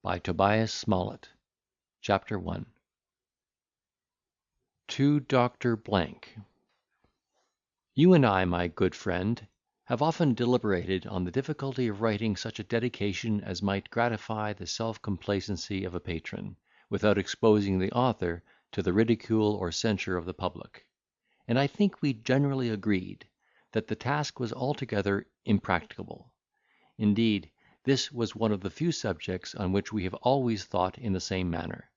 by Tobias Smollett. Chapter 1. To Dr. Blank. You and I, my good friend, have often deliberated on the difficulty of writing such a dedication as might gratify the self-complacency of a patron, without exposing the author to the ridicule or censure of the public; and I think we generally agreed that the task was altogether impracticable. Indeed, this was one of the few subjects on which we have always thought in the same manner;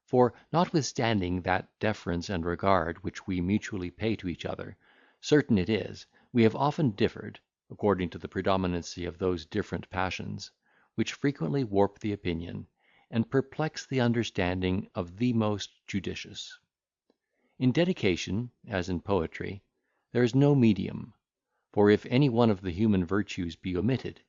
for, notwithstanding that deference and regard which we mutually pay to each other, certain it is, we have often differed, according to the predominancy of those different passions, which frequently warp the opinion, and perplex the understanding of the most judicious. In dedication, as in poetry, there is no medium; for if any one of the human virtues be omitted,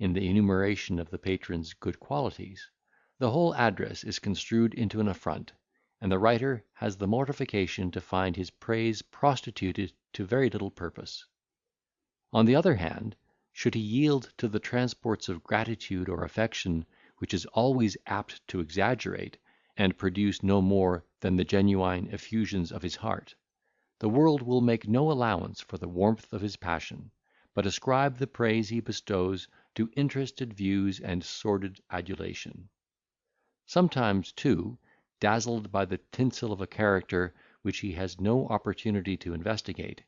in the enumeration of the patron's good qualities, the whole address is construed into an affront, and the writer has the mortification to find his praise prostituted to very little purpose. On the other hand, should he yield to the transports of gratitude or affection, which is always apt to exaggerate, and produce no more than the genuine effusions of his heart, the world will make no allowance for the warmth of his passion, but ascribe the praise he bestows to interested views and sordid adulation. Sometimes, too, dazzled by the tinsel of a character which he has no opportunity to investigate,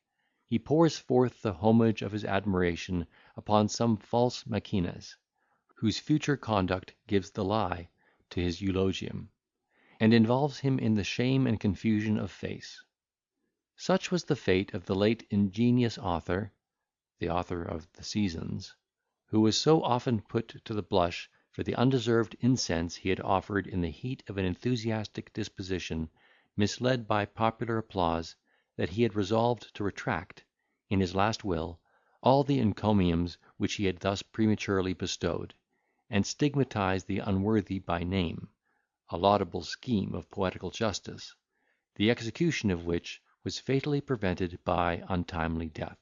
he pours forth the homage of his admiration upon some false Maecenas, whose future conduct gives the lie to his eulogium, and involves him in the shame and confusion of face. Such was the fate of the late ingenious author, the author of the Seasons, who was so often put to the blush for the undeserved incense he had offered in the heat of an enthusiastic disposition, misled by popular applause, that he had resolved to retract, in his last will, all the encomiums which he had thus prematurely bestowed, and stigmatize the unworthy by name, a laudable scheme of poetical justice, the execution of which was fatally prevented by untimely death.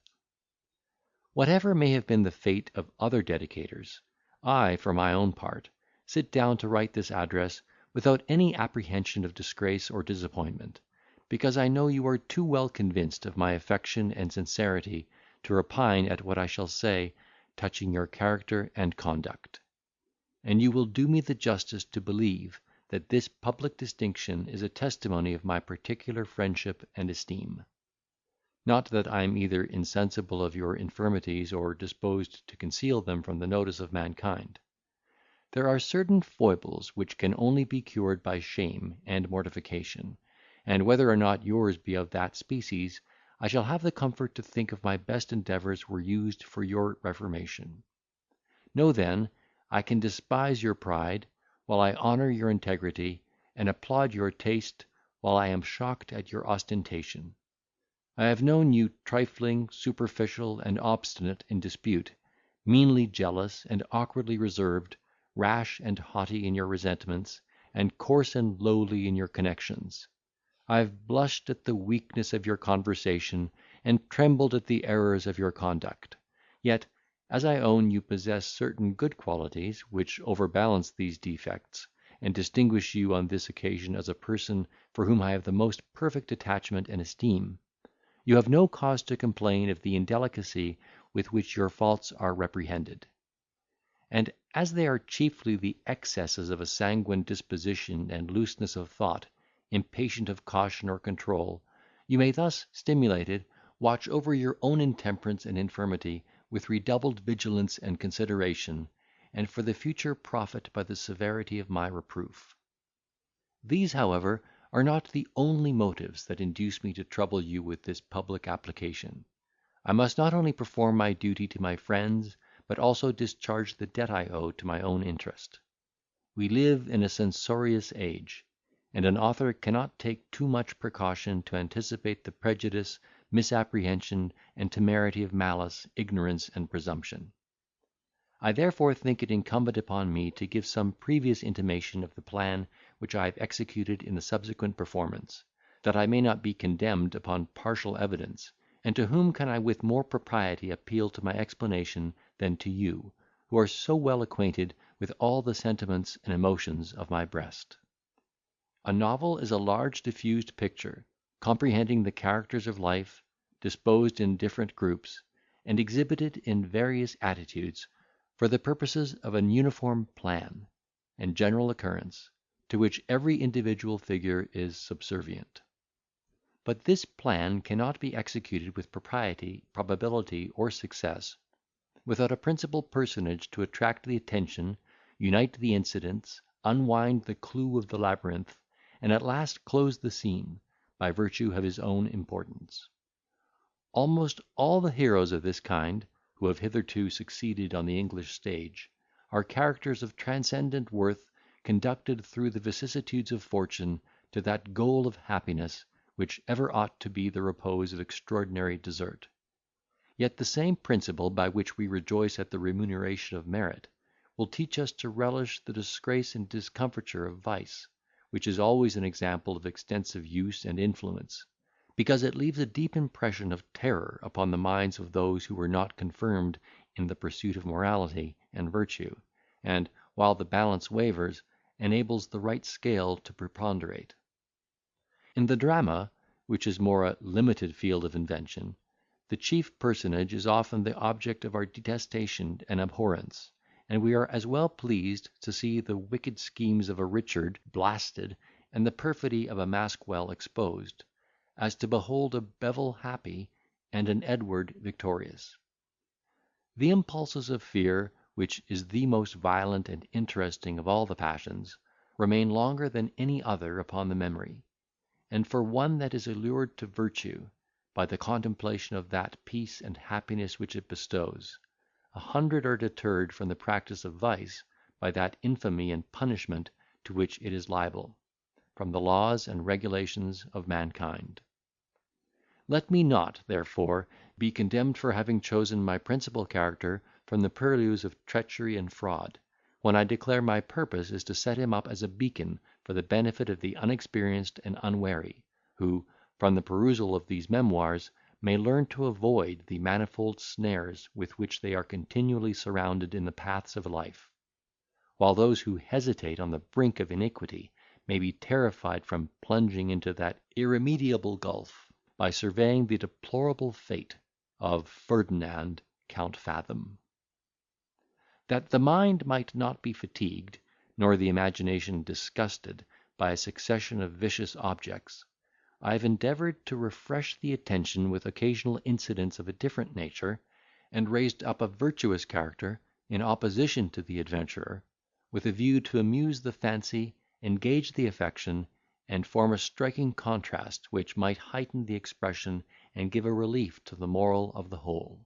Whatever may have been the fate of other dedicators, I, for my own part, sit down to write this address without any apprehension of disgrace or disappointment, because I know you are too well convinced of my affection and sincerity to repine at what I shall say touching your character and conduct; and you will do me the justice to believe that this public distinction is a testimony of my particular friendship and esteem. Not that I am either insensible of your infirmities or disposed to conceal them from the notice of mankind. There are certain foibles which can only be cured by shame and mortification, and whether or not yours be of that species, I shall have the comfort to think of my best endeavours were used for your reformation. Know then, I can despise your pride, while I honour your integrity, and applaud your taste, while I am shocked at your ostentation. I have known you trifling, superficial, and obstinate in dispute, meanly jealous, and awkwardly reserved, rash and haughty in your resentments, and coarse and lowly in your connections. I have blushed at the weakness of your conversation, and trembled at the errors of your conduct. Yet, as I own you possess certain good qualities which overbalance these defects, and distinguish you on this occasion as a person for whom I have the most perfect attachment and esteem, you have no cause to complain of the indelicacy with which your faults are reprehended; and as they are chiefly the excesses of a sanguine disposition and looseness of thought, impatient of caution or control, you may thus stimulated watch over your own intemperance and infirmity with redoubled vigilance and consideration, and for the future profit by the severity of my reproof. These, however, are not the only motives that induce me to trouble you with this public application. I must not only perform my duty to my friends, but also discharge the debt I owe to my own interest. We live in a censorious age, and an author cannot take too much precaution to anticipate the prejudice, misapprehension, and temerity of malice, ignorance, and presumption. I therefore think it incumbent upon me to give some previous intimation of the plan which I have executed in the subsequent performance, that I may not be condemned upon partial evidence. And to whom can I with more propriety appeal to my explanation than to you, who are so well acquainted with all the sentiments and emotions of my breast. A novel is a large diffused picture, comprehending the characters of life, disposed in different groups, and exhibited in various attitudes, for the purposes of an uniform plan and general occurrence, to which every individual figure is subservient. But this plan cannot be executed with propriety, probability, or success, without a principal personage to attract the attention, unite the incidents, unwind the clue of the labyrinth, and at last close the scene, by virtue of his own importance. Almost all the heroes of this kind, who have hitherto succeeded on the English stage, are characters of transcendent worth, conducted through the vicissitudes of fortune to that goal of happiness which ever ought to be the repose of extraordinary desert. Yet the same principle by which we rejoice at the remuneration of merit, will teach us to relish the disgrace and discomfiture of vice, which is always an example of extensive use and influence, because it leaves a deep impression of terror upon the minds of those who were not confirmed in the pursuit of morality and virtue, and, while the balance wavers, enables the right scale to preponderate. In the drama, which is more a limited field of invention, the chief personage is often the object of our detestation and abhorrence, and we are as well pleased to see the wicked schemes of a Richard blasted, and the perfidy of a Maskwell exposed, as to behold a Bevel happy, and an Edward victorious. The impulses of fear, which is the most violent and interesting of all the passions, remain longer than any other upon the memory; and for one that is allured to virtue, by the contemplation of that peace and happiness which it bestows, 100 are deterred from the practice of vice by that infamy and punishment to which it is liable, from the laws and regulations of mankind. Let me not, therefore, be condemned for having chosen my principal character from the purlieus of treachery and fraud, when I declare my purpose is to set him up as a beacon for the benefit of the unexperienced and unwary, who, from the perusal of these memoirs, may learn to avoid the manifold snares with which they are continually surrounded in the paths of life; while those who hesitate on the brink of iniquity may be terrified from plunging into that irremediable gulf, by surveying the deplorable fate of Ferdinand Count Fathom. That the mind might not be fatigued, nor the imagination disgusted, by a succession of vicious objects, I have endeavoured to refresh the attention with occasional incidents of a different nature, and raised up a virtuous character in opposition to the adventurer, with a view to amuse the fancy, engage the affection, and form a striking contrast which might heighten the expression and give a relief to the moral of the whole.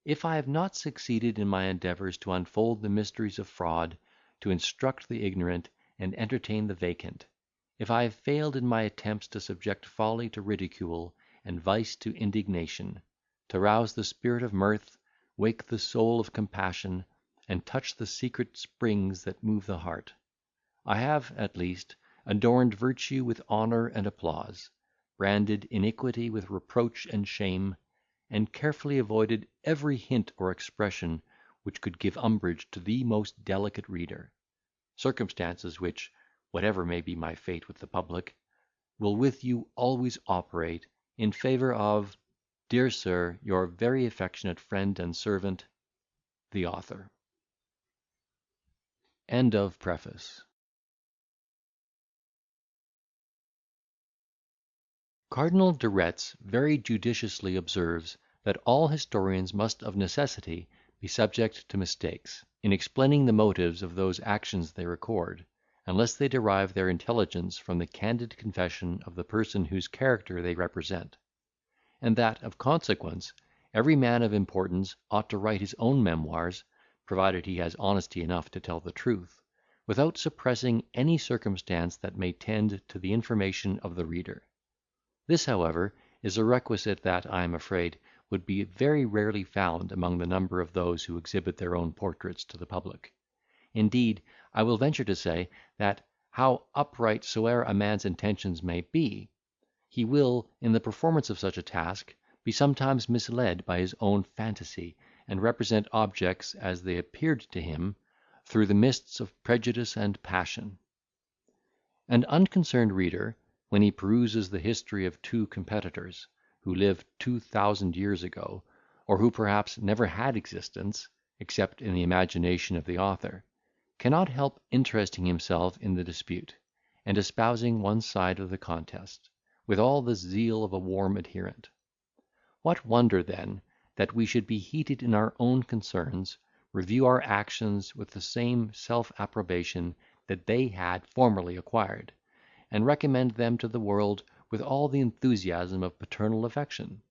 If I have not succeeded in my endeavours to unfold the mysteries of fraud, to instruct the ignorant, and entertain the vacant; if I have failed in my attempts to subject folly to ridicule, and vice to indignation, to rouse the spirit of mirth, wake the soul of compassion, and touch the secret springs that move the heart, I have, at least, adorned virtue with honour and applause, branded iniquity with reproach and shame, and carefully avoided every hint or expression which could give umbrage to the most delicate reader; circumstances which, whatever may be my fate with the public, will with you always operate in favour of, Dear Sir, your very affectionate friend and servant, The Author. End of Preface. Cardinal de Retz very judiciously observes, that all historians must of necessity be subject to mistakes, in explaining the motives of those actions they record, unless they derive their intelligence from the candid confession of the person whose character they represent; and that, of consequence, every man of importance ought to write his own memoirs, provided he has honesty enough to tell the truth, without suppressing any circumstance that may tend to the information of the reader. This, however, is a requisite that, I am afraid, would be very rarely found among the number of those who exhibit their own portraits to the public. Indeed, I will venture to say, that, how upright soever a man's intentions may be, he will, in the performance of such a task, be sometimes misled by his own phantasy, and represent objects as they appeared to him, through the mists of prejudice and passion. An unconcerned reader, when he peruses the history of two competitors, who lived 2000 years ago, or who perhaps never had existence, except in the imagination of the author, cannot help interesting himself in the dispute, and espousing one side of the contest, with all the zeal of a warm adherent. What wonder, then, that we should be heated in our own concerns, review our actions with the same self-approbation that they had formerly acquired, and recommend them to the world with all the enthusiasm of paternal affection?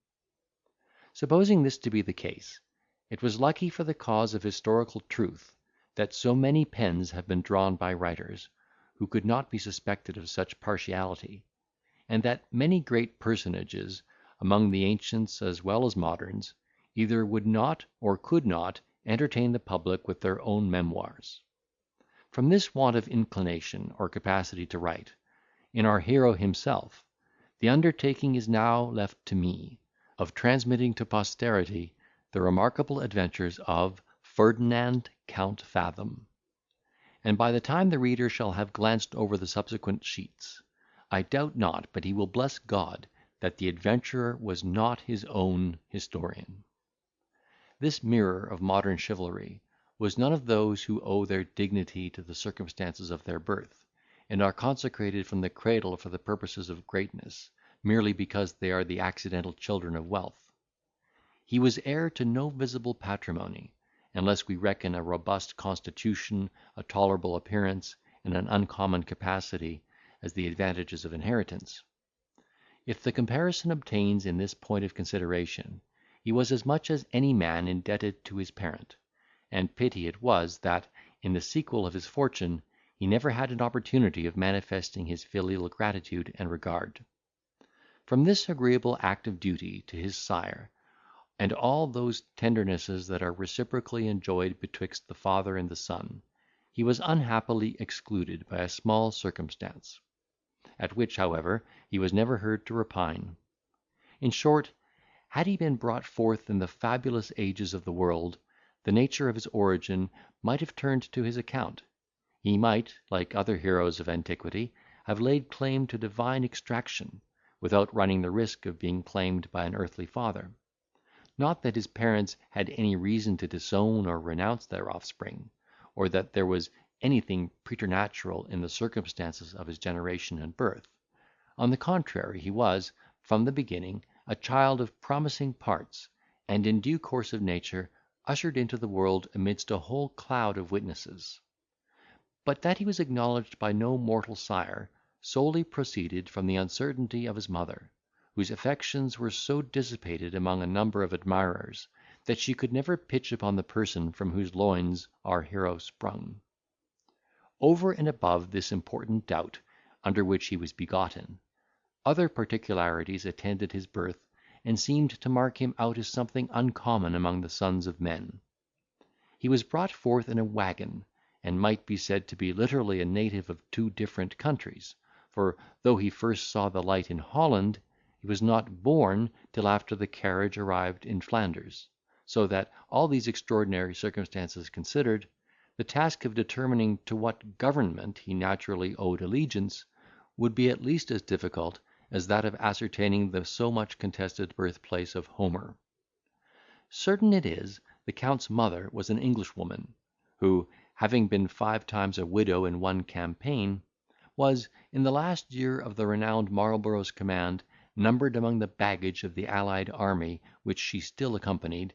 Supposing this to be the case, it was lucky for the cause of historical truth that so many pens have been drawn by writers, who could not be suspected of such partiality, and that many great personages, among the ancients as well as moderns, either would not or could not entertain the public with their own memoirs. From this want of inclination or capacity to write, in our hero himself, the undertaking is now left to me, of transmitting to posterity the remarkable adventures of Ferdinand Count Fathom; and by the time the reader shall have glanced over the subsequent sheets, I doubt not but he will bless God that the adventurer was not his own historian. This mirror of modern chivalry was none of those who owe their dignity to the circumstances of their birth, and are consecrated from the cradle for the purposes of greatness, merely because they are the accidental children of wealth. He was heir to no visible patrimony, unless we reckon a robust constitution, a tolerable appearance, and an uncommon capacity, as the advantages of inheritance. If the comparison obtains in this point of consideration, he was as much as any man indebted to his parent; and pity it was, that, in the sequel of his fortune, he never had an opportunity of manifesting his filial gratitude and regard. From this agreeable act of duty to his sire, and all those tendernesses that are reciprocally enjoyed betwixt the father and the son, he was unhappily excluded by a small circumstance, at which, however, he was never heard to repine. In short, had he been brought forth in the fabulous ages of the world, the nature of his origin might have turned to his account. He might, like other heroes of antiquity, have laid claim to divine extraction, without running the risk of being claimed by an earthly father. Not that his parents had any reason to disown or renounce their offspring, or that there was anything preternatural in the circumstances of his generation and birth. On the contrary, he was, from the beginning, a child of promising parts, and in due course of nature ushered into the world amidst a whole cloud of witnesses. But that he was acknowledged by no mortal sire solely proceeded from the uncertainty of his mother, whose affections were so dissipated among a number of admirers, that she could never pitch upon the person from whose loins our hero sprung. Over and above this important doubt under which he was begotten, other particularities attended his birth, and seemed to mark him out as something uncommon among the sons of men. He was brought forth in a waggon, and might be said to be literally a native of two different countries; for, though he first saw the light in Holland, he was not born till after the carriage arrived in Flanders; so that, all these extraordinary circumstances considered, the task of determining to what government he naturally owed allegiance would be at least as difficult as that of ascertaining the so much contested birthplace of Homer. Certain it is, the Count's mother was an Englishwoman, who, having been 5 times a widow in one campaign, was, in the last year of the renowned Marlborough's command, numbered among the baggage of the allied army, which she still accompanied,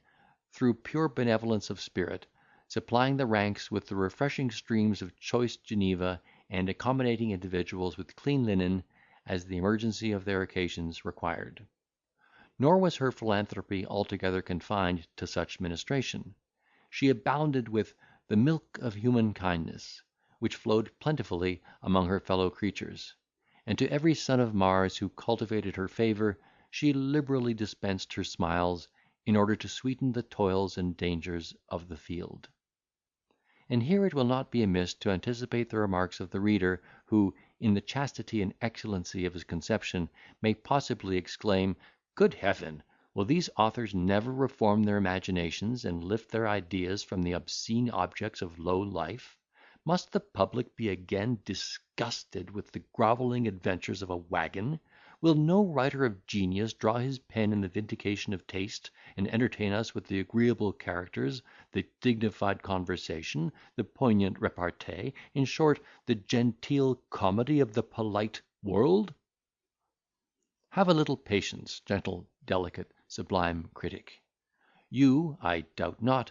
through pure benevolence of spirit, supplying the ranks with the refreshing streams of choice Geneva, and accommodating individuals with clean linen, as the emergency of their occasions required. Nor was her philanthropy altogether confined to such ministration. She abounded with the milk of human kindness, which flowed plentifully among her fellow creatures; and to every son of Mars who cultivated her favour, she liberally dispensed her smiles, in order to sweeten the toils and dangers of the field. And here it will not be amiss to anticipate the remarks of the reader, who, in the chastity and excellency of his conception, may possibly exclaim, "Good heaven! Will these authors never reform their imaginations, and lift their ideas from the obscene objects of low life? Must the public be again disgusted with the grovelling adventures of a waggon? Will no writer of genius draw his pen in the vindication of taste, and entertain us with the agreeable characters, the dignified conversation, the poignant repartee, in short, the genteel comedy of the polite world? Have a little patience, gentle, delicate, sublime critic. You, I doubt not,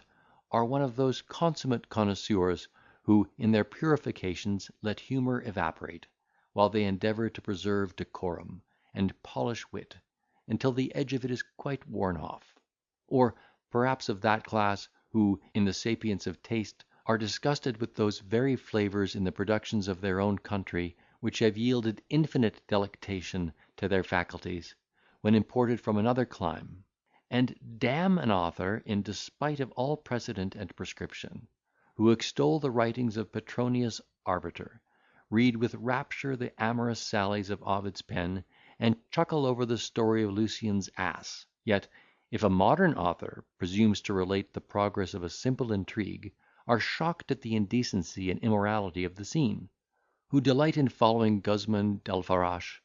are one of those consummate connoisseurs who, in their purifications, let humour evaporate, while they endeavour to preserve decorum, and polish wit, until the edge of it is quite worn off; or perhaps of that class, who, in the sapience of taste, are disgusted with those very flavours in the productions of their own country, which have yielded infinite delectation to their faculties, when imported from another clime; and damn an author in despite of all precedent and prescription, who extol the writings of Petronius Arbiter, read with rapture the amorous sallies of Ovid's pen, and chuckle over the story of Lucian's ass; yet, if a modern author presumes to relate the progress of a simple intrigue, are shocked at the indecency and immorality of the scene; who delight in following Guzman d'Alfarache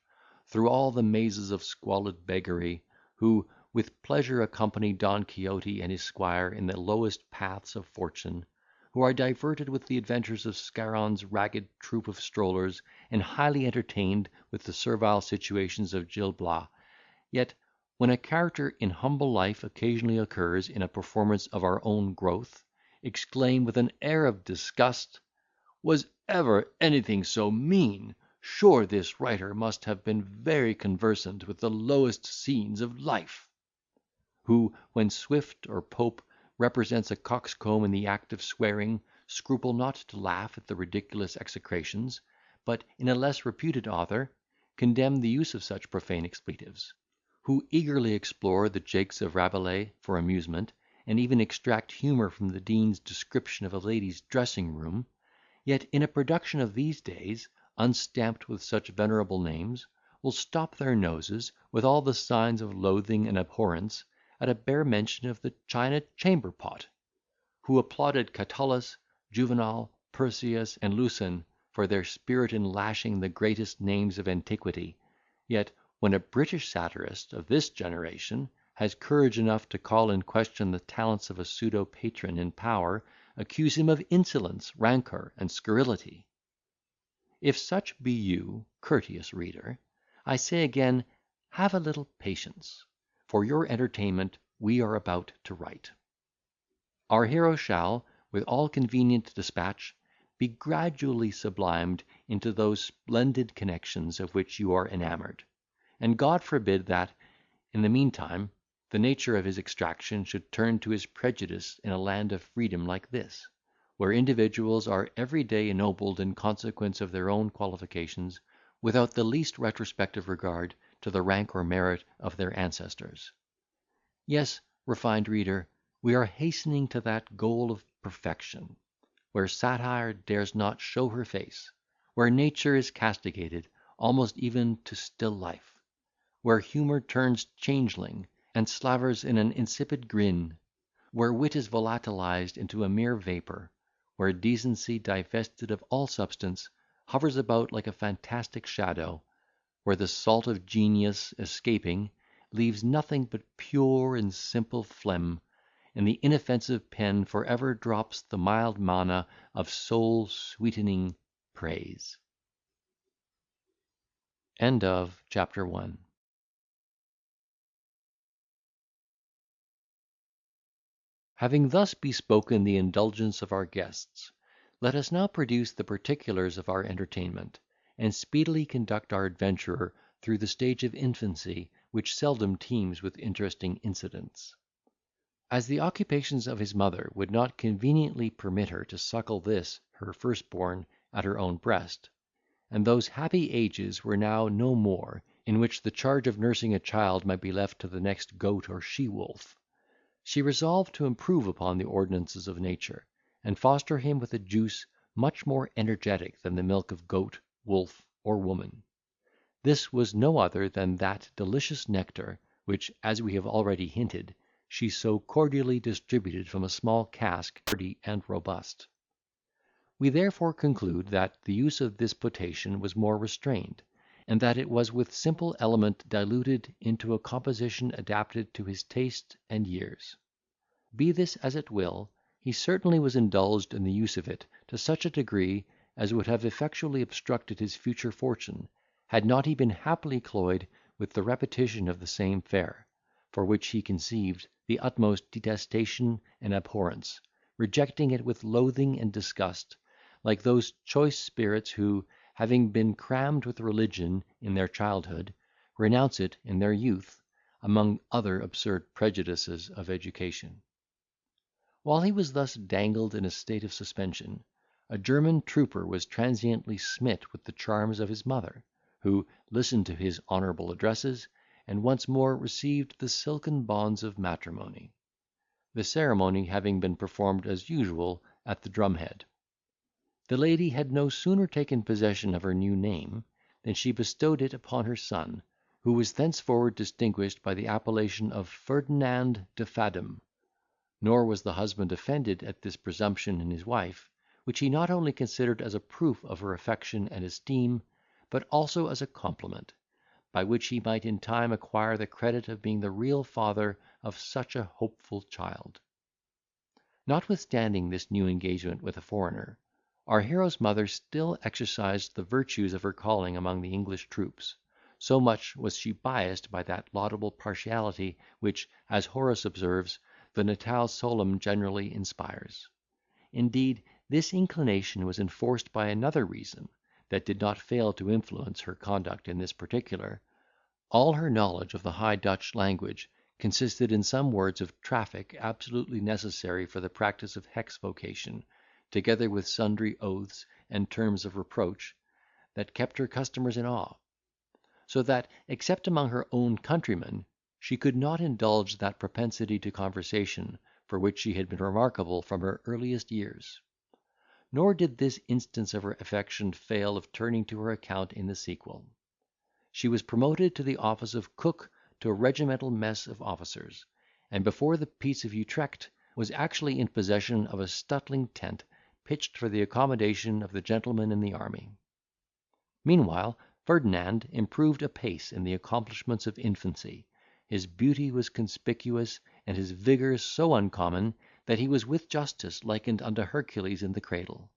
through all the mazes of squalid beggary; who with pleasure accompany Don Quixote and his squire in the lowest paths of fortune; who are diverted with the adventures of Scarron's ragged troop of strollers, and highly entertained with the servile situations of Gil Blas; yet, when a character in humble life occasionally occurs in a performance of our own growth, exclaim with an air of disgust, "Was ever anything so mean? Sure this writer must have been very conversant with the lowest scenes of life." Who, when Swift or Pope represents a coxcomb in the act of swearing, scruple not to laugh at the ridiculous execrations, but, in a less reputed author, condemn the use of such profane expletives; who eagerly explore the jakes of Rabelais for amusement, and even extract humour from the Dean's description of a lady's dressing room; yet, in a production of these days, unstamped with such venerable names, will stop their noses, with all the signs of loathing and abhorrence, at a bare mention of the China chamber pot; who applauded Catullus, Juvenal, Persius, and Lucan, for their spirit in lashing the greatest names of antiquity; yet, when a British satirist of this generation has courage enough to call in question the talents of a pseudo patron in power, accuse him of insolence, rancour, and scurrility. If such be you, courteous reader, I say again, have a little patience; for your entertainment we are about to write. Our hero shall, with all convenient despatch, be gradually sublimed into those splendid connections of which you are enamoured; and God forbid that, in the meantime, the nature of his extraction should turn to his prejudice in a land of freedom like this, where individuals are every day ennobled in consequence of their own qualifications, without the least retrospective regard to the rank or merit of their ancestors. Yes, refined reader, we are hastening to that goal of perfection, where satire dares not show her face, where nature is castigated almost even to still life, where humour turns changeling, and slavers in an insipid grin, where wit is volatilized into a mere vapour, where decency, divested of all substance, hovers about like a fantastic shadow, where the salt of genius, escaping, leaves nothing but pure and simple phlegm, and the inoffensive pen for ever drops the mild manna of soul-sweetening praise. End of chapter 1. Having thus bespoken the indulgence of our guests, let us now produce the particulars of our entertainment, and speedily conduct our adventurer through the stage of infancy, which seldom teems with interesting incidents. As the occupations of his mother would not conveniently permit her to suckle this her firstborn at her own breast, and those happy ages were now no more, in which the charge of nursing a child might be left to the next goat or she wolf, she resolved to improve upon the ordinances of nature, and foster him with a juice much more energetic than the milk of goat, wolf, or woman. This was no other than that delicious nectar which, as we have already hinted, she so cordially distributed from a small cask, hearty and robust. We therefore conclude that the use of this potation was more restrained, and that it was with simple element diluted into a composition adapted to his taste and years. Be this as it will, he certainly was indulged in the use of it to such a degree as would have effectually obstructed his future fortune, had not he been happily cloyed with the repetition of the same fare, for which he conceived the utmost detestation and abhorrence, rejecting it with loathing and disgust, like those choice spirits who, having been crammed with religion in their childhood, renounce it in their youth, among other absurd prejudices of education. While he was thus dangled in a state of suspension, a German trooper was transiently smit with the charms of his mother, who listened to his honourable addresses, and once more received the silken bonds of matrimony; the ceremony having been performed as usual at the drumhead. The lady had no sooner taken possession of her new name, than she bestowed it upon her son, who was thenceforward distinguished by the appellation of Ferdinand de Fathom. Nor was the husband offended at this presumption in his wife, which he not only considered as a proof of her affection and esteem, but also as a compliment, by which he might in time acquire the credit of being the real father of such a hopeful child. Notwithstanding this new engagement with a foreigner, our hero's mother still exercised the virtues of her calling among the English troops, so much was she biassed by that laudable partiality which, as Horace observes, the natale solum generally inspires. Indeed, this inclination was enforced by another reason, that did not fail to influence her conduct in this particular. All her knowledge of the High Dutch language consisted in some words of traffic absolutely necessary for the practice of hex vocation, together with sundry oaths and terms of reproach, that kept her customers in awe; so that, except among her own countrymen, she could not indulge that propensity to conversation for which she had been remarkable from her earliest years. Nor did this instance of her affection fail of turning to her account in the sequel. She was promoted to the office of cook to a regimental mess of officers, and before the peace of Utrecht was actually in possession of a Stutling tent pitched for the accommodation of the gentlemen in the army. Meanwhile, Ferdinand improved apace in the accomplishments of infancy. His beauty was conspicuous, and his vigour so uncommon, that he was with justice likened unto Hercules in the cradle.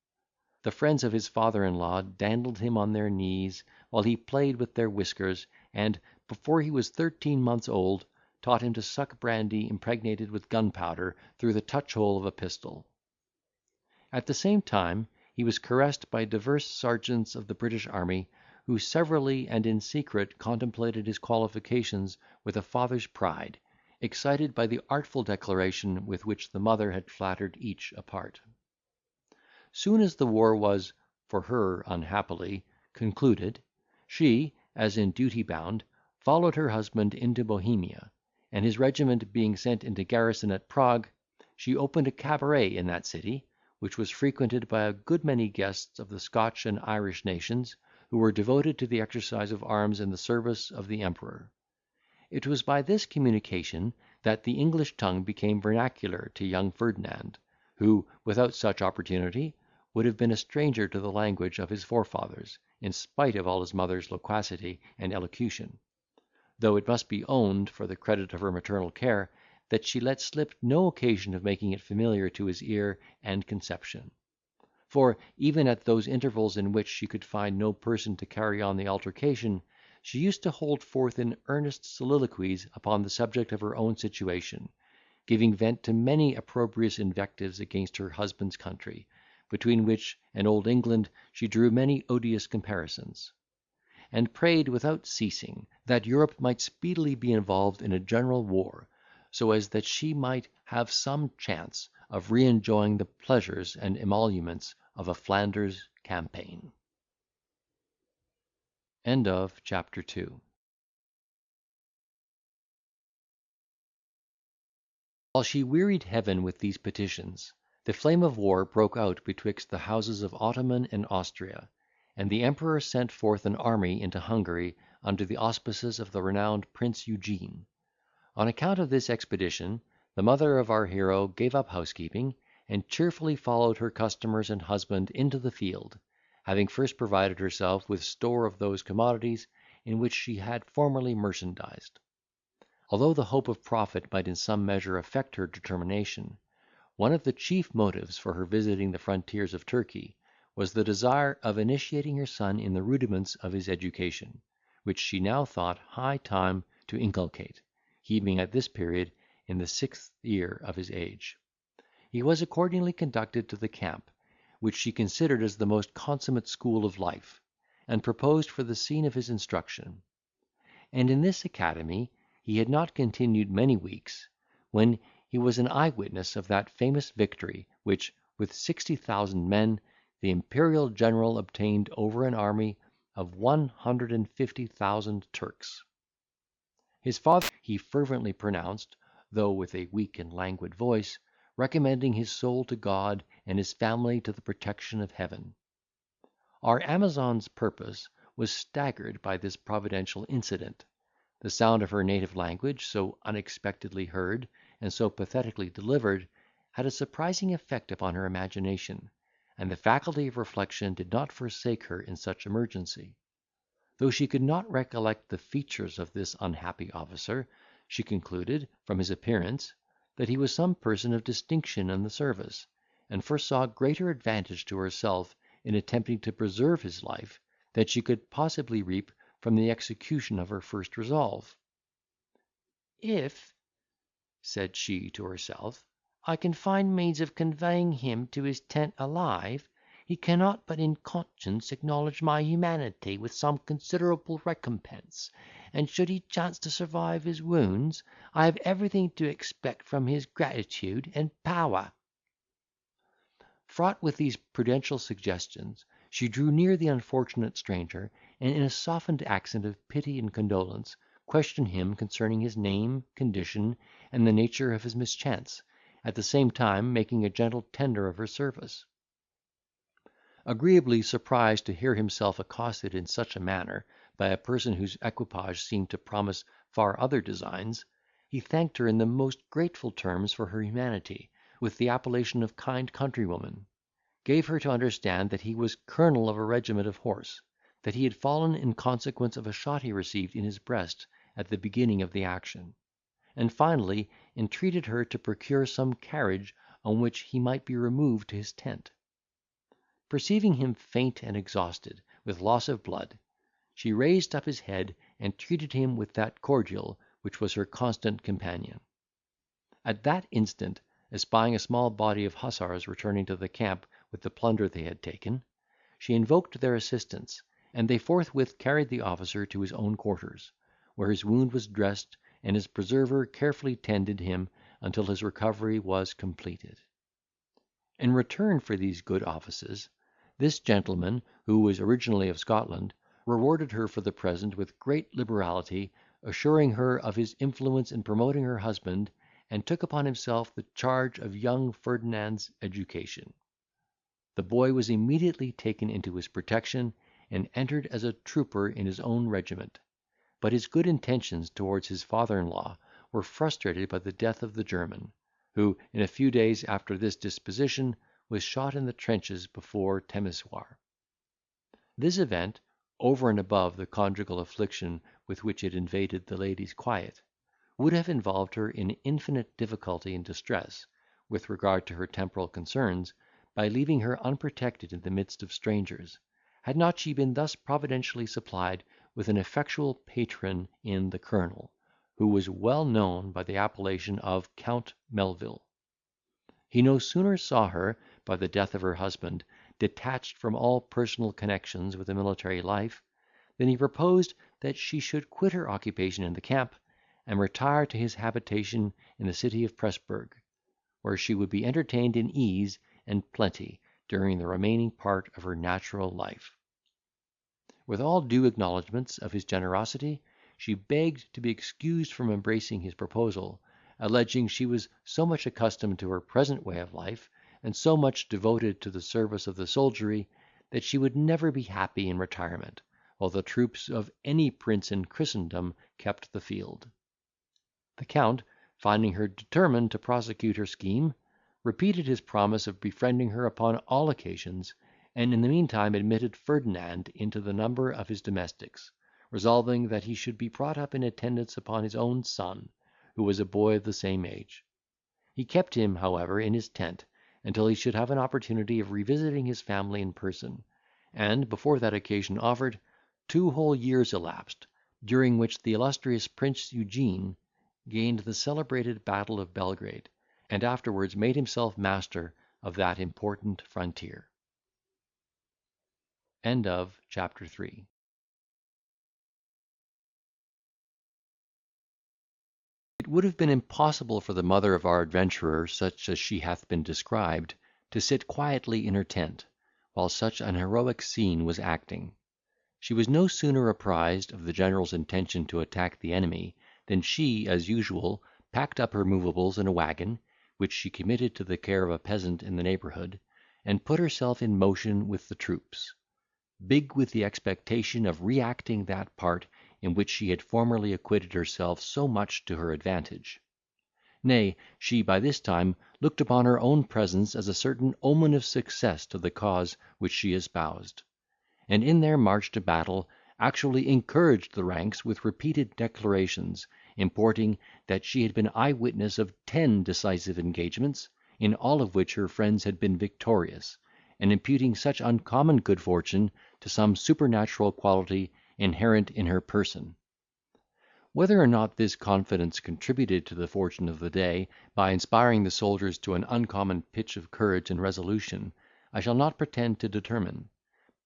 The friends of his father-in-law dandled him on their knees, while he played with their whiskers, and, before he was 13 months old, taught him to suck brandy impregnated with gunpowder through the touch-hole of a pistol. At the same time, he was caressed by divers sergeants of the British army, who severally and in secret contemplated his qualifications with a father's pride, excited by the artful declaration with which the mother had flattered each apart. Soon as the war was, for her unhappily, concluded, she, as in duty bound, followed her husband into Bohemia, and his regiment being sent into garrison at Prague, she opened a cabaret in that city, which was frequented by a good many guests of the Scotch and Irish nations, who were devoted to the exercise of arms in the service of the Emperor. It was by this communication that the English tongue became vernacular to young Ferdinand, who, without such opportunity, would have been a stranger to the language of his forefathers, in spite of all his mother's loquacity and elocution; though it must be owned, for the credit of her maternal care, that she let slip no occasion of making it familiar to his ear and conception; for, even at those intervals in which she could find no person to carry on the altercation, she used to hold forth in earnest soliloquies upon the subject of her own situation, giving vent to many opprobrious invectives against her husband's country, between which and Old England she drew many odious comparisons; and prayed without ceasing that Europe might speedily be involved in a general war, so as that she might have some chance of re-enjoying the pleasures and emoluments of a Flanders campaign. Chapter 2. While she wearied heaven with these petitions, the flame of war broke out betwixt the houses of Ottoman and Austria, and the Emperor sent forth an army into Hungary under the auspices of the renowned Prince Eugene. On account of this expedition, the mother of our hero gave up housekeeping, and cheerfully followed her customers and husband into the field, having first provided herself with store of those commodities in which she had formerly merchandised. Although the hope of profit might in some measure affect her determination, one of the chief motives for her visiting the frontiers of Turkey was the desire of initiating her son in the rudiments of his education, which she now thought high time to inculcate, he being at this period in the 6th year of his age. He was accordingly conducted to the camp, which she considered as the most consummate school of life, and proposed for the scene of his instruction. And in this academy he had not continued many weeks, when he was an eyewitness of that famous victory, which, with 60,000 men, the imperial general obtained over an army of 150,000 Turks. His father he fervently pronounced, though with a weak and languid voice, recommending his soul to God and his family to the protection of Heaven. Our Amazon's purpose was staggered by this providential incident. The sound of her native language, so unexpectedly heard, and so pathetically delivered, had a surprising effect upon her imagination, and the faculty of reflection did not forsake her in such emergency. Though she could not recollect the features of this unhappy officer, she concluded, from his appearance, that he was some person of distinction in the service, and foresaw greater advantage to herself in attempting to preserve his life than she could possibly reap from the execution of her first resolve. "If," said she to herself, "I can find means of conveying him to his tent alive, he cannot but in conscience acknowledge my humanity with some considerable recompense; and should he chance to survive his wounds, I have everything to expect from his gratitude and power." Fraught with these prudential suggestions, she drew near the unfortunate stranger, and in a softened accent of pity and condolence, questioned him concerning his name, condition, and the nature of his mischance, at the same time making a gentle tender of her service. Agreeably surprised to hear himself accosted in such a manner by a person whose equipage seemed to promise far other designs, he thanked her in the most grateful terms for her humanity, with the appellation of kind countrywoman; gave her to understand that he was colonel of a regiment of horse, that he had fallen in consequence of a shot he received in his breast at the beginning of the action; and finally entreated her to procure some carriage on which he might be removed to his tent. Perceiving him faint and exhausted with loss of blood, she raised up his head, and treated him with that cordial which was her constant companion. At that instant, espying a small body of hussars returning to the camp with the plunder they had taken, she invoked their assistance, and they forthwith carried the officer to his own quarters, where his wound was dressed, and his preserver carefully tended him until his recovery was completed. In return for these good offices, this gentleman, who was originally of Scotland, rewarded her for the present with great liberality, assuring her of his influence in promoting her husband, and took upon himself the charge of young Ferdinand's education. The boy was immediately taken into his protection, and entered as a trooper in his own regiment; but his good intentions towards his father-in-law were frustrated by the death of the German, who, in a few days after this disposition, was shot in the trenches before Temeswar. This event, over and above the conjugal affliction with which it invaded the lady's quiet, would have involved her in infinite difficulty and distress, with regard to her temporal concerns, by leaving her unprotected in the midst of strangers, had not she been thus providentially supplied with an effectual patron in the colonel, who was well known by the appellation of Count Melvil. He no sooner saw her, by the death of her husband, detached from all personal connections with a military life, than he proposed that she should quit her occupation in the camp, and retire to his habitation in the city of Presburg, where she would be entertained in ease and plenty during the remaining part of her natural life. With all due acknowledgments of his generosity, she begged to be excused from embracing his proposal, alleging she was so much accustomed to her present way of life, and so much devoted to the service of the soldiery, that she would never be happy in retirement, while the troops of any prince in Christendom kept the field. The Count, finding her determined to prosecute her scheme, repeated his promise of befriending her upon all occasions, and in the meantime admitted Ferdinand into the number of his domestics, resolving that he should be brought up in attendance upon his own son, who was a boy of the same age. He kept him, however, in his tent, until he should have an opportunity of revisiting his family in person; and, before that occasion offered, 2 whole years elapsed, during which the illustrious Prince Eugene gained the celebrated battle of Belgrade, and afterwards made himself master of that important frontier. Chapter 4. It would have been impossible for the mother of our adventurer, such as she hath been described, to sit quietly in her tent, while such an heroic scene was acting. She was no sooner apprised of the general's intention to attack the enemy, than she, as usual, packed up her movables in a waggon, which she committed to the care of a peasant in the neighbourhood, and put herself in motion with the troops, big with the expectation of reacting that part in which she had formerly acquitted herself so much to her advantage. Nay, she by this time looked upon her own presence as a certain omen of success to the cause which she espoused; and in their march to battle actually encouraged the ranks with repeated declarations, importing, that she had been eye-witness of 10 decisive engagements, in all of which her friends had been victorious, and imputing such uncommon good fortune to some supernatural quality inherent in her person. Whether or not this confidence contributed to the fortune of the day, by inspiring the soldiers to an uncommon pitch of courage and resolution, I shall not pretend to determine;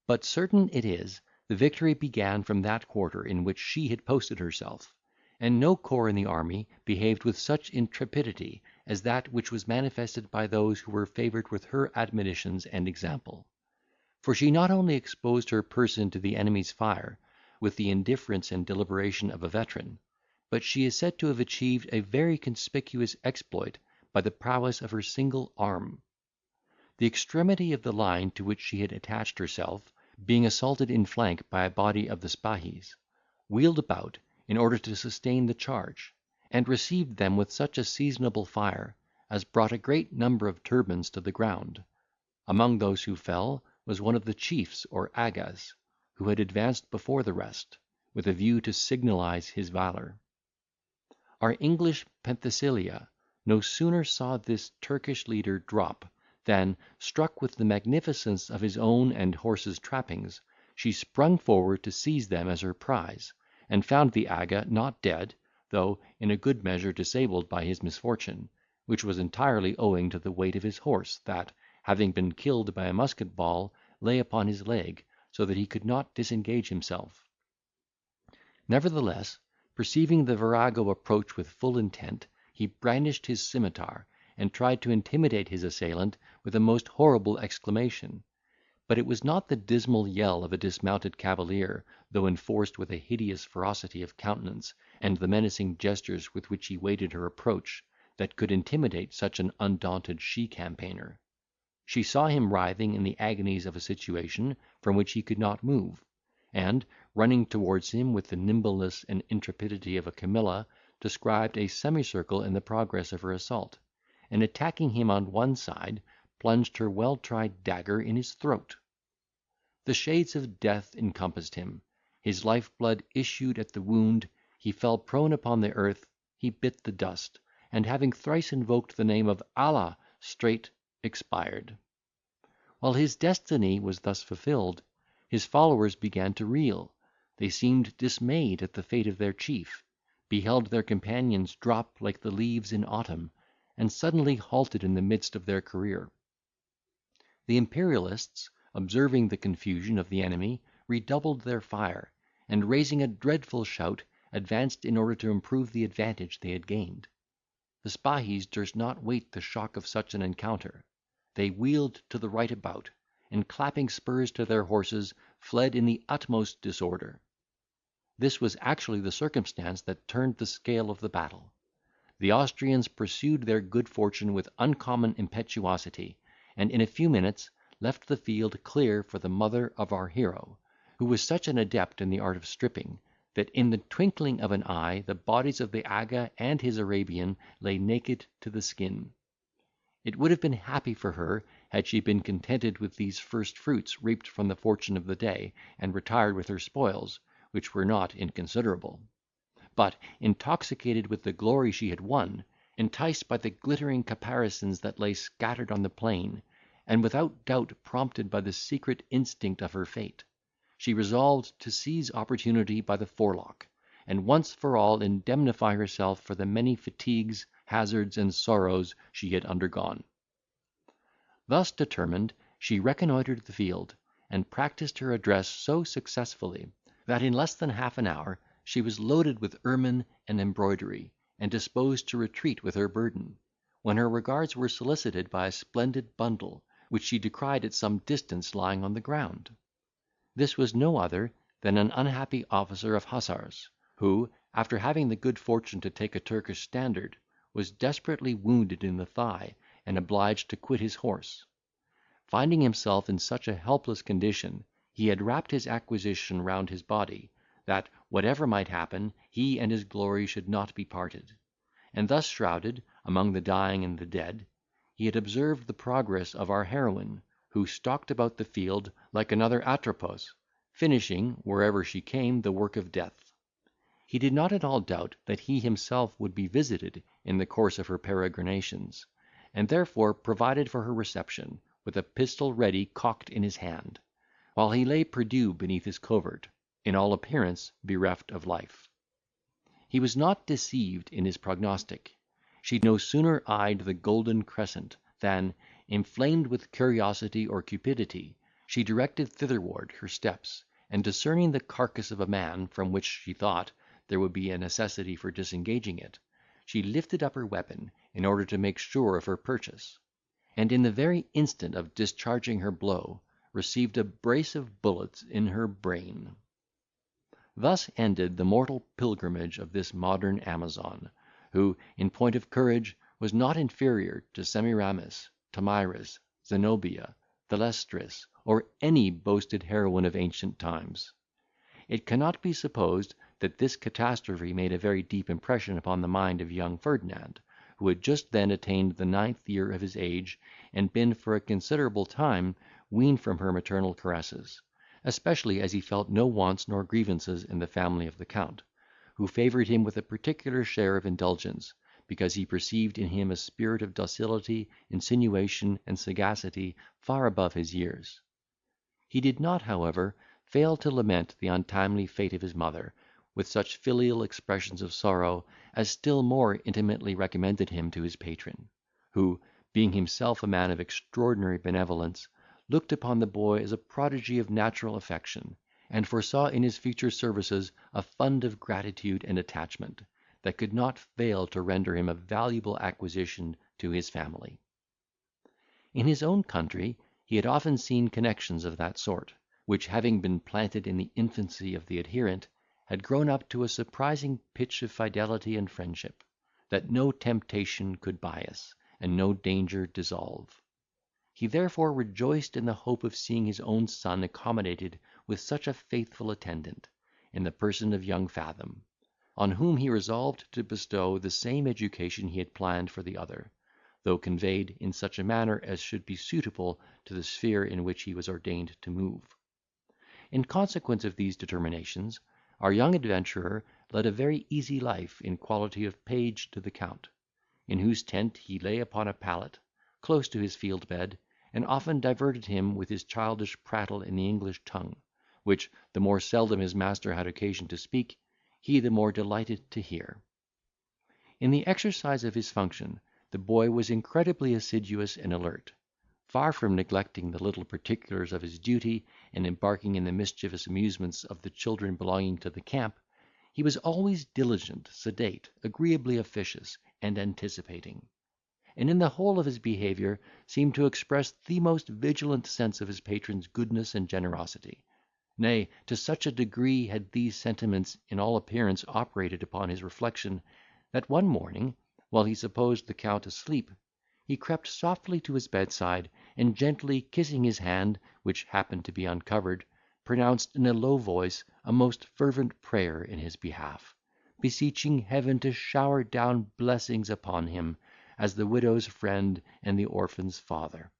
but certain it is, the victory began from that quarter in which she had posted herself, and no corps in the army behaved with such intrepidity as that which was manifested by those who were favoured with her admonitions and example. For she not only exposed her person to the enemy's fire, with the indifference and deliberation of a veteran, but she is said to have achieved a very conspicuous exploit by the prowess of her single arm. The extremity of the line to which she had attached herself, being assaulted in flank by a body of the Spahis, wheeled about, in order to sustain the charge, and received them with such a seasonable fire, as brought a great number of turbans to the ground. Among those who fell was one of the chiefs or agas, who had advanced before the rest, with a view to signalise his valour. Our English Penthesilea no sooner saw this Turkish leader drop, than, struck with the magnificence of his own and horse's trappings, she sprung forward to seize them as her prize, and found the aga not dead, though in a good measure disabled by his misfortune, which was entirely owing to the weight of his horse, that, having been killed by a musket ball, lay upon his leg, so that he could not disengage himself. Nevertheless, perceiving the virago approach with full intent, he brandished his scimitar, and tried to intimidate his assailant with a most horrible exclamation; but it was not the dismal yell of a dismounted cavalier, though enforced with a hideous ferocity of countenance, and the menacing gestures with which he waited her approach, that could intimidate such an undaunted she-campaigner. She saw him writhing in the agonies of a situation from which he could not move, and, running towards him with the nimbleness and intrepidity of a Camilla, described a semicircle in the progress of her assault, and attacking him on one side, plunged her well-tried dagger in his throat. The shades of death encompassed him, his life-blood issued at the wound, he fell prone upon the earth, he bit the dust, and having thrice invoked the name of Allah, straight expired. While his destiny was thus fulfilled, his followers began to reel. They seemed dismayed at the fate of their chief, beheld their companions drop like the leaves in autumn, and suddenly halted in the midst of their career. The Imperialists, observing the confusion of the enemy, redoubled their fire, and raising a dreadful shout, advanced in order to improve the advantage they had gained. The Spahis durst not wait the shock of such an encounter. They wheeled to the right about, and clapping spurs to their horses, fled in the utmost disorder. This was actually the circumstance that turned the scale of the battle. The Austrians pursued their good fortune with uncommon impetuosity, and in a few minutes left the field clear for the mother of our hero, who was such an adept in the art of stripping, that in the twinkling of an eye the bodies of the Aga and his Arabian lay naked to the skin. It would have been happy for her, had she been contented with these first fruits reaped from the fortune of the day, and retired with her spoils, which were not inconsiderable. But, intoxicated with the glory she had won, enticed by the glittering caparisons that lay scattered on the plain, and without doubt prompted by the secret instinct of her fate, she resolved to seize opportunity by the forelock, and once for all indemnify herself for the many fatigues, hazards, and sorrows she had undergone. Thus determined, she reconnoitred the field, and practised her address so successfully, that in less than half an hour she was loaded with ermine and embroidery, and disposed to retreat with her burden, when her regards were solicited by a splendid bundle, which she descried at some distance lying on the ground. This was no other than an unhappy officer of hussars, who, after having the good fortune to take a Turkish standard, was desperately wounded in the thigh, and obliged to quit his horse. Finding himself in such a helpless condition, he had wrapped his acquisition round his body, that, whatever might happen, he and his glory should not be parted; and thus shrouded, among the dying and the dead, he had observed the progress of our heroine, who stalked about the field like another Atropos, finishing, wherever she came, the work of death. He did not at all doubt that he himself would be visited in the course of her peregrinations, and therefore provided for her reception, with a pistol ready cocked in his hand, while he lay perdu beneath his covert, in all appearance bereft of life. He was not deceived in his prognostic. She no sooner eyed the golden crescent, than, inflamed with curiosity or cupidity, she directed thitherward her steps, and discerning the carcass of a man, from which she thought there would be a necessity for disengaging it, she lifted up her weapon, in order to make sure of her purchase, and in the very instant of discharging her blow, received a brace of bullets in her brain. Thus ended the mortal pilgrimage of this modern Amazon, who, in point of courage, was not inferior to Semiramis, Thamyris, Zenobia, Thalestris, or any boasted heroine of ancient times. It cannot be supposed that this catastrophe made a very deep impression upon the mind of young Ferdinand, who had just then attained the 9th year of his age, and been for a considerable time weaned from her maternal caresses, especially as he felt no wants nor grievances in the family of the Count, who favoured him with a particular share of indulgence, because he perceived in him a spirit of docility, insinuation, and sagacity far above his years. He did not, however, fail to lament the untimely fate of his mother, with such filial expressions of sorrow as still more intimately recommended him to his patron, who, being himself a man of extraordinary benevolence, looked upon the boy as a prodigy of natural affection, and foresaw in his future services a fund of gratitude and attachment, that could not fail to render him a valuable acquisition to his family. In his own country he had often seen connections of that sort, which, having been planted in the infancy of the adherent, had grown up to a surprising pitch of fidelity and friendship, that no temptation could bias, and no danger dissolve. He therefore rejoiced in the hope of seeing his own son accommodated with such a faithful attendant, in the person of young Fathom, on whom he resolved to bestow the same education he had planned for the other, though conveyed in such a manner as should be suitable to the sphere in which he was ordained to move. In consequence of these determinations, our young adventurer led a very easy life in quality of page to the Count, in whose tent he lay upon a pallet, close to his field bed, and often diverted him with his childish prattle in the English tongue, which, the more seldom his master had occasion to speak, he the more delighted to hear. In the exercise of his function, the boy was incredibly assiduous and alert. Far from neglecting the little particulars of his duty, and embarking in the mischievous amusements of the children belonging to the camp, he was always diligent, sedate, agreeably officious, and anticipating; and in the whole of his behaviour seemed to express the most vigilant sense of his patron's goodness and generosity. Nay, to such a degree had these sentiments in all appearance operated upon his reflection, that one morning, while he supposed the Count asleep, he crept softly to his bedside, and gently kissing his hand, which happened to be uncovered, pronounced in a low voice a most fervent prayer in his behalf, beseeching heaven to shower down blessings upon him, as the widow's friend and the orphan's father.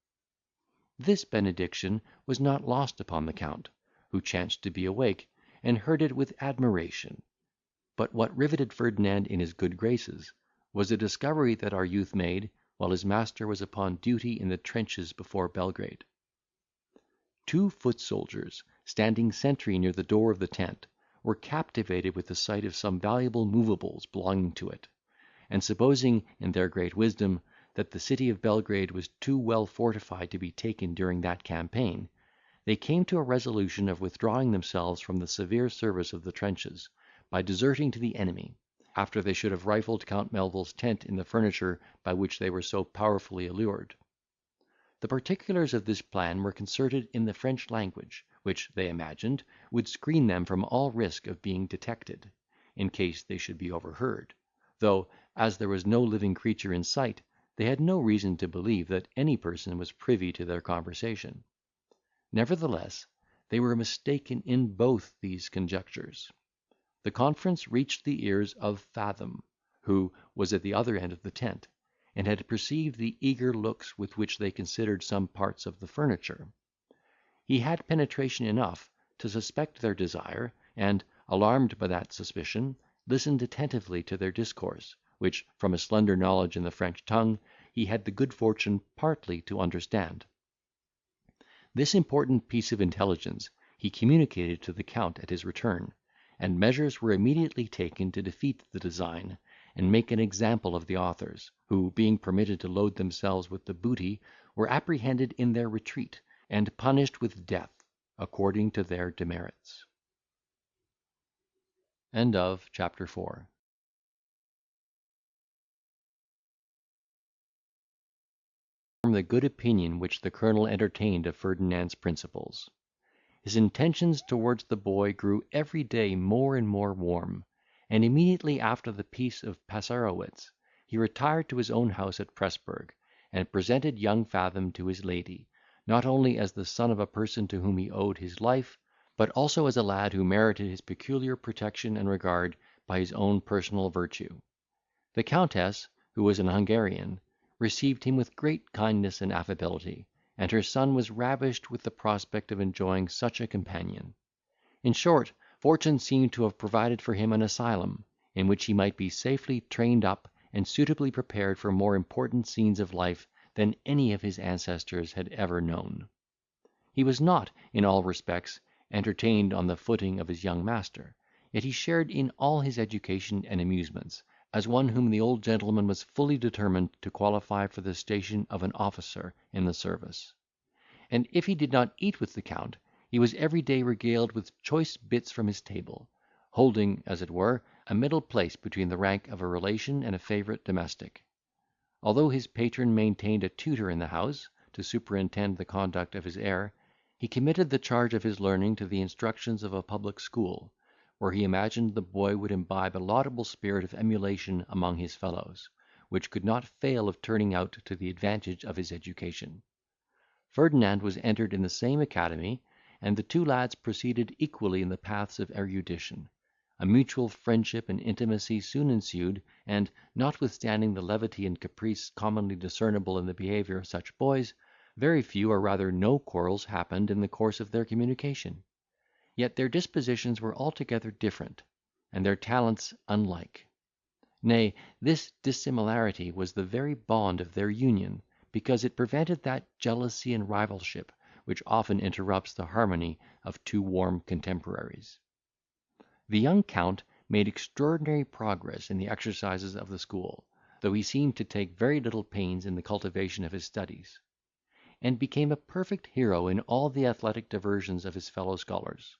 This benediction was not lost upon the Count, who chanced to be awake, and heard it with admiration. But what riveted Ferdinand in his good graces was a discovery that our youth made while his master was upon duty in the trenches before Belgrade. Two foot soldiers, standing sentry near the door of the tent, were captivated with the sight of some valuable movables belonging to it, and supposing, in their great wisdom, that the city of Belgrade was too well fortified to be taken during that campaign, they came to a resolution of withdrawing themselves from the severe service of the trenches, by deserting to the enemy, after they should have rifled Count Melvil's tent in the furniture by which they were so powerfully allured. The particulars of this plan were concerted in the French language, which, they imagined, would screen them from all risk of being detected, in case they should be overheard, though, as there was no living creature in sight, they had no reason to believe that any person was privy to their conversation. Nevertheless, they were mistaken in both these conjectures. The conference reached the ears of Fathom, who was at the other end of the tent, and had perceived the eager looks with which they considered some parts of the furniture. He had penetration enough to suspect their desire, and, alarmed by that suspicion, listened attentively to their discourse, which, from a slender knowledge in the French tongue, he had the good fortune partly to understand. This important piece of intelligence he communicated to the Count at his return, and measures were immediately taken to defeat the design, and make an example of the authors, who, being permitted to load themselves with the booty, were apprehended in their retreat, and punished with death, according to their demerits. End of chapter 4. From the good opinion which the Colonel entertained of Ferdinand's principles. His intentions towards the boy grew every day more and more warm, and immediately after the peace of Passarowitz, he retired to his own house at Pressburg, and presented young Fathom to his lady, not only as the son of a person to whom he owed his life, but also as a lad who merited his peculiar protection and regard by his own personal virtue. The Countess, who was an Hungarian, received him with great kindness and affability, and her son was ravished with the prospect of enjoying such a companion. In short, fortune seemed to have provided for him an asylum, in which he might be safely trained up, and suitably prepared for more important scenes of life than any of his ancestors had ever known. He was not, in all respects, entertained on the footing of his young master, yet he shared in all his education and amusements, as one whom the old gentleman was fully determined to qualify for the station of an officer in the service. And if he did not eat with the Count, he was every day regaled with choice bits from his table, holding, as it were, a middle place between the rank of a relation and a favourite domestic. Although his patron maintained a tutor in the house, to superintend the conduct of his heir, he committed the charge of his learning to the instructions of a public school, where he imagined the boy would imbibe a laudable spirit of emulation among his fellows, which could not fail of turning out to the advantage of his education. Ferdinand was entered in the same academy, and the two lads proceeded equally in the paths of erudition. A mutual friendship and intimacy soon ensued, and, notwithstanding the levity and caprice commonly discernible in the behaviour of such boys, very few or rather no quarrels happened in the course of their communication. Yet their dispositions were altogether different, and their talents unlike. Nay, this dissimilarity was the very bond of their union, because it prevented that jealousy and rivalship which often interrupts the harmony of two warm contemporaries. The young Count made extraordinary progress in the exercises of the school, though he seemed to take very little pains in the cultivation of his studies, and became a perfect hero in all the athletic diversions of his fellow scholars;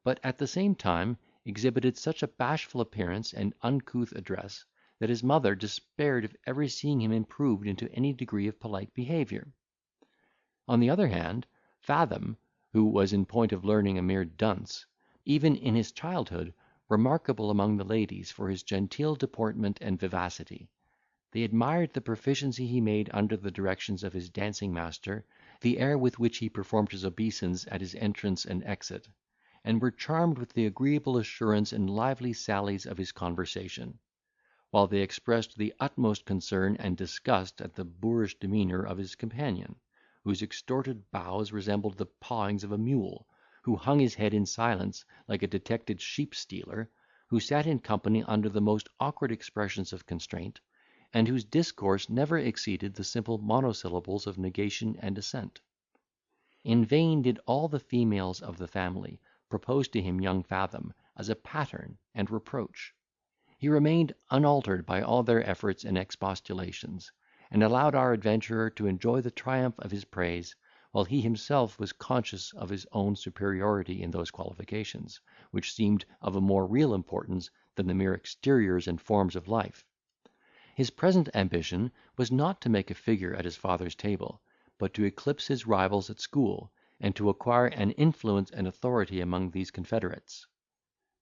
but at the same time exhibited such a bashful appearance and uncouth address, that his mother despaired of ever seeing him improved into any degree of polite behaviour. On the other hand, Fathom, who was in point of learning a mere dunce, even in his childhood remarkable among the ladies for his genteel deportment and vivacity. They admired the proficiency he made under the directions of his dancing master, the air with which he performed his obeisance at his entrance and exit, and were charmed with the agreeable assurance and lively sallies of his conversation, while they expressed the utmost concern and disgust at the boorish demeanour of his companion, whose extorted bows resembled the pawings of a mule, who hung his head in silence like a detected sheep stealer, who sat in company under the most awkward expressions of constraint, and whose discourse never exceeded the simple monosyllables of negation and assent. In vain did all the females of the family propose to him young Fathom as a pattern and reproach. He remained unaltered by all their efforts and expostulations, and allowed our adventurer to enjoy the triumph of his praise, while he himself was conscious of his own superiority in those qualifications, which seemed of a more real importance than the mere exteriors and forms of life. His present ambition was not to make a figure at his father's table, but to eclipse his rivals at school, and to acquire an influence and authority among these confederates.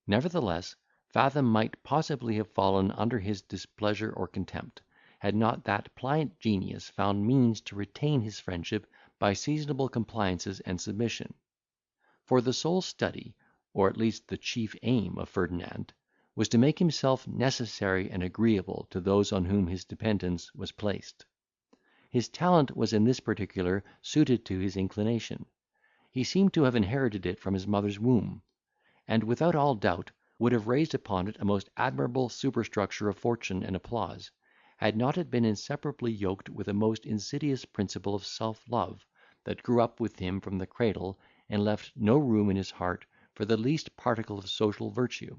Nevertheless, Fathom might possibly have fallen under his displeasure or contempt, had not that pliant genius found means to retain his friendship by seasonable compliances and submission. For the sole study, or at least the chief aim of Ferdinand, was to make himself necessary and agreeable to those on whom his dependence was placed. His talent was in this particular suited to his inclination. He seemed to have inherited it from his mother's womb, and without all doubt would have raised upon it a most admirable superstructure of fortune and applause, had not it been inseparably yoked with a most insidious principle of self-love, that grew up with him from the cradle, and left no room in his heart for the least particle of social virtue.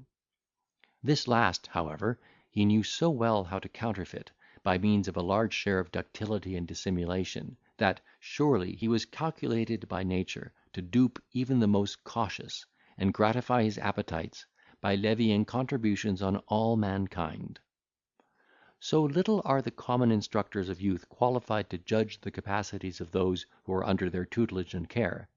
This last, however, he knew so well how to counterfeit, by means of a large share of ductility and dissimulation, that, surely, he was calculated by nature to dupe even the most cautious, and gratify his appetites by levying contributions on all mankind. So little are the common instructors of youth qualified to judge the capacities of those who are under their tutelage and care,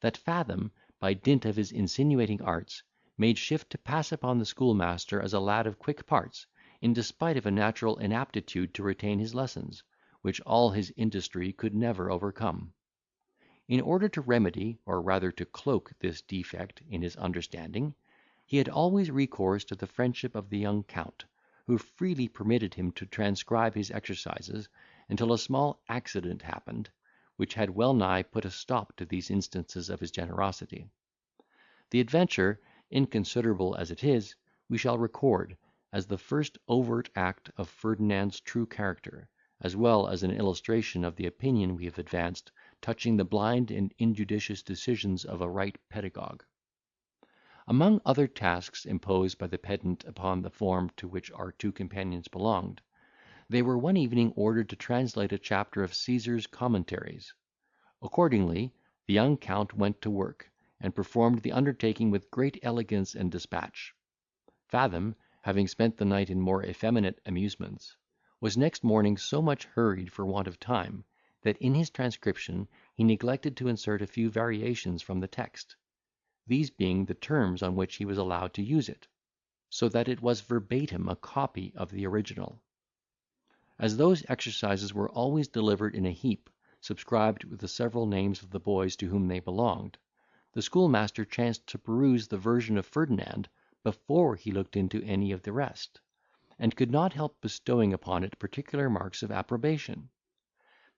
that Fathom, by dint of his insinuating arts, made shift to pass upon the schoolmaster as a lad of quick parts, in despite of a natural inaptitude to retain his lessons, which all his industry could never overcome. In order to remedy, or rather to cloak this defect in his understanding, he had always recourse to the friendship of the young Count, who freely permitted him to transcribe his exercises, until a small accident happened, which had well nigh put a stop to these instances of his generosity. The adventure, inconsiderable as it is, we shall record, as the first overt act of Ferdinand's true character, as well as an illustration of the opinion we have advanced touching the blind and injudicious decisions of a right pedagogue. Among other tasks imposed by the pedant upon the form to which our two companions belonged, they were one evening ordered to translate a chapter of Caesar's Commentaries. Accordingly, the young Count went to work, and performed the undertaking with great elegance and despatch. Fathom, having spent the night in more effeminate amusements, was next morning so much hurried for want of time, that in his transcription he neglected to insert a few variations from the text, these being the terms on which he was allowed to use it, so that it was verbatim a copy of the original. As those exercises were always delivered in a heap, subscribed with the several names of the boys to whom they belonged, the schoolmaster chanced to peruse the version of Ferdinand before he looked into any of the rest, and could not help bestowing upon it particular marks of approbation.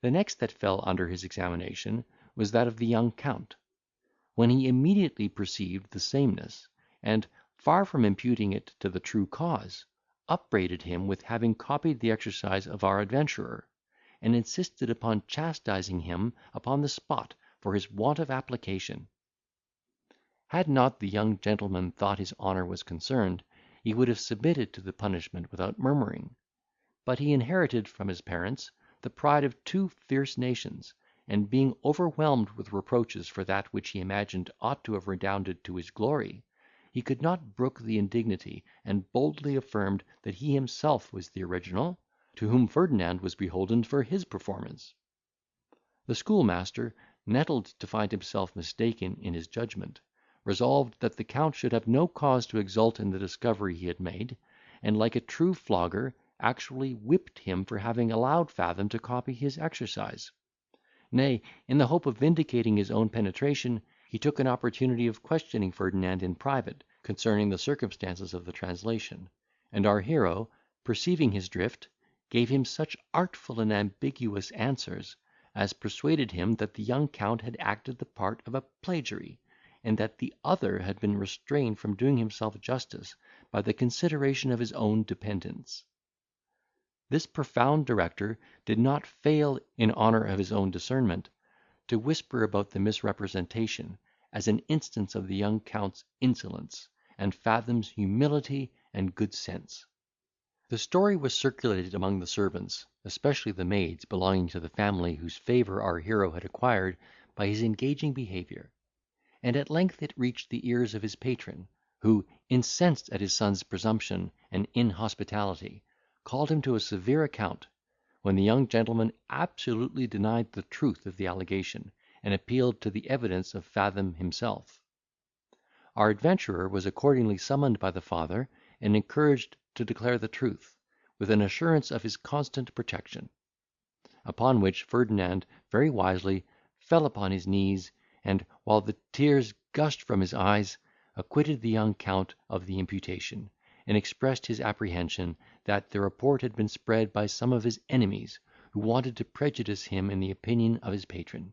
The next that fell under his examination was that of the young Count, when he immediately perceived the sameness, and, far from imputing it to the true cause, upbraided him with having copied the exercise of our adventurer, and insisted upon chastising him upon the spot for his want of application. Had not the young gentleman thought his honour was concerned, he would have submitted to the punishment without murmuring; but he inherited from his parents the pride of two fierce nations, and being overwhelmed with reproaches for that which he imagined ought to have redounded to his glory, he could not brook the indignity, and boldly affirmed that he himself was the original, to whom Ferdinand was beholden for his performance. The schoolmaster, nettled to find himself mistaken in his judgment, resolved that the Count should have no cause to exult in the discovery he had made, and, like a true flogger, actually whipped him for having allowed Fathom to copy his exercise. Nay, in the hope of vindicating his own penetration, he took an opportunity of questioning Ferdinand in private concerning the circumstances of the translation; and our hero, perceiving his drift, gave him such artful and ambiguous answers, as persuaded him that the young Count had acted the part of a plagiary, and that the other had been restrained from doing himself justice by the consideration of his own dependence. This profound director did not fail, in honour of his own discernment, to whisper about the misrepresentation, as an instance of the young Count's insolence, and Fathom's humility and good sense. The story was circulated among the servants, especially the maids belonging to the family whose favour our hero had acquired by his engaging behaviour; and at length it reached the ears of his patron, who, incensed at his son's presumption and inhospitality, called him to a severe account, when the young gentleman absolutely denied the truth of the allegation, and appealed to the evidence of Fathom himself. Our adventurer was accordingly summoned by the father, and encouraged to declare the truth, with an assurance of his constant protection. Upon which Ferdinand very wisely fell upon his knees, and, while the tears gushed from his eyes, acquitted the young Count of the imputation, and expressed his apprehension that the report had been spread by some of his enemies, who wanted to prejudice him in the opinion of his patron.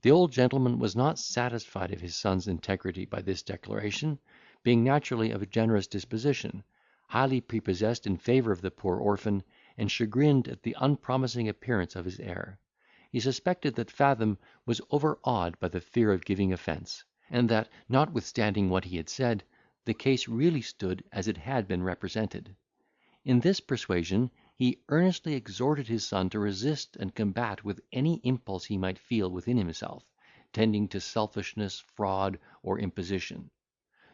The old gentleman was not satisfied of his son's integrity by this declaration, being naturally of a generous disposition, highly prepossessed in favour of the poor orphan, and chagrined at the unpromising appearance of his heir. He suspected that Fathom was overawed by the fear of giving offence, and that, notwithstanding what he had said, the case really stood as it had been represented. In this persuasion he earnestly exhorted his son to resist and combat with any impulse he might feel within himself, tending to selfishness, fraud, or imposition;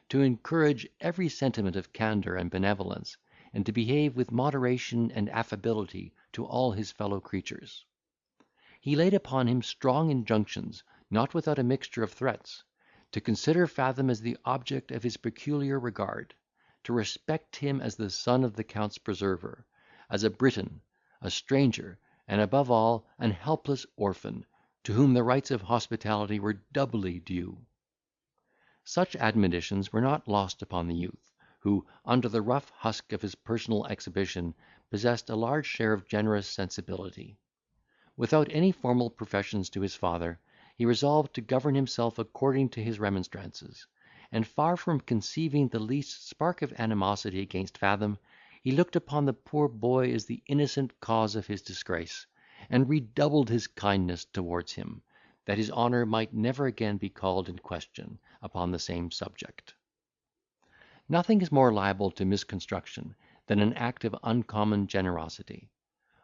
to encourage every sentiment of candour and benevolence, and to behave with moderation and affability to all his fellow creatures. He laid upon him strong injunctions, not without a mixture of threats, to consider Fathom as the object of his peculiar regard, to respect him as the son of the Count's preserver, as a Briton, a stranger, and above all an helpless orphan, to whom the rights of hospitality were doubly due. Such admonitions were not lost upon the youth, who, under the rough husk of his personal exhibition, possessed a large share of generous sensibility. Without any formal professions to his father, he resolved to govern himself according to his remonstrances; and, far from conceiving the least spark of animosity against Fathom, he looked upon the poor boy as the innocent cause of his disgrace, and redoubled his kindness towards him, that his honour might never again be called in question upon the same subject. Nothing is more liable to misconstruction than an act of uncommon generosity.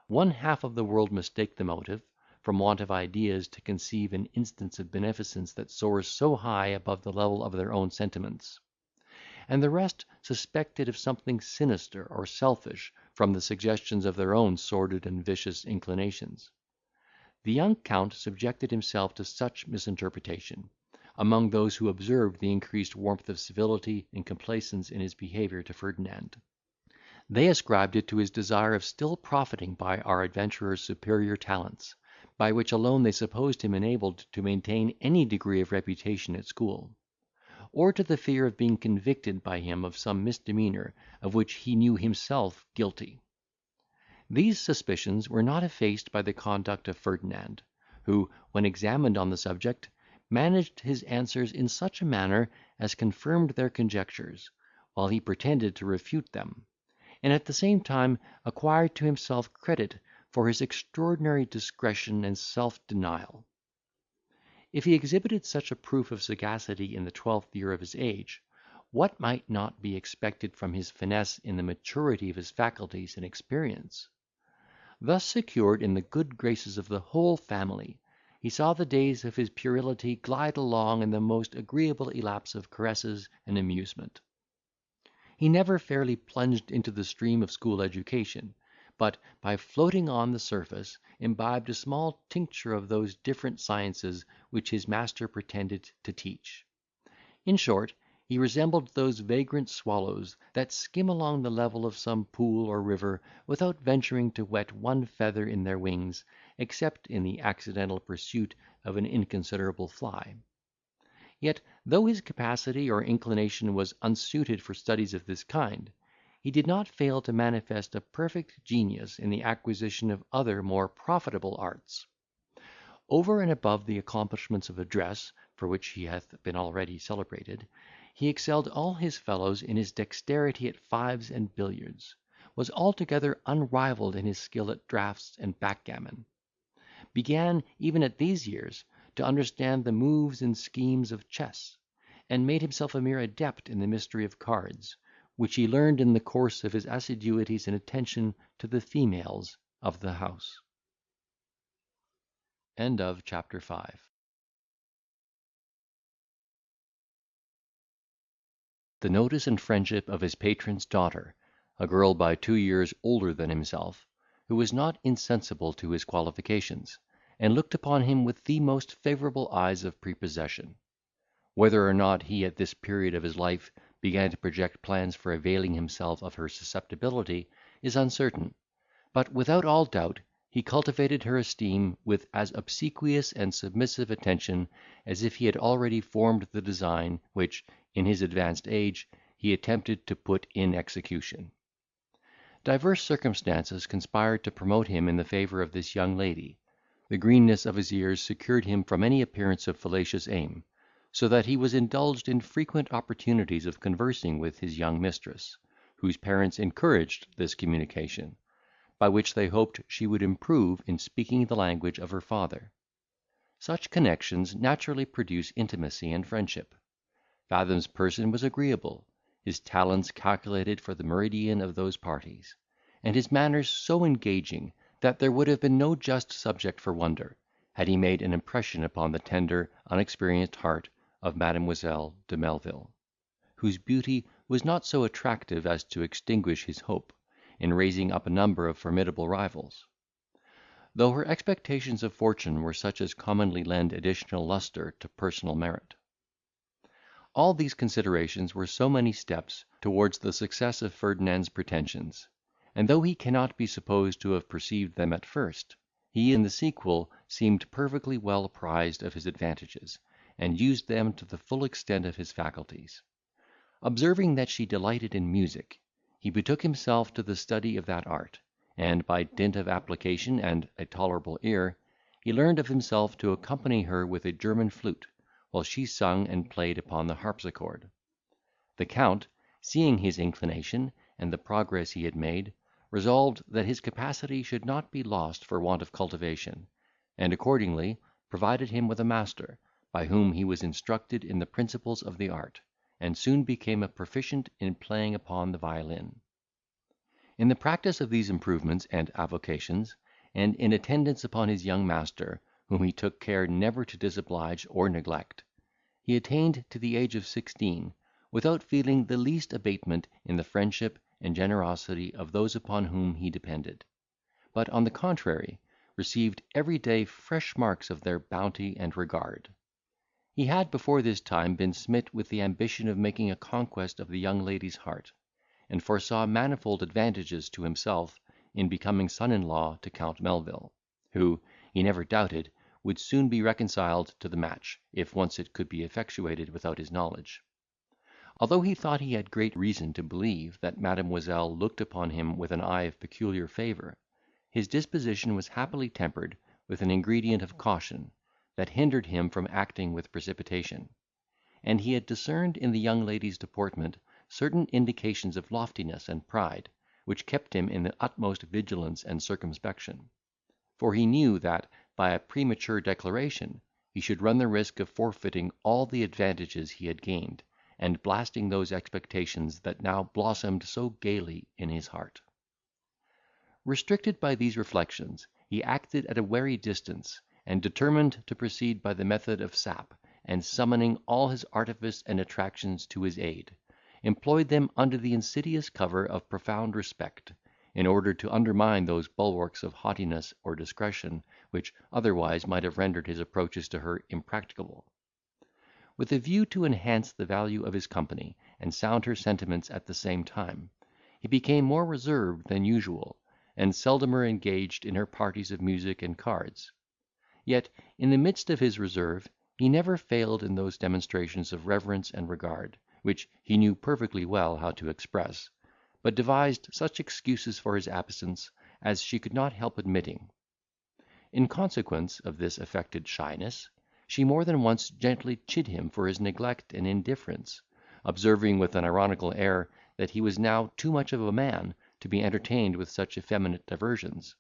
One half of the world mistake the motive, from want of ideas to conceive an instance of beneficence that soars so high above the level of their own sentiments; and the rest suspect it of something sinister or selfish from the suggestions of their own sordid and vicious inclinations. The young Count subjected himself to such misinterpretation, among those who observed the increased warmth of civility and complaisance in his behaviour to Ferdinand. They ascribed it to his desire of still profiting by our adventurer's superior talents, by which alone they supposed him enabled to maintain any degree of reputation at school; or to the fear of being convicted by him of some misdemeanour of which he knew himself guilty. These suspicions were not effaced by the conduct of Ferdinand, who, when examined on the subject, managed his answers in such a manner as confirmed their conjectures, while he pretended to refute them, and at the same time acquired to himself credit for his extraordinary discretion and self-denial. If he exhibited such a proof of sagacity in the 12th year of his age, what might not be expected from his finesse in the maturity of his faculties and experience? Thus secured in the good graces of the whole family, he saw the days of his puerility glide along in the most agreeable elapse of caresses and amusement. He never fairly plunged into the stream of school education, but, by floating on the surface, imbibed a small tincture of those different sciences which his master pretended to teach. In short, he resembled those vagrant swallows that skim along the level of some pool or river, without venturing to wet one feather in their wings, except in the accidental pursuit of an inconsiderable fly. Yet, though his capacity or inclination was unsuited for studies of this kind, he did not fail to manifest a perfect genius in the acquisition of other more profitable arts. Over and above the accomplishments of address, for which he hath been already celebrated, he excelled all his fellows in his dexterity at fives and billiards, was altogether unrivalled in his skill at draughts and backgammon, began, even at these years, to understand the moves and schemes of chess, and made himself a mere adept in the mystery of cards, which he learned in the course of his assiduities and attention to the females of the house. Chapter 5. The notice and friendship of his patron's daughter, a girl by 2 years older than himself, who was not insensible to his qualifications, and looked upon him with the most favourable eyes of prepossession. Whether or not he at this period of his life began to project plans for availing himself of her susceptibility is uncertain, but without all doubt he cultivated her esteem with as obsequious and submissive attention as if he had already formed the design which, in his advanced age, he attempted to put in execution. Divers circumstances conspired to promote him in the favour of this young lady. The greenness of his ears secured him from any appearance of fallacious aim, so that he was indulged in frequent opportunities of conversing with his young mistress, whose parents encouraged this communication, by which they hoped she would improve in speaking the language of her father. Such connections naturally produce intimacy and friendship. Fathom's person was agreeable, his talents calculated for the meridian of those parties, and his manners so engaging, that there would have been no just subject for wonder, had he made an impression upon the tender, unexperienced heart of Mademoiselle de Melvil, whose beauty was not so attractive as to extinguish his hope, in raising up a number of formidable rivals. Though her expectations of fortune were such as commonly lend additional lustre to personal merit. All these considerations were so many steps towards the success of Ferdinand's pretensions; and though he cannot be supposed to have perceived them at first, he in the sequel seemed perfectly well apprised of his advantages, and used them to the full extent of his faculties. Observing that she delighted in music, he betook himself to the study of that art, and, by dint of application and a tolerable ear, he learned of himself to accompany her with a German flute, while she sung and played upon the harpsichord. The Count, seeing his inclination, and the progress he had made, resolved that his capacity should not be lost for want of cultivation, and accordingly provided him with a master, by whom he was instructed in the principles of the art, and soon became a proficient in playing upon the violin. In the practice of these improvements and avocations, and in attendance upon his young master, whom he took care never to disoblige or neglect, he attained to the age of 16, without feeling the least abatement in the friendship and generosity of those upon whom he depended, but, on the contrary, received every day fresh marks of their bounty and regard. He had before this time been smit with the ambition of making a conquest of the young lady's heart, and foresaw manifold advantages to himself in becoming son-in-law to Count Melvil, who, he never doubted, would soon be reconciled to the match, if once it could be effectuated without his knowledge. Although he thought he had great reason to believe that Mademoiselle looked upon him with an eye of peculiar favour, his disposition was happily tempered with an ingredient of caution, that hindered him from acting with precipitation; and he had discerned in the young lady's deportment certain indications of loftiness and pride, which kept him in the utmost vigilance and circumspection; for he knew that, by a premature declaration, he should run the risk of forfeiting all the advantages he had gained, and blasting those expectations that now blossomed so gaily in his heart. Restricted by these reflections, he acted at a wary distance, and determined to proceed by the method of sap, and, summoning all his artifice and attractions to his aid, employed them under the insidious cover of profound respect, in order to undermine those bulwarks of haughtiness or discretion which otherwise might have rendered his approaches to her impracticable. With a view to enhance the value of his company, and sound her sentiments at the same time, he became more reserved than usual, and seldomer engaged in her parties of music and cards. Yet, in the midst of his reserve, he never failed in those demonstrations of reverence and regard, which he knew perfectly well how to express, but devised such excuses for his absence as she could not help admitting. In consequence of this affected shyness, she more than once gently chid him for his neglect and indifference, observing with an ironical air that he was now too much of a man to be entertained with such effeminate diversions.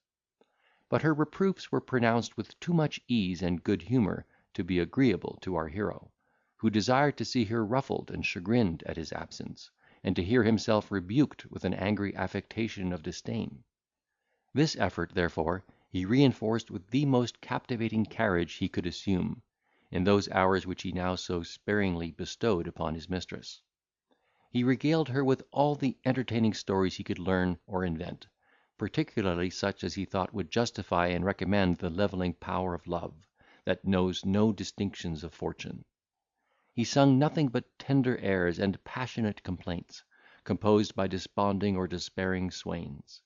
But her reproofs were pronounced with too much ease and good humour to be agreeable to our hero, who desired to see her ruffled and chagrined at his absence, and to hear himself rebuked with an angry affectation of disdain. This effort, therefore, he reinforced with the most captivating carriage he could assume, in those hours which he now so sparingly bestowed upon his mistress. He regaled her with all the entertaining stories he could learn or invent, particularly such as he thought would justify and recommend the levelling power of love, that knows no distinctions of fortune. He sung nothing but tender airs and passionate complaints, composed by desponding or despairing swains;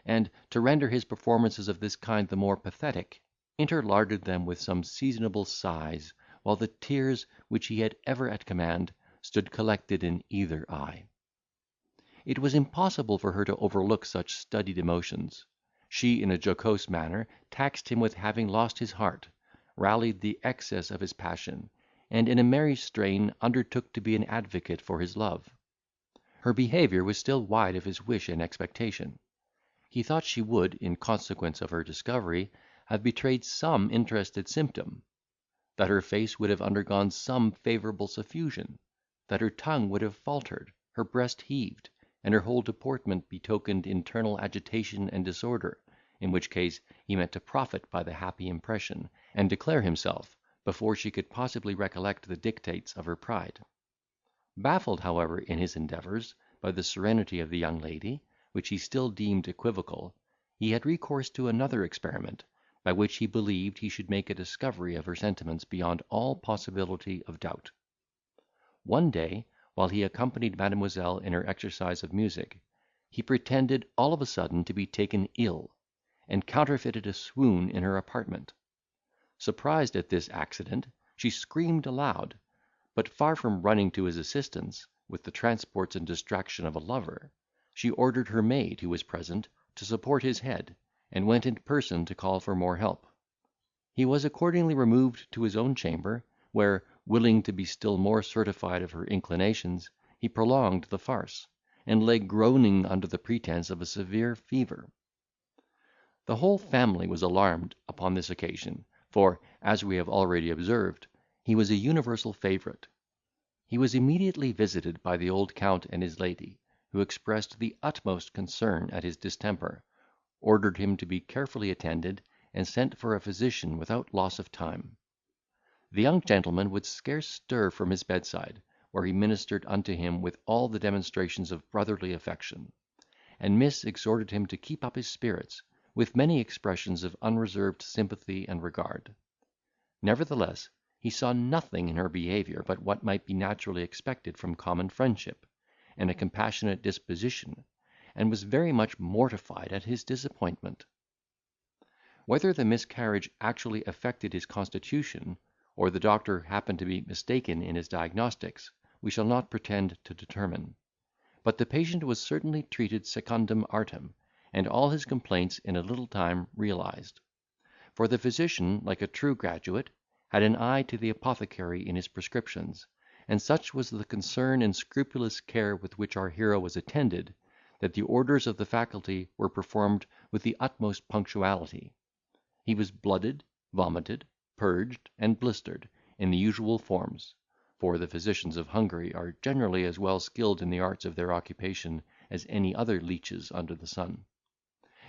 and, to render his performances of this kind the more pathetic, interlarded them with some seasonable sighs, while the tears, which he had ever at command, stood collected in either eye. It was impossible for her to overlook such studied emotions. She, in a jocose manner, taxed him with having lost his heart, rallied the excess of his passion, and in a merry strain undertook to be an advocate for his love. Her behaviour was still wide of his wish and expectation. He thought she would, in consequence of her discovery, have betrayed some interested symptom; that her face would have undergone some favourable suffusion; that her tongue would have faltered, her breast heaved, and her whole deportment betokened internal agitation and disorder, in which case he meant to profit by the happy impression, and declare himself, before she could possibly recollect the dictates of her pride. Baffled, however, in his endeavours, by the serenity of the young lady, which he still deemed equivocal, he had recourse to another experiment, by which he believed he should make a discovery of her sentiments beyond all possibility of doubt. One day, while he accompanied Mademoiselle in her exercise of music, he pretended all of a sudden to be taken ill, and counterfeited a swoon in her apartment. Surprised at this accident, she screamed aloud; but, far from running to his assistance, with the transports and distraction of a lover, she ordered her maid, who was present, to support his head, and went in person to call for more help. He was accordingly removed to his own chamber, where, willing to be still more certified of her inclinations, he prolonged the farce, and lay groaning under the pretence of a severe fever. The whole family was alarmed upon this occasion, for, as we have already observed, he was a universal favourite. He was immediately visited by the old Count and his lady, who expressed the utmost concern at his distemper, ordered him to be carefully attended, and sent for a physician without loss of time. The young gentleman would scarce stir from his bedside, where he ministered unto him with all the demonstrations of brotherly affection; and Miss exhorted him to keep up his spirits, with many expressions of unreserved sympathy and regard. Nevertheless, he saw nothing in her behaviour but what might be naturally expected from common friendship, and a compassionate disposition, and was very much mortified at his disappointment. Whether the miscarriage actually affected his constitution, or the doctor happened to be mistaken in his diagnostics, we shall not pretend to determine; but the patient was certainly treated secundum artem, and all his complaints in a little time realised; for the physician, like a true graduate, had an eye to the apothecary in his prescriptions, and such was the concern and scrupulous care with which our hero was attended, that the orders of the faculty were performed with the utmost punctuality. He was blooded, vomited, purged, and blistered, in the usual forms, for the physicians of Hungary are generally as well skilled in the arts of their occupation as any other leeches under the sun;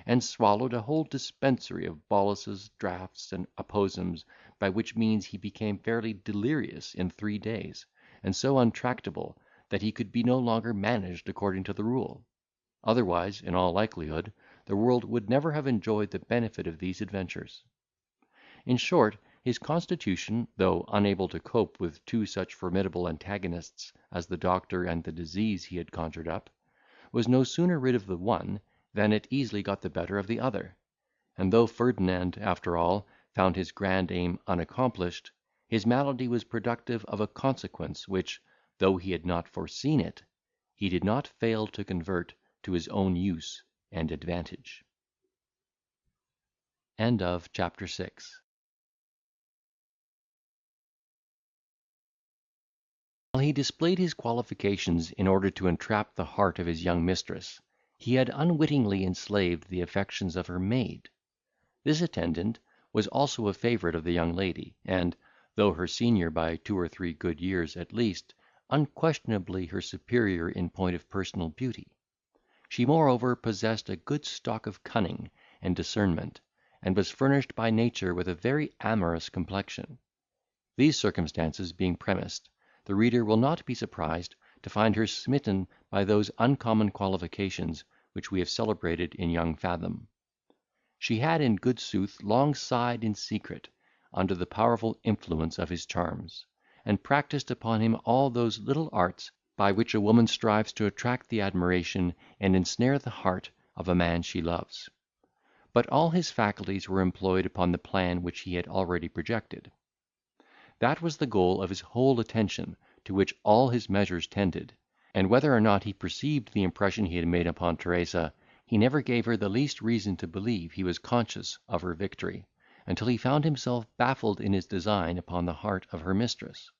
and swallowed a whole dispensary of boluses, draughts, and apozems, by which means he became fairly delirious in 3 days, and so untractable, that he could be no longer managed according to the rule. Otherwise, in all likelihood, the world would never have enjoyed the benefit of these adventures. In short, his constitution, though unable to cope with two such formidable antagonists as the doctor and the disease he had conjured up, was no sooner rid of the one, then it easily got the better of the other; and though Ferdinand, after all, found his grand aim unaccomplished, his malady was productive of a consequence which, though he had not foreseen it, he did not fail to convert to his own use and advantage. Chapter 6. While he displayed his qualifications in order to entrap the heart of his young mistress, he had unwittingly enslaved the affections of her maid. This attendant was also a favourite of the young lady, and, though her senior by 2 or 3 good years at least, unquestionably her superior in point of personal beauty. She moreover possessed a good stock of cunning and discernment, and was furnished by nature with a very amorous complexion. These circumstances being premised, the reader will not be surprised to find her smitten by those uncommon qualifications which we have celebrated in young Fathom. She had in good sooth long sighed in secret under the powerful influence of his charms, and practised upon him all those little arts by which a woman strives to attract the admiration and ensnare the heart of a man she loves. But all his faculties were employed upon the plan which he had already projected. That was the goal of his whole attention, to which all his measures tended; and whether or not he perceived the impression he had made upon Teresa, he never gave her the least reason to believe he was conscious of her victory, until he found himself baffled in his design upon the heart of her mistress.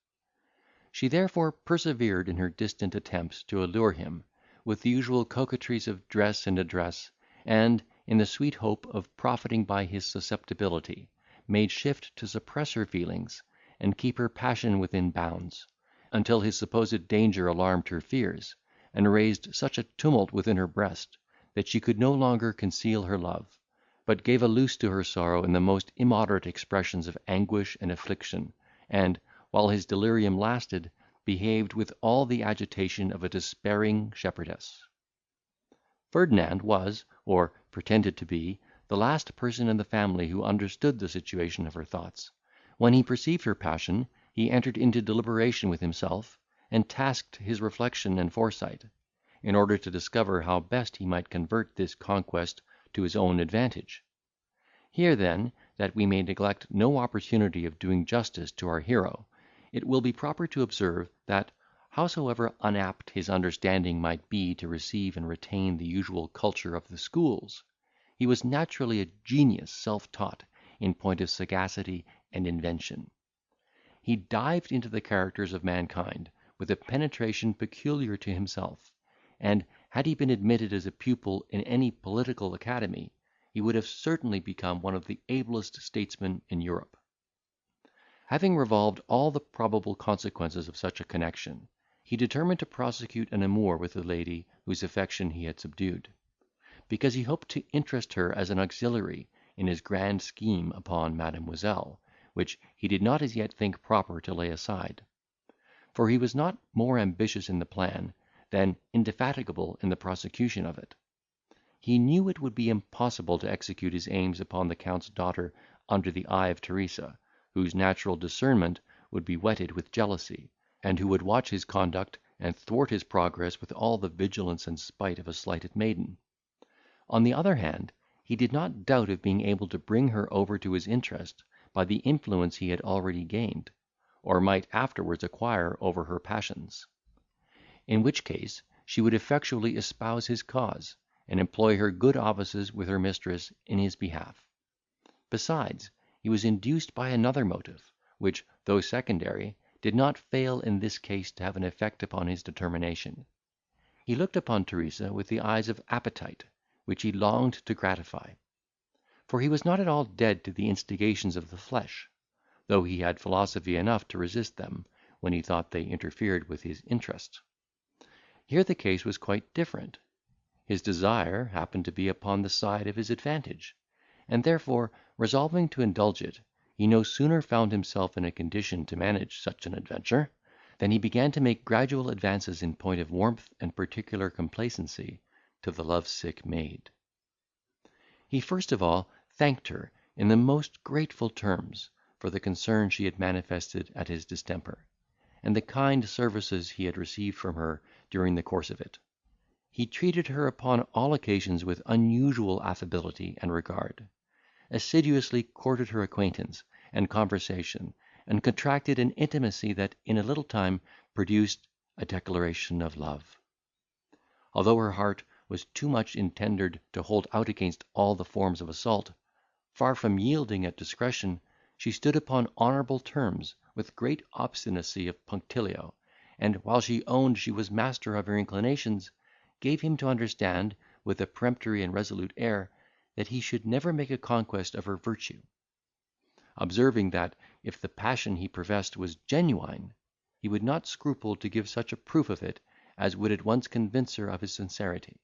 She therefore persevered in her distant attempts to allure him, with the usual coquetries of dress and address, and, in the sweet hope of profiting by his susceptibility, made shift to suppress her feelings, and keep her passion within bounds, until his supposed danger alarmed her fears, and raised such a tumult within her breast, that she could no longer conceal her love, but gave a loose to her sorrow in the most immoderate expressions of anguish and affliction, and, while his delirium lasted, behaved with all the agitation of a despairing shepherdess. Ferdinand was, or pretended to be, the last person in the family who understood the situation of her thoughts. When he perceived her passion, he entered into deliberation with himself, and tasked his reflection and foresight, in order to discover how best he might convert this conquest to his own advantage. Here then, that we may neglect no opportunity of doing justice to our hero, it will be proper to observe, that, howsoever unapt his understanding might be to receive and retain the usual culture of the schools, he was naturally a genius self-taught in point of sagacity and invention. He dived into the characters of mankind with a penetration peculiar to himself, and, had he been admitted as a pupil in any political academy, he would have certainly become one of the ablest statesmen in Europe. Having revolved all the probable consequences of such a connection, he determined to prosecute an amour with the lady whose affection he had subdued, because he hoped to interest her as an auxiliary in his grand scheme upon Mademoiselle, which he did not as yet think proper to lay aside; for he was not more ambitious in the plan, than indefatigable in the prosecution of it. He knew it would be impossible to execute his aims upon the Count's daughter under the eye of Teresa, whose natural discernment would be whetted with jealousy, and who would watch his conduct and thwart his progress with all the vigilance and spite of a slighted maiden. On the other hand, he did not doubt of being able to bring her over to his interest by the influence he had already gained, or might afterwards acquire over her passions; in which case she would effectually espouse his cause, and employ her good offices with her mistress in his behalf. Besides, he was induced by another motive, which, though secondary, did not fail in this case to have an effect upon his determination. He looked upon Teresa with the eyes of appetite, which he longed to gratify; for he was not at all dead to the instigations of the flesh, though he had philosophy enough to resist them, when he thought they interfered with his interest. Here the case was quite different. His desire happened to be upon the side of his advantage, and therefore, resolving to indulge it, he no sooner found himself in a condition to manage such an adventure, than he began to make gradual advances in point of warmth and particular complacency to the love-sick maid. He first of all thanked her in the most grateful terms for the concern she had manifested at his distemper, and the kind services he had received from her during the course of it. He treated her upon all occasions with unusual affability and regard, assiduously courted her acquaintance and conversation, and contracted an intimacy that in a little time produced a declaration of love. Although her heart was too much intendered to hold out against all the forms of assault, far from yielding at discretion, she stood upon honourable terms with great obstinacy of punctilio, and, while she owned she was master of her inclinations, gave him to understand, with a peremptory and resolute air, that he should never make a conquest of her virtue; observing, that, if the passion he professed was genuine, he would not scruple to give such a proof of it as would at once convince her of his sincerity,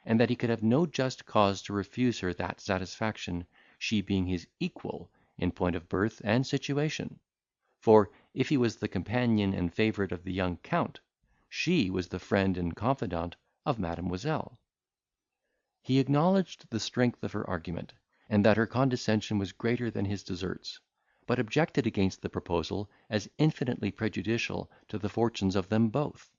and that he could have no just cause to refuse her that satisfaction, she being his equal in point of birth and situation; for, if he was the companion and favourite of the young Count, she was the friend and confidant of Mademoiselle. He acknowledged the strength of her argument, and that her condescension was greater than his deserts, but objected against the proposal as infinitely prejudicial to the fortunes of them both.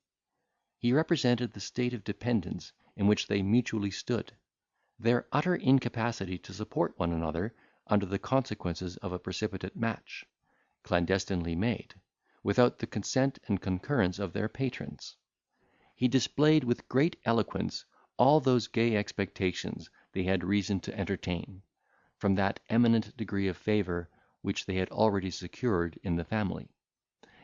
He represented the state of dependence in which they mutually stood, their utter incapacity to support one another under the consequences of a precipitate match, clandestinely made, without the consent and concurrence of their patrons. He displayed with great eloquence all those gay expectations they had reason to entertain, from that eminent degree of favour which they had already secured in the family,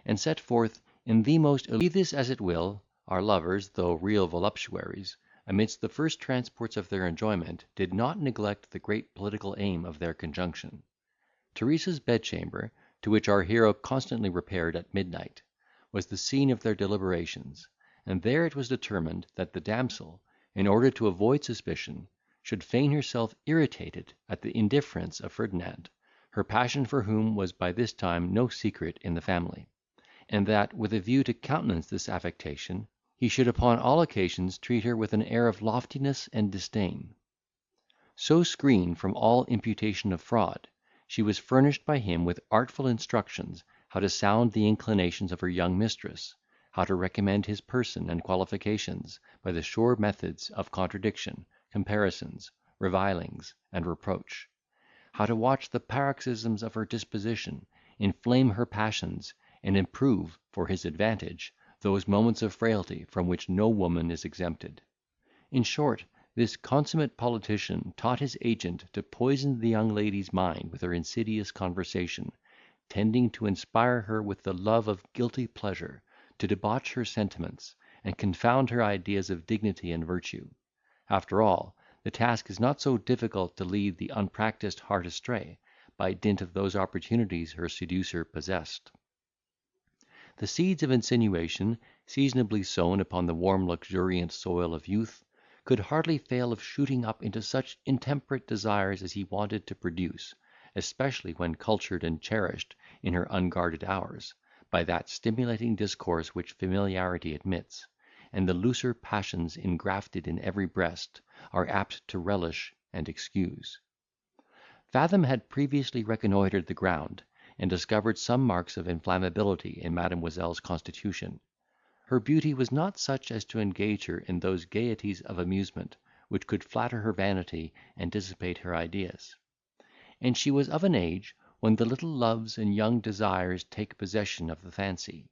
and set forth in the most... Be this as it will, our lovers, though real voluptuaries, amidst the first transports of their enjoyment, did not neglect the great political aim of their conjunction. Teresa's bedchamber, to which our hero constantly repaired at midnight, was the scene of their deliberations, and there it was determined that the damsel, in order to avoid suspicion, should feign herself irritated at the indifference of Ferdinand, her passion for whom was by this time no secret in the family, and that, with a view to countenance this affectation, he should upon all occasions treat her with an air of loftiness and disdain. So screened from all imputation of fraud, she was furnished by him with artful instructions how to sound the inclinations of her young mistress, how to recommend his person and qualifications by the sure methods of contradiction, comparisons, revilings, and reproach; how to watch the paroxysms of her disposition, inflame her passions, and improve, for his advantage, those moments of frailty from which no woman is exempted. In short, this consummate politician taught his agent to poison the young lady's mind with her insidious conversation, tending to inspire her with the love of guilty pleasure, to debauch her sentiments, and confound her ideas of dignity and virtue. After all, the task is not so difficult to lead the unpractised heart astray, by dint of those opportunities her seducer possessed. The seeds of insinuation, seasonably sown upon the warm luxuriant soil of youth, could hardly fail of shooting up into such intemperate desires as he wanted to produce, especially when cultured and cherished in her unguarded hours, by that stimulating discourse which familiarity admits, and the looser passions engrafted in every breast are apt to relish and excuse. Fathom had previously reconnoitred the ground, and discovered some marks of inflammability in Mademoiselle's constitution. Her beauty was not such as to engage her in those gaieties of amusement which could flatter her vanity and dissipate her ideas; and she was of an age when the little loves and young desires take possession of the fancy.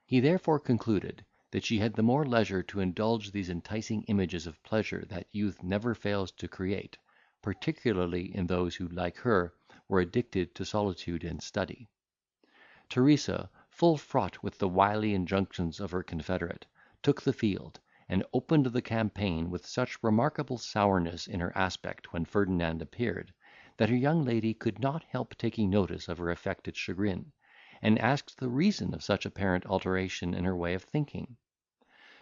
He therefore concluded that she had the more leisure to indulge these enticing images of pleasure that youth never fails to create, particularly in those who, like her, were addicted to solitude and study. Teresa, full fraught with the wily injunctions of her confederate, took the field, and opened the campaign with such remarkable sourness in her aspect when Ferdinand appeared, that her young lady could not help taking notice of her affected chagrin, and asked the reason of such apparent alteration in her way of thinking.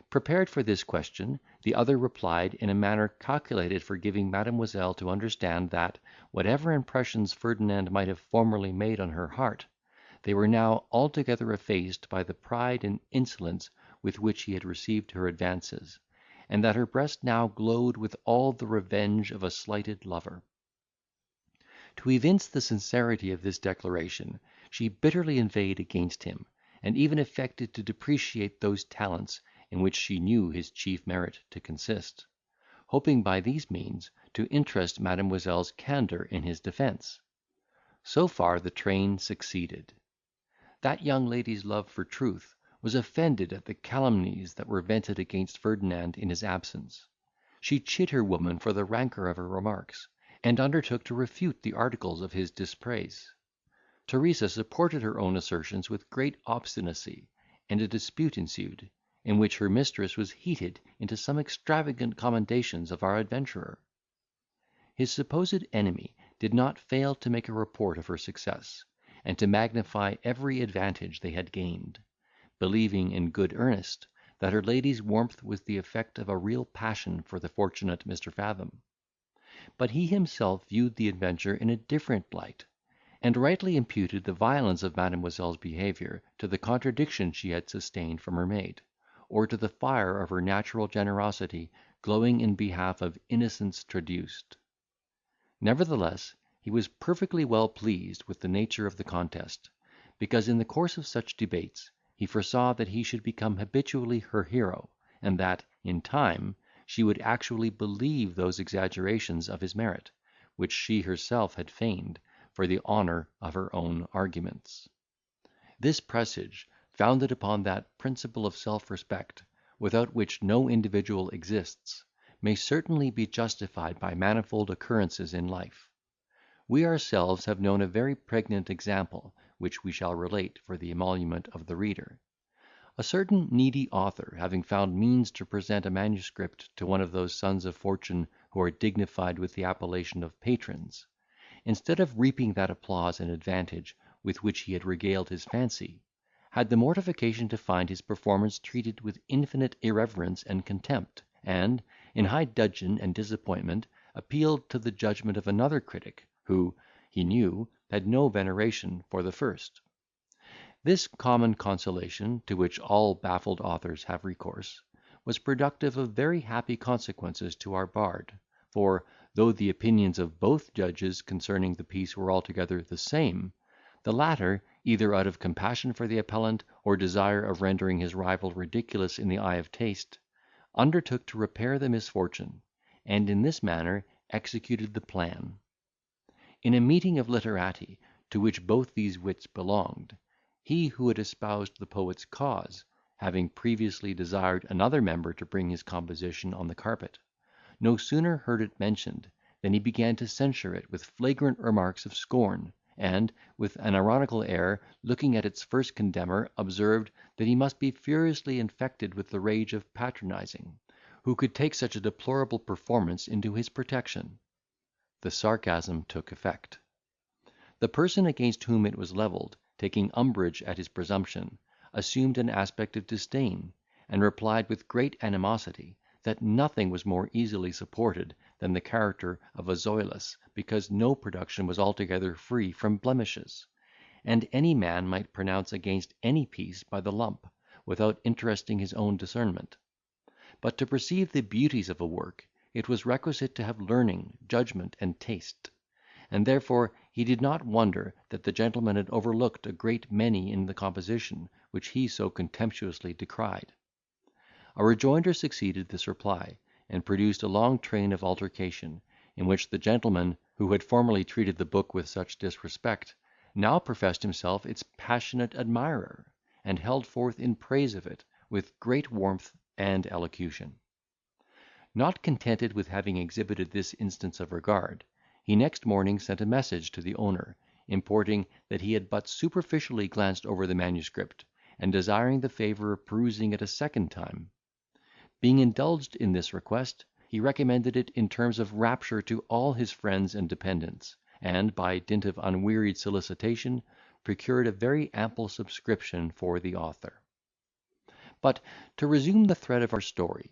Prepared for this question, the other replied in a manner calculated for giving Mademoiselle to understand that, whatever impressions Ferdinand might have formerly made on her heart, they were now altogether effaced by the pride and insolence with which he had received her advances, and that her breast now glowed with all the revenge of a slighted lover. To evince the sincerity of this declaration, she bitterly inveighed against him, and even affected to depreciate those talents in which she knew his chief merit to consist, hoping by these means to interest Mademoiselle's candour in his defence. So far the train succeeded. That young lady's love for truth was offended at the calumnies that were vented against Ferdinand in his absence. She chid her woman for the rancour of her remarks, and undertook to refute the articles of his dispraise. Teresa supported her own assertions with great obstinacy, and a dispute ensued, in which her mistress was heated into some extravagant commendations of our adventurer. His supposed enemy did not fail to make a report of her success, and to magnify every advantage they had gained, believing in good earnest that her lady's warmth was the effect of a real passion for the fortunate Mr. Fathom. But he himself viewed the adventure in a different light, and rightly imputed the violence of Mademoiselle's behaviour to the contradiction she had sustained from her maid, or to the fire of her natural generosity glowing in behalf of innocence traduced. Nevertheless, he was perfectly well pleased with the nature of the contest, because in the course of such debates he foresaw that he should become habitually her hero, and that, in time, she would actually believe those exaggerations of his merit, which she herself had feigned, for the honour of her own arguments. This presage, founded upon that principle of self-respect, without which no individual exists, may certainly be justified by manifold occurrences in life. We ourselves have known a very pregnant example, which we shall relate for the emolument of the reader. A certain needy author having found means to present a manuscript to one of those sons of fortune who are dignified with the appellation of patrons, instead of reaping that applause and advantage with which he had regaled his fancy, had the mortification to find his performance treated with infinite irreverence and contempt, and, in high dudgeon and disappointment, appealed to the judgment of another critic, who, he knew, had no veneration for the first. This common consolation, to which all baffled authors have recourse, was productive of very happy consequences to our bard; for, though the opinions of both judges concerning the piece were altogether the same, the latter, either out of compassion for the appellant, or desire of rendering his rival ridiculous in the eye of taste, undertook to repair the misfortune, and in this manner executed the plan. In a meeting of literati, to which both these wits belonged, he who had espoused the poet's cause, having previously desired another member to bring his composition on the carpet, no sooner heard it mentioned, than he began to censure it with flagrant remarks of scorn, and, with an ironical air, looking at its first condemner, observed, that he must be furiously infected with the rage of patronising, who could take such a deplorable performance into his protection. The sarcasm took effect. The person against whom it was levelled, taking umbrage at his presumption, assumed an aspect of disdain, and replied with great animosity, that nothing was more easily supported than the character of a Zoilus, because no production was altogether free from blemishes, and any man might pronounce against any piece by the lump, without interesting his own discernment. But to perceive the beauties of a work, it was requisite to have learning, judgment, and taste; and therefore he did not wonder that the gentleman had overlooked a great many in the composition, which he so contemptuously decried. A rejoinder succeeded this reply, and produced a long train of altercation, in which the gentleman, who had formerly treated the book with such disrespect, now professed himself its passionate admirer, and held forth in praise of it with great warmth and elocution. Not contented with having exhibited this instance of regard, he next morning sent a message to the owner, importing that he had but superficially glanced over the manuscript, and desiring the favour of perusing it a second time. Being indulged in this request, he recommended it in terms of rapture to all his friends and dependents, and, by dint of unwearied solicitation, procured a very ample subscription for the author. But, to resume the thread of our story,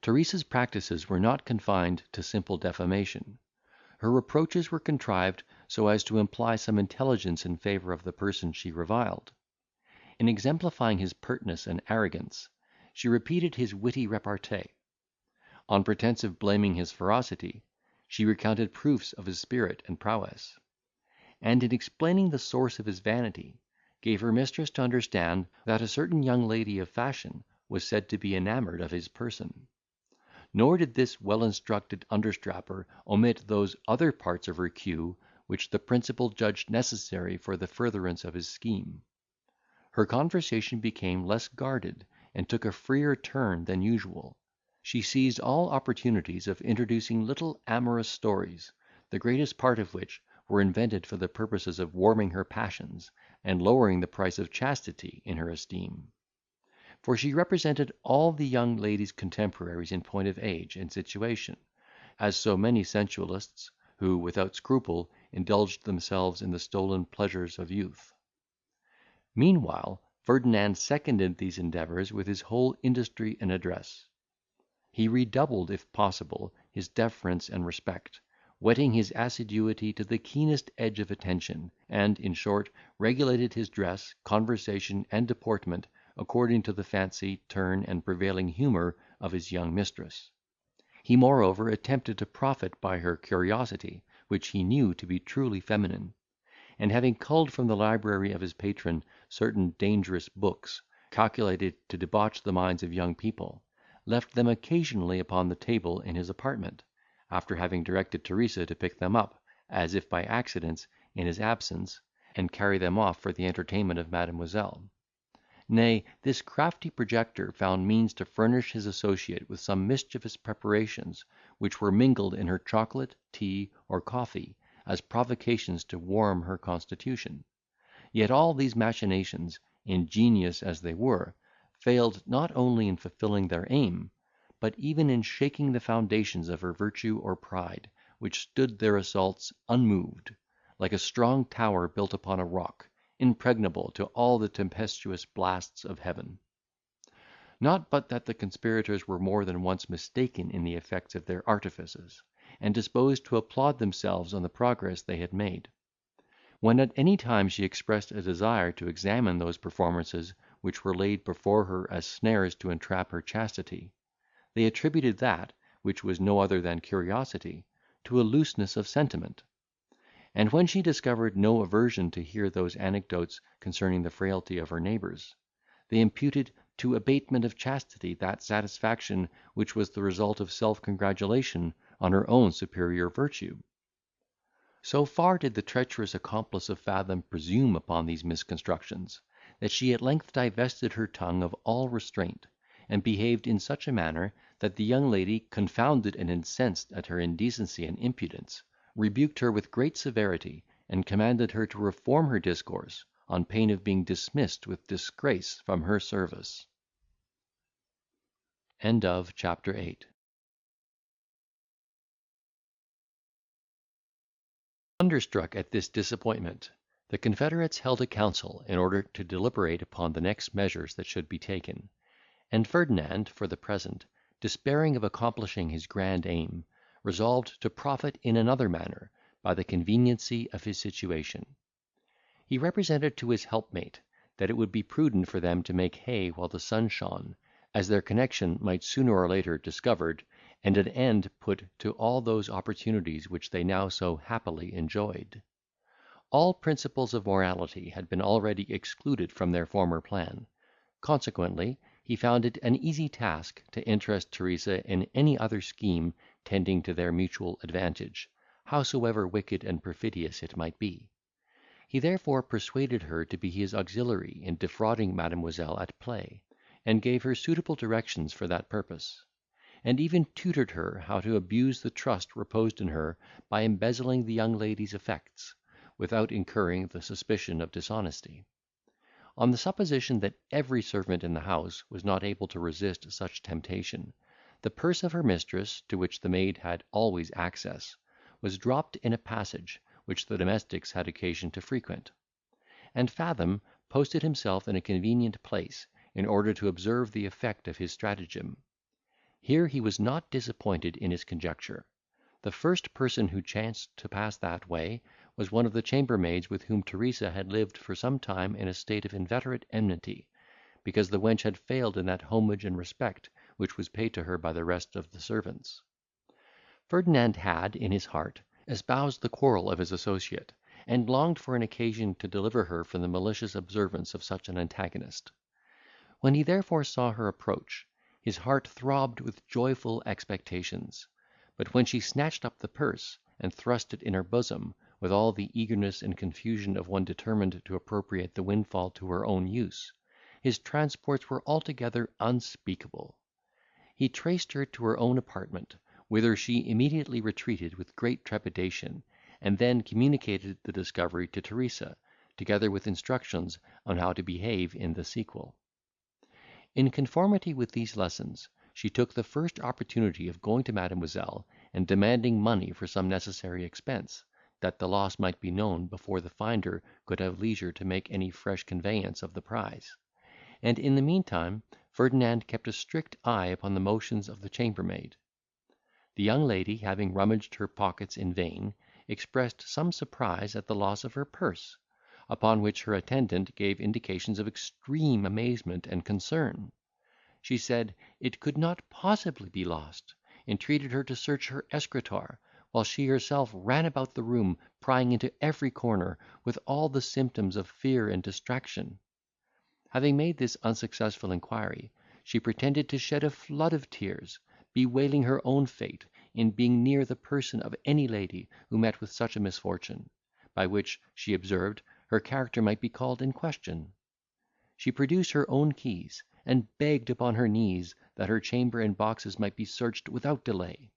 Teresa's practices were not confined to simple defamation. Her reproaches were contrived so as to imply some intelligence in favour of the person she reviled. In exemplifying his pertness and arrogance, she repeated his witty repartee. On pretence of blaming his ferocity, she recounted proofs of his spirit and prowess; and, in explaining the source of his vanity, gave her mistress to understand that a certain young lady of fashion, was said to be enamoured of his person. Nor did this well-instructed understrapper omit those other parts of her cue which the principal judged necessary for the furtherance of his scheme. Her conversation became less guarded, and took a freer turn than usual. She seized all opportunities of introducing little amorous stories, the greatest part of which were invented for the purposes of warming her passions, and lowering the price of chastity in her esteem. For she represented all the young lady's contemporaries in point of age and situation, as so many sensualists, who, without scruple, indulged themselves in the stolen pleasures of youth. Meanwhile, Ferdinand seconded these endeavours with his whole industry and address. He redoubled, if possible, his deference and respect, whetting his assiduity to the keenest edge of attention, and, in short, regulated his dress, conversation, and deportment, according to the fancy, turn, and prevailing humour of his young mistress. He moreover attempted to profit by her curiosity, which he knew to be truly feminine; and having culled from the library of his patron certain dangerous books, calculated to debauch the minds of young people, left them occasionally upon the table in his apartment, after having directed Teresa to pick them up, as if by accident, in his absence, and carry them off for the entertainment of Mademoiselle. Nay, this crafty projector found means to furnish his associate with some mischievous preparations, which were mingled in her chocolate, tea, or coffee, as provocations to warm her constitution. Yet all these machinations, ingenious as they were, failed not only in fulfilling their aim, but even in shaking the foundations of her virtue or pride, which stood their assaults unmoved, like a strong tower built upon a rock, impregnable to all the tempestuous blasts of heaven. Not but that the conspirators were more than once mistaken in the effects of their artifices, and disposed to applaud themselves on the progress they had made. When at any time she expressed a desire to examine those performances which were laid before her as snares to entrap her chastity, they attributed that, which was no other than curiosity, to a looseness of sentiment; and when she discovered no aversion to hear those anecdotes concerning the frailty of her neighbours, they imputed to abatement of chastity that satisfaction which was the result of self-congratulation on her own superior virtue. So far did the treacherous accomplice of Fathom presume upon these misconstructions, that she at length divested her tongue of all restraint, and behaved in such a manner, that the young lady, confounded and incensed at her indecency and impudence, rebuked her with great severity, and commanded her to reform her discourse, on pain of being dismissed with disgrace from her service. Chapter 8. Thunderstruck at this disappointment, the confederates held a council in order to deliberate upon the next measures that should be taken; and Ferdinand, for the present, despairing of accomplishing his grand aim, resolved to profit in another manner by the conveniency of his situation. He represented to his helpmate that it would be prudent for them to make hay while the sun shone, as their connection might sooner or later discovered, and an end put to all those opportunities which they now so happily enjoyed. All principles of morality had been already excluded from their former plan; consequently, he found it an easy task to interest Teresa in any other scheme tending to their mutual advantage, howsoever wicked and perfidious it might be. He therefore persuaded her to be his auxiliary in defrauding Mademoiselle at play, and gave her suitable directions for that purpose; and even tutored her how to abuse the trust reposed in her by embezzling the young lady's effects, without incurring the suspicion of dishonesty. On the supposition that every servant in the house was not able to resist such temptation, the purse of her mistress, to which the maid had always access, was dropped in a passage which the domestics had occasion to frequent; and Fathom posted himself in a convenient place, in order to observe the effect of his stratagem. Here he was not disappointed in his conjecture. The first person who chanced to pass that way was one of the chambermaids with whom Teresa had lived for some time in a state of inveterate enmity, because the wench had failed in that homage and respect which was paid to her by the rest of the servants. Ferdinand had, in his heart, espoused the quarrel of his associate, and longed for an occasion to deliver her from the malicious observance of such an antagonist. When he therefore saw her approach, his heart throbbed with joyful expectations; but when she snatched up the purse, and thrust it in her bosom, with all the eagerness and confusion of one determined to appropriate the windfall to her own use, his transports were altogether unspeakable. He traced her to her own apartment, whither she immediately retreated with great trepidation, and then communicated the discovery to Teresa, together with instructions on how to behave in the sequel. In conformity with these lessons, she took the first opportunity of going to Mademoiselle, and demanding money for some necessary expense, that the loss might be known before the finder could have leisure to make any fresh conveyance of the prize; and in the meantime Ferdinand kept a strict eye upon the motions of the chambermaid. The young lady, having rummaged her pockets in vain, expressed some surprise at the loss of her purse, upon which her attendant gave indications of extreme amazement and concern. She said, it could not possibly be lost, entreated her to search her escritoire, while she herself ran about the room, prying into every corner, with all the symptoms of fear and distraction. Having made this unsuccessful inquiry, she pretended to shed a flood of tears, bewailing her own fate in being near the person of any lady who met with such a misfortune, by which, she observed, her character might be called in question. She produced her own keys, and begged upon her knees that her chamber and boxes might be searched without delay.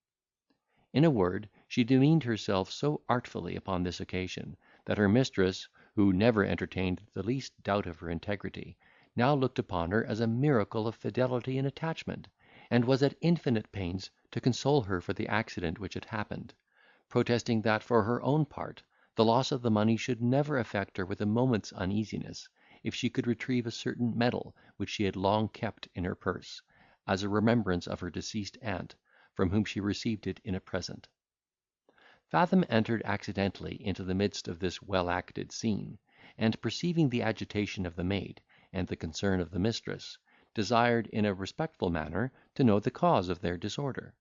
In a word, she demeaned herself so artfully upon this occasion, that her mistress, who never entertained the least doubt of her integrity, now looked upon her as a miracle of fidelity and attachment, and was at infinite pains to console her for the accident which had happened, protesting that, for her own part, the loss of the money should never affect her with a moment's uneasiness, if she could retrieve a certain medal which she had long kept in her purse, as a remembrance of her deceased aunt, from whom she received it in a present. Fathom entered accidentally into the midst of this well acted scene, and perceiving the agitation of the maid, and the concern of the mistress, desired, in a respectful manner, to know the cause of their disorder.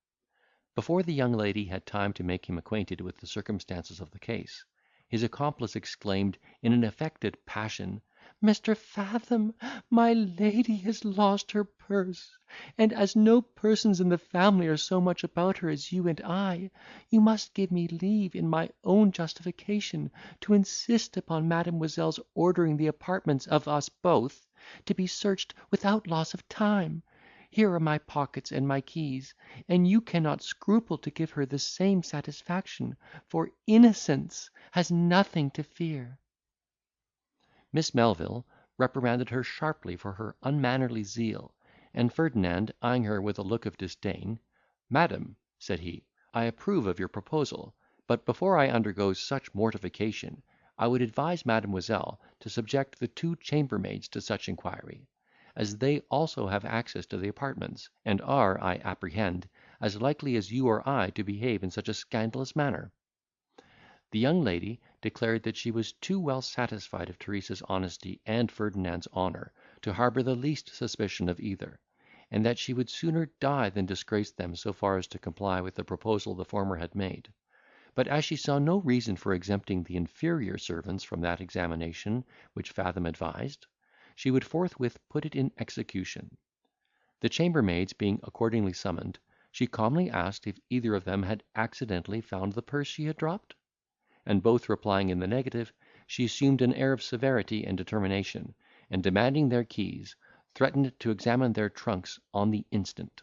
Before the young lady had time to make him acquainted with the circumstances of the case, his accomplice exclaimed, in an affected passion, "Mr. Fathom, my lady has lost her purse; and as no persons in the family are so much about her as you and I, you must give me leave, in my own justification, to insist upon Mademoiselle's ordering the apartments of us both to be searched without loss of time. Here are my pockets and my keys, and you cannot scruple to give her the same satisfaction, for innocence has nothing to fear." Miss Melvil reprimanded her sharply for her unmannerly zeal, and Ferdinand, eyeing her with a look of disdain, "Madam," said he, "I approve of your proposal; but, before I undergo such mortification, I would advise Mademoiselle to subject the two chambermaids to such inquiry, as they also have access to the apartments, and are, I apprehend, as likely as you or I to behave in such a scandalous manner." The young lady declared that she was too well satisfied of Teresa's honesty and Ferdinand's honour to harbour the least suspicion of either, and that she would sooner die than disgrace them so far as to comply with the proposal the former had made; but as she saw no reason for exempting the inferior servants from that examination which Fathom advised, she would forthwith put it in execution. The chambermaids being accordingly summoned, she calmly asked if either of them had accidentally found the purse she had dropped; and both replying in the negative, she assumed an air of severity and determination, and demanding their keys, threatened to examine their trunks on the instant.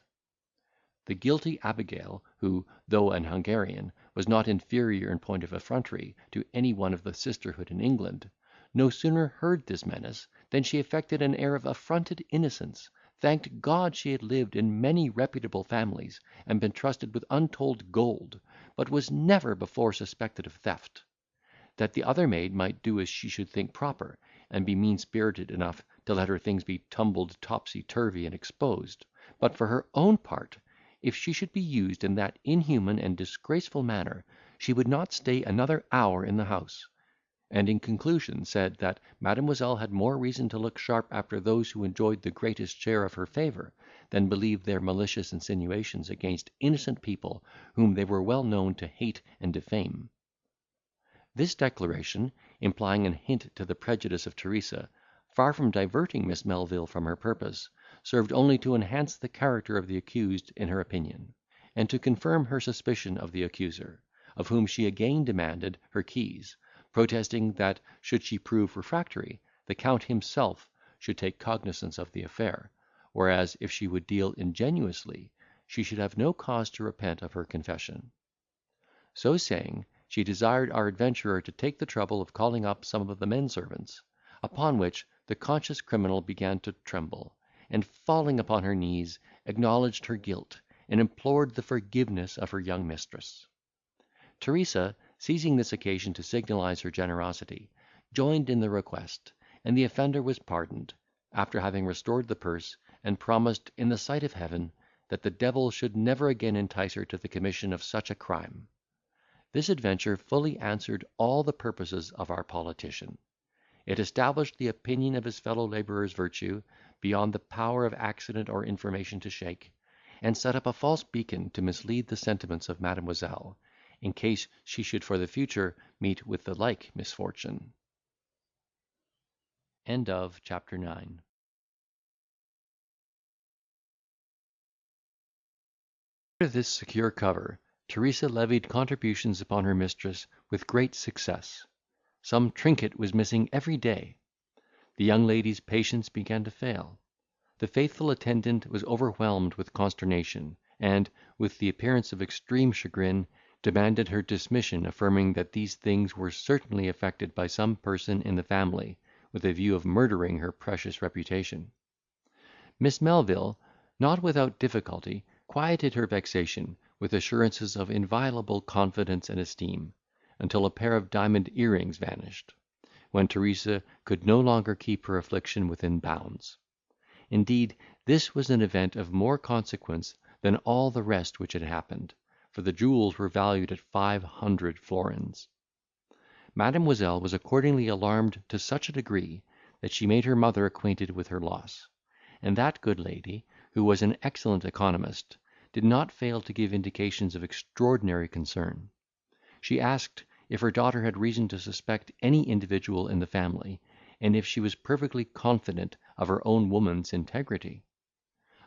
The guilty Abigail, who, though an Hungarian, was not inferior in point of effrontery to any one of the sisterhood in England, no sooner heard this menace, than she affected an air of affronted innocence, thanked God she had lived in many reputable families, and been trusted with untold gold, but was never before suspected of theft; that the other maid might do as she should think proper, and be mean spirited enough to let her things be tumbled topsy turvy and exposed; but for her own part, if she should be used in that inhuman and disgraceful manner, she would not stay another hour in the house; and in conclusion said, that Mademoiselle had more reason to look sharp after those who enjoyed the greatest share of her favour, than believe their malicious insinuations against innocent people whom they were well known to hate and defame. This declaration, implying an hint to the prejudice of Teresa, far from diverting Miss Melvil from her purpose, served only to enhance the character of the accused in her opinion, and to confirm her suspicion of the accuser, of whom she again demanded her keys, protesting that, should she prove refractory, the Count himself should take cognizance of the affair, whereas, if she would deal ingenuously, she should have no cause to repent of her confession. So saying, she desired our adventurer to take the trouble of calling up some of the men servants, upon which the conscious criminal began to tremble, and, falling upon her knees, acknowledged her guilt, and implored the forgiveness of her young mistress. Teresa, seizing this occasion to signalise her generosity, joined in the request, and the offender was pardoned, after having restored the purse, and promised, in the sight of Heaven, that the devil should never again entice her to the commission of such a crime. This adventure fully answered all the purposes of our politician. It established the opinion of his fellow labourer's virtue, beyond the power of accident or information to shake, and set up a false beacon to mislead the sentiments of Mademoiselle, in case she should for the future meet with the like misfortune. End of chapter 9. After this secure cover, Teresa levied contributions upon her mistress with great success. Some trinket was missing every day. The young lady's patience began to fail. The faithful attendant was overwhelmed with consternation, and, with the appearance of extreme chagrin, demanded her dismission, affirming that these things were certainly effected by some person in the family, with a view of murdering her precious reputation. Miss Melville, not without difficulty, quieted her vexation with assurances of inviolable confidence and esteem, until a pair of diamond earrings vanished, when Teresa could no longer keep her affliction within bounds. Indeed, this was an event of more consequence than all the rest which had happened, for the jewels were valued at 500 florins. Mademoiselle was accordingly alarmed to such a degree, that she made her mother acquainted with her loss; and that good lady, who was an excellent economist, did not fail to give indications of extraordinary concern. She asked, if her daughter had reason to suspect any individual in the family, and if she was perfectly confident of her own woman's integrity.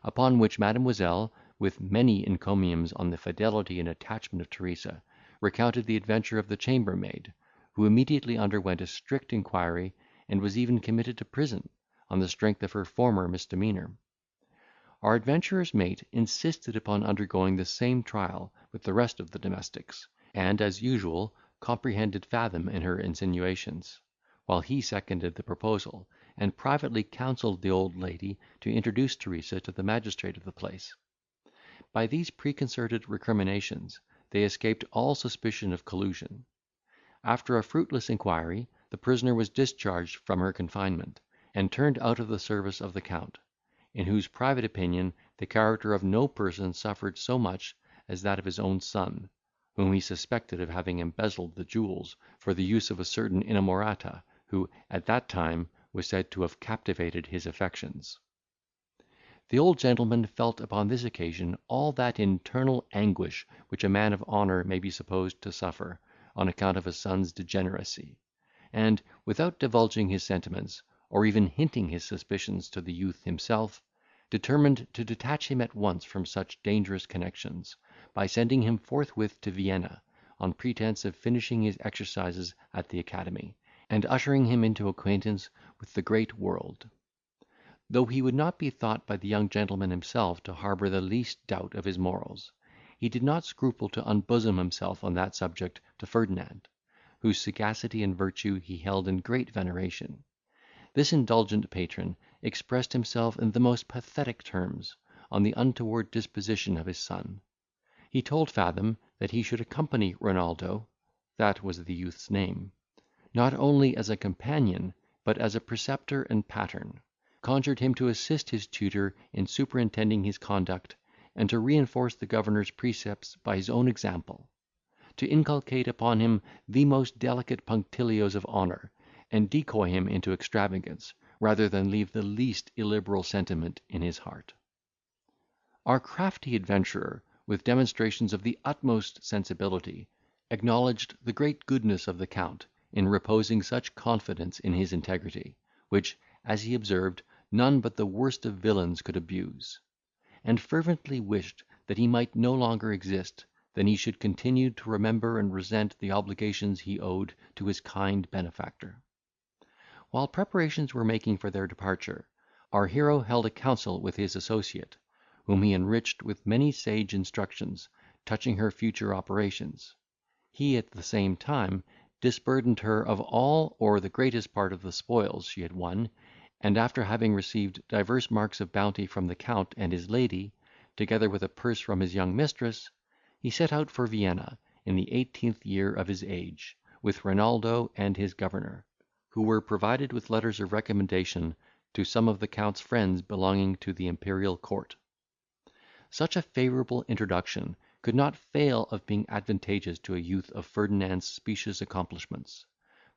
Upon which Mademoiselle, with many encomiums on the fidelity and attachment of Teresa, recounted the adventure of the chambermaid, who immediately underwent a strict inquiry, and was even committed to prison, on the strength of her former misdemeanour. Our adventurer's mate insisted upon undergoing the same trial with the rest of the domestics, and, as usual, comprehended Fathom in her insinuations, while he seconded the proposal, and privately counselled the old lady to introduce Teresa to the magistrate of the place. By these preconcerted recriminations, they escaped all suspicion of collusion. After a fruitless inquiry, the prisoner was discharged from her confinement, and turned out of the service of the Count, in whose private opinion the character of no person suffered so much as that of his own son, whom he suspected of having embezzled the jewels for the use of a certain inamorata, who, at that time, was said to have captivated his affections. The old gentleman felt upon this occasion all that internal anguish which a man of honour may be supposed to suffer, on account of a son's degeneracy; and, without divulging his sentiments, or even hinting his suspicions to the youth himself, determined to detach him at once from such dangerous connections, by sending him forthwith to Vienna, on pretence of finishing his exercises at the academy, and ushering him into acquaintance with the great world. Though he would not be thought by the young gentleman himself to harbour the least doubt of his morals, he did not scruple to unbosom himself on that subject to Ferdinand, whose sagacity and virtue he held in great veneration. This indulgent patron expressed himself in the most pathetic terms, on the untoward disposition of his son. He told Fathom that he should accompany Renaldo (that was the youth's name), not only as a companion, but as a preceptor and pattern; conjured him to assist his tutor in superintending his conduct, and to reinforce the governor's precepts by his own example; to inculcate upon him the most delicate punctilios of honour, and decoy him into extravagance, rather than leave the least illiberal sentiment in his heart. Our crafty adventurer, with demonstrations of the utmost sensibility, acknowledged the great goodness of the Count in reposing such confidence in his integrity, which, as he observed, none but the worst of villains could abuse, and fervently wished that he might no longer exist, than he should continue to remember and resent the obligations he owed to his kind benefactor. While preparations were making for their departure, our hero held a council with his associate, whom he enriched with many sage instructions touching her future operations. He at the same time disburdened her of all or the greatest part of the spoils she had won, and after having received divers marks of bounty from the Count and his lady, together with a purse from his young mistress, he set out for Vienna in the 18th year of his age, with Renaldo and his governor, who were provided with letters of recommendation to some of the Count's friends belonging to the imperial court. Such a favourable introduction could not fail of being advantageous to a youth of Ferdinand's specious accomplishments,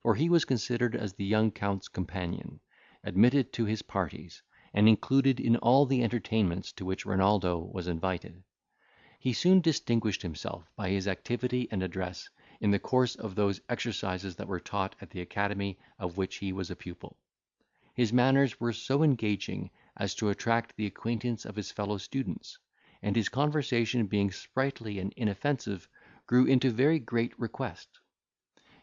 for he was considered as the young Count's companion, admitted to his parties, and included in all the entertainments to which Renaldo was invited. He soon distinguished himself by his activity and address in the course of those exercises that were taught at the academy of which he was a pupil. His manners were so engaging as to attract the acquaintance of his fellow students, and his conversation being sprightly and inoffensive, grew into very great request.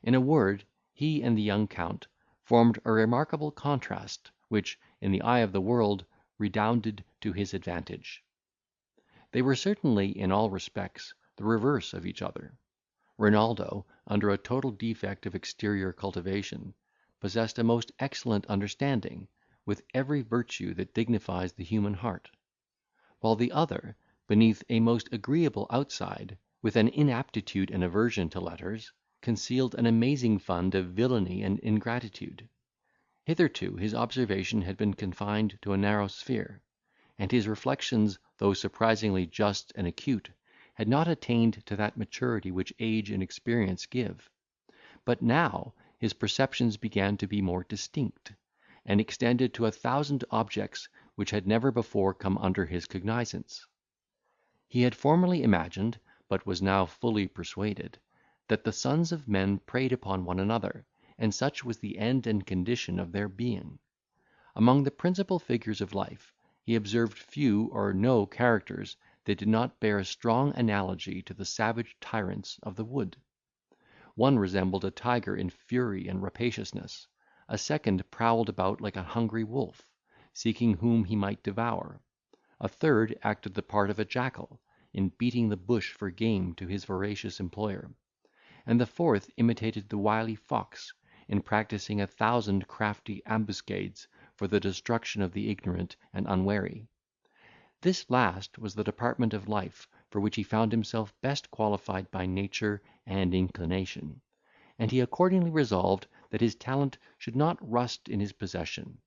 In a word, he and the young Count formed a remarkable contrast, which, in the eye of the world, redounded to his advantage. They were certainly, in all respects, the reverse of each other. Renaldo, under a total defect of exterior cultivation, possessed a most excellent understanding, with every virtue that dignifies the human heart; while the other, beneath a most agreeable outside, with an inaptitude and aversion to letters, concealed an amazing fund of villainy and ingratitude. Hitherto his observation had been confined to a narrow sphere, and his reflections, though surprisingly just and acute, had not attained to that maturity which age and experience give. But now his perceptions began to be more distinct, and extended to 1,000 objects which had never before come under his cognizance. He had formerly imagined, but was now fully persuaded, that the sons of men preyed upon one another, and such was the end and condition of their being. Among the principal figures of life, he observed few or no characters that did not bear a strong analogy to the savage tyrants of the wood. One resembled a tiger in fury and rapaciousness; a second prowled about like a hungry wolf, seeking whom he might devour; a third acted the part of a jackal, in beating the bush for game to his voracious employer; and the fourth imitated the wily fox, in practising 1,000 crafty ambuscades for the destruction of the ignorant and unwary. This last was the department of life for which he found himself best qualified by nature and inclination, and he accordingly resolved that his talent should not rust in his possession.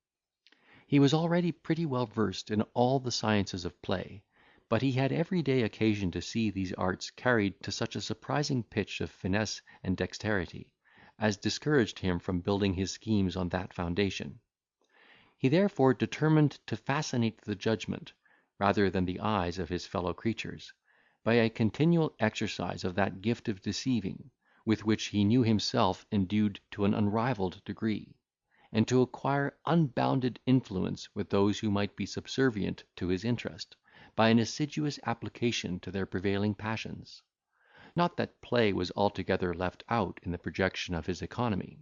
He was already pretty well versed in all the sciences of play, but he had every day occasion to see these arts carried to such a surprising pitch of finesse and dexterity, as discouraged him from building his schemes on that foundation. He therefore determined to fascinate the judgment, rather than the eyes of his fellow creatures, by a continual exercise of that gift of deceiving, with which he knew himself endued to an unrivalled degree, and to acquire unbounded influence with those who might be subservient to his interest, by an assiduous application to their prevailing passions. Not that play was altogether left out in the projection of his economy.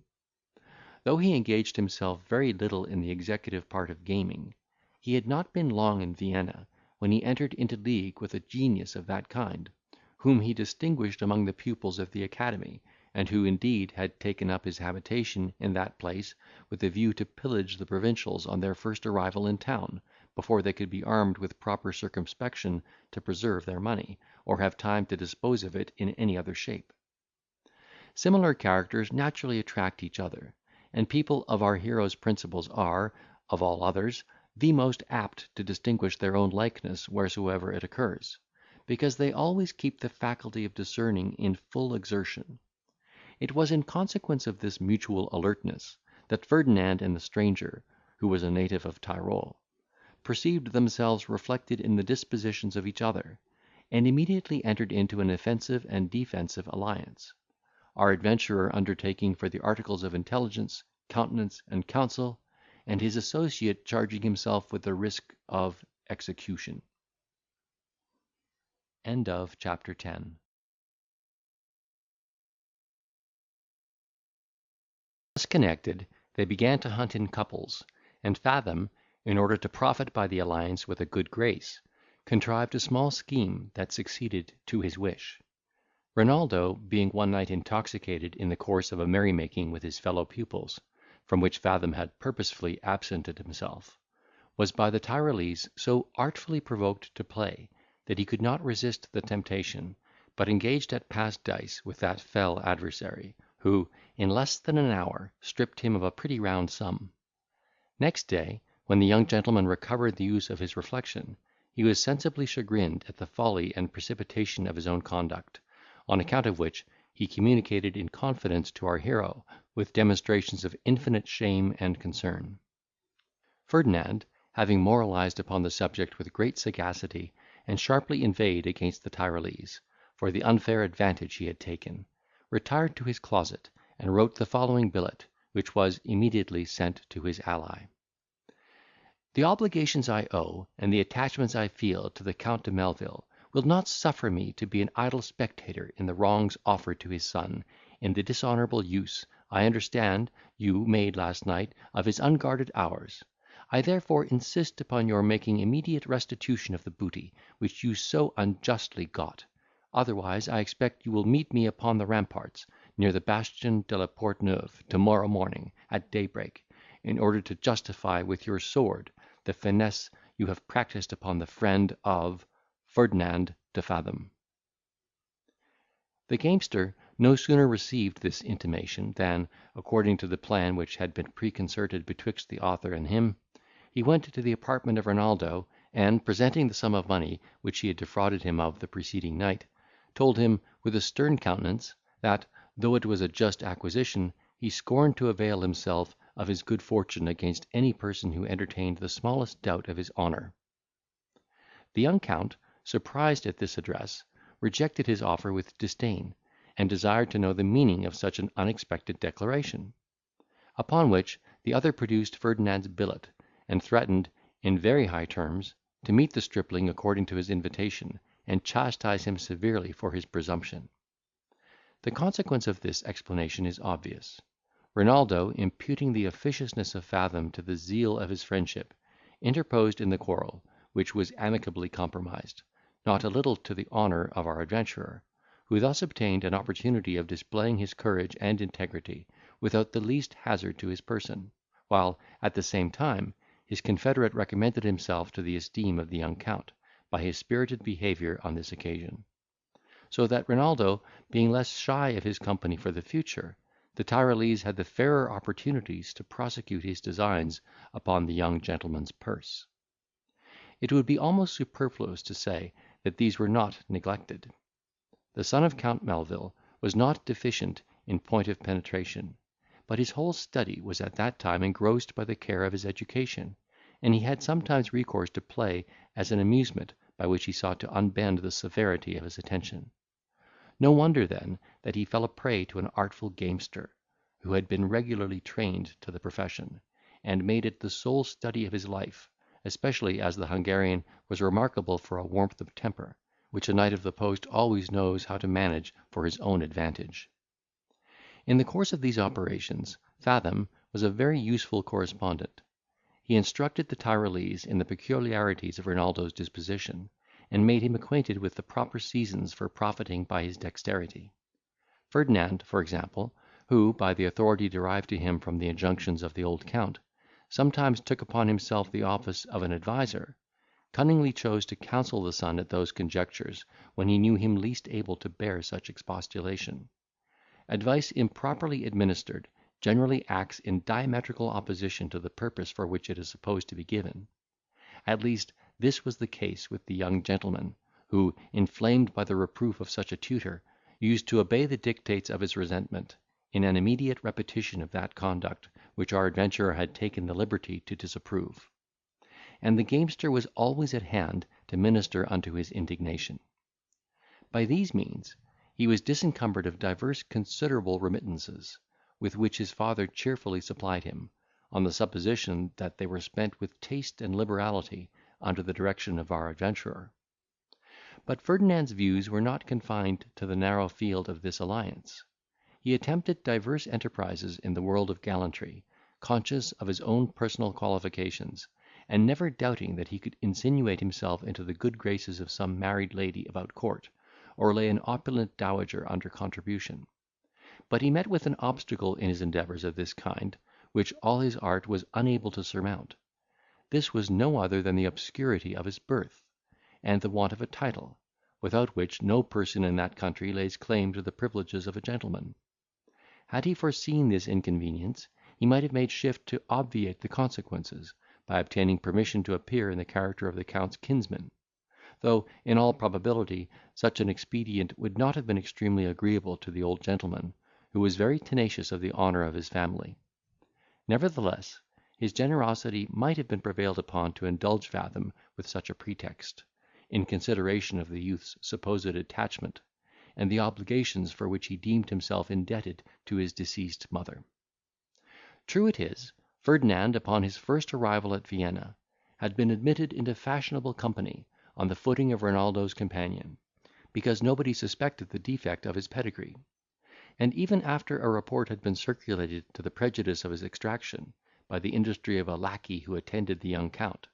Though he engaged himself very little in the executive part of gaming, he had not been long in Vienna when he entered into league with a genius of that kind, whom he distinguished among the pupils of the academy, and who indeed had taken up his habitation in that place with a view to pillage the provincials on their first arrival in town, before they could be armed with proper circumspection to preserve their money, or have time to dispose of it in any other shape. Similar characters naturally attract each other, and people of our hero's principles are, of all others, the most apt to distinguish their own likeness wheresoever it occurs, because they always keep the faculty of discerning in full exertion. It was in consequence of this mutual alertness, that Ferdinand and the stranger, who was a native of Tyrol, perceived themselves reflected in the dispositions of each other, and immediately entered into an offensive and defensive alliance. Our adventurer undertaking for the articles of intelligence, countenance, and counsel, and his associate charging himself with the risk of execution. End of chapter 10. Thus connected, they began to hunt in couples, and Fathom, in order to profit by the alliance with a good grace, contrived a small scheme that succeeded to his wish. Renaldo, being one night intoxicated in the course of a merrymaking with his fellow pupils, from which Fathom had purposely absented himself, was by the Tyrolese so artfully provoked to play, that he could not resist the temptation, but engaged at pass dice with that fell adversary, who, in less than an hour, stripped him of a pretty round sum. Next day, when the young gentleman recovered the use of his reflection, he was sensibly chagrined at the folly and precipitation of his own conduct, on account of which he communicated in confidence to our hero, with demonstrations of infinite shame and concern. Ferdinand, having moralised upon the subject with great sagacity, and sharply inveighed against the Tyrolese, for the unfair advantage he had taken, retired to his closet, and wrote the following billet, which was immediately sent to his ally. The obligations I owe, and the attachments I feel to the Count de Melvil, will not suffer me to be an idle spectator in the wrongs offered to his son, in the dishonourable use, I understand, you made last night of his unguarded hours. I therefore insist upon your making immediate restitution of the booty which you so unjustly got. Otherwise, I expect you will meet me upon the ramparts, near the Bastion de la Porte Neuve, to-morrow morning, at daybreak, in order to justify with your sword the finesse you have practised upon the friend of Ferdinand de Fathom. The gamester no sooner received this intimation, than, according to the plan which had been preconcerted betwixt the author and him, he went to the apartment of Renaldo, and, presenting the sum of money which he had defrauded him of the preceding night, told him, with a stern countenance, that, though it was a just acquisition, he scorned to avail himself of his good fortune against any person who entertained the smallest doubt of his honour. The young Count, surprised at this address, rejected his offer with disdain, and desired to know the meaning of such an unexpected declaration. Upon which the other produced Ferdinand's billet, and threatened, in very high terms, to meet the stripling according to his invitation, and chastise him severely for his presumption. The consequence of this explanation is obvious. Renaldo, imputing the officiousness of Fathom to the zeal of his friendship, interposed in the quarrel, which was amicably compromised, not a little to the honour of our adventurer, who thus obtained an opportunity of displaying his courage and integrity without the least hazard to his person, while, at the same time, his confederate recommended himself to the esteem of the young Count, by his spirited behaviour on this occasion. So that Renaldo, being less shy of his company for the future, the Tyrolese had the fairer opportunities to prosecute his designs upon the young gentleman's purse. It would be almost superfluous to say that these were not neglected. The son of Count Melvil was not deficient in point of penetration, but his whole study was at that time engrossed by the care of his education, and he had sometimes recourse to play as an amusement by which he sought to unbend the severity of his attention. No wonder, then, that he fell a prey to an artful gamester, who had been regularly trained to the profession, and made it the sole study of his life, especially as the Hungarian was remarkable for a warmth of temper, which a knight of the post always knows how to manage for his own advantage. In the course of these operations, Fathom was a very useful correspondent. He instructed the Tyrolese in the peculiarities of Renaldo's disposition, and made him acquainted with the proper seasons for profiting by his dexterity. Ferdinand, for example, who, by the authority derived to him from the injunctions of the old Count, sometimes took upon himself the office of an adviser, cunningly chose to counsel the son at those conjunctures when he knew him least able to bear such expostulation. Advice improperly administered generally acts in diametrical opposition to the purpose for which it is supposed to be given. At least, this was the case with the young gentleman, who, inflamed by the reproof of such a tutor, used to obey the dictates of his resentment, in an immediate repetition of that conduct which our adventurer had taken the liberty to disapprove. And the gamester was always at hand to minister unto his indignation. By these means he was disencumbered of divers considerable remittances, with which his father cheerfully supplied him, on the supposition that they were spent with taste and liberality under the direction of our adventurer. But Ferdinand's views were not confined to the narrow field of this alliance. He attempted diverse enterprises in the world of gallantry, conscious of his own personal qualifications, and never doubting that he could insinuate himself into the good graces of some married lady about court, or lay an opulent dowager under contribution. But he met with an obstacle in his endeavours of this kind, which all his art was unable to surmount. This was no other than the obscurity of his birth, and the want of a title, without which no person in that country lays claim to the privileges of a gentleman. Had he foreseen this inconvenience, he might have made shift to obviate the consequences, by obtaining permission to appear in the character of the Count's kinsman; though, in all probability, such an expedient would not have been extremely agreeable to the old gentleman, who was very tenacious of the honour of his family. Nevertheless, his generosity might have been prevailed upon to indulge Fathom with such a pretext, in consideration of the youth's supposed attachment, and the obligations for which he deemed himself indebted to his deceased mother. True it is, Ferdinand, upon his first arrival at Vienna, had been admitted into fashionable company, on the footing of Renaldo's companion, because nobody suspected the defect of his pedigree; and even after a report had been circulated to the prejudice of his extraction, by the industry of a lacquey who attended the young Count,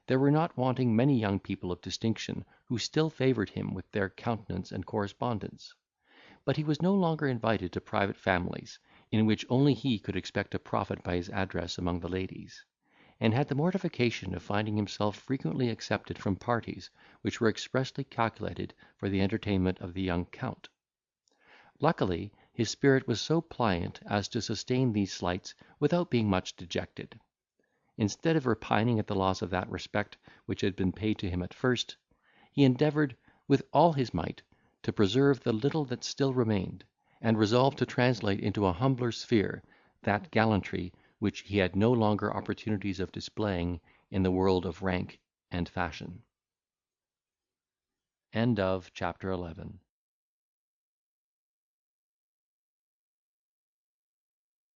there were not wanting many young people of distinction who still favoured him with their countenance and correspondence. But he was no longer invited to private families, in which only he could expect a profit by his address among the ladies, and had the mortification of finding himself frequently accepted from parties which were expressly calculated for the entertainment of the young Count. Luckily, his spirit was so pliant as to sustain these slights without being much dejected. Instead of repining at the loss of that respect which had been paid to him at first, he endeavoured, with all his might, to preserve the little that still remained, and resolved to translate into a humbler sphere that gallantry which he had no longer opportunities of displaying in the world of rank and fashion. Chapter 11.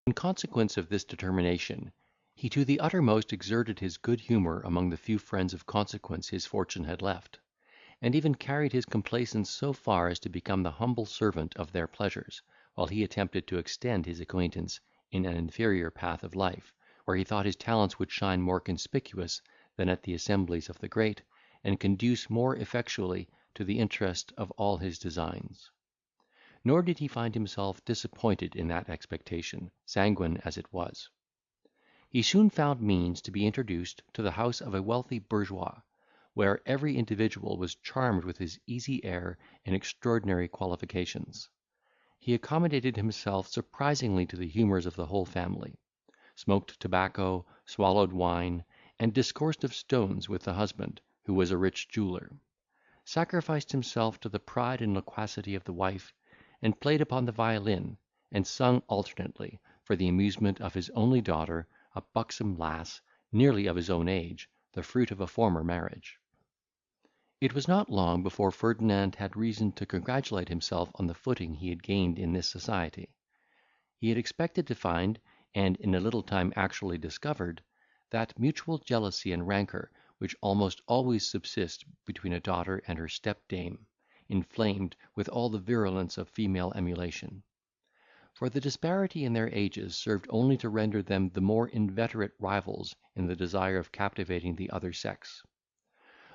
In consequence of this determination, he to the uttermost exerted his good humour among the few friends of consequence his fortune had left, and even carried his complaisance so far as to become the humble servant of their pleasures, while he attempted to extend his acquaintance in an inferior path of life, where he thought his talents would shine more conspicuous than at the assemblies of the great, and conduce more effectually to the interest of all his designs. Nor did he find himself disappointed in that expectation, sanguine as it was. He soon found means to be introduced to the house of a wealthy bourgeois, where every individual was charmed with his easy air and extraordinary qualifications. He accommodated himself surprisingly to the humours of the whole family, smoked tobacco, swallowed wine, and discoursed of stones with the husband, who was a rich jeweller, sacrificed himself to the pride and loquacity of the wife, and played upon the violin, and sung alternately, for the amusement of his only daughter, a buxom lass, nearly of his own age, the fruit of a former marriage. It was not long before Ferdinand had reason to congratulate himself on the footing he had gained in this society. He had expected to find, and in a little time actually discovered, that mutual jealousy and rancour which almost always subsist between a daughter and her step-dame, inflamed with all the virulence of female emulation; for the disparity in their ages served only to render them the more inveterate rivals in the desire of captivating the other sex.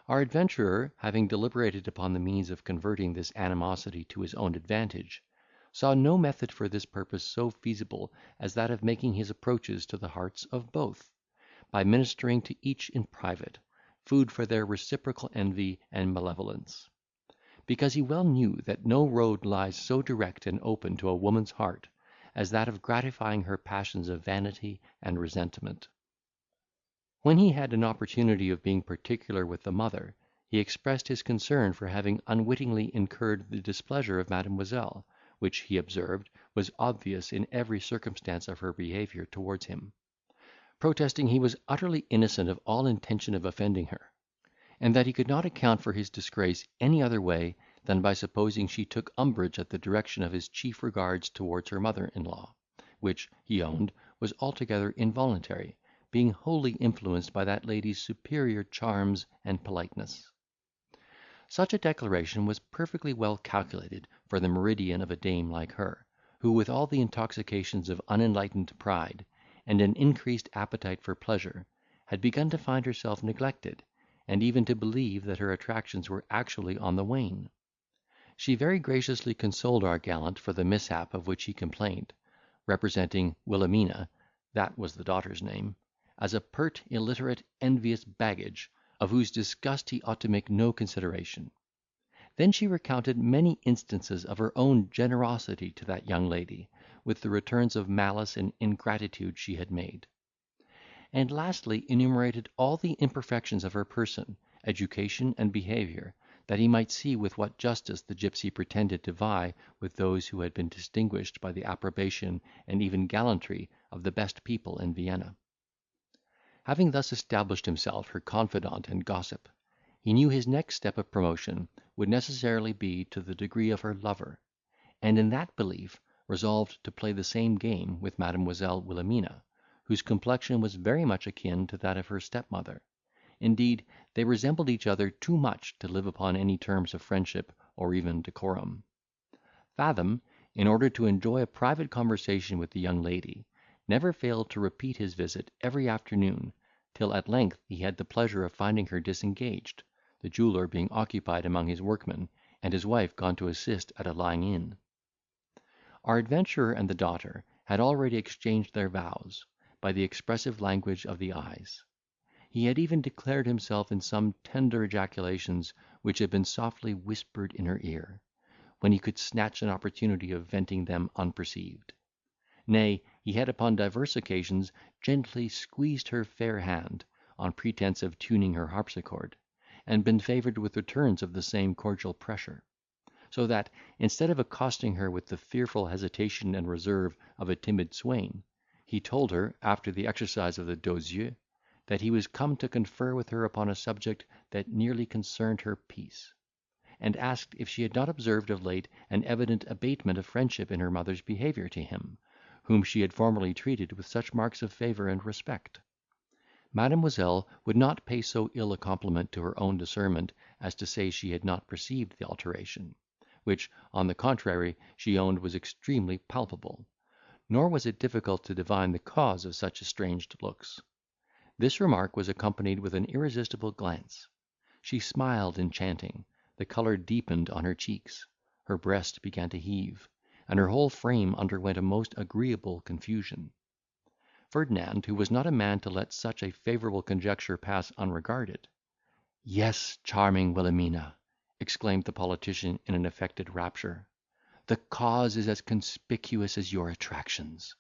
Our adventurer, having deliberated upon the means of converting this animosity to his own advantage, saw no method for this purpose so feasible as that of making his approaches to the hearts of both, by ministering to each in private, food for their reciprocal envy and malevolence; because he well knew that no road lies so direct and open to a woman's heart as that of gratifying her passions of vanity and resentment. When he had an opportunity of being particular with the mother, he expressed his concern for having unwittingly incurred the displeasure of Mademoiselle, which, he observed, was obvious in every circumstance of her behaviour towards him, protesting he was utterly innocent of all intention of offending her, and that he could not account for his disgrace any other way than by supposing she took umbrage at the direction of his chief regards towards her mother-in-law, which, he owned, was altogether involuntary, being wholly influenced by that lady's superior charms and politeness. Such a declaration was perfectly well calculated for the meridian of a dame like her, who, with all the intoxications of unenlightened pride, and an increased appetite for pleasure, had begun to find herself neglected, and even to believe that her attractions were actually on the wane. She very graciously consoled our gallant for the mishap of which he complained, representing Wilhelmina (that was the daughter's name) as a pert, illiterate, envious baggage, of whose disgust he ought to make no consideration. Then she recounted many instances of her own generosity to that young lady, with the returns of malice and ingratitude she had made; and lastly enumerated all the imperfections of her person, education, and behaviour, that he might see with what justice the gipsy pretended to vie with those who had been distinguished by the approbation and even gallantry of the best people in Vienna. Having thus established himself her confidant and gossip, he knew his next step of promotion would necessarily be to the degree of her lover, and in that belief resolved to play the same game with Mademoiselle Wilhelmina, whose complexion was very much akin to that of her stepmother. Indeed, they resembled each other too much to live upon any terms of friendship or even decorum. Fathom, in order to enjoy a private conversation with the young lady, never failed to repeat his visit every afternoon, till at length he had the pleasure of finding her disengaged, the jeweller being occupied among his workmen, and his wife gone to assist at a lying in. Our adventurer and the daughter had already exchanged their vows, by the expressive language of the eyes. He had even declared himself in some tender ejaculations which had been softly whispered in her ear, when he could snatch an opportunity of venting them unperceived. Nay, he had upon divers occasions gently squeezed her fair hand, on pretence of tuning her harpsichord, and been favoured with returns of the same cordial pressure; so that, instead of accosting her with the fearful hesitation and reserve of a timid swain, he told her, after the exercise of the deux yeux, that he was come to confer with her upon a subject that nearly concerned her peace, and asked if she had not observed of late an evident abatement of friendship in her mother's behaviour to him, whom she had formerly treated with such marks of favour and respect. Mademoiselle would not pay so ill a compliment to her own discernment as to say she had not perceived the alteration, which, on the contrary, she owned was extremely palpable; nor was it difficult to divine the cause of such estranged looks. This remark was accompanied with an irresistible glance. She smiled enchanting, the colour deepened on her cheeks, her breast began to heave, and her whole frame underwent a most agreeable confusion. Ferdinand, who was not a man to let such a favourable conjecture pass unregarded, "Yes, charming Wilhelmina," exclaimed the politician in an affected rapture, "the cause is as conspicuous as your attractions.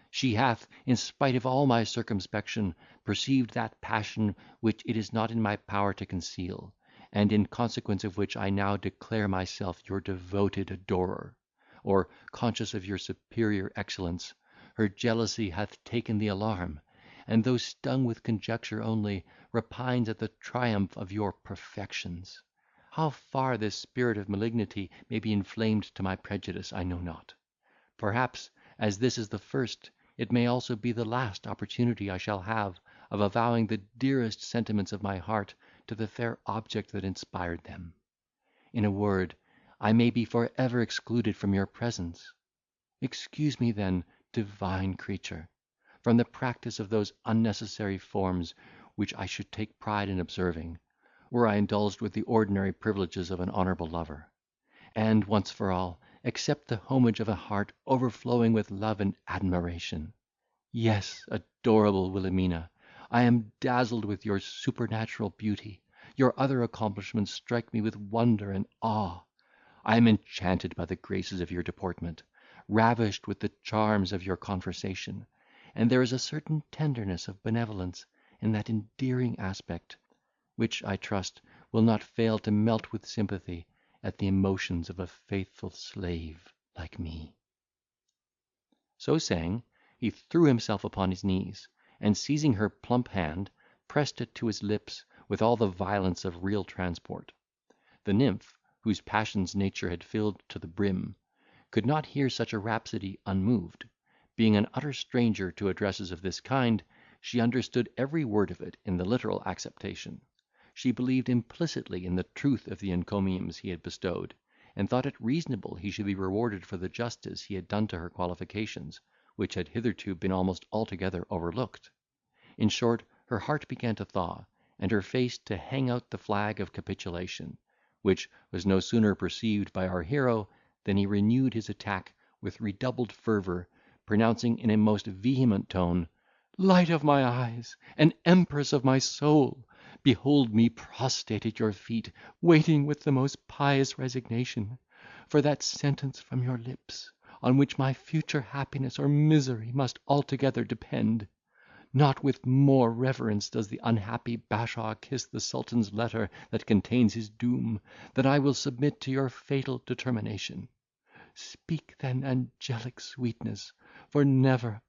She hath, in spite of all my circumspection, perceived that passion which it is not in my power to conceal, and in consequence of which I now declare myself your devoted adorer; or, conscious of your superior excellence, her jealousy hath taken the alarm, and, though stung with conjecture only, repines at the triumph of your perfections. How far this spirit of malignity may be inflamed to my prejudice, I know not. Perhaps, as this is the first, it may also be the last opportunity I shall have of avowing the dearest sentiments of my heart to the fair object that inspired them. In a word, I may be for ever excluded from your presence. Excuse me then, divine creature, from the practice of those unnecessary forms which I should take pride in observing, were I indulged with the ordinary privileges of an honourable lover; and, once for all, accept the homage of a heart overflowing with love and admiration. Yes, adorable Wilhelmina, I am dazzled with your supernatural beauty; your other accomplishments strike me with wonder and awe. I am enchanted by the graces of your deportment, ravished with the charms of your conversation, and there is a certain tenderness of benevolence in that endearing aspect, which, I trust, will not fail to melt with sympathy at the emotions of a faithful slave like me." So saying, he threw himself upon his knees, and, seizing her plump hand, pressed it to his lips with all the violence of real transport. The nymph, whose passions nature had filled to the brim, could not hear such a rhapsody unmoved, being an utter stranger to addresses of this kind, she understood every word of it in the literal acceptation. She believed implicitly in the truth of the encomiums he had bestowed, and thought it reasonable he should be rewarded for the justice he had done to her qualifications, which had hitherto been almost altogether overlooked. In short, her heart began to thaw, and her face to hang out the flag of capitulation, which was no sooner perceived by our hero than he renewed his attack with redoubled fervour, pronouncing in a most vehement tone, "Light of my eyes, and empress of my soul, behold me prostrate at your feet, waiting with the most pious resignation for that sentence from your lips, on which my future happiness or misery must altogether depend. Not with more reverence does the unhappy bashaw kiss the sultan's letter that contains his doom, than I will submit to your fatal determination. Speak then, angelic sweetness, for never,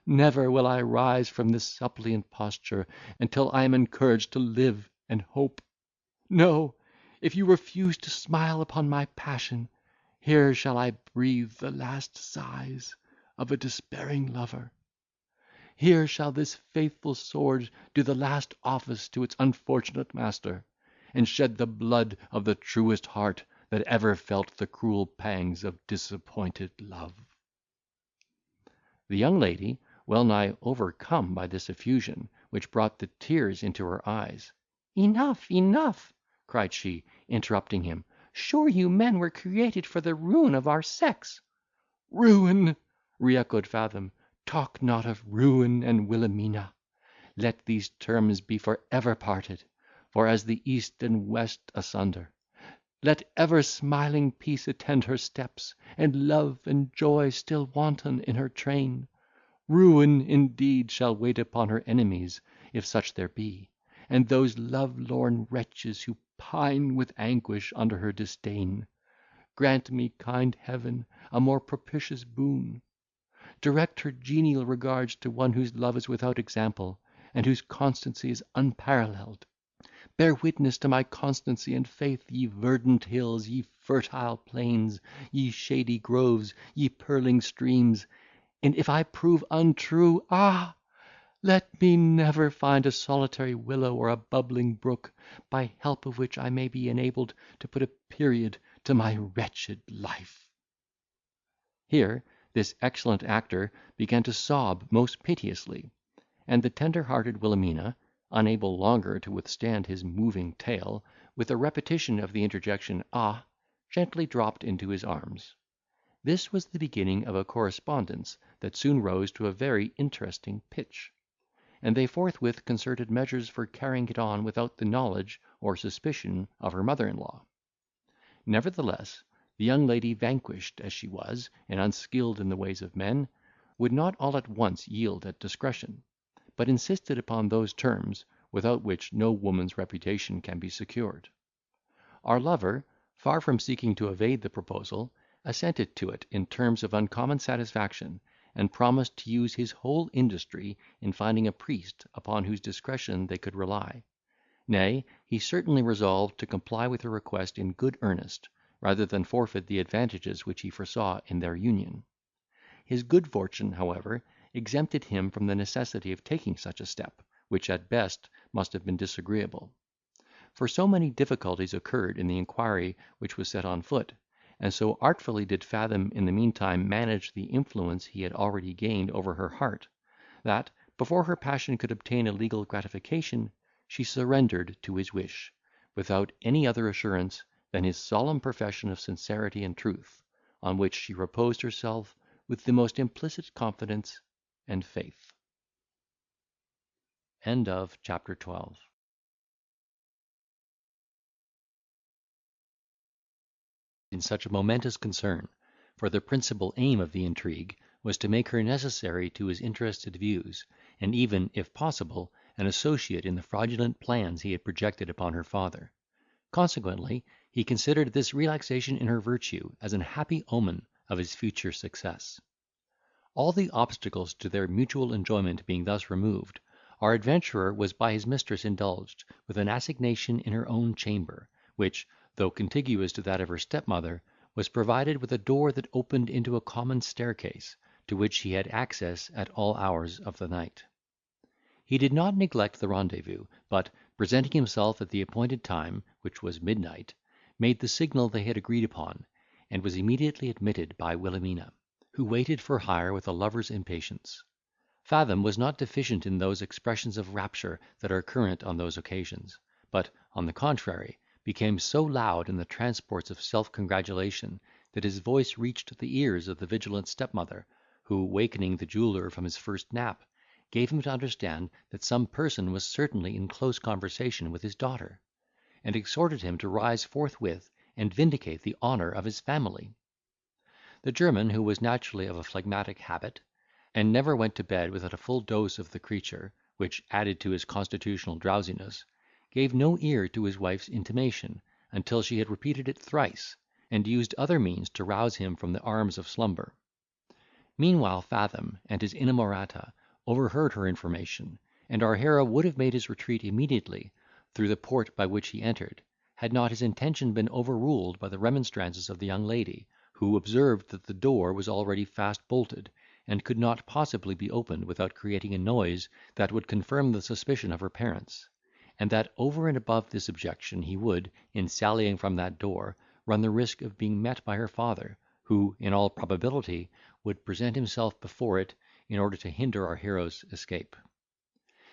never will I rise from this suppliant posture, until I am encouraged to live and hope. No, if you refuse to smile upon my passion, here shall I breathe the last sighs of a despairing lover. Here shall this faithful sword do the last office to its unfortunate master, and shed the blood of the truest heart that ever felt the cruel pangs of disappointed love." The young lady, well nigh overcome by this effusion, which brought the tears into her eyes, "Enough, enough," cried she, interrupting him. "Sure you men were created for the ruin of our sex." "Ruin!" re-echoed Fathom. "Talk not of ruin and Wilhelmina. Let these terms be for ever parted, for as the east and west asunder. Let ever smiling peace attend her steps, and love and joy still wanton in her train. Ruin indeed shall wait upon her enemies, if such there be, and those love-lorn wretches who pine with anguish under her disdain. Grant me, kind Heaven, a more propitious boon. Direct her genial regards to one whose love is without example, and whose constancy is unparalleled. Bear witness to my constancy and faith, ye verdant hills, ye fertile plains, ye shady groves, ye purling streams; and if I prove untrue, let me never find a solitary willow or a bubbling brook, by help of which I may be enabled to put a period to my wretched life." Here this excellent actor began to sob most piteously, and the tender-hearted Wilhelmina, unable longer to withstand his moving tale, with a repetition of the interjection gently dropped into his arms. This was the beginning of a correspondence that soon rose to a very interesting pitch, and they forthwith concerted measures for carrying it on without the knowledge or suspicion of her mother-in-law. Nevertheless, the young lady, vanquished as she was, and unskilled in the ways of men, would not all at once yield at discretion, but insisted upon those terms, without which no woman's reputation can be secured. Our lover, far from seeking to evade the proposal, assented to it in terms of uncommon satisfaction, and promised to use his whole industry in finding a priest upon whose discretion they could rely. Nay, he certainly resolved to comply with her request in good earnest, rather than forfeit the advantages which he foresaw in their union. His good fortune, however, exempted him from the necessity of taking such a step, which at best must have been disagreeable. For so many difficulties occurred in the inquiry which was set on foot, and so artfully did Fathom in the meantime manage the influence he had already gained over her heart, that, before her passion could obtain a legal gratification, she surrendered to his wish, without any other assurance than his solemn profession of sincerity and truth, on which she reposed herself with the most implicit confidence and faith. Chapter 12. In such a momentous concern, for the principal aim of the intrigue was to make her necessary to his interested views, and even, if possible, an associate in the fraudulent plans he had projected upon her father. Consequently, he considered this relaxation in her virtue as an happy omen of his future success. All the obstacles to their mutual enjoyment being thus removed, our adventurer was by his mistress indulged with an assignation in her own chamber, which, though contiguous to that of her stepmother, was provided with a door that opened into a common staircase, to which he had access at all hours of the night. He did not neglect the rendezvous, but, presenting himself at the appointed time, which was midnight, made the signal they had agreed upon, and was immediately admitted by Wilhelmina, who waited for hire with a lover's impatience. Fathom was not deficient in those expressions of rapture that are current on those occasions, but, on the contrary, became so loud in the transports of self-congratulation, that his voice reached the ears of the vigilant stepmother, who, wakening the jeweller from his first nap, gave him to understand that some person was certainly in close conversation with his daughter, and exhorted him to rise forthwith and vindicate the honour of his family. The German, who was naturally of a phlegmatic habit, and never went to bed without a full dose of the creature, which added to his constitutional drowsiness, gave no ear to his wife's intimation, until she had repeated it thrice, and used other means to rouse him from the arms of slumber. Meanwhile Fathom and his inamorata overheard her information, and our hero would have made his retreat immediately, through the port by which he entered, had not his intention been overruled by the remonstrances of the young lady, who observed that the door was already fast bolted, and could not possibly be opened without creating a noise that would confirm the suspicion of her parents; and that over and above this objection he would, in sallying from that door, run the risk of being met by her father, who, in all probability, would present himself before it, in order to hinder our hero's escape.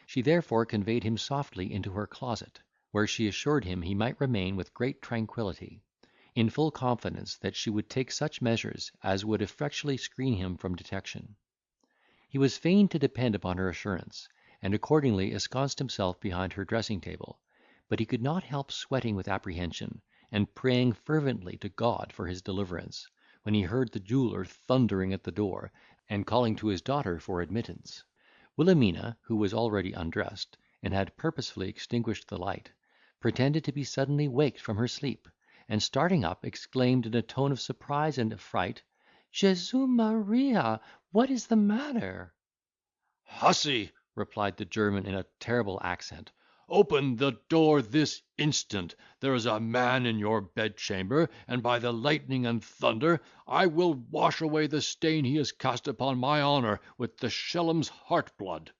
She therefore conveyed him softly into her closet, where she assured him he might remain with great tranquillity, in full confidence that she would take such measures as would effectually screen him from detection. He was fain to depend upon her assurance, and accordingly ensconced himself behind her dressing table; but he could not help sweating with apprehension, and praying fervently to God for his deliverance, when he heard the jeweller thundering at the door, and calling to his daughter for admittance. Wilhelmina, who was already undressed, and had purposely extinguished the light, pretended to be suddenly waked from her sleep, and starting up, exclaimed in a tone of surprise and affright, "Jesu Maria! what is the matter?" "Hussy!" replied the German in a terrible accent, "open the door this instant. There is a man in your bedchamber, and by the lightning and thunder, I will wash away the stain he has cast upon my honour with the Shellam's heart blood."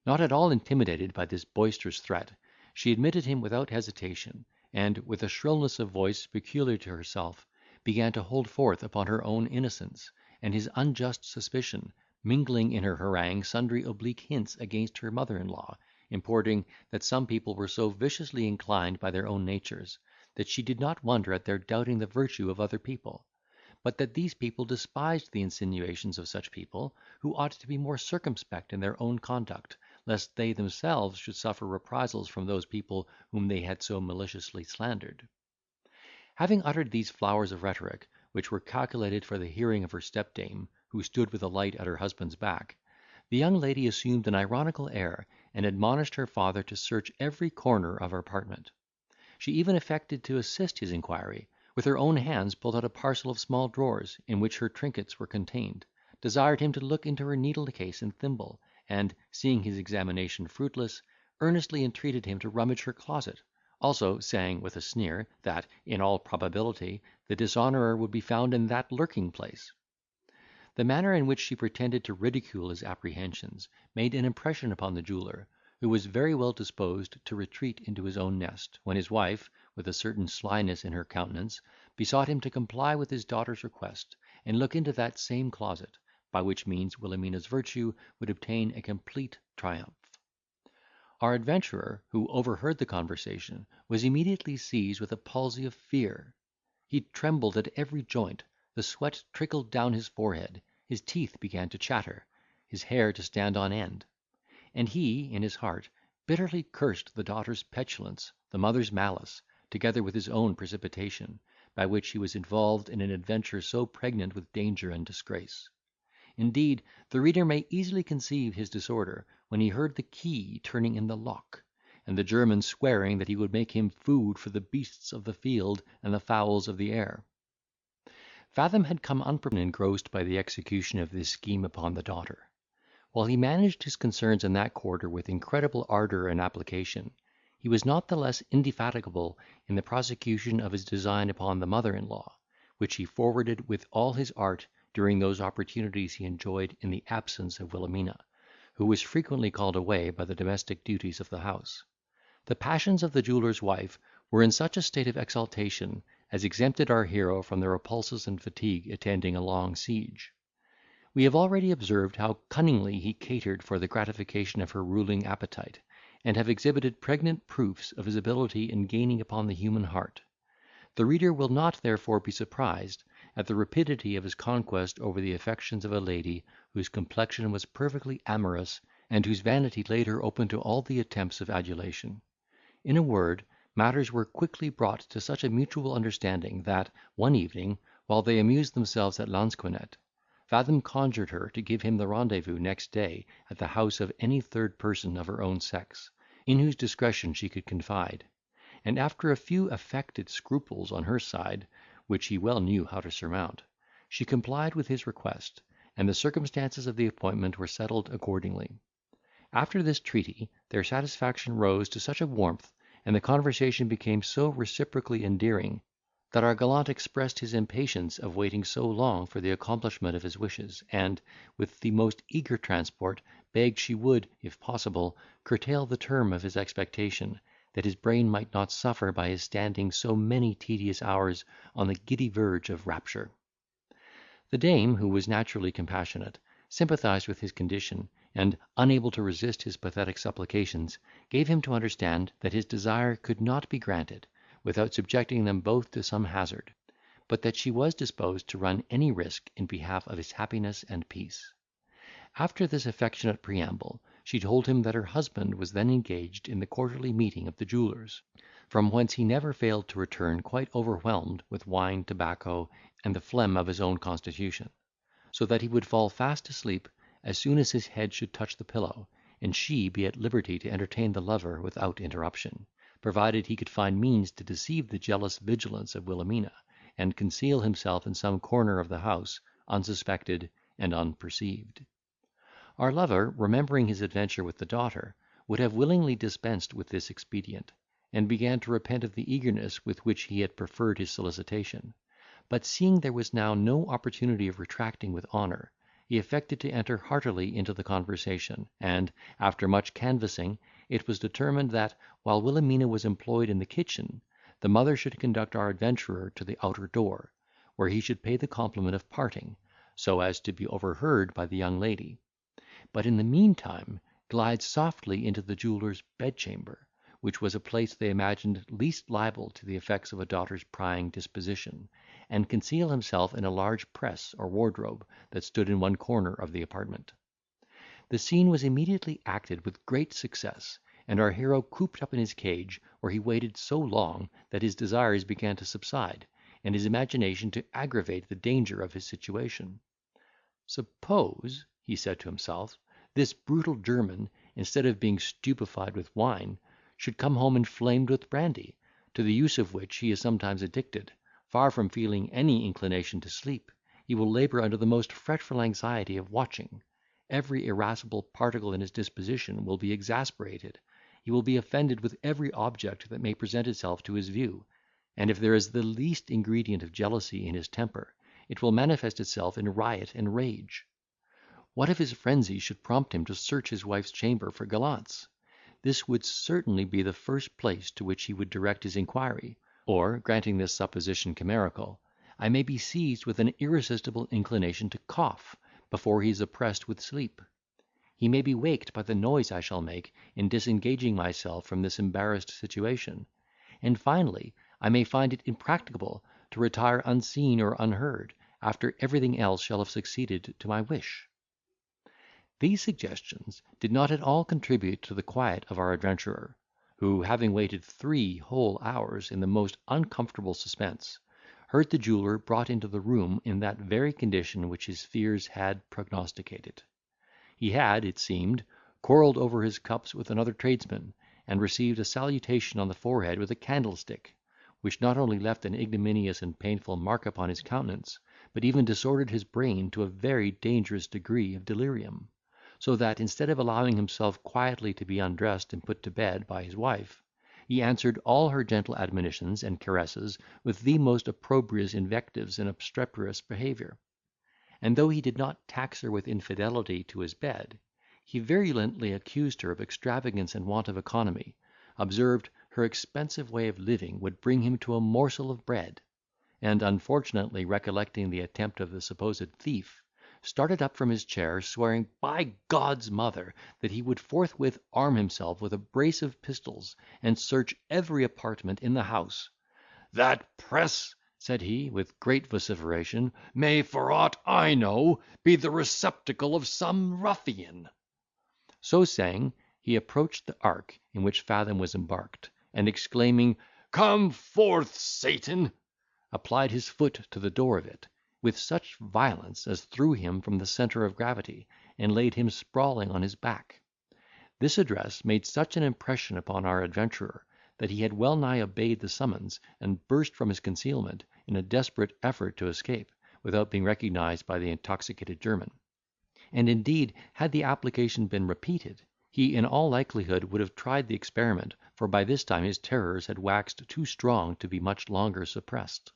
Not at all intimidated by this boisterous threat, she admitted him without hesitation, and, with a shrillness of voice peculiar to herself, began to hold forth upon her own innocence, and his unjust suspicion, mingling in her harangue sundry oblique hints against her mother-in-law, importing, that some people were so viciously inclined by their own natures, that she did not wonder at their doubting the virtue of other people; but that these people despised the insinuations of such people, who ought to be more circumspect in their own conduct, lest they themselves should suffer reprisals from those people whom they had so maliciously slandered. Having uttered these flowers of rhetoric, which were calculated for the hearing of her stepdame, who stood with a light at her husband's back, the young lady assumed an ironical air, and admonished her father to search every corner of her apartment. She even affected to assist his inquiry, with her own hands pulled out a parcel of small drawers, in which her trinkets were contained, desired him to look into her needle case and thimble, and, seeing his examination fruitless, earnestly entreated him to rummage her closet; also saying, with a sneer, that, in all probability, the dishonourer would be found in that lurking place. The manner in which she pretended to ridicule his apprehensions made an impression upon the jeweller, who was very well disposed to retreat into his own nest, when his wife, with a certain slyness in her countenance, besought him to comply with his daughter's request, and look into that same closet, by which means Wilhelmina's virtue would obtain a complete triumph. Our adventurer, who overheard the conversation, was immediately seized with a palsy of fear. He trembled at every joint, the sweat trickled down his forehead, his teeth began to chatter, his hair to stand on end; and he, in his heart, bitterly cursed the daughter's petulance, the mother's malice, together with his own precipitation, by which he was involved in an adventure so pregnant with danger and disgrace. Indeed, the reader may easily conceive his disorder, when he heard the key turning in the lock, and the German swearing that he would make him food for the beasts of the field and the fowls of the air. Fathom had come engrossed by the execution of this scheme upon the daughter. While he managed his concerns in that quarter with incredible ardour and application, he was not the less indefatigable in the prosecution of his design upon the mother-in-law, which he forwarded with all his art during those opportunities he enjoyed in the absence of Wilhelmina, who was frequently called away by the domestic duties of the house. The passions of the jeweller's wife were in such a state of exaltation as exempted our hero from the repulses and fatigue attending a long siege. We have already observed how cunningly he catered for the gratification of her ruling appetite, and have exhibited pregnant proofs of his ability in gaining upon the human heart. The reader will not therefore be surprised at the rapidity of his conquest over the affections of a lady whose complexion was perfectly amorous, and whose vanity laid her open to all the attempts of adulation. In a word, matters were quickly brought to such a mutual understanding, that, one evening, while they amused themselves at lansquenet, Fathom conjured her to give him the rendezvous next day at the house of any third person of her own sex, in whose discretion she could confide; and after a few affected scruples on her side, which he well knew how to surmount, she complied with his request, and the circumstances of the appointment were settled accordingly. After this treaty, their satisfaction rose to such a warmth, and the conversation became so reciprocally endearing, that our gallant expressed his impatience of waiting so long for the accomplishment of his wishes, and, with the most eager transport, begged she would, if possible, curtail the term of his expectation, that his brain might not suffer by his standing so many tedious hours on the giddy verge of rapture. The dame, who was naturally compassionate, sympathised with his condition, and, unable to resist his pathetic supplications, gave him to understand that his desire could not be granted, without subjecting them both to some hazard, but that she was disposed to run any risk in behalf of his happiness and peace. After this affectionate preamble, she told him that her husband was then engaged in the quarterly meeting of the jewellers, from whence he never failed to return quite overwhelmed with wine, tobacco, and the phlegm of his own constitution; so that he would fall fast asleep as soon as his head should touch the pillow, and she be at liberty to entertain the lover without interruption, provided he could find means to deceive the jealous vigilance of Wilhelmina, and conceal himself in some corner of the house, unsuspected and unperceived. Our lover, remembering his adventure with the daughter, would have willingly dispensed with this expedient, and began to repent of the eagerness with which he had preferred his solicitation; but seeing there was now no opportunity of retracting with honour, he affected to enter heartily into the conversation, and, after much canvassing, it was determined that, while Wilhelmina was employed in the kitchen, the mother should conduct our adventurer to the outer door, where he should pay the compliment of parting, so as to be overheard by the young lady; but in the meantime glide softly into the jeweller's bedchamber, which was a place they imagined least liable to the effects of a daughter's prying disposition, and conceal himself in a large press or wardrobe that stood in one corner of the apartment. The scene was immediately acted with great success, and our hero cooped up in his cage, where he waited so long that his desires began to subside, and his imagination to aggravate the danger of his situation. Suppose, he said to himself, this brutal German, instead of being stupefied with wine, should come home inflamed with brandy, to the use of which he is sometimes addicted, far from feeling any inclination to sleep, he will labour under the most fretful anxiety of watching; every irascible particle in his disposition will be exasperated; he will be offended with every object that may present itself to his view; and if there is the least ingredient of jealousy in his temper, it will manifest itself in riot and rage. What if his frenzy should prompt him to search his wife's chamber for gallants? This would certainly be the first place to which he would direct his inquiry; or, granting this supposition chimerical, I may be seized with an irresistible inclination to cough, before he is oppressed with sleep. He may be waked by the noise I shall make in disengaging myself from this embarrassed situation; and finally, I may find it impracticable to retire unseen or unheard, after everything else shall have succeeded to my wish. These suggestions did not at all contribute to the quiet of our adventurer, who, having waited 3 whole hours in the most uncomfortable suspense, heard the jeweller brought into the room in that very condition which his fears had prognosticated. He had, it seemed, quarrelled over his cups with another tradesman, and received a salutation on the forehead with a candlestick, which not only left an ignominious and painful mark upon his countenance, but even disordered his brain to a very dangerous degree of delirium; so that, instead of allowing himself quietly to be undressed and put to bed by his wife, he answered all her gentle admonitions and caresses with the most opprobrious invectives and obstreperous behaviour. and though he did not tax her with infidelity to his bed, he virulently accused her of extravagance and want of economy, observed her expensive way of living would bring him to a morsel of bread, and, unfortunately recollecting the attempt of the supposed thief, started up from his chair, swearing by God's mother that he would forthwith arm himself with a brace of pistols, and search every apartment in the house. "That press," said he, with great vociferation, "may, for aught I know, be the receptacle of some ruffian." So saying, he approached the ark in which Fathom was embarked, and exclaiming, "Come forth, Satan!" applied his foot to the door of it, with such violence as threw him from the centre of gravity, and laid him sprawling on his back. This address made such an impression upon our adventurer, that he had well nigh obeyed the summons, and burst from his concealment, in a desperate effort to escape, without being recognised by the intoxicated German. And indeed, had the application been repeated, he in all likelihood would have tried the experiment, for by this time his terrors had waxed too strong to be much longer suppressed.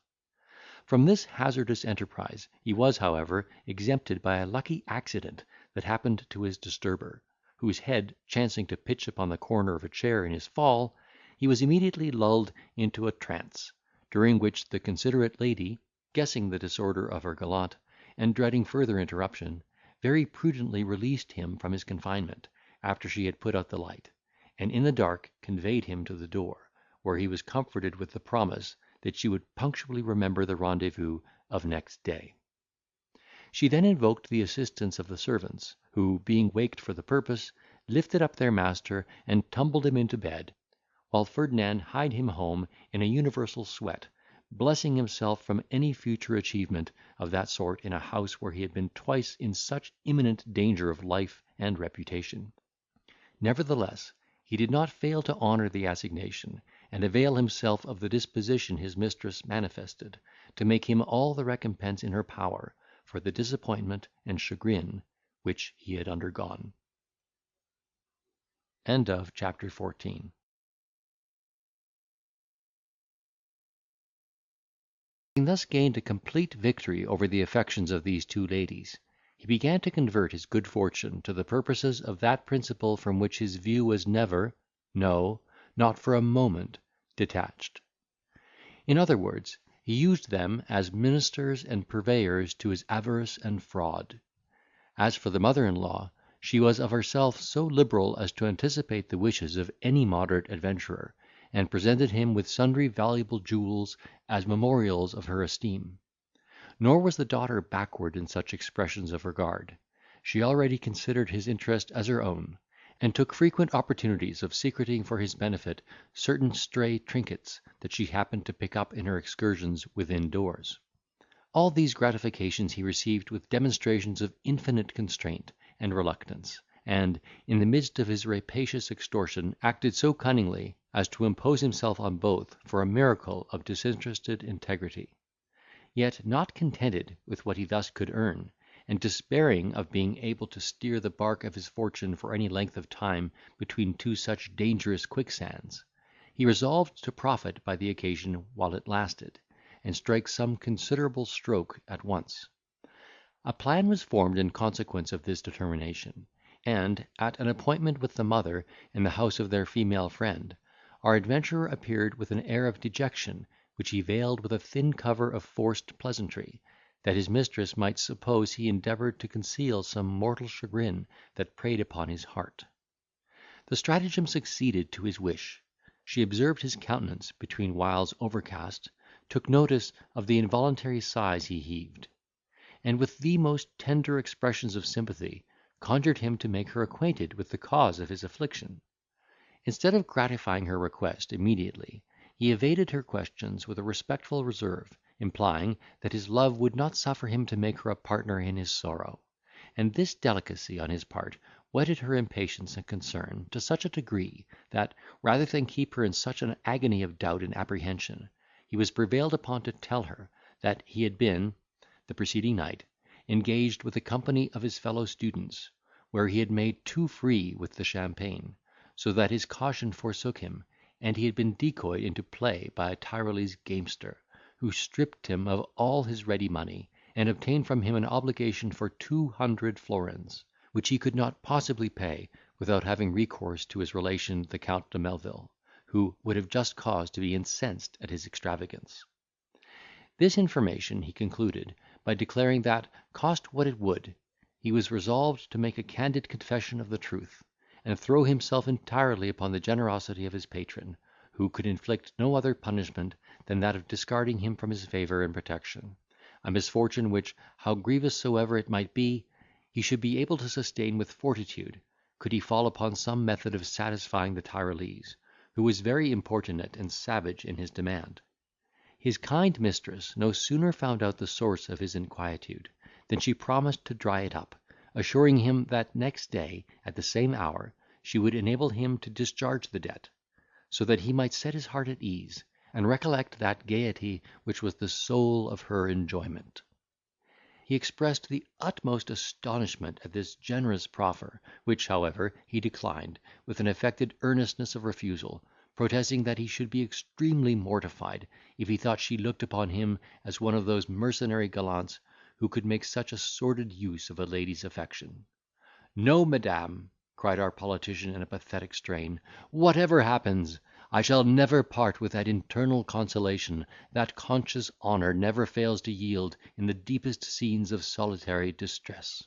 From this hazardous enterprise he was, however, exempted by a lucky accident that happened to his disturber, whose head chancing to pitch upon the corner of a chair in his fall, he was immediately lulled into a trance, during which the considerate lady, guessing the disorder of her gallant, and dreading further interruption, very prudently released him from his confinement, after she had put out the light, and in the dark conveyed him to the door, where he was comforted with the promise that she would punctually remember the rendezvous of next day. She then invoked the assistance of the servants, who, being waked for the purpose, lifted up their master, and tumbled him into bed, while Ferdinand hied him home in a universal sweat, blessing himself from any future achievement of that sort in a house where he had been twice in such imminent danger of life and reputation. Nevertheless, he did not fail to honour the assignation, and avail himself of the disposition his mistress manifested, to make him all the recompense in her power for the disappointment and chagrin which he had undergone. End of chapter 14. Having thus gained a complete victory over the affections of these two ladies, he began to convert his good fortune to the purposes of that principle from which his view was never, no, not for a moment, detached. In other words, he used them as ministers and purveyors to his avarice and fraud. As for the mother-in-law, she was of herself so liberal as to anticipate the wishes of any moderate adventurer, and presented him with sundry valuable jewels as memorials of her esteem. Nor was the daughter backward in such expressions of regard. She already considered his interest as her own, and took frequent opportunities of secreting for his benefit certain stray trinkets that she happened to pick up in her excursions within doors. All these gratifications he received with demonstrations of infinite constraint and reluctance, and, in the midst of his rapacious extortion, acted so cunningly as to impose himself on both for a miracle of disinterested integrity. Yet, not contented with what he thus could earn, and despairing of being able to steer the bark of his fortune for any length of time between two such dangerous quicksands, he resolved to profit by the occasion while it lasted, and strike some considerable stroke at once. A plan was formed in consequence of this determination, and, at an appointment with the mother in the house of their female friend, our adventurer appeared with an air of dejection, which he veiled with a thin cover of forced pleasantry, that his mistress might suppose he endeavoured to conceal some mortal chagrin that preyed upon his heart. The stratagem succeeded to his wish. She observed his countenance between whiles overcast, took notice of the involuntary sighs he heaved, and with the most tender expressions of sympathy conjured him to make her acquainted with the cause of his affliction. Instead of gratifying her request immediately, he evaded her questions with a respectful reserve, implying that his love would not suffer him to make her a partner in his sorrow; and this delicacy on his part whetted her impatience and concern to such a degree, that, rather than keep her in such an agony of doubt and apprehension, he was prevailed upon to tell her, that he had been, the preceding night, engaged with a company of his fellow students, where he had made too free with the champagne, so that his caution forsook him, and he had been decoyed into play by a Tyrolese gamester, who stripped him of all his ready money, and obtained from him an obligation for 200 florins, which he could not possibly pay without having recourse to his relation the Count de Melvil, who would have just cause to be incensed at his extravagance. This information he concluded by declaring that, cost what it would, he was resolved to make a candid confession of the truth, and throw himself entirely upon the generosity of his patron, who could inflict no other punishment than that of discarding him from his favour and protection; a misfortune which, how grievous soever it might be, he should be able to sustain with fortitude, could he fall upon some method of satisfying the Tyrolese, who was very importunate and savage in his demand. His kind mistress no sooner found out the source of his inquietude, than she promised to dry it up, assuring him that next day, at the same hour, she would enable him to discharge the debt, so that he might set his heart at ease, and recollect that gaiety which was the soul of her enjoyment. He expressed the utmost astonishment at this generous proffer, which, however, he declined, with an affected earnestness of refusal, protesting that he should be extremely mortified, if he thought she looked upon him as one of those mercenary gallants who could make such a sordid use of a lady's affection. "No, madam," cried our politician in a pathetic strain, "whatever happens, I shall never part with that internal consolation, that conscious honour never fails to yield in the deepest scenes of solitary distress.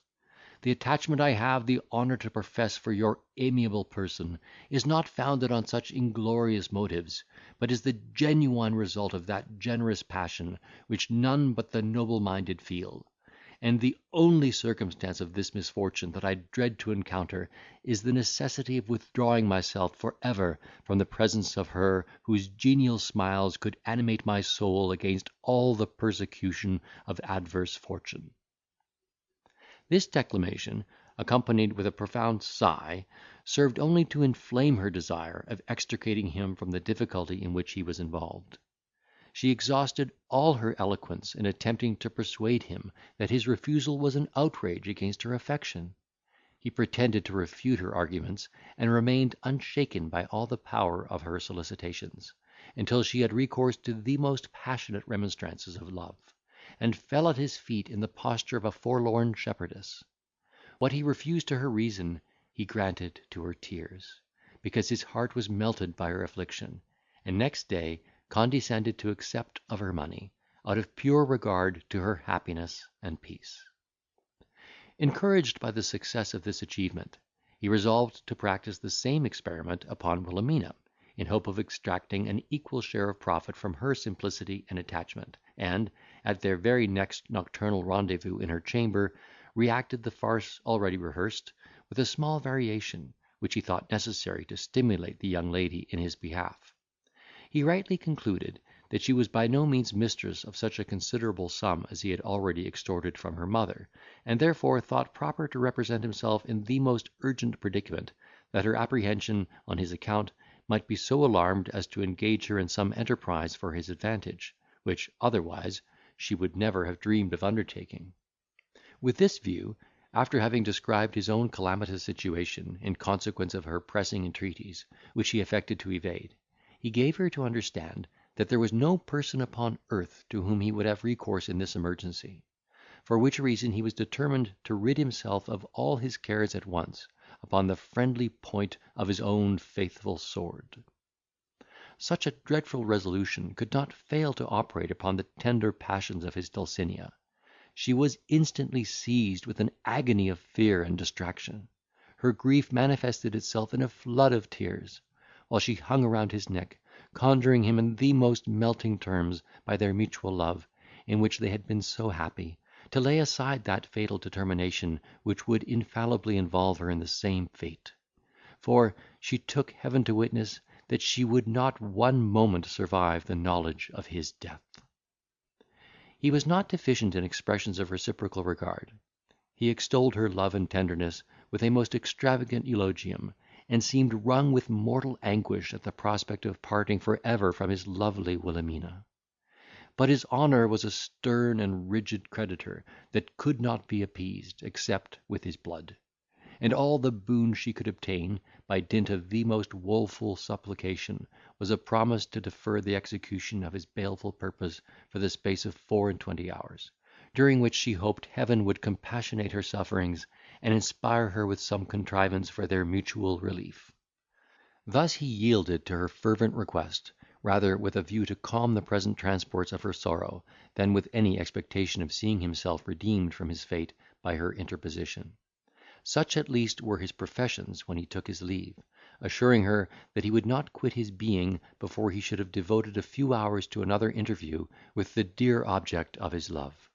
The attachment I have the honour to profess for your amiable person is not founded on such inglorious motives, but is the genuine result of that generous passion which none but the noble minded feel; and the only circumstance of this misfortune that I dread to encounter is the necessity of withdrawing myself for ever from the presence of her whose genial smiles could animate my soul against all the persecution of adverse fortune." This declamation, accompanied with a profound sigh, served only to inflame her desire of extricating him from the difficulty in which he was involved. She exhausted all her eloquence in attempting to persuade him that his refusal was an outrage against her affection. He pretended to refute her arguments, and remained unshaken by all the power of her solicitations, until she had recourse to the most passionate remonstrances of love, and fell at his feet in the posture of a forlorn shepherdess. What he refused to her reason, he granted to her tears, because his heart was melted by her affliction, and next day condescended to accept of her money, out of pure regard to her happiness and peace. Encouraged by the success of this achievement, he resolved to practise the same experiment upon Wilhelmina, in hope of extracting an equal share of profit from her simplicity and attachment, and, at their very next nocturnal rendezvous in her chamber, reacted the farce already rehearsed, with a small variation, which he thought necessary to stimulate the young lady in his behalf. He rightly concluded that she was by no means mistress of such a considerable sum as he had already extorted from her mother, and therefore thought proper to represent himself in the most urgent predicament, that her apprehension on his account might be so alarmed as to engage her in some enterprise for his advantage, which otherwise she would never have dreamed of undertaking. With this view, after having described his own calamitous situation, in consequence of her pressing entreaties, which he affected to evade, he gave her to understand that there was no person upon earth to whom he would have recourse in this emergency; for which reason he was determined to rid himself of all his cares at once, upon the friendly point of his own faithful sword. Such a dreadful resolution could not fail to operate upon the tender passions of his Dulcinea. She was instantly seized with an agony of fear and distraction. Her grief manifested itself in a flood of tears, while she hung around his neck, conjuring him in the most melting terms, by their mutual love, in which they had been so happy, to lay aside that fatal determination which would infallibly involve her in the same fate; for she took Heaven to witness that she would not one moment survive the knowledge of his death. He was not deficient in expressions of reciprocal regard. He extolled her love and tenderness with a most extravagant eulogium, and seemed wrung with mortal anguish at the prospect of parting for ever from his lovely Wilhelmina. But his honour was a stern and rigid creditor, that could not be appeased, except with his blood; and all the boon she could obtain, by dint of the most woful supplication, was a promise to defer the execution of his baleful purpose for the space of 24 hours, during which she hoped Heaven would compassionate her sufferings, and inspire her with some contrivance for their mutual relief. Thus he yielded to her fervent request, rather with a view to calm the present transports of her sorrow, than with any expectation of seeing himself redeemed from his fate by her interposition. Such at least were his professions when he took his leave, assuring her that he would not quit his being before he should have devoted a few hours to another interview with the dear object of his love.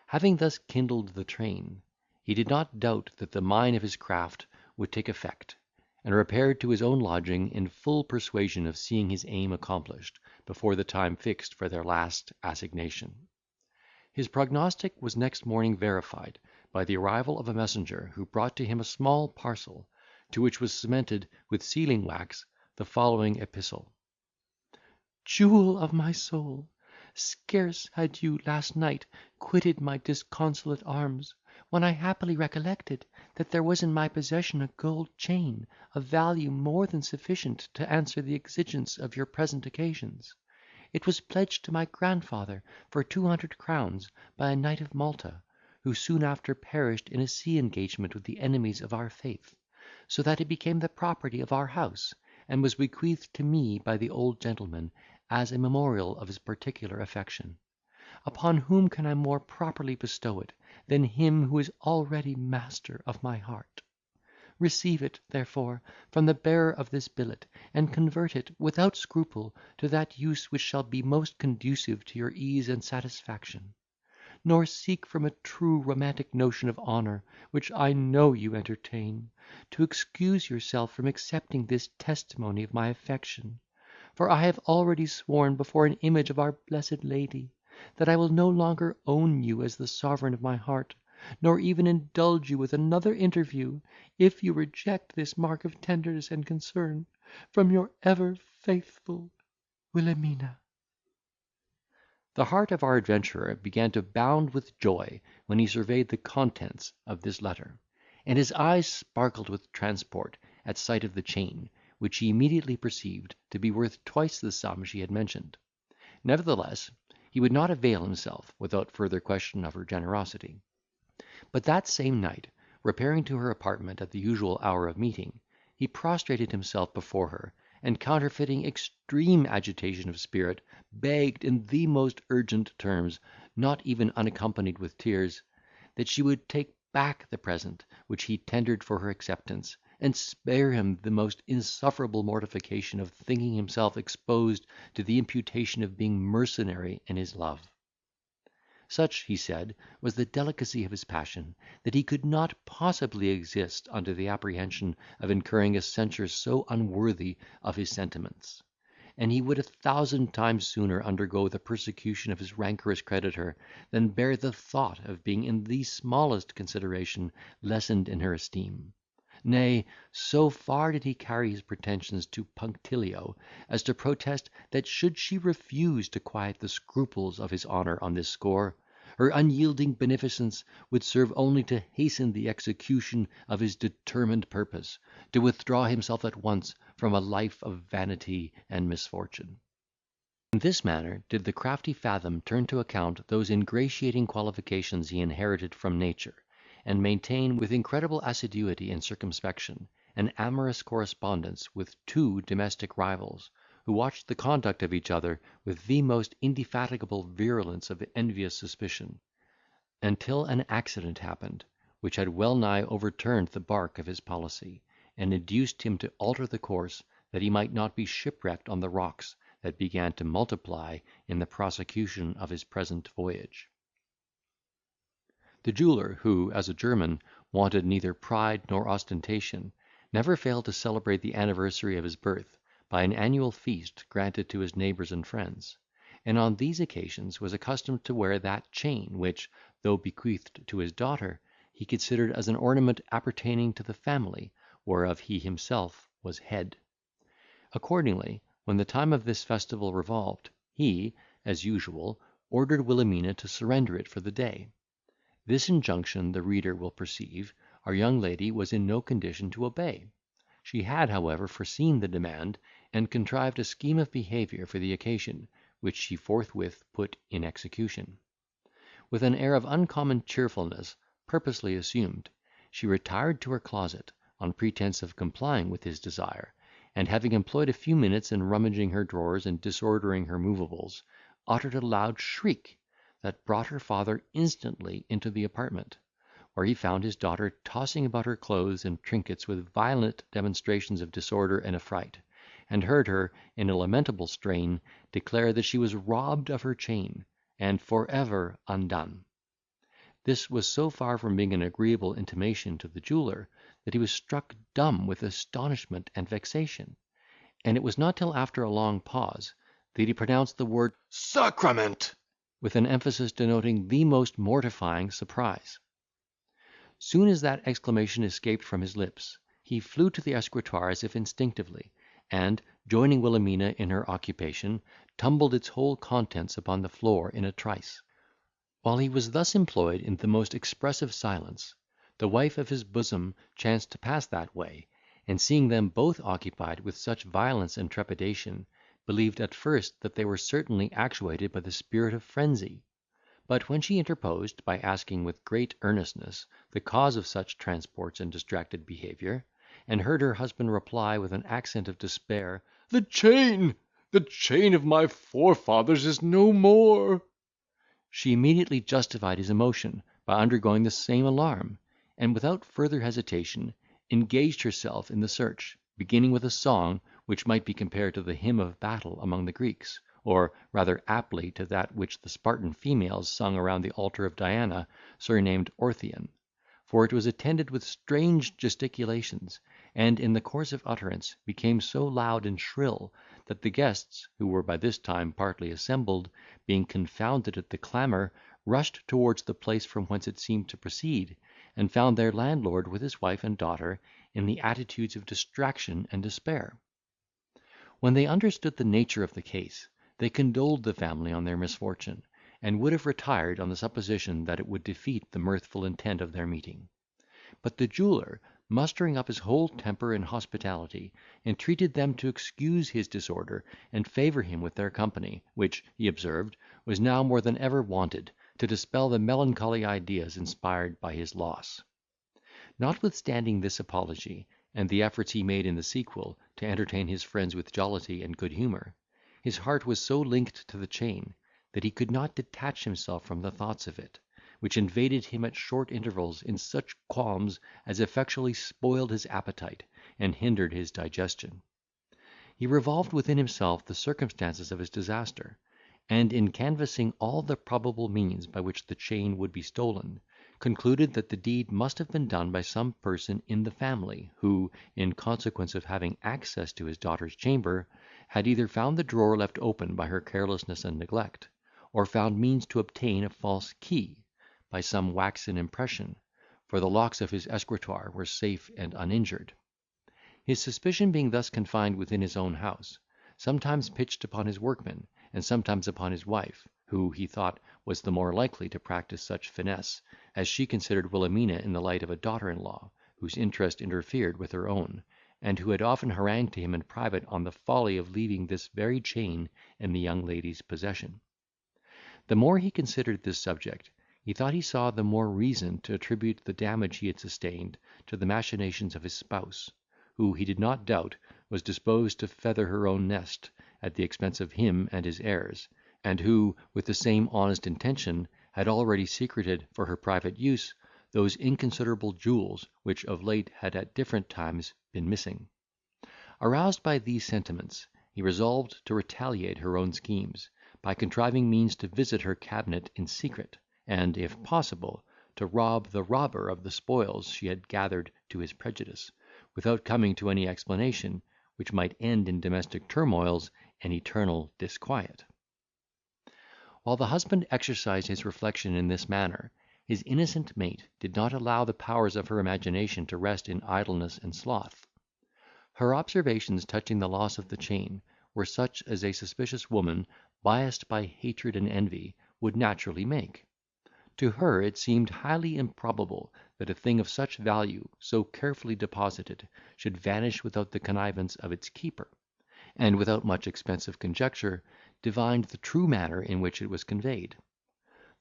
Having thus kindled the train, he did not doubt that the mine of his craft would take effect, and repaired to his own lodging in full persuasion of seeing his aim accomplished before the time fixed for their last assignation. His prognostic was next morning verified by the arrival of a messenger, who brought to him a small parcel, to which was cemented with sealing wax the following epistle: "Jewel of my soul! Scarce had you last night quitted my disconsolate arms, when I happily recollected that there was in my possession a gold chain, of value more than sufficient to answer the exigence of your present occasions. It was pledged to my grandfather for 200 crowns by a knight of Malta, who soon after perished in a sea engagement with the enemies of our faith, so that it became the property of our house, and was bequeathed to me by the old gentleman, as a memorial of his particular affection. Upon whom can I more properly bestow it than him who is already master of my heart? Receive it, therefore, from the bearer of this billet, and convert it, without scruple, to that use which shall be most conducive to your ease and satisfaction. Nor seek from a true romantic notion of honour, which I know you entertain, to excuse yourself from accepting this testimony of my affection; for I have already sworn before an image of our blessed Lady, that I will no longer own you as the sovereign of my heart, nor even indulge you with another interview, if you reject this mark of tenderness and concern, from your ever faithful Wilhelmina." The heart of our adventurer began to bound with joy when he surveyed the contents of this letter, and his eyes sparkled with transport at sight of the chain, which he immediately perceived to be worth twice the sum she had mentioned. Nevertheless, he would not avail himself, without further question of her generosity. But that same night, repairing to her apartment at the usual hour of meeting, he prostrated himself before her, and, counterfeiting extreme agitation of spirit, begged in the most urgent terms, not even unaccompanied with tears, that she would take back the present which he tendered for her acceptance, and spare him the most insufferable mortification of thinking himself exposed to the imputation of being mercenary in his love. Such, he said, was the delicacy of his passion, that he could not possibly exist under the apprehension of incurring a censure so unworthy of his sentiments; and he would 1,000 times sooner undergo the persecution of his rancorous creditor, than bear the thought of being in the smallest consideration lessened in her esteem. Nay, so far did he carry his pretensions to punctilio, as to protest, that should she refuse to quiet the scruples of his honour on this score, her unyielding beneficence would serve only to hasten the execution of his determined purpose, to withdraw himself at once from a life of vanity and misfortune. In this manner did the crafty Fathom turn to account those ingratiating qualifications he inherited from nature, and maintain, with incredible assiduity and circumspection, an amorous correspondence with two domestic rivals, who watched the conduct of each other with the most indefatigable virulence of envious suspicion, until an accident happened, which had well nigh overturned the bark of his policy, and induced him to alter the course, that he might not be shipwrecked on the rocks that began to multiply in the prosecution of his present voyage. The jeweller, who, as a German, wanted neither pride nor ostentation, never failed to celebrate the anniversary of his birth by an annual feast granted to his neighbours and friends, and on these occasions was accustomed to wear that chain, which, though bequeathed to his daughter, he considered as an ornament appertaining to the family, whereof he himself was head. Accordingly, when the time of this festival revolved, he, as usual, ordered Wilhelmina to surrender it for the day. This injunction, the reader will perceive, our young lady was in no condition to obey. She had, however, foreseen the demand, and contrived a scheme of behaviour for the occasion, which she forthwith put in execution. With an air of uncommon cheerfulness, purposely assumed, she retired to her closet, on pretence of complying with his desire, and having employed a few minutes in rummaging her drawers and disordering her movables, uttered a loud shriek, that brought her father instantly into the apartment, where he found his daughter tossing about her clothes and trinkets with violent demonstrations of disorder and affright, and heard her, in a lamentable strain, declare that she was robbed of her chain, and for ever undone. This was so far from being an agreeable intimation to the jeweller, that he was struck dumb with astonishment and vexation; and it was not till after a long pause that he pronounced the word sacrament, with an emphasis denoting the most mortifying surprise. Soon as that exclamation escaped from his lips, he flew to the escritoire as if instinctively, and, joining Wilhelmina in her occupation, tumbled its whole contents upon the floor in a trice. While he was thus employed in the most expressive silence, the wife of his bosom chanced to pass that way, and seeing them both occupied with such violence and trepidation, believed at first that they were certainly actuated by the spirit of frenzy; but when she interposed, by asking with great earnestness the cause of such transports and distracted behaviour, and heard her husband reply with an accent of despair, "The chain of my forefathers is no more," she immediately justified his emotion by undergoing the same alarm, and without further hesitation engaged herself in the search, beginning with a song which might be compared to the hymn of battle among the Greeks, or rather aptly to that which the Spartan females sung around the altar of Diana, surnamed Orthyon; for it was attended with strange gesticulations, and, in the course of utterance, became so loud and shrill, that the guests, who were by this time partly assembled, being confounded at the clamour, rushed towards the place from whence it seemed to proceed, and found their landlord with his wife and daughter in the attitudes of distraction and despair. When they understood the nature of the case, they condoled the family on their misfortune, and would have retired on the supposition that it would defeat the mirthful intent of their meeting. But the jeweller, mustering up his whole temper and hospitality, entreated them to excuse his disorder, and favour him with their company, which, he observed, was now more than ever wanted, to dispel the melancholy ideas inspired by his loss. Notwithstanding this apology, and the efforts he made in the sequel to entertain his friends with jollity and good humour, his heart was so linked to the chain, that he could not detach himself from the thoughts of it, which invaded him at short intervals in such qualms as effectually spoiled his appetite, and hindered his digestion. He revolved within himself the circumstances of his disaster, and, in canvassing all the probable means by which the chain would be stolen, concluded that the deed must have been done by some person in the family, who, in consequence of having access to his daughter's chamber, had either found the drawer left open by her carelessness and neglect, or found means to obtain a false key, by some waxen impression, for the locks of his escritoire were safe and uninjured. His suspicion being thus confined within his own house, sometimes pitched upon his workmen, and sometimes upon his wife, who, he thought, was the more likely to practise such finesse, as she considered Wilhelmina in the light of a daughter-in-law, whose interest interfered with her own, and who had often harangued to him in private on the folly of leaving this very chain in the young lady's possession. The more he considered this subject, he thought he saw the more reason to attribute the damage he had sustained to the machinations of his spouse, who, he did not doubt, was disposed to feather her own nest, at the expense of him and his heirs, and who, with the same honest intention, had already secreted, for her private use, those inconsiderable jewels which of late had at different times been missing. Aroused by these sentiments, he resolved to retaliate her own schemes, by contriving means to visit her cabinet in secret, and, if possible, to rob the robber of the spoils she had gathered to his prejudice, without coming to any explanation, which might end in domestic turmoils and eternal disquiet. While the husband exercised his reflection in this manner, his innocent mate did not allow the powers of her imagination to rest in idleness and sloth. Her observations touching the loss of the chain were such as a suspicious woman, biassed by hatred and envy, would naturally make. To her it seemed highly improbable that a thing of such value, so carefully deposited, should vanish without the connivance of its keeper, and, without much expensive conjecture, divined the true manner in which it was conveyed.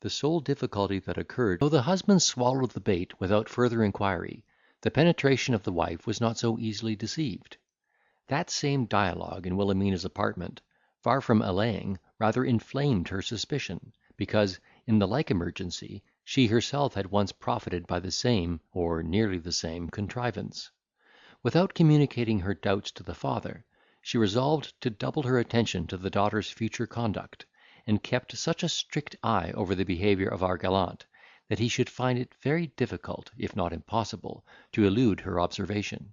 The sole difficulty that occurred, though the husband swallowed the bait without further inquiry, the penetration of the wife was not so easily deceived. That same dialogue in Wilhelmina's apartment, far from allaying, rather inflamed her suspicion, because, in the like emergency, she herself had once profited by the same, or nearly the same, contrivance. Without communicating her doubts to the father, she resolved to double her attention to the daughter's future conduct, and kept such a strict eye over the behaviour of our gallant, that he should find it very difficult, if not impossible, to elude her observation.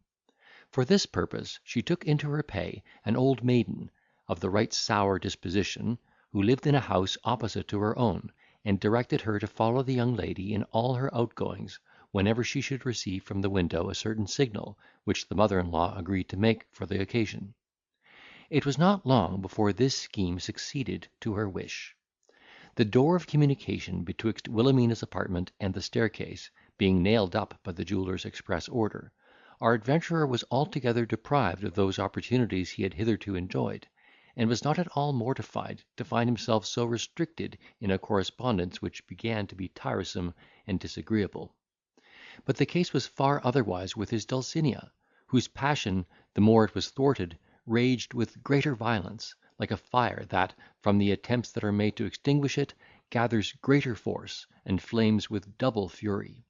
For this purpose she took into her pay an old maiden, of the right sour disposition, who lived in a house opposite to her own, and directed her to follow the young lady in all her outgoings, whenever she should receive from the window a certain signal, which the mother-in-law agreed to make for the occasion. It was not long before this scheme succeeded to her wish. The door of communication betwixt Wilhelmina's apartment and the staircase being nailed up by the jeweller's express order, our adventurer was altogether deprived of those opportunities he had hitherto enjoyed, and was not at all mortified to find himself so restricted in a correspondence which began to be tiresome and disagreeable. But the case was far otherwise with his Dulcinea, whose passion, the more it was thwarted, raged with greater violence, like a fire that, from the attempts that are made to extinguish it, gathers greater force, and flames with double fury.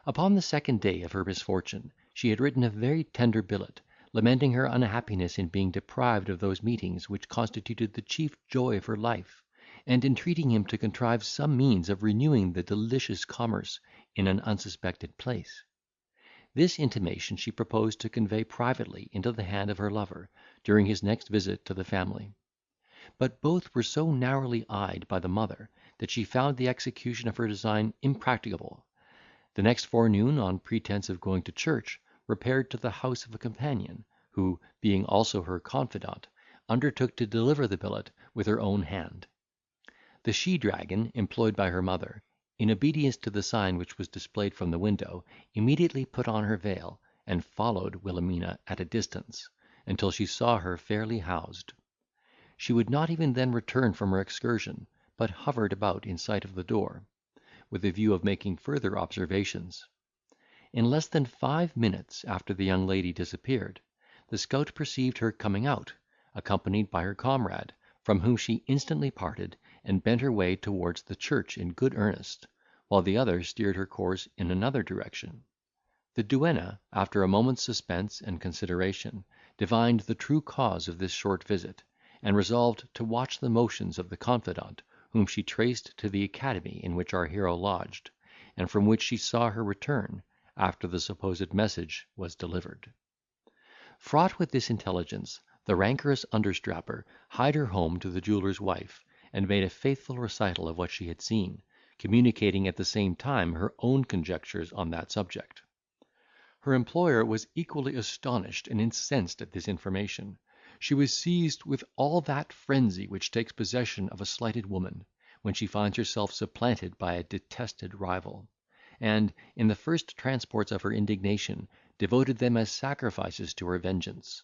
Upon the second day of her misfortune, she had written a very tender billet, lamenting her unhappiness in being deprived of those meetings which constituted the chief joy of her life, and entreating him to contrive some means of renewing the delicious commerce in an unsuspected place. This intimation she proposed to convey privately into the hand of her lover, during his next visit to the family. But both were so narrowly eyed by the mother, that she found the execution of her design impracticable. The next forenoon, on pretence of going to church, repaired to the house of a companion, who, being also her confidant, undertook to deliver the billet with her own hand. The she-dragon, employed by her mother, in obedience to the sign which was displayed from the window, immediately put on her veil, and followed Wilhelmina at a distance, until she saw her fairly housed. She would not even then return from her excursion, but hovered about in sight of the door, with a view of making further observations. In less than 5 minutes after the young lady disappeared, the scout perceived her coming out, accompanied by her comrade, from whom she instantly parted, and bent her way towards the church in good earnest, while the other steered her course in another direction. The duenna, after a moment's suspense and consideration, divined the true cause of this short visit, and resolved to watch the motions of the confidant, whom she traced to the academy in which our hero lodged, and from which she saw her return, after the supposed message was delivered. Fraught with this intelligence, the rancorous understrapper hied her home to the jeweller's wife, and made a faithful recital of what she had seen, communicating at the same time her own conjectures on that subject. Her employer was equally astonished and incensed at this information. She was seized with all that frenzy which takes possession of a slighted woman, when she finds herself supplanted by a detested rival, and, in the first transports of her indignation, devoted them as sacrifices to her vengeance.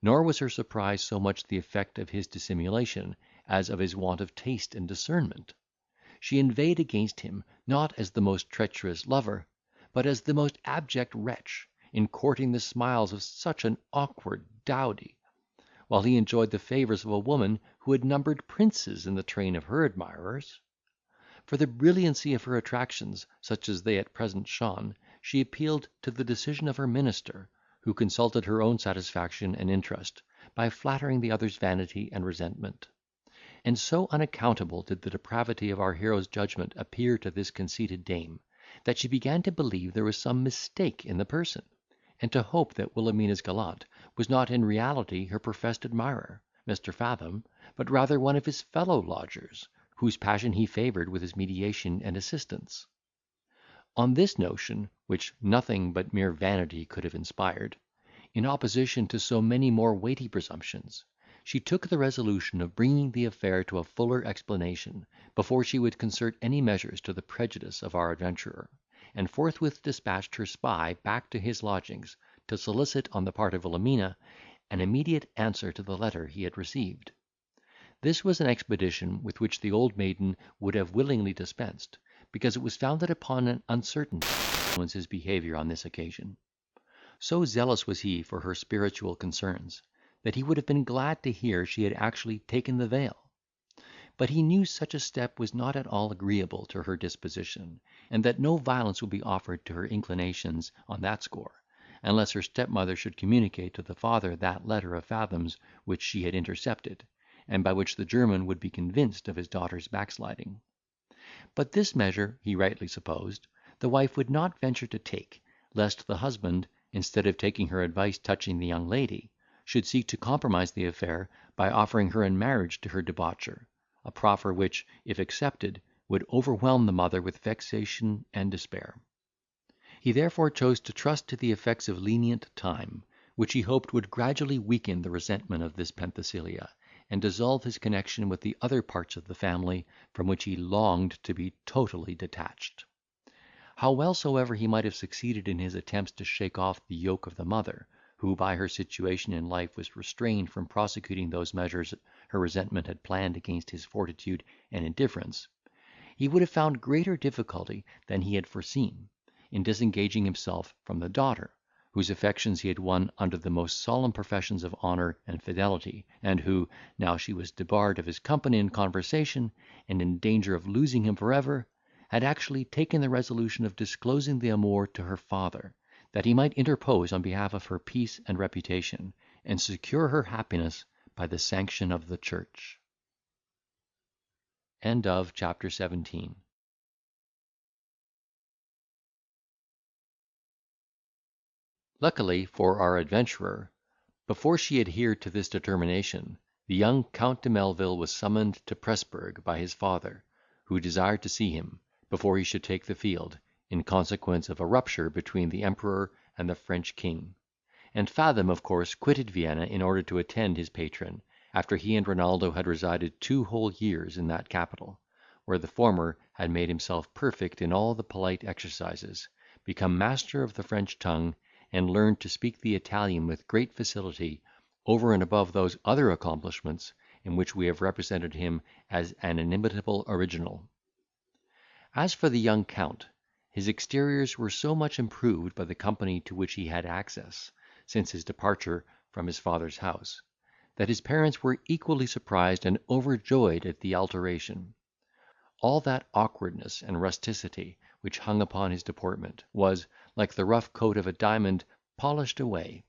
Nor was her surprise so much the effect of his dissimulation, as of his want of taste and discernment. She inveighed against him, not as the most treacherous lover, but as the most abject wretch, in courting the smiles of such an awkward dowdy, while he enjoyed the favours of a woman who had numbered princes in the train of her admirers. For the brilliancy of her attractions, such as they at present shone, she appealed to the decision of her minister, who consulted her own satisfaction and interest, by flattering the other's vanity and resentment. And so unaccountable did the depravity of our hero's judgment appear to this conceited dame, that she began to believe there was some mistake in the person, and to hope that Wilhelmina's gallant was not in reality her professed admirer, Mr. Fathom, but rather one of his fellow lodgers, whose passion he favoured with his mediation and assistance. On this notion, which nothing but mere vanity could have inspired, in opposition to so many more weighty presumptions, she took the resolution of bringing the affair to a fuller explanation, before she would concert any measures to the prejudice of our adventurer, and forthwith despatched her spy back to his lodgings, to solicit on the part of Wilhelmina an immediate answer to the letter he had received. This was an expedition with which the old maiden would have willingly dispensed, because it was founded upon an uncertainty influence his behaviour on this occasion. So zealous was he for her spiritual concerns, that he would have been glad to hear she had actually taken the veil. But he knew such a step was not at all agreeable to her disposition, and that no violence would be offered to her inclinations on that score, unless her stepmother should communicate to the father that letter of Fathom's which she had intercepted, and by which the German would be convinced of his daughter's backsliding. But this measure, he rightly supposed, the wife would not venture to take, lest the husband, instead of taking her advice touching the young lady, should seek to compromise the affair by offering her in marriage to her debaucher, a proffer which, if accepted, would overwhelm the mother with vexation and despair. He therefore chose to trust to the effects of lenient time, which he hoped would gradually weaken the resentment of this Penthesilea, and dissolve his connection with the other parts of the family from which he longed to be totally detached. How well soever he might have succeeded in his attempts to shake off the yoke of the mother, who by her situation in life was restrained from prosecuting those measures her resentment had planned against his fortitude and indifference, he would have found greater difficulty than he had foreseen, in disengaging himself from the daughter, whose affections he had won under the most solemn professions of honour and fidelity, and who, now she was debarred of his company and conversation, and in danger of losing him for ever, had actually taken the resolution of disclosing the amour to her father, that he might interpose on behalf of her peace and reputation, and secure her happiness by the sanction of the church. End of chapter 17. Luckily for our adventurer, before she adhered to this determination, the young Count de Melvil was summoned to Presburg by his father, who desired to see him, before he should take the field, in consequence of a rupture between the Emperor and the French king; and Fathom of course quitted Vienna in order to attend his patron, after he and Renaldo had resided 2 whole years in that capital, where the former had made himself perfect in all the polite exercises, become master of the French tongue, and learned to speak the Italian with great facility, over and above those other accomplishments in which we have represented him as an inimitable original. As for the young Count, his exteriors were so much improved by the company to which he had access, since his departure from his father's house, that his parents were equally surprised and overjoyed at the alteration. All that awkwardness and rusticity which hung upon his deportment was, like the rough coat of a diamond, polished away.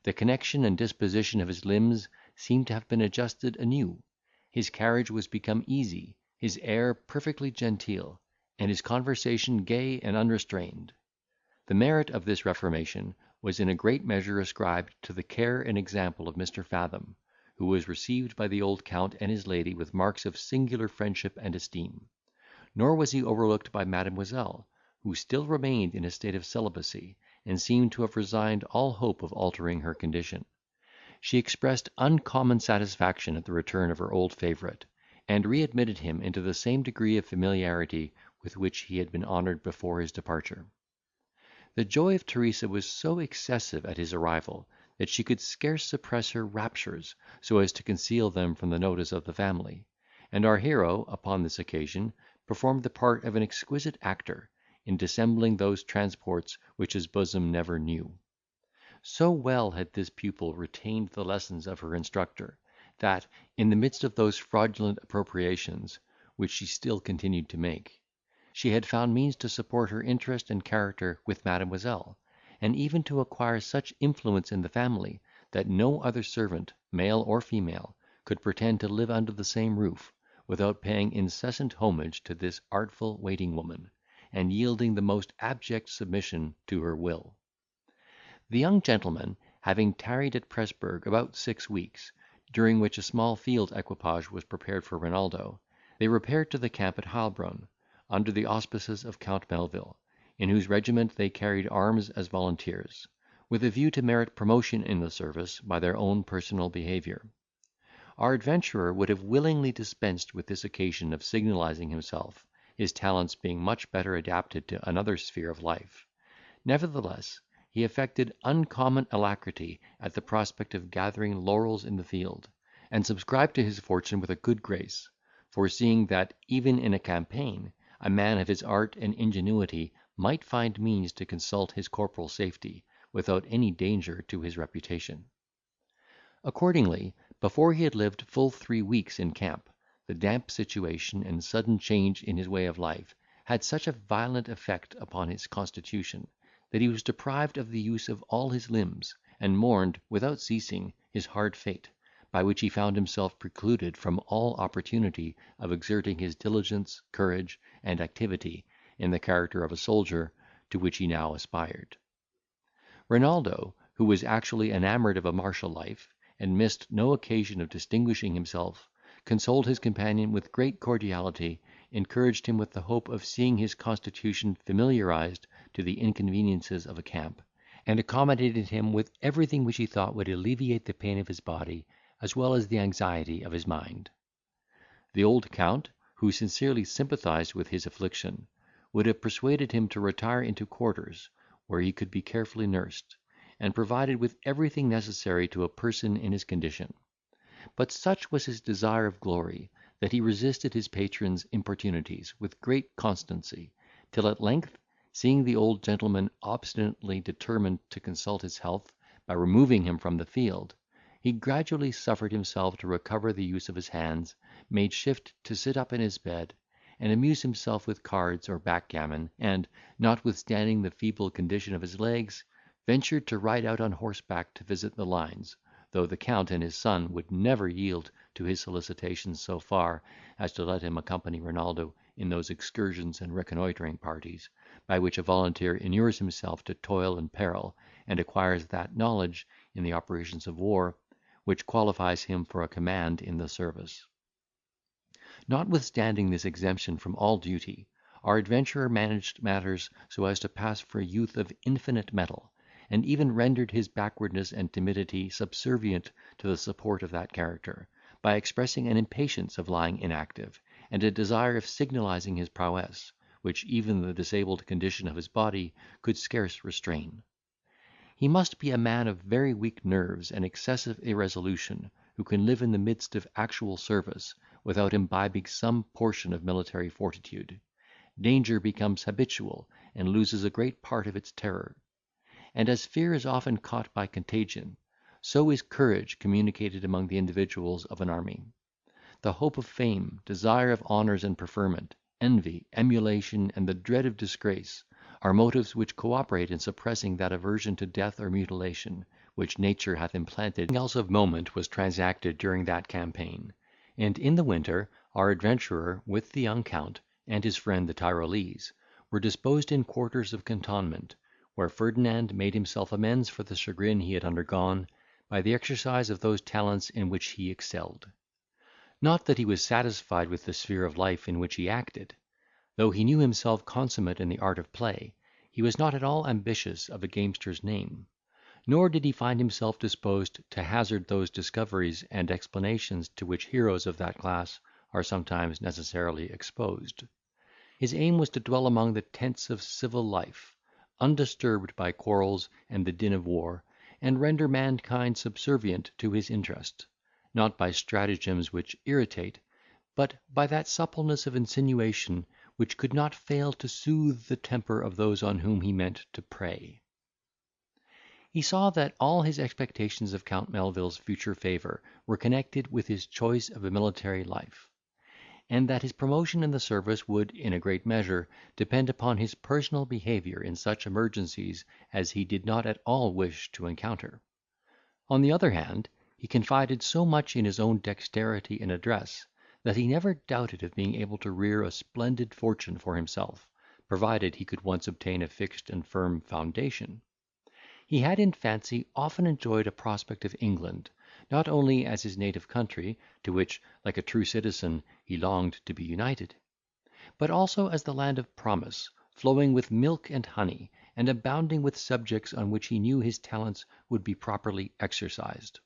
The connection and disposition of his limbs seemed to have been adjusted anew. His carriage was become easy, his air perfectly genteel, and his conversation gay and unrestrained. The merit of this reformation was in a great measure ascribed to the care and example of Mr. Fathom, who was received by the old Count and his lady with marks of singular friendship and esteem; nor was he overlooked by Mademoiselle, who still remained in a state of celibacy, and seemed to have resigned all hope of altering her condition. She expressed uncommon satisfaction at the return of her old favourite, and readmitted him into the same degree of familiarity with which he had been honoured before his departure. The joy of Teresa was so excessive at his arrival, that she could scarce suppress her raptures, so as to conceal them from the notice of the family; and our hero, upon this occasion, performed the part of an exquisite actor, in dissembling those transports which his bosom never knew. So well had this pupil retained the lessons of her instructor, that, in the midst of those fraudulent appropriations, which she still continued to make, she had found means to support her interest and character with Mademoiselle, and even to acquire such influence in the family, that no other servant, male or female, could pretend to live under the same roof, without paying incessant homage to this artful waiting woman, and yielding the most abject submission to her will. The young gentleman, having tarried at Presburg about 6 weeks, during which a small field equipage was prepared for Renaldo, they repaired to the camp at Heilbronn, under the auspices of Count Melvil, in whose regiment they carried arms as volunteers, with a view to merit promotion in the service by their own personal behaviour. Our adventurer would have willingly dispensed with this occasion of signalising himself, his talents being much better adapted to another sphere of life. Nevertheless, he affected uncommon alacrity at the prospect of gathering laurels in the field, and subscribed to his fortune with a good grace, foreseeing that, even in a campaign, a man of his art and ingenuity might find means to consult his corporal safety, without any danger to his reputation. Accordingly, before he had lived full 3 weeks in camp, the damp situation and sudden change in his way of life had such a violent effect upon his constitution, that he was deprived of the use of all his limbs, and mourned, without ceasing, his hard fate, by which he found himself precluded from all opportunity of exerting his diligence, courage, and activity in the character of a soldier, to which he now aspired. Renaldo, who was actually enamoured of a martial life, and missed no occasion of distinguishing himself, consoled his companion with great cordiality, encouraged him with the hope of seeing his constitution familiarised to the inconveniences of a camp, and accommodated him with everything which he thought would alleviate the pain of his body, as well as the anxiety of his mind. The old Count, who sincerely sympathised with his affliction, would have persuaded him to retire into quarters, where he could be carefully nursed, and provided with everything necessary to a person in his condition; but such was his desire of glory, that he resisted his patron's importunities with great constancy, till at length, seeing the old gentleman obstinately determined to consult his health by removing him from the field, he gradually suffered himself to recover the use of his hands, made shift to sit up in his bed, and amuse himself with cards or backgammon, and, notwithstanding the feeble condition of his legs, ventured to ride out on horseback to visit the lines, though the Count and his son would never yield to his solicitations so far as to let him accompany Renaldo in those excursions and reconnoitring parties, by which a volunteer inures himself to toil and peril, and acquires that knowledge in the operations of war, which qualifies him for a command in the service. Notwithstanding this exemption from all duty, our adventurer managed matters so as to pass for a youth of infinite mettle, and even rendered his backwardness and timidity subservient to the support of that character, by expressing an impatience of lying inactive, and a desire of signalising his prowess, which even the disabled condition of his body could scarce restrain. He must be a man of very weak nerves and excessive irresolution, who can live in the midst of actual service, without imbibing some portion of military fortitude. Danger becomes habitual, and loses a great part of its terror; and as fear is often caught by contagion, so is courage communicated among the individuals of an army. The hope of fame, desire of honours and preferment, envy, emulation, and the dread of disgrace, are motives which co-operate in suppressing that aversion to death or mutilation, which nature hath implanted. Nothing else of moment was transacted during that campaign; and in the winter, our adventurer, with the young Count, and his friend the Tyrolese, were disposed in quarters of cantonment, where Ferdinand made himself amends for the chagrin he had undergone, by the exercise of those talents in which he excelled. Not that he was satisfied with the sphere of life in which he acted. Though he knew himself consummate in the art of play, he was not at all ambitious of a gamester's name; nor did he find himself disposed to hazard those discoveries and explanations to which heroes of that class are sometimes necessarily exposed. His aim was to dwell among the tents of civil life, undisturbed by quarrels and the din of war, and render mankind subservient to his interest, not by stratagems which irritate, but by that suppleness of insinuation which could not fail to soothe the temper of those on whom he meant to prey. He saw that all his expectations of Count Melvil's future favour were connected with his choice of a military life, and that his promotion in the service would, in a great measure, depend upon his personal behaviour in such emergencies as he did not at all wish to encounter. On the other hand, he confided so much in his own dexterity and address, that he never doubted of being able to rear a splendid fortune for himself, provided he could once obtain a fixed and firm foundation. He had in fancy often enjoyed a prospect of England, not only as his native country, to which, like a true citizen, he longed to be united, but also as the land of promise, flowing with milk and honey, and abounding with subjects on which he knew his talents would be properly exercised.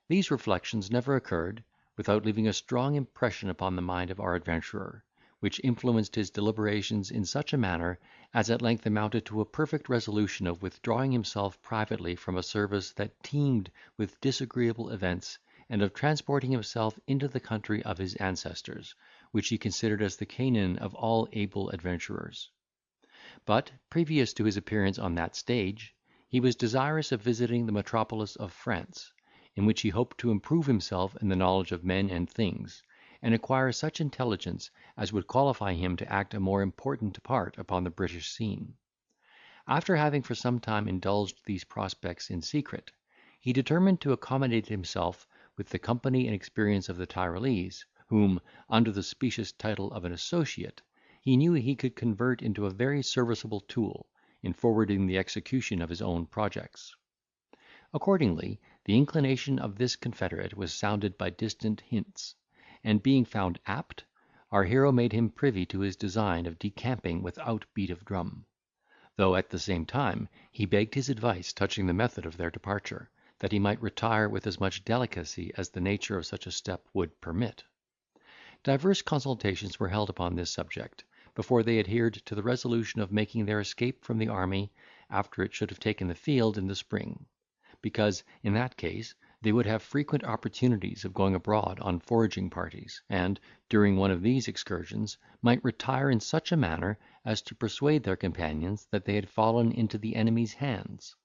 These reflections never occurred without leaving a strong impression upon the mind of our adventurer, which influenced his deliberations in such a manner as at length amounted to a perfect resolution of withdrawing himself privately from a service that teemed with disagreeable events, and of transporting himself into the country of his ancestors, which he considered as the Canaan of all able adventurers. But, previous to his appearance on that stage, he was desirous of visiting the metropolis of France, in which he hoped to improve himself in the knowledge of men and things, and acquire such intelligence as would qualify him to act a more important part upon the British scene. After having for some time indulged these prospects in secret, he determined to accommodate himself with the company and experience of the Tyrolese, whom, under the specious title of an associate, he knew he could convert into a very serviceable tool in forwarding the execution of his own projects. Accordingly, the inclination of this confederate was sounded by distant hints, and being found apt, our hero made him privy to his design of decamping without beat of drum; though at the same time he begged his advice touching the method of their departure, that he might retire with as much delicacy as the nature of such a step would permit. Divers consultations were held upon this subject, before they adhered to the resolution of making their escape from the army, after it should have taken the field in the spring; because, in that case, they would have frequent opportunities of going abroad on foraging parties, and, during one of these excursions, might retire in such a manner as to persuade their companions that they had fallen into the enemy's hands.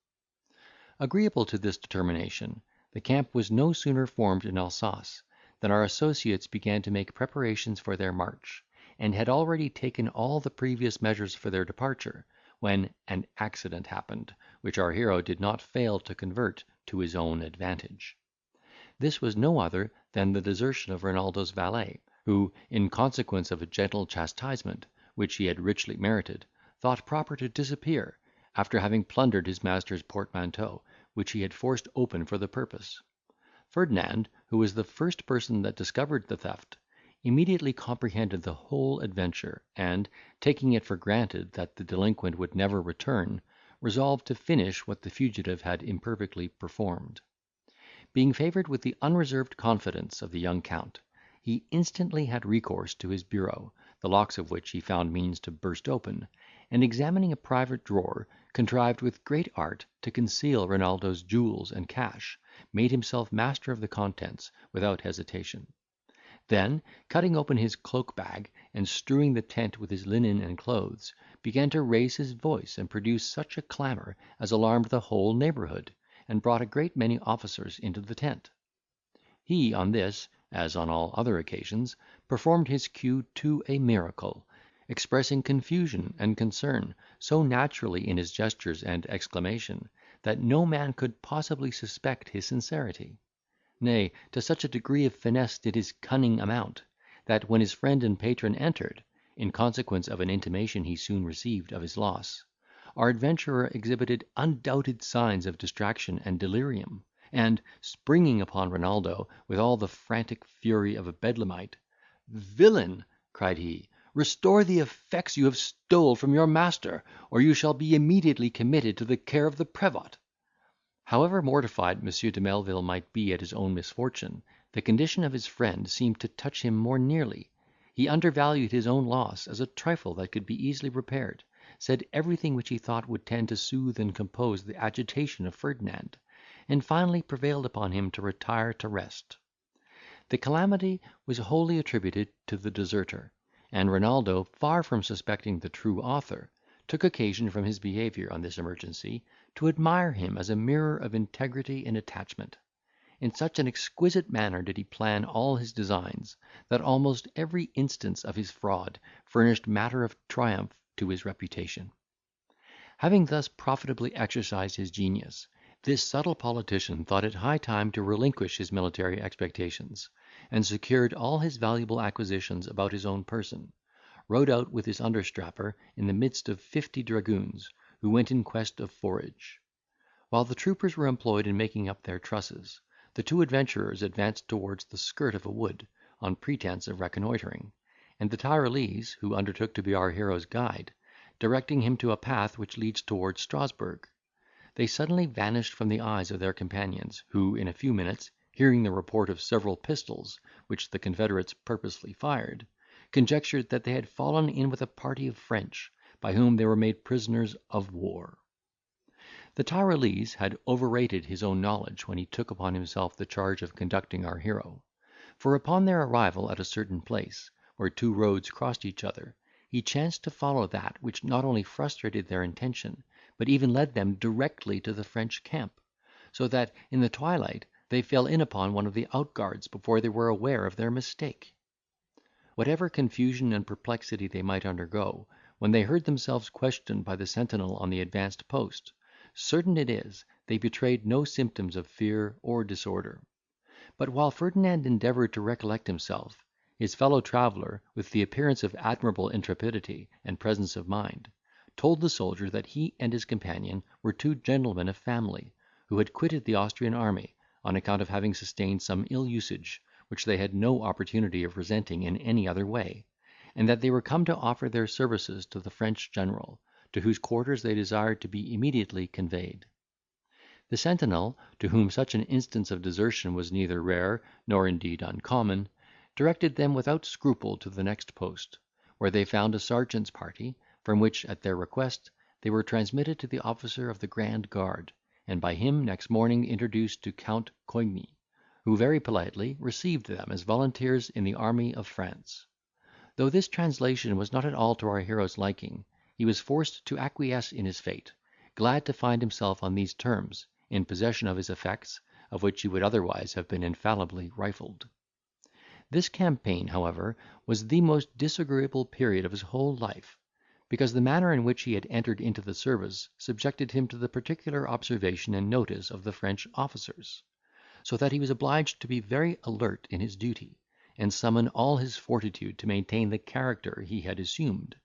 Agreeable to this determination, the camp was no sooner formed in Alsace, than our associates began to make preparations for their march, and had already taken all the previous measures for their departure, when an accident happened, which our hero did not fail to convert to his own advantage. This was no other than the desertion of Renaldo's valet, who, in consequence of a gentle chastisement, which he had richly merited, thought proper to disappear, after having plundered his master's portmanteau, which he had forced open for the purpose. Ferdinand, who was the first person that discovered the theft, immediately comprehended the whole adventure, and, taking it for granted that the delinquent would never return, resolved to finish what the fugitive had imperfectly performed. Being favoured with the unreserved confidence of the young Count, he instantly had recourse to his bureau, the locks of which he found means to burst open, and, examining a private drawer, contrived with great art to conceal Renaldo's jewels and cash, made himself master of the contents without hesitation. Then, cutting open his cloak bag, and strewing the tent with his linen and clothes, began to raise his voice and produce such a clamour as alarmed the whole neighbourhood, and brought a great many officers into the tent. He on this, as on all other occasions, performed his cue to a miracle, expressing confusion and concern so naturally in his gestures and exclamation, that no man could possibly suspect his sincerity. Nay, to such a degree of finesse did his cunning amount, that when his friend and patron entered, in consequence of an intimation he soon received of his loss, our adventurer exhibited undoubted signs of distraction and delirium, and, springing upon Renaldo with all the frantic fury of a bedlamite, "Villain," cried he, "restore the effects you have stole from your master, or you shall be immediately committed to the care of the Prevost." However mortified Monsieur de Melvil might be at his own misfortune, the condition of his friend seemed to touch him more nearly. He undervalued his own loss as a trifle that could be easily repaired, said everything which he thought would tend to soothe and compose the agitation of Ferdinand, and finally prevailed upon him to retire to rest. The calamity was wholly attributed to the deserter, and Renaldo, far from suspecting the true author, took occasion from his behaviour on this emergency to admire him as a mirror of integrity and attachment. In such an exquisite manner did he plan all his designs, that almost every instance of his fraud furnished matter of triumph to his reputation. Having thus profitably exercised his genius, this subtle politician thought it high time to relinquish his military expectations, and secured all his valuable acquisitions about his own person, rode out with his understrapper in the midst of 50 dragoons, who went in quest of forage. While the troopers were employed in making up their trusses, the two adventurers advanced towards the skirt of a wood, on pretence of reconnoitring, and the Tyrolese, who undertook to be our hero's guide, directing him to a path which leads towards Strasburg. They suddenly vanished from the eyes of their companions, who, in a few minutes, hearing the report of several pistols, which the confederates purposely fired, conjectured that they had fallen in with a party of French, by whom they were made prisoners of war. The Tyrolese had overrated his own knowledge when he took upon himself the charge of conducting our hero; for upon their arrival at a certain place, where two roads crossed each other, he chanced to follow that which not only frustrated their intention, but even led them directly to the French camp; so that, in the twilight, they fell in upon one of the outguards before they were aware of their mistake. Whatever confusion and perplexity they might undergo, when they heard themselves questioned by the sentinel on the advanced post, certain it is, they betrayed no symptoms of fear or disorder. But while Ferdinand endeavoured to recollect himself, his fellow traveller, with the appearance of admirable intrepidity and presence of mind, told the soldier that he and his companion were two gentlemen of family, who had quitted the Austrian army, on account of having sustained some ill usage, which they had no opportunity of resenting in any other way, and that they were come to offer their services to the French general, to whose quarters they desired to be immediately conveyed. The sentinel, to whom such an instance of desertion was neither rare nor indeed uncommon, directed them without scruple to the next post, where they found a sergeant's party, from which, at their request, they were transmitted to the officer of the grand guard, and by him next morning introduced to Count Coigny, who very politely received them as volunteers in the army of France. Though this translation was not at all to our hero's liking, he was forced to acquiesce in his fate, glad to find himself on these terms, in possession of his effects, of which he would otherwise have been infallibly rifled. This campaign, however, was the most disagreeable period of his whole life, because the manner in which he had entered into the service subjected him to the particular observation and notice of the French officers, so that he was obliged to be very alert in his duty, and summon all his fortitude to maintain the character he had assumed.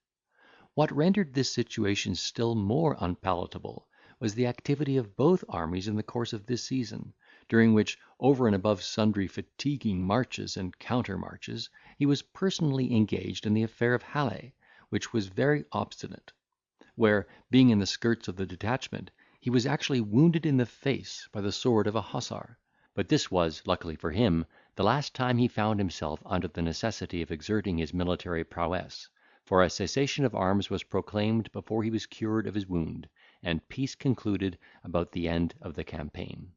What rendered this situation still more unpalatable was the activity of both armies in the course of this season, during which, over and above sundry fatiguing marches and counter marches, he was personally engaged in the affair of Halle, which was very obstinate; where, being in the skirts of the detachment, he was actually wounded in the face by the sword of a hussar. But this was, luckily for him, the last time he found himself under the necessity of exerting his military prowess, for a cessation of arms was proclaimed before he was cured of his wound, and peace concluded about the end of the campaign.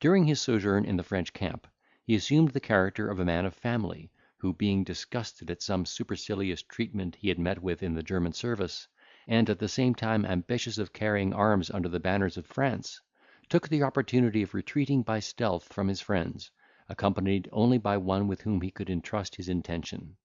During his sojourn in the French camp, he assumed the character of a man of family, who, being disgusted at some supercilious treatment he had met with in the German service, and at the same time ambitious of carrying arms under the banners of France, took the opportunity of retreating by stealth from his friends, accompanied only by one with whom he could entrust his intention.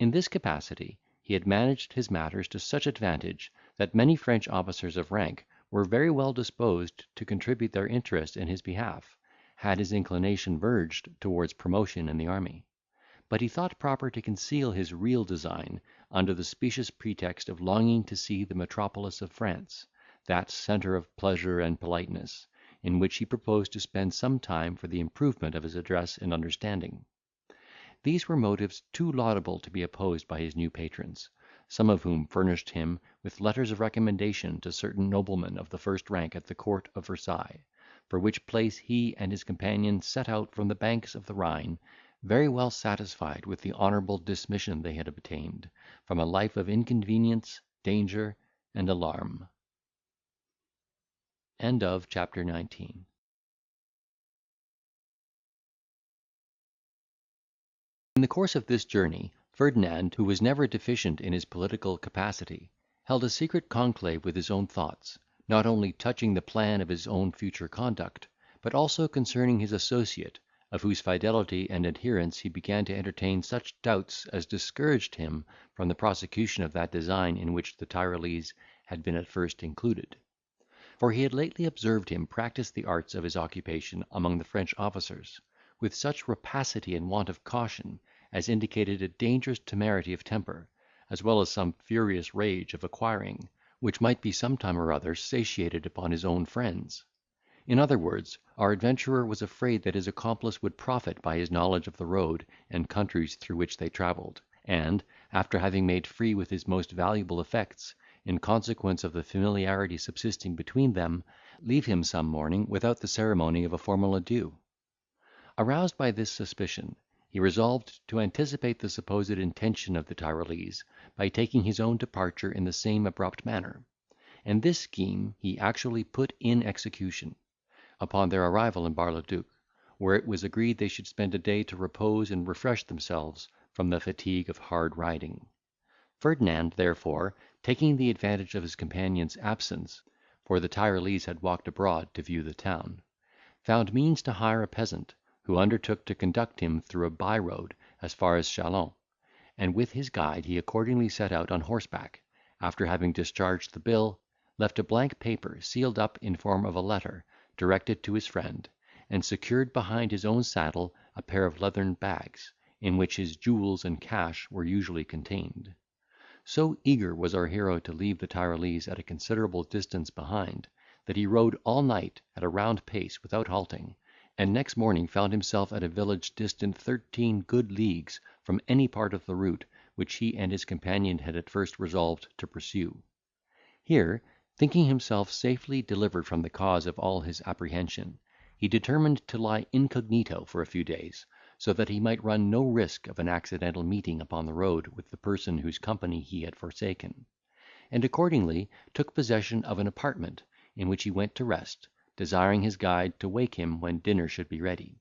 In this capacity he had managed his matters to such advantage, that many French officers of rank were very well disposed to contribute their interest in his behalf, had his inclination verged towards promotion in the army; but he thought proper to conceal his real design under the specious pretext of longing to see the metropolis of France, that centre of pleasure and politeness, in which he proposed to spend some time for the improvement of his address and understanding. These were motives too laudable to be opposed by his new patrons, some of whom furnished him with letters of recommendation to certain noblemen of the first rank at the court of Versailles, for which place he and his companion set out from the banks of the Rhine, very well satisfied with the honourable dismission they had obtained, from a life of inconvenience, danger, and alarm. Chapter 19. In the course of this journey, Ferdinand, who was never deficient in his political capacity, held a secret conclave with his own thoughts, not only touching the plan of his own future conduct, but also concerning his associate, of whose fidelity and adherence he began to entertain such doubts as discouraged him from the prosecution of that design in which the Tyrolese had been at first included; for he had lately observed him practise the arts of his occupation among the French officers, with such rapacity and want of caution, as indicated a dangerous temerity of temper, as well as some furious rage of acquiring, which might be some time or other satiated upon his own friends. In other words, our adventurer was afraid that his accomplice would profit by his knowledge of the road and countries through which they travelled, and, after having made free with his most valuable effects, in consequence of the familiarity subsisting between them, leave him some morning without the ceremony of a formal adieu. Aroused by this suspicion, he resolved to anticipate the supposed intention of the Tyrolese, by taking his own departure in the same abrupt manner; and this scheme he actually put in execution, upon their arrival in Bar-le-Duc, where it was agreed they should spend a day to repose and refresh themselves from the fatigue of hard riding. Ferdinand, therefore, taking the advantage of his companion's absence, for the Tyrolese had walked abroad to view the town, found means to hire a peasant, who undertook to conduct him through a by road as far as Chalons, and with his guide he accordingly set out on horseback, after having discharged the bill, left a blank paper sealed up in form of a letter, directed to his friend, and secured behind his own saddle a pair of leathern bags, in which his jewels and cash were usually contained. So eager was our hero to leave the Tyrolese at a considerable distance behind, that he rode all night at a round pace without halting, and next morning found himself at a village distant 13 good leagues from any part of the route which he and his companion had at first resolved to pursue. Here, thinking himself safely delivered from the cause of all his apprehension, he determined to lie incognito for a few days, so that he might run no risk of an accidental meeting upon the road with the person whose company he had forsaken; and accordingly took possession of an apartment, in which he went to rest, desiring his guide to wake him when dinner should be ready.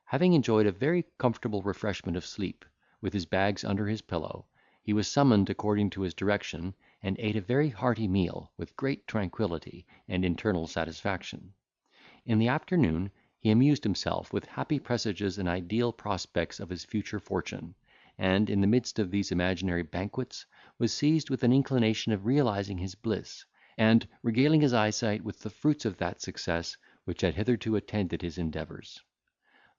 Having enjoyed a very comfortable refreshment of sleep, with his bags under his pillow, he was summoned according to his direction, and ate a very hearty meal with great tranquillity and internal satisfaction. In the afternoon he amused himself with happy presages and ideal prospects of his future fortune, and, in the midst of these imaginary banquets, was seized with an inclination of realising his bliss, and regaling his eyesight with the fruits of that success which had hitherto attended his endeavours.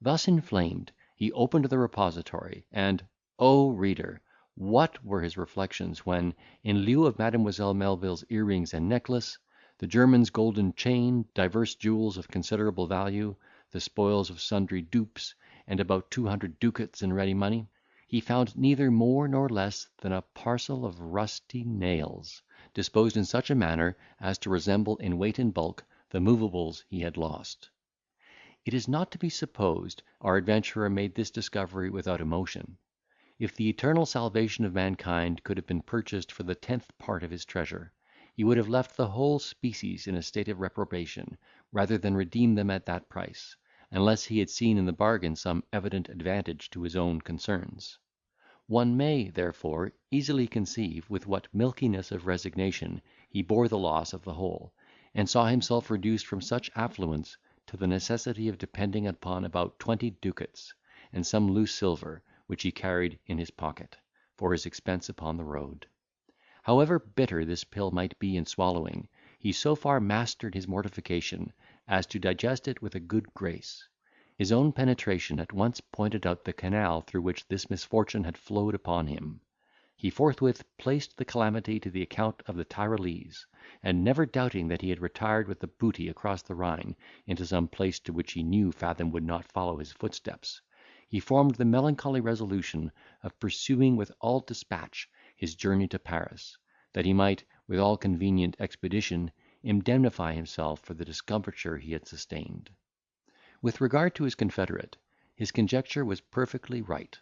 Thus inflamed, he opened the repository, and, O reader, what were his reflections, when, in lieu of Mademoiselle Melvil's earrings and necklace, the German's golden chain, divers jewels of considerable value, the spoils of sundry dupes, and about 200 ducats in ready money, he found neither more nor less than a parcel of rusty nails, disposed in such a manner as to resemble in weight and bulk the movables he had lost. It is not to be supposed our adventurer made this discovery without emotion. If the eternal salvation of mankind could have been purchased for the 10th part of his treasure, he would have left the whole species in a state of reprobation, rather than redeem them at that price, unless he had seen in the bargain some evident advantage to his own concerns. One may, therefore, easily conceive with what milkiness of resignation he bore the loss of the whole, and saw himself reduced from such affluence to the necessity of depending upon about 20 ducats, and some loose silver, which he carried in his pocket, for his expense upon the road. However bitter this pill might be in swallowing, he so far mastered his mortification as to digest it with a good grace. His own penetration at once pointed out the canal through which this misfortune had flowed upon him. He forthwith placed the calamity to the account of the Tyrolese, and, never doubting that he had retired with the booty across the Rhine into some place to which he knew Fathom would not follow his footsteps, he formed the melancholy resolution of pursuing with all despatch his journey to Paris, that he might, with all convenient expedition, indemnify himself for the discomfiture he had sustained. With regard to his confederate, his conjecture was perfectly right.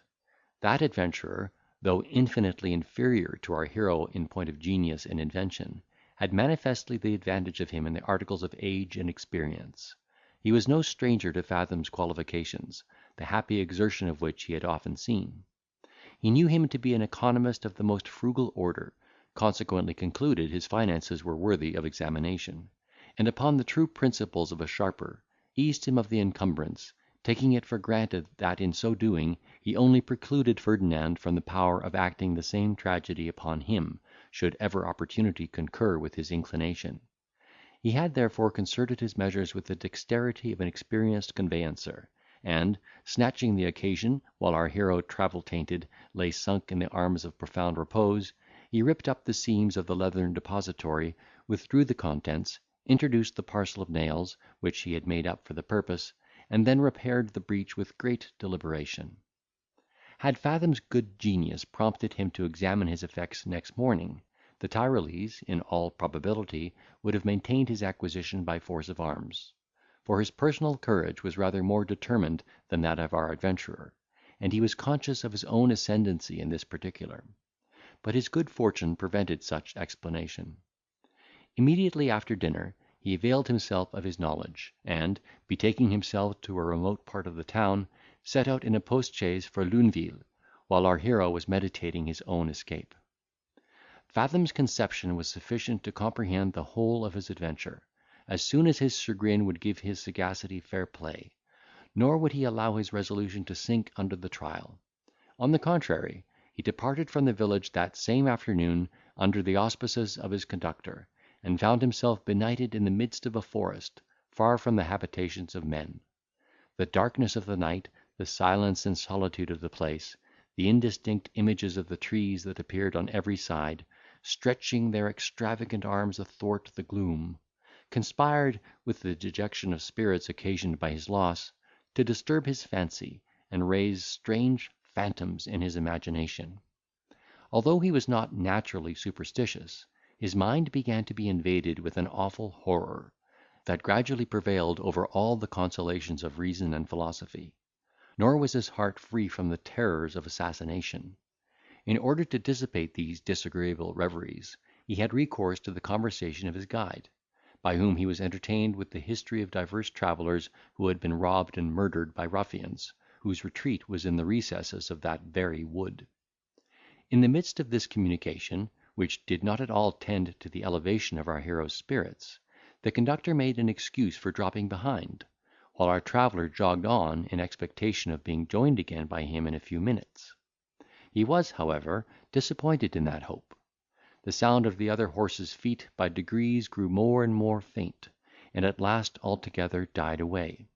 That adventurer, though infinitely inferior to our hero in point of genius and invention, had manifestly the advantage of him in the articles of age and experience. He was no stranger to Fathom's qualifications, the happy exertion of which he had often seen. He knew him to be an economist of the most frugal order, consequently concluded his finances were worthy of examination, and, upon the true principles of a sharper, eased him of the encumbrance, taking it for granted that in so doing he only precluded Ferdinand from the power of acting the same tragedy upon him, should ever opportunity concur with his inclination. He had therefore concerted his measures with the dexterity of an experienced conveyancer, and, snatching the occasion, while our hero, travel tainted, lay sunk in the arms of profound repose, he ripped up the seams of the leathern depository, withdrew the contents, introduced the parcel of nails, which he had made up for the purpose, and then repaired the breach with great deliberation. Had Fathom's good genius prompted him to examine his effects next morning, the Tyrolese, in all probability, would have maintained his acquisition by force of arms; for his personal courage was rather more determined than that of our adventurer, and he was conscious of his own ascendancy in this particular. But his good fortune prevented such explanation. Immediately after dinner, he availed himself of his knowledge, and, betaking himself to a remote part of the town, set out in a post-chaise for Luneville, while our hero was meditating his own escape. Fathom's conception was sufficient to comprehend the whole of his adventure, as soon as his chagrin would give his sagacity fair play, nor would he allow his resolution to sink under the trial. On the contrary, he departed from the village that same afternoon under the auspices of his conductor, and found himself benighted in the midst of a forest, far from the habitations of men. The darkness of the night, the silence and solitude of the place, the indistinct images of the trees that appeared on every side, stretching their extravagant arms athwart the gloom, conspired, with the dejection of spirits occasioned by his loss, to disturb his fancy, and raise strange phantoms in his imagination. Although he was not naturally superstitious, his mind began to be invaded with an awful horror, that gradually prevailed over all the consolations of reason and philosophy. Nor was his heart free from the terrors of assassination. In order to dissipate these disagreeable reveries, he had recourse to the conversation of his guide, by whom he was entertained with the history of divers travellers who had been robbed and murdered by ruffians, whose retreat was in the recesses of that very wood. In the midst of this communication, which did not at all tend to the elevation of our hero's spirits, the conductor made an excuse for dropping behind, while our traveller jogged on in expectation of being joined again by him in a few minutes. He was, however, disappointed in that hope. The sound of the other horse's feet by degrees grew more and more faint, and at last altogether died away.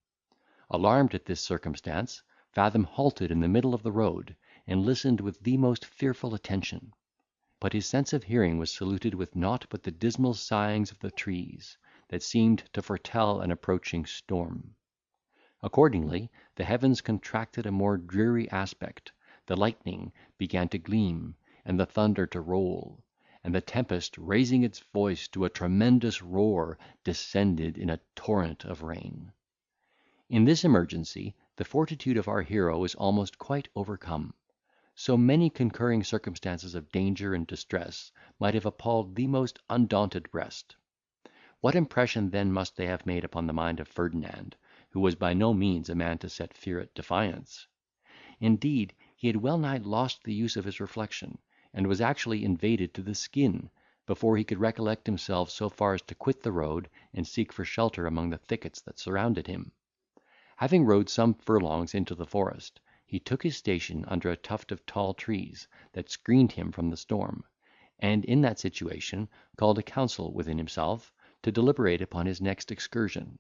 Alarmed at this circumstance, Fathom halted in the middle of the road, and listened with the most fearful attention. But his sense of hearing was saluted with naught but the dismal sighings of the trees, that seemed to foretell an approaching storm. Accordingly, the heavens contracted a more dreary aspect, the lightning began to gleam, and the thunder to roll, and the tempest, raising its voice to a tremendous roar, descended in a torrent of rain. In this emergency, the fortitude of our hero was almost quite overcome. So many concurring circumstances of danger and distress might have appalled the most undaunted breast. What impression then must they have made upon the mind of Ferdinand, who was by no means a man to set fear at defiance? Indeed, he had well nigh lost the use of his reflection, and was actually invaded to the skin, before he could recollect himself so far as to quit the road, and seek for shelter among the thickets that surrounded him. Having rode some furlongs into the forest, he took his station under a tuft of tall trees, that screened him from the storm, and in that situation called a council within himself, to deliberate upon his next excursion.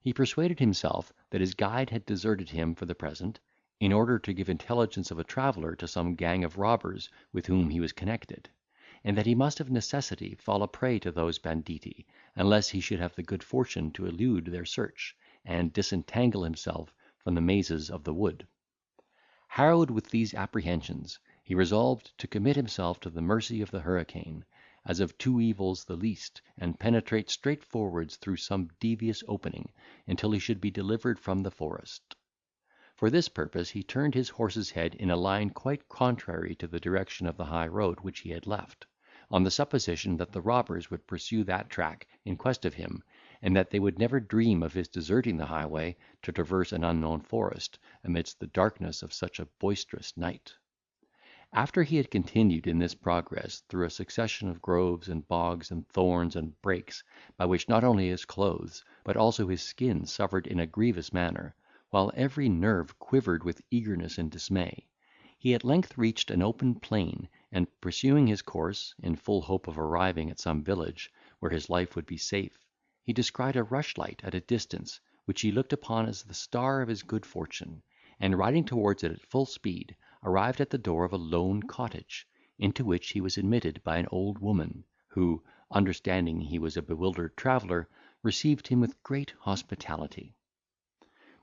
He persuaded himself that his guide had deserted him for the present, in order to give intelligence of a traveller to some gang of robbers with whom he was connected, and that he must of necessity fall a prey to those banditti, unless he should have the good fortune to elude their search, and disentangle himself from the mazes of the wood. Harrowed with these apprehensions, he resolved to commit himself to the mercy of the hurricane, as of two evils the least, and penetrate straight forwards through some devious opening, until he should be delivered from the forest. For this purpose he turned his horse's head in a line quite contrary to the direction of the high road which he had left, on the supposition that the robbers would pursue that track in quest of him, and that they would never dream of his deserting the highway to traverse an unknown forest, amidst the darkness of such a boisterous night. After he had continued in this progress through a succession of groves and bogs and thorns and brakes, by which not only his clothes, but also his skin suffered in a grievous manner, while every nerve quivered with eagerness and dismay, he at length reached an open plain, and pursuing his course, in full hope of arriving at some village, where his life would be safe, he descried a rushlight at a distance, which he looked upon as the star of his good fortune, and riding towards it at full speed, arrived at the door of a lone cottage, into which he was admitted by an old woman, who, understanding he was a bewildered traveller, received him with great hospitality.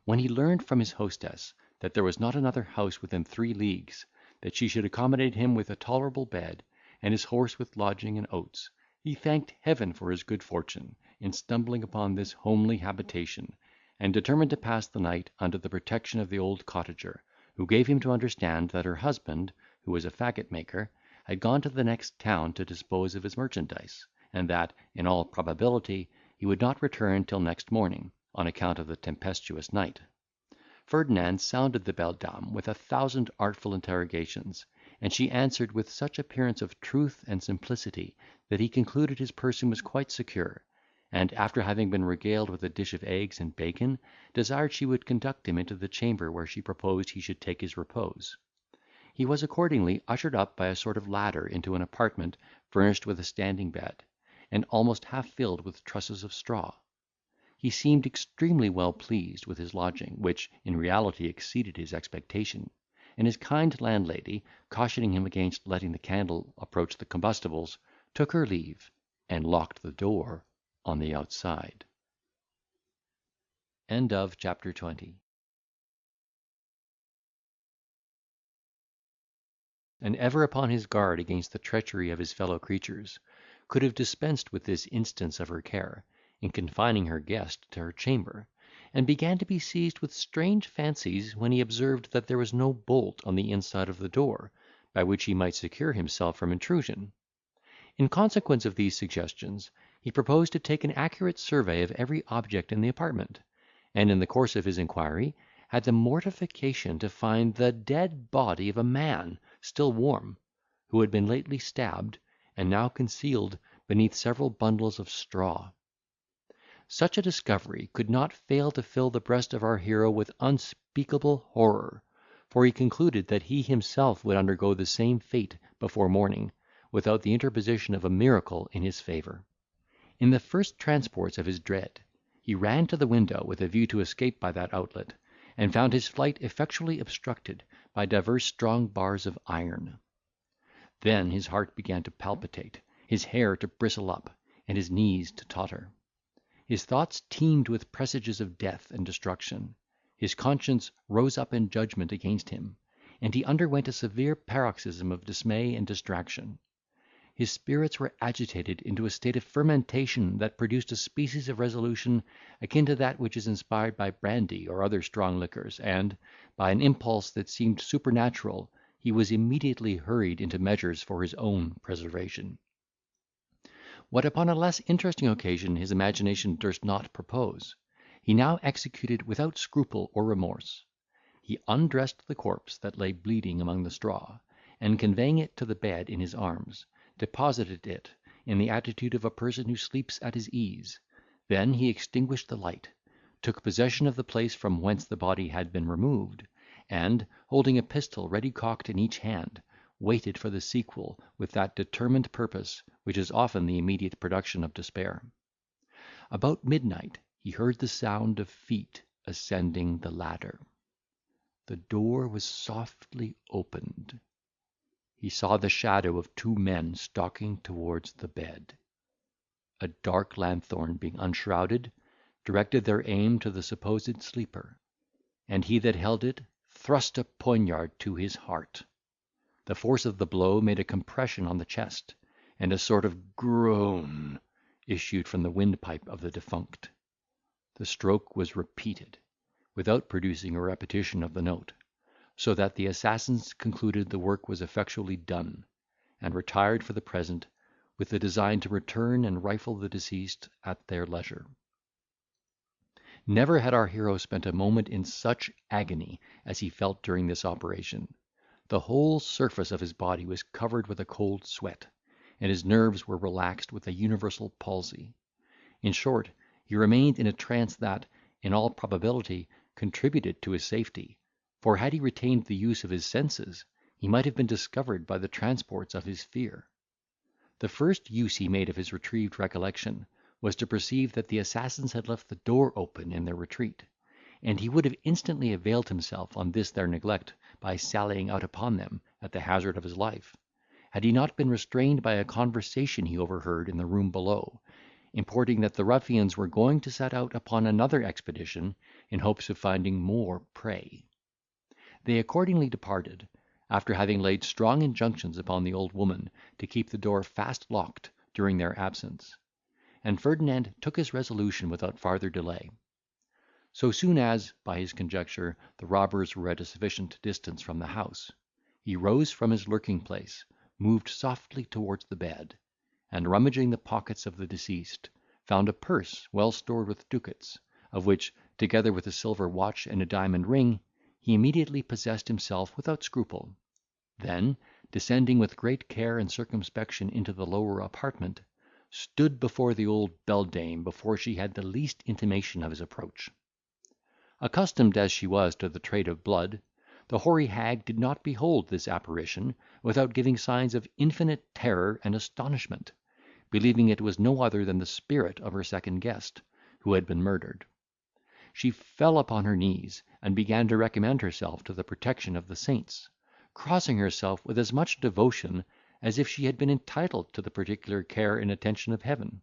When he learned from his hostess that there was not another house within 3 leagues, that she should accommodate him with a tolerable bed, and his horse with lodging and oats, he thanked Heaven for his good fortune in stumbling upon this homely habitation, and determined to pass the night under the protection of the old cottager, who gave him to understand that her husband, who was a faggot maker, had gone to the next town to dispose of his merchandise, and that, in all probability, he would not return till next morning, on account of the tempestuous night. Ferdinand sounded the beldame with 1,000 artful interrogations, and she answered with such appearance of truth and simplicity, that he concluded his person was quite secure, and, after having been regaled with a dish of eggs and bacon, desired she would conduct him into the chamber where she proposed he should take his repose. He was accordingly ushered up by a sort of ladder into an apartment furnished with a standing bed, and almost half filled with trusses of straw. He seemed extremely well pleased with his lodging, which in reality exceeded his expectation; and his kind landlady, cautioning him against letting the candle approach the combustibles, took her leave, and locked the door on the outside. Chapter 20. And ever upon his guard against the treachery of his fellow creatures, could have dispensed with this instance of her care, in confining her guest to her chamber, and began to be seized with strange fancies when he observed that there was no bolt on the inside of the door, by which he might secure himself from intrusion. In consequence of these suggestions, he proposed to take an accurate survey of every object in the apartment, and, in the course of his inquiry, had the mortification to find the dead body of a man, still warm, who had been lately stabbed, and now concealed beneath several bundles of straw. Such a discovery could not fail to fill the breast of our hero with unspeakable horror, for he concluded that he himself would undergo the same fate before morning, without the interposition of a miracle in his favour. In the first transports of his dread, he ran to the window with a view to escape by that outlet, and found his flight effectually obstructed by divers strong bars of iron. Then his heart began to palpitate, his hair to bristle up, and his knees to totter. His thoughts teemed with presages of death and destruction. His conscience rose up in judgment against him, and he underwent a severe paroxysm of dismay and distraction. His spirits were agitated into a state of fermentation that produced a species of resolution akin to that which is inspired by brandy or other strong liquors, and, by an impulse that seemed supernatural, he was immediately hurried into measures for his own preservation. What upon a less interesting occasion his imagination durst not propose, he now executed without scruple or remorse. He undressed the corpse that lay bleeding among the straw, and, conveying it to the bed in his arms, deposited it in the attitude of a person who sleeps at his ease. Then he extinguished the light, took possession of the place from whence the body had been removed, and, holding a pistol ready cocked in each hand, waited for the sequel with that determined purpose which is often the immediate production of despair. About midnight he heard the sound of feet ascending the ladder. The door was softly opened. He saw the shadow of two men stalking towards the bed. A dark lanthorn being unshrouded, directed their aim to the supposed sleeper, and he that held it thrust a poniard to his heart. The force of the blow made a compression on the chest, and a sort of groan issued from the windpipe of the defunct. The stroke was repeated, without producing a repetition of the note, so that the assassins concluded the work was effectually done, and retired for the present, with the design to return and rifle the deceased at their leisure. Never had our hero spent a moment in such agony as he felt during this operation. The whole surface of his body was covered with a cold sweat, and his nerves were relaxed with a universal palsy. In short, he remained in a trance that, in all probability, contributed to his safety, for had he retained the use of his senses, he might have been discovered by the transports of his fear. The first use he made of his retrieved recollection was to perceive that the assassins had left the door open in their retreat, and he would have instantly availed himself on this their neglect by sallying out upon them, at the hazard of his life, had he not been restrained by a conversation he overheard in the room below, importing that the ruffians were going to set out upon another expedition, in hopes of finding more prey. They accordingly departed, after having laid strong injunctions upon the old woman to keep the door fast locked during their absence, and Ferdinand took his resolution without farther delay. So soon as, by his conjecture, the robbers were at a sufficient distance from the house, he rose from his lurking place, moved softly towards the bed, and rummaging the pockets of the deceased, found a purse well stored with ducats, of which, together with a silver watch and a diamond ring, he immediately possessed himself without scruple. Then, descending with great care and circumspection into the lower apartment, stood before the old beldame before she had the least intimation of his approach. Accustomed as she was to the trade of blood, the hoary hag did not behold this apparition without giving signs of infinite terror and astonishment, believing it was no other than the spirit of her second guest, who had been murdered. She fell upon her knees, and began to recommend herself to the protection of the saints, crossing herself with as much devotion as if she had been entitled to the particular care and attention of Heaven.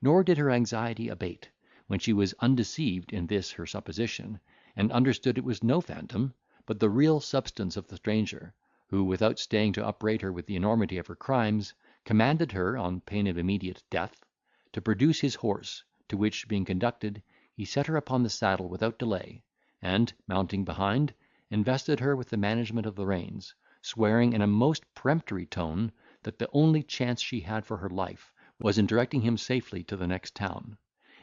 Nor did her anxiety abate, when she was undeceived in this her supposition, and understood it was no phantom, but the real substance of the stranger, who, without staying to upbraid her with the enormity of her crimes, commanded her, on pain of immediate death, to produce his horse, to which, being conducted, he set her upon the saddle without delay, and, mounting behind, invested her with the management of the reins, swearing in a most peremptory tone, that the only chance she had for her life was in directing him safely to the next town,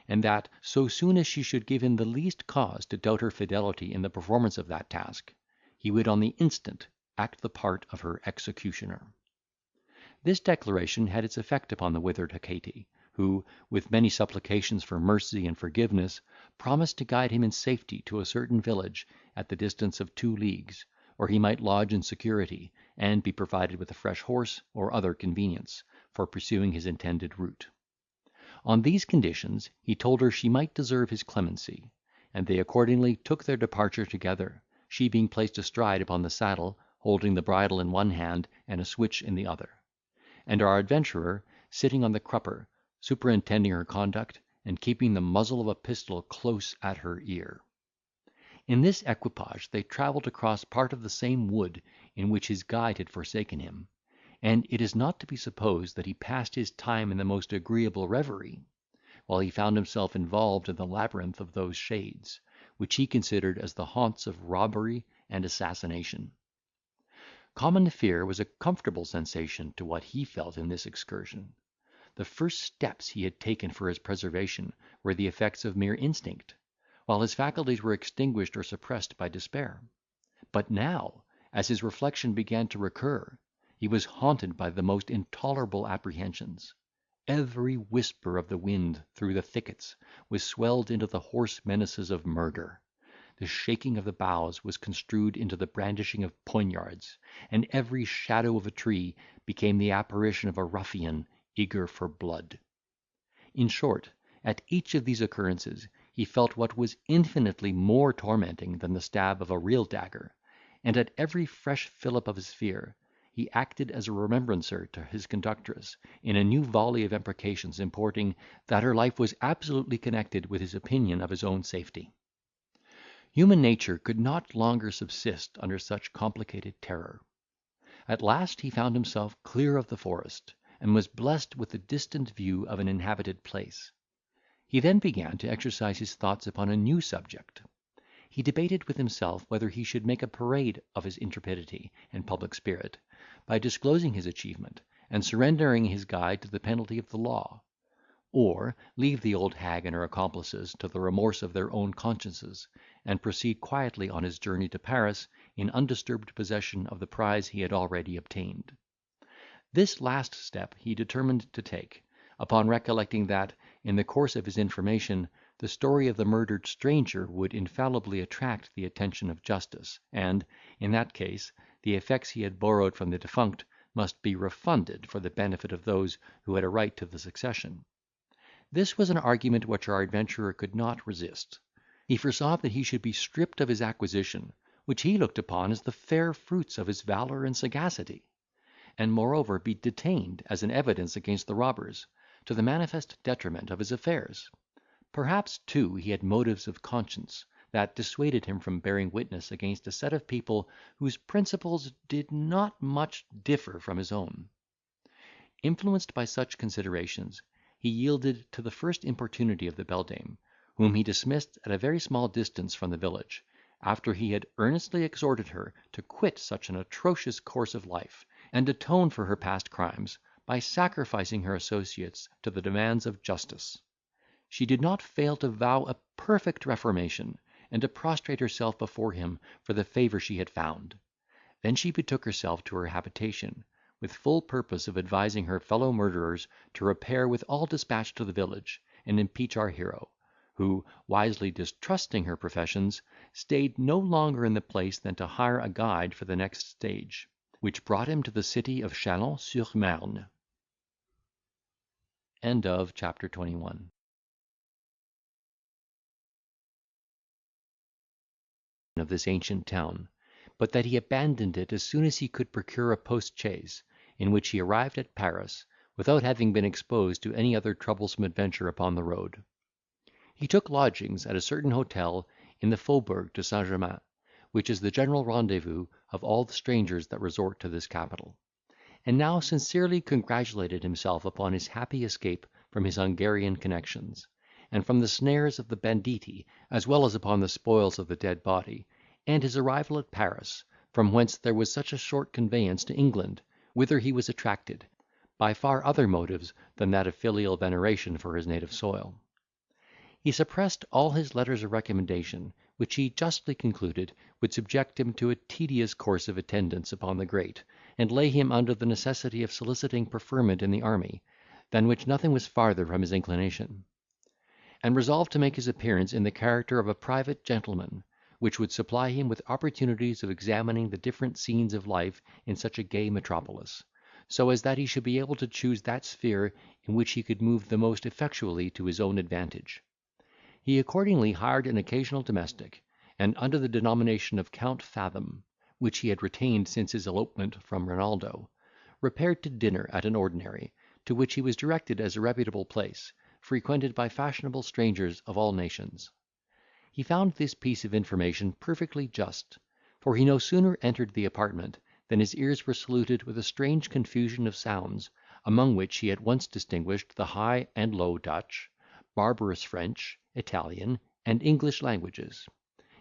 and that, so soon as she should give him the least cause to doubt her fidelity in the performance of that task, he would on the instant act the part of her executioner. This declaration had its effect upon the withered Hecate, who, with many supplications for mercy and forgiveness, promised to guide him in safety to a certain village at the distance of 2 leagues, where he might lodge in security, and be provided with a fresh horse, or other convenience, for pursuing his intended route. On these conditions he told her she might deserve his clemency, and they accordingly took their departure together, she being placed astride upon the saddle, holding the bridle in one hand and a switch in the other, and our adventurer sitting on the crupper, superintending her conduct, and keeping the muzzle of a pistol close at her ear. In this equipage they travelled across part of the same wood in which his guide had forsaken him, and it is not to be supposed that he passed his time in the most agreeable reverie, while he found himself involved in the labyrinth of those shades, which he considered as the haunts of robbery and assassination. Common fear was a comfortable sensation to what he felt in this excursion. The first steps he had taken for his preservation were the effects of mere instinct, while his faculties were extinguished or suppressed by despair. But now, as his reflection began to recur, he was haunted by the most intolerable apprehensions. Every whisper of the wind through the thickets was swelled into the hoarse menaces of murder. The shaking of the boughs was construed into the brandishing of poniards, and every shadow of a tree became the apparition of a ruffian eager for blood. In short, at each of these occurrences he felt what was infinitely more tormenting than the stab of a real dagger, and at every fresh fillip of his fear, he acted as a remembrancer to his conductress in a new volley of imprecations, importing, that her life was absolutely connected with his opinion of his own safety. Human nature could not longer subsist under such complicated terror. At last he found himself clear of the forest, and was blessed with the distant view of an inhabited place. He then began to exercise his thoughts upon a new subject. He debated with himself whether he should make a parade of his intrepidity and public spirit, by disclosing his achievement, and surrendering his guide to the penalty of the law, or leave the old hag and her accomplices to the remorse of their own consciences, and proceed quietly on his journey to Paris in undisturbed possession of the prize he had already obtained. This last step he determined to take, upon recollecting that, in the course of his information, the story of the murdered stranger would infallibly attract the attention of justice, and, in that case, the effects he had borrowed from the defunct must be refunded for the benefit of those who had a right to the succession. This was an argument which our adventurer could not resist. He foresaw that he should be stripped of his acquisition, which he looked upon as the fair fruits of his valour and sagacity, and moreover be detained as an evidence against the robbers, to the manifest detriment of his affairs. Perhaps, too, he had motives of conscience that dissuaded him from bearing witness against a set of people whose principles did not much differ from his own. Influenced by such considerations, he yielded to the first importunity of the beldame, whom he dismissed at a very small distance from the village, after he had earnestly exhorted her to quit such an atrocious course of life, and atone for her past crimes by sacrificing her associates to the demands of justice. She did not fail to vow a perfect reformation, and to prostrate herself before him for the favour she had found. Then she betook herself to her habitation, with full purpose of advising her fellow murderers to repair with all despatch to the village, and impeach our hero, who, wisely distrusting her professions, stayed no longer in the place than to hire a guide for the next stage, which brought him to the city of Chalons-sur-Marne. End of chapter 21. Of this ancient town, but that he abandoned it as soon as he could procure a post-chaise, in which he arrived at Paris, without having been exposed to any other troublesome adventure upon the road. He took lodgings at a certain hotel in the Faubourg de Saint Germain, which is the general rendezvous of all the strangers that resort to this capital, and now sincerely congratulated himself upon his happy escape from his Hungarian connections, and from the snares of the banditti, as well as upon the spoils of the dead body, and his arrival at Paris, from whence there was such a short conveyance to England, whither he was attracted, by far other motives than that of filial veneration for his native soil. He suppressed all his letters of recommendation, which he justly concluded would subject him to a tedious course of attendance upon the great, and lay him under the necessity of soliciting preferment in the army, than which nothing was farther from his inclination; and resolved to make his appearance in the character of a private gentleman, which would supply him with opportunities of examining the different scenes of life in such a gay metropolis, so as that he should be able to choose that sphere in which he could move the most effectually to his own advantage. He accordingly hired an occasional domestic, and under the denomination of Count Fathom, which he had retained since his elopement from Renaldo, repaired to dinner at an ordinary, to which he was directed as a reputable place, frequented by fashionable strangers of all nations. He found this piece of information perfectly just, for he no sooner entered the apartment than his ears were saluted with a strange confusion of sounds, among which he at once distinguished the High and Low Dutch, barbarous French, Italian, and English languages.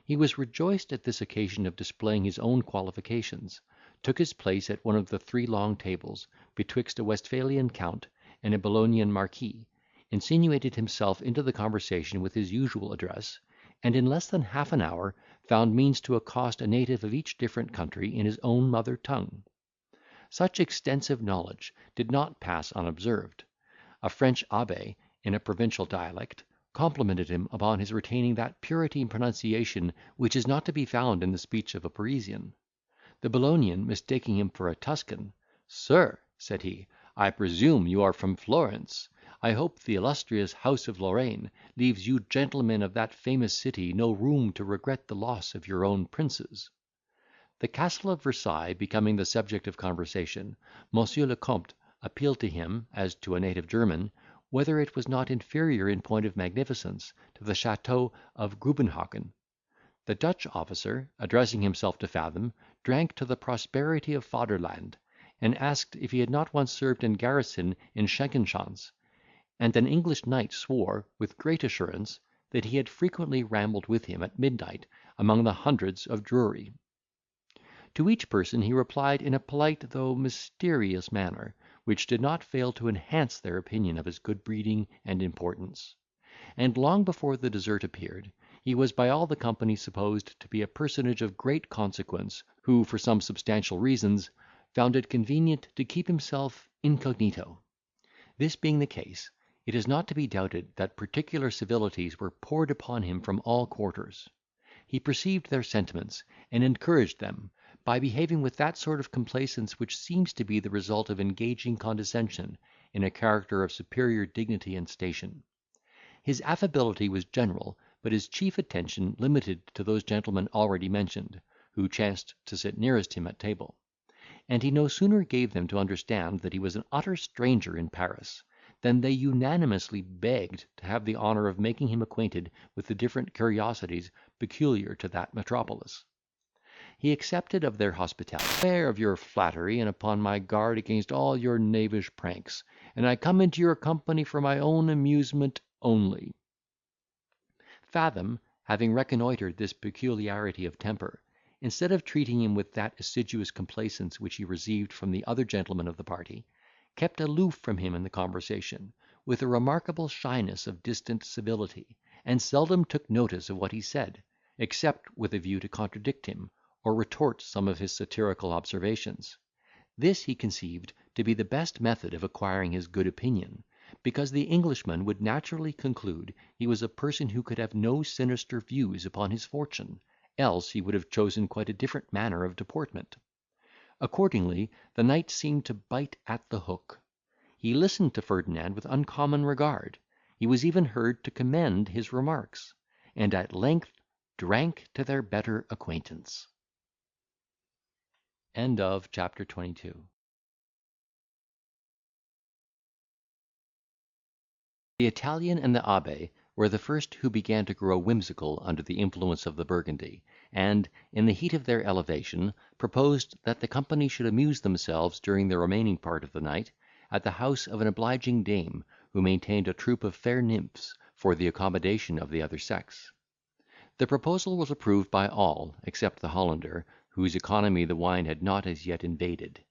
He was rejoiced at this occasion of displaying his own qualifications, took his place at one of the three long tables, betwixt a Westphalian count and a Bolognian marquis, insinuated himself into the conversation with his usual address, and in less than half an hour found means to accost a native of each different country in his own mother tongue. Such extensive knowledge did not pass unobserved. A French abbe, in a provincial dialect, complimented him upon his retaining that purity in pronunciation which is not to be found in the speech of a Parisian. The Bolognian, mistaking him for a Tuscan, "Sir," said he, "I presume you are from Florence. I hope the illustrious house of Lorraine leaves you gentlemen of that famous city no room to regret the loss of your own princes." The castle of Versailles becoming the subject of conversation, Monsieur le Comte appealed to him, as to a native German, whether it was not inferior in point of magnificence to the chateau of Grubenhagen. The Dutch officer, addressing himself to Fathom, drank to the prosperity of Faderland, and asked if he had not once served in garrison in Schenkenschans; and an English knight swore, with great assurance, that he had frequently rambled with him at midnight among the hundreds of Drury. To each person he replied in a polite though mysterious manner, which did not fail to enhance their opinion of his good breeding and importance; and long before the dessert appeared, he was by all the company supposed to be a personage of great consequence, who, for some substantial reasons, found it convenient to keep himself incognito. This being the case, it is not to be doubted that particular civilities were poured upon him from all quarters. He perceived their sentiments, and encouraged them, by behaving with that sort of complaisance which seems to be the result of engaging condescension in a character of superior dignity and station. His affability was general, but his chief attention limited to those gentlemen already mentioned, who chanced to sit nearest him at table; and he no sooner gave them to understand that he was an utter stranger in Paris, than they unanimously begged to have the honour of making him acquainted with the different curiosities peculiar to that metropolis. He accepted of their hospitality. "Beware of your flattery, and upon my guard against all your knavish pranks, and I come into your company for my own amusement only." Fathom, having reconnoitred this peculiarity of temper, instead of treating him with that assiduous complaisance which he received from the other gentlemen of the party, kept aloof from him in the conversation, with a remarkable shyness of distant civility, and seldom took notice of what he said, except with a view to contradict him, or retort some of his satirical observations. This he conceived to be the best method of acquiring his good opinion, because the Englishman would naturally conclude he was a person who could have no sinister views upon his fortune, else he would have chosen quite a different manner of deportment. Accordingly, the knight seemed to bite at the hook. He listened to Ferdinand with uncommon regard. He was even heard to commend his remarks, and at length drank to their better acquaintance. End of chapter 22. The Italian and the Abbé were the first who began to grow whimsical under the influence of the Burgundy, and, in the heat of their elevation, proposed that the company should amuse themselves during the remaining part of the night at the house of an obliging dame, who maintained a troop of fair nymphs for the accommodation of the other sex. The proposal was approved by all, except the Hollander, whose economy the wine had not as yet invaded;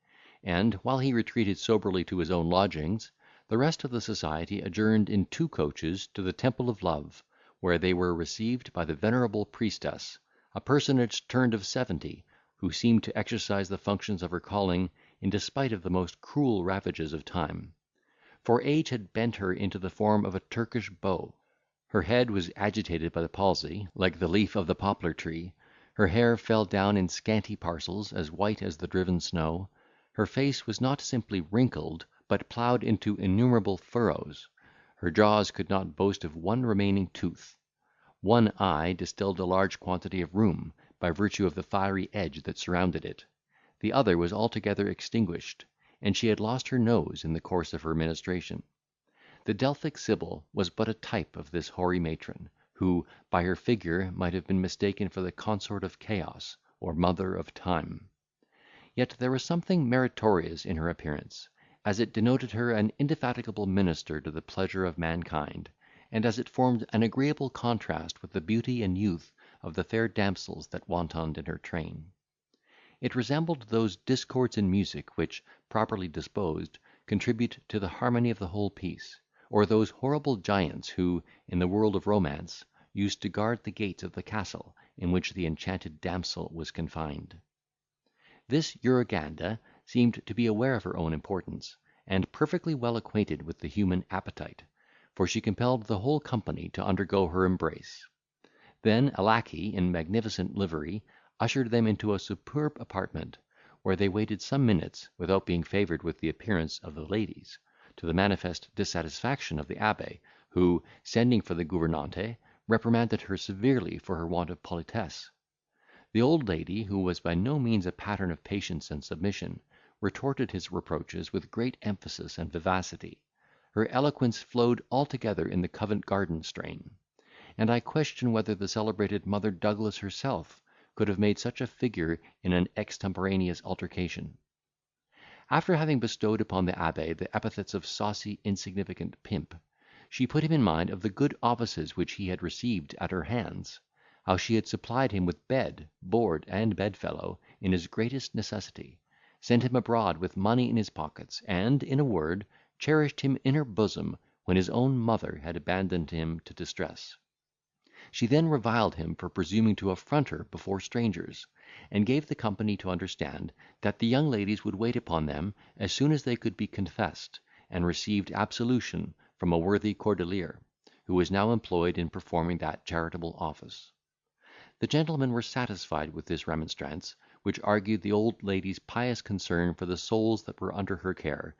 and, while he retreated soberly to his own lodgings, the rest of the society adjourned in 2 coaches to the Temple of Love, where they were received by the venerable priestess, a personage turned of 70, who seemed to exercise the functions of her calling in despite of the most cruel ravages of time; for age had bent her into the form of a Turkish bow. Her head was agitated by the palsy, like the leaf of the poplar tree; her hair fell down in scanty parcels, as white as the driven snow; her face was not simply wrinkled, but ploughed into innumerable furrows; her jaws could not boast of one remaining tooth; one eye distilled a large quantity of rheum, by virtue of the fiery edge that surrounded it; the other was altogether extinguished, and she had lost her nose in the course of her ministration. The Delphic Sibyl was but a type of this hoary matron, who, by her figure, might have been mistaken for the consort of Chaos, or mother of Time. Yet there was something meritorious in her appearance, as it denoted her an indefatigable minister to the pleasure of mankind, and as it formed an agreeable contrast with the beauty and youth of the fair damsels that wantoned in her train. It resembled those discords in music which, properly disposed, contribute to the harmony of the whole piece, or those horrible giants who, in the world of romance, used to guard the gates of the castle in which the enchanted damsel was confined. This Urganda seemed to be aware of her own importance, and perfectly well acquainted with the human appetite, for she compelled the whole company to undergo her embrace. Then a lacquey, in magnificent livery, ushered them into a superb apartment, where they waited some minutes, without being favoured with the appearance of the ladies, to the manifest dissatisfaction of the abbe, who, sending for the gouvernante, reprimanded her severely for her want of politesse. The old lady, who was by no means a pattern of patience and submission, retorted his reproaches with great emphasis and vivacity. Her eloquence flowed altogether in the Covent Garden strain; and I question whether the celebrated Mother Douglas herself could have made such a figure in an extemporaneous altercation. After having bestowed upon the abbe the epithets of saucy insignificant pimp, she put him in mind of the good offices which he had received at her hands; how she had supplied him with bed, board, and bedfellow, in his greatest necessity, sent him abroad with money in his pockets, and, in a word, cherished him in her bosom when his own mother had abandoned him to distress. She then reviled him for presuming to affront her before strangers, and gave the company to understand that the young ladies would wait upon them as soon as they could be confessed, and received absolution from a worthy cordelier, who was now employed in performing that charitable office. The gentlemen were satisfied with this remonstrance, which argued the old lady's pious concern for the souls that were under her care,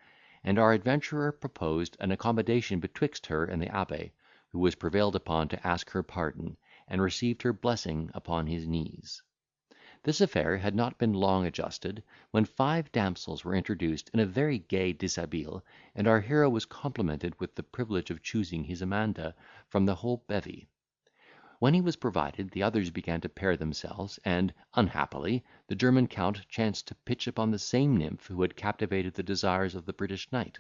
and our adventurer proposed an accommodation betwixt her and the abbe, who was prevailed upon to ask her pardon, and received her blessing upon his knees. This affair had not been long adjusted, when 5 damsels were introduced in a very gay dishabille, and our hero was complimented with the privilege of choosing his Amanda from the whole bevy. When he was provided, the others began to pair themselves, and, unhappily, the German count chanced to pitch upon the same nymph who had captivated the desires of the British knight.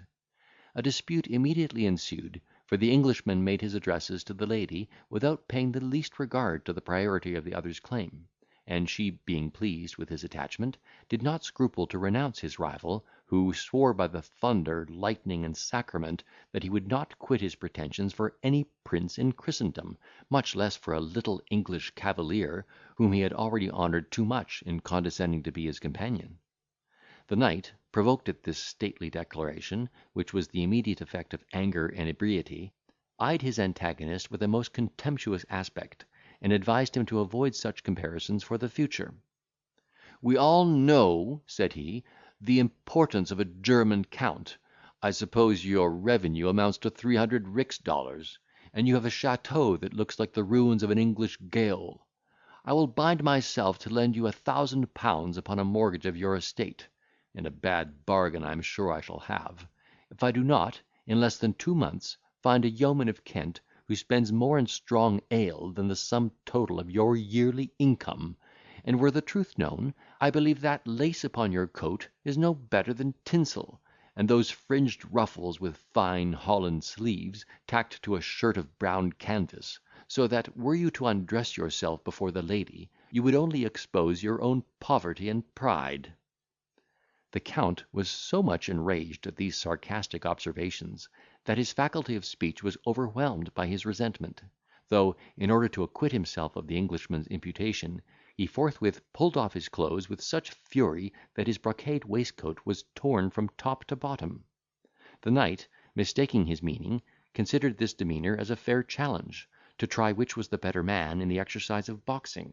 A dispute immediately ensued, for the Englishman made his addresses to the lady, without paying the least regard to the priority of the other's claim; and she, being pleased with his attachment, did not scruple to renounce his rival, who swore by the thunder, lightning, and sacrament, that he would not quit his pretensions for any prince in Christendom, much less for a little English cavalier, whom he had already honoured too much in condescending to be his companion. The knight, provoked at this stately declaration, which was the immediate effect of anger and ebriety, eyed his antagonist with a most contemptuous aspect, and advised him to avoid such comparisons for the future. "We all know," said he, "the importance of a German count. I suppose your revenue amounts to 300 rix dollars, and you have a chateau that looks like the ruins of an English gaol. I will bind myself to lend you 1,000 pounds upon a mortgage of your estate, and a bad bargain I am sure I shall have, if I do not, in less than 2 months, find a yeoman of Kent, who spends more in strong ale than the sum total of your yearly income; and, were the truth known, I believe that lace upon your coat is no better than tinsel, and those fringed ruffles with fine Holland sleeves tacked to a shirt of brown canvas, so that, were you to undress yourself before the lady, you would only expose your own poverty and pride." The Count was so much enraged at these sarcastic observations, that his faculty of speech was overwhelmed by his resentment; though, in order to acquit himself of the Englishman's imputation, he forthwith pulled off his clothes with such fury that his brocade waistcoat was torn from top to bottom. The knight, mistaking his meaning, considered this demeanour as a fair challenge, to try which was the better man in the exercise of boxing;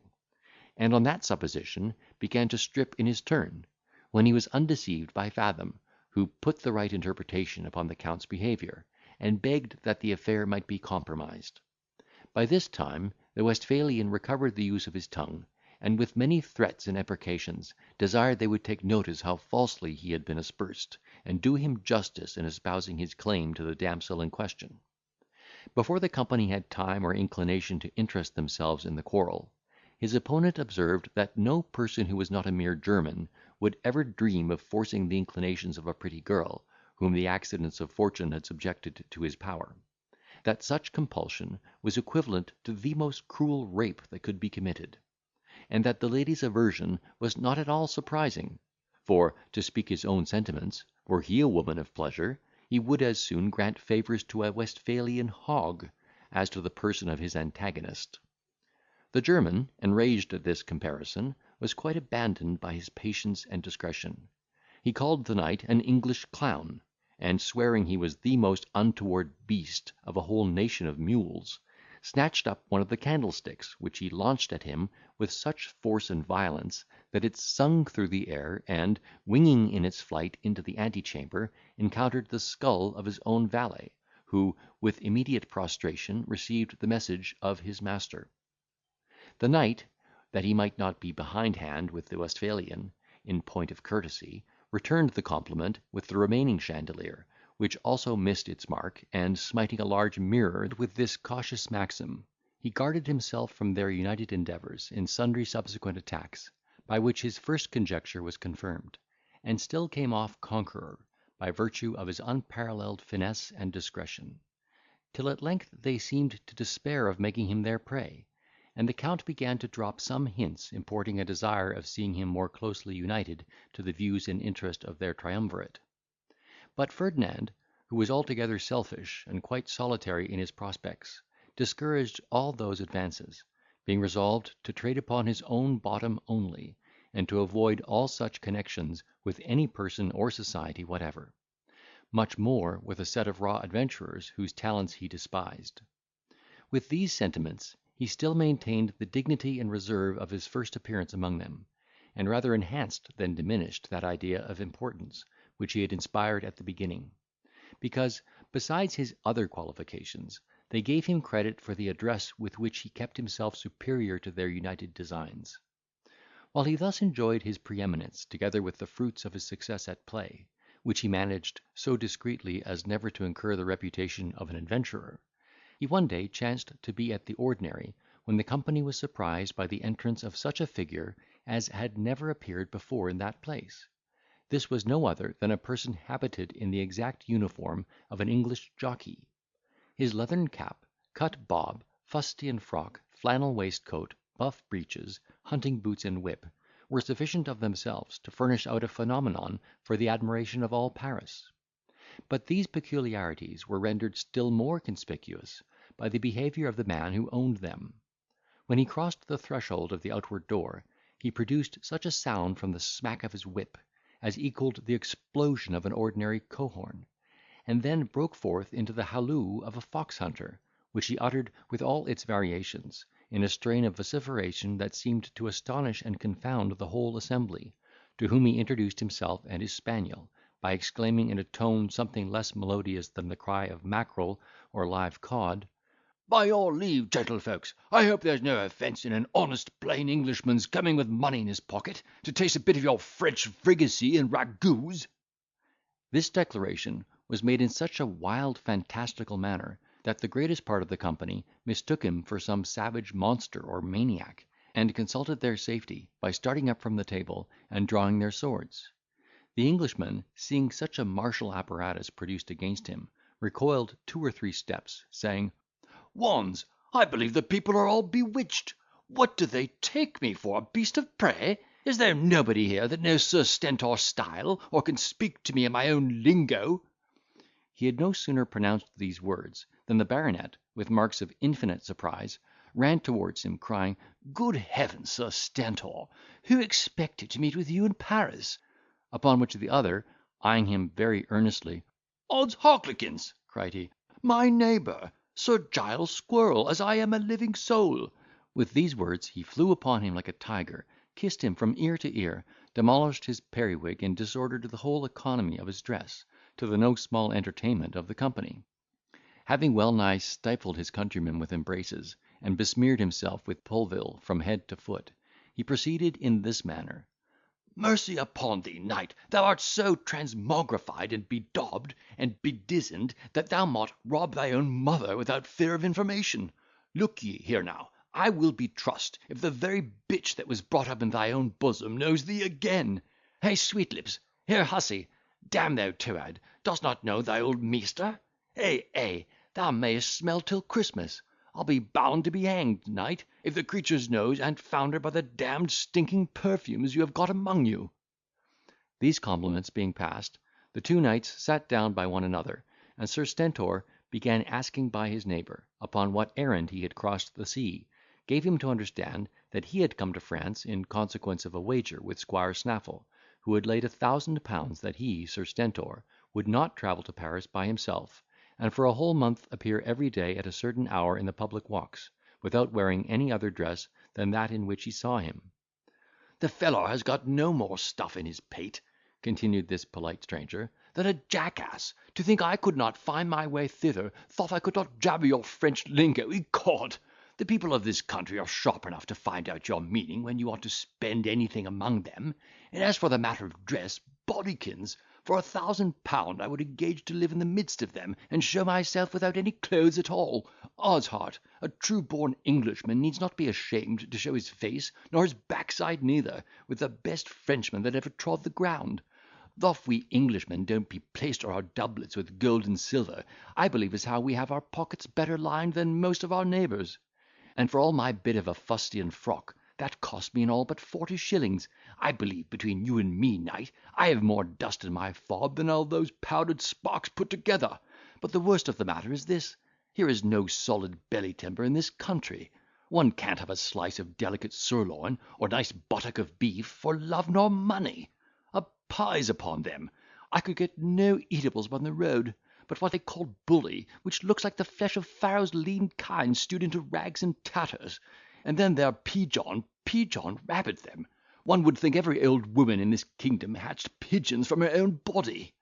and on that supposition began to strip in his turn, when he was undeceived by Fathom, who put the right interpretation upon the Count's behaviour, and begged that the affair might be compromised. By this time the Westphalian recovered the use of his tongue, and, with many threats and imprecations, desired they would take notice how falsely he had been aspersed, and do him justice in espousing his claim to the damsel in question. Before the company had time or inclination to interest themselves in the quarrel, his opponent observed that no person who was not a mere German would ever dream of forcing the inclinations of a pretty girl, whom the accidents of fortune had subjected to his power; that such compulsion was equivalent to the most cruel rape that could be committed; and that the lady's aversion was not at all surprising; for, to speak his own sentiments, were he a woman of pleasure, he would as soon grant favours to a Westphalian hog, as to the person of his antagonist. The German, enraged at this comparison, was quite abandoned by his patience and discretion. He called the knight an English clown, and, swearing he was the most untoward beast of a whole nation of mules, snatched up one of the candlesticks, which he launched at him with such force and violence, that it sung through the air, and, winging in its flight into the antechamber, encountered the skull of his own valet, who, with immediate prostration, received the message of his master. The knight, that he might not be behindhand with the Westphalian, in point of courtesy, returned the compliment with the remaining chandelier, which also missed its mark, and, smiting a large mirror with this cautious maxim, he guarded himself from their united endeavours in sundry subsequent attacks, by which his first conjecture was confirmed, and still came off conqueror, by virtue of his unparalleled finesse and discretion; till at length they seemed to despair of making him their prey, and the Count began to drop some hints importing a desire of seeing him more closely united to the views and interest of their triumvirate. But Ferdinand, who was altogether selfish, and quite solitary in his prospects, discouraged all those advances, being resolved to trade upon his own bottom only, and to avoid all such connections with any person or society whatever; much more with a set of raw adventurers whose talents he despised. With these sentiments he still maintained the dignity and reserve of his first appearance among them, and rather enhanced than diminished that idea of importance which he had inspired at the beginning; because, besides his other qualifications, they gave him credit for the address with which he kept himself superior to their united designs. While he thus enjoyed his preeminence, together with the fruits of his success at play, which he managed so discreetly as never to incur the reputation of an adventurer, he one day chanced to be at the ordinary, when the company was surprised by the entrance of such a figure as had never appeared before in that place. This was no other than a person habited in the exact uniform of an English jockey. His leathern cap, cut bob, fustian frock, flannel waistcoat, buff breeches, hunting boots, and whip, were sufficient of themselves to furnish out a phenomenon for the admiration of all Paris. But these peculiarities were rendered still more conspicuous by the behaviour of the man who owned them. When he crossed the threshold of the outward door, he produced such a sound from the smack of his whip, as equalled the explosion of an ordinary cohorn, and then broke forth into the halloo of a fox hunter, which he uttered with all its variations, in a strain of vociferation that seemed to astonish and confound the whole assembly, to whom he introduced himself and his spaniel, by exclaiming in a tone something less melodious than the cry of mackerel or live cod, "By your leave, gentlefolks, I hope there's no offence in an honest plain Englishman's coming with money in his pocket, to taste a bit of your French fricassee and ragouts." This declaration was made in such a wild fantastical manner, that the greatest part of the company mistook him for some savage monster or maniac, and consulted their safety by starting up from the table and drawing their swords. The Englishman, seeing such a martial apparatus produced against him, recoiled 2 or 3 steps, saying, "Wands, I believe the people are all bewitched. What do they take me for, a beast of prey? Is there nobody here that knows Sir Stentor style, or can speak to me in my own lingo?" He had no sooner pronounced these words, than the baronet, with marks of infinite surprise, ran towards him, crying, "Good heavens, Sir Stentor, who expected to meet with you in Paris?" Upon which the other, eyeing him very earnestly, "Odds harklikins!" cried he, "my neighbour, Sir Giles Squirrel, as I am a living soul." With these words he flew upon him like a tiger, kissed him from ear to ear, demolished his periwig, and disordered the whole economy of his dress, to the no small entertainment of the company. Having well nigh stifled his countryman with embraces, and besmeared himself with pulville from head to foot, he proceeded in this manner: "Mercy upon thee, knight, thou art so transmogrified, and bedaubed, and bedizened, that thou mought rob thy own mother without fear of information. Look ye here now, I will be trussed, if the very bitch that was brought up in thy own bosom knows thee again. Hey, Sweetlips, here, hussy, damn thou Toad, dost not know thy old measter? Thou mayest smell till Christmas. I'll be bound to be hanged, knight, if the creature's nose an't found her by the damned stinking perfumes you have got among you." These compliments being passed, the 2 knights sat down by one another, and Sir Stentor began asking by his neighbour, upon what errand he had crossed the sea, gave him to understand that he had come to France in consequence of a wager with Squire Snaffle, who had laid £1,000 that he, Sir Stentor, would not travel to Paris by himself, and for a whole month appear every day at a certain hour in the public walks, without wearing any other dress than that in which he saw him. "The fellow has got no more stuff in his pate," continued this polite stranger, "than a jackass. To think I could not find my way thither, thought I could not jabber your French lingo, ecod! The people of this country are sharp enough to find out your meaning when you want to spend anything among them; and as for the matter of dress, bodykins, for £1,000 I would engage to live in the midst of them, and show myself without any clothes at all. Odds heart, a true born Englishman needs not be ashamed to show his face, nor his backside neither, with the best Frenchman that ever trod the ground. Though we Englishmen don't beplaister our doublets with gold and silver, I believe as how we have our pockets better lined than most of our neighbours. And for all my bit of a fustian frock, that cost me in all but 40 shillings. I believe, between you and me, knight, I have more dust in my fob than all those powdered sparks put together. But the worst of the matter is this: here is no solid belly timber in this country. One can't have a slice of delicate sirloin, or nice buttock of beef, for love nor money. A pies upon them! I could get no eatables upon the road, but what they call bully, which looks like the flesh of Pharaoh's lean kine stewed into rags and tatters. And then their pigeon, rabbit them! One would think every old woman in this kingdom hatched pigeons from her own body."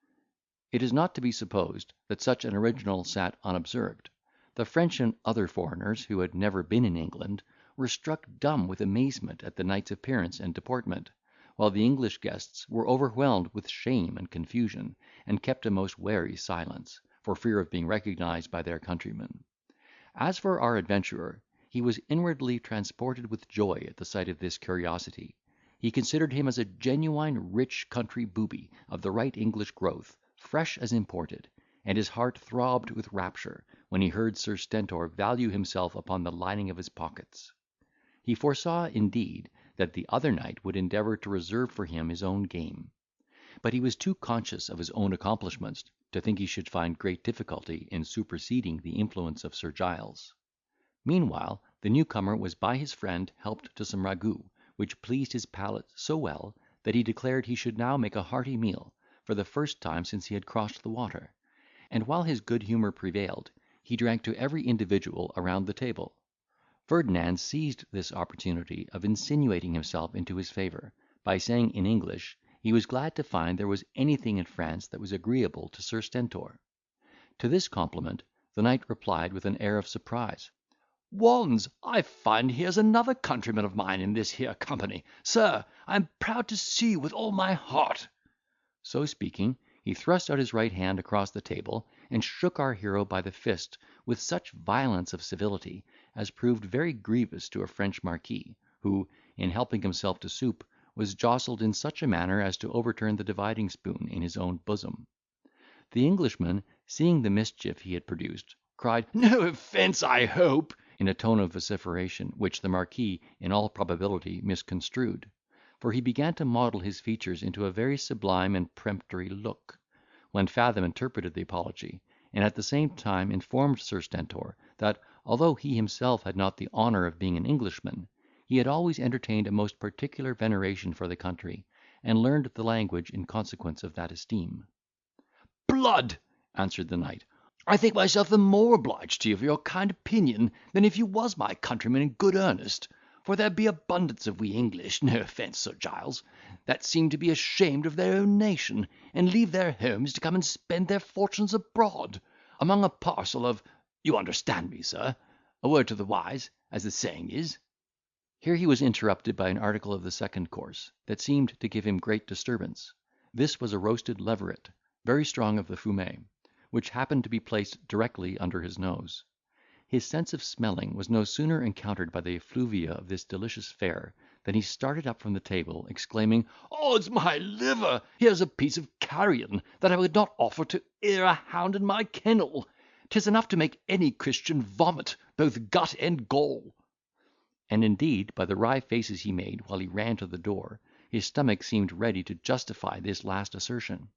It is not to be supposed that such an original sat unobserved. The French and other foreigners, who had never been in England, were struck dumb with amazement at the knight's appearance and deportment, while the English guests were overwhelmed with shame and confusion, and kept a most wary silence, for fear of being recognised by their countrymen. As for our adventurer, he was inwardly transported with joy at the sight of this curiosity. He considered him as a genuine rich country booby, of the right English growth, fresh as imported, and his heart throbbed with rapture when he heard Sir Stentor value himself upon the lining of his pockets. He foresaw, indeed, that the other knight would endeavour to reserve for him his own game. But he was too conscious of his own accomplishments to think he should find great difficulty in superseding the influence of Sir Giles. Meanwhile, the newcomer was by his friend helped to some ragout, which pleased his palate so well, that he declared he should now make a hearty meal, for the first time since he had crossed the water; and while his good humour prevailed, he drank to every individual around the table. Ferdinand seized this opportunity of insinuating himself into his favour, by saying in English, he was glad to find there was anything in France that was agreeable to Sir Stentor. To this compliment the knight replied with an air of surprise, "Waunds, I find here's another countryman of mine in this here company. Sir, I am proud to see you with all my heart." So speaking, he thrust out his right hand across the table, and shook our hero by the fist with such violence of civility as proved very grievous to a French marquis, who, in helping himself to soup, was jostled in such a manner as to overturn the dividing spoon in his own bosom. The Englishman, seeing the mischief he had produced, cried, "No offence, I hope," in a tone of vociferation, which the marquis, in all probability, misconstrued; for he began to model his features into a very sublime and peremptory look, when Fathom interpreted the apology, and at the same time informed Sir Stentor, that, although he himself had not the honour of being an Englishman, he had always entertained a most particular veneration for the country, and learned the language in consequence of that esteem. "Blood!" answered the knight, "I think myself the more obliged to you for your kind opinion, than if you was my countryman in good earnest; for there be abundance of we English, no offence, Sir Giles, that seem to be ashamed of their own nation, and leave their homes to come and spend their fortunes abroad, among a parcel of—you understand me, sir, a word to the wise, as the saying is." Here he was interrupted by an article of the second course, that seemed to give him great disturbance. This was a roasted leveret, very strong of the fumet, which happened to be placed directly under his nose. His sense of smelling was no sooner encountered by the effluvia of this delicious fare, than he started up from the table, exclaiming, "Odds my liver! here's a piece of carrion that I would not offer to e'er a hound in my kennel. 'Tis enough to make any Christian vomit, both gut and gall." And indeed, by the wry faces he made while he ran to the door, his stomach seemed ready to justify this last assertion.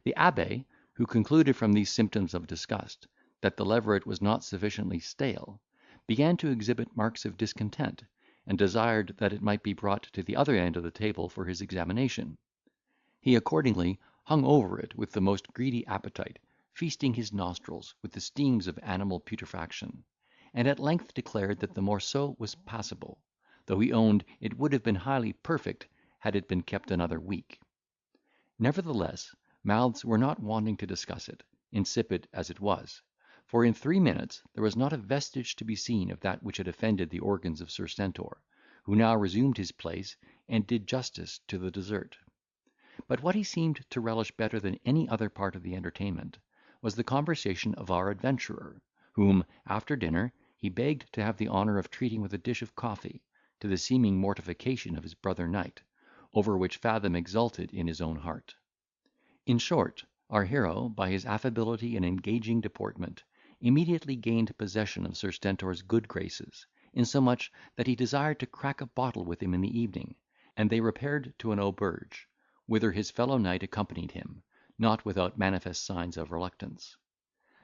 The abbe, who concluded from these symptoms of disgust, that the leveret was not sufficiently stale, began to exhibit marks of discontent, and desired that it might be brought to the other end of the table for his examination. He accordingly hung over it with the most greedy appetite, feasting his nostrils with the steams of animal putrefaction, and at length declared that the morceau was passable, though he owned it would have been highly perfect had it been kept another week. Nevertheless, mouths were not wanting to discuss it, insipid as it was; for in 3 minutes there was not a vestige to be seen of that which had offended the organs of Sir Stentor, who now resumed his place, and did justice to the dessert. But what he seemed to relish better than any other part of the entertainment, was the conversation of our adventurer, whom, after dinner, he begged to have the honour of treating with a dish of coffee, to the seeming mortification of his brother knight, over which Fathom exulted in his own heart. In short, our hero, by his affability and engaging deportment, immediately gained possession of Sir Stentor's good graces, insomuch that he desired to crack a bottle with him in the evening, and they repaired to an auberge, whither his fellow knight accompanied him, not without manifest signs of reluctance.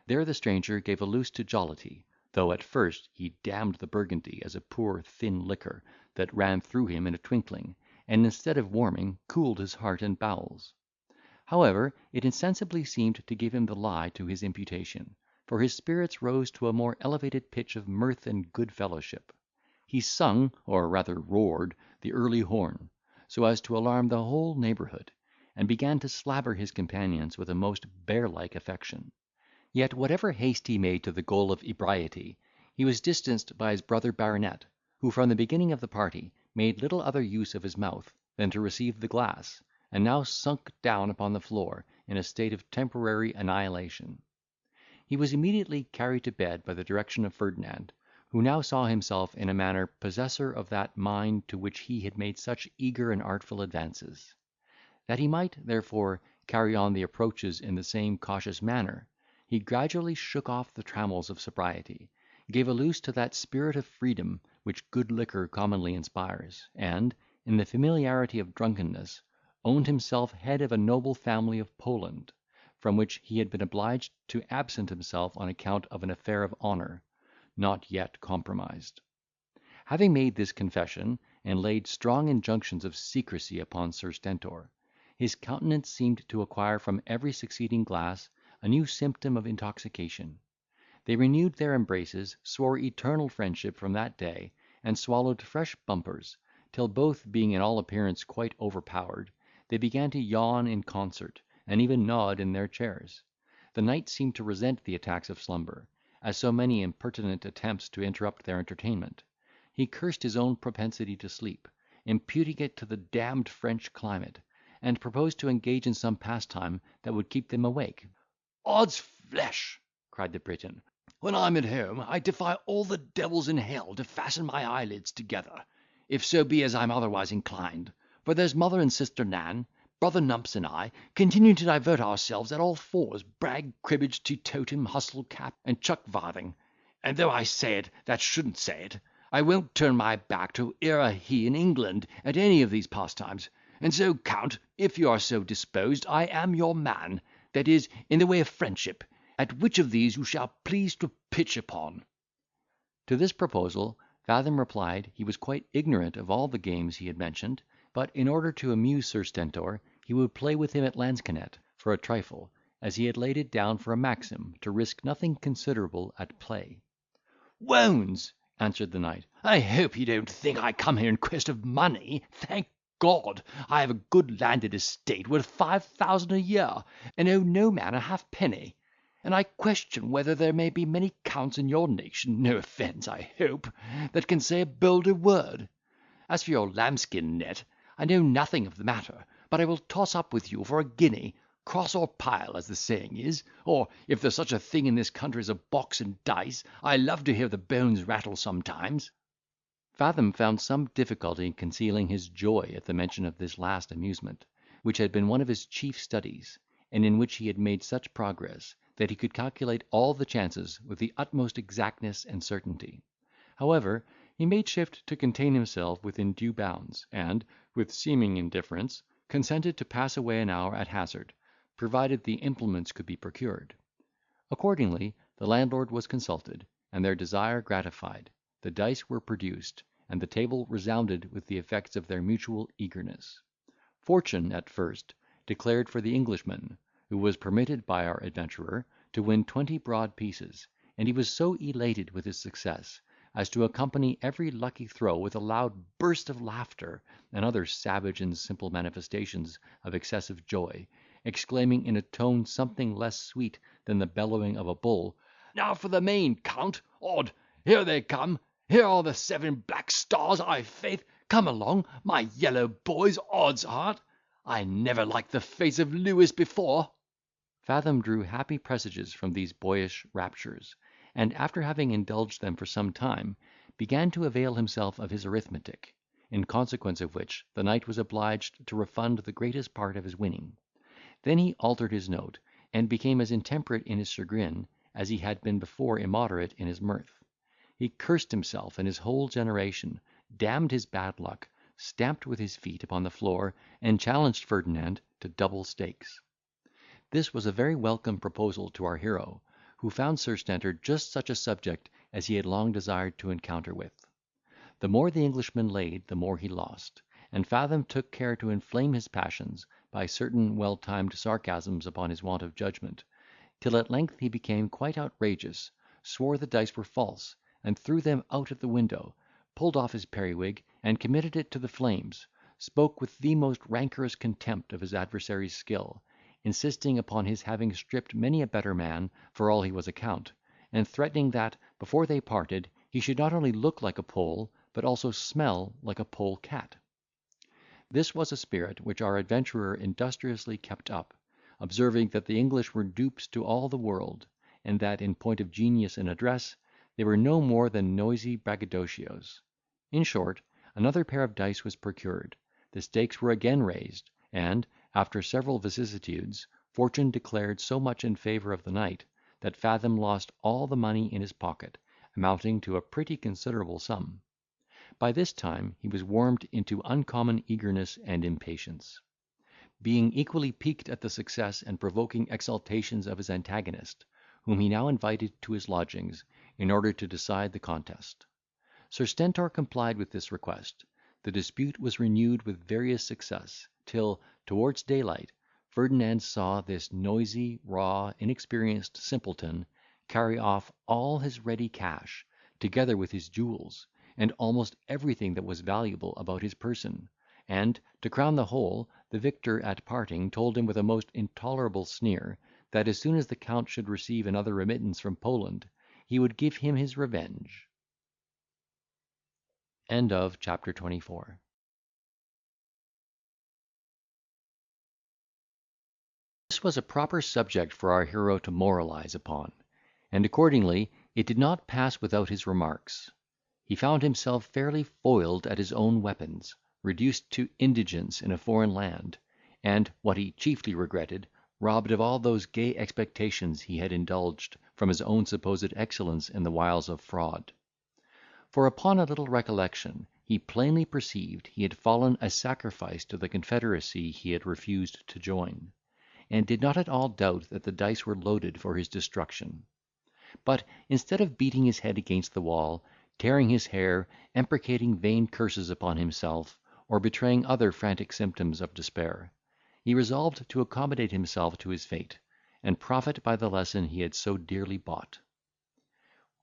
There the stranger gave a loose to jollity, though at first he damned the Burgundy as a poor thin liquor that ran through him in a twinkling, and instead of warming, cooled his heart and bowels. However, it insensibly seemed to give him the lie to his imputation, for his spirits rose to a more elevated pitch of mirth and good fellowship. He sung, or rather roared, the early horn, so as to alarm the whole neighbourhood, and began to slabber his companions with a most bear-like affection. Yet whatever haste he made to the goal of ebriety, he was distanced by his brother baronet, who from the beginning of the party made little other use of his mouth than to receive the glass, and now sunk down upon the floor in a state of temporary annihilation. He was immediately carried to bed by the direction of Ferdinand, who now saw himself in a manner possessor of that mind to which he had made such eager and artful advances. That he might, therefore, carry on the approaches in the same cautious manner, he gradually shook off the trammels of sobriety, gave a loose to that spirit of freedom which good liquor commonly inspires, and, in the familiarity of drunkenness, owned himself head of a noble family of Poland, from which he had been obliged to absent himself on account of an affair of honour, not yet compromised. Having made this confession, and laid strong injunctions of secrecy upon Sir Stentor, his countenance seemed to acquire from every succeeding glass a new symptom of intoxication. They renewed their embraces, swore eternal friendship from that day, and swallowed fresh bumpers, till both being in all appearance quite overpowered, they began to yawn in concert, and even nod in their chairs. The knight seemed to resent the attacks of slumber, as so many impertinent attempts to interrupt their entertainment. He cursed his own propensity to sleep, imputing it to the damned French climate, and proposed to engage in some pastime that would keep them awake. "Odds flesh!" cried the Briton, "when I'm at home, I defy all the devils in hell to fasten my eyelids together, if so be as I'm otherwise inclined; for there's mother and sister Nan, brother Numps, and I, continue to divert ourselves at all fours, brag, cribbage, teetotum, hustle, cap, and chuck varthing; and though I say it that shouldn't say it, I won't turn my back to e'er a he in England at any of these pastimes; and so, Count, if you are so disposed, I am your man, that is, in the way of friendship, at which of these you shall please to pitch upon." To this proposal Fathom replied, he was quite ignorant of all the games he had mentioned, but, in order to amuse Sir Stentor, he would play with him at lansquenet for a trifle, as he had laid it down for a maxim to risk nothing considerable at play. "Wounds!" answered the knight, "I hope you don't think I come here in quest of money. Thank God, I have a good landed estate worth 5,000 a year, and owe no man a halfpenny; and I question whether there may be many counts in your nation, no offence, I hope, that can say a bolder word. As for your lambskin net, I know nothing of the matter, but I will toss up with you for a guinea, cross or pile, as the saying is; or, if there's such a thing in this country as a box and dice, I love to hear the bones rattle sometimes." Fathom found some difficulty in concealing his joy at the mention of this last amusement, which had been one of his chief studies, and in which he had made such progress, that he could calculate all the chances with the utmost exactness and certainty. However, he made shift to contain himself within due bounds, and, with seeming indifference, consented to pass away an hour at hazard, provided the implements could be procured. Accordingly, the landlord was consulted, and their desire gratified. The dice were produced, and the table resounded with the effects of their mutual eagerness. Fortune, at first, declared for the Englishman, who was permitted by our adventurer to win 20 broad pieces, and he was so elated with his success, as to accompany every lucky throw with a loud burst of laughter, and other savage and simple manifestations of excessive joy, exclaiming in a tone something less sweet than the bellowing of a bull, "Now for the main, Count! Odd! Here they come! Here are the 7 black stars, i' faith! Come along, my yellow boys, odds heart! I never liked the face of Lewis before." Fathom drew happy presages from these boyish raptures, and, after having indulged them for some time, began to avail himself of his arithmetic, in consequence of which the knight was obliged to refund the greatest part of his winning. Then he altered his note, and became as intemperate in his chagrin as he had been before immoderate in his mirth. He cursed himself and his whole generation, damned his bad luck, stamped with his feet upon the floor, and challenged Ferdinand to double stakes. This was a very welcome proposal to our hero, who found Sir Stentor just such a subject as he had long desired to encounter with. The more the Englishman laid, the more he lost, and Fathom took care to inflame his passions by certain well-timed sarcasms upon his want of judgment, till at length he became quite outrageous, swore the dice were false, and threw them out at the window, pulled off his periwig, and committed it to the flames, spoke with the most rancorous contempt of his adversary's skill, insisting upon his having stripped many a better man for all he was a count, and threatening that, before they parted, he should not only look like a Pole, but also smell like a Pole cat. This was a spirit which our adventurer industriously kept up, observing that the English were dupes to all the world, and that, in point of genius and address, they were no more than noisy braggadocios. In short, another pair of dice was procured, the stakes were again raised, and, after several vicissitudes, fortune declared so much in favour of the knight, that Fathom lost all the money in his pocket, amounting to a pretty considerable sum. By this time he was warmed into uncommon eagerness and impatience. Being equally piqued at the success and provoking exultations of his antagonist, whom he now invited to his lodgings, in order to decide the contest. Sir Stentor complied with this request. The dispute was renewed with various success, till, towards daylight, Ferdinand saw this noisy, raw, inexperienced simpleton carry off all his ready cash, together with his jewels, and almost everything that was valuable about his person; and, to crown the whole, the victor at parting told him with a most intolerable sneer, that as soon as the Count should receive another remittance from Poland, he would give him his revenge. Chapter 24. This was a proper subject for our hero to moralise upon, and accordingly it did not pass without his remarks. He found himself fairly foiled at his own weapons, reduced to indigence in a foreign land, and, what he chiefly regretted, robbed of all those gay expectations he had indulged from his own supposed excellence in the wiles of fraud. For upon a little recollection, he plainly perceived he had fallen a sacrifice to the confederacy he had refused to join, and did not at all doubt that the dice were loaded for his destruction. But, instead of beating his head against the wall, tearing his hair, imprecating vain curses upon himself, or betraying other frantic symptoms of despair, he resolved to accommodate himself to his fate, and profit by the lesson he had so dearly bought.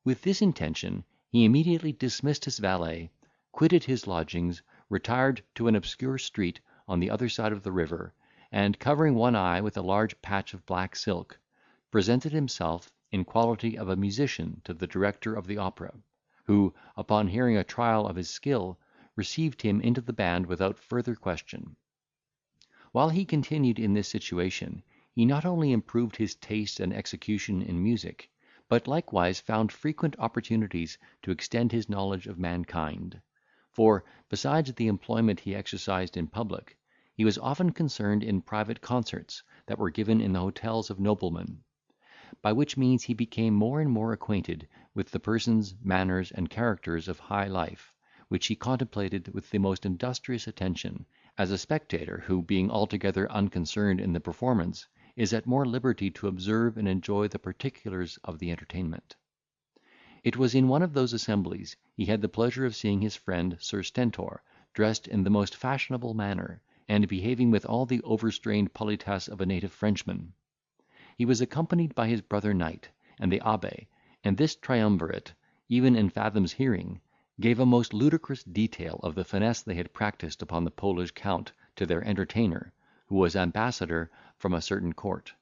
With this intention, he immediately dismissed his valet, quitted his lodgings, retired to an obscure street on the other side of the river, and, covering one eye with a large patch of black silk, presented himself in quality of a musician to the director of the opera, who, upon hearing a trial of his skill, received him into the band without further question. While he continued in this situation, he not only improved his taste and execution in music, but likewise found frequent opportunities to extend his knowledge of mankind; for, besides the employment he exercised in public, he was often concerned in private concerts that were given in the hotels of noblemen; by which means he became more and more acquainted with the persons, manners, and characters of high life, which he contemplated with the most industrious attention, as a spectator, who, being altogether unconcerned in the performance, is at more liberty to observe and enjoy the particulars of the entertainment. It was in one of those assemblies he had the pleasure of seeing his friend Sir Stentor, dressed in the most fashionable manner, and behaving with all the overstrained politesse of a native Frenchman. He was accompanied by his brother knight, and the abbe, and this triumvirate, even in Fathom's hearing, gave a most ludicrous detail of the finesse they had practised upon the Polish Count to their entertainer, who was ambassador from a certain court,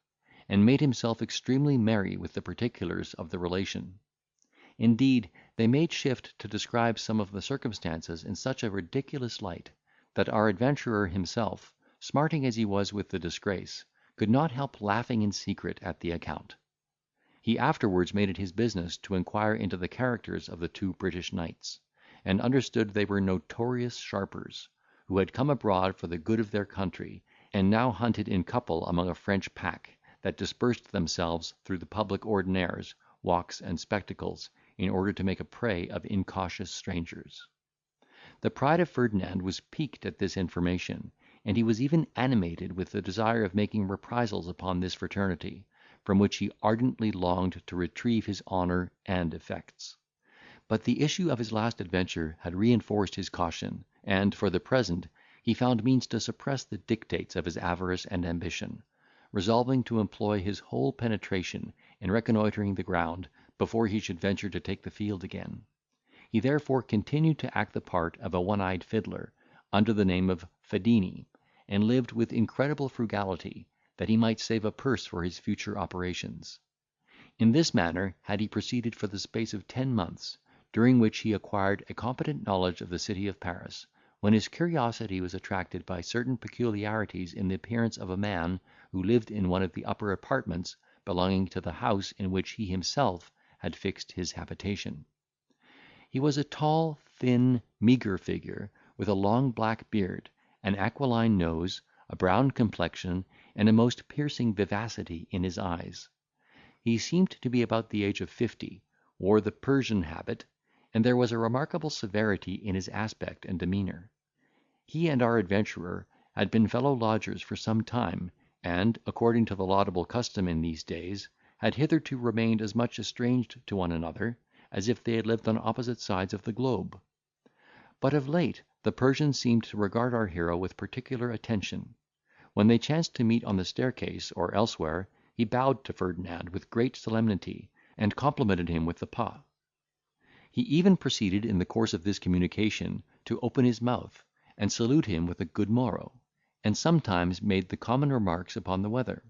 and made himself extremely merry with the particulars of the relation. Indeed, they made shift to describe some of the circumstances in such a ridiculous light, that our adventurer himself, smarting as he was with the disgrace, could not help laughing in secret at the account. He afterwards made it his business to inquire into the characters of the two British knights, and understood they were notorious sharpers, who had come abroad for the good of their country, and now hunted in couple among a French pack, that dispersed themselves through the public ordinaires, walks, and spectacles, in order to make a prey of incautious strangers. The pride of Ferdinand was piqued at this information, and he was even animated with the desire of making reprisals upon this fraternity, from which he ardently longed to retrieve his honour and effects. But the issue of his last adventure had reinforced his caution, and, for the present, he found means to suppress the dictates of his avarice and ambition, resolving to employ his whole penetration in reconnoitring the ground before he should venture to take the field again. He therefore continued to act the part of a one-eyed fiddler, under the name of Fedini, and lived with incredible frugality, that he might save a purse for his future operations. In this manner had he proceeded for the space of 10 months, during which he acquired a competent knowledge of the city of Paris, when his curiosity was attracted by certain peculiarities in the appearance of a man who lived in one of the upper apartments belonging to the house in which he himself had fixed his habitation. He was a tall, thin, meagre figure, with a long black beard, an aquiline nose, a brown complexion, and a most piercing vivacity in his eyes. He seemed to be about the age of 50, wore the Persian habit, and there was a remarkable severity in his aspect and demeanour. He and our adventurer had been fellow lodgers for some time, and, according to the laudable custom in these days, had hitherto remained as much estranged to one another as if they had lived on opposite sides of the globe. But of late the Persian seemed to regard our hero with particular attention. When they chanced to meet on the staircase, or elsewhere, he bowed to Ferdinand with great solemnity, and complimented him with the pas. He even proceeded in the course of this communication to open his mouth, and salute him with a good morrow, and sometimes made the common remarks upon the weather.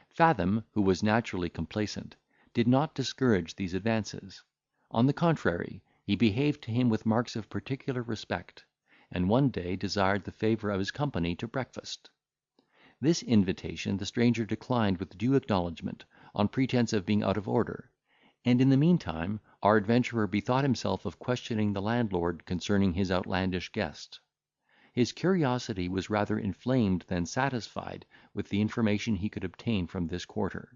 Fathom, who was naturally complaisant, did not discourage these advances. On the contrary, he behaved to him with marks of particular respect, and one day desired the favour of his company to breakfast. This invitation the stranger declined with due acknowledgment, on pretence of being out of order; and in the meantime our adventurer bethought himself of questioning the landlord concerning his outlandish guest. His curiosity was rather inflamed than satisfied with the information he could obtain from this quarter;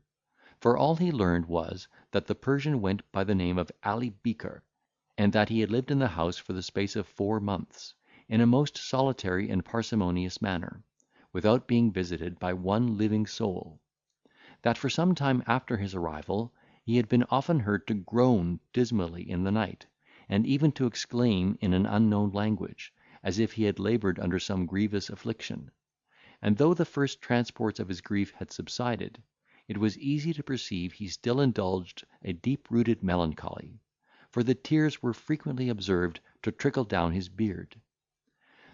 for all he learned was, that the Persian went by the name of Ali Beeker, and that he had lived in the house for the space of 4 months, in a most solitary and parsimonious manner, without being visited by one living soul; that for some time after his arrival he had been often heard to groan dismally in the night, and even to exclaim in an unknown language, as if he had laboured under some grievous affliction; and though the first transports of his grief had subsided, it was easy to perceive he still indulged a deep-rooted melancholy, for the tears were frequently observed to trickle down his beard.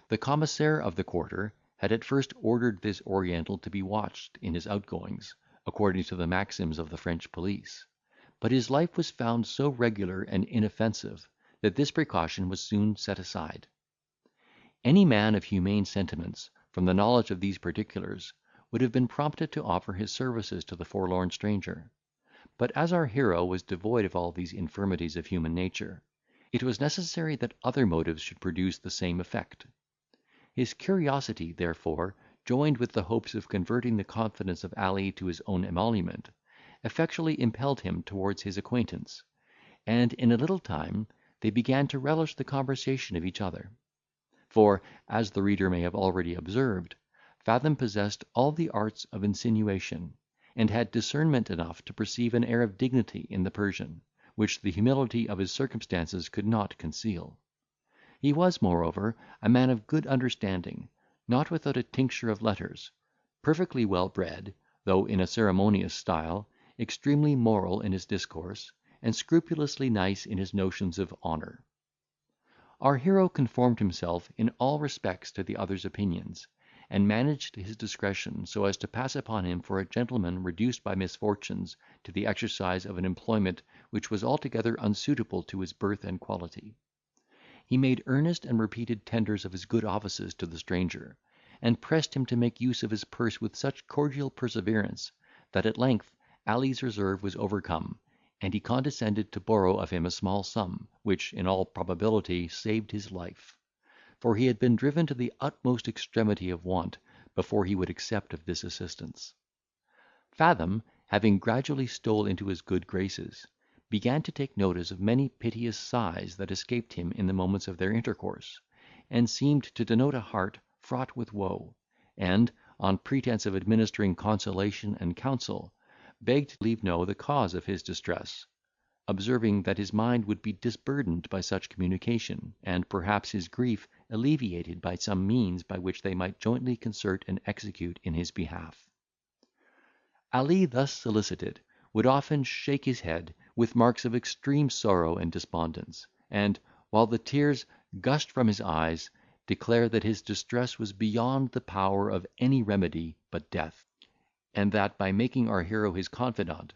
The commissaire of the quarter had at first ordered this Oriental to be watched in his outgoings, according to the maxims of the French police; but his life was found so regular and inoffensive, that this precaution was soon set aside. Any man of humane sentiments, from the knowledge of these particulars, would have been prompted to offer his services to the forlorn stranger; but as our hero was devoid of all these infirmities of human nature, it was necessary that other motives should produce the same effect. His curiosity, therefore, joined with the hopes of converting the confidence of Ali to his own emolument, effectually impelled him towards his acquaintance, and in a little time they began to relish the conversation of each other; for, as the reader may have already observed, Fathom possessed all the arts of insinuation, and had discernment enough to perceive an air of dignity in the Persian, which the humility of his circumstances could not conceal. He was, moreover, a man of good understanding, not without a tincture of letters, perfectly well bred, though in a ceremonious style, extremely moral in his discourse, and scrupulously nice in his notions of honour. Our hero conformed himself in all respects to the other's opinions, and managed his discretion so as to pass upon him for a gentleman reduced by misfortunes to the exercise of an employment which was altogether unsuitable to his birth and quality. He made earnest and repeated tenders of his good offices to the stranger, and pressed him to make use of his purse with such cordial perseverance, that at length Ali's reserve was overcome, and he condescended to borrow of him a small sum, which, in all probability, saved his life; for he had been driven to the utmost extremity of want before he would accept of this assistance. Fathom, having gradually stole into his good graces, began to take notice of many piteous sighs that escaped him in the moments of their intercourse, and seemed to denote a heart fraught with woe, and, on pretence of administering consolation and counsel, begged to leave know the cause of his distress, observing that his mind would be disburdened by such communication, and perhaps his grief alleviated by some means by which they might jointly concert and execute in his behalf. Ali, thus solicited, would often shake his head, with marks of extreme sorrow and despondence, and, while the tears gushed from his eyes, declare that his distress was beyond the power of any remedy but death, and that, by making our hero his confidant,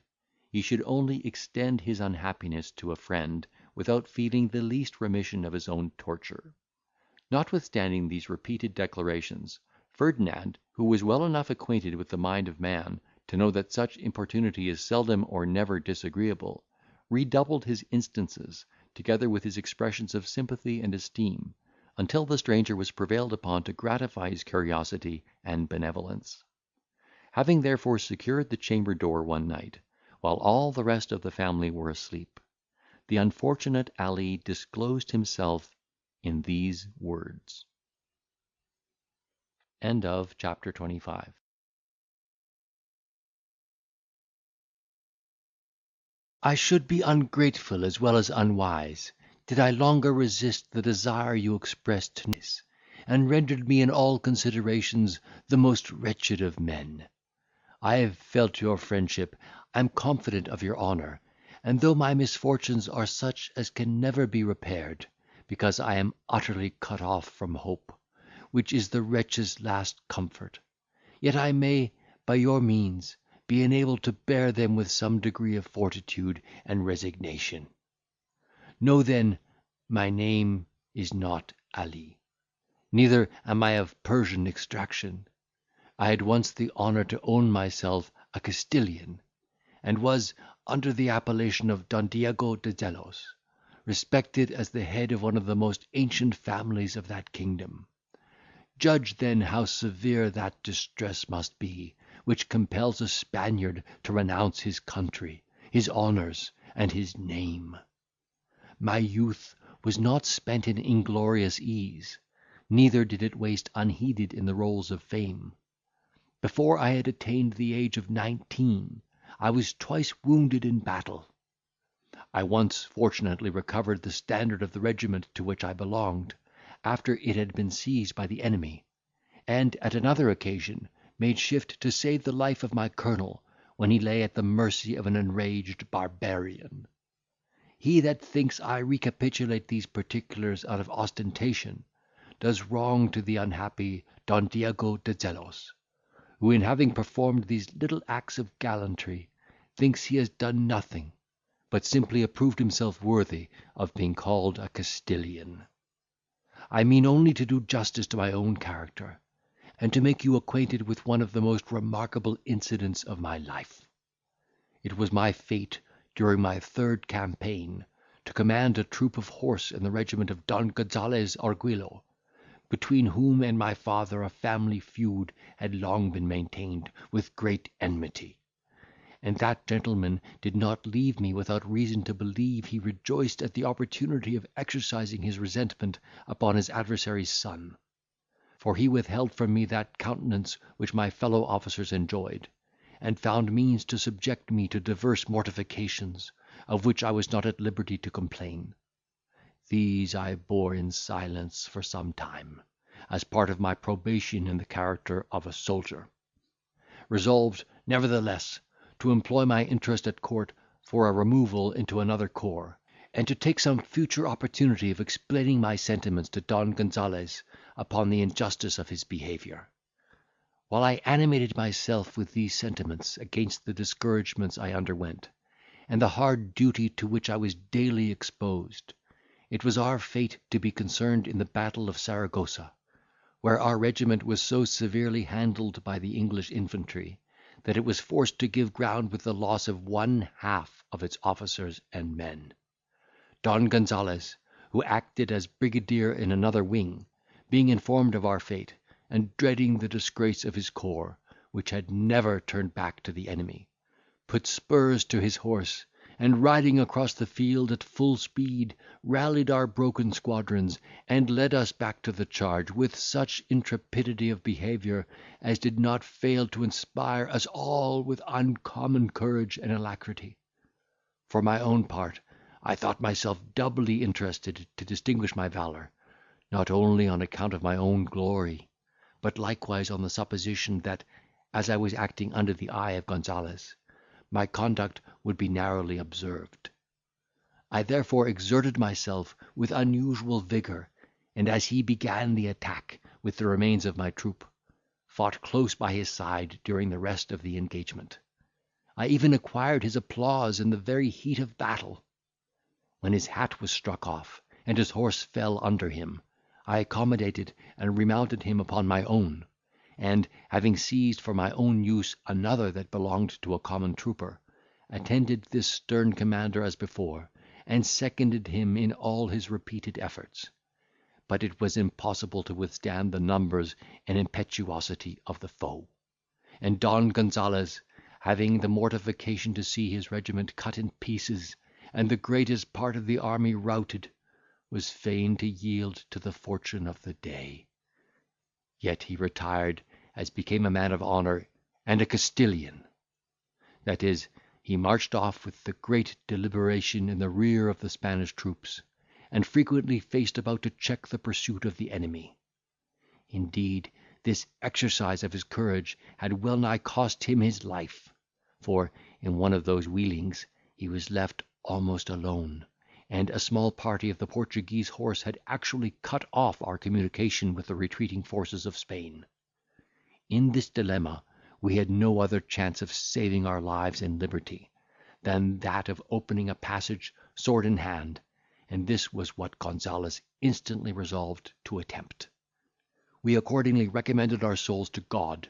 he should only extend his unhappiness to a friend, without feeling the least remission of his own torture. Notwithstanding these repeated declarations, Ferdinand, who was well enough acquainted with the mind of man to know that such importunity is seldom or never disagreeable, redoubled his instances, together with his expressions of sympathy and esteem, until the stranger was prevailed upon to gratify his curiosity and benevolence. Having therefore secured the chamber door one night, while all the rest of the family were asleep, the unfortunate Ali disclosed himself in these words. End of chapter 25. I should be ungrateful as well as unwise, did I longer resist the desire you expressed to me, and rendered me in all considerations the most wretched of men. I have felt your friendship, I am confident of your honour, and though my misfortunes are such as can never be repaired, because I am utterly cut off from hope, which is the wretch's last comfort, yet I may, by your means, be enabled to bear them with some degree of fortitude and resignation. Know then, my name is not Ali, neither am I of Persian extraction. I had once the honour to own myself a Castilian, and was, under the appellation of Don Diego de Zelos, respected as the head of one of the most ancient families of that kingdom. Judge then how severe that distress must be, which compels a Spaniard to renounce his country, his honours, and his name. My youth was not spent in inglorious ease, neither did it waste unheeded in the rolls of fame. Before I had attained the age of 19, I was twice wounded in battle. I once fortunately recovered the standard of the regiment to which I belonged, after it had been seized by the enemy, and at another occasion made shift to save the life of my colonel, when he lay at the mercy of an enraged barbarian. He that thinks I recapitulate these particulars out of ostentation, does wrong to the unhappy Don Diego de Zelos, who, in having performed these little acts of gallantry, thinks he has done nothing, but simply approved himself worthy of being called a Castilian. I mean only to do justice to my own character, and to make you acquainted with one of the most remarkable incidents of my life. It was my fate, during my third campaign, to command a troop of horse in the regiment of Don Gonzales Arguello, between whom and my father a family feud had long been maintained with great enmity; and that gentleman did not leave me without reason to believe he rejoiced at the opportunity of exercising his resentment upon his adversary's son; for he withheld from me that countenance which my fellow officers enjoyed, and found means to subject me to divers mortifications, of which I was not at liberty to complain. These I bore in silence for some time, as part of my probation in the character of a soldier, resolved, nevertheless, to employ my interest at court for a removal into another corps, and to take some future opportunity of explaining my sentiments to Don Gonzales upon the injustice of his behaviour. While I animated myself with these sentiments against the discouragements I underwent, and the hard duty to which I was daily exposed, it was our fate to be concerned in the battle of Saragossa, where our regiment was so severely handled by the English infantry, that it was forced to give ground with the loss of one half of its officers and men. Don Gonzales, who acted as brigadier in another wing, being informed of our fate, and dreading the disgrace of his corps, which had never turned back to the enemy, put spurs to his horse, and riding across the field at full speed, rallied our broken squadrons, and led us back to the charge with such intrepidity of behaviour as did not fail to inspire us all with uncommon courage and alacrity. For my own part, I thought myself doubly interested to distinguish my valour, not only on account of my own glory, but likewise on the supposition that, as I was acting under the eye of Gonzales, my conduct would be narrowly observed. I therefore exerted myself with unusual vigour, and as he began the attack with the remains of my troop, fought close by his side during the rest of the engagement. I even acquired his applause in the very heat of battle. When his hat was struck off, and his horse fell under him, I accommodated and remounted him upon my own, and, having seized for my own use another that belonged to a common trooper, attended this stern commander as before, and seconded him in all his repeated efforts. But it was impossible to withstand the numbers and impetuosity of the foe; and Don Gonzales, having the mortification to see his regiment cut in pieces, and the greatest part of the army routed, was fain to yield to the fortune of the day. Yet he retired as became a man of honour and a Castilian. That is, he marched off with the great deliberation in the rear of the Spanish troops, and frequently faced about to check the pursuit of the enemy. Indeed, this exercise of his courage had well nigh cost him his life, for, in one of those wheelings, he was left almost alone, and a small party of the Portuguese horse had actually cut off our communication with the retreating forces of Spain. In this dilemma we had no other chance of saving our lives and liberty, than that of opening a passage sword in hand, and this was what Gonzales instantly resolved to attempt. We accordingly recommended our souls to God,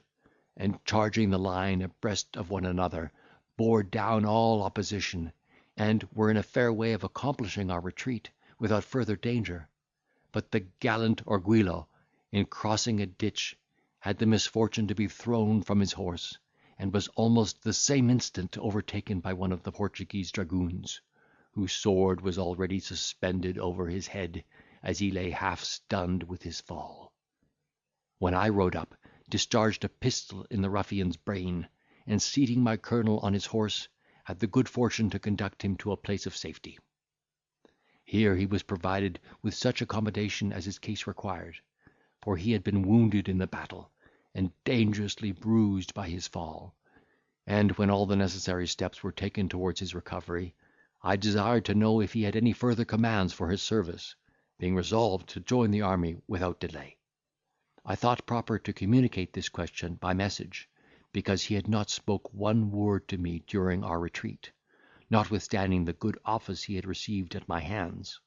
and, charging the line abreast of one another, bore down all opposition, and were in a fair way of accomplishing our retreat without further danger. But the gallant Orguilo, in crossing a ditch, had the misfortune to be thrown from his horse, and was almost the same instant overtaken by one of the Portuguese dragoons, whose sword was already suspended over his head, as he lay half stunned with his fall. When I rode up, discharged a pistol in the ruffian's brain, and seating my colonel on his horse, had the good fortune to conduct him to a place of safety. Here he was provided with such accommodation as his case required, for he had been wounded in the battle, and dangerously bruised by his fall; and, when all the necessary steps were taken towards his recovery, I desired to know if he had any further commands for his service, being resolved to join the army without delay. I thought proper to communicate this question by message, because he had not spoke one word to me during our retreat, notwithstanding the good office he had received at my hands;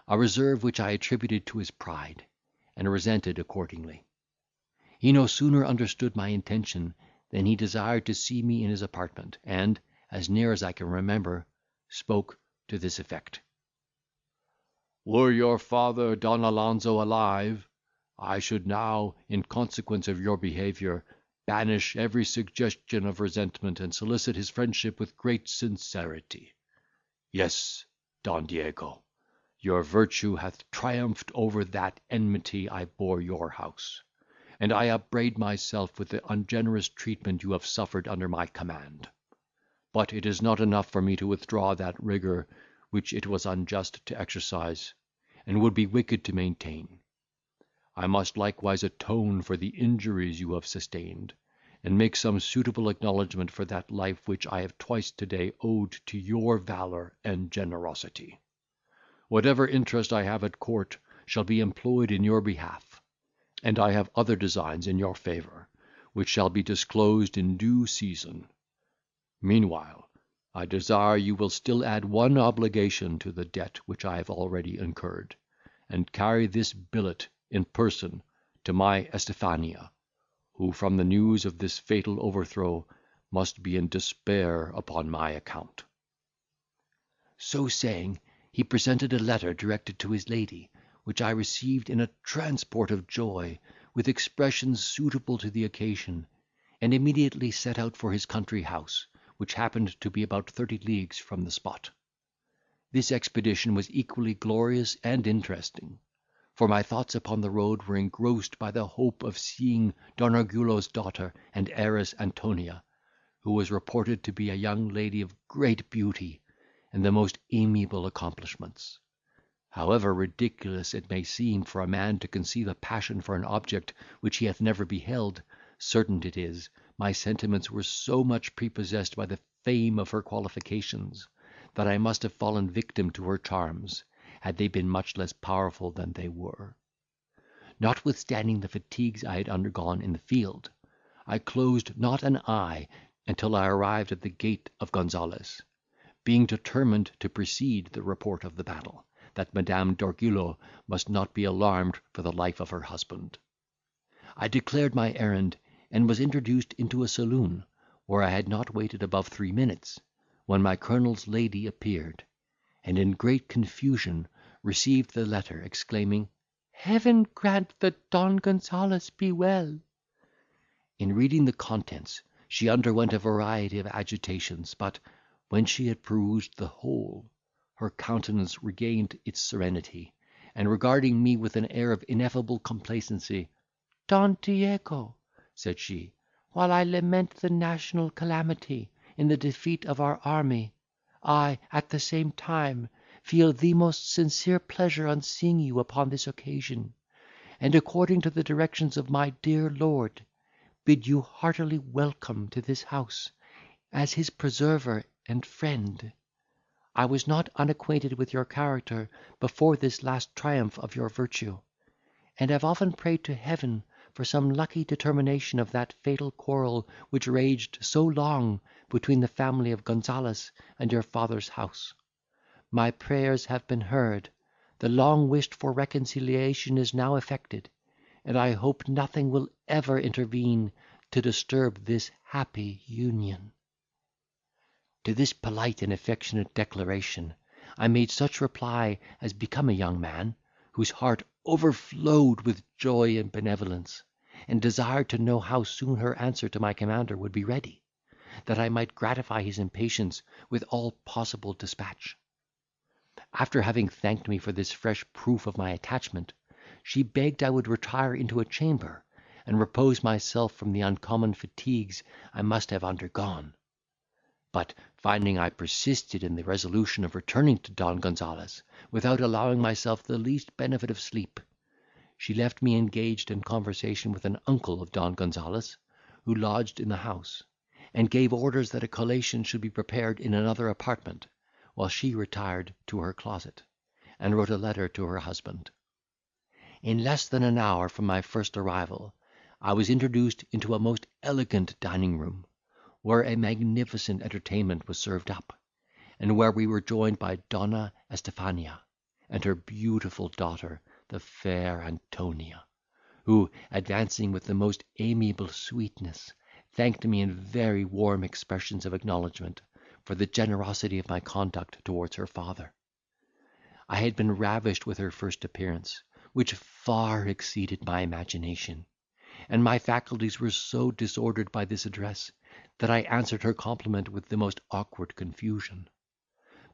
a reserve which I attributed to his pride, and resented accordingly. He no sooner understood my intention than he desired to see me in his apartment, and, as near as I can remember, spoke to this effect: "Were your father Don Alonso alive, I should now, in consequence of your behaviour, banish every suggestion of resentment, and solicit his friendship with great sincerity. Yes, Don Diego, your virtue hath triumphed over that enmity I bore your house, and I upbraid myself with the ungenerous treatment you have suffered under my command. But it is not enough for me to withdraw that rigour which it was unjust to exercise, and would be wicked to maintain. I must likewise atone for the injuries you have sustained, and make some suitable acknowledgment for that life which I have twice to-day owed to your valour and generosity. Whatever interest I have at court shall be employed in your behalf, and I have other designs in your favour, which shall be disclosed in due season. Meanwhile, I desire you will still add one obligation to the debt which I have already incurred, and carry this billet in person to my Estifania, who, from the news of this fatal overthrow, must be in despair upon my account." So saying, he presented a letter directed to his lady, which I received in a transport of joy, with expressions suitable to the occasion, and immediately set out for his country house, which happened to be about 30 leagues from the spot. This expedition was equally glorious and interesting, for my thoughts upon the road were engrossed by the hope of seeing Don Argulo's daughter and heiress Antonia, who was reported to be a young lady of great beauty, and the most amiable accomplishments. However ridiculous it may seem for a man to conceive a passion for an object which he hath never beheld, certain it is, my sentiments were so much prepossessed by the fame of her qualifications, that I must have fallen victim to her charms, had they been much less powerful than they were. Notwithstanding the fatigues I had undergone in the field, I closed not an eye until I arrived at the gate of Gonzales, being determined to precede the report of the battle, that Madame d'Orgulo must not be alarmed for the life of her husband. I declared my errand, and was introduced into a saloon, where I had not waited above 3 minutes, when my colonel's lady appeared, and in great confusion received the letter, exclaiming, "Heaven grant that Don Gonzales be well!" In reading the contents, She underwent a variety of agitations, but, when she had perused the whole, her countenance regained its serenity, and regarding me with an air of ineffable complacency, "Don Diego," said she, "while I lament the national calamity in the defeat of our army, I, at the same time, feel the most sincere pleasure on seeing you upon this occasion, and, according to the directions of my dear lord, bid you heartily welcome to this house, as his preserver and friend. I was not unacquainted with your character before this last triumph of your virtue, and have often prayed to Heaven for some lucky determination of that fatal quarrel which raged so long between the family of Gonzales and your father's house. My prayers have been heard, the long wished for reconciliation is now effected, and I hope nothing will ever intervene to disturb this happy union." To this polite and affectionate declaration I made such reply as become a young man, whose heart overflowed with joy and benevolence, and desired to know how soon her answer to my commander would be ready, that I might gratify his impatience with all possible despatch. After having thanked me for this fresh proof of my attachment, she begged I would retire into a chamber, and repose myself from the uncommon fatigues I must have undergone. But, finding I persisted in the resolution of returning to Don Gonzales, without allowing myself the least benefit of sleep, she left me engaged in conversation with an uncle of Don Gonzales, who lodged in the house, and gave orders that a collation should be prepared in another apartment, while she retired to her closet, and wrote a letter to her husband. In less than an hour from my first arrival, I was introduced into a most elegant dining room, where a magnificent entertainment was served up, and where we were joined by Donna Estifania, and her beautiful daughter, the fair Antonia, who, advancing with the most amiable sweetness, thanked me in very warm expressions of acknowledgment for the generosity of my conduct towards her father. I had been ravished with her first appearance, which far exceeded my imagination, and my faculties were so disordered by this address, that I answered her compliment with the most awkward confusion.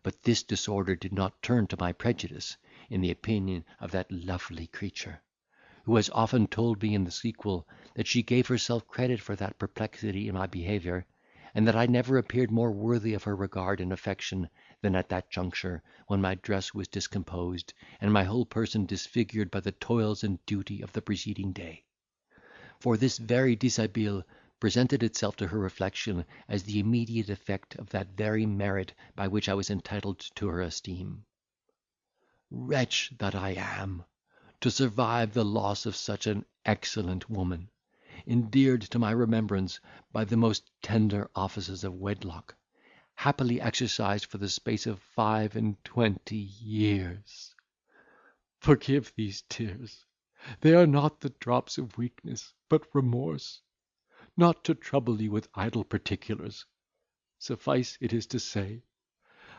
But this disorder did not turn to my prejudice in the opinion of that lovely creature, who has often told me in the sequel that she gave herself credit for that perplexity in my behaviour, and that I never appeared more worthy of her regard and affection than at that juncture, when my dress was discomposed, and my whole person disfigured by the toils and duty of the preceding day. For this very dishabille presented itself to her reflection as the immediate effect of that very merit by which I was entitled to her esteem. Wretch that I am, to survive the loss of such an excellent woman, endeared to my remembrance by the most tender offices of wedlock, happily exercised for the space of 25 years! Forgive these tears, they are not the drops of weakness, but remorse. Not to trouble you with idle particulars, suffice it is to say,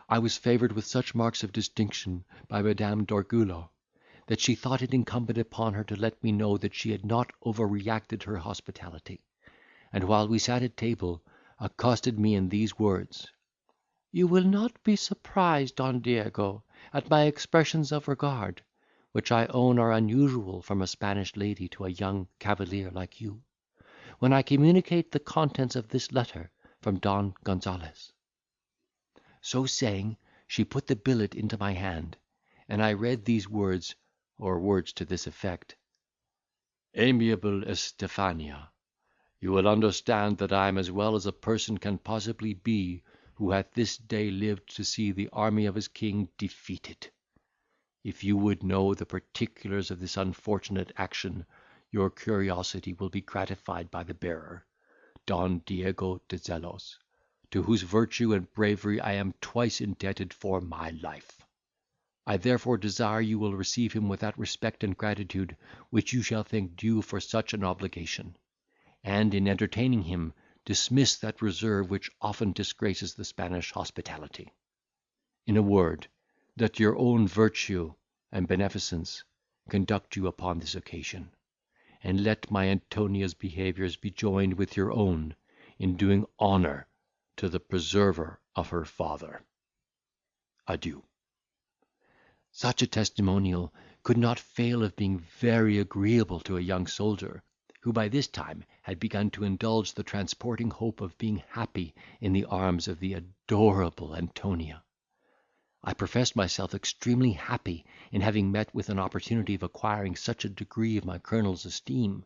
I was favoured with such marks of distinction by Madame d'Orgullo, that she thought it incumbent upon her to let me know that she had not overreacted her hospitality, and while we sat at table, accosted me in these words: "You will not be surprised, Don Diego, at my expressions of regard, which I own are unusual from a Spanish lady to a young cavalier like you, when I communicate the contents of this letter from Don Gonzales." So saying, she put the billet into my hand, and I read these words, or words to this effect: "Amiable Estifania, you will understand that I am as well as a person can possibly be who hath this day lived to see the army of his king defeated. If you would know the particulars of this unfortunate action, your curiosity will be gratified by the bearer, Don Diego de Zelos, to whose virtue and bravery I am twice indebted for my life. I therefore desire you will receive him with that respect and gratitude which you shall think due for such an obligation, and, in entertaining him, dismiss that reserve which often disgraces the Spanish hospitality. In a word, let your own virtue and beneficence conduct you upon this occasion, and let my Antonia's behaviours be joined with your own, in doing honour to the preserver of her father. Adieu." Such a testimonial could not fail of being very agreeable to a young soldier, who by this time had begun to indulge the transporting hope of being happy in the arms of the adorable Antonia. I professed myself extremely happy in having met with an opportunity of acquiring such a degree of my colonel's esteem,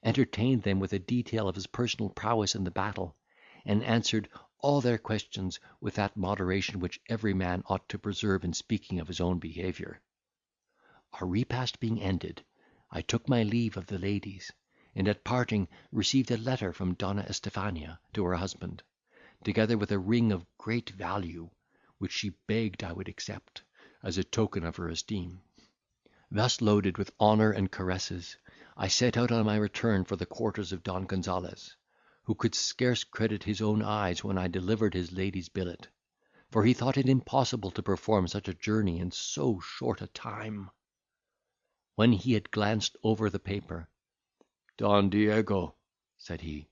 entertained them with a detail of his personal prowess in the battle, and answered all their questions with that moderation which every man ought to preserve in speaking of his own behaviour. Our repast being ended, I took my leave of the ladies, and at parting received a letter from Donna Estifania to her husband, together with a ring of great value, which she begged I would accept, as a token of her esteem. Thus loaded with honour and caresses, I set out on my return for the quarters of Don Gonzales, who could scarce credit his own eyes when I delivered his lady's billet, for he thought it impossible to perform such a journey in so short a time. When he had glanced over the paper, "Don Diego," said he,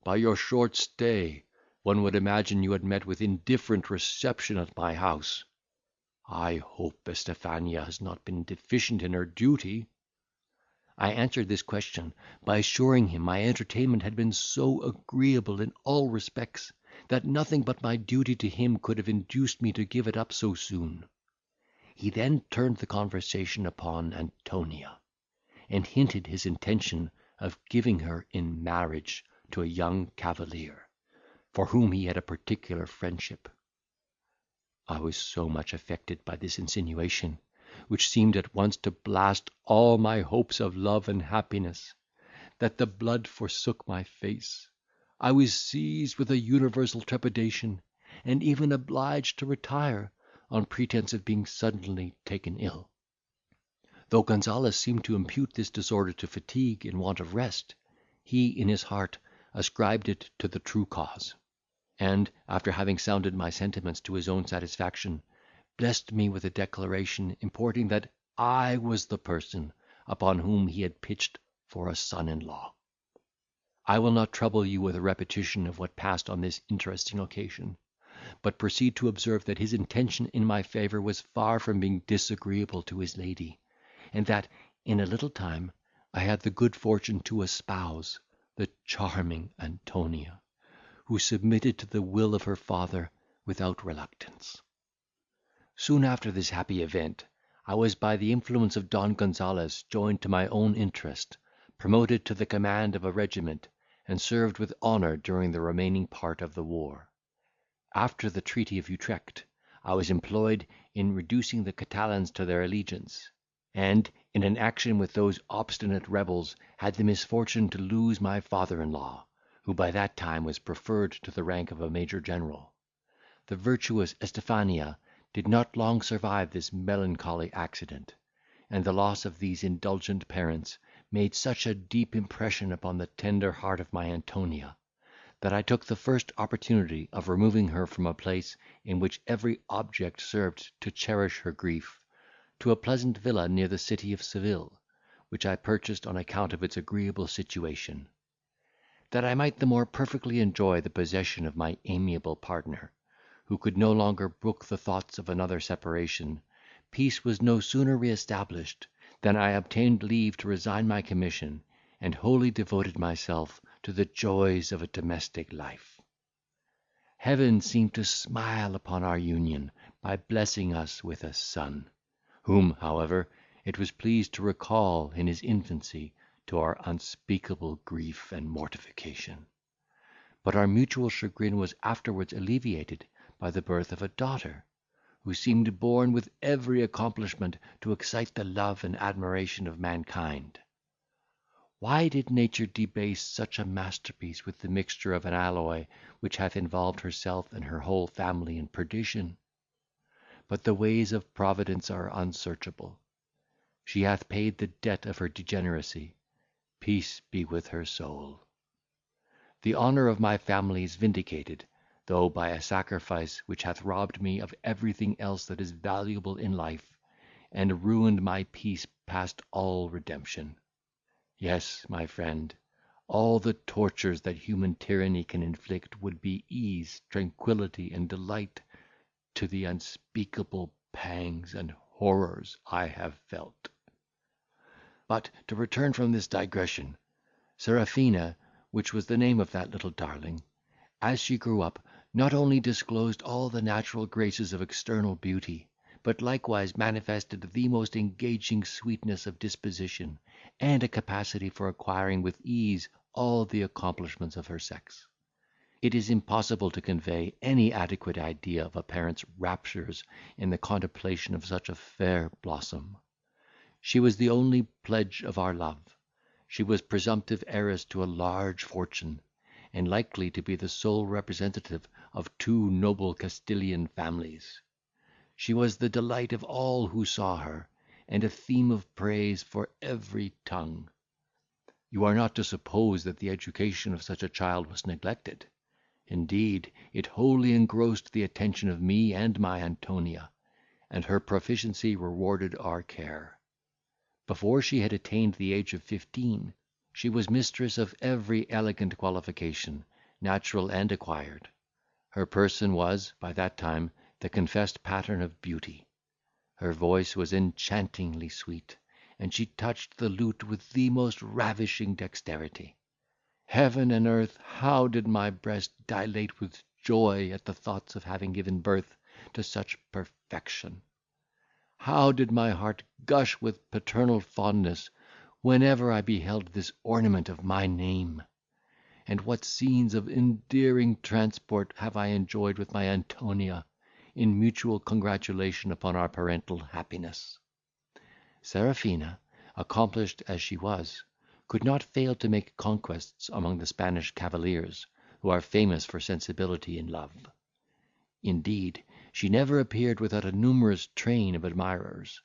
"by your short stay, one would imagine you had met with indifferent reception at my house. I hope Estifania has not been deficient in her duty." I answered this question by assuring him my entertainment had been so agreeable in all respects, that nothing but my duty to him could have induced me to give it up so soon. He then turned the conversation upon Antonia, and hinted his intention of giving her in marriage to a young cavalier, for whom he had a particular friendship. I was so much affected by this insinuation, which seemed at once to blast all my hopes of love and happiness, that the blood forsook my face. I was seized with a universal trepidation, and even obliged to retire, on pretence of being suddenly taken ill. Though Gonzales seemed to impute this disorder to fatigue and want of rest, he in his heart ascribed it to the true cause; and, after having sounded my sentiments to his own satisfaction, blessed me with a declaration importing that I was the person upon whom he had pitched for a son-in-law. I will not trouble you with a repetition of what passed on this interesting occasion, but proceed to observe that his intention in my favour was far from being disagreeable to his lady, and that, in a little time, I had the good fortune to espouse the charming Antonia, who submitted to the will of her father without reluctance. Soon after this happy event, I was by the influence of Don Gonzales joined to my own interest, promoted to the command of a regiment, and served with honour during the remaining part of the war. After the treaty of Utrecht, I was employed in reducing the Catalans to their allegiance, and, in an action with those obstinate rebels, had the misfortune to lose my father-in-law, who by that time was preferred to the rank of a major general. The virtuous Estifania did not long survive this melancholy accident, and the loss of these indulgent parents made such a deep impression upon the tender heart of my Antonia, that I took the first opportunity of removing her from a place in which every object served to cherish her grief, to a pleasant villa near the city of Seville, which I purchased on account of its agreeable situation. That I might the more perfectly enjoy the possession of my amiable partner, who could no longer brook the thoughts of another separation, peace was no sooner re-established, than I obtained leave to resign my commission, and wholly devoted myself to the joys of a domestic life. Heaven seemed to smile upon our union by blessing us with a son, whom, however, it was pleased to recall in his infancy to our unspeakable grief and mortification. But our mutual chagrin was afterwards alleviated by the birth of a daughter, who seemed born with every accomplishment to excite the love and admiration of mankind. Why did nature debase such a masterpiece with the mixture of an alloy which hath involved herself and her whole family in perdition? But the ways of Providence are unsearchable. She hath paid the debt of her degeneracy. Peace be with her soul. The honour of my family is vindicated, though by a sacrifice which hath robbed me of everything else that is valuable in life, and ruined my peace past all redemption. Yes, my friend, all the tortures that human tyranny can inflict would be ease, tranquillity, and delight to the unspeakable pangs and horrors I have felt. But to return from this digression, Serafina, which was the name of that little darling, as she grew up, not only disclosed all the natural graces of external beauty, but likewise manifested the most engaging sweetness of disposition, and a capacity for acquiring with ease all the accomplishments of her sex. It is impossible to convey any adequate idea of a parent's raptures in the contemplation of such a fair blossom. She was the only pledge of our love. She was presumptive heiress to a large fortune, and likely to be the sole representative of two noble Castilian families. She was the delight of all who saw her, and a theme of praise for every tongue. You are not to suppose that the education of such a child was neglected. Indeed, it wholly engrossed the attention of me and my Antonia, and her proficiency rewarded our care. Before she had attained the age of 15, she was mistress of every elegant qualification, natural and acquired. Her person was, by that time, the confessed pattern of beauty. Her voice was enchantingly sweet, and she touched the lute with the most ravishing dexterity. Heaven and earth, how did my breast dilate with joy at the thoughts of having given birth to such perfection! How did my heart gush with paternal fondness whenever I beheld this ornament of my name! And what scenes of endearing transport have I enjoyed with my Antonia, in mutual congratulation upon our parental happiness! Serafina, accomplished as she was, could not fail to make conquests among the Spanish cavaliers, who are famous for sensibility in love. Indeed, she never appeared without a numerous train of admirers;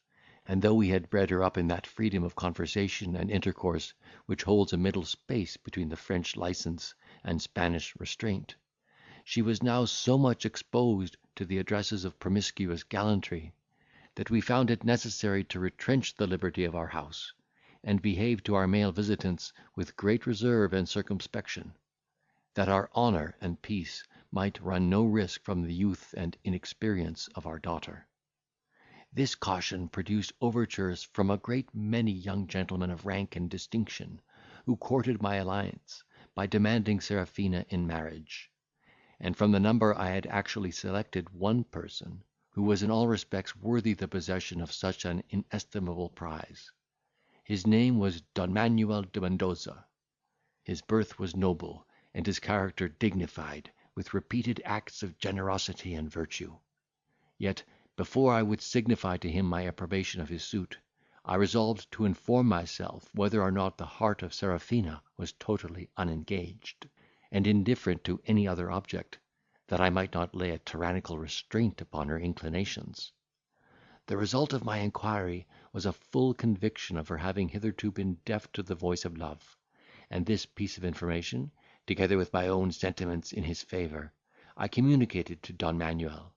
and though we had bred her up in that freedom of conversation and intercourse which holds a middle space between the French licence and Spanish restraint, she was now so much exposed to the addresses of promiscuous gallantry, that we found it necessary to retrench the liberty of our house, and behave to our male visitants with great reserve and circumspection, that our honour and peace might run no risk from the youth and inexperience of our daughter. This caution produced overtures from a great many young gentlemen of rank and distinction, who courted my alliance, by demanding Serafina in marriage; and from the number I had actually selected one person, who was in all respects worthy the possession of such an inestimable prize. His name was Don Manuel de Mendoza. His birth was noble, and his character dignified with repeated acts of generosity and virtue. Yet, before I would signify to him my approbation of his suit, I resolved to inform myself whether or not the heart of Serafina was totally unengaged, and indifferent to any other object, that I might not lay a tyrannical restraint upon her inclinations. The result of my inquiry was a full conviction of her having hitherto been deaf to the voice of love; and this piece of information, together with my own sentiments in his favour, I communicated to Don Manuel,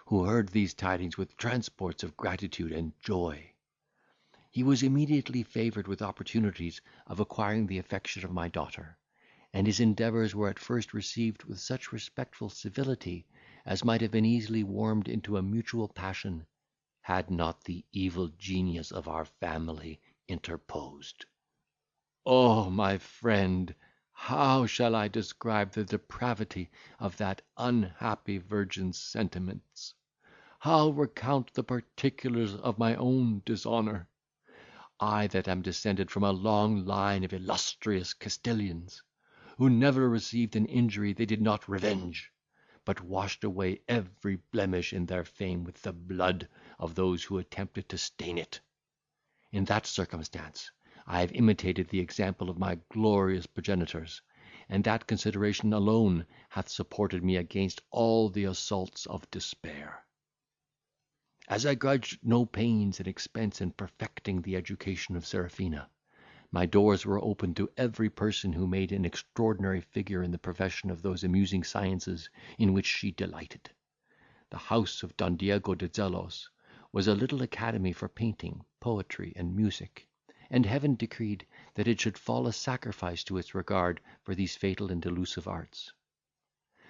who heard these tidings with transports of gratitude and joy. He was immediately favoured with opportunities of acquiring the affection of my daughter, and his endeavours were at first received with such respectful civility as might have been easily warmed into a mutual passion, had not the evil genius of our family interposed. Oh, my friend, how shall I describe the depravity of that unhappy virgin's sentiments? How recount the particulars of my own dishonour? I that am descended from a long line of illustrious Castilians, who never received an injury they did not revenge, but washed away every blemish in their fame with the blood of those who attempted to stain it. In that circumstance I have imitated the example of my glorious progenitors, and that consideration alone hath supported me against all the assaults of despair. As I grudged no pains and expense in perfecting the education of Serafina, my doors were open to every person who made an extraordinary figure in the profession of those amusing sciences in which she delighted. The house of Don Diego de Zelos was a little academy for painting, poetry, and music, and heaven decreed that it should fall a sacrifice to its regard for these fatal and delusive arts.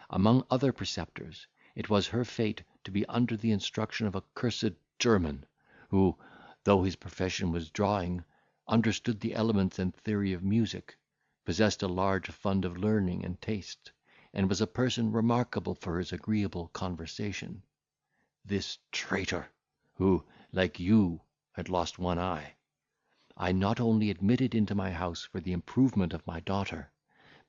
Among other preceptors, it was her fate to be under the instruction of a cursed German, who, though his profession was drawing, understood the elements and theory of music, possessed a large fund of learning and taste, and was a person remarkable for his agreeable conversation. This traitor, who, like you, had lost one eye, I not only admitted into my house for the improvement of my daughter,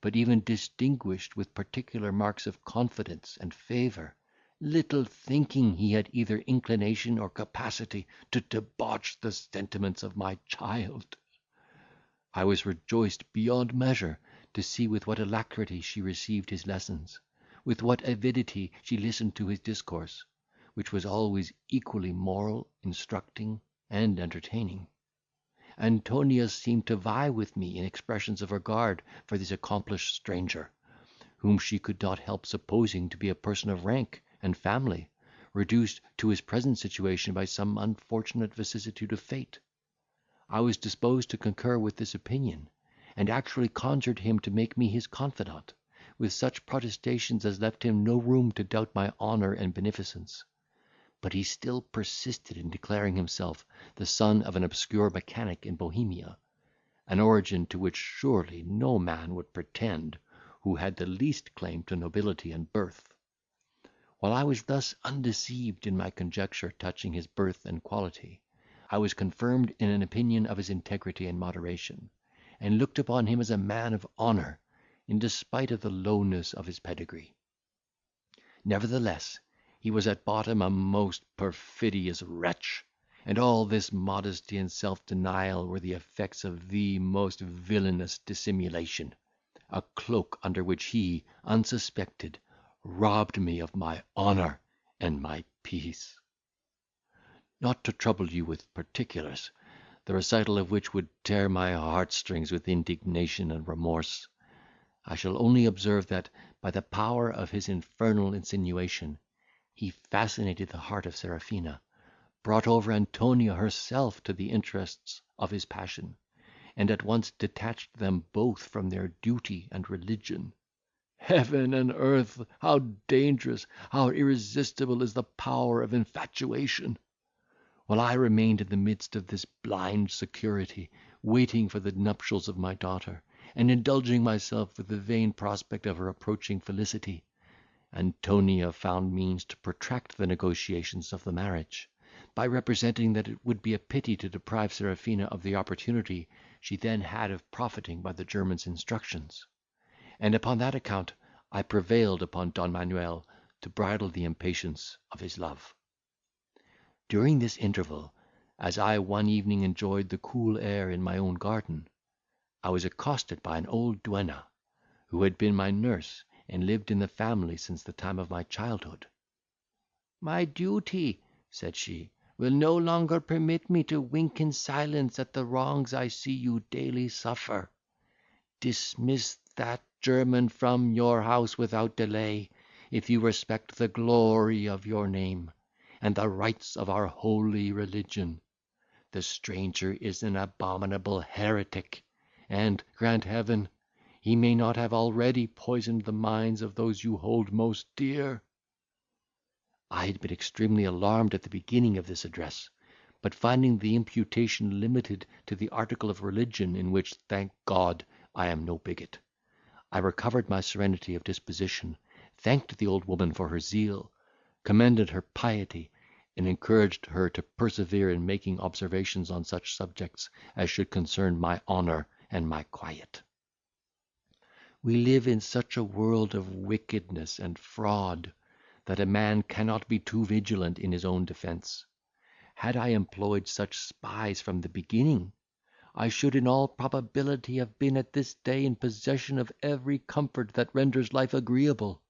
but even distinguished with particular marks of confidence and favour, little thinking he had either inclination or capacity to debauch the sentiments of my child. I was rejoiced beyond measure to see with what alacrity she received his lessons, with what avidity she listened to his discourse, which was always equally moral, instructing, and entertaining. Antonia seemed to vie with me in expressions of regard for this accomplished stranger, whom she could not help supposing to be a person of rank and family, reduced to his present situation by some unfortunate vicissitude of fate. I was disposed to concur with this opinion, and actually conjured him to make me his confidant, with such protestations as left him no room to doubt my honour and beneficence. But he still persisted in declaring himself the son of an obscure mechanic in Bohemia, an origin to which surely no man would pretend who had the least claim to nobility and birth. While I was thus undeceived in my conjecture touching his birth and quality, I was confirmed in an opinion of his integrity and moderation, and looked upon him as a man of honour, in despite of the lowness of his pedigree. Nevertheless, he was at bottom a most perfidious wretch, and all this modesty and self-denial were the effects of the most villainous dissimulation, a cloak under which he, unsuspected, robbed me of my honour and my peace. Not to trouble you with particulars, the recital of which would tear my heartstrings with indignation and remorse, I shall only observe that, by the power of his infernal insinuation, he fascinated the heart of Serafina, brought over Antonia herself to the interests of his passion, and at once detached them both from their duty and religion. Heaven and earth! How dangerous, how irresistible is the power of infatuation! While I remained in the midst of this blind security, waiting for the nuptials of my daughter, and indulging myself with the vain prospect of her approaching felicity, Antonia found means to protract the negotiations of the marriage, by representing that it would be a pity to deprive Serafina of the opportunity she then had of profiting by the German's instructions; and upon that account I prevailed upon Don Manuel to bridle the impatience of his love. During this interval, as I one evening enjoyed the cool air in my own garden, I was accosted by an old duenna, who had been my nurse, and lived in the family since the time of my childhood. "My duty," said she, "will no longer permit me to wink in silence at the wrongs I see you daily suffer. Dismiss that German from your house without delay, if you respect the glory of your name, and the rights of our holy religion. The stranger is an abominable heretic, and, grant Heaven, he may not have already poisoned the minds of those you hold most dear." I had been extremely alarmed at the beginning of this address, but finding the imputation limited to the article of religion, in which, thank God, I am no bigot, I recovered my serenity of disposition, thanked the old woman for her zeal, commended her piety, and encouraged her to persevere in making observations on such subjects as should concern my honour and my quiet. We live in such a world of wickedness and fraud, that a man cannot be too vigilant in his own defence. Had I employed such spies from the beginning, I should in all probability have been at this day in possession of every comfort that renders life agreeable.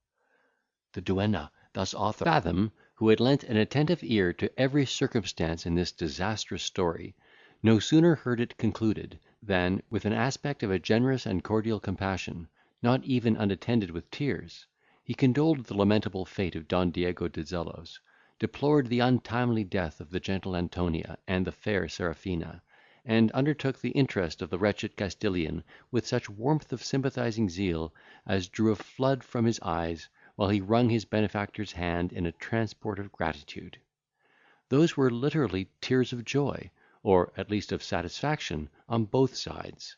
The duenna thus authored. Fathom, who had lent an attentive ear to every circumstance in this disastrous story, no sooner heard it concluded, than, with an aspect of a generous and cordial compassion, not even unattended with tears, he condoled the lamentable fate of Don Diego de Zelos, deplored the untimely death of the gentle Antonia and the fair Serafina, and undertook the interest of the wretched Castilian with such warmth of sympathising zeal as drew a flood from his eyes, while he wrung his benefactor's hand in a transport of gratitude. Those were literally tears of joy, or at least of satisfaction, on both sides,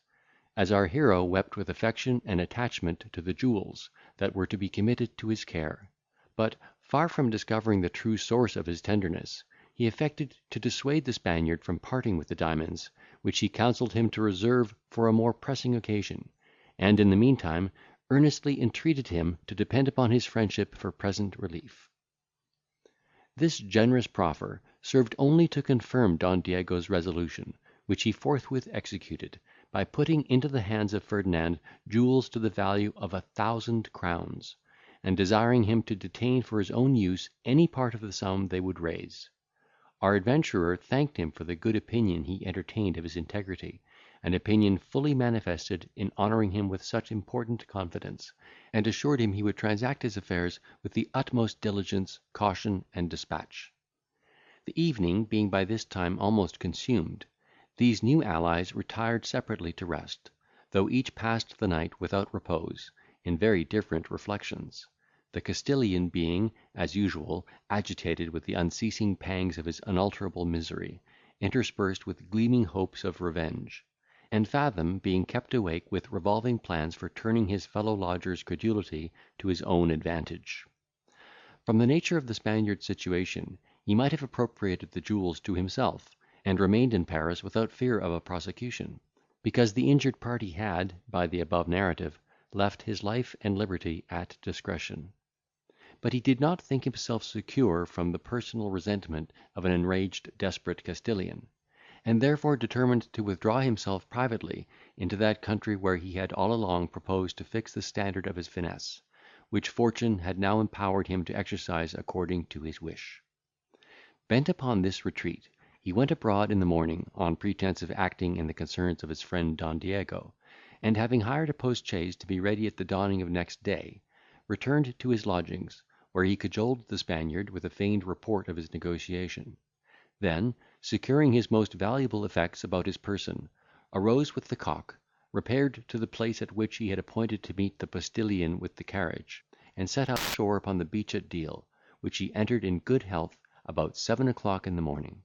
as our hero wept with affection and attachment to the jewels that were to be committed to his care; but, far from discovering the true source of his tenderness, he affected to dissuade the Spaniard from parting with the diamonds, which he counselled him to reserve for a more pressing occasion, and in the meantime earnestly entreated him to depend upon his friendship for present relief. This generous proffer served only to confirm Don Diego's resolution, which he forthwith executed, by putting into the hands of Ferdinand jewels to the value of 1,000 crowns, and desiring him to detain for his own use any part of the sum they would raise. Our adventurer thanked him for the good opinion he entertained of his integrity, an opinion fully manifested in honouring him with such important confidence, and assured him he would transact his affairs with the utmost diligence, caution, and despatch. The evening being by this time almost consumed, these new allies retired separately to rest, though each passed the night without repose, in very different reflections; the Castilian being, as usual, agitated with the unceasing pangs of his unalterable misery, interspersed with gleaming hopes of revenge; and Fathom being kept awake with revolving plans for turning his fellow lodger's credulity to his own advantage. From the nature of the Spaniard's situation, he might have appropriated the jewels to himself, and remained in Paris without fear of a prosecution, because the injured party had, by the above narrative, left his life and liberty at discretion. But he did not think himself secure from the personal resentment of an enraged desperate Castilian, and therefore determined to withdraw himself privately into that country where he had all along proposed to fix the standard of his finesse, which fortune had now empowered him to exercise according to his wish. Bent upon this retreat, he went abroad in the morning, on pretence of acting in the concerns of his friend Don Diego, and having hired a post chaise to be ready at the dawning of next day, returned to his lodgings, where he cajoled the Spaniard with a feigned report of his negotiation. Then, securing his most valuable effects about his person, arose with the cock, repaired to the place at which he had appointed to meet the postillion with the carriage, and set out ashore upon the beach at Deal, which he entered in good health about 7 o'clock in the morning.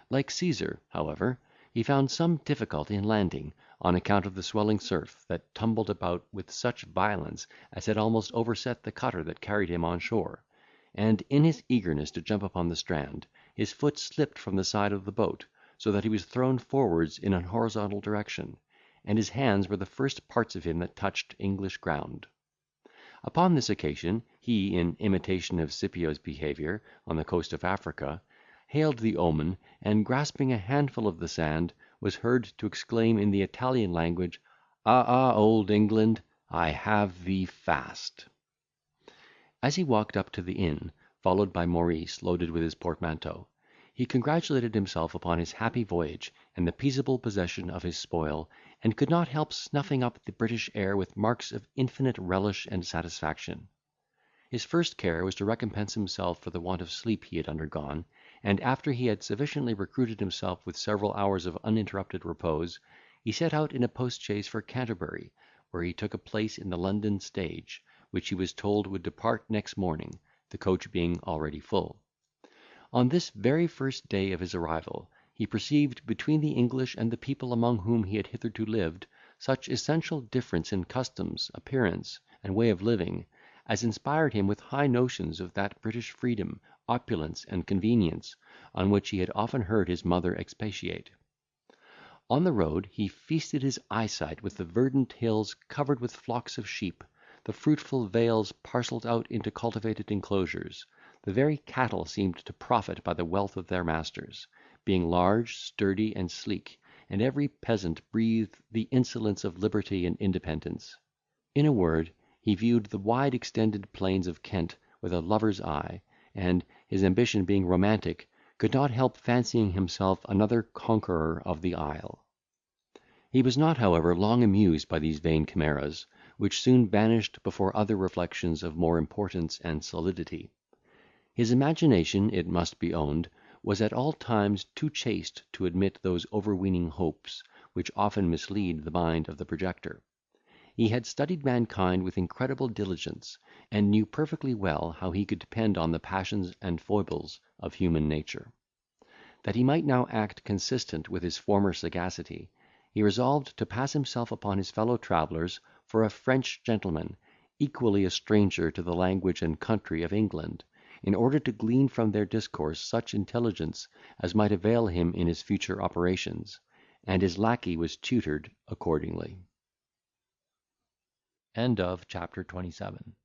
Like Caesar, however, he found some difficulty in landing, on account of the swelling surf, that tumbled about with such violence as had almost overset the cutter that carried him on shore; and, in his eagerness to jump upon the strand, his foot slipped from the side of the boat, so that he was thrown forwards in an horizontal direction, and his hands were the first parts of him that touched English ground. Upon this occasion, he, in imitation of Scipio's behaviour on the coast of Africa, hailed the omen, and, grasping a handful of the sand, was heard to exclaim in the Italian language, "Ah, ah, old England, I have thee fast." As he walked up to the inn, followed by Maurice loaded with his portmanteau, he congratulated himself upon his happy voyage and the peaceable possession of his spoil, and could not help snuffing up the British air with marks of infinite relish and satisfaction. His first care was to recompense himself for the want of sleep he had undergone, and, after he had sufficiently recruited himself with several hours of uninterrupted repose, he set out in a post chaise for Canterbury, where he took a place in the London stage, which he was told would depart next morning, the coach being already full. On this very first day of his arrival, he perceived between the English and the people among whom he had hitherto lived such essential difference in customs, appearance, and way of living, as inspired him with high notions of that British freedom, opulence, and convenience, on which he had often heard his mother expatiate. On the road he feasted his eyesight with the verdant hills covered with flocks of sheep, the fruitful vales parcelled out into cultivated enclosures. The very cattle seemed to profit by the wealth of their masters, being large, sturdy, and sleek, and every peasant breathed the insolence of liberty and independence. In a word, he viewed the wide extended plains of Kent with a lover's eye, and, his ambition being romantic, could not help fancying himself another conqueror of the isle. He was not, however, long amused by these vain chimeras, which soon vanished before other reflections of more importance and solidity. His imagination, it must be owned, was at all times too chaste to admit those overweening hopes which often mislead the mind of the projector. He had studied mankind with incredible diligence, and knew perfectly well how he could depend on the passions and foibles of human nature. That he might now act consistent with his former sagacity, he resolved to pass himself upon his fellow travellers for a French gentleman, equally a stranger to the language and country of England, in order to glean from their discourse such intelligence as might avail him in his future operations, and his lacquey was tutored accordingly. Chapter 27.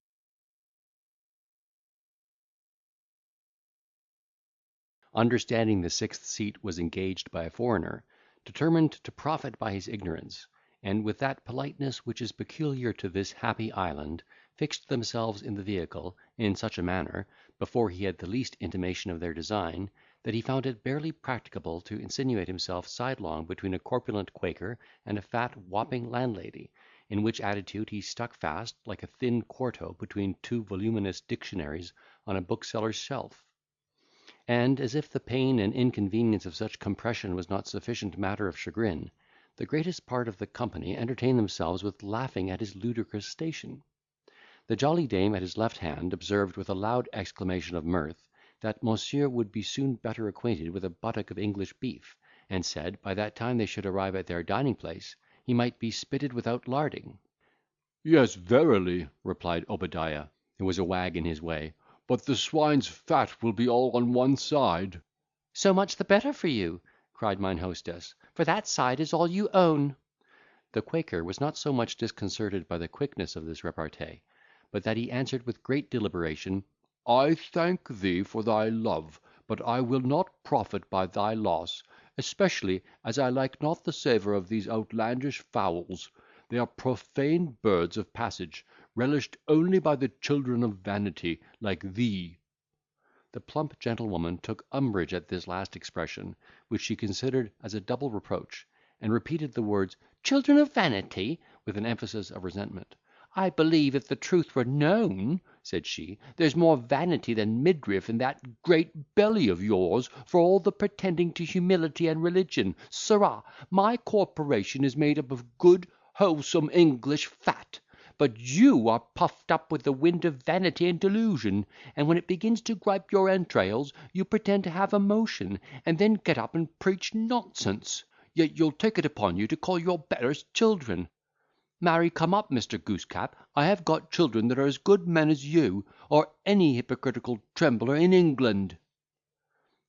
Understanding the sixth seat was engaged by a foreigner, determined to profit by his ignorance, and with that politeness which is peculiar to this happy island, fixed themselves in the vehicle in such a manner, before he had the least intimation of their design, that he found it barely practicable to insinuate himself sidelong between a corpulent Quaker and a fat whopping landlady, in which attitude he stuck fast, like a thin quarto between two voluminous dictionaries on a bookseller's shelf. And, as if the pain and inconvenience of such compression was not sufficient matter of chagrin, the greatest part of the company entertained themselves with laughing at his ludicrous station. The jolly dame at his left hand observed with a loud exclamation of mirth, that monsieur would be soon better acquainted with a buttock of English beef, and said, by that time they should arrive at their dining place, he might be spitted without larding. "Yes, verily," replied Obadiah, who was a wag in his way, "but the swine's fat will be all on one side." "So much the better for you," cried mine hostess, "for that side is all you own." The Quaker was not so much disconcerted by the quickness of this repartee, but that he answered with great deliberation, "I thank thee for thy love, but I will not profit by thy loss, especially as I like not the savour of these outlandish fowls. They are profane birds of passage, relished only by the children of vanity, like thee." The plump gentlewoman took umbrage at this last expression, which she considered as a double reproach, and repeated the words, "children of vanity," with an emphasis of resentment. "I believe, if the truth were known," said she, "there's more vanity than midriff in that great belly of yours, for all the pretending to humility and religion. Sirrah, my corporation is made up of good wholesome English fat; but you are puffed up with the wind of vanity and delusion, and when it begins to gripe your entrails, you pretend to have emotion, and then get up and preach nonsense. Yet you'll take it upon you to call your betters children. Marry, come up, Mr. Goosecap, I have got children that are as good men as you, or any hypocritical trembler in England."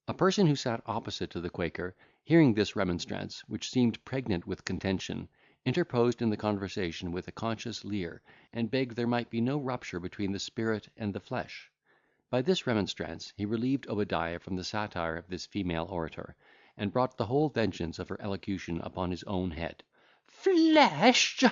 A person who sat opposite to the Quaker, hearing this remonstrance, which seemed pregnant with contention, interposed in the conversation with a conscious leer, and begged there might be no rupture between the spirit and the flesh. By this remonstrance he relieved Obadiah from the satire of this female orator, and brought the whole vengeance of her elocution upon his own head. "Flesh!"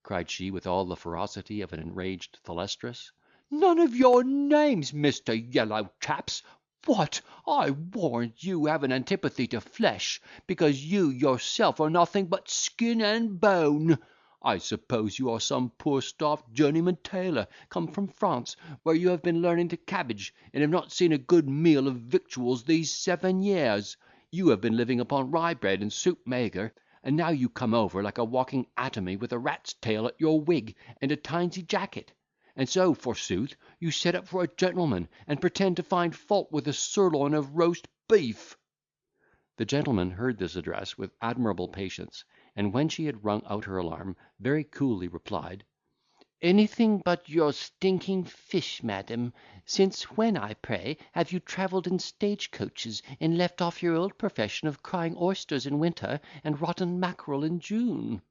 cried she with all the ferocity of an enraged Thalestris. "None of your names, Mr. Yellow Chaps. What! I warrant you have an antipathy to flesh, because you yourself are nothing but skin and bone. I suppose you are some poor starved journeyman tailor, come from France, where you have been learning to cabbage, and have not seen a good meal of victuals these 7 years. You have been living upon rye bread and soup maigre, and now you come over like a walking atomy with a rat's tail at your wig, and a tinsy jacket; and so, forsooth, you set up for a gentleman, and pretend to find fault with a sirloin of roast beef." The gentleman heard this address with admirable patience, and when she had rung out her alarm, very coolly replied, "Anything but your stinking fish, madam. Since when, I pray, have you travelled in stage coaches, and left off your old profession of crying oysters in winter, and rotten mackerel in June?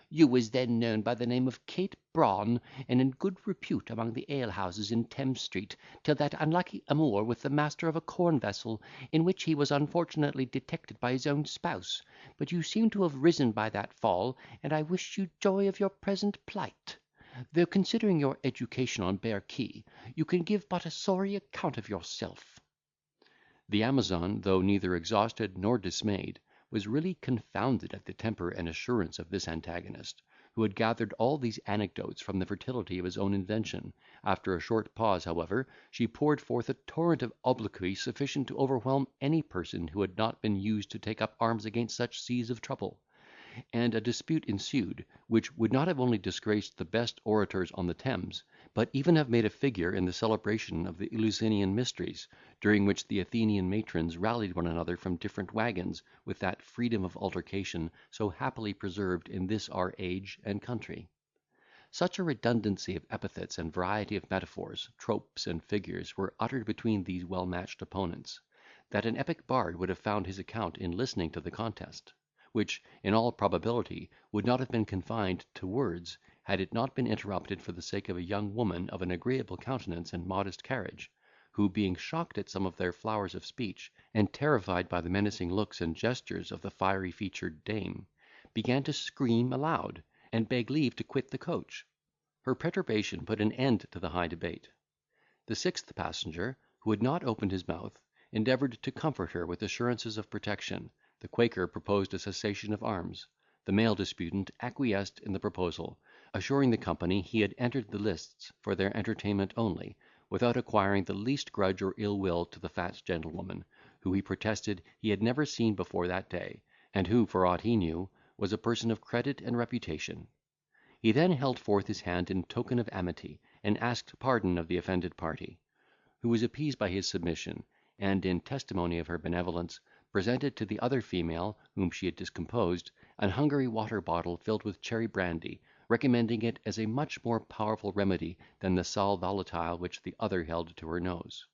You was then known by the name of Kate Brawn, and in good repute among the alehouses in Thames Street, till that unlucky amour with the master of a corn vessel, in which he was unfortunately detected by his own spouse; but you seem to have risen by that fall, and I wish you joy of your present plight; though, considering your education on Bear Quay, you can give but a sorry account of yourself." The Amazon, though neither exhausted nor dismayed, was really confounded at the temper and assurance of this antagonist, who had gathered all these anecdotes from the fertility of his own invention. After a short pause, however, she poured forth a torrent of obloquy sufficient to overwhelm any person who had not been used to take up arms against such seas of trouble; and a dispute ensued, which would not have only disgraced the best orators on the Thames, but even have made a figure in the celebration of the Eleusinian mysteries, during which the Athenian matrons rallied one another from different waggons, with that freedom of altercation so happily preserved in this our age and country. Such a redundancy of epithets and variety of metaphors, tropes, and figures were uttered between these well-matched opponents, that an epic bard would have found his account in listening to the contest, which, in all probability, would not have been confined to words, had it not been interrupted for the sake of a young woman of an agreeable countenance and modest carriage, who, being shocked at some of their flowers of speech, and terrified by the menacing looks and gestures of the fiery featured dame, began to scream aloud, and beg leave to quit the coach. Her perturbation put an end to the high debate. The sixth passenger, who had not opened his mouth, endeavoured to comfort her with assurances of protection. The Quaker proposed a cessation of arms. The male disputant acquiesced in the proposal, assuring the company he had entered the lists for their entertainment only, without acquiring the least grudge or ill will to the fat gentlewoman, who he protested he had never seen before that day, and who, for aught he knew, was a person of credit and reputation. He then held forth his hand in token of amity, and asked pardon of the offended party, who was appeased by his submission, and, in testimony of her benevolence, presented to the other female, whom she had discomposed, an Hungary water bottle filled with cherry brandy, recommending it as a much more powerful remedy than the sal volatile which the other held to her nose.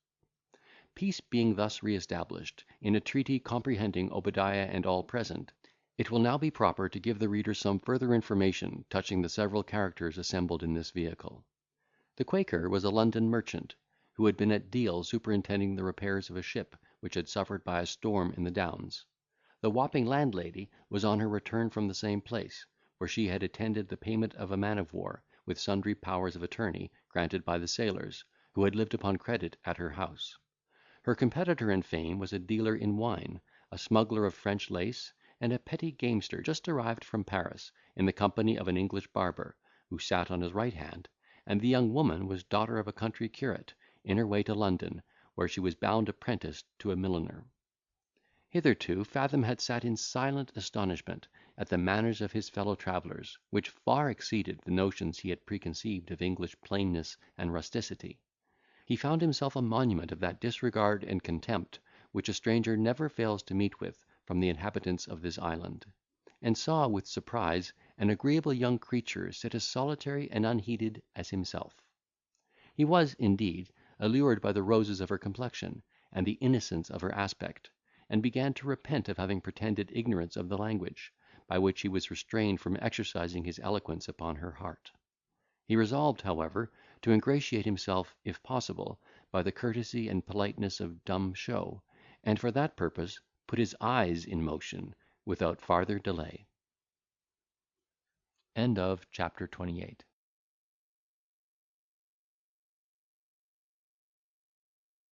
Peace being thus re-established, in a treaty comprehending Obadiah and all present, it will now be proper to give the reader some further information touching the several characters assembled in this vehicle. The Quaker was a London merchant, who had been at Deal superintending the repairs of a ship which had suffered by a storm in the Downs. The Wapping landlady was on her return from the same place, where she had attended the payment of a man of war, with sundry powers of attorney, granted by the sailors, who had lived upon credit at her house. Her competitor in fame was a dealer in wine, a smuggler of French lace, and a petty gamester just arrived from Paris, in the company of an English barber, who sat on his right hand, and the young woman was daughter of a country curate, in her way to London, where she was bound apprentice to a milliner. Hitherto Fathom had sat in silent astonishment at the manners of his fellow travellers, which far exceeded the notions he had preconceived of English plainness and rusticity. He found himself a monument of that disregard and contempt which a stranger never fails to meet with from the inhabitants of this island, and saw, with surprise, an agreeable young creature sit as solitary and unheeded as himself. He was, indeed, allured by the roses of her complexion, and the innocence of her aspect, and began to repent of having pretended ignorance of the language, by which he was restrained from exercising his eloquence upon her heart. He resolved, however, to ingratiate himself, if possible, by the courtesy and politeness of dumb show, and for that purpose put his eyes in motion without farther delay. End of chapter 28.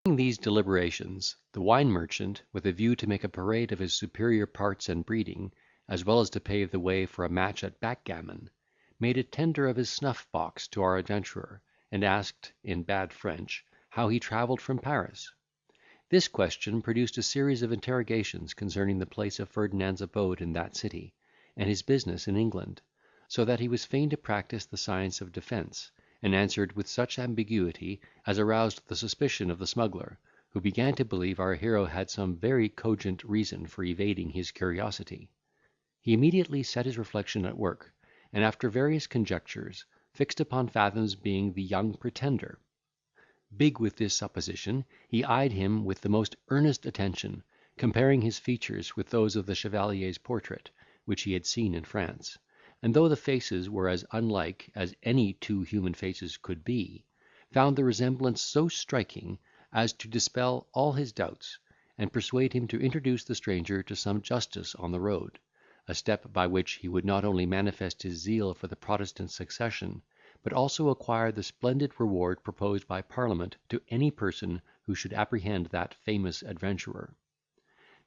During these deliberations, the wine merchant, with a view to make a parade of his superior parts and breeding, as well as to pave the way for a match at backgammon, made a tender of his snuff box to our adventurer, and asked, in bad French, how he travelled from Paris. This question produced a series of interrogations concerning the place of Ferdinand's abode in that city, and his business in England, so that he was fain to practise the science of defence, and answered with such ambiguity as aroused the suspicion of the smuggler, who began to believe our hero had some very cogent reason for evading his curiosity. He immediately set his reflection at work, and, after various conjectures, fixed upon Fathom's being the young Pretender. Big with this supposition, he eyed him with the most earnest attention, comparing his features with those of the chevalier's portrait, which he had seen in France; and though the faces were as unlike as any two human faces could be, found the resemblance so striking as to dispel all his doubts, and persuade him to introduce the stranger to some justice on the road, a step by which he would not only manifest his zeal for the Protestant succession, but also acquire the splendid reward proposed by Parliament to any person who should apprehend that famous adventurer.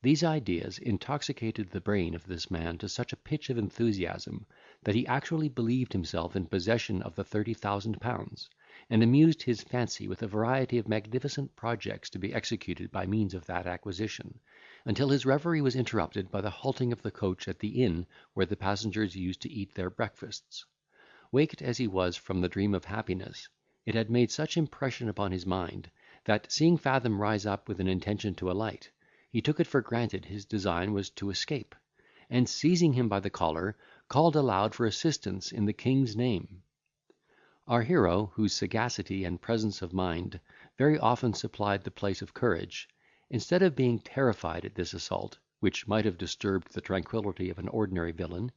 These ideas intoxicated the brain of this man to such a pitch of enthusiasm, that he actually believed himself in possession of the £30,000, and amused his fancy with a variety of magnificent projects to be executed by means of that acquisition, until his reverie was interrupted by the halting of the coach at the inn where the passengers used to eat their breakfasts. Waked as he was from the dream of happiness, it had made such impression upon his mind, that, seeing Fathom rise up with an intention to alight, he took it for granted his design was to escape, and, seizing him by the collar, called aloud for assistance in the king's name. Our hero, whose sagacity and presence of mind very often supplied the place of courage, instead of being terrified at this assault, which might have disturbed the tranquillity of an ordinary villain,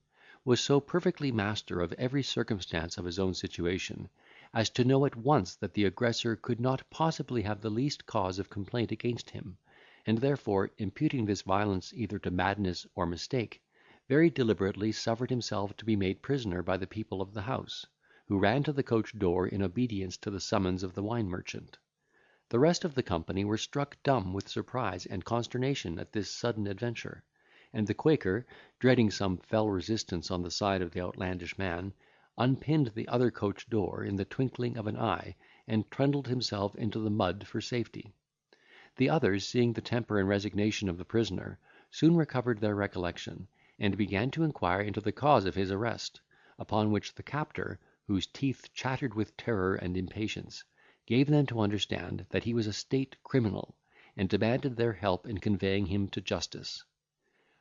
was so perfectly master of every circumstance of his own situation, as to know at once that the aggressor could not possibly have the least cause of complaint against him, and therefore, imputing this violence either to madness or mistake, very deliberately suffered himself to be made prisoner by the people of the house, who ran to the coach door in obedience to the summons of the wine merchant. The rest of the company were struck dumb with surprise and consternation at this sudden adventure; and the Quaker, dreading some fell resistance on the side of the outlandish man, unpinned the other coach door in the twinkling of an eye, and trundled himself into the mud for safety. The others, seeing the temper and resignation of the prisoner, soon recovered their recollection, and began to inquire into the cause of his arrest; upon which the captor, whose teeth chattered with terror and impatience, gave them to understand that he was a state criminal, and demanded their help in conveying him to justice.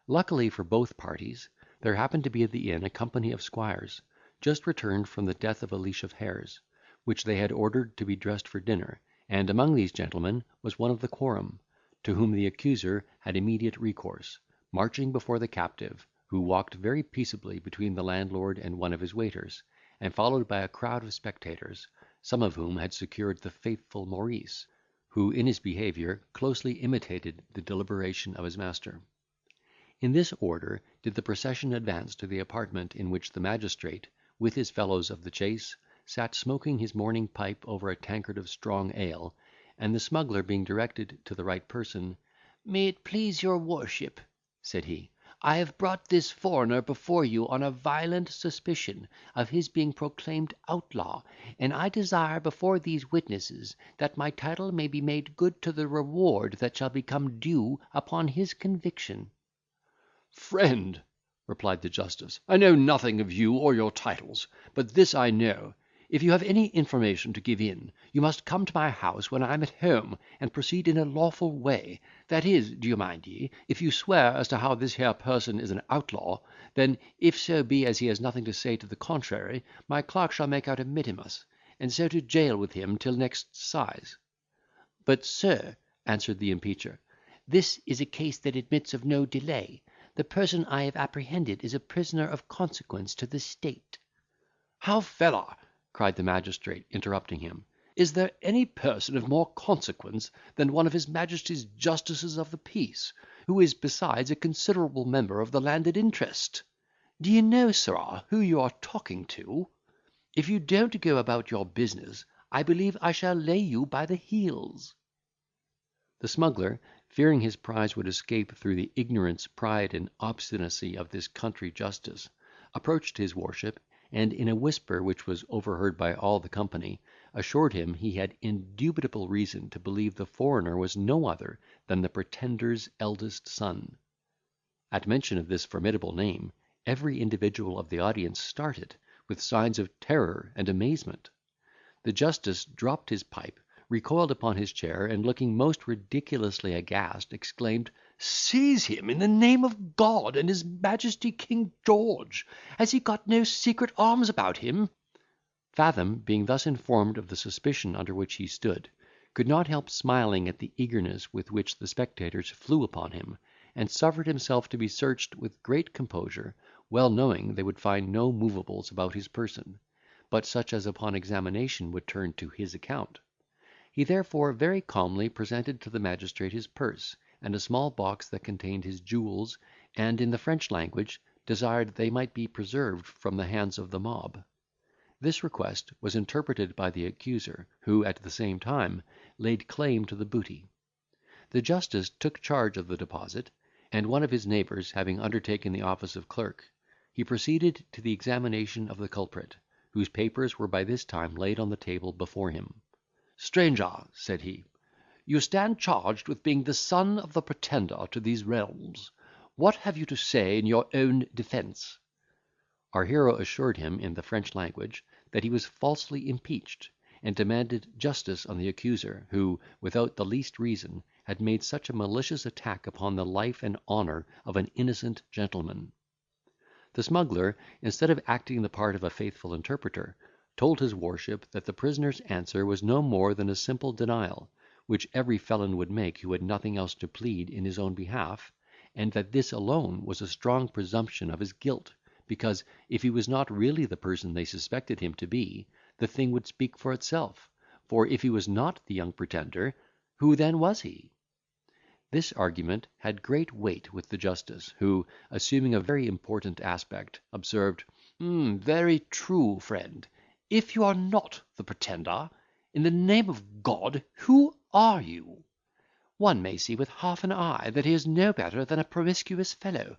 Luckily for both parties, there happened to be at the inn a company of squires, just returned from the death of a leash of hares, which they had ordered to be dressed for dinner, and among these gentlemen was one of the quorum, to whom the accuser had immediate recourse, marching before the captive, who walked very peaceably between the landlord and one of his waiters, and followed by a crowd of spectators, some of whom had secured the faithful Maurice, who in his behaviour closely imitated the deliberation of his master. In this order did the procession advance to the apartment in which the magistrate, with his fellows of the chase, sat smoking his morning pipe over a tankard of strong ale, and the smuggler being directed to the right person, "May it please your worship," said he, "I have brought this foreigner before you on a violent suspicion of his being proclaimed outlaw, and I desire before these witnesses that my title may be made good to the reward that shall become due upon his conviction." "Friend," replied the justice, "I know nothing of you or your titles; but this I know, if you have any information to give in, you must come to my house when I am at home, and proceed in a lawful way; that is, do you mind ye, if you swear as to how this here person is an outlaw, then, if so be as he has nothing to say to the contrary, my clerk shall make out a mittimus, and so to jail with him till next size." "But, sir," answered the impeacher, "this is a case that admits of no delay. The person I have apprehended is a prisoner of consequence to the state." "How, feller!" cried the magistrate, interrupting him, "is there any person of more consequence than one of his majesty's justices of the peace, who is besides a considerable member of the landed interest? Do you know, sirrah, who you are talking to? If you don't go about your business, I believe I shall lay you by the heels." The smuggler, fearing his prize would escape through the ignorance, pride, and obstinacy of this country justice, approached his worship, and, in a whisper which was overheard by all the company, assured him he had indubitable reason to believe the foreigner was no other than the Pretender's eldest son. At mention of this formidable name, every individual of the audience started, with signs of terror and amazement. The justice dropped his pipe, recoiled upon his chair, and, looking most ridiculously aghast, exclaimed, "Seize him in the name of God and his majesty King George! Has he got no secret arms about him?" Fathom, being thus informed of the suspicion under which he stood, could not help smiling at the eagerness with which the spectators flew upon him, and suffered himself to be searched with great composure, well knowing they would find no movables about his person, but such as upon examination would turn to his account. He therefore very calmly presented to the magistrate his purse, and a small box that contained his jewels, and, in the French language, desired they might be preserved from the hands of the mob. This request was interpreted by the accuser, who, at the same time, laid claim to the booty. The justice took charge of the deposit, and one of his neighbours having undertaken the office of clerk, he proceeded to the examination of the culprit, whose papers were by this time laid on the table before him. "Stranger," said he, "you stand charged with being the son of the Pretender to these realms. What have you to say in your own defence?" Our hero assured him, in the French language, that he was falsely impeached, and demanded justice on the accuser, who, without the least reason, had made such a malicious attack upon the life and honour of an innocent gentleman. The smuggler, instead of acting the part of a faithful interpreter, told his worship that the prisoner's answer was no more than a simple denial, which every felon would make who had nothing else to plead in his own behalf, and that this alone was a strong presumption of his guilt, because, if he was not really the person they suspected him to be, the thing would speak for itself; for if he was not the young Pretender, who then was he? This argument had great weight with the justice, who, assuming a very important aspect, observed, "Very true, friend. If you are not the Pretender, in the name of God, who are you? One may see with half an eye that he is no better than a promiscuous fellow."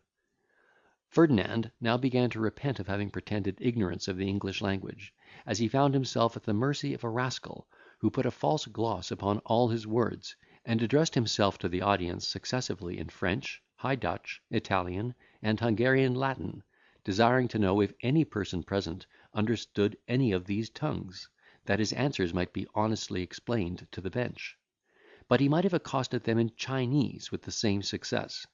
Ferdinand now began to repent of having pretended ignorance of the English language, as he found himself at the mercy of a rascal, who put a false gloss upon all his words, and addressed himself to the audience successively in French, High Dutch, Italian, and Hungarian Latin, desiring to know if any person present understood any of these tongues, that his answers might be honestly explained to the bench. But he might have accosted them in Chinese with the same success.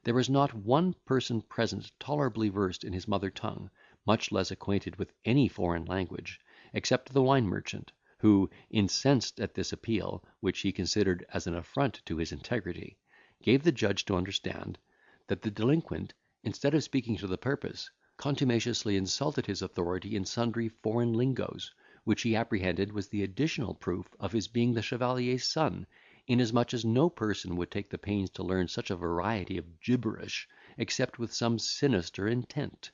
There was not one person present tolerably versed in his mother tongue, much less acquainted with any foreign language, except the wine merchant, who, incensed at this appeal, which he considered as an affront to his integrity, gave the judge to understand, that the delinquent, instead of speaking to the purpose, contumaciously insulted his authority in sundry foreign lingoes, which he apprehended was the additional proof of his being the chevalier's son, inasmuch as no person would take the pains to learn such a variety of gibberish, except with some sinister intent.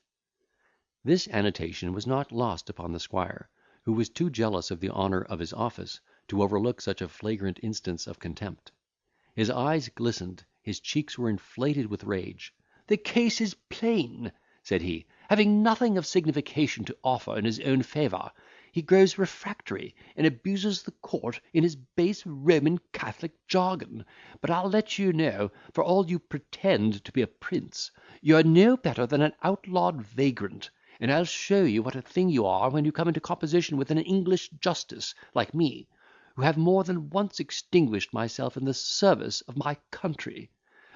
This annotation was not lost upon the squire, who was too jealous of the honour of his office to overlook such a flagrant instance of contempt. His eyes glistened, his cheeks were inflated with rage. "The case is plain," said he. "Having nothing of signification to offer in his own favour, he grows refractory, and abuses the court in his base Roman Catholic jargon. But I'll let you know, for all you pretend to be a prince, you are no better than an outlawed vagrant, and I'll show you what a thing you are when you come into composition with an English justice, like me, who have more than once extinguished myself in the service of my country.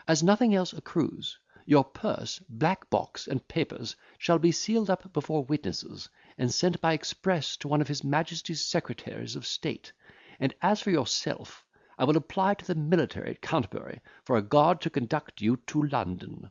As nothing else accrues, your purse, black box, and papers shall be sealed up before witnesses, and sent by express to one of his Majesty's secretaries of state; and as for yourself, I will apply to the military at Canterbury for a guard to conduct you to London."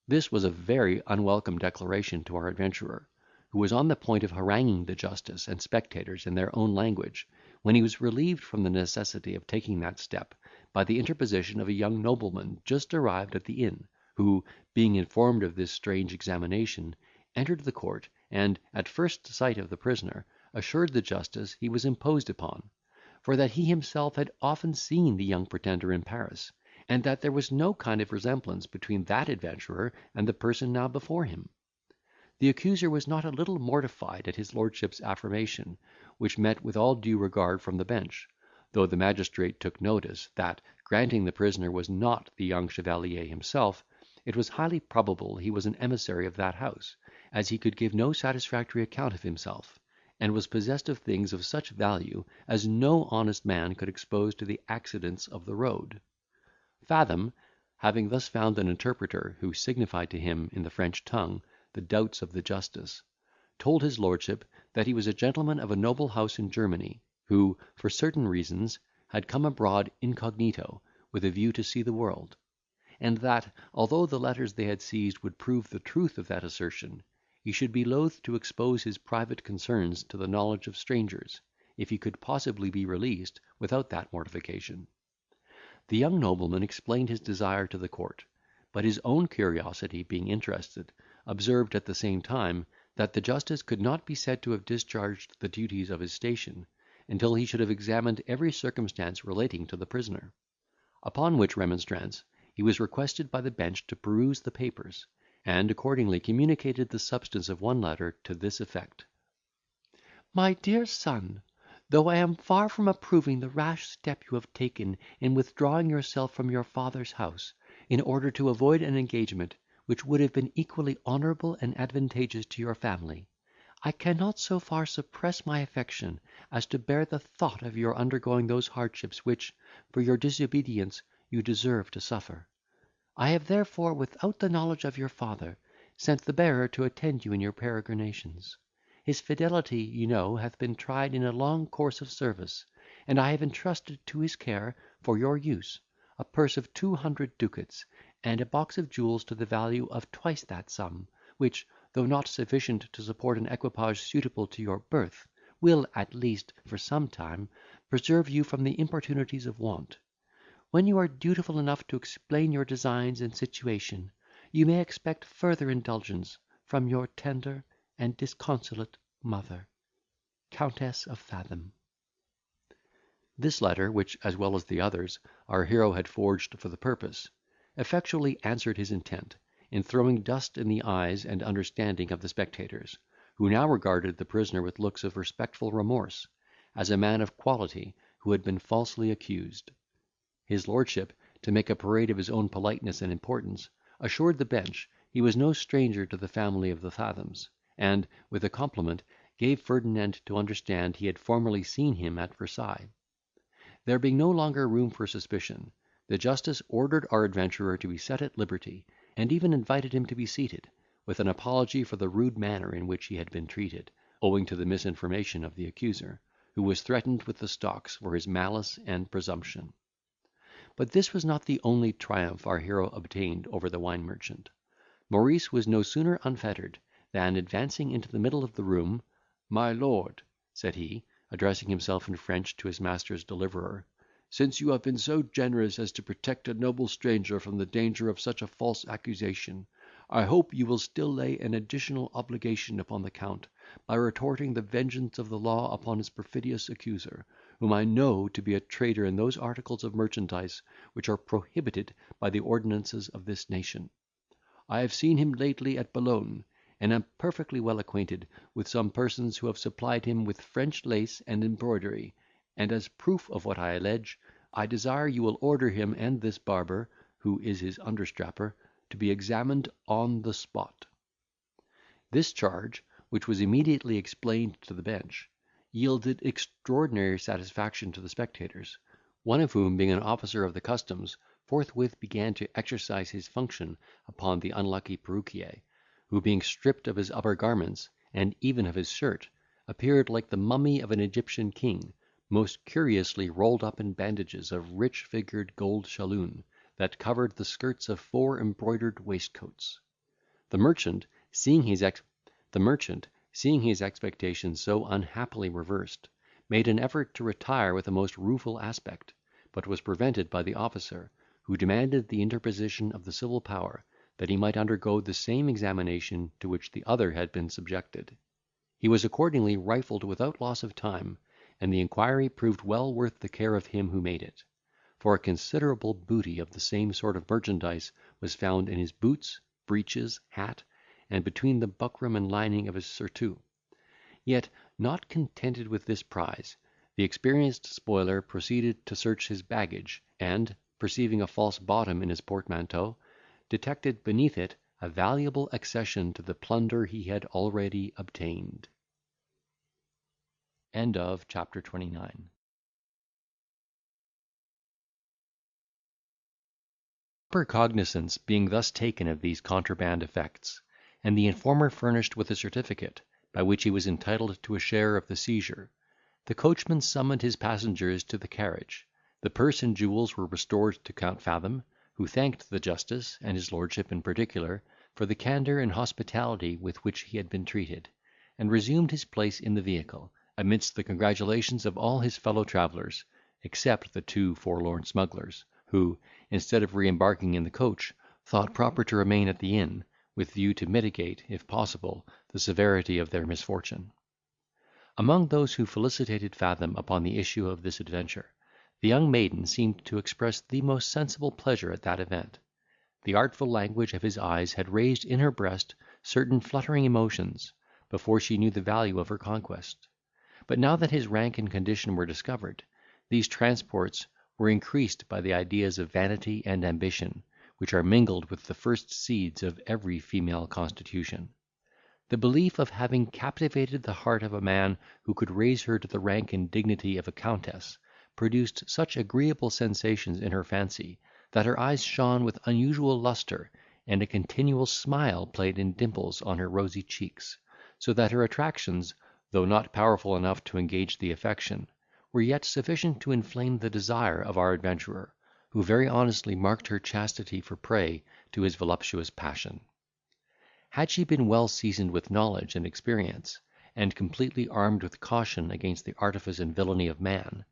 This was a very unwelcome declaration to our adventurer, who was on the point of haranguing the justice and spectators in their own language, when he was relieved from the necessity of taking that step by the interposition of a young nobleman just arrived at the inn, who, being informed of this strange examination, entered the court, and, at first sight of the prisoner, assured the justice he was imposed upon, for that he himself had often seen the young Pretender in Paris, and that there was no kind of resemblance between that adventurer and the person now before him. The accuser was not a little mortified at his lordship's affirmation, which met with all due regard from the bench, though the magistrate took notice, that, granting the prisoner was not the young chevalier himself, it was highly probable he was an emissary of that house, as he could give no satisfactory account of himself, and was possessed of things of such value as no honest man could expose to the accidents of the road. Fathom, having thus found an interpreter, who signified to him, in the French tongue, the doubts of the justice, told his lordship that he was a gentleman of a noble house in Germany, who, for certain reasons, had come abroad incognito, with a view to see the world; and that, although the letters they had seized would prove the truth of that assertion, he should be loath to expose his private concerns to the knowledge of strangers, if he could possibly be released without that mortification. The young nobleman explained his desire to the court, but his own curiosity being interested, observed at the same time, that the justice could not be said to have discharged the duties of his station, until he should have examined every circumstance relating to the prisoner. Upon which remonstrance, he was requested by the bench to peruse the papers, and accordingly communicated the substance of one letter to this effect: "My dear son, though I am far from approving the rash step you have taken in withdrawing yourself from your father's house, in order to avoid an engagement which would have been equally honourable and advantageous to your family, I cannot so far suppress my affection as to bear the thought of your undergoing those hardships which, for your disobedience, you deserve to suffer. I have therefore, without the knowledge of your father, sent the bearer to attend you in your peregrinations. His fidelity, you know, hath been tried in a long course of service, and I have entrusted to his care, for your use, a purse of 200 ducats, and a box of jewels to the value of twice that sum, which, though not sufficient to support an equipage suitable to your birth, will, at least, for some time, preserve you from the importunities of want. When you are dutiful enough to explain your designs and situation, you may expect further indulgence from your tender and disconsolate mother, Countess of Fathom." This letter, which, as well as the others, our hero had forged for the purpose, effectually answered his intent, in throwing dust in the eyes and understanding of the spectators, who now regarded the prisoner with looks of respectful remorse, as a man of quality who had been falsely accused. His lordship, to make a parade of his own politeness and importance, assured the bench he was no stranger to the family of the Fathoms, and, with a compliment, gave Ferdinand to understand he had formerly seen him at Versailles. There being no longer room for suspicion, the justice ordered our adventurer to be set at liberty, and even invited him to be seated, with an apology for the rude manner in which he had been treated, owing to the misinformation of the accuser, who was threatened with the stocks for his malice and presumption. But this was not the only triumph our hero obtained over the wine merchant. Maurice was no sooner unfettered, than, advancing into the middle of the room, "My lord," said he, addressing himself in French to his master's deliverer, "since you have been so generous as to protect a noble stranger from the danger of such a false accusation, I hope you will still lay an additional obligation upon the Count, by retorting the vengeance of the law upon his perfidious accuser, whom I know to be a trader in those articles of merchandise which are prohibited by the ordinances of this nation. I have seen him lately at Boulogne, and am perfectly well acquainted with some persons who have supplied him with French lace and embroidery, and as proof of what I allege, I desire you will order him and this barber, who is his understrapper, to be examined on the spot." This charge, which was immediately explained to the bench, yielded extraordinary satisfaction to the spectators, one of whom, being an officer of the customs, forthwith began to exercise his function upon the unlucky perruquier, who, being stripped of his upper garments, and even of his shirt, appeared like the mummy of an Egyptian king, most curiously rolled up in bandages of rich figured gold shalloon, that covered the skirts of 4 embroidered waistcoats. The merchant, seeing his expectations so unhappily reversed, made an effort to retire with a most rueful aspect, but was prevented by the officer, who demanded the interposition of the civil power, that he might undergo the same examination to which the other had been subjected. He was accordingly rifled without loss of time, and the inquiry proved well worth the care of him who made it; for a considerable booty of the same sort of merchandise was found in his boots, breeches, hat, and between the buckram and lining of his surtout. Yet, not contented with this prize, the experienced spoiler proceeded to search his baggage, and, perceiving a false bottom in his portmanteau, detected beneath it a valuable accession to the plunder he had already obtained. End of chapter 29. Proper cognizance being thus taken of these contraband effects, and the informer furnished with a certificate, by which he was entitled to a share of the seizure, the coachman summoned his passengers to the carriage. The purse and jewels were restored to Count Fathom, who thanked the justice, and his lordship in particular, for the candour and hospitality with which he had been treated, and resumed his place in the vehicle, amidst the congratulations of all his fellow travellers, except the 2 forlorn smugglers, who, instead of re-embarking in the coach, thought proper to remain at the inn, with view to mitigate, if possible, the severity of their misfortune. Among those who felicitated Fathom upon the issue of this adventure, the young maiden seemed to express the most sensible pleasure at that event. the artful language of his eyes had raised in her breast certain fluttering emotions, before she knew the value of her conquest. But now that his rank and condition were discovered, these transports were increased by the ideas of vanity and ambition, which are mingled with the first seeds of every female constitution. The belief of having captivated the heart of a man who could raise her to the rank and dignity of a countess produced such agreeable sensations in her fancy, that her eyes shone with unusual lustre, and a continual smile played in dimples on her rosy cheeks, so that her attractions, though not powerful enough to engage the affection, were yet sufficient to inflame the desire of our adventurer, who very honestly marked her chastity for prey to his voluptuous passion. Had she been well seasoned with knowledge and experience, and completely armed with caution against the artifice and villainy of man,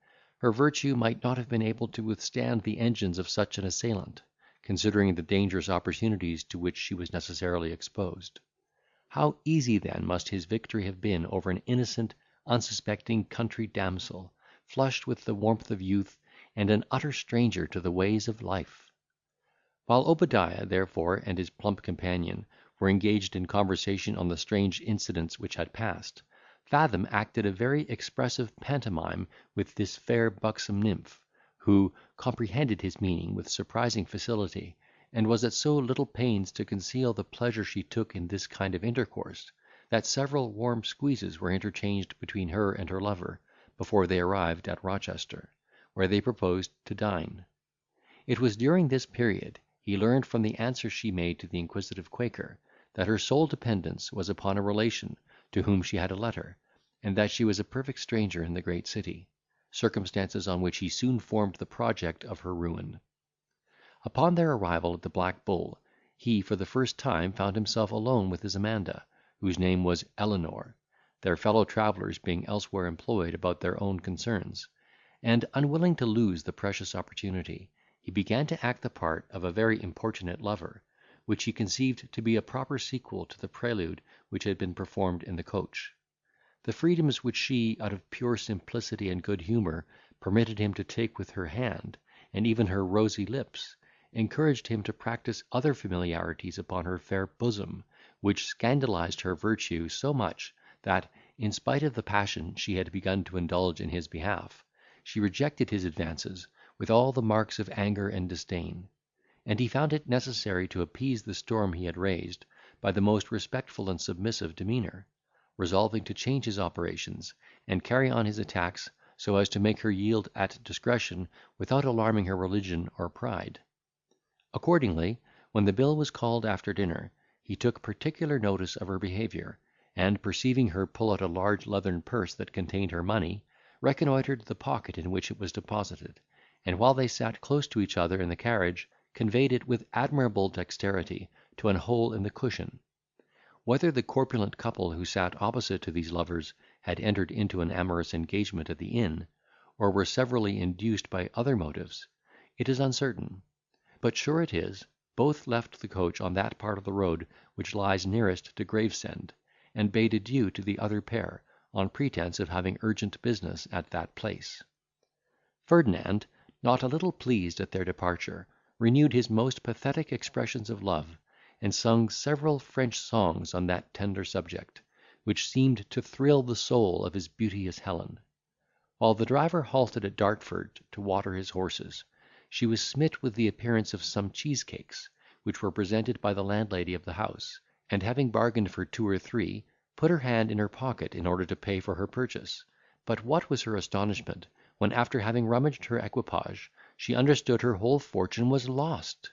her virtue might not have been able to withstand the engines of such an assailant, considering the dangerous opportunities to which she was necessarily exposed. How easy then must his victory have been over an innocent, unsuspecting country damsel, flushed with the warmth of youth, and an utter stranger to the ways of life! While Obadiah, therefore, and his plump companion were engaged in conversation on the strange incidents which had passed, Fathom acted a very expressive pantomime with this fair buxom nymph, who comprehended his meaning with surprising facility, and was at so little pains to conceal the pleasure she took in this kind of intercourse, that several warm squeezes were interchanged between her and her lover, before they arrived at Rochester, where they proposed to dine. It was during this period he learned from the answer she made to the inquisitive Quaker, that her sole dependence was upon a relation, to whom she had a letter, and that she was a perfect stranger in the great city, circumstances on which he soon formed the project of her ruin. Upon their arrival at the Black Bull, he for the first time found himself alone with his Amanda, whose name was Eleanor, their fellow travellers being elsewhere employed about their own concerns; and, unwilling to lose the precious opportunity, he began to act the part of a very importunate lover, which he conceived to be a proper sequel to the prelude which had been performed in the coach. The freedoms which she, out of pure simplicity and good humour, permitted him to take with her hand, and even her rosy lips, encouraged him to practise other familiarities upon her fair bosom, which scandalised her virtue so much, that, in spite of the passion she had begun to indulge in his behalf, she rejected his advances with all the marks of anger and disdain; and he found it necessary to appease the storm he had raised by the most respectful and submissive demeanour, resolving to change his operations, and carry on his attacks so as to make her yield at discretion without alarming her religion or pride. Accordingly, when the bill was called after dinner, he took particular notice of her behaviour, and, perceiving her pull out a large leathern purse that contained her money, reconnoitred the pocket in which it was deposited, and, while they sat close to each other in the carriage, conveyed it with admirable dexterity to an hole in the cushion. Whether the corpulent couple who sat opposite to these lovers had entered into an amorous engagement at the inn, or were severally induced by other motives, it is uncertain; but sure it is, both left the coach on that part of the road which lies nearest to Gravesend, and bade adieu to the other pair, on pretence of having urgent business at that place. Ferdinand, not a little pleased at their departure, renewed his most pathetic expressions of love, and sung several French songs on that tender subject, which seemed to thrill the soul of his beauteous Helen. While the driver halted at Dartford to water his horses, she was smit with the appearance of some cheesecakes, which were presented by the landlady of the house, and, having bargained for 2 or 3, put her hand in her pocket in order to pay for her purchase. But what was her astonishment, when, after having rummaged her equipage, she understood her whole fortune was lost!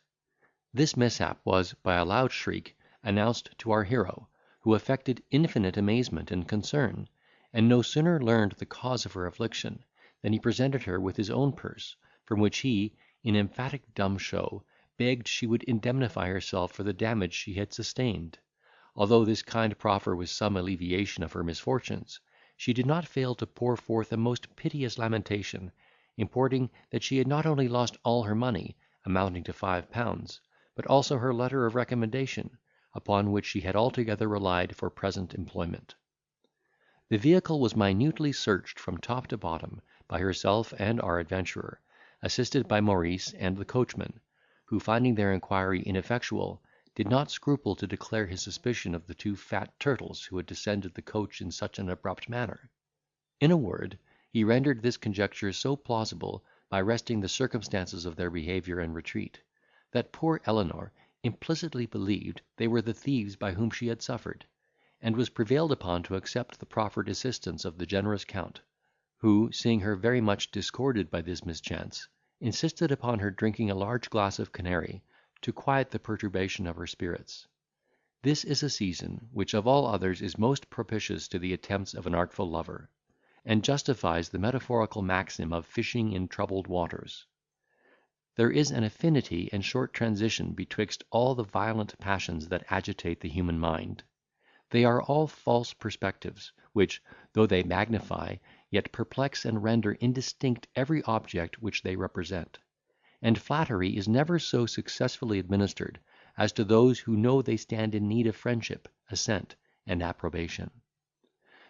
This mishap was, by a loud shriek, announced to our hero, who affected infinite amazement and concern, and no sooner learned the cause of her affliction, than he presented her with his own purse, from which he, in emphatic dumb show, begged she would indemnify herself for the damage she had sustained. Although this kind proffer was some alleviation of her misfortunes, she did not fail to pour forth a most piteous lamentation, importing that she had not only lost all her money, amounting to £5, but also her letter of recommendation, upon which she had altogether relied for present employment. The vehicle was minutely searched from top to bottom by herself and our adventurer, assisted by Maurice and the coachman, who, finding their inquiry ineffectual, did not scruple to declare his suspicion of the two fat turtles who had descended the coach in such an abrupt manner. In a word, he rendered this conjecture so plausible, by resting the circumstances of their behaviour and retreat, that poor Elenor implicitly believed they were the thieves by whom she had suffered, and was prevailed upon to accept the proffered assistance of the generous Count, who, seeing her very much discorded by this mischance, insisted upon her drinking a large glass of canary, to quiet the perturbation of her spirits. This is a season which of all others is most propitious to the attempts of an artful lover, and justifies the metaphorical maxim of fishing in troubled waters. There is an affinity and short transition betwixt all the violent passions that agitate the human mind. They are all false perspectives, which, though they magnify, yet perplex and render indistinct every object which they represent; and flattery is never so successfully administered as to those who know they stand in need of friendship, assent, and approbation.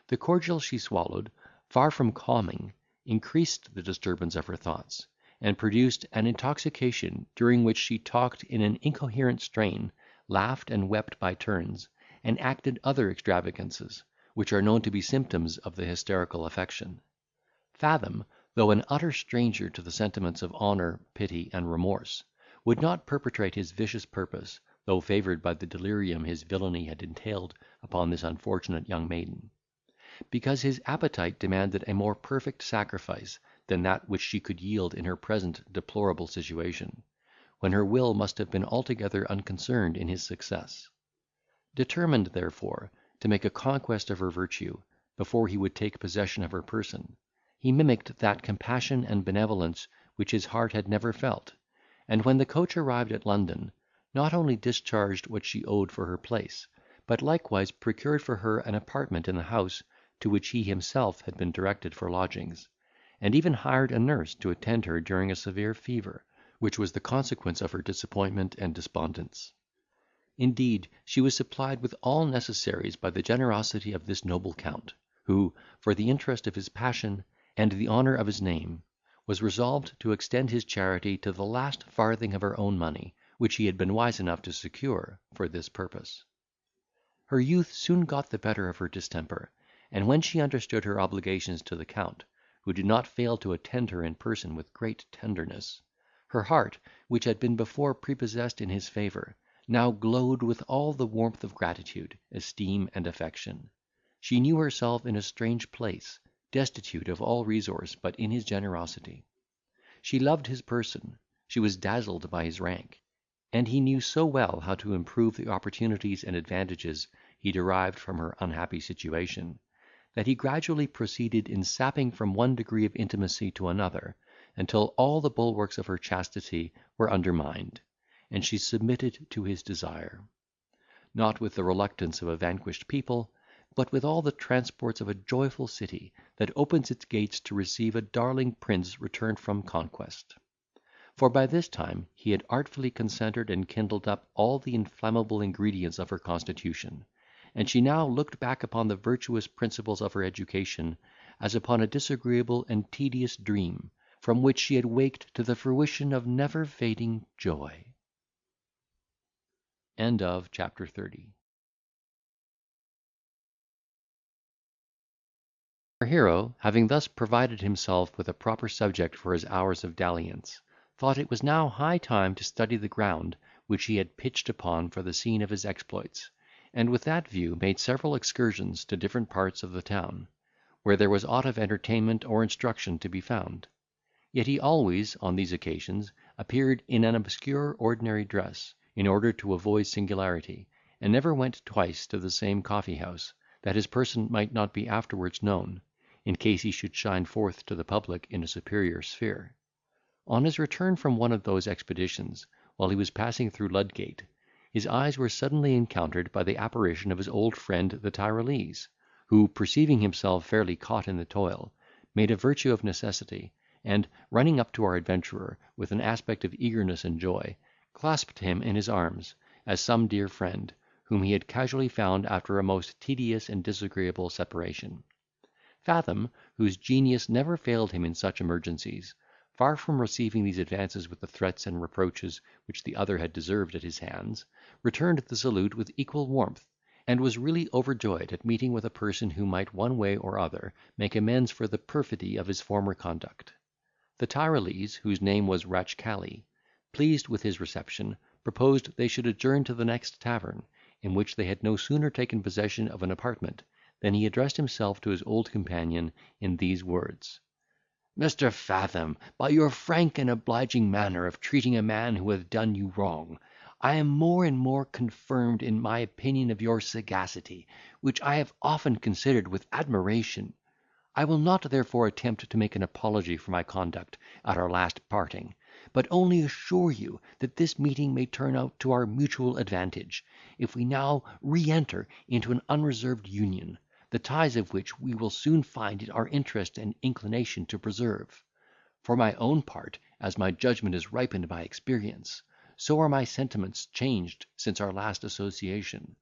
The cordial she swallowed, far from calming, increased the disturbance of her thoughts, and produced an intoxication, during which she talked in an incoherent strain, laughed and wept by turns, and acted other extravagances, which are known to be symptoms of the hysterical affection. Fathom, though an utter stranger to the sentiments of honour, pity, and remorse, would not perpetrate his vicious purpose, though favoured by the delirium his villainy had entailed upon this unfortunate young maiden, because his appetite demanded a more perfect sacrifice than that which she could yield in her present deplorable situation, when her will must have been altogether unconcerned in his success. Determined, therefore, to make a conquest of her virtue, before he would take possession of her person, he mimicked that compassion and benevolence which his heart had never felt, and when the coach arrived at London, not only discharged what she owed for her place, but likewise procured for her an apartment in the house to which he himself had been directed for lodgings, and even hired a nurse to attend her during a severe fever, which was the consequence of her disappointment and despondence. Indeed, she was supplied with all necessaries by the generosity of this noble Count, who, for the interest of his passion, and the honour of his name, was resolved to extend his charity to the last farthing of her own money, which he had been wise enough to secure for this purpose. Her youth soon got the better of her distemper, and when she understood her obligations to the Count, who did not fail to attend her in person with great tenderness, her heart, which had been before prepossessed in his favour, now glowed with all the warmth of gratitude, esteem, and affection. She knew herself in a strange place, destitute of all resource but in his generosity. She loved his person, she was dazzled by his rank, and he knew so well how to improve the opportunities and advantages he derived from her unhappy situation, that he gradually proceeded in sapping from one degree of intimacy to another, until all the bulwarks of her chastity were undermined, and she submitted to his desire; not with the reluctance of a vanquished people, but with all the transports of a joyful city that opens its gates to receive a darling prince returned from conquest. For by this time he had artfully concentred and kindled up all the inflammable ingredients of her constitution, and she now looked back upon the virtuous principles of her education as upon a disagreeable and tedious dream, from which she had waked to the fruition of never fading joy. End of chapter 30. Our hero, having thus provided himself with a proper subject for his hours of dalliance, thought it was now high time to study the ground which he had pitched upon for the scene of his exploits, and with that view made several excursions to different parts of the town, where there was aught of entertainment or instruction to be found. Yet he always, on these occasions, appeared in an obscure ordinary dress, in order to avoid singularity, and never went twice to the same coffee house, that his person might not be afterwards known, in case he should shine forth to the public in a superior sphere. On his return from one of those expeditions, while he was passing through Ludgate, his eyes were suddenly encountered by the apparition of his old friend the Tyrolese, who, perceiving himself fairly caught in the toil, made a virtue of necessity, and, running up to our adventurer with an aspect of eagerness and joy, clasped him in his arms, as some dear friend, whom he had casually found after a most tedious and disagreeable separation. Fathom, whose genius never failed him in such emergencies, far from receiving these advances with the threats and reproaches which the other had deserved at his hands, returned the salute with equal warmth, and was really overjoyed at meeting with a person who might one way or other make amends for the perfidy of his former conduct. The Tyrolese, whose name was Ratchcali, pleased with his reception, proposed they should adjourn to the next tavern, in which they had no sooner taken possession of an apartment, than he addressed himself to his old companion in these words: "Mr. Fathom, by your frank and obliging manner of treating a man who hath done you wrong, I am more and more confirmed in my opinion of your sagacity, which I have often considered with admiration. I will not therefore attempt to make an apology for my conduct at our last parting, but only assure you that this meeting may turn out to our mutual advantage, if we now re-enter into an unreserved union, the ties of which we will soon find it our interest and inclination to preserve. For my own part, as my judgment is ripened by experience, so are my sentiments changed since our last association.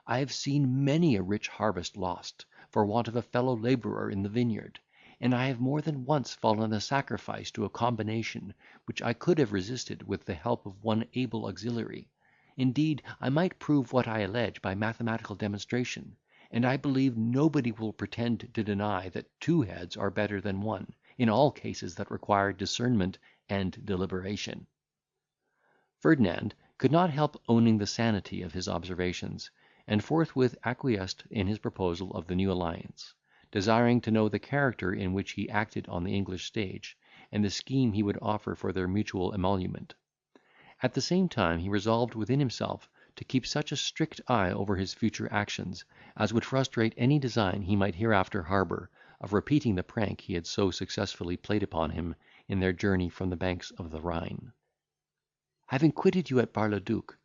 I have seen many a rich harvest lost, for want of a fellow labourer in the vineyard, and I have more than once fallen a sacrifice to a combination, which I could have resisted with the help of one able auxiliary. Indeed, I might prove what I allege by mathematical demonstration, and I believe nobody will pretend to deny that two heads are better than one, in all cases that require discernment and deliberation." Ferdinand could not help owning the sanity of his observations, and forthwith acquiesced in his proposal of the new alliance, desiring to know the character in which he acted on the English stage, and the scheme he would offer for their mutual emolument. At the same time he resolved within himself to keep such a strict eye over his future actions, as would frustrate any design he might hereafter harbour of repeating the prank he had so successfully played upon him in their journey from the banks of the Rhine. "Having quitted you at Bar-le-Duc,"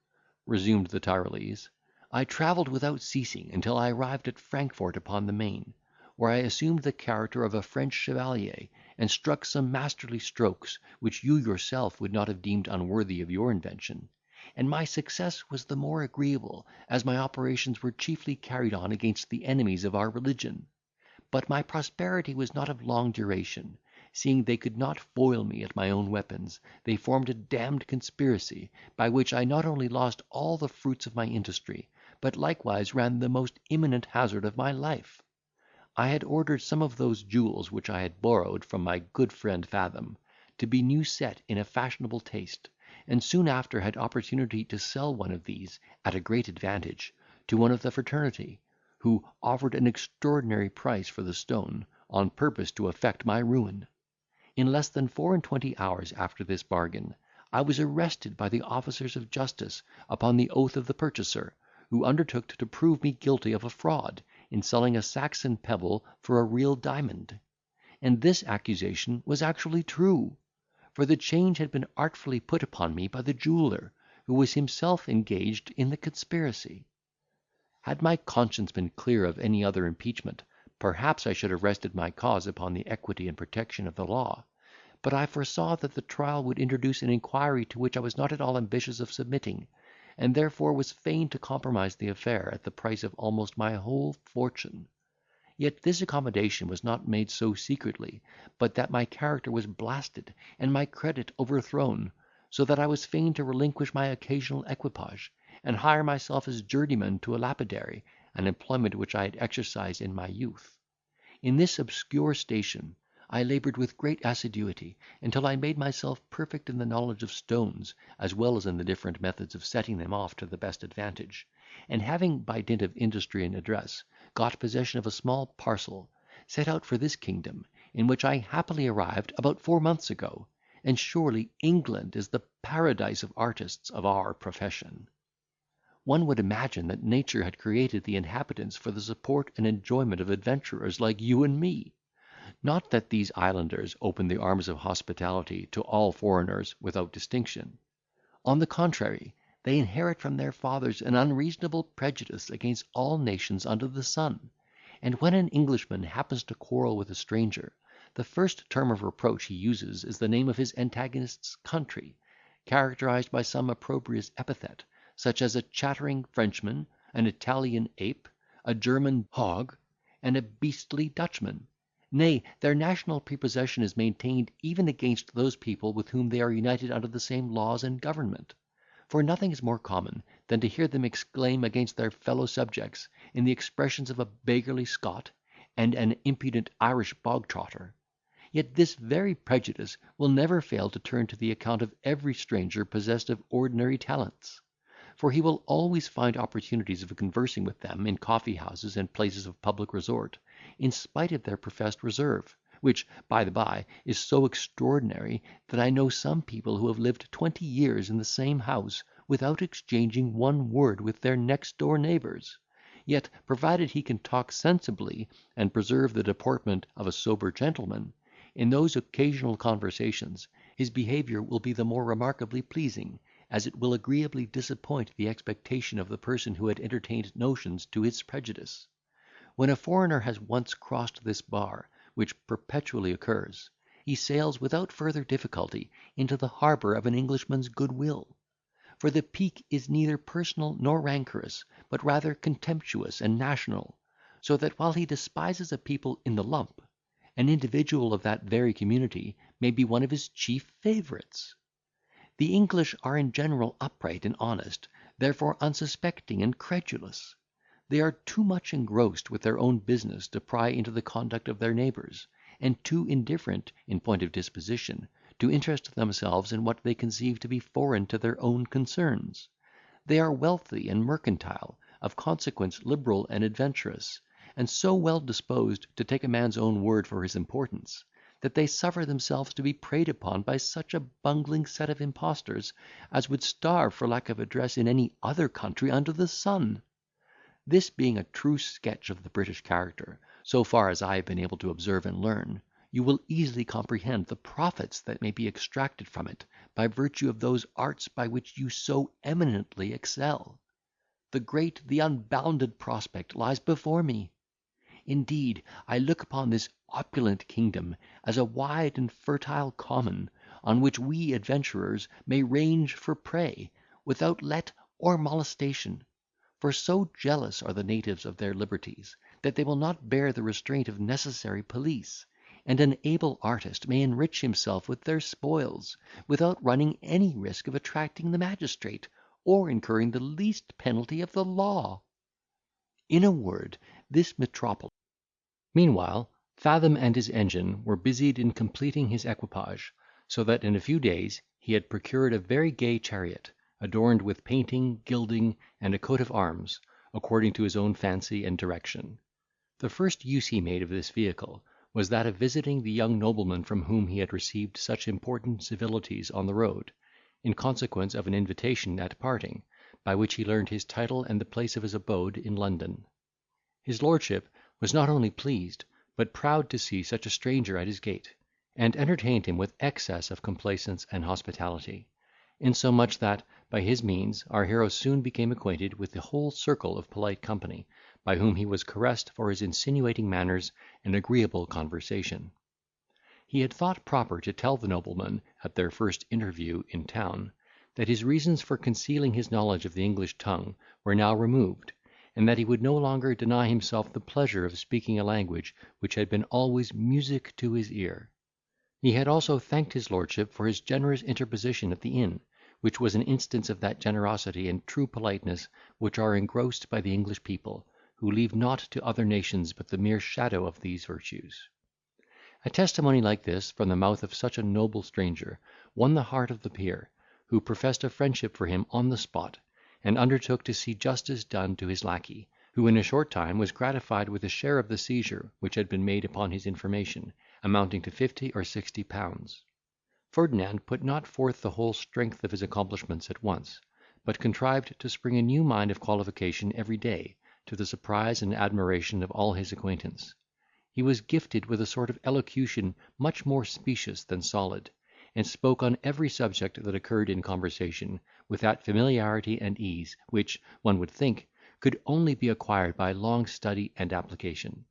resumed the Tyrolese, "I travelled without ceasing until I arrived at Frankfort upon the Main, where I assumed the character of a French chevalier, and struck some masterly strokes, which you yourself would not have deemed unworthy of your invention; and my success was the more agreeable, as my operations were chiefly carried on against the enemies of our religion. But my prosperity was not of long duration. Seeing they could not foil me at my own weapons, they formed a damned conspiracy, by which I not only lost all the fruits of my industry, but likewise ran the most imminent hazard of my life. I had ordered some of those jewels which I had borrowed from my good friend Fathom, to be new set in a fashionable taste, and soon after had opportunity to sell one of these, at a great advantage, to one of the fraternity, who offered an extraordinary price for the stone, on purpose to effect my ruin. In less than 24 hours after this bargain, I was arrested by the officers of justice upon the oath of the purchaser, who undertook to prove me guilty of a fraud, in selling a Saxon pebble for a real diamond. And this accusation was actually true; for the change had been artfully put upon me by the jeweller, who was himself engaged in the conspiracy. Had my conscience been clear of any other impeachment, perhaps I should have rested my cause upon the equity and protection of the law; but I foresaw that the trial would introduce an inquiry to which I was not at all ambitious of submitting, and therefore was fain to compromise the affair at the price of almost my whole fortune. Yet this accommodation was not made so secretly, but that my character was blasted, and my credit overthrown, so that I was fain to relinquish my occasional equipage, and hire myself as journeyman to a lapidary, an employment which I had exercised in my youth. In this obscure station I laboured with great assiduity, until I made myself perfect in the knowledge of stones, as well as in the different methods of setting them off to the best advantage; and having, by dint of industry and address, got possession of a small parcel, set out for this kingdom, in which I happily arrived about 4 months ago; and surely England is the paradise of artists of our profession. One would imagine that nature had created the inhabitants for the support and enjoyment of adventurers like you and me. Not that these islanders open the arms of hospitality to all foreigners without distinction. On the contrary, they inherit from their fathers an unreasonable prejudice against all nations under the sun; and when an Englishman happens to quarrel with a stranger, the first term of reproach he uses is the name of his antagonist's country, characterised by some opprobrious epithet, such as a chattering Frenchman, an Italian ape, a German hog, and a beastly Dutchman. Nay, their national prepossession is maintained even against those people with whom they are united under the same laws and government. For nothing is more common than to hear them exclaim against their fellow subjects, in the expressions of a beggarly Scot, and an impudent Irish bog trotter. Yet this very prejudice will never fail to turn to the account of every stranger possessed of ordinary talents; for he will always find opportunities of conversing with them in coffee houses and places of public resort, in spite of their professed reserve, which, by the bye, is so extraordinary, that I know some people who have lived 20 years in the same house without exchanging one word with their next door neighbours. Yet, provided he can talk sensibly, and preserve the deportment of a sober gentleman, in those occasional conversations, his behaviour will be the more remarkably pleasing, as it will agreeably disappoint the expectation of the person who had entertained notions to its prejudice. When a foreigner has once crossed this bar, which perpetually occurs, he sails without further difficulty into the harbour of an Englishman's goodwill; for the pique is neither personal nor rancorous, but rather contemptuous and national; so that while he despises a people in the lump, an individual of that very community may be one of his chief favourites. The English are in general upright and honest, therefore unsuspecting and credulous. They are too much engrossed with their own business to pry into the conduct of their neighbours, and too indifferent, in point of disposition, to interest themselves in what they conceive to be foreign to their own concerns. They are wealthy and mercantile, of consequence liberal and adventurous, and so well disposed to take a man's own word for his importance, that they suffer themselves to be preyed upon by such a bungling set of impostors, as would starve for lack of address in any other country under the sun. This being a true sketch of the British character, so far as I have been able to observe and learn, you will easily comprehend the profits that may be extracted from it, by virtue of those arts by which you so eminently excel. The great, the unbounded prospect lies before me. Indeed, I look upon this opulent kingdom as a wide and fertile common, on which we adventurers may range for prey, without let or molestation; for so jealous are the natives of their liberties, that they will not bear the restraint of necessary police, and an able artist may enrich himself with their spoils, without running any risk of attracting the magistrate, or incurring the least penalty of the law. In a word, this metropolis. Meanwhile, Fathom and his engine were busied in completing his equipage, so that in a few days he had procured a very gay chariot, adorned with painting, gilding, and a coat of arms, according to his own fancy and direction. The first use he made of this vehicle was that of visiting the young nobleman from whom he had received such important civilities on the road, in consequence of an invitation at parting, by which he learned his title and the place of his abode in London. His lordship was not only pleased, but proud to see such a stranger at his gate, and entertained him with excess of complaisance and hospitality; insomuch that, by his means, our hero soon became acquainted with the whole circle of polite company, by whom he was caressed for his insinuating manners and agreeable conversation. He had thought proper to tell the nobleman, at their first interview in town, that his reasons for concealing his knowledge of the English tongue were now removed, and that he would no longer deny himself the pleasure of speaking a language which had been always music to his ear. He had also thanked his lordship for his generous interposition at the inn, which was an instance of that generosity and true politeness which are engrossed by the English people, who leave not to other nations but the mere shadow of these virtues. A testimony like this, from the mouth of such a noble stranger, won the heart of the peer, who professed a friendship for him on the spot, and undertook to see justice done to his lacquey, who in a short time was gratified with a share of the seizure which had been made upon his information, amounting to 50 or 60 pounds. Ferdinand put not forth the whole strength of his accomplishments at once, but contrived to spring a new mine of qualification every day, to the surprise and admiration of all his acquaintance. He was gifted with a sort of elocution much more specious than solid, and spoke on every subject that occurred in conversation, with that familiarity and ease, which, one would think, could only be acquired by long study and application.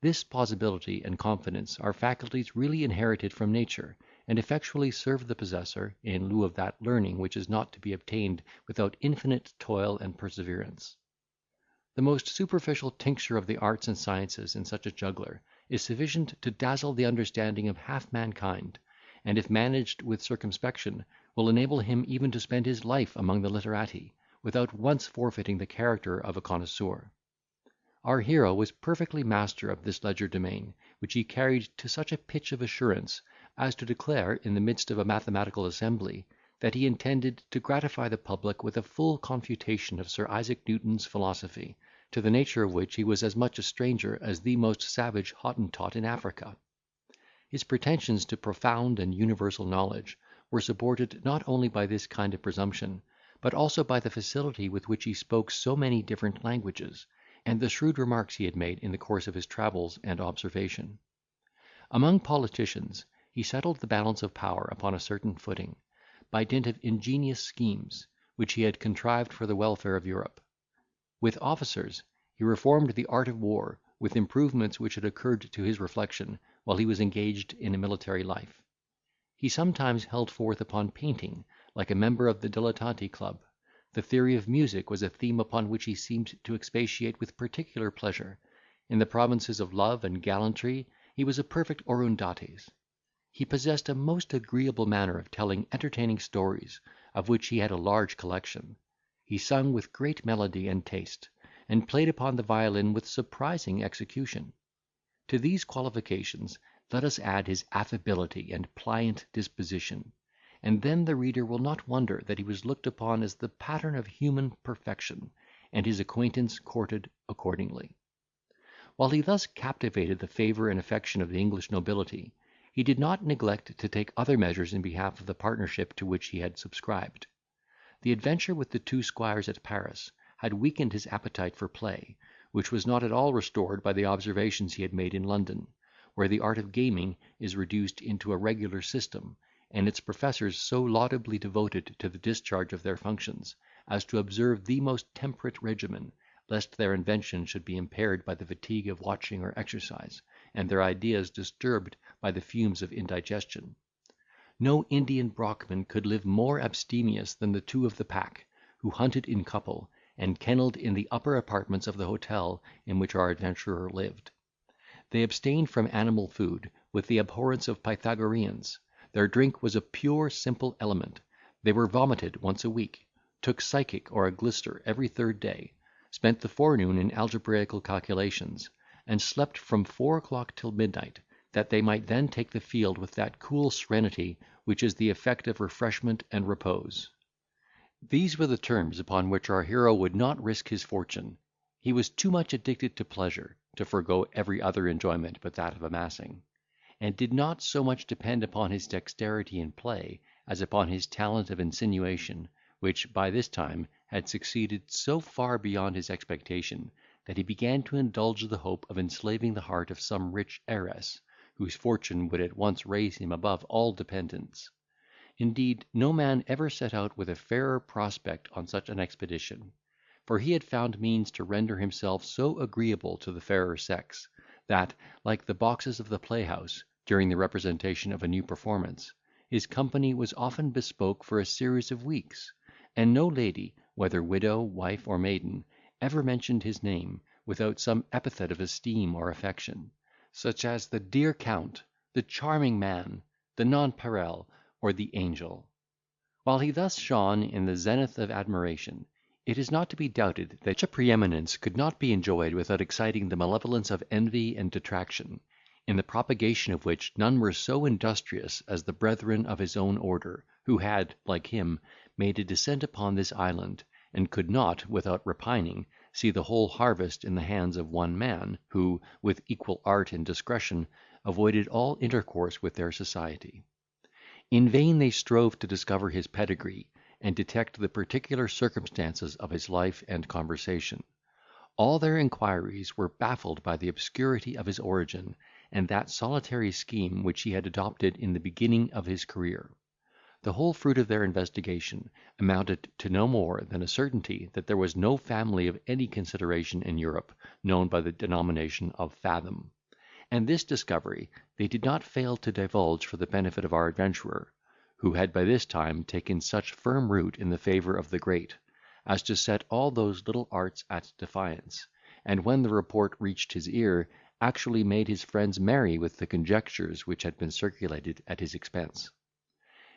This plausibility and confidence are faculties really inherited from nature, and effectually serve the possessor, in lieu of that learning which is not to be obtained without infinite toil and perseverance. The most superficial tincture of the arts and sciences in such a juggler is sufficient to dazzle the understanding of half mankind, and, if managed with circumspection, will enable him even to spend his life among the literati, without once forfeiting the character of a connoisseur. Our hero was perfectly master of this legerdemain, which he carried to such a pitch of assurance, as to declare, in the midst of a mathematical assembly, that he intended to gratify the public with a full confutation of Sir Isaac Newton's philosophy, to the nature of which he was as much a stranger as the most savage Hottentot in Africa. His pretensions to profound and universal knowledge were supported not only by this kind of presumption, but also by the facility with which he spoke so many different languages, and the shrewd remarks he had made in the course of his travels and observation. Among politicians, he settled the balance of power upon a certain footing, by dint of ingenious schemes, which he had contrived for the welfare of Europe. With officers, he reformed the art of war, with improvements which had occurred to his reflection while he was engaged in a military life. He sometimes held forth upon painting, like a member of the Dilettanti Club. The theory of music was a theme upon which he seemed to expatiate with particular pleasure. In the provinces of love and gallantry he was a perfect Orundates. He possessed a most agreeable manner of telling entertaining stories, of which he had a large collection. He sung with great melody and taste, and played upon the violin with surprising execution. To these qualifications let us add his affability and pliant disposition, and then the reader will not wonder that he was looked upon as the pattern of human perfection, and his acquaintance courted accordingly. While he thus captivated the favour and affection of the English nobility, he did not neglect to take other measures in behalf of the partnership to which he had subscribed. The adventure with the two squires at Paris had weakened his appetite for play, which was not at all restored by the observations he had made in London, where the art of gaming is reduced into a regular system, and its professors so laudably devoted to the discharge of their functions, as to observe the most temperate regimen, lest their invention should be impaired by the fatigue of watching or exercise, and their ideas disturbed by the fumes of indigestion. No Indian Brockman could live more abstemious than the two of the pack, who hunted in couple, and kennelled in the upper apartments of the hotel in which our adventurer lived. They abstained from animal food, with the abhorrence of Pythagoreans. Their drink was a pure simple element. They were vomited once a week, took physic or a glister every third day, spent the forenoon in algebraical calculations, and slept from 4 o'clock till midnight, that they might then take the field with that cool serenity which is the effect of refreshment and repose. These were the terms upon which our hero would not risk his fortune. He was too much addicted to pleasure to forego every other enjoyment but that of amassing, and did not so much depend upon his dexterity in play as upon his talent of insinuation, which by this time had succeeded so far beyond his expectation, that he began to indulge the hope of enslaving the heart of some rich heiress, whose fortune would at once raise him above all dependence. Indeed, no man ever set out with a fairer prospect on such an expedition; for he had found means to render himself so agreeable to the fairer sex, that, like the boxes of the playhouse, during the representation of a new performance, his company was often bespoke for a series of weeks, and no lady, whether widow, wife, or maiden, ever mentioned his name without some epithet of esteem or affection, such as the dear Count, the charming man, the nonpareil, or the angel. While he thus shone in the zenith of admiration, it is not to be doubted that such a preeminence could not be enjoyed without exciting the malevolence of envy and detraction, in the propagation of which none were so industrious as the brethren of his own order, who had, like him, made a descent upon this island, and could not, without repining, see the whole harvest in the hands of one man, who, with equal art and discretion, avoided all intercourse with their society. In vain they strove to discover his pedigree, and detect the particular circumstances of his life and conversation. All their inquiries were baffled by the obscurity of his origin, and that solitary scheme which he had adopted in the beginning of his career. The whole fruit of their investigation amounted to no more than a certainty that there was no family of any consideration in Europe known by the denomination of Fathom; and this discovery they did not fail to divulge for the benefit of our adventurer, who had by this time taken such firm root in the favour of the great, as to set all those little arts at defiance, and when the report reached his ear, actually made his friends merry with the conjectures which had been circulated at his expense.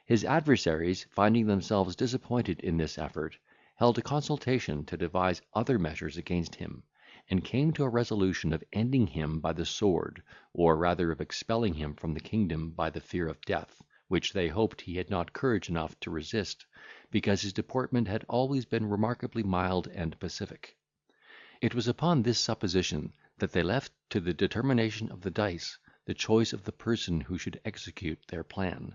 His adversaries, finding themselves disappointed in this effort, held a consultation to devise other measures against him, and came to a resolution of ending him by the sword, or rather of expelling him from the kingdom by the fear of death, which they hoped he had not courage enough to resist, because his deportment had always been remarkably mild and pacific. It was upon this supposition that they left to the determination of the dice the choice of the person who should execute their plan,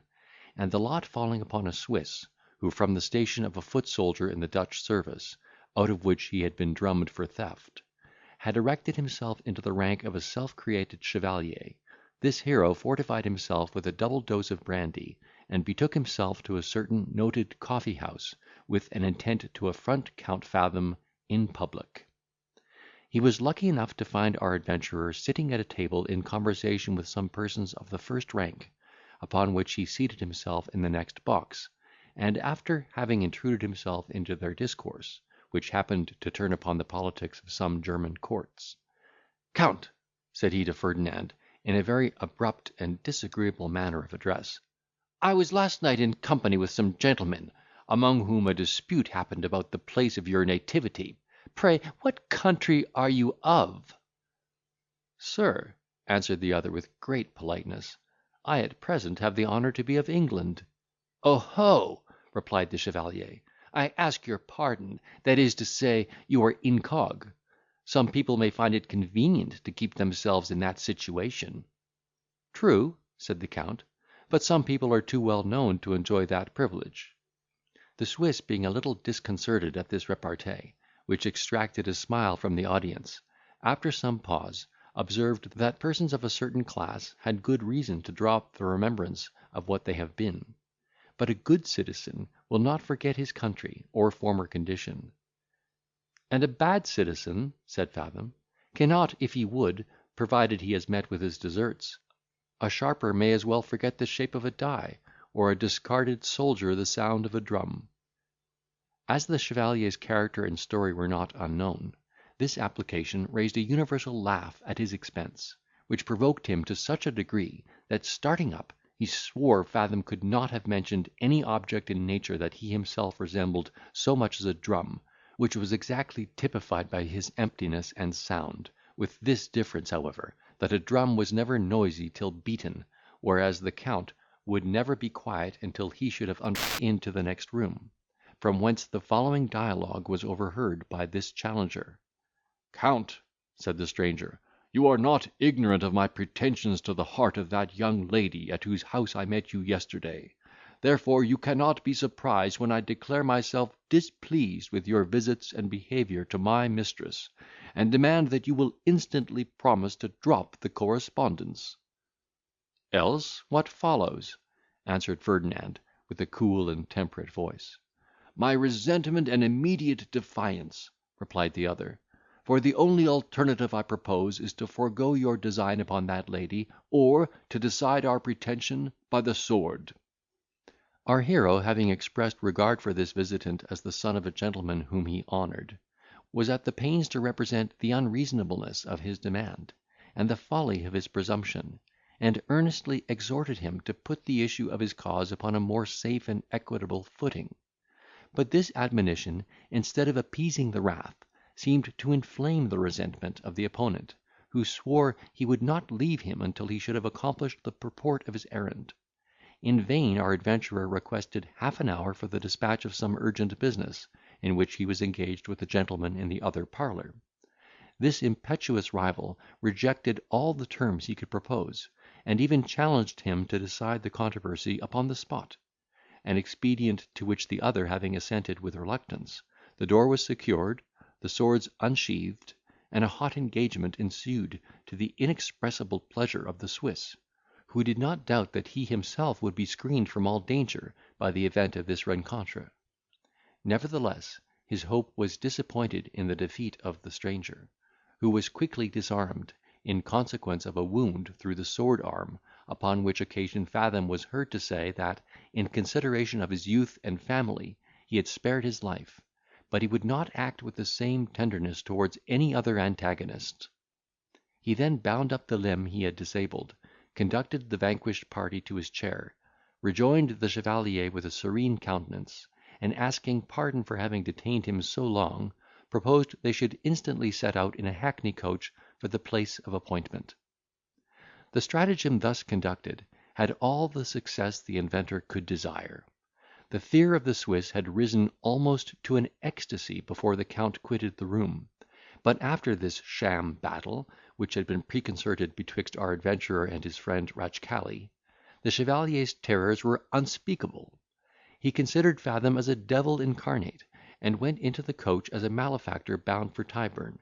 and the lot falling upon a Swiss, who from the station of a foot soldier in the Dutch service, out of which he had been drummed for theft, had erected himself into the rank of a self-created chevalier, this hero fortified himself with a double dose of brandy, and betook himself to a certain noted coffee house, with an intent to affront Count Fathom in public. He was lucky enough to find our adventurer sitting at a table in conversation with some persons of the first rank, upon which he seated himself in the next box, and, after having intruded himself into their discourse, which happened to turn upon the politics of some German courts, "Count," said he to Ferdinand, in a very abrupt and disagreeable manner of address, "I was last night in company with some gentlemen, among whom a dispute happened about the place of your nativity. Pray, what country are you of?" "Sir," answered the other with great politeness, "I at present have the honour to be of England." "Oho!" replied the chevalier, "I ask your pardon, that is to say, you are incog. Some people may find it convenient to keep themselves in that situation." "True," said the Count, "but some people are too well known to enjoy that privilege." The Swiss, being a little disconcerted at this repartee, which extracted a smile from the audience, after some pause, observed that persons of a certain class had good reason to drop the remembrance of what they have been; but a good citizen will not forget his country or former condition. "And a bad citizen," said Fathom, "cannot, if he would, provided he has met with his deserts. A sharper may as well forget the shape of a die, or a discarded soldier the sound of a drum." As the chevalier's character and story were not unknown, this application raised a universal laugh at his expense, which provoked him to such a degree, that, starting up, he swore Fathom could not have mentioned any object in nature that he himself resembled so much as a drum, which was exactly typified by his emptiness and sound, with this difference, however, that a drum was never noisy till beaten, whereas the Count would never be quiet until he should have into the next room, from whence the following dialogue was overheard by this challenger. "Count," said the stranger, "you are not ignorant of my pretensions to the heart of that young lady at whose house I met you yesterday; therefore you cannot be surprised when I declare myself displeased with your visits and behaviour to my mistress, and demand that you will instantly promise to drop the correspondence." "Else what follows?" answered Ferdinand, with a cool and temperate voice. "My resentment and immediate defiance," replied the other; "for the only alternative I propose is to forego your design upon that lady, or to decide our pretension by the sword." Our hero, having expressed regard for this visitant as the son of a gentleman whom he honoured, was at the pains to represent the unreasonableness of his demand, and the folly of his presumption, and earnestly exhorted him to put the issue of his cause upon a more safe and equitable footing. But this admonition, instead of appeasing the wrath, seemed to inflame the resentment of the opponent, who swore he would not leave him until he should have accomplished the purport of his errand. In vain our adventurer requested half an hour for the despatch of some urgent business, in which he was engaged with a gentleman in the other parlour. This impetuous rival rejected all the terms he could propose, and even challenged him to decide the controversy upon the spot; an expedient to which the other having assented with reluctance, the door was secured, the swords unsheathed, and a hot engagement ensued, to the inexpressible pleasure of the Swiss, who did not doubt that he himself would be screened from all danger by the event of this rencontre. Nevertheless, his hope was disappointed in the defeat of the stranger, who was quickly disarmed, in consequence of a wound through the sword arm, upon which occasion Fathom was heard to say, that, in consideration of his youth and family, he had spared his life, but he would not act with the same tenderness towards any other antagonist. He then bound up the limb he had disabled, conducted the vanquished party to his chair, rejoined the chevalier with a serene countenance, and asking pardon for having detained him so long, proposed they should instantly set out in a hackney coach for the place of appointment. The stratagem thus conducted had all the success the inventor could desire. The fear of the Swiss had risen almost to an ecstasy before the Count quitted the room; but after this sham battle, which had been preconcerted betwixt our adventurer and his friend Ratchcali, the chevalier's terrors were unspeakable. He considered Fathom as a devil incarnate, and went into the coach as a malefactor bound for Tyburn.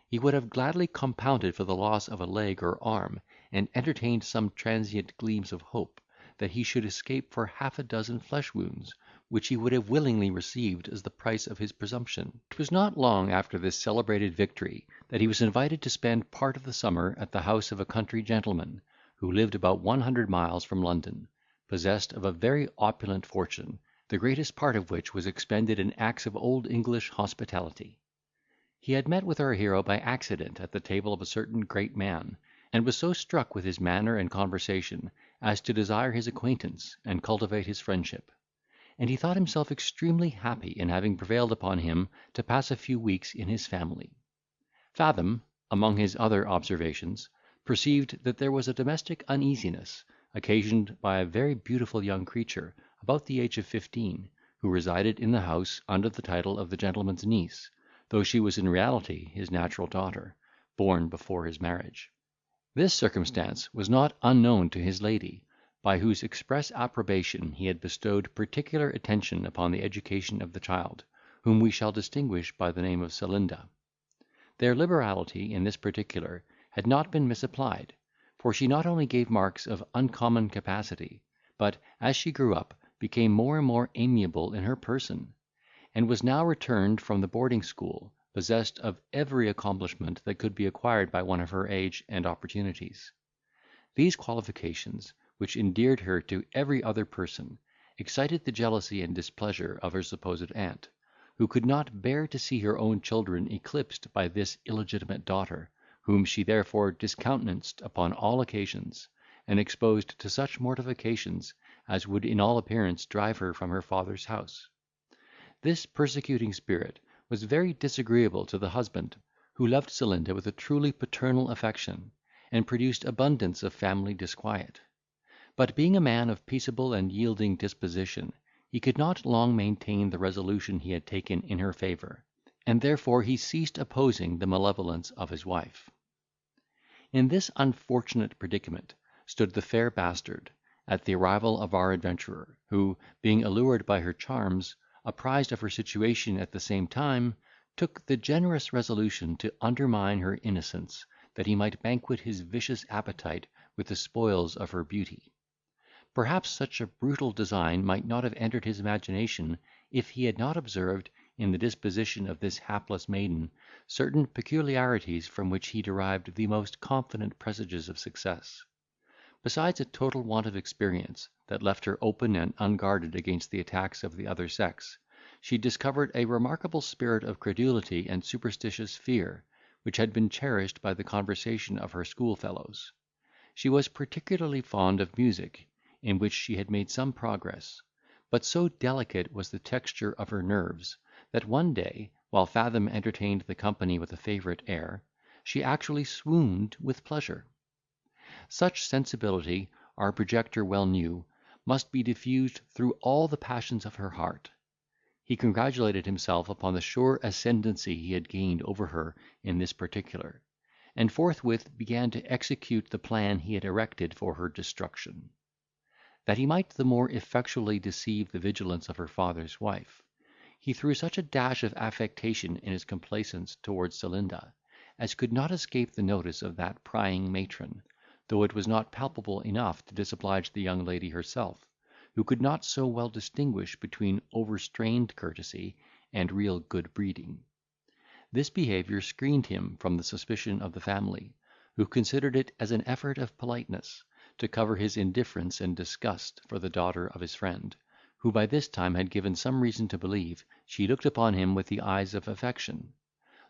He would have gladly compounded for the loss of a leg or arm, and entertained some transient gleams of hope, that he should escape for half a dozen flesh wounds, which he would have willingly received as the price of his presumption. It was not long after this celebrated victory that he was invited to spend part of the summer at the house of a country gentleman, who lived about 100 miles from London, possessed of a very opulent fortune, the greatest part of which was expended in acts of old English hospitality. He had met with our hero by accident at the table of a certain great man, and was so struck with his manner and conversation as to desire his acquaintance, and cultivate his friendship; and he thought himself extremely happy in having prevailed upon him to pass a few weeks in his family. Fathom, among his other observations, perceived that there was a domestic uneasiness, occasioned by a very beautiful young creature, about the age of 15, who resided in the house under the title of the gentleman's niece, though she was in reality his natural daughter, born before his marriage. This circumstance was not unknown to his lady, by whose express approbation he had bestowed particular attention upon the education of the child, whom we shall distinguish by the name of Celinda. Their liberality in this particular had not been misapplied, for she not only gave marks of uncommon capacity, but, as she grew up, became more and more amiable in her person, and was now returned from the boarding school, possessed of every accomplishment that could be acquired by one of her age and opportunities. These qualifications, which endeared her to every other person, excited the jealousy and displeasure of her supposed aunt, who could not bear to see her own children eclipsed by this illegitimate daughter, whom she therefore discountenanced upon all occasions, and exposed to such mortifications as would in all appearance drive her from her father's house. This persecuting spirit was very disagreeable to the husband, who loved Celinda with a truly paternal affection, and produced abundance of family disquiet. But being a man of peaceable and yielding disposition, he could not long maintain the resolution he had taken in her favour, and therefore he ceased opposing the malevolence of his wife. In this unfortunate predicament stood the fair bastard, at the arrival of our adventurer, who, being allured by her charms, apprised of her situation at the same time, took the generous resolution to undermine her innocence, that he might banquet his vicious appetite with the spoils of her beauty. Perhaps such a brutal design might not have entered his imagination, if he had not observed, in the disposition of this hapless maiden, certain peculiarities from which he derived the most confident presages of success. Besides a total want of experience, that left her open and unguarded against the attacks of the other sex, she discovered a remarkable spirit of credulity and superstitious fear, which had been cherished by the conversation of her schoolfellows. She was particularly fond of music, in which she had made some progress; but so delicate was the texture of her nerves, that one day, while Fathom entertained the company with a favourite air, she actually swooned with pleasure. Such sensibility, our projector well knew, must be diffused through all the passions of her heart. He congratulated himself upon the sure ascendancy he had gained over her in this particular, and forthwith began to execute the plan he had erected for her destruction. That he might the more effectually deceive the vigilance of her father's wife, he threw such a dash of affectation in his complaisance towards Celinda, as could not escape the notice of that prying matron, though it was not palpable enough to disoblige the young lady herself, who could not so well distinguish between overstrained courtesy and real good breeding. This behaviour screened him from the suspicion of the family, who considered it as an effort of politeness, to cover his indifference and disgust for the daughter of his friend, who by this time had given some reason to believe she looked upon him with the eyes of affection;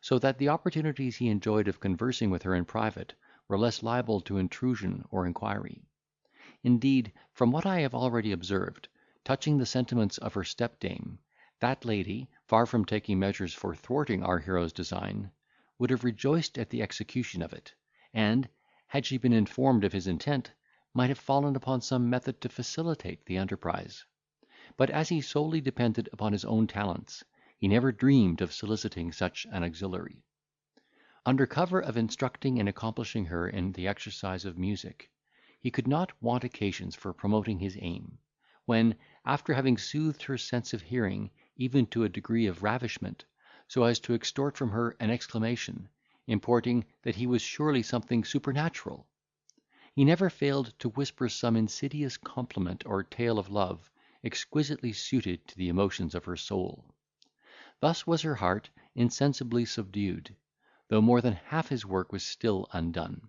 so that the opportunities he enjoyed of conversing with her in private were less liable to intrusion or inquiry. Indeed, from what I have already observed, touching the sentiments of her stepdame, that lady, far from taking measures for thwarting our hero's design, would have rejoiced at the execution of it, and, had she been informed of his intent, might have fallen upon some method to facilitate the enterprise. But as he solely depended upon his own talents, he never dreamed of soliciting such an auxiliary. Under cover of instructing and accomplishing her in the exercise of music, he could not want occasions for promoting his aim, when, after having soothed her sense of hearing even to a degree of ravishment, so as to extort from her an exclamation, importing that he was surely something supernatural, he never failed to whisper some insidious compliment or tale of love, exquisitely suited to the emotions of her soul. Thus was her heart insensibly subdued, though more than half his work was still undone.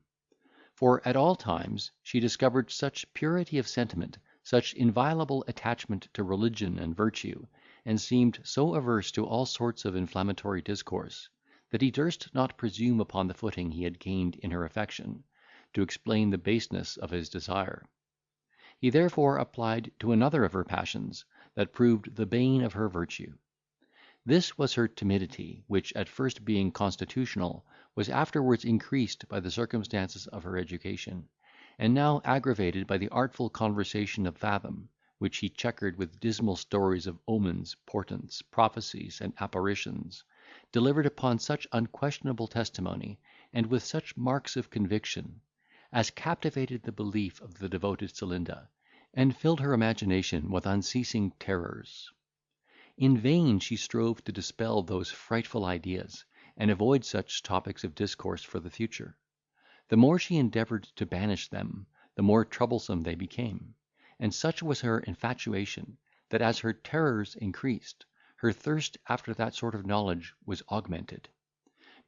For at all times she discovered such purity of sentiment, such inviolable attachment to religion and virtue, and seemed so averse to all sorts of inflammatory discourse, that he durst not presume upon the footing he had gained in her affection, to explain the baseness of his desire. He therefore applied to another of her passions, that proved the bane of her virtue. This was her timidity, which, at first being constitutional, was afterwards increased by the circumstances of her education, and now aggravated by the artful conversation of Fathom, which he chequered with dismal stories of omens, portents, prophecies, and apparitions, delivered upon such unquestionable testimony, and with such marks of conviction, as captivated the belief of the devoted Celinda, and filled her imagination with unceasing terrors. In vain she strove to dispel those frightful ideas, and avoid such topics of discourse for the future. The more she endeavoured to banish them, the more troublesome they became; and such was her infatuation, that as her terrors increased, her thirst after that sort of knowledge was augmented.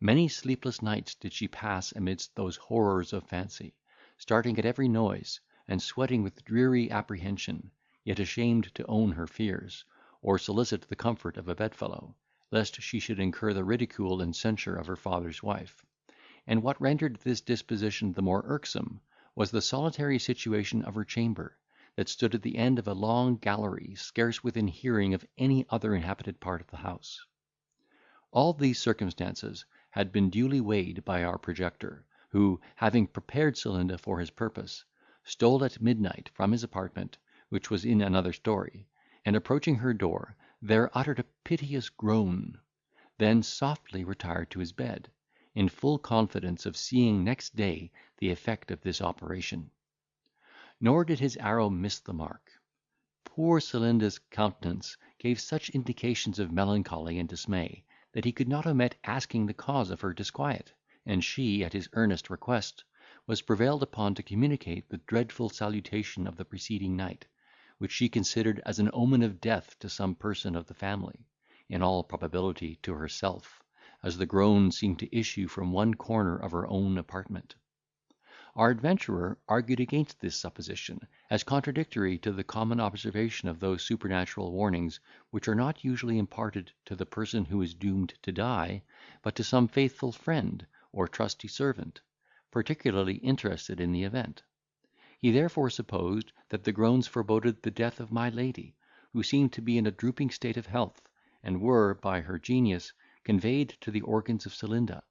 Many sleepless nights did she pass amidst those horrors of fancy, starting at every noise, and sweating with dreary apprehension, yet ashamed to own her fears, or solicit the comfort of a bedfellow, lest she should incur the ridicule and censure of her father's wife. And what rendered this disposition the more irksome, was the solitary situation of her chamber, that stood at the end of a long gallery, scarce within hearing of any other inhabited part of the house. All these circumstances had been duly weighed by our projector, who, having prepared Celinda for his purpose, stole at midnight from his apartment, which was in another story, and approaching her door, there uttered a piteous groan, then softly retired to his bed, in full confidence of seeing next day the effect of this operation. Nor did his arrow miss the mark. Poor Celinda's countenance gave such indications of melancholy and dismay, that he could not omit asking the cause of her disquiet, and she, at his earnest request, was prevailed upon to communicate the dreadful salutation of the preceding night, which she considered as an omen of death to some person of the family, in all probability to herself, as the groan seemed to issue from one corner of her own apartment. Our adventurer argued against this supposition, as contradictory to the common observation of those supernatural warnings which are not usually imparted to the person who is doomed to die, but to some faithful friend or trusty servant, particularly interested in the event. He therefore supposed that the groans foreboded the death of my lady, who seemed to be in a drooping state of health, and were, by her genius, conveyed to the organs of Celinda,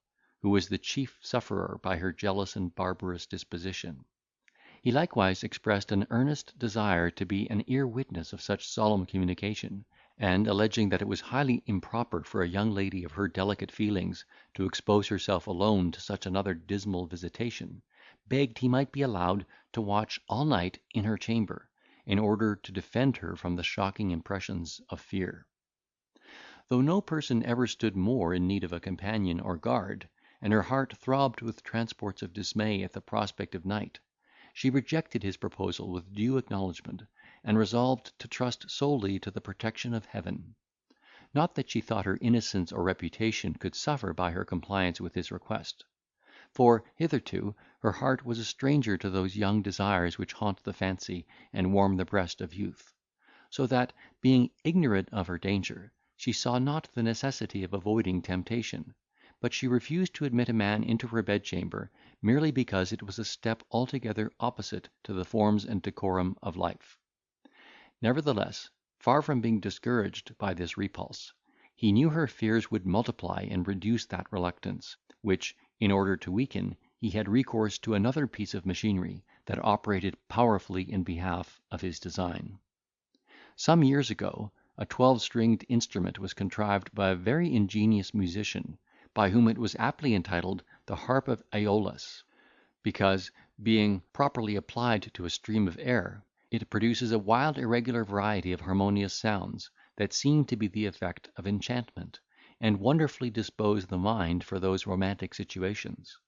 who was the chief sufferer by her jealous and barbarous disposition. He likewise expressed an earnest desire to be an ear witness of such solemn communication, and, alleging that it was highly improper for a young lady of her delicate feelings to expose herself alone to such another dismal visitation, begged he might be allowed to watch all night in her chamber, in order to defend her from the shocking impressions of fear. Though no person ever stood more in need of a companion or guard, and her heart throbbed with transports of dismay at the prospect of night, she rejected his proposal with due acknowledgment, and resolved to trust solely to the protection of Heaven. Not that she thought her innocence or reputation could suffer by her compliance with his request; for, hitherto, her heart was a stranger to those young desires which haunt the fancy and warm the breast of youth. so that, being ignorant of her danger, she saw not the necessity of avoiding temptation; but she refused to admit a man into her bedchamber, merely because it was a step altogether opposite to the forms and decorum of life. Nevertheless, far from being discouraged by this repulse, he knew her fears would multiply and reduce that reluctance, which, in order to weaken, he had recourse to another piece of machinery that operated powerfully in behalf of his design. Some years ago, a 12-stringed instrument was contrived by a very ingenious musician, by whom it was aptly entitled the harp of Aeolus, because, being properly applied to a stream of air, it produces a wild irregular variety of harmonious sounds, that seem to be the effect of enchantment, and wonderfully dispose the mind for those romantic situations.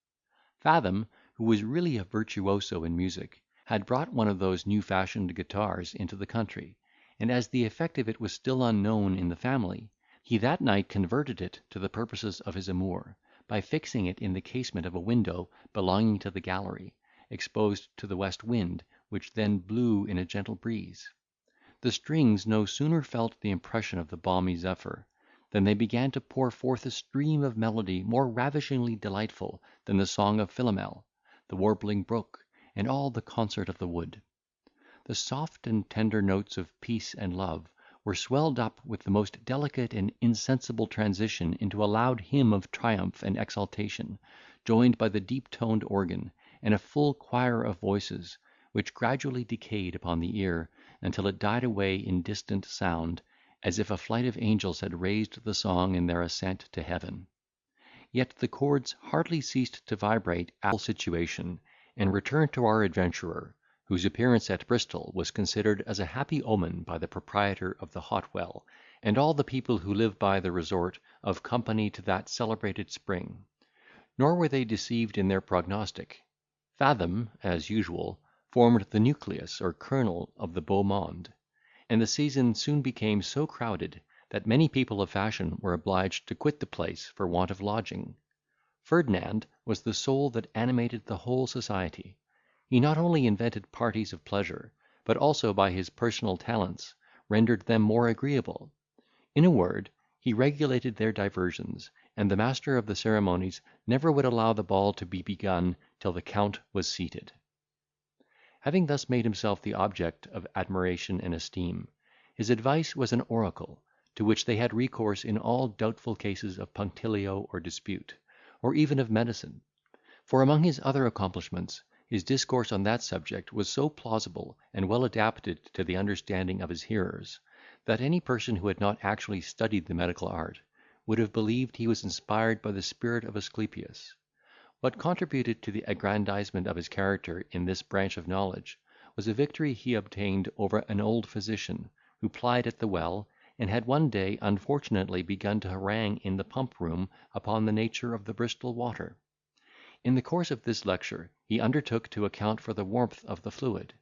Fathom, who was really a virtuoso in music, had brought one of those new-fashioned guitars into the country, and as the effect of it was still unknown in the family, he that night converted it to the purposes of his amour, by fixing it in the casement of a window belonging to the gallery, exposed to the west wind, which then blew in a gentle breeze. The strings no sooner felt the impression of the balmy zephyr, than they began to pour forth a stream of melody more ravishingly delightful than the song of Philomel, the warbling brook, and all the concert of the wood. The soft and tender notes of peace and love were swelled up with the most delicate and insensible transition into a loud hymn of triumph and exaltation, joined by the deep-toned organ, and a full choir of voices, which gradually decayed upon the ear, until it died away in distant sound, as if a flight of angels had raised the song in their ascent to heaven. Yet the chords hardly ceased to vibrate at the situation, and returned to our adventurer, whose appearance at Bristol was considered as a happy omen by the proprietor of the Hot Well, and all the people who live by the resort of company to that celebrated spring. Nor were they deceived in their prognostic. Fathom, as usual, formed the nucleus or kernel of the beau monde, and the season soon became so crowded, that many people of fashion were obliged to quit the place for want of lodging. Ferdinand was the soul that animated the whole society. He not only invented parties of pleasure, but also by his personal talents rendered them more agreeable. In a word, he regulated their diversions, and the master of the ceremonies never would allow the ball to be begun till the Count was seated. Having thus made himself the object of admiration and esteem, his advice was an oracle, to which they had recourse in all doubtful cases of punctilio or dispute, or even of medicine; for among his other accomplishments, his discourse on that subject was so plausible and well adapted to the understanding of his hearers, that any person who had not actually studied the medical art would have believed he was inspired by the spirit of Asclepius. What contributed to the aggrandisement of his character in this branch of knowledge was a victory he obtained over an old physician, who plied at the well, and had one day unfortunately begun to harangue in the pump room upon the nature of the Bristol water. In the course of this lecture he undertook to account for the warmth of the fluid;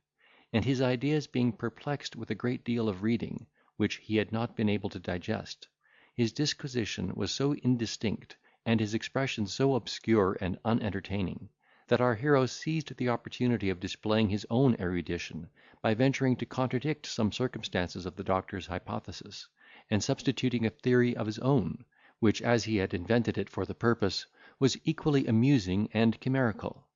and his ideas being perplexed with a great deal of reading, which he had not been able to digest, his disquisition was so indistinct, and his expressions so obscure and unentertaining, that our hero seized the opportunity of displaying his own erudition, by venturing to contradict some circumstances of the doctor's hypothesis, and substituting a theory of his own, which, as he had invented it for the purpose, was equally amusing and chimerical.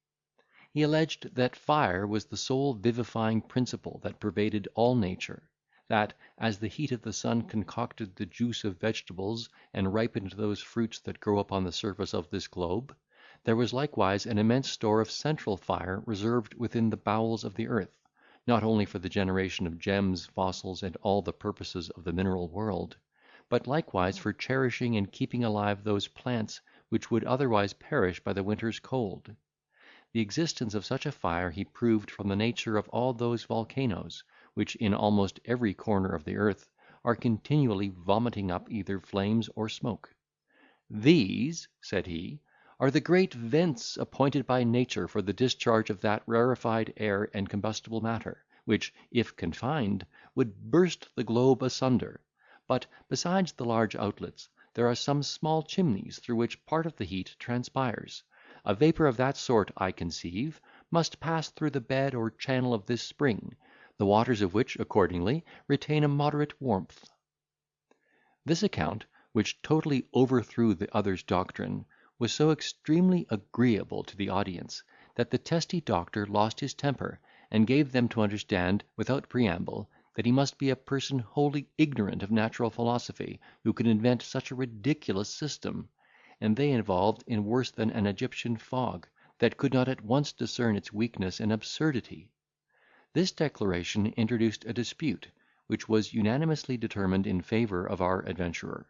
He alleged that fire was the sole vivifying principle that pervaded all nature; that, as the heat of the sun concocted the juice of vegetables, and ripened those fruits that grow upon the surface of this globe, there was likewise an immense store of central fire reserved within the bowels of the earth, not only for the generation of gems, fossils, and all the purposes of the mineral world, but likewise for cherishing and keeping alive those plants which would otherwise perish by the winter's cold. The existence of such a fire he proved from the nature of all those volcanoes, which in almost every corner of the earth are continually vomiting up either flames or smoke. "These," said he, "are the great vents appointed by nature for the discharge of that rarefied air and combustible matter, which, if confined, would burst the globe asunder; but, besides the large outlets, there are some small chimneys through which part of the heat transpires. A vapour of that sort, I conceive, must pass through the bed or channel of this spring, the waters of which, accordingly, retain a moderate warmth. This account, which totally overthrew the other's doctrine, was so extremely agreeable to the audience, that the testy doctor lost his temper, and gave them to understand, without preamble, that he must be a person wholly ignorant of natural philosophy, who could invent such a ridiculous system, and they involved in worse than an Egyptian fog, that could not at once discern its weakness and absurdity. This declaration introduced a dispute, which was unanimously determined in favour of our adventurer.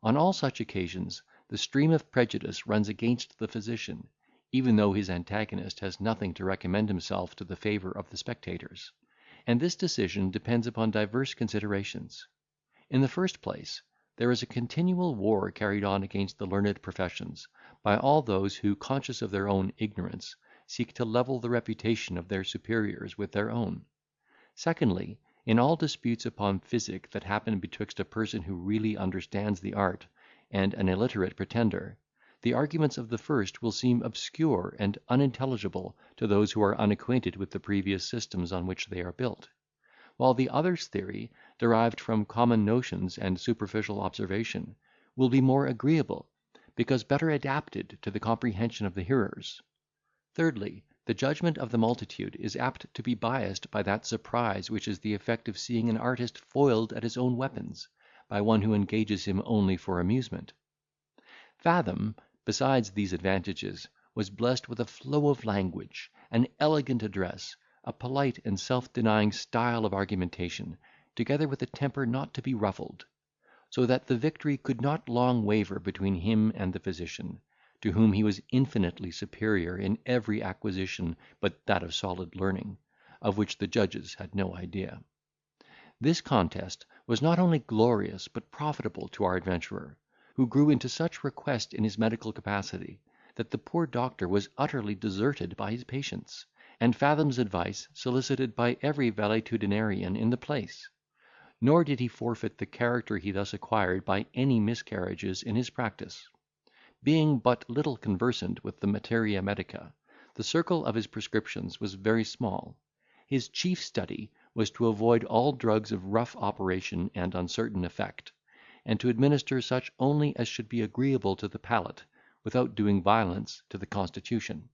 On all such occasions, the stream of prejudice runs against the physician, even though his antagonist has nothing to recommend himself to the favour of the spectators; and this decision depends upon divers considerations. In the first place, there is a continual war carried on against the learned professions, by all those who, conscious of their own ignorance, seek to level the reputation of their superiors with their own. Secondly, in all disputes upon physic that happen betwixt a person who really understands the art, and an illiterate pretender, the arguments of the first will seem obscure and unintelligible to those who are unacquainted with the previous systems on which they are built; while the other's theory, derived from common notions and superficial observation, will be more agreeable, because better adapted to the comprehension of the hearers. Thirdly, the judgment of the multitude is apt to be biassed by that surprise which is the effect of seeing an artist foiled at his own weapons, by one who engages him only for amusement. Fathom, besides these advantages, was blessed with a flow of language, an elegant address, a polite and self-denying style of argumentation, together with a temper not to be ruffled; so that the victory could not long waver between him and the physician, to whom he was infinitely superior in every acquisition but that of solid learning, of which the judges had no idea. This contest was not only glorious but profitable to our adventurer, who grew into such request in his medical capacity, that the poor doctor was utterly deserted by his patients, and Fathom's advice solicited by every valetudinarian in the place. Nor did he forfeit the character he thus acquired by any miscarriages in his practice. Being but little conversant with the materia medica, the circle of his prescriptions was very small. His chief study was to avoid all drugs of rough operation and uncertain effect, and to administer such only as should be agreeable to the palate, without doing violence to the constitution.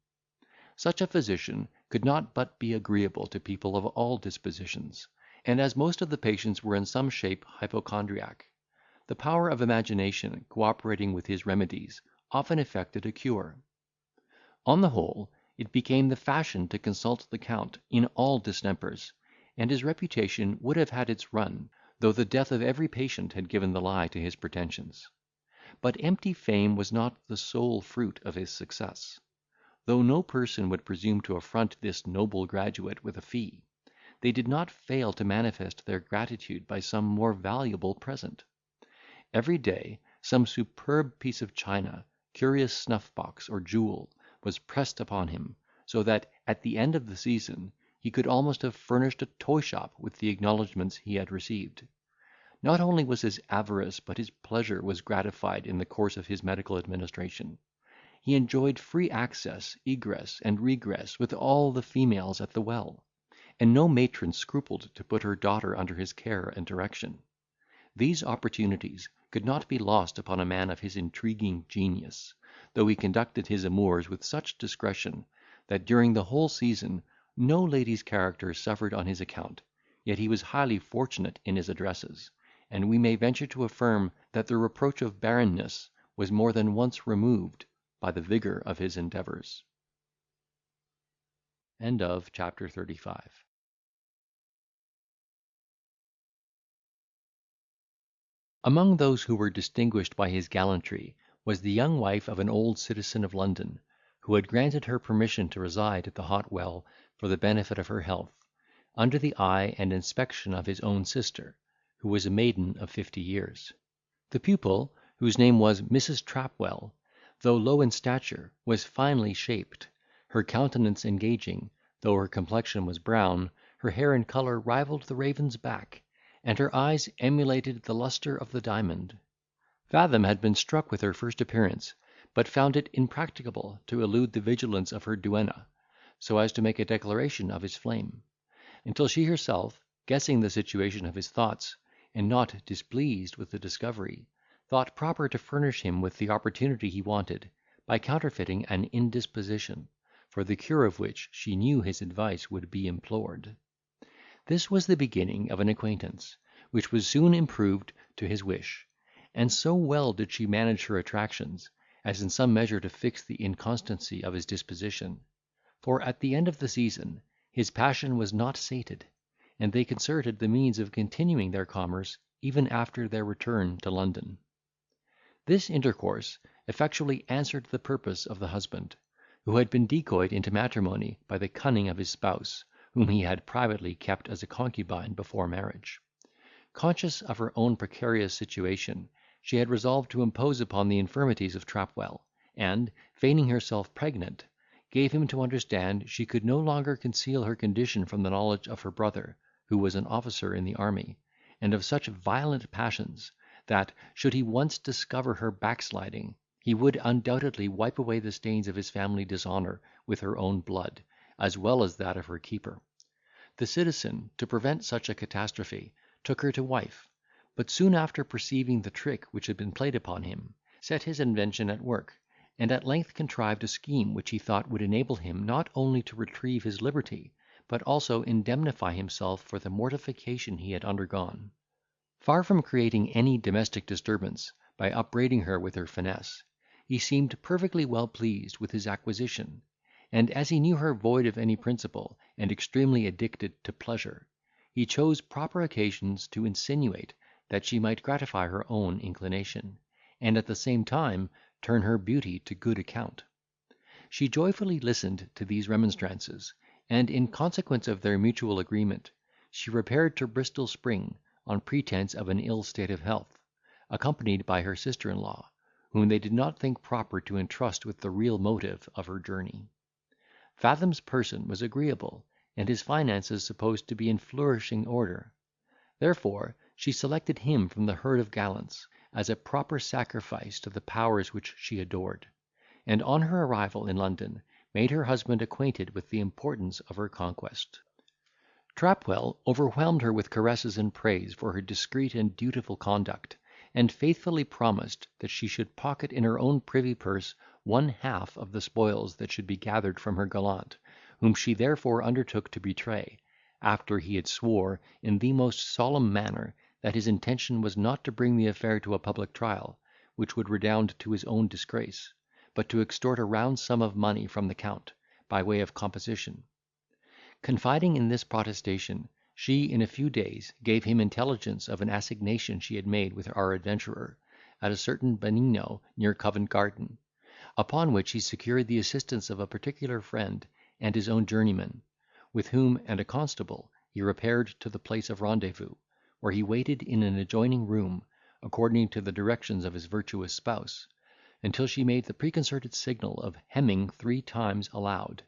Such a physician could not but be agreeable to people of all dispositions; and as most of the patients were in some shape hypochondriac, the power of imagination, co-operating with his remedies, often effected a cure. On the whole, it became the fashion to consult the Count in all distempers, and his reputation would have had its run, though the death of every patient had given the lie to his pretensions. But empty fame was not the sole fruit of his success. Though no person would presume to affront this noble graduate with a fee, they did not fail to manifest their gratitude by some more valuable present. Every day some superb piece of china, curious snuff box, or jewel, was pressed upon him, so that, at the end of the season, he could almost have furnished a toy shop with the acknowledgments he had received. Not only was his avarice, but his pleasure was gratified in the course of his medical administration. He enjoyed free access, egress, and regress with all the females at the well, and no matron scrupled to put her daughter under his care and direction. These opportunities could not be lost upon a man of his intriguing genius, though he conducted his amours with such discretion, that during the whole season no lady's character suffered on his account, yet he was highly fortunate in his addresses, and we may venture to affirm that the reproach of barrenness was more than once removed by the vigour of his endeavours. End of chapter 35. Among those who were distinguished by his gallantry was the young wife of an old citizen of London, who had granted her permission to reside at the hot well for the benefit of her health, under the eye and inspection of his own sister, who was a maiden of 50 years. The pupil, whose name was Mrs. Trapwell, though low in stature, was finely shaped, her countenance engaging, though her complexion was brown, her hair and colour rivalled the raven's back, and her eyes emulated the lustre of the diamond. Fathom had been struck with her first appearance, but found it impracticable to elude the vigilance of her duenna, so as to make a declaration of his flame. until she herself, guessing the situation of his thoughts, and not displeased with the discovery, thought proper to furnish him with the opportunity he wanted, by counterfeiting an indisposition, for the cure of which she knew his advice would be implored. This was the beginning of an acquaintance, which was soon improved to his wish; and so well did she manage her attractions, as in some measure to fix the inconstancy of his disposition; for, at the end of the season, his passion was not sated, and they concerted the means of continuing their commerce even after their return to London. This intercourse effectually answered the purpose of the husband, who had been decoyed into matrimony by the cunning of his spouse, whom he had privately kept as a concubine before marriage. Conscious of her own precarious situation, she had resolved to impose upon the infirmities of Trapwell, and, feigning herself pregnant, gave him to understand she could no longer conceal her condition from the knowledge of her brother, who was an officer in the army, and of such violent passions, that, should he once discover her backsliding, he would undoubtedly wipe away the stains of his family dishonour with her own blood, as well as that of her keeper. The citizen, to prevent such a catastrophe, took her to wife, but soon after perceiving the trick which had been played upon him, set his invention at work, and at length contrived a scheme which he thought would enable him not only to retrieve his liberty, but also indemnify himself for the mortification he had undergone. Far from creating any domestic disturbance, by upbraiding her with her finesse, he seemed perfectly well pleased with his acquisition; and, as he knew her void of any principle, and extremely addicted to pleasure, he chose proper occasions to insinuate that she might gratify her own inclination, and at the same time turn her beauty to good account. She joyfully listened to these remonstrances, and, in consequence of their mutual agreement, she repaired to Bristol Spring, on pretence of an ill state of health, accompanied by her sister-in-law, whom they did not think proper to entrust with the real motive of her journey. Fathom's person was agreeable, and his finances supposed to be in flourishing order. Therefore she selected him from the herd of gallants, as a proper sacrifice to the powers which she adored, and, on her arrival in London, made her husband acquainted with the importance of her conquest. Trapwell overwhelmed her with caresses and praise for her discreet and dutiful conduct, and faithfully promised that she should pocket in her own privy purse one half of the spoils that should be gathered from her gallant, whom she therefore undertook to betray, after he had swore, in the most solemn manner, that his intention was not to bring the affair to a public trial, which would redound to his own disgrace, but to extort a round sum of money from the Count, by way of composition. Confiding in this protestation, she in a few days gave him intelligence of an assignation she had made with our adventurer, at a certain Benigno near Covent Garden, upon which he secured the assistance of a particular friend, and his own journeyman, with whom and a constable he repaired to the place of rendezvous, where he waited in an adjoining room, according to the directions of his virtuous spouse, until she made the preconcerted signal of hemming 3 times aloud,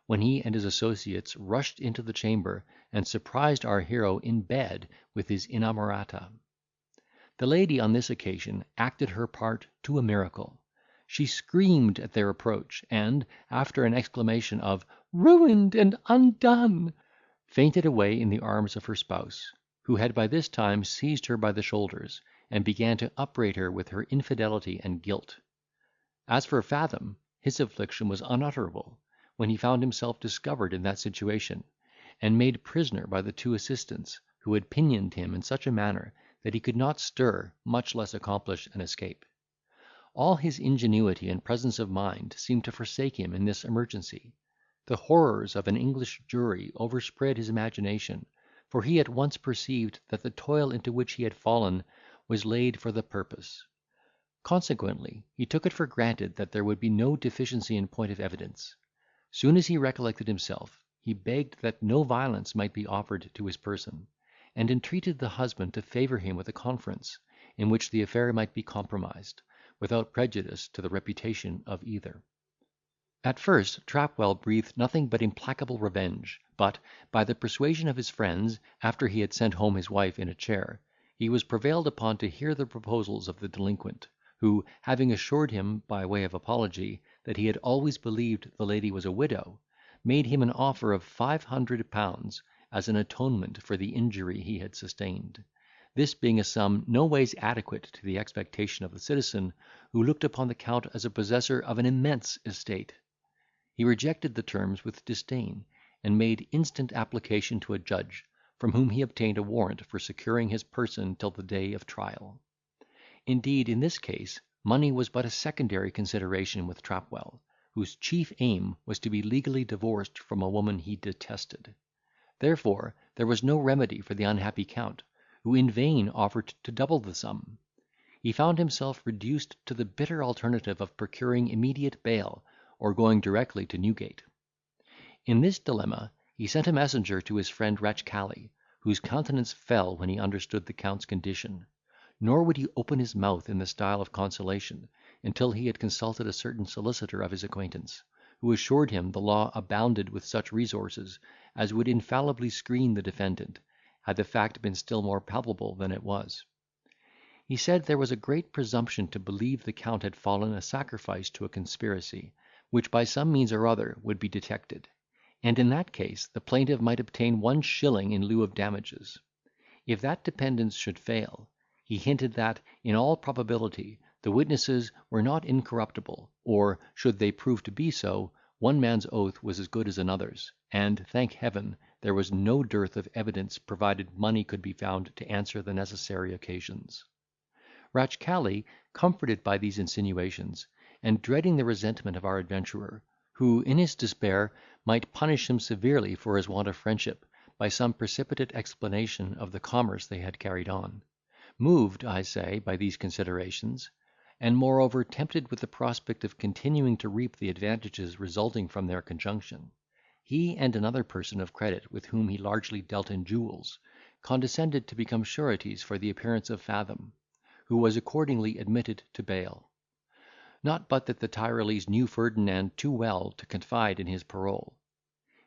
when he and his associates rushed into the chamber, and surprised our hero in bed with his inamorata. The lady on this occasion acted her part to a miracle. She screamed at their approach, and, after an exclamation of "ruined and undone," fainted away in the arms of her spouse, who had by this time seized her by the shoulders, and began to upbraid her with her infidelity and guilt. As for Fathom, his affliction was unutterable, when he found himself discovered in that situation, and made prisoner by the 2 assistants, who had pinioned him in such a manner that he could not stir, much less accomplish an escape. All his ingenuity and presence of mind seemed to forsake him in this emergency. The horrors of an English jury overspread his imagination, for he at once perceived that the toil into which he had fallen was laid for the purpose. Consequently, he took it for granted that there would be no deficiency in point of evidence. Soon as he recollected himself, he begged that no violence might be offered to his person, and entreated the husband to favour him with a conference, in which the affair might be compromised, without prejudice to the reputation of either. At first Trapwell breathed nothing but implacable revenge; but, by the persuasion of his friends, after he had sent home his wife in a chair, he was prevailed upon to hear the proposals of the delinquent, who, having assured him, by way of apology, that he had always believed the lady was a widow, made him an offer of £500, as an atonement for the injury he had sustained; this being a sum no ways adequate to the expectation of the citizen, who looked upon the Count as a possessor of an immense estate. He rejected the terms with disdain, and made instant application to a judge, from whom he obtained a warrant for securing his person till the day of trial. Indeed, in this case, money was but a secondary consideration with Trapwell, whose chief aim was to be legally divorced from a woman he detested. Therefore there was no remedy for the unhappy Count, who in vain offered to double the sum. He found himself reduced to the bitter alternative of procuring immediate bail, or going directly to Newgate. In this dilemma he sent a messenger to his friend Ratchcali, whose countenance fell when he understood the Count's condition; nor would he open his mouth in the style of consolation, until he had consulted a certain solicitor of his acquaintance, who assured him the law abounded with such resources as would infallibly screen the defendant, had the fact been still more palpable than it was. He said there was a great presumption to believe the Count had fallen a sacrifice to a conspiracy, which by some means or other would be detected; and in that case the plaintiff might obtain 1 shilling in lieu of damages. If that dependence should fail, he hinted that, in all probability, the witnesses were not incorruptible, or, should they prove to be so, one man's oath was as good as another's, and, thank Heaven, there was no dearth of evidence provided money could be found to answer the necessary occasions. Ratchcali, comforted by these insinuations, and dreading the resentment of our adventurer, who, in his despair, might punish him severely for his want of friendship, by some precipitate explanation of the commerce they had carried on, moved, I say, by these considerations, and moreover tempted with the prospect of continuing to reap the advantages resulting from their conjunction, he and another person of credit with whom he largely dealt in jewels, condescended to become sureties for the appearance of Fathom, who was accordingly admitted to bail. Not but that the Tyrolese knew Ferdinand too well to confide in his parole.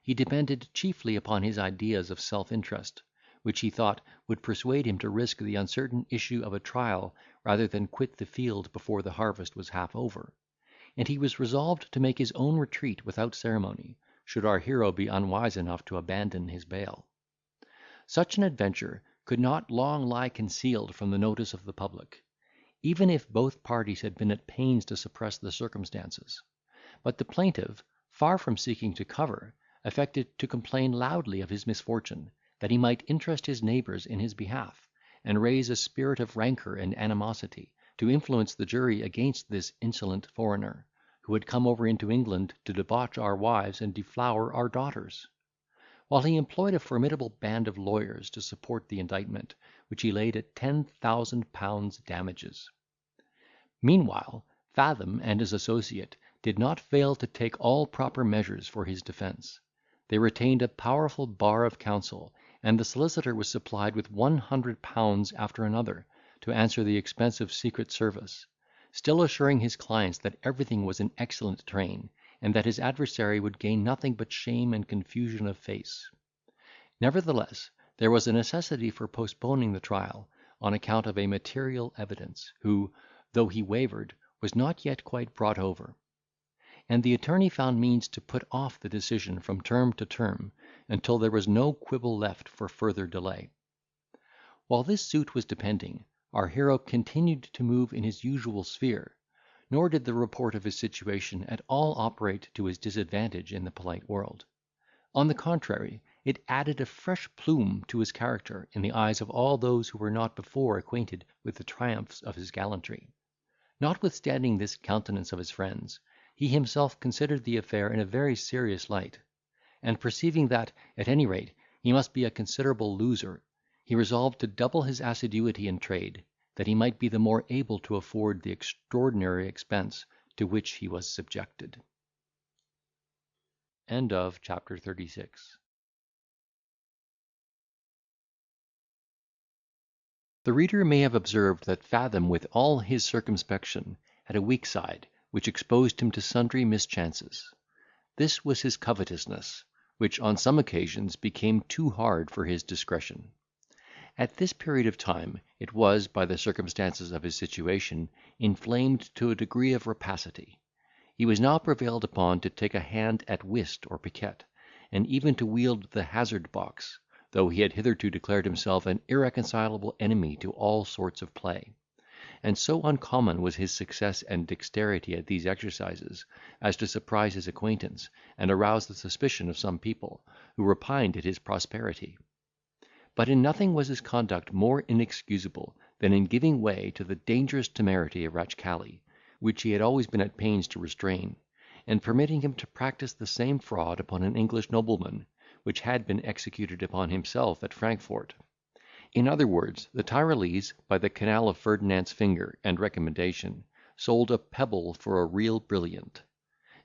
He depended chiefly upon his ideas of self-interest, which he thought would persuade him to risk the uncertain issue of a trial rather than quit the field before the harvest was half over; and he was resolved to make his own retreat without ceremony, should our hero be unwise enough to abandon his bail. Such an adventure could not long lie concealed from the notice of the public, even if both parties had been at pains to suppress the circumstances; but the plaintiff, far from seeking to cover, affected to complain loudly of his misfortune, that he might interest his neighbours in his behalf, and raise a spirit of rancour and animosity, to influence the jury against this insolent foreigner, who had come over into England to debauch our wives and deflower our daughters; while he employed a formidable band of lawyers to support the indictment, which he laid at £10,000 damages. Meanwhile, Fathom and his associate did not fail to take all proper measures for his defence. They retained a powerful bar of counsel, and the solicitor was supplied with £100 after another, to answer the expense of secret service, still assuring his clients that everything was in excellent train, and that his adversary would gain nothing but shame and confusion of face. Nevertheless, there was a necessity for postponing the trial, on account of a material evidence, who, though he wavered, was not yet quite brought over; and the attorney found means to put off the decision from term to term, until there was no quibble left for further delay. While this suit was depending, our hero continued to move in his usual sphere, nor did the report of his situation at all operate to his disadvantage in the polite world. On the contrary, it added a fresh plume to his character in the eyes of all those who were not before acquainted with the triumphs of his gallantry. Notwithstanding this countenance of his friends, he himself considered the affair in a very serious light; and perceiving that, at any rate, he must be a considerable loser, he resolved to double his assiduity in trade, that he might be the more able to afford the extraordinary expense to which he was subjected. End of chapter 36. The reader may have observed that Fathom, with all his circumspection, had a weak side, which exposed him to sundry mischances. This was his covetousness, which on some occasions became too hard for his discretion. At this period of time, it was, by the circumstances of his situation, inflamed to a degree of rapacity. He was now prevailed upon to take a hand at whist or piquet, and even to wield the hazard box, though he had hitherto declared himself an irreconcilable enemy to all sorts of play; and so uncommon was his success and dexterity at these exercises, as to surprise his acquaintance, and arouse the suspicion of some people, who repined at his prosperity. But in nothing was his conduct more inexcusable than in giving way to the dangerous temerity of Ratchcali, which he had always been at pains to restrain, and permitting him to practise the same fraud upon an English nobleman, which had been executed upon himself at Frankfort. In other words, the Tyrolese, by the canal of Ferdinand's finger and recommendation, sold a pebble for a real brilliant;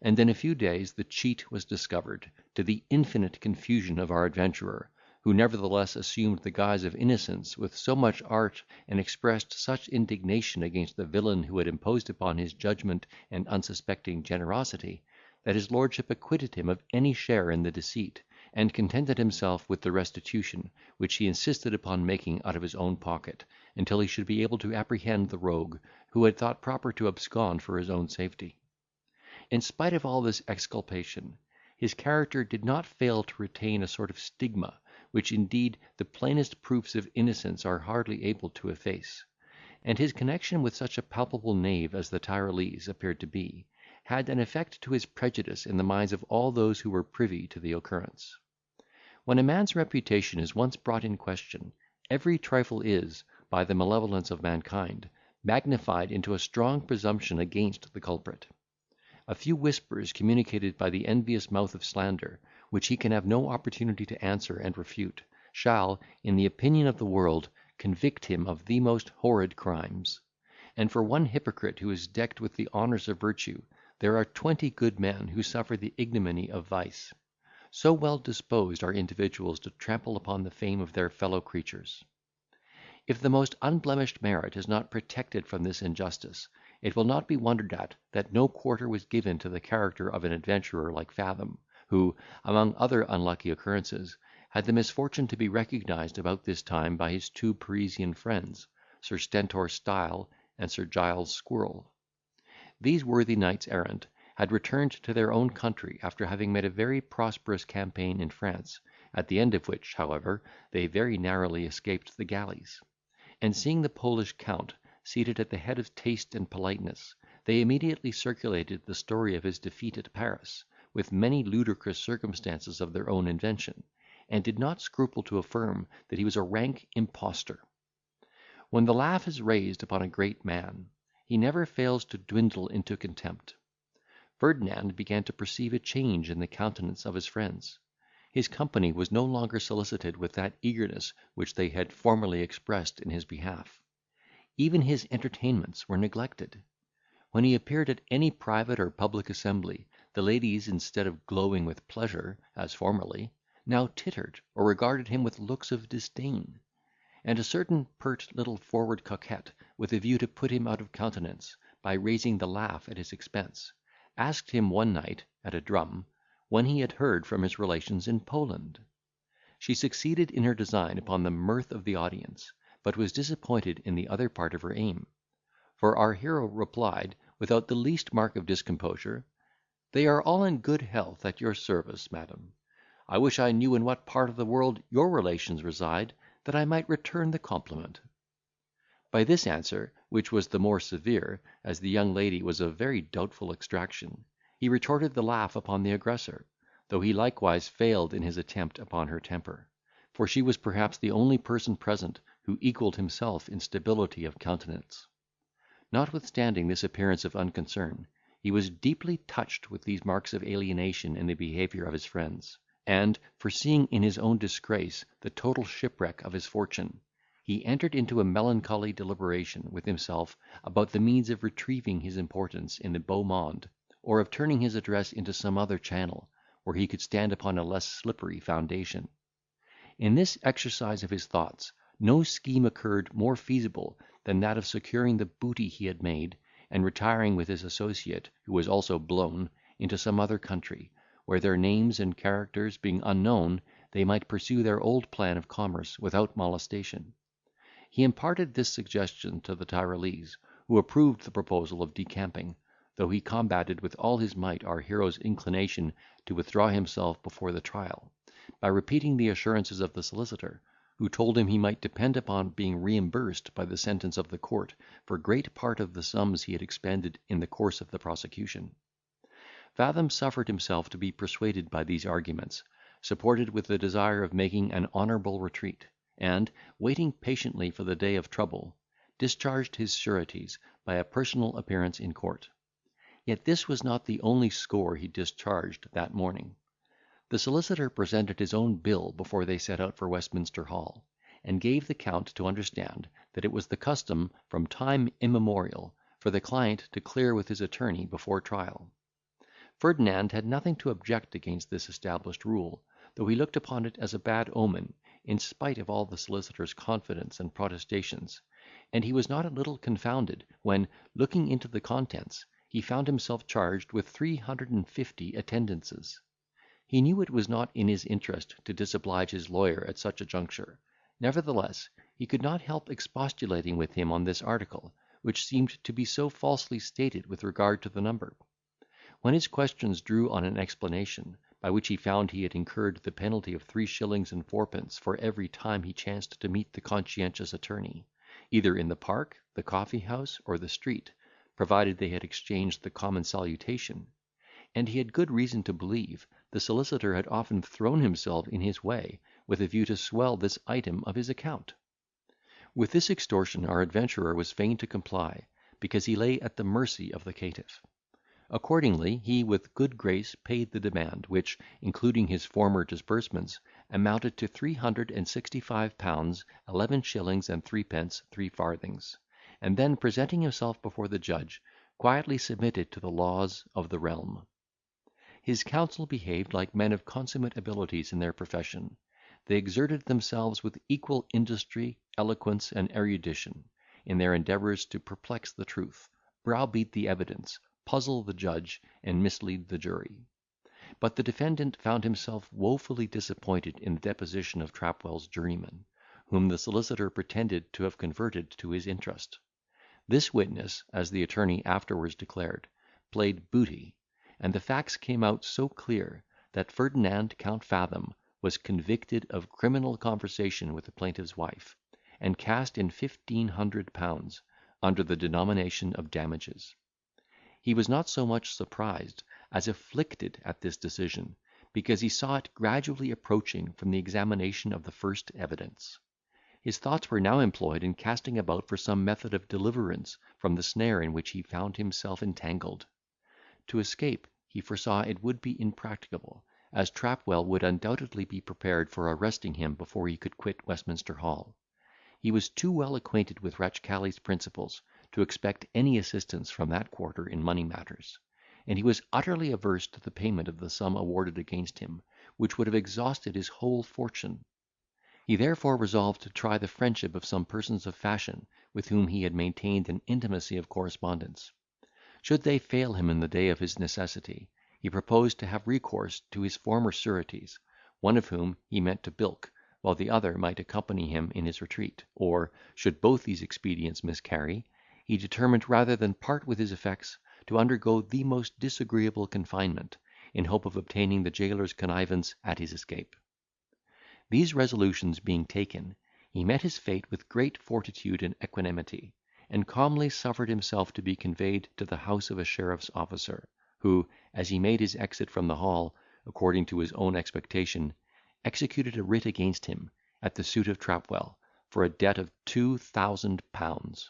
and in a few days the cheat was discovered, to the infinite confusion of our adventurer, who nevertheless assumed the guise of innocence with so much art, and expressed such indignation against the villain who had imposed upon his judgment and unsuspecting generosity, that his lordship acquitted him of any share in the deceit, and contented himself with the restitution, which he insisted upon making out of his own pocket, until he should be able to apprehend the rogue, who had thought proper to abscond for his own safety. In spite of all this exculpation, his character did not fail to retain a sort of stigma, which indeed the plainest proofs of innocence are hardly able to efface; and his connection with such a palpable knave as the Tyrolese appeared to be, had an effect to his prejudice in the minds of all those who were privy to the occurrence. When a man's reputation is once brought in question, every trifle is, by the malevolence of mankind, magnified into a strong presumption against the culprit. A few whispers communicated by the envious mouth of slander, which he can have no opportunity to answer and refute, shall, in the opinion of the world, convict him of the most horrid crimes; and for one hypocrite who is decked with the honours of virtue, there are 20 good men who suffer the ignominy of vice. So well disposed are individuals to trample upon the fame of their fellow creatures. If the most unblemished merit is not protected from this injustice, it will not be wondered at that no quarter was given to the character of an adventurer like Fathom, who, among other unlucky occurrences, had the misfortune to be recognised about this time by his two Parisian friends, Sir Stentor Stile and Sir Giles Squirrel. These worthy knights errant had returned to their own country after having made a very prosperous campaign in France, at the end of which, however, they very narrowly escaped the galleys; and seeing the Polish Count seated at the head of taste and politeness, they immediately circulated the story of his defeat at Paris, with many ludicrous circumstances of their own invention, and did not scruple to affirm that he was a rank impostor. When the laugh is raised upon a great man, he never fails to dwindle into contempt. Ferdinand began to perceive a change in the countenance of his friends. His company was no longer solicited with that eagerness which they had formerly expressed in his behalf. Even his entertainments were neglected. When he appeared at any private or public assembly, the ladies, instead of glowing with pleasure, as formerly, now tittered, or regarded him with looks of disdain; and a certain pert little forward coquette, with a view to put him out of countenance, by raising the laugh at his expense, asked him one night, at a drum, when he had heard from his relations in Poland. She succeeded in her design upon the mirth of the audience, but was disappointed in the other part of her aim; for our hero replied, without the least mark of discomposure, "They are all in good health at your service, madam. I wish I knew in what part of the world your relations reside, that I might return the compliment." By this answer, which was the more severe, as the young lady was of very doubtful extraction, he retorted the laugh upon the aggressor, though he likewise failed in his attempt upon her temper; for she was perhaps the only person present who equalled himself in stability of countenance. Notwithstanding this appearance of unconcern, he was deeply touched with these marks of alienation in the behaviour of his friends; and, foreseeing in his own disgrace the total shipwreck of his fortune, he entered into a melancholy deliberation with himself about the means of retrieving his importance in the beau monde, or of turning his address into some other channel, where he could stand upon a less slippery foundation. In this exercise of his thoughts, no scheme occurred more feasible than that of securing the booty he had made, and retiring with his associate, who was also blown, into some other country, where their names and characters being unknown, they might pursue their old plan of commerce without molestation. He imparted this suggestion to the Tyrolese, who approved the proposal of decamping, though he combated with all his might our hero's inclination to withdraw himself before the trial, by repeating the assurances of the solicitor, who told him he might depend upon being reimbursed by the sentence of the court for great part of the sums he had expended in the course of the prosecution. Fathom suffered himself to be persuaded by these arguments, supported with the desire of making an honourable retreat, and, waiting patiently for the day of trouble, discharged his sureties by a personal appearance in court. Yet this was not the only score he discharged that morning. The solicitor presented his own bill before they set out for Westminster Hall, and gave the Count to understand that it was the custom, from time immemorial, for the client to clear with his attorney before trial. Ferdinand had nothing to object against this established rule, though he looked upon it as a bad omen, in spite of all the solicitor's confidence and protestations, and he was not a little confounded, when, looking into the contents, he found himself charged with 350 attendances. He knew it was not in his interest to disoblige his lawyer at such a juncture; nevertheless, he could not help expostulating with him on this article, which seemed to be so falsely stated with regard to the number. When his questions drew on an explanation, by which he found he had incurred the penalty of 3 shillings and 4pence for every time he chanced to meet the conscientious attorney, either in the park, the coffee house, or the street, provided they had exchanged the common salutation, and he had good reason to believe the solicitor had often thrown himself in his way, with a view to swell this item of his account. With this extortion our adventurer was fain to comply, because he lay at the mercy of the caitiff. Accordingly, he with good grace paid the demand, which, including his former disbursements, amounted to £365 11 shillings and 3pence 3 farthings, and then, presenting himself before the judge, quietly submitted to the laws of the realm. His counsel behaved like men of consummate abilities in their profession. They exerted themselves with equal industry, eloquence, and erudition, in their endeavours to perplex the truth, browbeat the evidence, puzzle the judge, and mislead the jury. But the defendant found himself woefully disappointed in the deposition of Trapwell's journeyman, whom the solicitor pretended to have converted to his interest. This witness, as the attorney afterwards declared, played booty, and the facts came out so clear, that Ferdinand Count Fathom was convicted of criminal conversation with the plaintiff's wife, and cast in £1,500, under the denomination of damages. He was not so much surprised as afflicted at this decision, because he saw it gradually approaching from the examination of the first evidence. His thoughts were now employed in casting about for some method of deliverance from the snare in which he found himself entangled. To escape, he foresaw it would be impracticable, as Trapwell would undoubtedly be prepared for arresting him before he could quit Westminster Hall. He was too well acquainted with Ratchcali's principles to expect any assistance from that quarter in money matters, and he was utterly averse to the payment of the sum awarded against him, which would have exhausted his whole fortune. He therefore resolved to try the friendship of some persons of fashion, with whom he had maintained an intimacy of correspondence. Should they fail him in the day of his necessity, he proposed to have recourse to his former sureties, one of whom he meant to bilk, while the other might accompany him in his retreat; or, should both these expedients miscarry, he determined, rather than part with his effects, to undergo the most disagreeable confinement, in hope of obtaining the jailor's connivance at his escape. These resolutions being taken, he met his fate with great fortitude and equanimity, and calmly suffered himself to be conveyed to the house of a sheriff's officer, who, as he made his exit from the hall, according to his own expectation, executed a writ against him, at the suit of Trapwell, for a debt of £2,000.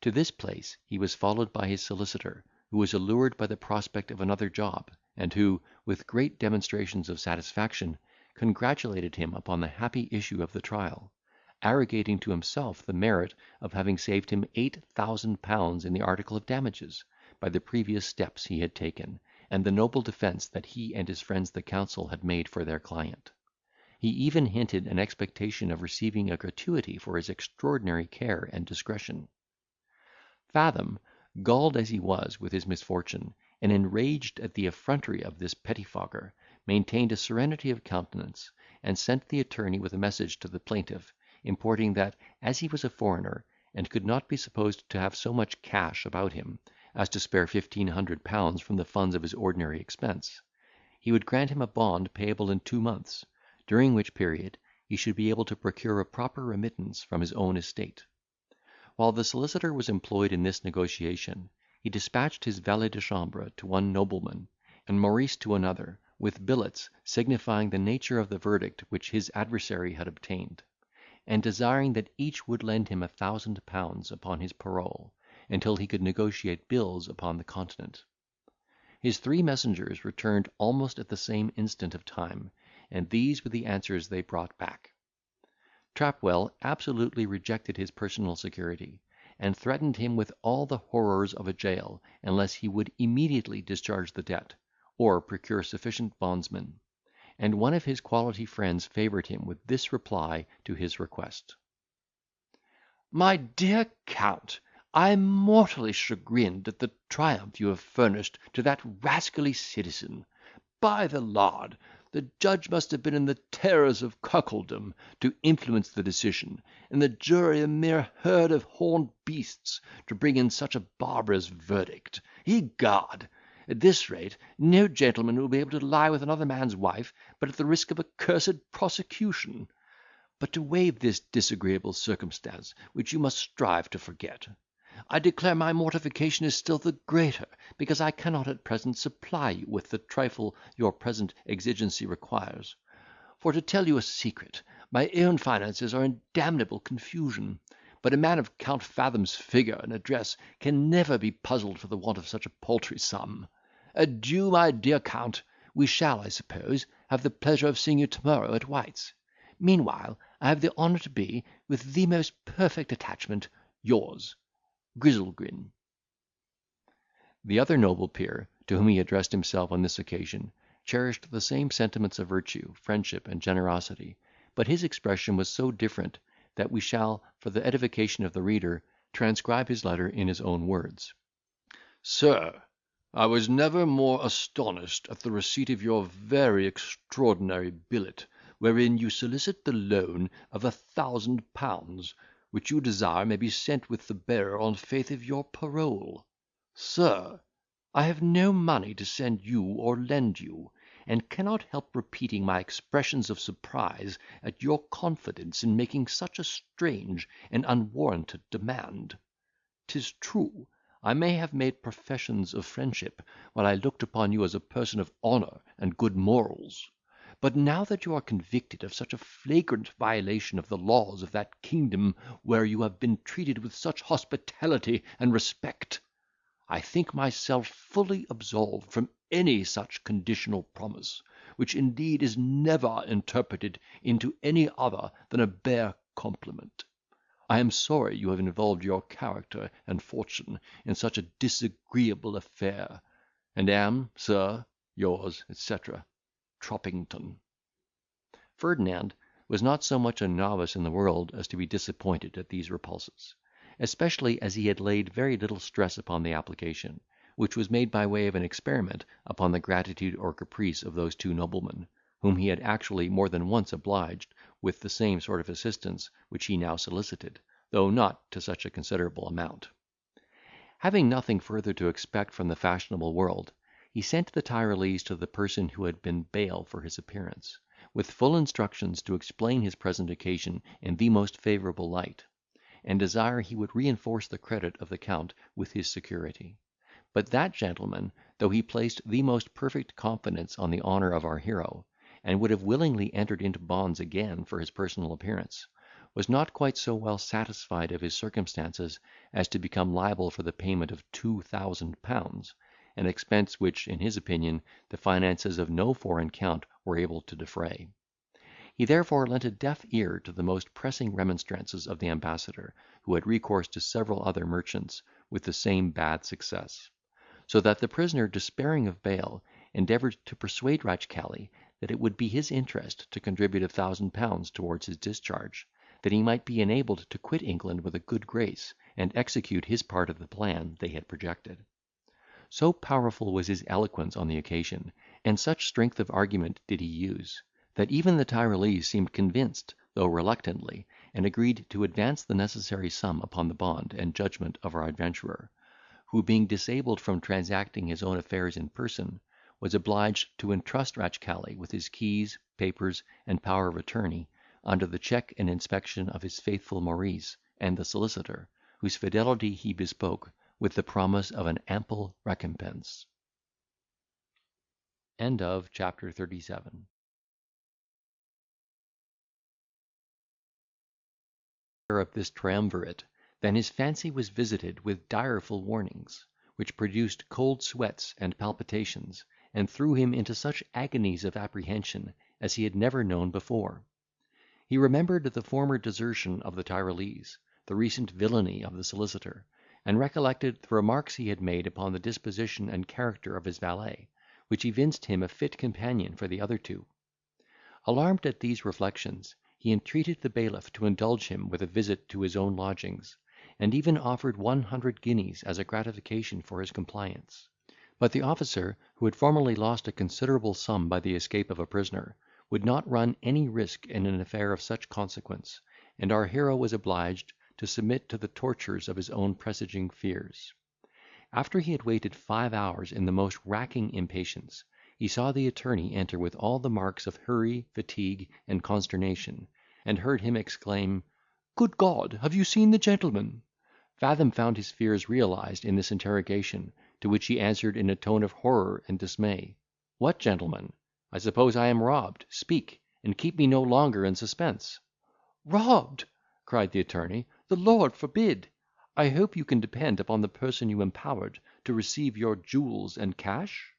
To this place he was followed by his solicitor, who was allured by the prospect of another job, and who, with great demonstrations of satisfaction, congratulated him upon the happy issue of the trial, arrogating to himself the merit of having saved him £8,000 in the article of damages, by the previous steps he had taken, and the noble defence that he and his friends the counsel had made for their client. He even hinted an expectation of receiving a gratuity for his extraordinary care and discretion. Fathom, galled as he was with his misfortune, and enraged at the effrontery of this pettifogger, maintained a serenity of countenance, and sent the attorney with a message to the plaintiff, importing that, as he was a foreigner, and could not be supposed to have so much cash about him as to spare £1,500 from the funds of his ordinary expense, he would grant him a bond payable in 2 months, during which period he should be able to procure a proper remittance from his own estate. While the solicitor was employed in this negotiation, he dispatched his valet de chambre to one nobleman, and Maurice to another, with billets signifying the nature of the verdict which his adversary had obtained, and desiring that each would lend him £1,000 upon his parole, until he could negotiate bills upon the continent. His 3 messengers returned almost at the same instant of time, and these were the answers they brought back. Trapwell absolutely rejected his personal security, and threatened him with all the horrors of a jail, unless he would immediately discharge the debt, or procure sufficient bondsmen; and one of his quality friends favoured him with this reply to his request: "My dear Count, I am mortally chagrined at the triumph you have furnished to that rascally citizen. By the Lard, the judge must have been in the terrors of cuckoldom to influence the decision, and the jury a mere herd of horned beasts to bring in such a barbarous verdict. Egad! At this rate, no gentleman will be able to lie with another man's wife but at the risk of a cursed prosecution. But to waive this disagreeable circumstance, which you must strive to forget, I declare my mortification is still the greater, because I cannot at present supply you with the trifle your present exigency requires. For to tell you a secret, my own finances are in damnable confusion, but a man of Count Fathom's figure and address can never be puzzled for the want of such a paltry sum. Adieu, my dear Count. We shall, I suppose, have the pleasure of seeing you to-morrow at White's. Meanwhile, I have the honour to be, with the most perfect attachment, yours, Grizzlegrin." The other noble peer, to whom he addressed himself on this occasion, cherished the same sentiments of virtue, friendship, and generosity, but his expression was so different, that we shall, for the edification of the reader, transcribe his letter in his own words: "Sir, I was never more astonished at the receipt of your very extraordinary billet, wherein you solicit the loan of £1,000, which you desire may be sent with the bearer on faith of your parole. Sir, I have no money to send you or lend you, and cannot help repeating my expressions of surprise at your confidence in making such a strange and unwarranted demand. 'Tis true, I may have made professions of friendship, while I looked upon you as a person of honour and good morals; but now that you are convicted of such a flagrant violation of the laws of that kingdom where you have been treated with such hospitality and respect, I think myself fully absolved from any such conditional promise, which indeed is never interpreted into any other than a bare compliment. I am sorry you have involved your character and fortune in such a disagreeable affair, and am, sir, yours, etc., Troppington." Ferdinand was not so much a novice in the world as to be disappointed at these repulses, especially as he had laid very little stress upon the application, which was made by way of an experiment upon the gratitude or caprice of those 2 noblemen, whom he had actually more than once obliged with the same sort of assistance which he now solicited, though not to such a considerable amount. Having nothing further to expect from the fashionable world, he sent the Tyrolese to the person who had been bail for his appearance, with full instructions to explain his present occasion in the most favourable light, and desire he would reinforce the credit of the Count with his security. But that gentleman, though he placed the most perfect confidence on the honour of our hero, and would have willingly entered into bonds again for his personal appearance, was not quite so well satisfied of his circumstances as to become liable for the payment of £2,000, an expense which, in his opinion, the finances of no foreign count were able to defray. He therefore lent a deaf ear to the most pressing remonstrances of the ambassador, who had recourse to several other merchants, with the same bad success; so that the prisoner, despairing of bail, endeavoured to persuade Ratchcali that it would be his interest to contribute £1,000 towards his discharge, that he might be enabled to quit England with a good grace, and execute his part of the plan they had projected. So powerful was his eloquence on the occasion, and such strength of argument did he use, that even the Tyrolese seemed convinced, though reluctantly, and agreed to advance the necessary sum upon the bond and judgment of our adventurer, who, being disabled from transacting his own affairs in person, was obliged to entrust Ratchcali with his keys, papers, and power of attorney, under the check and inspection of his faithful Maurice and the solicitor, whose fidelity he bespoke with the promise of an ample recompense. Chapter 37. Of this triumvirate, than his fancy was visited with direful warnings, which produced cold sweats and palpitations, and threw him into such agonies of apprehension as he had never known before. He remembered the former desertion of the Tyrolese, the recent villainy of the solicitor, and recollected the remarks he had made upon the disposition and character of his valet, which evinced him a fit companion for the other two. Alarmed at these reflections, he entreated the bailiff to indulge him with a visit to his own lodgings, and even offered 100 guineas as a gratification for his compliance. But the officer, who had formerly lost a considerable sum by the escape of a prisoner, would not run any risk in an affair of such consequence, and our hero was obliged to submit to the tortures of his own presaging fears. After he had waited 5 hours in the most racking impatience, he saw the attorney enter with all the marks of hurry, fatigue, and consternation, and heard him exclaim, "Good God, have you seen the gentleman?" Fathom found his fears realised in this interrogation, to which he answered in a tone of horror and dismay, "What gentleman? I suppose I am robbed. Speak, and keep me no longer in suspense." "Robbed!" cried the attorney, "the Lord forbid! I hope you can depend upon the person you empowered to receive your jewels and cash?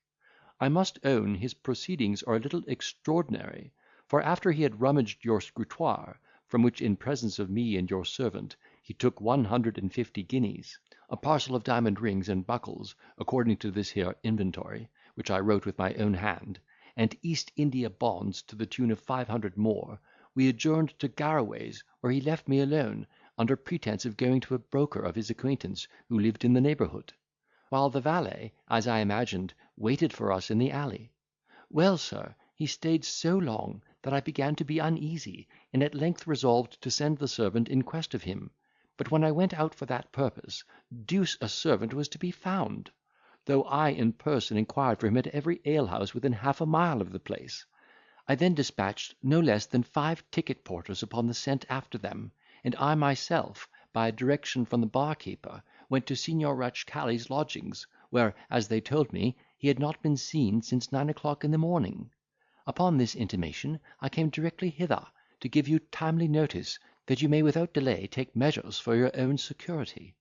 I must own his proceedings are a little extraordinary; for after he had rummaged your scrutoire, from which in presence of me and your servant he took 150 guineas, a parcel of diamond rings and buckles, according to this here inventory, which I wrote with my own hand, and East India bonds to the tune of 500 more, we adjourned to Garraway's, where he left me alone, under pretence of going to a broker of his acquaintance who lived in the neighbourhood, while the valet, as I imagined, waited for us in the alley. Well, sir, he stayed so long, that I began to be uneasy, and at length resolved to send the servant in quest of him; but when I went out for that purpose, deuce a servant was to be found, though I in person inquired for him at every alehouse within half a mile of the place. I then dispatched no less than 5 ticket porters upon the scent after them, and I myself, by a direction from the barkeeper, went to Signor Ratchcali's lodgings, where, as they told me, he had not been seen since 9 o'clock in the morning. Upon this intimation, I came directly hither, to give you timely notice, that you may without delay take measures for your own security.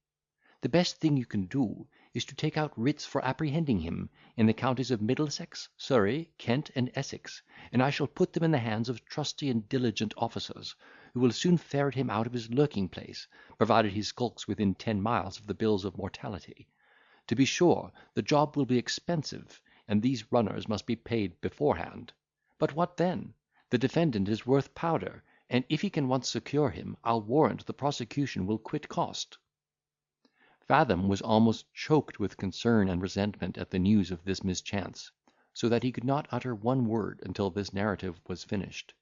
The best thing you can do is to take out writs for apprehending him, in the counties of Middlesex, Surrey, Kent, and Essex, and I shall put them in the hands of trusty and diligent officers, who will soon ferret him out of his lurking place, provided he skulks within 10 miles of the bills of mortality. To be sure, the job will be expensive, and these runners must be paid beforehand. But what then? The defendant is worth powder, and if he can once secure him, I'll warrant the prosecution will quit cost." Fathom was almost choked with concern and resentment at the news of this mischance, so that he could not utter one word until this narrative was finished.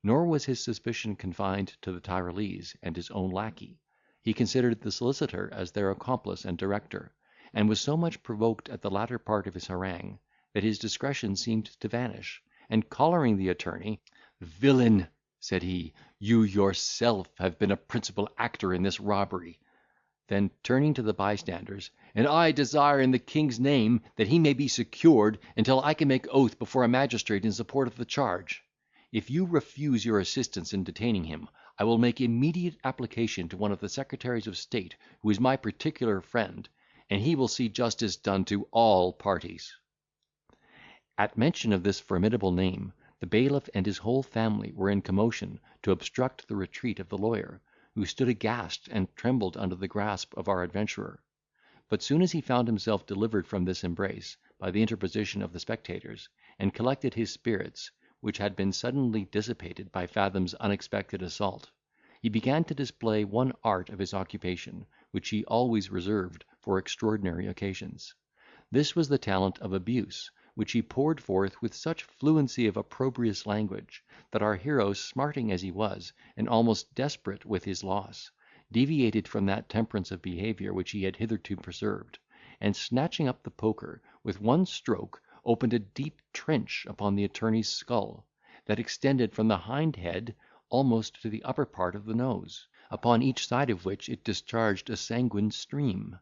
Nor was his suspicion confined to the Tyrolese and his own lackey. He considered the solicitor as their accomplice and director, and was so much provoked at the latter part of his harangue, that his discretion seemed to vanish, and collaring the attorney, "Villain," said he, "you yourself have been a principal actor in this robbery." Then turning to the bystanders, "And I desire in the king's name that he may be secured, until I can make oath before a magistrate in support of the charge. If you refuse your assistance in detaining him, I will make immediate application to one of the secretaries of state, who is my particular friend, and he will see justice done to all parties." At mention of this formidable name, the bailiff and his whole family were in commotion to obstruct the retreat of the lawyer, who stood aghast and trembled under the grasp of our adventurer. But soon as he found himself delivered from this embrace, by the interposition of the spectators, and collected his spirits, which had been suddenly dissipated by Fathom's unexpected assault, he began to display one art of his occupation, which he always reserved for extraordinary occasions. This was the talent of abuse, which he poured forth with such fluency of opprobrious language, that our hero, smarting as he was, and almost desperate with his loss, deviated from that temperance of behaviour which he had hitherto preserved, and snatching up the poker, with one stroke opened a deep trench upon the attorney's skull, that extended from the hind head almost to the upper part of the nose, upon each side of which it discharged a sanguine stream.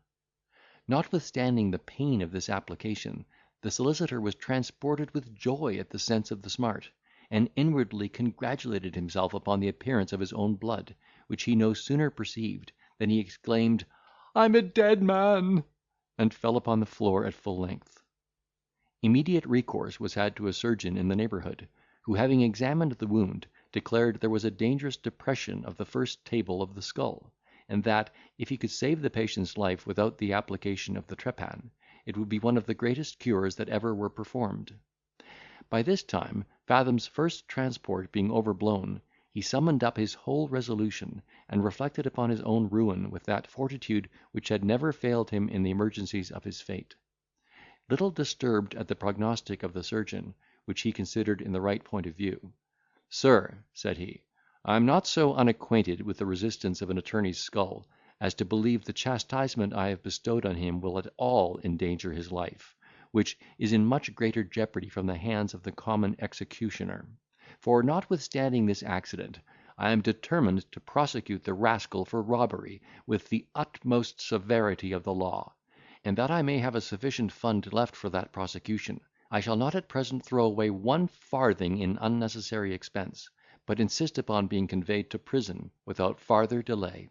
Notwithstanding the pain of this application, the solicitor was transported with joy at the sense of the smart, and inwardly congratulated himself upon the appearance of his own blood, which he no sooner perceived, than he exclaimed, "I'm a dead man!" and fell upon the floor at full length. Immediate recourse was had to a surgeon in the neighbourhood, who, having examined the wound, declared there was a dangerous depression of the first table of the skull, and that, if he could save the patient's life without the application of the trepan, it would be one of the greatest cures that ever were performed. By this time, Fathom's first transport being overblown, he summoned up his whole resolution, and reflected upon his own ruin with that fortitude which had never failed him in the emergencies of his fate. Little disturbed at the prognostic of the surgeon, which he considered in the right point of view, "Sir," said he, "I am not so unacquainted with the resistance of an attorney's skull, as to believe the chastisement I have bestowed on him will at all endanger his life, which is in much greater jeopardy from the hands of the common executioner; for, notwithstanding this accident, I am determined to prosecute the rascal for robbery with the utmost severity of the law; and that I may have a sufficient fund left for that prosecution, I shall not at present throw away one farthing in unnecessary expense, but insist upon being conveyed to prison without farther delay."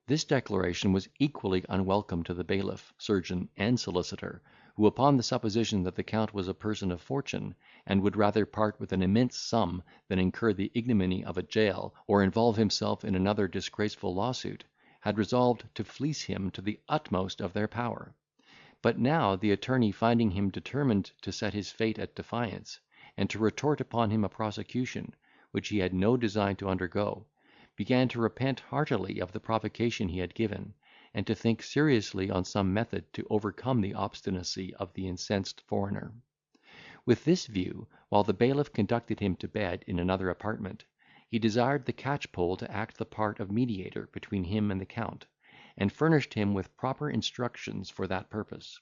This declaration was equally unwelcome to the bailiff, surgeon, and solicitor, who, upon the supposition that the Count was a person of fortune, and would rather part with an immense sum than incur the ignominy of a jail, or involve himself in another disgraceful lawsuit, had resolved to fleece him to the utmost of their power. But now the attorney, finding him determined to set his fate at defiance, and to retort upon him a prosecution, which he had no design to undergo, began to repent heartily of the provocation he had given, and to think seriously on some method to overcome the obstinacy of the incensed foreigner. With this view, while the bailiff conducted him to bed in another apartment, he desired the catchpole to act the part of mediator between him and the Count, and furnished him with proper instructions for that purpose.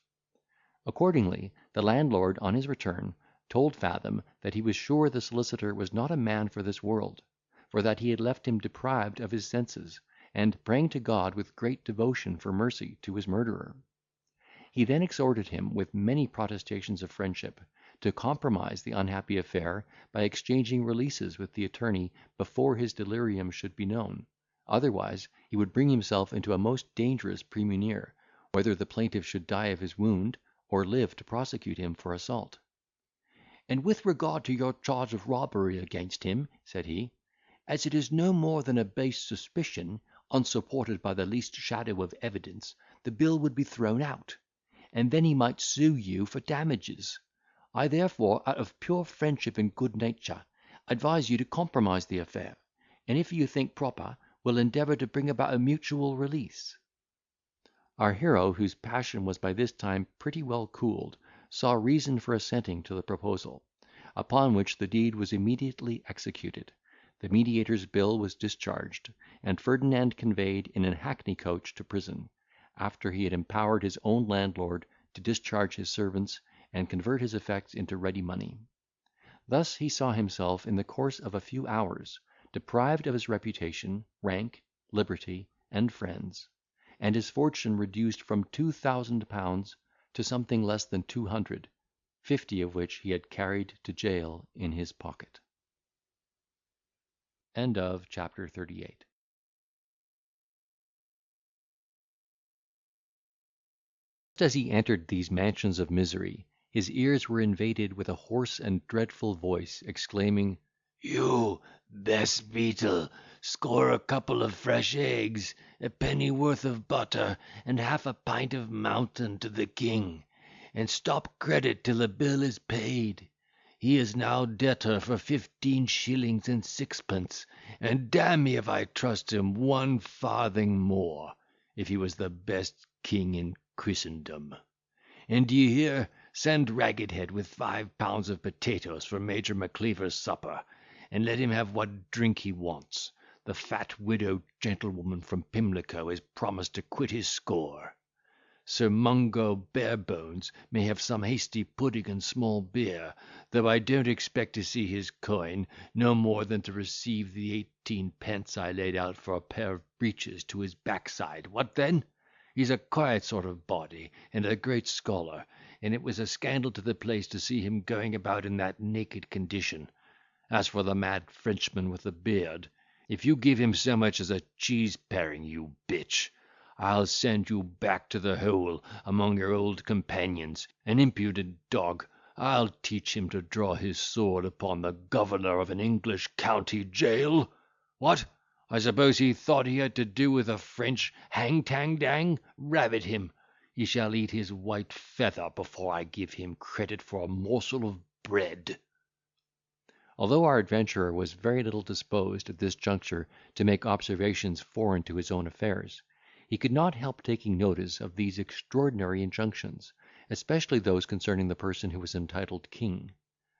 Accordingly, the landlord, on his return, told Fathom that he was sure the solicitor was not a man for this world, for that he had left him deprived of his senses, and praying to God with great devotion for mercy to his murderer. He then exhorted him, with many protestations of friendship, to compromise the unhappy affair by exchanging releases with the attorney before his delirium should be known; otherwise he would bring himself into a most dangerous premunire, whether the plaintiff should die of his wound, or live to prosecute him for assault. "And with regard to your charge of robbery against him," said he, "as it is no more than a base suspicion, unsupported by the least shadow of evidence, the bill would be thrown out, and then he might sue you for damages. I therefore, out of pure friendship and good nature, advise you to compromise the affair, and if you think proper, will endeavour to bring about a mutual release." Our hero, whose passion was by this time pretty well cooled, saw reason for assenting to the proposal; upon which the deed was immediately executed, the mediator's bill was discharged, and Ferdinand conveyed in an hackney coach to prison, after he had empowered his own landlord to discharge his servants, and convert his effects into ready money. Thus he saw himself, in the course of a few hours, deprived of his reputation, rank, liberty, and friends, and his fortune reduced from £2,000 to something less than 200, 50 of which he had carried to jail in his pocket. Chapter 38. Just as he entered these mansions of misery, his ears were invaded with a hoarse and dreadful voice, exclaiming, "You, Bess Beetle, score a couple of fresh eggs, a pennyworth of butter, and half a pint of mountain to the king, and stop credit till the bill is paid. He is now debtor for 15 shillings and 6pence, and damn me if I trust him one farthing more, if he was the best king in Christendom. And d'ye hear, send Raggedhead with 5 pounds of potatoes for Major Macleaver's supper, and let him have what drink he wants. The fat widow gentlewoman from Pimlico is promised to quit his score. Sir Mungo Barebones may have some hasty pudding and small beer, though I don't expect to see his coin, no more than to receive the 18 pence I laid out for a pair of breeches to his backside. What then? He's a quiet sort of body, and a great scholar, and it was a scandal to the place to see him going about in that naked condition. As for the mad Frenchman with the beard, if you give him so much as a cheese paring, you bitch, I'll send you back to the hole among your old companions. An impudent dog, I'll teach him to draw his sword upon the governor of an English county jail. What? I suppose he thought he had to do with a French hang-tang-dang? Rabbit him! He shall eat his white feather before I give him credit for a morsel of bread." Although our adventurer was very little disposed at this juncture to make observations foreign to his own affairs, he could not help taking notice of these extraordinary injunctions, especially those concerning the person who was entitled king;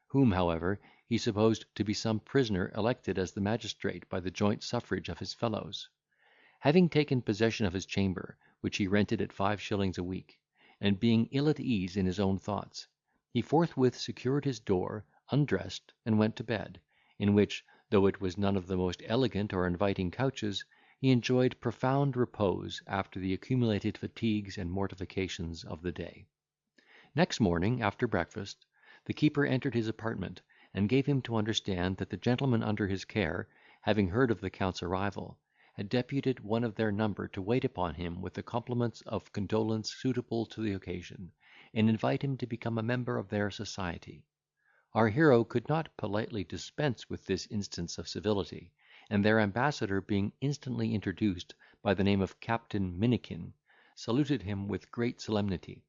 whom, however, he supposed to be some prisoner elected as the magistrate by the joint suffrage of his fellows. Having taken possession of his chamber, which he rented at 5 shillings a week, and being ill at ease in his own thoughts, he forthwith secured his door, undressed, and went to bed, in which, though it was none of the most elegant or inviting couches, he enjoyed profound repose after the accumulated fatigues and mortifications of the day. Next morning, after breakfast, the keeper entered his apartment, and gave him to understand that the gentlemen under his care, having heard of the Count's arrival, had deputed one of their number to wait upon him with the compliments of condolence suitable to the occasion, and invite him to become a member of their society. Our hero could not politely dispense with this instance of civility, and their ambassador being instantly introduced by the name of Captain Minikin, saluted him with great solemnity.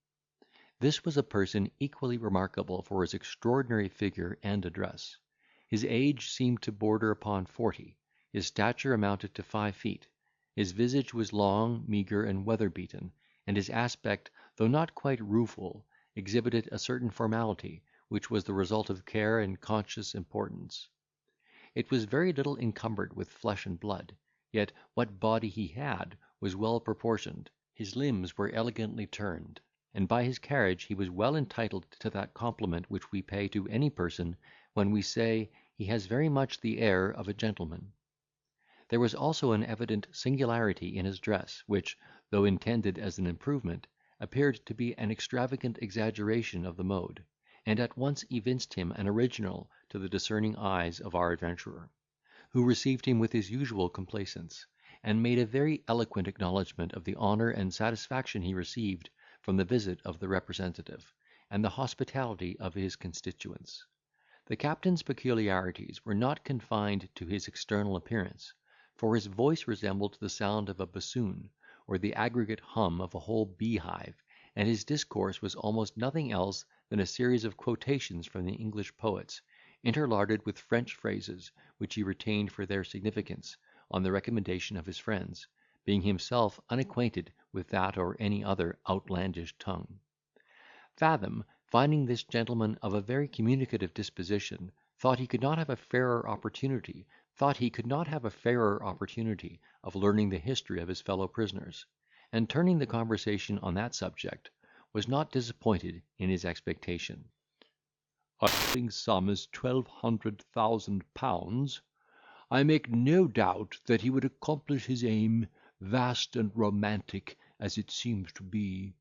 This was a person equally remarkable for his extraordinary figure and address. His age seemed to border upon 40, his stature amounted to 5 feet, his visage was long, meagre, and weather-beaten, and his aspect, though not quite rueful, exhibited a certain formality, which was the result of care and conscious importance. It was very little encumbered with flesh and blood, yet what body he had was well proportioned, his limbs were elegantly turned, and by his carriage he was well entitled to that compliment which we pay to any person when we say he has very much the air of a gentleman. There was also an evident singularity in his dress, which, though intended as an improvement, appeared to be an extravagant exaggeration of the mode, and at once evinced him an original to the discerning eyes of our adventurer, who received him with his usual complaisance, and made a very eloquent acknowledgment of the honour and satisfaction he received from the visit of the representative, and the hospitality of his constituents. The captain's peculiarities were not confined to his external appearance, for his voice resembled the sound of a bassoon, or the aggregate hum of a whole beehive, and his discourse was almost nothing else than a series of quotations from the English poets, interlarded with French phrases, which he retained for their significance, on the recommendation of his friends, being himself unacquainted with that or any other outlandish tongue. Fathom, finding this gentleman of a very communicative disposition, thought he could not have a fairer opportunity of learning the history of his fellow prisoners, and turning the conversation on that subject, was not disappointed in his expectation. "I think sum is 1200,000 pounds. I make no doubt that he would accomplish his aim, vast and romantic as it seems to be.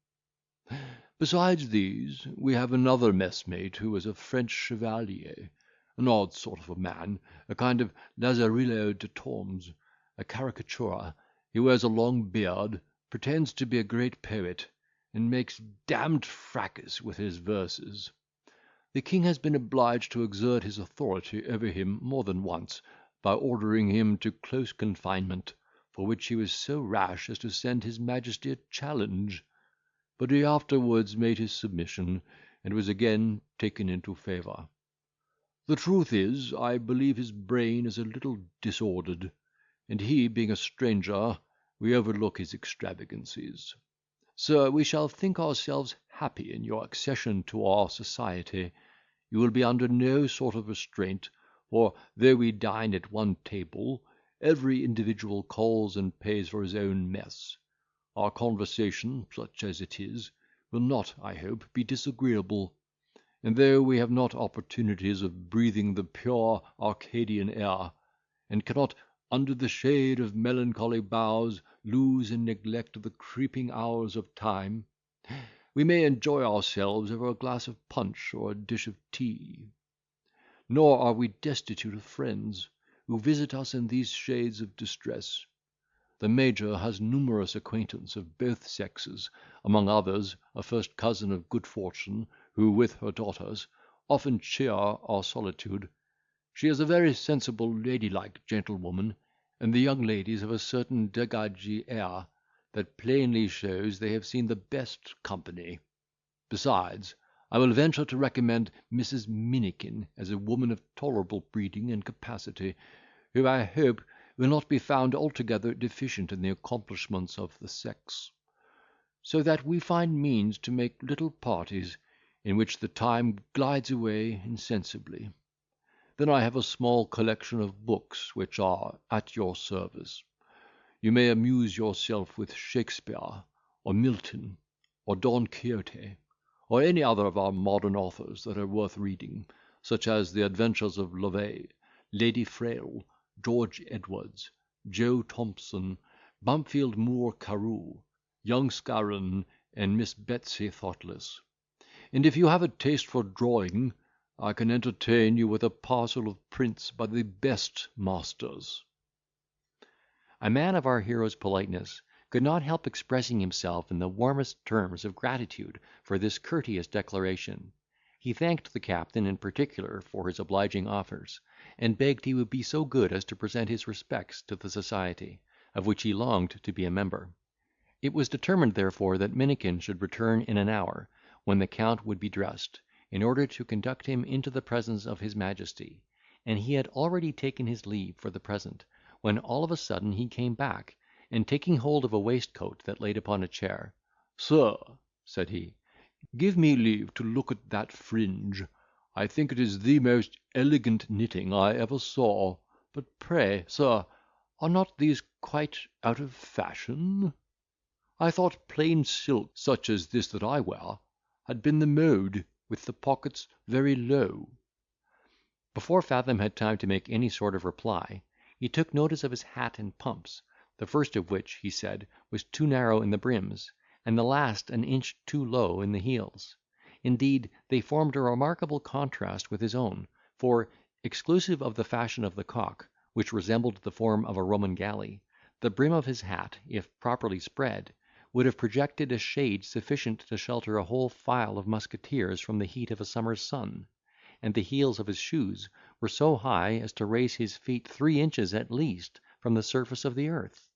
Besides these, we have another messmate who is a French chevalier, an odd sort of a man, a kind of Lazarillo de Tormes, a caricatura. He wears a long beard, pretends to be a great poet, and makes damned fracas with his verses. The king has been obliged to exert his authority over him more than once, by ordering him to close confinement, for which he was so rash as to send his majesty a challenge; but he afterwards made his submission, and was again taken into favour. The truth is, I believe his brain is a little disordered, and he being a stranger, we overlook his extravagancies. Sir, we shall think ourselves happy in your accession to our society. You will be under no sort of restraint, for though we dine at one table, every individual calls and pays for his own mess. Our conversation, such as it is, will not, I hope, be disagreeable; and though we have not opportunities of breathing the pure Arcadian air, and cannot, under the shade of melancholy boughs, lose in neglect the creeping hours of time, we may enjoy ourselves over a glass of punch or a dish of tea. Nor are we destitute of friends, who visit us in these shades of distress. The Major has numerous acquaintance of both sexes, among others a first cousin of good fortune, who, with her daughters, often cheer our solitude. She is a very sensible ladylike gentlewoman, and the young ladies have a certain degagee air, that plainly shows they have seen the best company. Besides, I will venture to recommend Mrs. Minikin as a woman of tolerable breeding and capacity, who I hope will not be found altogether deficient in the accomplishments of the sex; so that we find means to make little parties, in which the time glides away insensibly. Then I have a small collection of books which are at your service. You may amuse yourself with Shakespeare, or Milton, or Don Quixote, or any other of our modern authors that are worth reading, such as the Adventures of Lovey, Lady Frail, George Edwards, Joe Thompson, Bampfield Moore Carew, young Scarron, and Miss Betsy Thoughtless. And if you have a taste for drawing, I can entertain you with a parcel of prints by the best masters." A man of our hero's politeness could not help expressing himself in the warmest terms of gratitude for this courteous declaration. He thanked the captain in particular for his obliging offers, and begged he would be so good as to present his respects to the society, of which he longed to be a member. It was determined therefore that Minikin should return in an hour, when the Count would be dressed, in order to conduct him into the presence of his Majesty, and he had already taken his leave for the present, when all of a sudden he came back, and taking hold of a waistcoat that laid upon a chair, "Sir," said he, "give me leave to look at that fringe. I think it is the most elegant knitting I ever saw. But pray, sir, are not these quite out of fashion? I thought plain silk, such as this that I wear, had been the mode, with the pockets very low." Before Fathom had time to make any sort of reply, he took notice of his hat and pumps, the first of which, he said, was too narrow in the brims, and the last an inch too low in the heels. Indeed, they formed a remarkable contrast with his own, for, exclusive of the fashion of the cock, which resembled the form of a Roman galley, the brim of his hat, if properly spread, would have projected a shade sufficient to shelter a whole file of musketeers from the heat of a summer's sun, and the heels of his shoes were so high as to raise his feet 3 inches at least from the surface of the earth.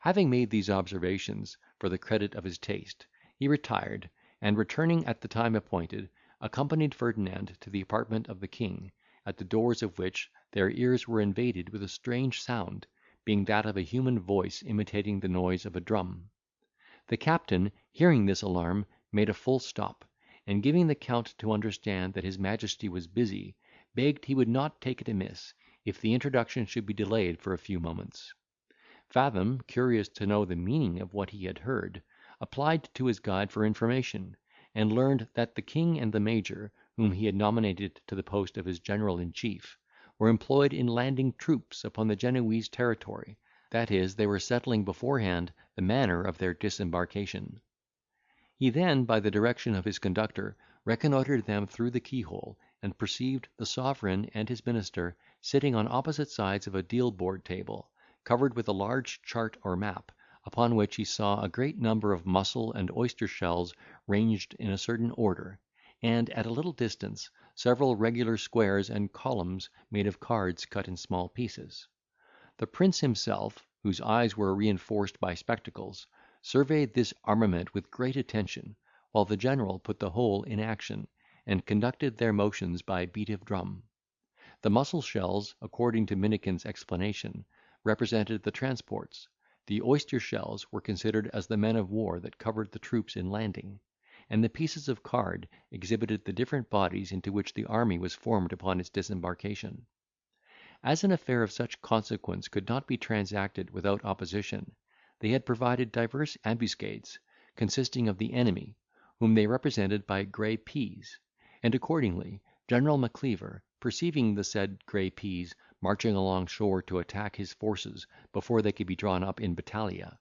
Having made these observations for the credit of his taste, he retired, and returning at the time appointed, accompanied Ferdinand to the apartment of the king, at the doors of which their ears were invaded with a strange sound, being that of a human voice imitating the noise of a drum. The captain, hearing this alarm, made a full stop, and giving the Count to understand that his Majesty was busy, begged he would not take it amiss, if the introduction should be delayed for a few moments. Fathom, curious to know the meaning of what he had heard, applied to his guide for information, and learned that the king and the major, whom he had nominated to the post of his general-in-chief, were employed in landing troops upon the Genoese territory, that is, they were settling beforehand the manner of their disembarkation. He then, by the direction of his conductor, reconnoitred them through the keyhole, and perceived the sovereign and his minister sitting on opposite sides of a deal board table, covered with a large chart or map, upon which he saw a great number of mussel and oyster shells ranged in a certain order, and, at a little distance, several regular squares and columns made of cards cut in small pieces. The prince himself, whose eyes were reinforced by spectacles, surveyed this armament with great attention, while the general put the whole in action, and conducted their motions by a beat of drum. The mussel shells, according to Minikin's explanation, represented the transports; the oyster shells were considered as the men of war that covered the troops in landing; and the pieces of card exhibited the different bodies into which the army was formed upon its disembarkation. As an affair of such consequence could not be transacted without opposition, they had provided divers ambuscades, consisting of the enemy, whom they represented by grey peas; and accordingly General Macleaver, perceiving the said grey peas marching along shore to attack his forces before they could be drawn up in battalia,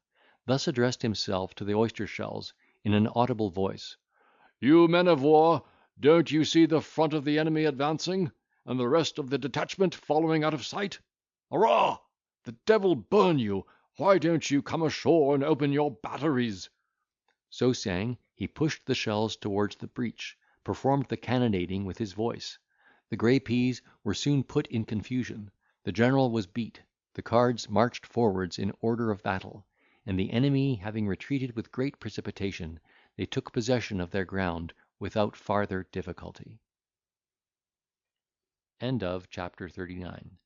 thus addressed himself to the oyster shells in an audible voice: "You men of war, don't you see the front of the enemy advancing, and the rest of the detachment following out of sight? Hurrah! The devil burn you, why don't you come ashore and open your batteries?" So saying, he pushed the shells towards the breach, performed the cannonading with his voice. The grey peas were soon put in confusion, the general was beat, the cards marched forwards in order of battle, and the enemy having retreated with great precipitation, they took possession of their ground without farther difficulty. End of chapter 39.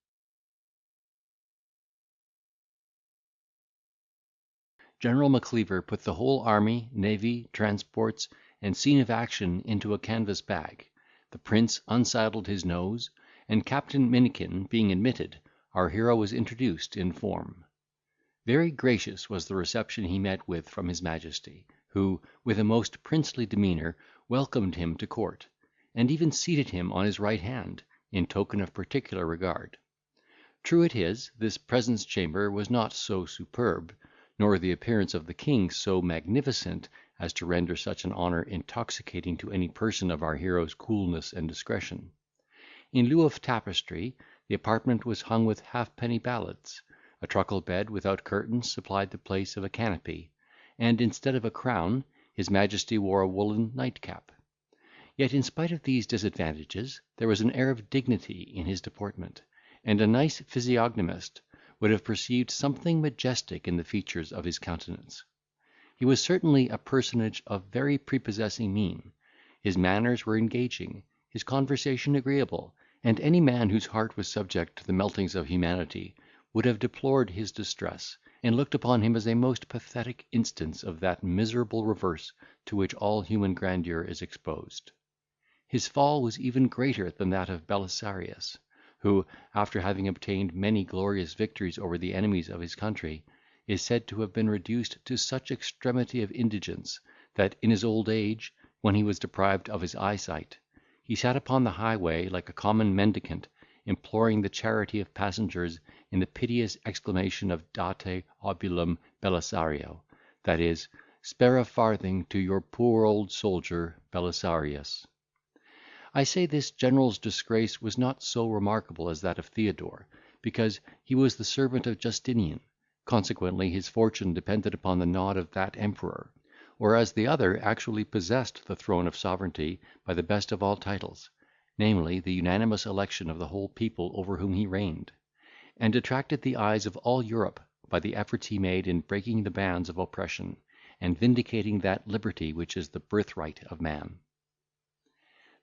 General Macleaver put the whole army, navy, transports, and scene of action into a canvas bag. The prince unsaddled his nose, and Captain Minikin being admitted, our hero was introduced in form. Very gracious was the reception he met with from his majesty, who, with a most princely demeanour, welcomed him to court, and even seated him on his right hand, in token of particular regard. True it is, this presence chamber was not so superb, nor the appearance of the king so magnificent, as to render such an honour intoxicating to any person of our hero's coolness and discretion. In lieu of tapestry, the apartment was hung with halfpenny ballads; a truckle bed without curtains supplied the place of a canopy, and instead of a crown, his majesty wore a woollen nightcap. Yet, in spite of these disadvantages, there was an air of dignity in his deportment, and a nice physiognomist would have perceived something majestic in the features of his countenance. He was certainly a personage of very prepossessing mien; his manners were engaging, his conversation agreeable, and any man whose heart was subject to the meltings of humanity would have deplored his distress, and looked upon him as a most pathetic instance of that miserable reverse to which all human grandeur is exposed. His fall was even greater than that of Belisarius, who, after having obtained many glorious victories over the enemies of his country, is said to have been reduced to such extremity of indigence, that in his old age, when he was deprived of his eyesight, he sat upon the highway like a common mendicant, imploring the charity of passengers in the piteous exclamation of Date obulum Belisario, that is, spare a farthing to your poor old soldier Belisarius. I say this general's disgrace was not so remarkable as that of Theodore, because he was the servant of Justinian; consequently his fortune depended upon the nod of that emperor, whereas the other actually possessed the throne of sovereignty by the best of all titles, namely, the unanimous election of the whole people over whom he reigned, and attracted the eyes of all Europe by the efforts he made in breaking the bands of oppression, and vindicating that liberty which is the birthright of man.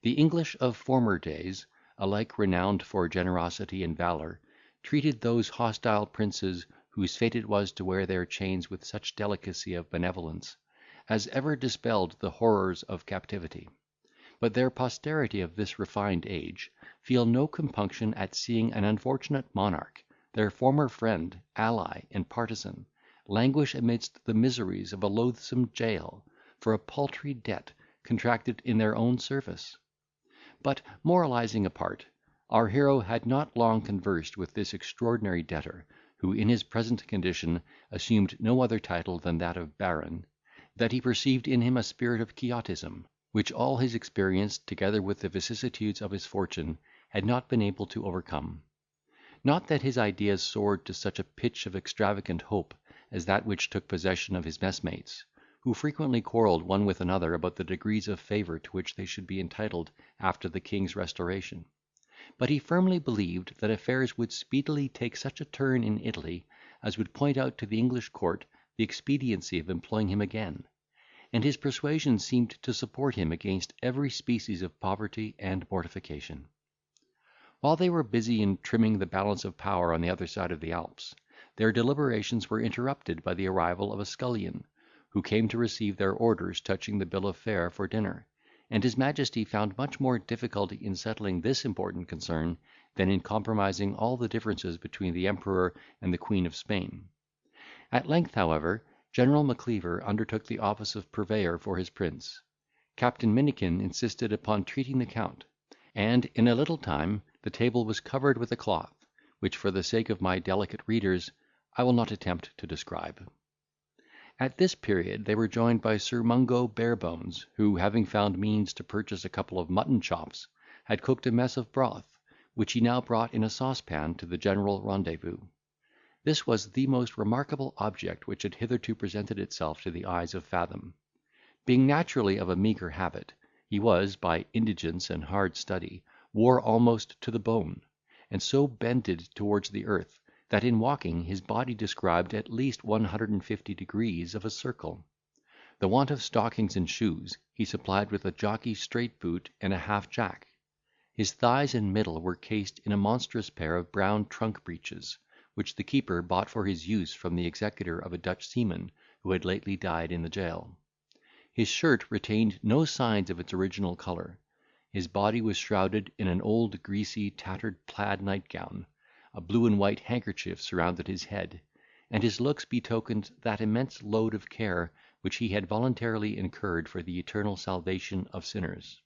The English of former days, alike renowned for generosity and valour, treated those hostile princes, whose fate it was to wear their chains with such delicacy of benevolence, as ever dispelled the horrors of captivity; but their posterity of this refined age feel no compunction at seeing an unfortunate monarch, their former friend, ally, and partisan, languish amidst the miseries of a loathsome jail, for a paltry debt contracted in their own service. But, moralising apart, our hero had not long conversed with this extraordinary debtor, who in his present condition assumed no other title than that of baron, that he perceived in him a spirit of Quixotism, which all his experience, together with the vicissitudes of his fortune, had not been able to overcome. Not that his ideas soared to such a pitch of extravagant hope as that which took possession of his messmates, who frequently quarrelled one with another about the degrees of favour to which they should be entitled after the king's restoration; but he firmly believed that affairs would speedily take such a turn in Italy as would point out to the English court the expediency of employing him again, and his persuasion seemed to support him against every species of poverty and mortification. While they were busy in trimming the balance of power on the other side of the Alps, their deliberations were interrupted by the arrival of a scullion, who came to receive their orders touching the bill of fare for dinner, and his majesty found much more difficulty in settling this important concern than in compromising all the differences between the emperor and the Queen of Spain. At length, however, General Macleaver undertook the office of purveyor for his prince. Captain Minikin insisted upon treating the Count, and in a little time the table was covered with a cloth, which, for the sake of my delicate readers, I will not attempt to describe. At this period they were joined by Sir Mungo Barebones, who, having found means to purchase a couple of mutton chops, had cooked a mess of broth, which he now brought in a saucepan to the general rendezvous. This was the most remarkable object which had hitherto presented itself to the eyes of Fathom. Being naturally of a meagre habit, he was, by indigence and hard study, wore almost to the bone, and so bended towards the earth, that in walking his body described at least 150 degrees of a circle. The want of stockings and shoes he supplied with a jockey's straight boot and a half jack. His thighs and middle were cased in a monstrous pair of brown trunk breeches, which the keeper bought for his use from the executor of a Dutch seaman, who had lately died in the jail. His shirt retained no signs of its original colour. His body was shrouded in an old greasy tattered plaid nightgown. A blue and white handkerchief surrounded his head, and his looks betokened that immense load of care which he had voluntarily incurred for the eternal salvation of sinners.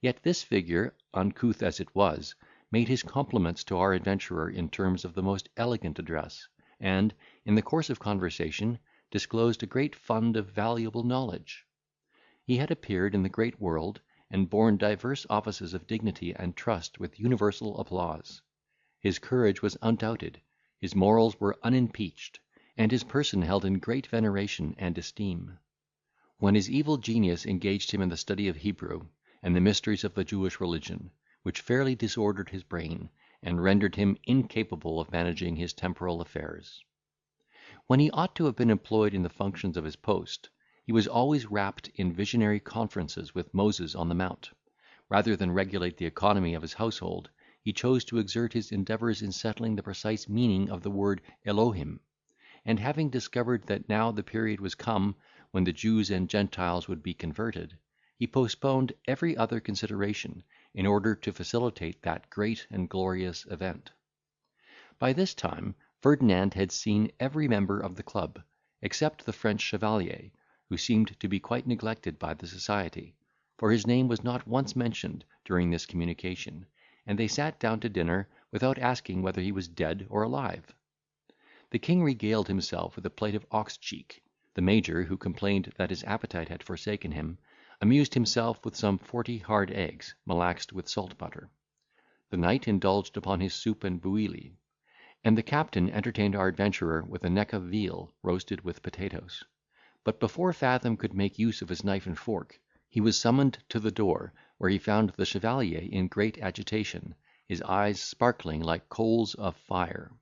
Yet this figure, uncouth as it was, made his compliments to our adventurer in terms of the most elegant address, and, in the course of conversation, disclosed a great fund of valuable knowledge. He had appeared in the great world, and borne divers offices of dignity and trust with universal applause. His courage was undoubted, his morals were unimpeached, and his person held in great veneration and esteem. When his evil genius engaged him in the study of Hebrew, and the mysteries of the Jewish religion, which fairly disordered his brain, and rendered him incapable of managing his temporal affairs. When he ought to have been employed in the functions of his post, he was always wrapped in visionary conferences with Moses on the Mount. Rather than regulate the economy of his household, he chose to exert his endeavours in settling the precise meaning of the word Elohim; and having discovered that now the period was come when the Jews and Gentiles would be converted, he postponed every other consideration, in order to facilitate that great and glorious event. By this time Ferdinand had seen every member of the club, except the French chevalier, who seemed to be quite neglected by the society, for his name was not once mentioned during this communication, and they sat down to dinner without asking whether he was dead or alive. The king regaled himself with a plate of ox cheek. The major, who complained that his appetite had forsaken him, amused himself with some 40 hard eggs, malaxed with salt butter. The knight indulged upon his soup and bouilli, and the captain entertained our adventurer with a neck of veal, roasted with potatoes. But before Fathom could make use of his knife and fork, he was summoned to the door, where he found the chevalier in great agitation, his eyes sparkling like coals of fire.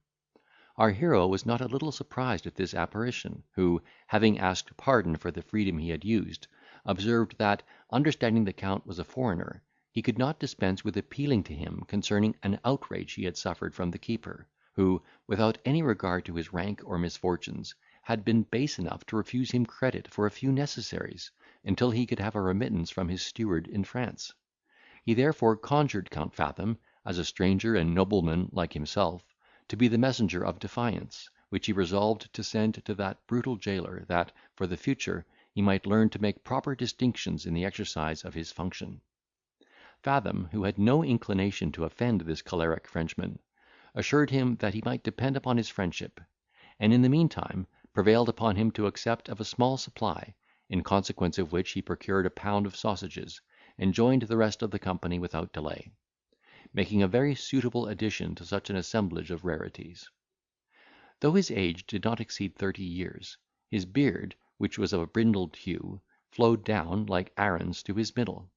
Our hero was not a little surprised at this apparition, who, having asked pardon for the freedom he had used, observed that, understanding the Count was a foreigner, he could not dispense with appealing to him concerning an outrage he had suffered from the keeper, who, without any regard to his rank or misfortunes, had been base enough to refuse him credit for a few necessaries, until he could have a remittance from his steward in France. He therefore conjured Count Fathom, as a stranger and nobleman like himself, to be the messenger of defiance, which he resolved to send to that brutal jailer, that, for the future, he might learn to make proper distinctions in the exercise of his function. Fathom, who had no inclination to offend this choleric Frenchman, assured him that he might depend upon his friendship, and in the meantime prevailed upon him to accept of a small supply, in consequence of which he procured a pound of sausages, and joined the rest of the company without delay, making a very suitable addition to such an assemblage of rarities. Though his age did not exceed 30 years, his beard, which was of a brindled hue, flowed down, like Aaron's, to his middle.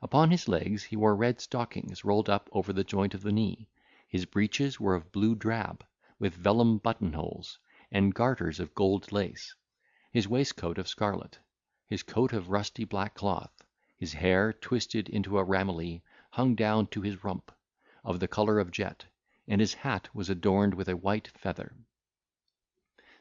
Upon his legs he wore red stockings rolled up over the joint of the knee. His breeches were of blue drab, with vellum buttonholes, and garters of gold lace, his waistcoat of scarlet, his coat of rusty black cloth, his hair, twisted into a ramilie, hung down to his rump, of the colour of jet, and his hat was adorned with a white feather.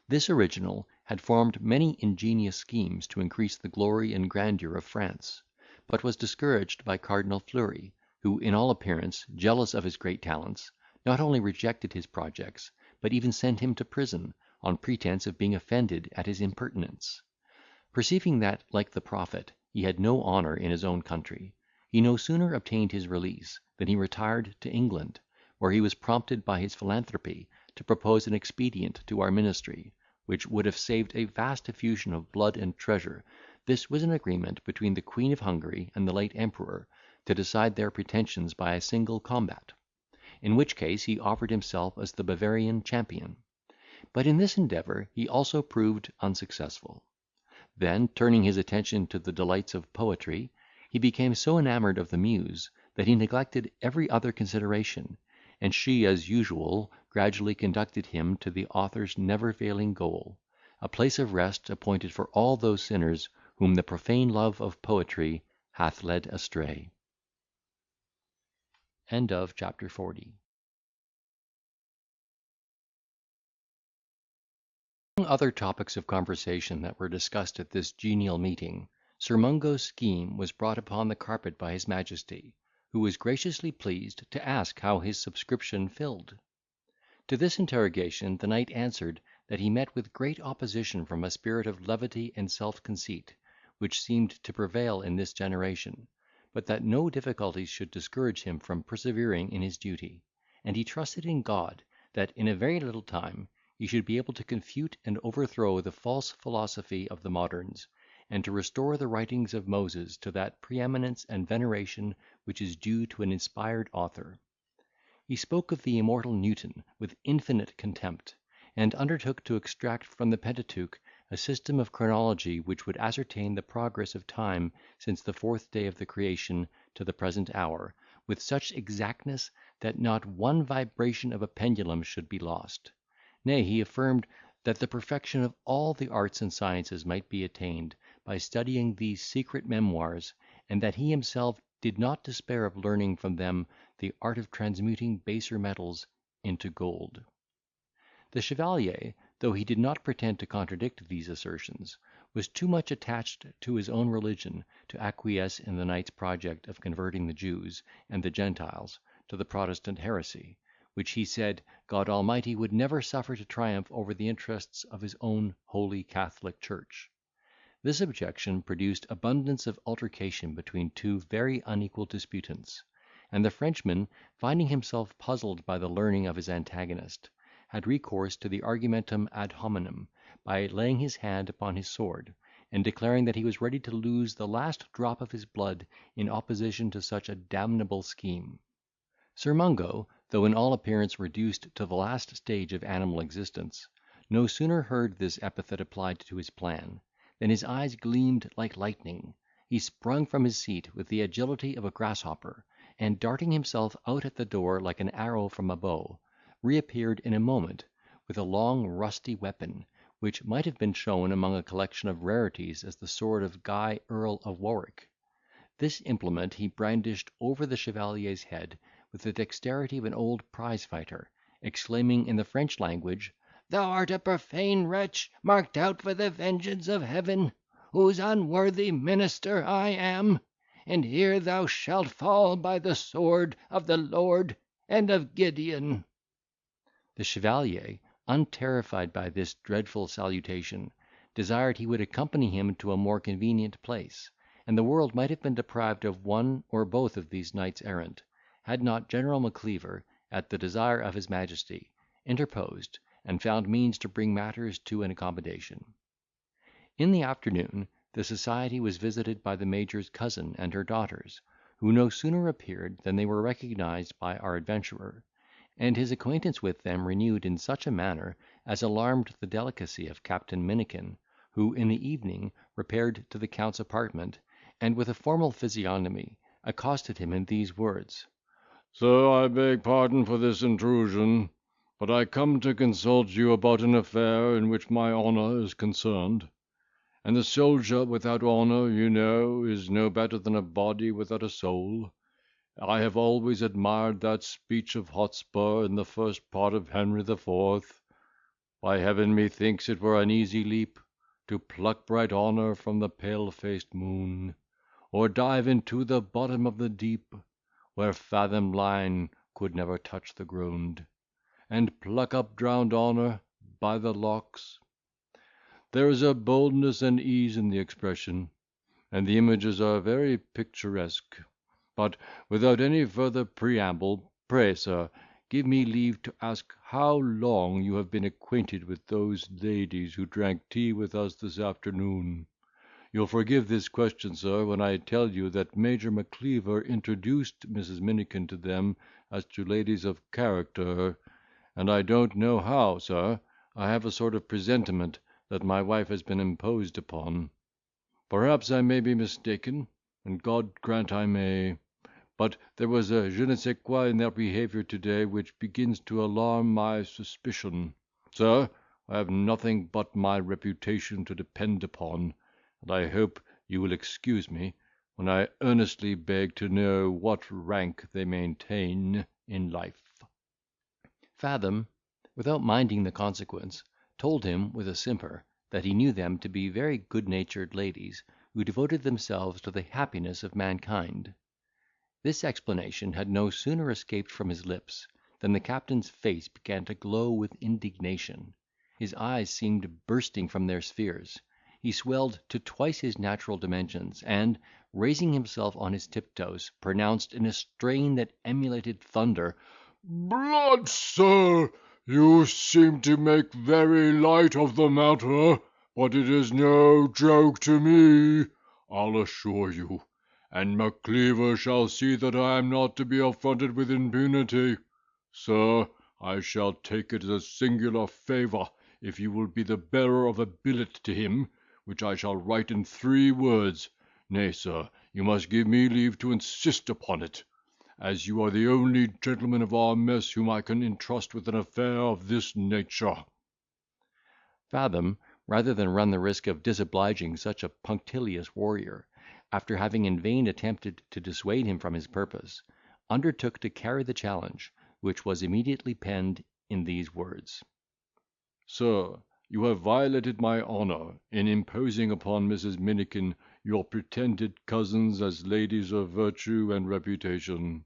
This original had formed many ingenious schemes to increase the glory and grandeur of France, but was discouraged by Cardinal Fleury, who, in all appearance, jealous of his great talents, not only rejected his projects, but even sent him to prison, on pretence of being offended at his impertinence. Perceiving that, like the prophet, he had no honour in his own country, he no sooner obtained his release than he retired to England, where he was prompted by his philanthropy to propose an expedient to our ministry, which would have saved a vast effusion of blood and treasure. This was an agreement between the Queen of Hungary and the late Emperor, to decide their pretensions by a single combat; in which case he offered himself as the Bavarian champion. But in this endeavour he also proved unsuccessful. Then, turning his attention to the delights of poetry, he became so enamoured of the muse, that he neglected every other consideration, and she, as usual, gradually conducted him to the author's never failing goal, a place of rest appointed for all those sinners whom the profane love of poetry hath led astray. Chapter 40. Among other topics of conversation that were discussed at this genial meeting, Sir Mungo's scheme was brought upon the carpet by his majesty, who was graciously pleased to ask how his subscription filled. To this interrogation the knight answered, that he met with great opposition from a spirit of levity and self-conceit, which seemed to prevail in this generation, but that no difficulties should discourage him from persevering in his duty; and he trusted in God, that in a very little time he should be able to confute and overthrow the false philosophy of the moderns, and to restore the writings of Moses to that preeminence and veneration which is due to an inspired author. He spoke of the immortal Newton with infinite contempt, and undertook to extract from the Pentateuch a system of chronology which would ascertain the progress of time since the fourth day of the creation to the present hour, with such exactness that not one vibration of a pendulum should be lost. Nay, he affirmed, that the perfection of all the arts and sciences might be attained by studying these secret memoirs, and that he himself did not despair of learning from them the art of transmuting baser metals into gold. The chevalier, though he did not pretend to contradict these assertions, was too much attached to his own religion to acquiesce in the knight's project of converting the Jews and the Gentiles to the Protestant heresy, which he said God Almighty would never suffer to triumph over the interests of his own holy Catholic Church. This objection produced abundance of altercation between two very unequal disputants; and the Frenchman, finding himself puzzled by the learning of his antagonist, had recourse to the argumentum ad hominem, by laying his hand upon his sword, and declaring that he was ready to lose the last drop of his blood in opposition to such a damnable scheme. Sir Mungo, though in all appearance reduced to the last stage of animal existence, no sooner heard this epithet applied to his plan, than his eyes gleamed like lightning. He sprung from his seat with the agility of a grasshopper, and darting himself out at the door like an arrow from a bow, reappeared in a moment with a long rusty weapon, which might have been shown among a collection of rarities as the sword of Guy Earl of Warwick. This implement he brandished over the chevalier's head with the dexterity of an old prize fighter, exclaiming in the French language, "Thou art a profane wretch, marked out for the vengeance of Heaven, whose unworthy minister I am, and here thou shalt fall by the sword of the Lord and of Gideon." The chevalier, unterrified by this dreadful salutation, desired he would accompany him to a more convenient place, and the world might have been deprived of one or both of these knights errant, had not General Macleaver, at the desire of his majesty, interposed, and found means to bring matters to an accommodation. In the afternoon, the society was visited by the major's cousin and her daughters, who no sooner appeared than they were recognised by our adventurer, and his acquaintance with them renewed in such a manner as alarmed the delicacy of Captain Minikin, who in the evening repaired to the Count's apartment, and with a formal physiognomy accosted him in these words: "Sir, I beg pardon for this intrusion, but I come to consult you about an affair in which my honour is concerned; and the soldier without honour, you know, is no better than a body without a soul. I have always admired that speech of Hotspur in the first part of Henry the Fourth. By heaven, methinks it were an easy leap to pluck bright honour from the pale-faced moon, or dive into the bottom of the deep, where Fathom line could never touch the ground, and pluck up drowned honour, by the locks. There is a boldness and ease in the expression, and the images are very picturesque. But, without any further preamble, pray, sir, give me leave to ask how long you have been acquainted with those ladies who drank tea with us this afternoon? You'll forgive this question, sir, when I tell you that Major Macleaver introduced Mrs. Minikin to them as to ladies of character, and I don't know how, sir, I have a sort of presentiment that my wife has been imposed upon. Perhaps I may be mistaken, and God grant I may, but there was a je ne sais quoi in their behaviour to-day which begins to alarm my suspicion. Sir, I have nothing but my reputation to depend upon, and I hope you will excuse me when I earnestly beg to know what rank they maintain in life." Fathom, without minding the consequence, told him, with a simper, that he knew them to be very good-natured ladies, who devoted themselves to the happiness of mankind. This explanation had no sooner escaped from his lips, than the captain's face began to glow with indignation. His eyes seemed bursting from their spheres. He swelled to twice his natural dimensions, and, raising himself on his tiptoes, pronounced in a strain that emulated thunder, "Blood, sir, you seem to make very light of the matter, but it is no joke to me, I'll assure you, and Macleaver shall see that I am not to be affronted with impunity. Sir, I shall take it as a singular favour if you will be the bearer of a billet to him, which I shall write in 3 words. Nay, sir, you must give me leave to insist upon it, as you are the only gentleman of our mess whom I can entrust with an affair of this nature." Fathom, rather than run the risk of disobliging such a punctilious warrior, after having in vain attempted to dissuade him from his purpose, undertook to carry the challenge, which was immediately penned in these words: "Sir, you have violated my honour in imposing upon Mrs. Minikin your pretended cousins as ladies of virtue and reputation.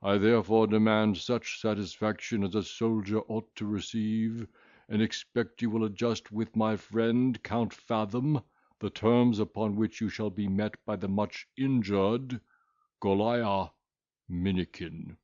I therefore demand such satisfaction as a soldier ought to receive, and expect you will adjust with my friend Count Fathom the terms upon which you shall be met by the much injured Goliah Minikin."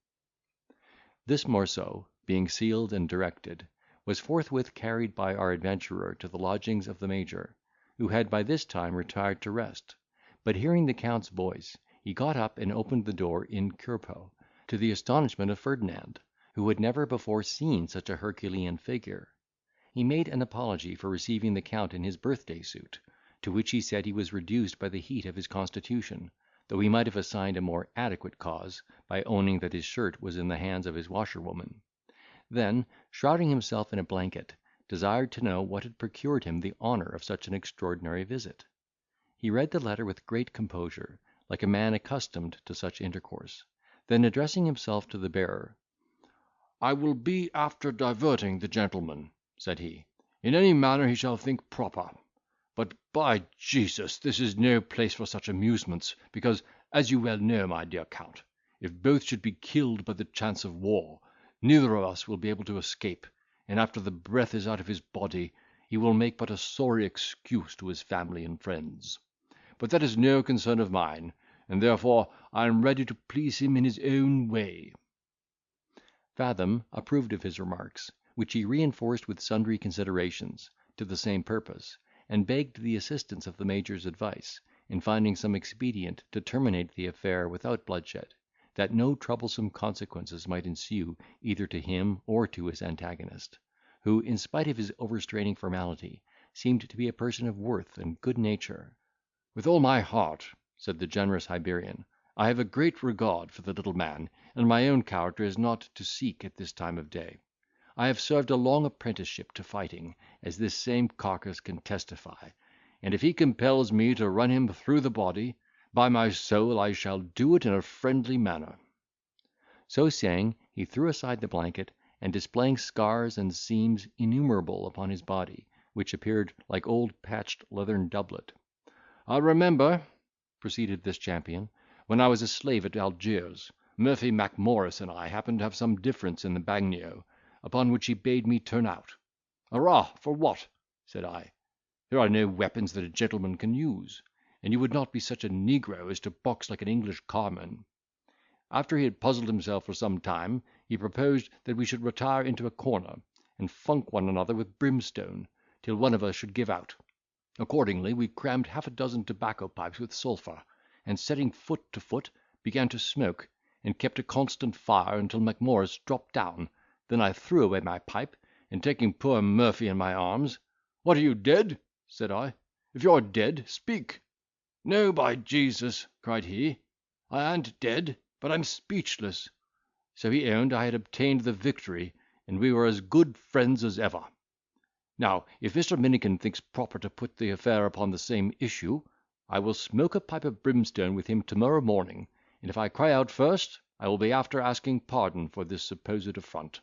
This morceau, being sealed and directed, was forthwith carried by our adventurer to the lodgings of the Major, who had by this time retired to rest; but hearing the Count's voice, he got up and opened the door in cuerpo, to the astonishment of Ferdinand, who had never before seen such a Herculean figure. He made an apology for receiving the Count in his birthday suit, to which he said he was reduced by the heat of his constitution, though he might have assigned a more adequate cause, by owning that his shirt was in the hands of his washerwoman. Then, shrouding himself in a blanket, desired to know what had procured him the honour of such an extraordinary visit. He read the letter with great composure, like a man accustomed to such intercourse. Then, addressing himself to the bearer, "I will be after diverting the gentleman," said he, "in any manner he shall think proper; but, by Jesus, this is no place for such amusements, because, as you well know, my dear Count, if both should be killed by the chance of war, neither of us will be able to escape, and after the breath is out of his body, he will make but a sorry excuse to his family and friends. But that is no concern of mine, and therefore I am ready to please him in his own way." Fathom approved of his remarks, which he reinforced with sundry considerations, to the same purpose, and begged the assistance of the Major's advice, in finding some expedient to terminate the affair without bloodshed, that no troublesome consequences might ensue either to him or to his antagonist, who, in spite of his overstraining formality, seemed to be a person of worth and good nature. "With all my heart," said the generous Hibernian, "I have a great regard for the little man, and my own character is not to seek at this time of day. I have served a long apprenticeship to fighting, as this same carcass can testify, and if he compels me to run him through the body, by my soul I shall do it in a friendly manner." So saying, he threw aside the blanket, and displaying scars and seams innumerable upon his body, which appeared like old patched leathern doublet. "I remember," proceeded this champion, "when I was a slave at Algiers, Murphy Macmorris and I happened to have some difference in the bagnio, upon which he bade me turn out. "Arrah, for what?" said I. "Here are no weapons that a gentleman can use, and you would not be such a negro as to box like an English carman." After he had puzzled himself for some time, he proposed that we should retire into a corner, and funk one another with brimstone, till one of us should give out. Accordingly, we crammed half a dozen tobacco pipes with sulphur, and setting foot to foot, began to smoke, and kept a constant fire until Macmorris dropped down. Then I threw away my pipe, and taking poor Murphy in my arms, "What, are you dead?" said I. "If you're dead, speak." "No, by Jesus," cried he, "I an't dead, but I'm speechless." So he owned I had obtained the victory, and we were as good friends as ever. Now, if Mr. Minikin thinks proper to put the affair upon the same issue, I will smoke a pipe of brimstone with him to-morrow morning, and if I cry out first, I will be after asking pardon for this supposed affront.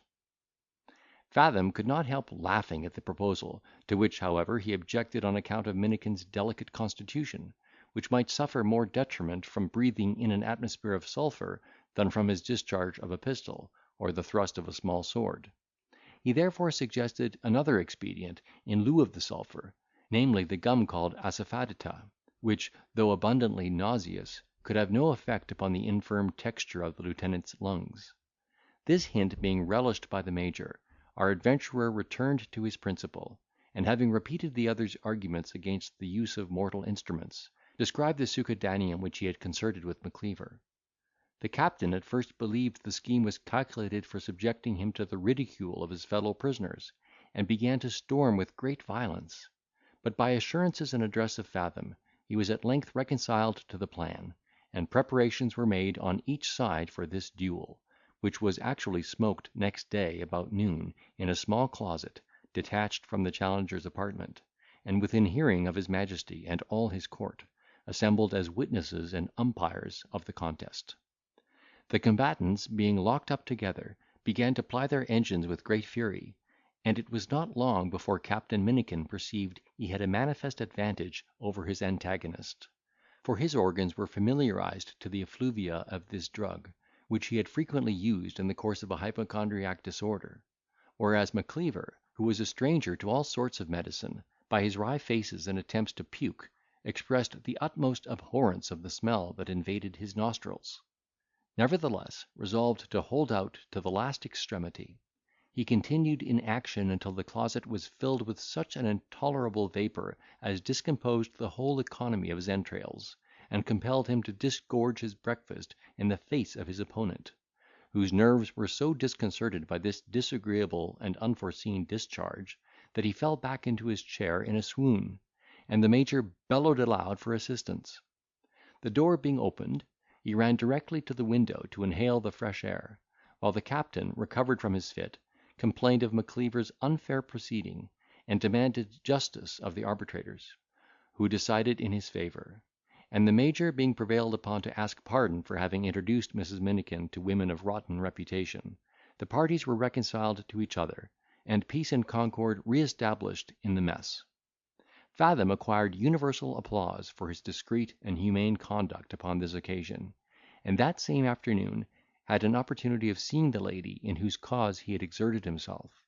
Fathom could not help laughing at the proposal, to which, however, he objected on account of Minikin's delicate constitution, which might suffer more detriment from breathing in an atmosphere of sulphur than from his discharge of a pistol, or the thrust of a small sword. He therefore suggested another expedient in lieu of the sulphur, namely the gum called asafoetida, which, though abundantly nauseous, could have no effect upon the infirm texture of the lieutenant's lungs. This hint being relished by the major, our adventurer returned to his principal, and having repeated the other's arguments against the use of mortal instruments, described the succedaneum which he had concerted with Macleaver. The captain at first believed the scheme was calculated for subjecting him to the ridicule of his fellow prisoners, and began to storm with great violence; but by assurances and address of Fathom, he was at length reconciled to the plan, and preparations were made on each side for this duel, which was actually smoked next day about noon in a small closet, detached from the challenger's apartment, and within hearing of his majesty and all his court, assembled as witnesses and umpires of the contest. The combatants, being locked up together, began to ply their engines with great fury, and it was not long before Captain Minikin perceived he had a manifest advantage over his antagonist; for his organs were familiarised to the effluvia of this drug, which he had frequently used in the course of a hypochondriac disorder; whereas Macleaver, who was a stranger to all sorts of medicine, by his wry faces and attempts to puke, expressed the utmost abhorrence of the smell that invaded his nostrils. Nevertheless, resolved to hold out to the last extremity, he continued in action until the closet was filled with such an intolerable vapour as discomposed the whole economy of his entrails, and compelled him to disgorge his breakfast in the face of his opponent, whose nerves were so disconcerted by this disagreeable and unforeseen discharge, that he fell back into his chair in a swoon, and the major bellowed aloud for assistance. The door being opened, he ran directly to the window to inhale the fresh air, while the captain, recovered from his fit, complained of Macleaver's unfair proceeding, and demanded justice of the arbitrators, who decided in his favour; and the major being prevailed upon to ask pardon for having introduced Mrs. Minikin to women of rotten reputation, the parties were reconciled to each other, and peace and concord re-established in the mess. Fathom acquired universal applause for his discreet and humane conduct upon this occasion, and that same afternoon had an opportunity of seeing the lady in whose cause he had exerted himself.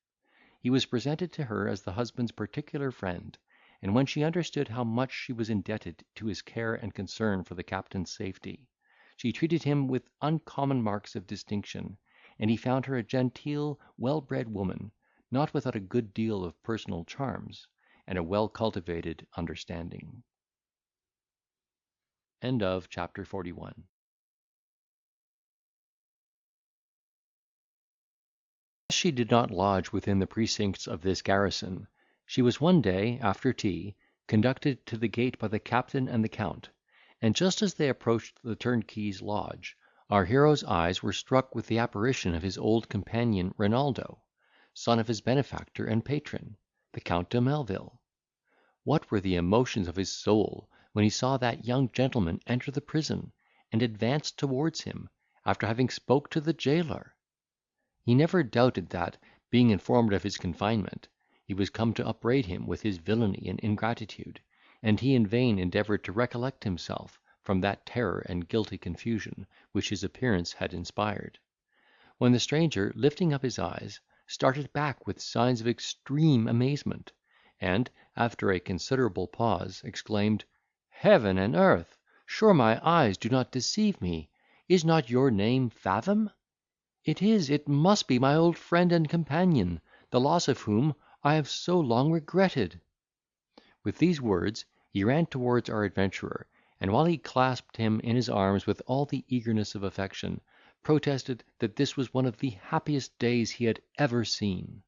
He was presented to her as the husband's particular friend, and when she understood how much she was indebted to his care and concern for the captain's safety, she treated him with uncommon marks of distinction, and he found her a genteel, well-bred woman, not without a good deal of personal charms, and a well-cultivated understanding. End of chapter 41. As she did not lodge within the precincts of this garrison, she was one day, after tea, conducted to the gate by the captain and the count; and just as they approached the turnkeys' lodge, our hero's eyes were struck with the apparition of his old companion Renaldo, son of his benefactor and patron, the Count de Melvil. What were the emotions of his soul when he saw that young gentleman enter the prison, and advance towards him, after having spoke to the jailor! He never doubted that, being informed of his confinement, he was come to upbraid him with his villainy and ingratitude, and he in vain endeavoured to recollect himself from that terror and guilty confusion which his appearance had inspired; when the stranger, lifting up his eyes, started back with signs of extreme amazement, and, after a considerable pause, exclaimed, "Heaven and earth! Sure my eyes do not deceive me. Is not your name Fathom? It must be my old friend and companion, the loss of whom I have so long regretted." With these words he ran towards our adventurer, and, while he clasped him in his arms with all the eagerness of affection, protested that this was one of the happiest days he had ever seen.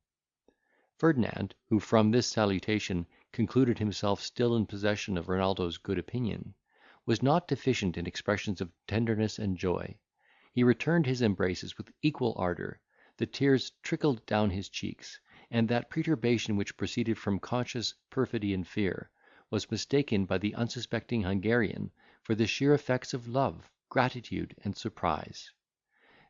Ferdinand, who from this salutation concluded himself still in possession of Renaldo's good opinion, was not deficient in expressions of tenderness and joy. He returned his embraces with equal ardour, the tears trickled down his cheeks, and that perturbation which proceeded from conscious perfidy and fear, was mistaken by the unsuspecting Hungarian for the sheer effects of love, gratitude, and surprise.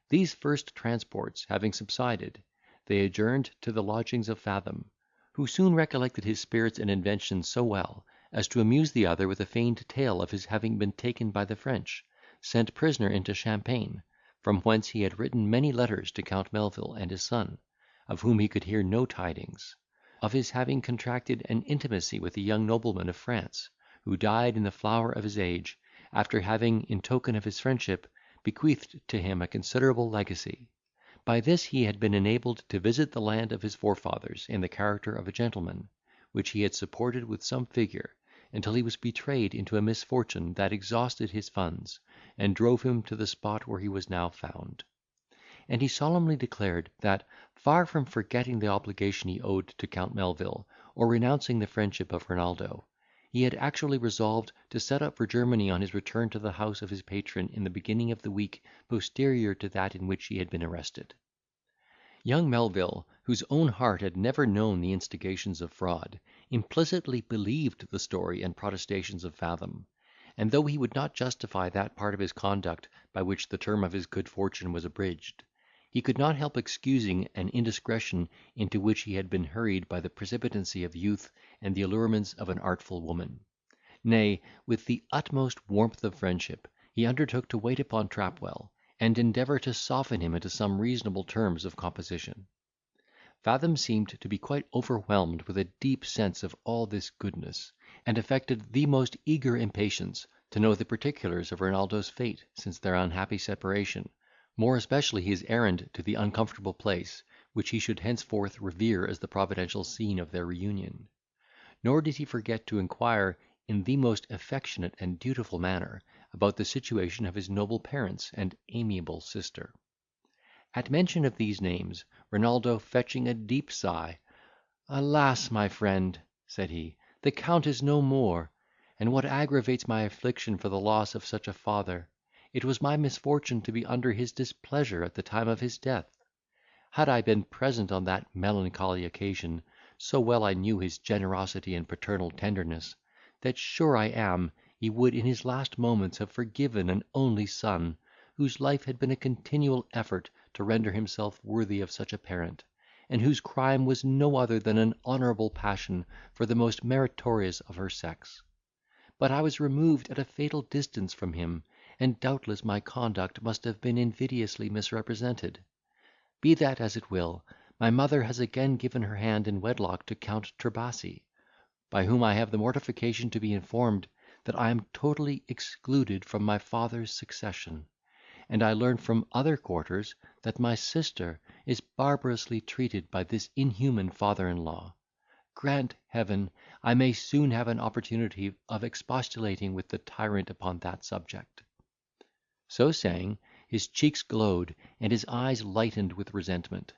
These first transports having subsided, they adjourned to the lodgings of Fathom, who soon recollected his spirits and invention so well, as to amuse the other with a feigned tale of his having been taken by the French, sent prisoner into Champagne, from whence he had written many letters to Count Melvil and his son, of whom he could hear no tidings; of his having contracted an intimacy with a young nobleman of France, who died in the flower of his age, after having, in token of his friendship, bequeathed to him a considerable legacy. By this he had been enabled to visit the land of his forefathers in the character of a gentleman, which he had supported with some vigour, until he was betrayed into a misfortune that exhausted his funds, and drove him to the spot where he was now found. And he solemnly declared, that, far from forgetting the obligation he owed to Count Melvil, or renouncing the friendship of Renaldo, he had actually resolved to set out for Germany on his return to the house of his patron in the beginning of the week posterior to that in which he had been arrested. Young Melvil, whose own heart had never known the instigations of fraud, implicitly believed the story and protestations of Fathom; and, though he would not justify that part of his conduct by which the term of his good fortune was abridged, he could not help excusing an indiscretion into which he had been hurried by the precipitancy of youth and the allurements of an artful woman. Nay, with the utmost warmth of friendship, he undertook to wait upon Trapwell, and endeavour to soften him into some reasonable terms of composition. Fathom seemed to be quite overwhelmed with a deep sense of all this goodness, and affected the most eager impatience to know the particulars of Renaldo's fate since their unhappy separation, more especially his errand to the uncomfortable place, which he should henceforth revere as the providential scene of their reunion. Nor did he forget to inquire, in the most affectionate and dutiful manner, about the situation of his noble parents and amiable sister. At mention of these names, Renaldo, fetching a deep sigh, "Alas, my friend," said he, "the Count is no more; and what aggravates my affliction for the loss of such a father, it was my misfortune to be under his displeasure at the time of his death. Had I been present on that melancholy occasion, so well I knew his generosity and paternal tenderness, that sure I am he would in his last moments have forgiven an only son, whose life had been a continual effort to render himself worthy of such a parent, and whose crime was no other than an honourable passion for the most meritorious of her sex. But I was removed at a fatal distance from him, and doubtless my conduct must have been invidiously misrepresented. Be that as it will, my mother has again given her hand in wedlock to Count Tobias, by whom I have the mortification to be informed that I am totally excluded from my father's succession; and I learn from other quarters that my sister is barbarously treated by this inhuman father-in-law. Grant Heaven, I may soon have an opportunity of expostulating with the tyrant upon that subject." So saying, his cheeks glowed, and his eyes lightened with resentment.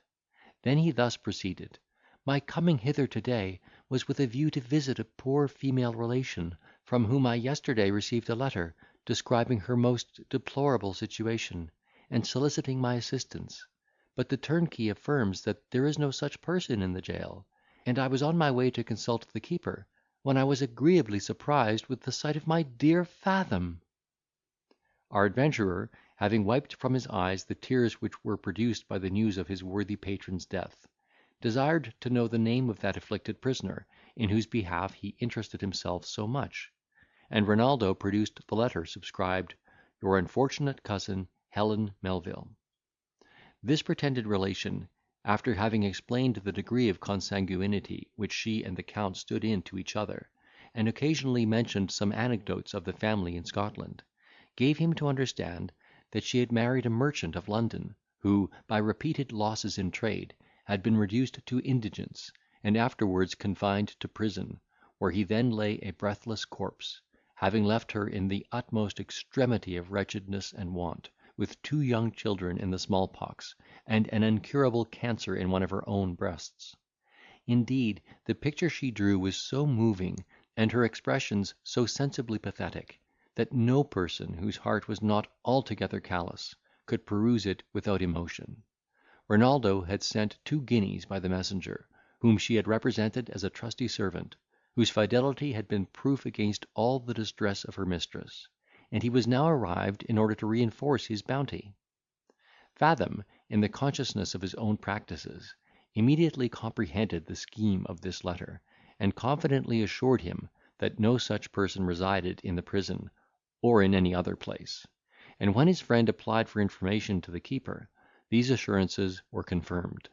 Then he thus proceeded: "My coming hither to-day was with a view to visit a poor female relation, from whom I yesterday received a letter, describing her most deplorable situation, and soliciting my assistance; but the turnkey affirms that there is no such person in the jail, and I was on my way to consult the keeper, when I was agreeably surprised with the sight of my dear Fathom." Our adventurer, having wiped from his eyes the tears which were produced by the news of his worthy patron's death, desired to know the name of that afflicted prisoner, in whose behalf he interested himself so much; and Renaldo produced the letter subscribed, "Your unfortunate cousin, Helen Melvil." This pretended relation, after having explained the degree of consanguinity which she and the Count stood in to each other, and occasionally mentioned some anecdotes of the family in Scotland, gave him to understand that she had married a merchant of London, who, by repeated losses in trade, had been reduced to indigence, and afterwards confined to prison, where he then lay a breathless corpse, having left her in the utmost extremity of wretchedness and want, with 2 young children in the small pox, and an incurable cancer in one of her own breasts. Indeed, the picture she drew was so moving, and her expressions so sensibly pathetic, that no person whose heart was not altogether callous could peruse it without emotion. Renaldo had sent 2 guineas by the messenger, whom she had represented as a trusty servant, whose fidelity had been proof against all the distress of her mistress, and he was now arrived in order to reinforce his bounty. Fathom, in the consciousness of his own practices, immediately comprehended the scheme of this letter, and confidently assured him that no such person resided in the prison, or in any other place; and when his friend applied for information to the keeper, these assurances were confirmed,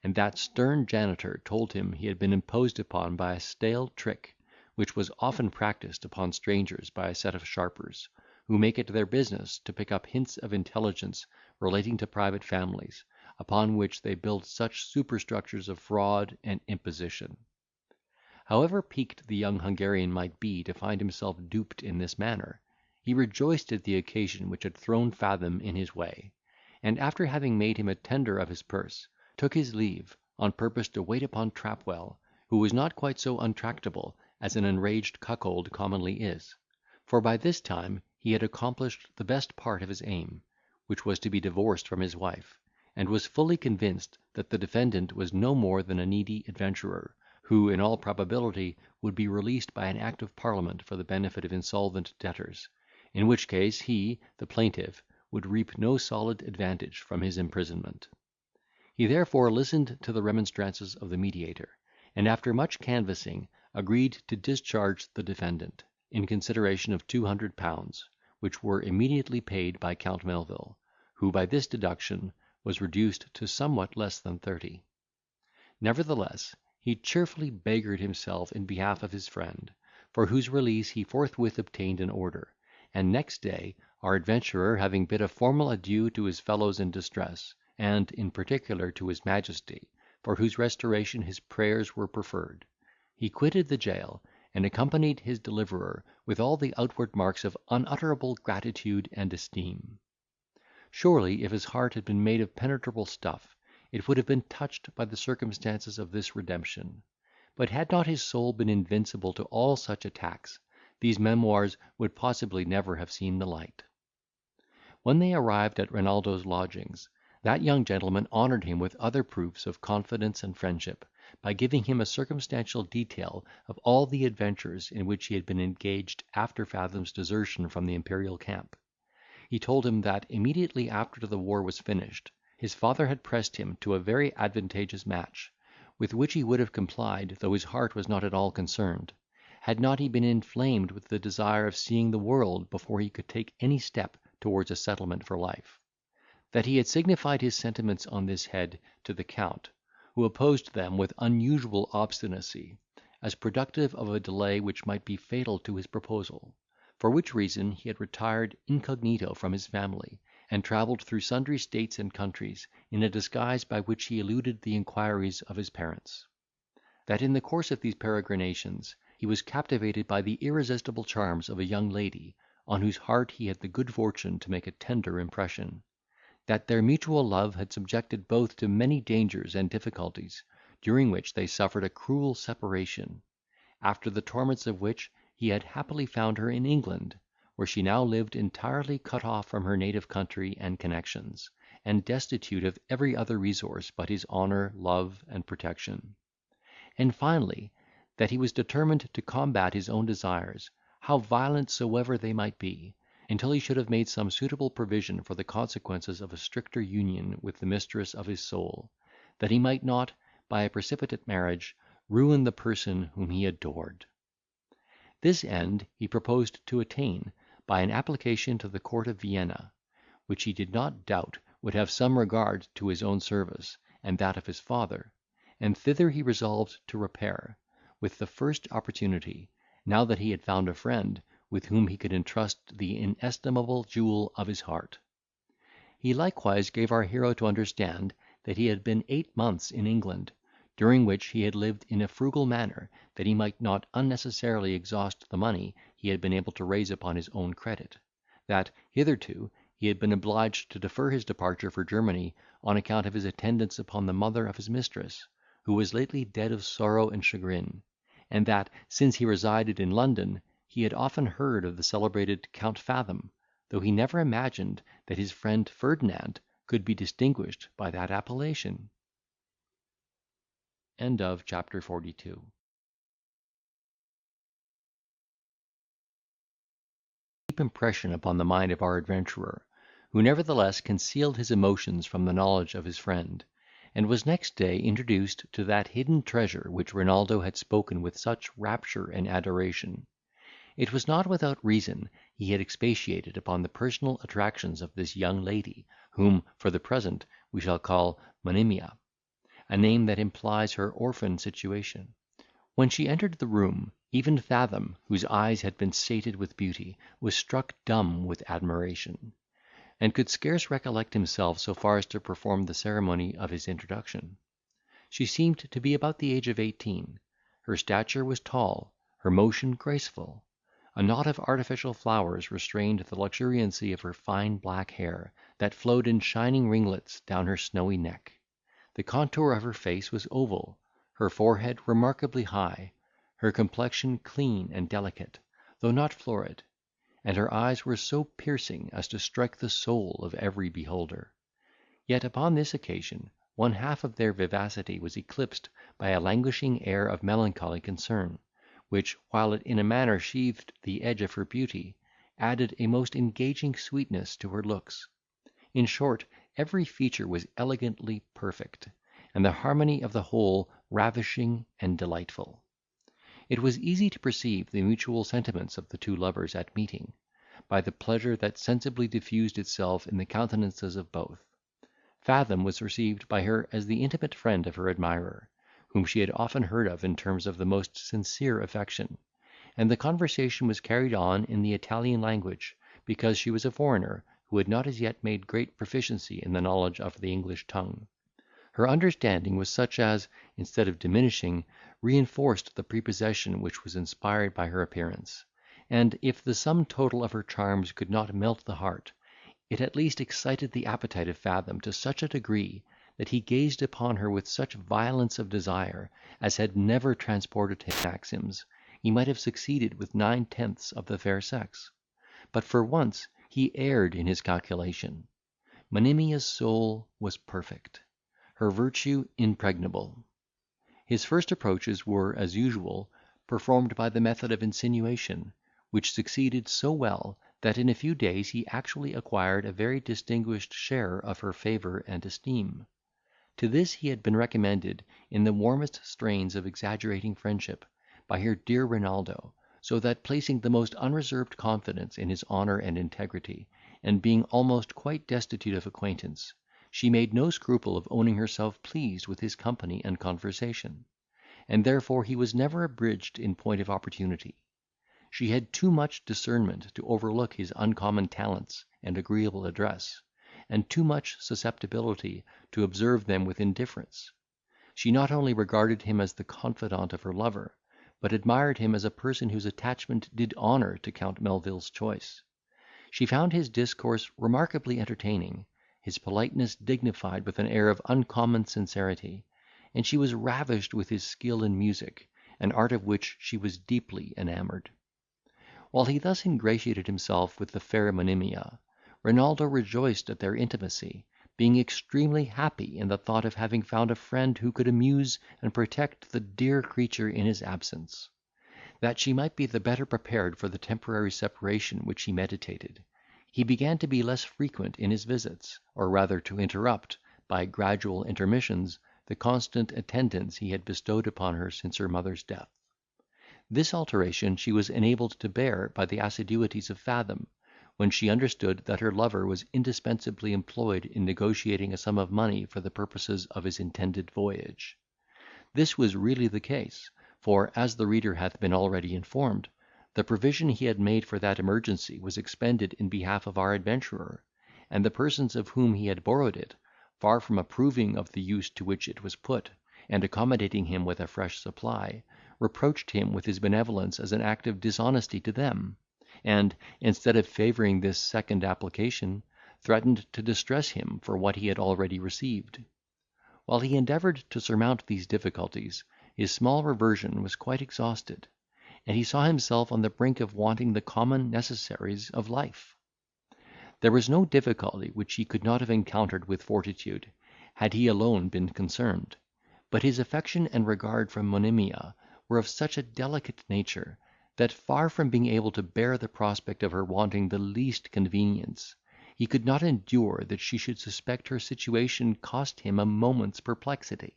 and that stern janitor told him he had been imposed upon by a stale trick, which was often practised upon strangers by a set of sharpers, who make it their business to pick up hints of intelligence relating to private families, upon which they build such superstructures of fraud and imposition. However piqued the young Hungarian might be to find himself duped in this manner, he rejoiced at the occasion which had thrown Fathom in his way, and, after having made him a tender of his purse, took his leave, on purpose to wait upon Trapwell, who was not quite so untractable as an enraged cuckold commonly is; for by this time he had accomplished the best part of his aim, which was to be divorced from his wife, and was fully convinced that the defendant was no more than a needy adventurer, who, in all probability, would be released by an act of parliament for the benefit of insolvent debtors, in which case he, the plaintiff, would reap no solid advantage from his imprisonment. He therefore listened to the remonstrances of the mediator, and after much canvassing, agreed to discharge the defendant, in consideration of £200, which were immediately paid by Count Melvil, who, by this deduction, was reduced to somewhat less than 30. Nevertheless, he cheerfully beggared himself in behalf of his friend, for whose release he forthwith obtained an order; and next day, our adventurer, having bid a formal adieu to his fellows in distress, and in particular to his Majesty, for whose restoration his prayers were preferred, he quitted the jail, and accompanied his deliverer with all the outward marks of unutterable gratitude and esteem. Surely, if his heart had been made of penetrable stuff, it would have been touched by the circumstances of this redemption; but had not his soul been invincible to all such attacks, these memoirs would possibly never have seen the light. When they arrived at Renaldo's lodgings, that young gentleman honoured him with other proofs of confidence and friendship, by giving him a circumstantial detail of all the adventures in which he had been engaged after Fathom's desertion from the imperial camp. He told him that, immediately after the war was finished, his father had pressed him to a very advantageous match, with which he would have complied, though his heart was not at all concerned, had not he been inflamed with the desire of seeing the world before he could take any step towards a settlement for life; that he had signified his sentiments on this head to the Count, who opposed them with unusual obstinacy, as productive of a delay which might be fatal to his proposal; for which reason he had retired incognito from his family, and travelled through sundry states and countries, in a disguise by which he eluded the inquiries of his parents; that in the course of these peregrinations he was captivated by the irresistible charms of a young lady, on whose heart he had the good fortune to make a tender impression; that their mutual love had subjected both to many dangers and difficulties, during which they suffered a cruel separation; after the torments of which he had happily found her in England, where she now lived entirely cut off from her native country and connections, and destitute of every other resource but his honour, love, and protection; and finally, that he was determined to combat his own desires, how violent soever they might be, until he should have made some suitable provision for the consequences of a stricter union with the mistress of his soul, that he might not, by a precipitate marriage, ruin the person whom he adored. This end he proposed to attain, by an application to the court of Vienna, which he did not doubt would have some regard to his own service, and that of his father, and thither he resolved to repair, with the first opportunity, now that he had found a friend with whom he could entrust the inestimable jewel of his heart. He likewise gave our hero to understand that he had been 8 months in England, during which he had lived in a frugal manner, that he might not unnecessarily exhaust the money he had been able to raise upon his own credit; that, hitherto, he had been obliged to defer his departure for Germany on account of his attendance upon the mother of his mistress, who was lately dead of sorrow and chagrin; and that, since he resided in London, he had often heard of the celebrated Count Fathom, though he never imagined that his friend Ferdinand could be distinguished by that appellation. Chapter 42. Deep impression upon the mind of our adventurer, who nevertheless concealed his emotions from the knowledge of his friend, and was next day introduced to that hidden treasure which Renaldo had spoken with such rapture and adoration. It was not without reason he had expatiated upon the personal attractions of this young lady, whom, for the present, we shall call Monimia, a name that implies her orphan situation. When she entered the room, even Fathom, whose eyes had been sated with beauty, was struck dumb with admiration, and could scarce recollect himself so far as to perform the ceremony of his introduction. She seemed to be about the age of 18. Her stature was tall, her motion graceful. A knot of artificial flowers restrained the luxuriancy of her fine black hair, that flowed in shining ringlets down her snowy neck. The contour of her face was oval, her forehead remarkably high, her complexion clean and delicate, though not florid, and her eyes were so piercing as to strike the soul of every beholder. Yet upon this occasion one half of their vivacity was eclipsed by a languishing air of melancholy concern, which, while it in a manner sheathed the edge of her beauty, added a most engaging sweetness to her looks. In short, every feature was elegantly perfect, and the harmony of the whole ravishing and delightful. It was easy to perceive the mutual sentiments of the two lovers at meeting, by the pleasure that sensibly diffused itself in the countenances of both. Fathom was received by her as the intimate friend of her admirer, whom she had often heard of in terms of the most sincere affection, and the conversation was carried on in the Italian language, because she was a foreigner who had not as yet made great proficiency in the knowledge of the English tongue. Her understanding was such as, instead of diminishing, reinforced the prepossession which was inspired by her appearance; and, if the sum total of her charms could not melt the heart, it at least excited the appetite of Fathom to such a degree, that he gazed upon her with such violence of desire, as had never transported him maxims, he might have succeeded with 9/10 of the fair sex. But for once he erred in his calculation. Monimia's soul was perfect, her virtue impregnable. His first approaches were, as usual, performed by the method of insinuation, which succeeded so well, that in a few days he actually acquired a very distinguished share of her favour and esteem. To this he had been recommended, in the warmest strains of exaggerating friendship, by her dear Renaldo, so that, placing the most unreserved confidence in his honour and integrity, and being almost quite destitute of acquaintance, she made no scruple of owning herself pleased with his company and conversation, and therefore he was never abridged in point of opportunity. She had too much discernment to overlook his uncommon talents and agreeable address, and too much susceptibility to observe them with indifference. She not only regarded him as the confidant of her lover, but admired him as a person whose attachment did honour to Count Melvil's choice. She found his discourse remarkably entertaining, his politeness dignified with an air of uncommon sincerity, and she was ravished with his skill in music, an art of which she was deeply enamoured. While he thus ingratiated himself with the fair Monimia, Renaldo rejoiced at their intimacy, being extremely happy in the thought of having found a friend who could amuse and protect the dear creature in his absence. That she might be the better prepared for the temporary separation which he meditated, he began to be less frequent in his visits, or rather to interrupt, by gradual intermissions, the constant attendance he had bestowed upon her since her mother's death. This alteration she was enabled to bear by the assiduities of Fathom, when she understood that her lover was indispensably employed in negotiating a sum of money for the purposes of his intended voyage. This was really the case; for, as the reader hath been already informed, the provision he had made for that emergency was expended in behalf of our adventurer, and the persons of whom he had borrowed it, far from approving of the use to which it was put, and accommodating him with a fresh supply, reproached him with his benevolence as an act of dishonesty to them, and, instead of favouring this second application, threatened to distress him for what he had already received. While he endeavoured to surmount these difficulties, his small reversion was quite exhausted, and he saw himself on the brink of wanting the common necessaries of life. There was no difficulty which he could not have encountered with fortitude, had he alone been concerned; but his affection and regard for Monimia were of such a delicate nature, that, far from being able to bear the prospect of her wanting the least convenience, he could not endure that she should suspect her situation cost him a moment's perplexity,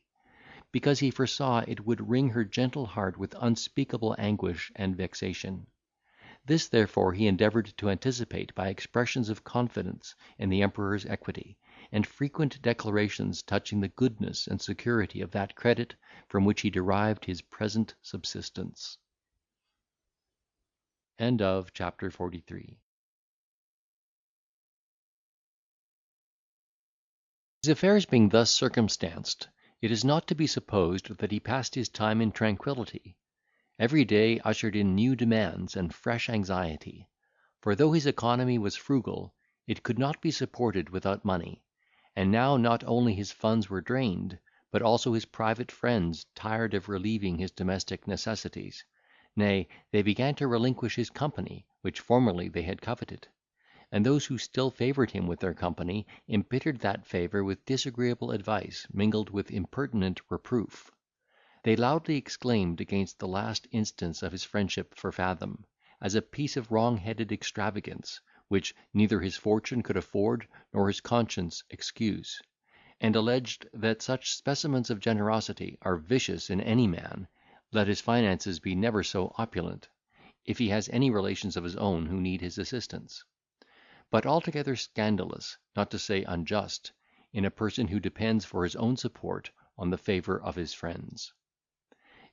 because he foresaw it would wring her gentle heart with unspeakable anguish and vexation. This therefore he endeavoured to anticipate by expressions of confidence in the Emperor's equity, and frequent declarations touching the goodness and security of that credit from which he derived his present subsistence. Chapter 43. His affairs being thus circumstanced, it is not to be supposed that he passed his time in tranquillity. Every day ushered in new demands and fresh anxiety; for though his economy was frugal, it could not be supported without money; and now not only his funds were drained, but also his private friends tired of relieving his domestic necessities; nay, they began to relinquish his company, which formerly they had coveted; and those who still favoured him with their company embittered that favour with disagreeable advice mingled with impertinent reproof. They loudly exclaimed against the last instance of his friendship for Fathom, as a piece of wrong-headed extravagance, which neither his fortune could afford nor his conscience excuse; and alleged that such specimens of generosity are vicious in any man, let his finances be never so opulent, if he has any relations of his own who need his assistance; but altogether scandalous, not to say unjust, in a person who depends for his own support on the favour of his friends.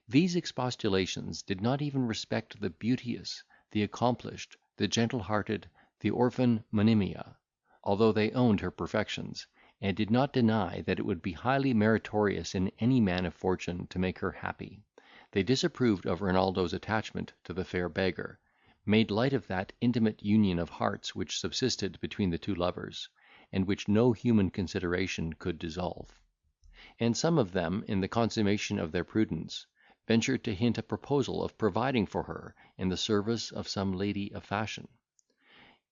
These expostulations did not even respect the beauteous, the accomplished, the gentle-hearted, the orphan Monimia, although they owned her perfections, and did not deny that it would be highly meritorious in any man of fortune to make her happy. They disapproved of Renaldo's attachment to the fair beggar, made light of that intimate union of hearts which subsisted between the two lovers, and which no human consideration could dissolve; and some of them, in the consummation of their prudence, ventured to hint a proposal of providing for her in the service of some lady of fashion.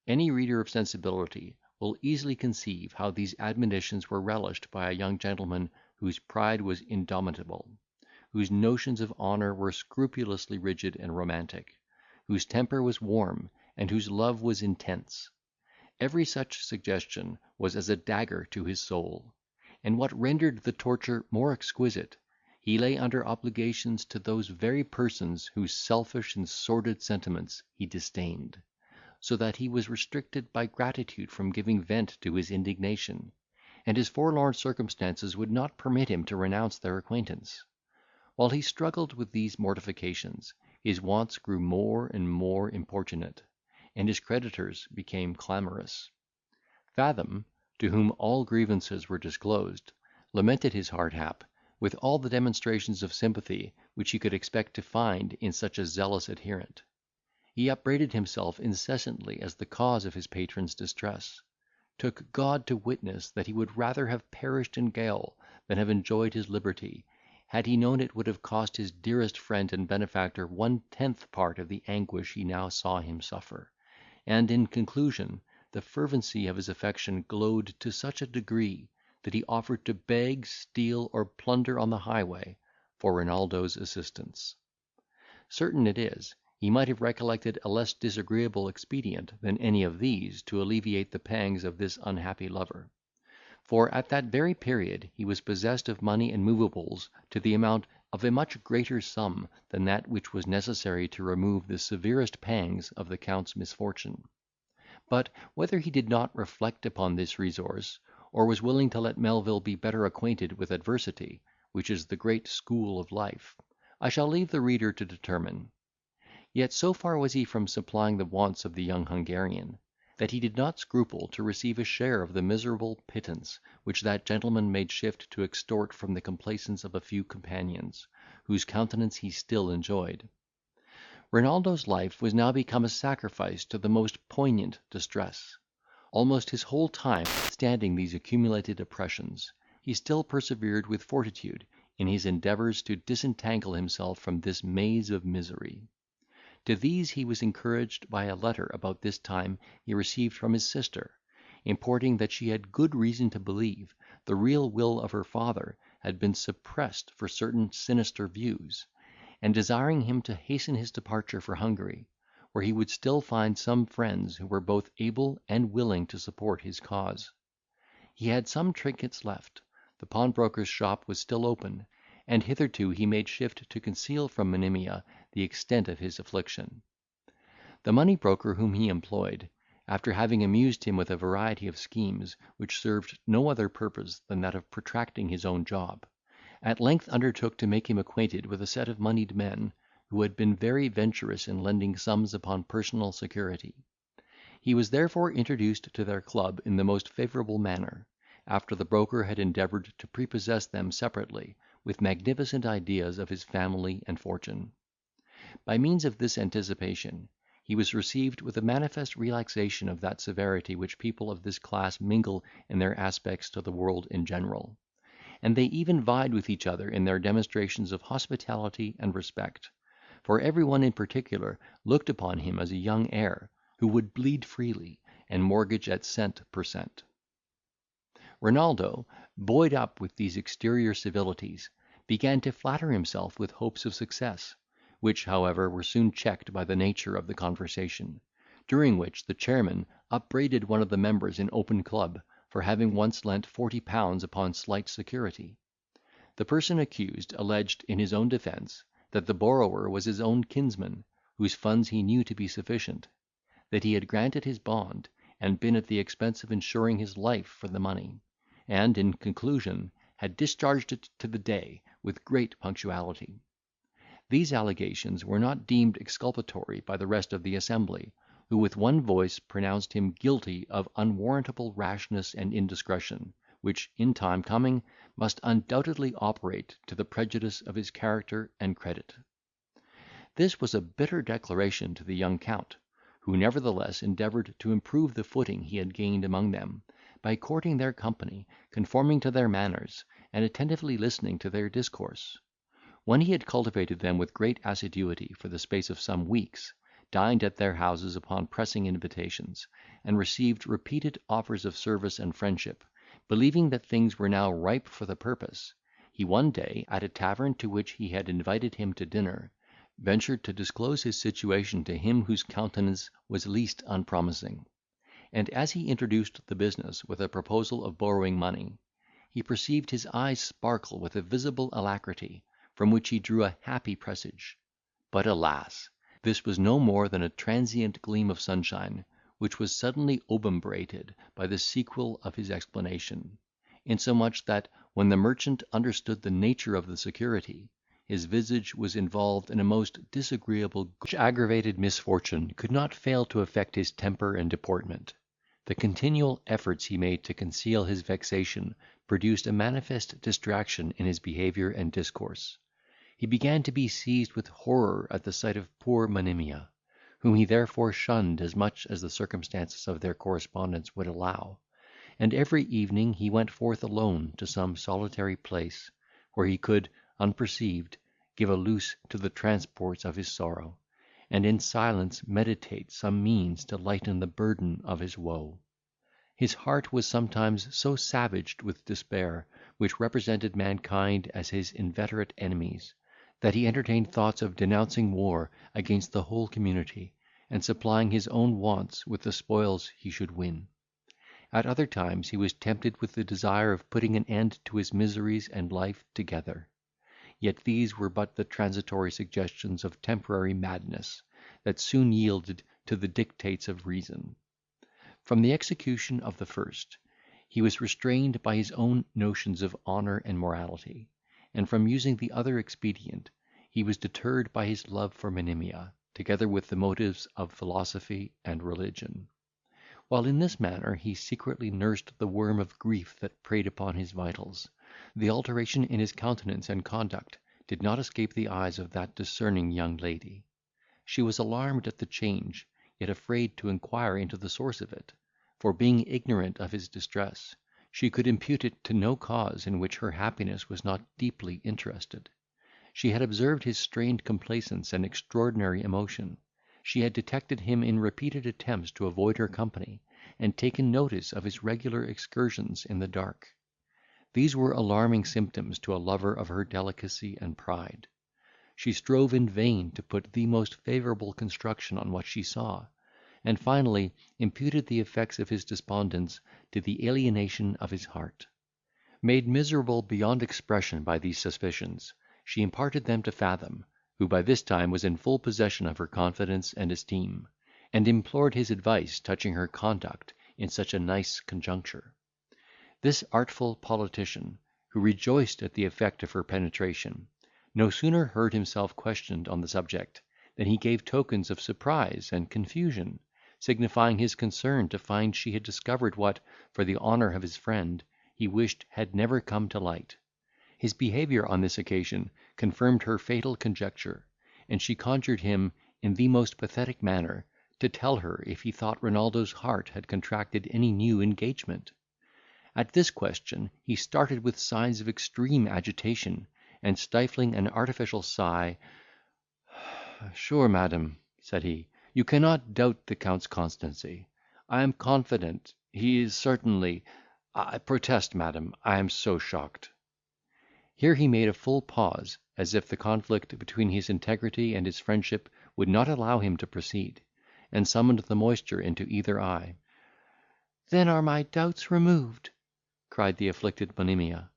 Any reader of sensibility will easily conceive how these admonitions were relished by a young gentleman whose pride was indomitable, whose notions of honour were scrupulously rigid and romantic, whose temper was warm, and whose love was intense. Every such suggestion was as a dagger to his soul; and what rendered the torture more exquisite, he lay under obligations to those very persons whose selfish and sordid sentiments he disdained, so that he was restricted by gratitude from giving vent to his indignation, and his forlorn circumstances would not permit him to renounce their acquaintance. While he struggled with these mortifications, his wants grew more and more importunate, and his creditors became clamorous. Fathom, to whom all grievances were disclosed, lamented his hard hap, with all the demonstrations of sympathy which he could expect to find in such a zealous adherent. He upbraided himself incessantly as the cause of his patron's distress, took God to witness that he would rather have perished in gaol than have enjoyed his liberty, had he known it would have cost his dearest friend and benefactor 1/10 part of the anguish he now saw him suffer; and, in conclusion, the fervency of his affection glowed to such a degree, that he offered to beg, steal, or plunder on the highway, for Renaldo's assistance. Certain it is, he might have recollected a less disagreeable expedient than any of these to alleviate the pangs of this unhappy lover; for at that very period he was possessed of money and movables to the amount of a much greater sum than that which was necessary to remove the severest pangs of the Count's misfortune. But whether he did not reflect upon this resource, or was willing to let Melvil be better acquainted with adversity, which is the great school of life, I shall leave the reader to determine. Yet so far was he from supplying the wants of the young Hungarian, that he did not scruple to receive a share of the miserable pittance which that gentleman made shift to extort from the complaisance of a few companions, whose countenance he still enjoyed. Renaldo's life was now become a sacrifice to the most poignant distress. Almost his whole time, notwithstanding these accumulated oppressions, he still persevered with fortitude in his endeavours to disentangle himself from this maze of misery. To these he was encouraged by a letter about this time he received from his sister, importing that she had good reason to believe the real will of her father had been suppressed for certain sinister views, and desiring him to hasten his departure for Hungary, where he would still find some friends who were both able and willing to support his cause. He had some trinkets left, the pawnbroker's shop was still open, and hitherto he made shift to conceal from Monimia the extent of his affliction. The money broker whom he employed, after having amused him with a variety of schemes, which served no other purpose than that of protracting his own job, at length undertook to make him acquainted with a set of moneyed men, who had been very venturous in lending sums upon personal security. He was therefore introduced to their club in the most favourable manner, after the broker had endeavoured to prepossess them separately with magnificent ideas of his family and fortune. By means of this anticipation, he was received with a manifest relaxation of that severity which people of this class mingle in their aspects to the world in general, and they even vied with each other in their demonstrations of hospitality and respect, for every one in particular looked upon him as a young heir, who would bleed freely, and mortgage at cent per cent. Renaldo, buoyed up with these exterior civilities, began to flatter himself with hopes of success, which, however, were soon checked by the nature of the conversation, during which the chairman upbraided one of the members in open club for having once lent £40 upon slight security. The person accused alleged in his own defence, that the borrower was his own kinsman, whose funds he knew to be sufficient; that he had granted his bond, and been at the expense of insuring his life for the money, and, in conclusion, had discharged it to the day with great punctuality. These allegations were not deemed exculpatory by the rest of the assembly, who with one voice pronounced him guilty of unwarrantable rashness and indiscretion, which, in time coming, must undoubtedly operate to the prejudice of his character and credit. This was a bitter declaration to the young Count, who nevertheless endeavoured to improve the footing he had gained among them, by courting their company, conforming to their manners, and attentively listening to their discourse. When he had cultivated them with great assiduity for the space of some weeks, dined at their houses upon pressing invitations, and received repeated offers of service and friendship, believing that things were now ripe for the purpose, he one day, at a tavern to which he had invited him to dinner, ventured to disclose his situation to him whose countenance was least unpromising; and, as he introduced the business with a proposal of borrowing money, he perceived his eyes sparkle with a visible alacrity, from which he drew a happy presage. But, alas! this was no more than a transient gleam of sunshine, which was suddenly obumbrated by the sequel of his explanation, insomuch that, when the merchant understood the nature of the security, his visage was involved in a most disagreeable, which aggravated misfortune could not fail to affect his temper and deportment. The continual efforts he made to conceal his vexation produced a manifest distraction in his behaviour and discourse. He began to be seized with horror at the sight of poor Monimia, whom he therefore shunned as much as the circumstances of their correspondence would allow, and every evening he went forth alone to some solitary place, where he could, unperceived, give a loose to the transports of his sorrow, and in silence meditate some means to lighten the burden of his woe. His heart was sometimes so savaged with despair, which represented mankind as his inveterate enemies, that he entertained thoughts of denouncing war against the whole community, and supplying his own wants with the spoils he should win. At other times he was tempted with the desire of putting an end to his miseries and life together; yet these were but the transitory suggestions of temporary madness, that soon yielded to the dictates of reason. From the execution of the first, he was restrained by his own notions of honour and morality; and from using the other expedient, he was deterred by his love for Monimia, together with the motives of philosophy and religion. While in this manner he secretly nursed the worm of grief that preyed upon his vitals, the alteration in his countenance and conduct did not escape the eyes of that discerning young lady. She was alarmed at the change, yet afraid to inquire into the source of it; for, being ignorant of his distress, she could impute it to no cause in which her happiness was not deeply interested. She had observed his strained complaisance and extraordinary emotion; she had detected him in repeated attempts to avoid her company, and taken notice of his regular excursions in the dark. These were alarming symptoms to a lover of her delicacy and pride. She strove in vain to put the most favourable construction on what she saw, and finally imputed the effects of his despondence to the alienation of his heart. Made miserable beyond expression by these suspicions, she imparted them to Fathom, who by this time was in full possession of her confidence and esteem, and implored his advice touching her conduct in such a nice conjuncture. This artful politician, who rejoiced at the effect of her penetration, no sooner heard himself questioned on the subject, than he gave tokens of surprise and confusion, signifying his concern to find she had discovered what, for the honour of his friend, he wished had never come to light. His behaviour on this occasion confirmed her fatal conjecture, and she conjured him, in the most pathetic manner, to tell her if he thought Renaldo's heart had contracted any new engagement. At this question he started with signs of extreme agitation, and stifling an artificial sigh, "Sure, madam," said he, "you cannot doubt the Count's constancy. I am confident he is certainly. I protest, madam, I am so shocked." Here he made a full pause, as if the conflict between his integrity and his friendship would not allow him to proceed, and summoned the moisture into either eye. "Then are my doubts removed," cried the afflicted Monimia.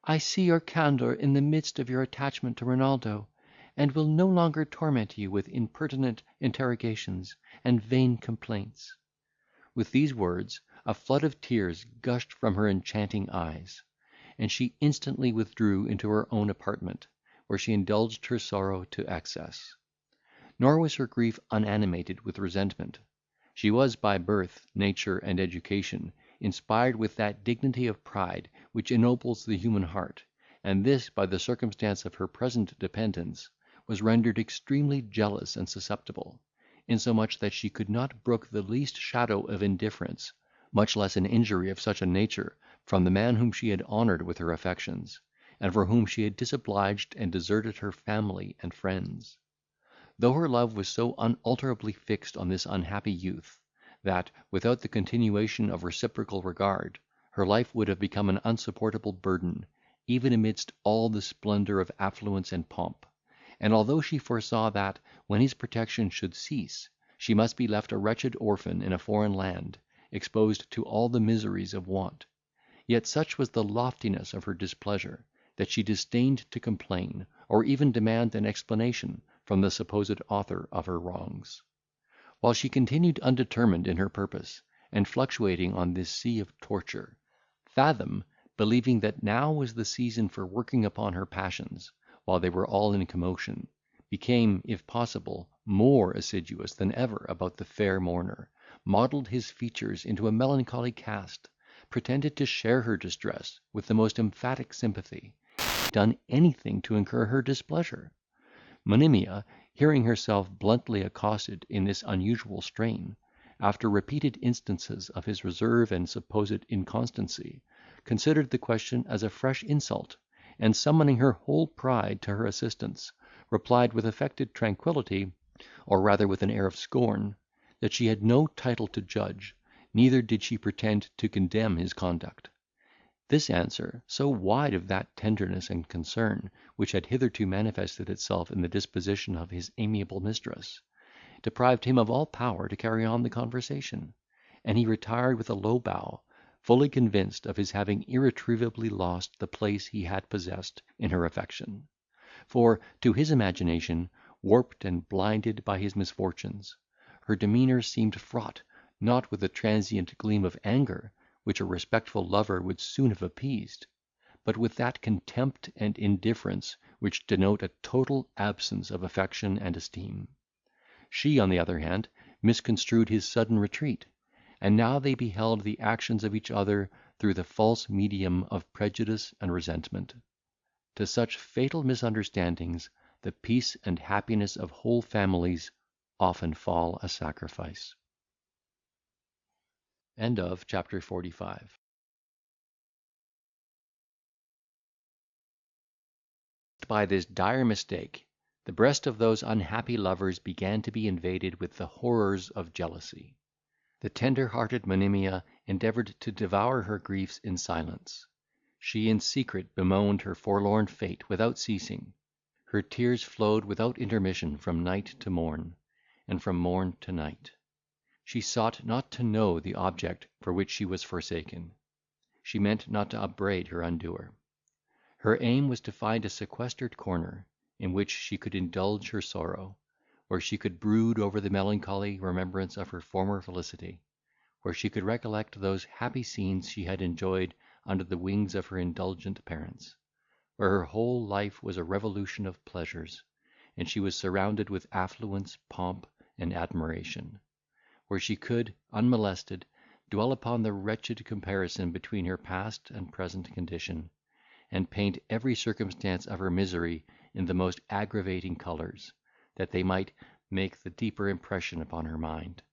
"I see your candour in the midst of your attachment to Renaldo, and will no longer torment you with impertinent interrogations and vain complaints." With these words, a flood of tears gushed from her enchanting eyes, and she instantly withdrew into her own apartment, where she indulged her sorrow to excess. Nor was her grief unanimated with resentment. She was by birth, nature, and education inspired with that dignity of pride which ennobles the human heart, and this, by the circumstance of her present dependence, was rendered extremely jealous and susceptible, insomuch that she could not brook the least shadow of indifference, much less an injury of such a nature, from the man whom she had honoured with her affections, and for whom she had disobliged and deserted her family and friends. Though her love was so unalterably fixed on this unhappy youth, that, without the continuation of reciprocal regard, her life would have become an unsupportable burden, even amidst all the splendour of affluence and pomp; and although she foresaw that, when his protection should cease, she must be left a wretched orphan in a foreign land, exposed to all the miseries of want, yet such was the loftiness of her displeasure, that she disdained to complain, or even demand an explanation from the supposed author of her wrongs. While she continued undetermined in her purpose, and fluctuating on this sea of torture, Fathom, believing that now was the season for working upon her passions, while they were all in commotion, became, if possible, more assiduous than ever about the fair mourner, modelled his features into a melancholy cast, pretended to share her distress with the most emphatic sympathy, done anything to incur her displeasure. Monimia, hearing herself bluntly accosted in this unusual strain, after repeated instances of his reserve and supposed inconstancy, considered the question as a fresh insult, and, summoning her whole pride to her assistance, replied with affected tranquillity, or rather with an air of scorn, that she had no title to judge, neither did she pretend to condemn his conduct. This answer, so wide of that tenderness and concern which had hitherto manifested itself in the disposition of his amiable mistress, deprived him of all power to carry on the conversation, and he retired with a low bow, fully convinced of his having irretrievably lost the place he had possessed in her affection; for, to his imagination, warped and blinded by his misfortunes, her demeanour seemed fraught not with a transient gleam of anger, which a respectful lover would soon have appeased, but with that contempt and indifference which denote a total absence of affection and esteem. She, on the other hand, misconstrued his sudden retreat, and now they beheld the actions of each other through the false medium of prejudice and resentment. To such fatal misunderstandings the peace and happiness of whole families often fall a sacrifice. End of chapter 45. By this dire mistake, the breast of those unhappy lovers began to be invaded with the horrors of jealousy. The tender-hearted Monimia endeavoured to devour her griefs in silence. She in secret bemoaned her forlorn fate without ceasing. Her tears flowed without intermission from night to morn, and from morn to night. She sought not to know the object for which she was forsaken. She meant not to upbraid her undoer. Her aim was to find a sequestered corner, in which she could indulge her sorrow, where she could brood over the melancholy remembrance of her former felicity, where she could recollect those happy scenes she had enjoyed under the wings of her indulgent parents, where her whole life was a revolution of pleasures, and she was surrounded with affluence, pomp, and admiration, where she could, unmolested, dwell upon the wretched comparison between her past and present condition, and paint every circumstance of her misery in the most aggravating colours, that they might make the deeper impression upon her mind,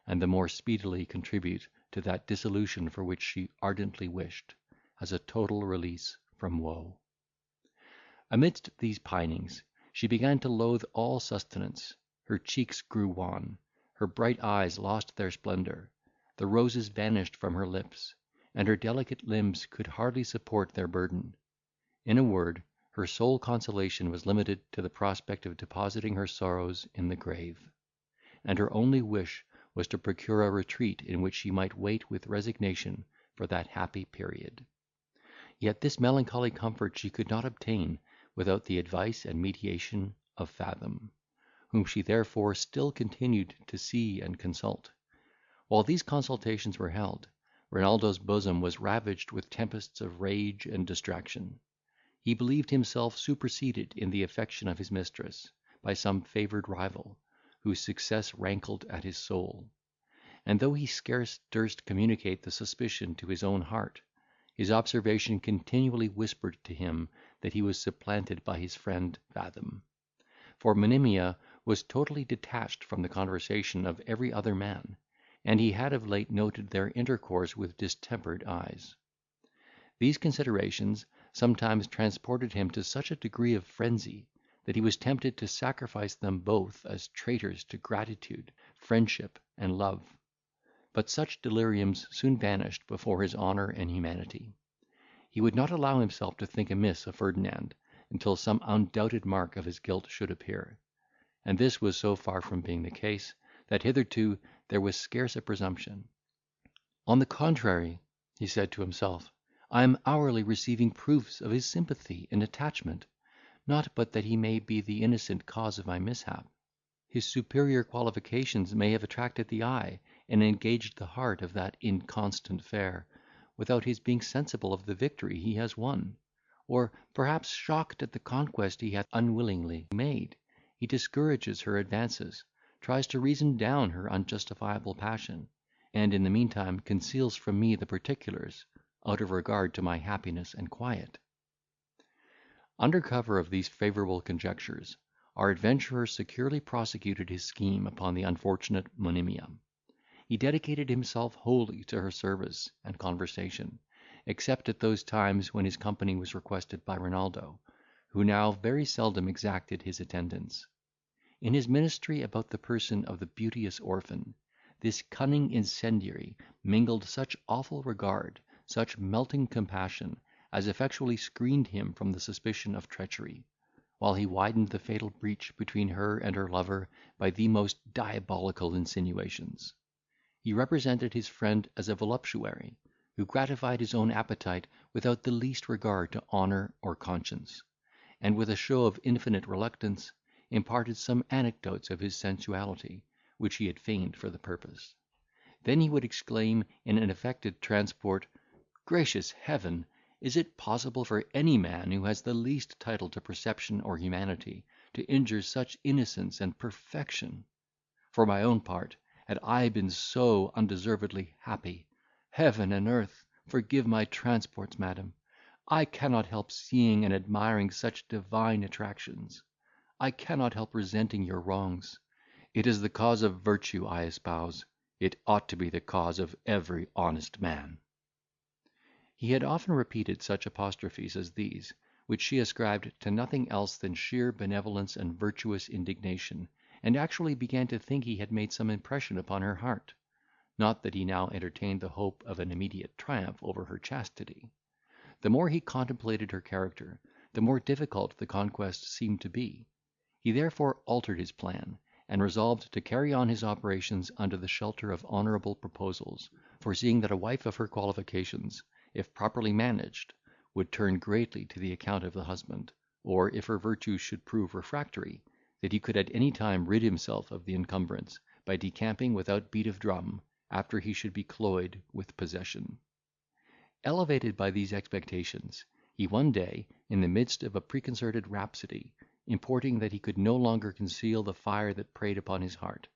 and the more speedily contribute to that dissolution for which she ardently wished, as a total release from woe. Amidst these pinings, she began to loathe all sustenance. Her cheeks grew wan, her bright eyes lost their splendour, the roses vanished from her lips, and her delicate limbs could hardly support their burden. In a word, her sole consolation was limited to the prospect of depositing her sorrows in the grave, and her only wish was to procure a retreat in which she might wait with resignation for that happy period. Yet this melancholy comfort she could not obtain without the advice and mediation of Fathom, whom she therefore still continued to see and consult. While these consultations were held, Renaldo's bosom was ravaged with tempests of rage and distraction. He believed himself superseded in the affection of his mistress by some favoured rival, whose success rankled at his soul; and though he scarce durst communicate the suspicion to his own heart, his observation continually whispered to him that he was supplanted by his friend Fathom; for Monimia was totally detached from the conversation of every other man, and he had of late noted their intercourse with distempered eyes. These considerations sometimes transported him to such a degree of frenzy, that he was tempted to sacrifice them both as traitors to gratitude, friendship, and love. But such deliriums soon vanished before his honour and humanity. He would not allow himself to think amiss of Ferdinand, until some undoubted mark of his guilt should appear; and this was so far from being the case, that hitherto there was scarce a presumption. On the contrary, he said to himself, I am hourly receiving proofs of his sympathy and attachment, not but that he may be the innocent cause of my mishap. His superior qualifications may have attracted the eye, and engaged the heart of that inconstant fair, without his being sensible of the victory he has won; or, perhaps, shocked at the conquest he hath unwillingly made, he discourages her advances, tries to reason down her unjustifiable passion, and in the meantime conceals from me the particulars, out of regard to my happiness and quiet. Under cover of these favourable conjectures, our adventurer securely prosecuted his scheme upon the unfortunate Monimia. He dedicated himself wholly to her service and conversation, except at those times when his company was requested by Renaldo, who now very seldom exacted his attendance. In his ministry about the person of the beauteous orphan, this cunning incendiary mingled such awful regard, such melting compassion, as effectually screened him from the suspicion of treachery, while he widened the fatal breach between her and her lover by the most diabolical insinuations. He represented his friend as a voluptuary, who gratified his own appetite without the least regard to honour or conscience, and with a show of infinite reluctance imparted some anecdotes of his sensuality, which he had feigned for the purpose. Then he would exclaim in an affected transport, "Gracious heaven! is it possible for any man who has the least title to perception or humanity to injure such innocence and perfection? For my own part, had I been so undeservedly happy, heaven and earth, forgive my transports, madam, I cannot help seeing and admiring such divine attractions. I cannot help resenting your wrongs. It is the cause of virtue I espouse. It ought to be the cause of every honest man." He had often repeated such apostrophes as these, which she ascribed to nothing else than sheer benevolence and virtuous indignation, and actually began to think he had made some impression upon her heart. Not that he now entertained the hope of an immediate triumph over her chastity. The more he contemplated her character, the more difficult the conquest seemed to be. He therefore altered his plan, and resolved to carry on his operations under the shelter of honourable proposals, foreseeing that a wife of her qualifications, if properly managed, would turn greatly to the account of the husband; or, if her virtues should prove refractory, that he could at any time rid himself of the encumbrance, by decamping without beat of drum, after he should be cloyed with possession. Elevated by these expectations, he one day, in the midst of a preconcerted rhapsody, importing that he could no longer conceal the fire that preyed upon his heart,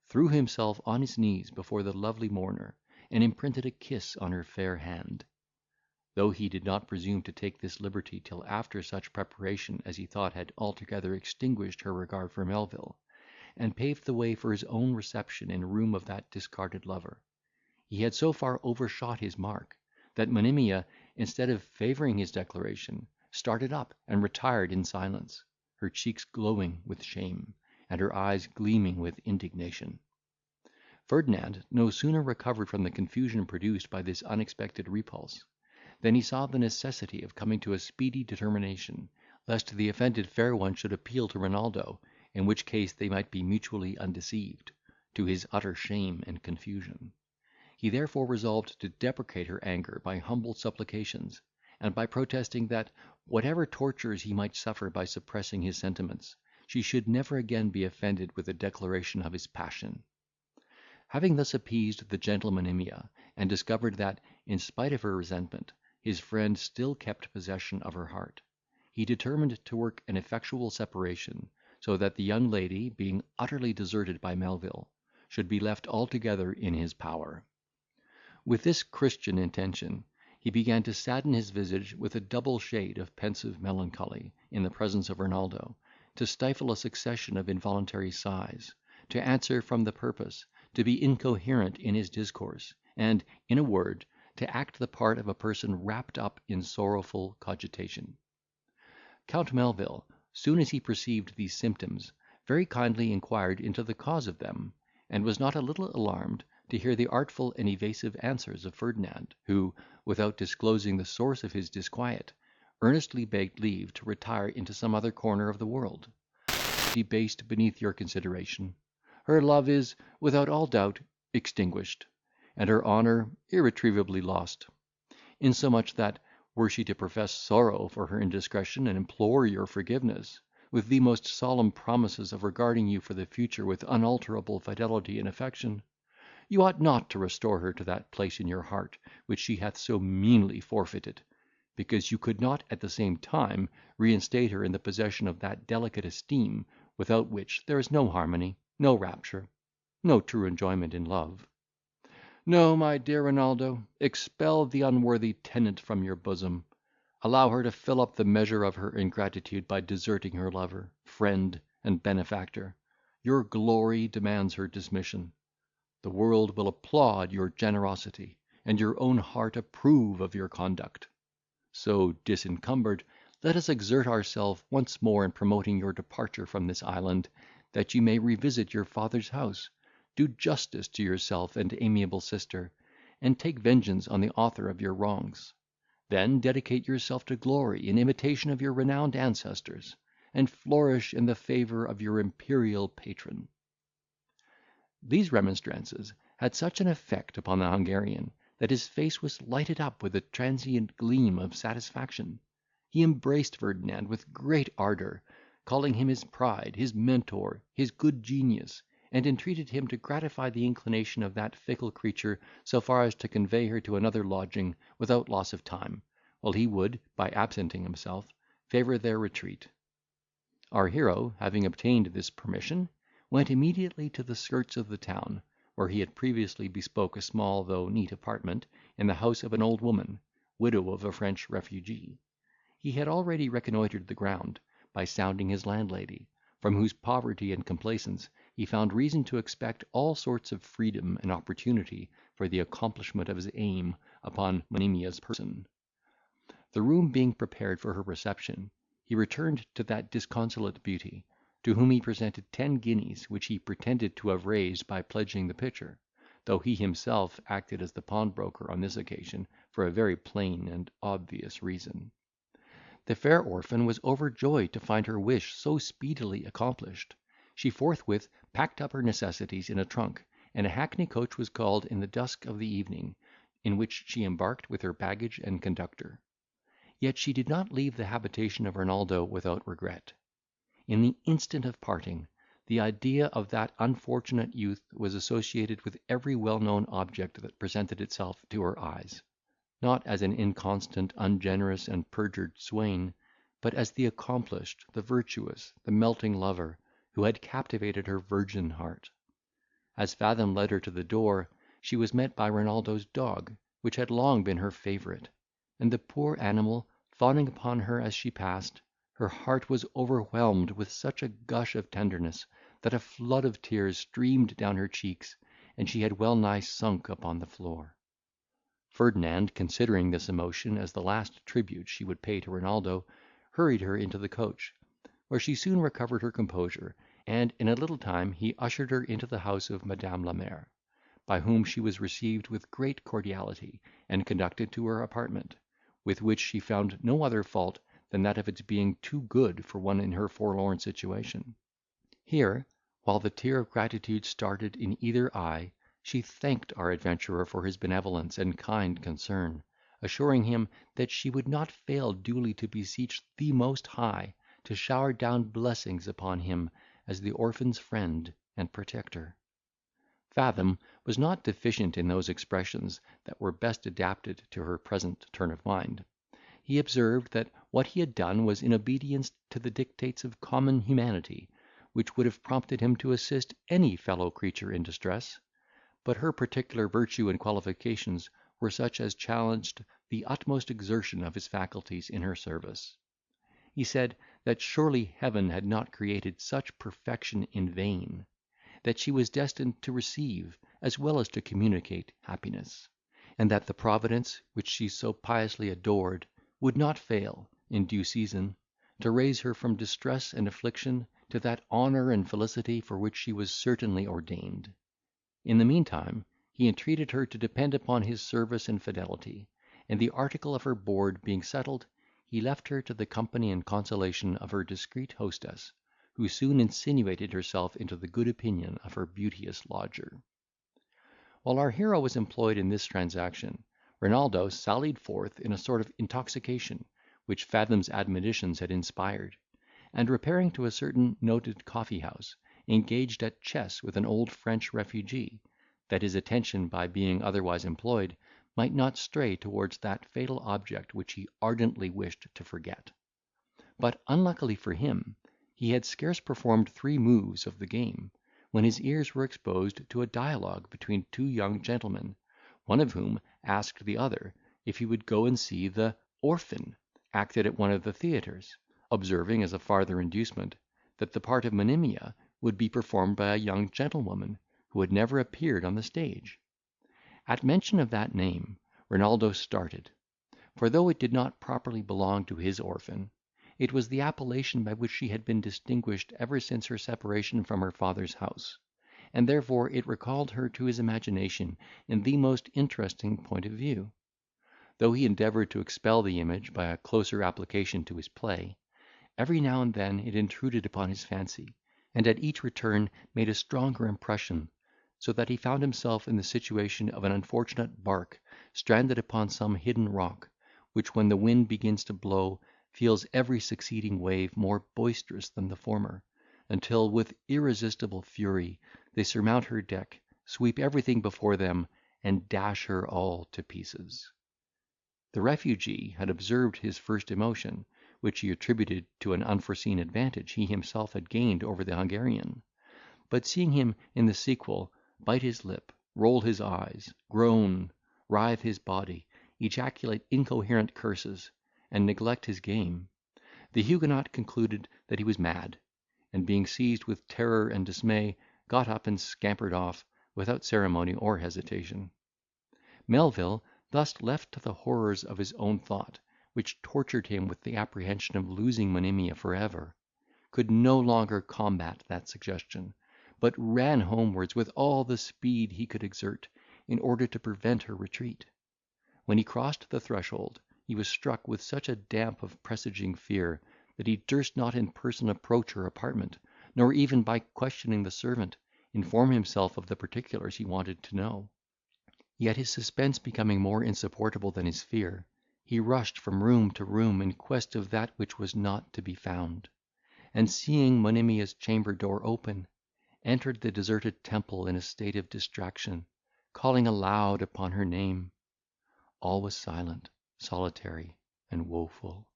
threw himself on his knees before the lovely mourner, and imprinted a kiss on her fair hand. Though he did not presume to take this liberty till after such preparation as he thought had altogether extinguished her regard for Melvil, and paved the way for his own reception in room of that discarded lover, he had so far overshot his mark, that Monimia, instead of favouring his declaration, started up and retired in silence, her cheeks glowing with shame, and her eyes gleaming with indignation. Ferdinand no sooner recovered from the confusion produced by this unexpected repulse, than he saw the necessity of coming to a speedy determination, lest the offended fair one should appeal to Renaldo, in which case they might be mutually undeceived, to his utter shame and confusion. He therefore resolved to deprecate her anger by humble supplications, and by protesting that, whatever tortures he might suffer by suppressing his sentiments, she should never again be offended with a declaration of his passion. Having thus appeased the gentle Monimia, and discovered that, in spite of her resentment, his friend still kept possession of her heart, he determined to work an effectual separation, so that the young lady, being utterly deserted by Melvil, should be left altogether in his power. With this Christian intention, he began to sadden his visage with a double shade of pensive melancholy in the presence of Renaldo, to stifle a succession of involuntary sighs, to answer from the purpose, to be incoherent in his discourse, and, in a word, to act the part of a person wrapped up in sorrowful cogitation. Count Melvil, soon as he perceived these symptoms, very kindly inquired into the cause of them, and was not a little alarmed to hear the artful and evasive answers of Ferdinand, who, without disclosing the source of his disquiet, earnestly begged leave to retire into some other corner of the world. Debased beneath your consideration, her love is, without all doubt, extinguished, and her honour irretrievably lost; insomuch that, were she to profess sorrow for her indiscretion, and implore your forgiveness, with the most solemn promises of regarding you for the future with unalterable fidelity and affection, you ought not to restore her to that place in your heart which she hath so meanly forfeited, because you could not at the same time reinstate her in the possession of that delicate esteem, without which there is no harmony, no rapture, no true enjoyment in love. No, my dear Renaldo, expel the unworthy tenant from your bosom. Allow her to fill up the measure of her ingratitude by deserting her lover, friend, and benefactor. Your glory demands her dismission. The world will applaud your generosity, and your own heart approve of your conduct. So disencumbered, let us exert ourselves once more in promoting your departure from this island, that you may revisit your father's house, do justice to yourself and amiable sister, and take vengeance on the author of your wrongs. Then dedicate yourself to glory in imitation of your renowned ancestors, and flourish in the favour of your imperial patron." These remonstrances had such an effect upon the Hungarian, that his face was lighted up with a transient gleam of satisfaction. He embraced Ferdinand with great ardour, calling him his pride, his mentor, his good genius, and entreated him to gratify the inclination of that fickle creature so far as to convey her to another lodging without loss of time, while he would, by absenting himself, favour their retreat. Our hero, having obtained this permission, went immediately to the skirts of the town, where he had previously bespoke a small though neat apartment in the house of an old woman, widow of a French refugee. He had already reconnoitred the ground, by sounding his landlady, from whose poverty and complaisance he found reason to expect all sorts of freedom and opportunity for the accomplishment of his aim upon Monimia's person. The room being prepared for her reception, he returned to that disconsolate beauty, to whom he presented 10 guineas, which he pretended to have raised by pledging the picture, though he himself acted as the pawnbroker on this occasion for a very plain and obvious reason. The fair orphan was overjoyed to find her wish so speedily accomplished. She forthwith packed up her necessities in a trunk, and a hackney coach was called in the dusk of the evening, in which she embarked with her baggage and conductor. Yet she did not leave the habitation of Renaldo without regret. In the instant of parting, the idea of that unfortunate youth was associated with every well-known object that presented itself to her eyes, not as an inconstant, ungenerous, and perjured swain, but as the accomplished, the virtuous, the melting lover, who had captivated her virgin heart. As Fathom led her to the door, she was met by Renaldo's dog, which had long been her favourite, and the poor animal, fawning upon her as she passed, her heart was overwhelmed with such a gush of tenderness, that a flood of tears streamed down her cheeks, and she had well nigh sunk upon the floor. Ferdinand, considering this emotion as the last tribute she would pay to Renaldo, hurried her into the coach, where she soon recovered her composure, and in a little time he ushered her into the house of Madame la Mare, by whom she was received with great cordiality, and conducted to her apartment, with which she found no other fault than that of its being too good for one in her forlorn situation. Here, while the tear of gratitude started in either eye, she thanked our adventurer for his benevolence and kind concern, assuring him that she would not fail duly to beseech the Most High to shower down blessings upon him as the orphan's friend and protector. Fathom was not deficient in those expressions that were best adapted to her present turn of mind. He observed that what he had done was in obedience to the dictates of common humanity, which would have prompted him to assist any fellow creature in distress; but her particular virtue and qualifications were such as challenged the utmost exertion of his faculties in her service. He said, that surely Heaven had not created such perfection in vain; that she was destined to receive, as well as to communicate, happiness; and that the Providence, which she so piously adored, would not fail, in due season, to raise her from distress and affliction to that honour and felicity for which she was certainly ordained. In the meantime, he entreated her to depend upon his service and fidelity, and the article of her board being settled, he left her to the company and consolation of her discreet hostess, who soon insinuated herself into the good opinion of her beauteous lodger. While our hero was employed in this transaction, Renaldo sallied forth in a sort of intoxication, which Fathom's admonitions had inspired, and repairing to a certain noted coffee house, engaged at chess with an old French refugee, that his attention, by being otherwise employed, might not stray towards that fatal object which he ardently wished to forget. But, unluckily for him, he had scarce performed 3 moves of the game, when his ears were exposed to a dialogue between 2 young gentlemen, one of whom asked the other if he would go and see the Orphan acted at one of the theatres, observing, as a farther inducement, that the part of Monimia would be performed by a young gentlewoman, who had never appeared on the stage. At mention of that name, Renaldo started; for though it did not properly belong to his orphan, it was the appellation by which she had been distinguished ever since her separation from her father's house, and therefore it recalled her to his imagination in the most interesting point of view. Though he endeavoured to expel the image by a closer application to his play, every now and then it intruded upon his fancy, and at each return made a stronger impression, so that he found himself in the situation of an unfortunate bark stranded upon some hidden rock, which, when the wind begins to blow, feels every succeeding wave more boisterous than the former, until, with irresistible fury, they surmount her deck, sweep everything before them, and dash her all to pieces. The refugee had observed his first emotion, which he attributed to an unforeseen advantage he himself had gained over the Hungarian; but seeing him in the sequel bite his lip, roll his eyes, groan, writhe his body, ejaculate incoherent curses, and neglect his game, the Huguenot concluded that he was mad, and being seized with terror and dismay, got up and scampered off, without ceremony or hesitation. Melvil, thus left to the horrors of his own thought, which tortured him with the apprehension of losing Monimia for ever, could no longer combat that suggestion, but ran homewards with all the speed he could exert, in order to prevent her retreat. When he crossed the threshold, he was struck with such a damp of presaging fear, that he durst not in person approach her apartment, nor even, by questioning the servant, inform himself of the particulars he wanted to know. Yet his suspense becoming more insupportable than his fear, he rushed from room to room in quest of that which was not to be found, and seeing Monimia's chamber door open, entered the deserted temple in a state of distraction, calling aloud upon her name. All was silent, solitary, and woeful.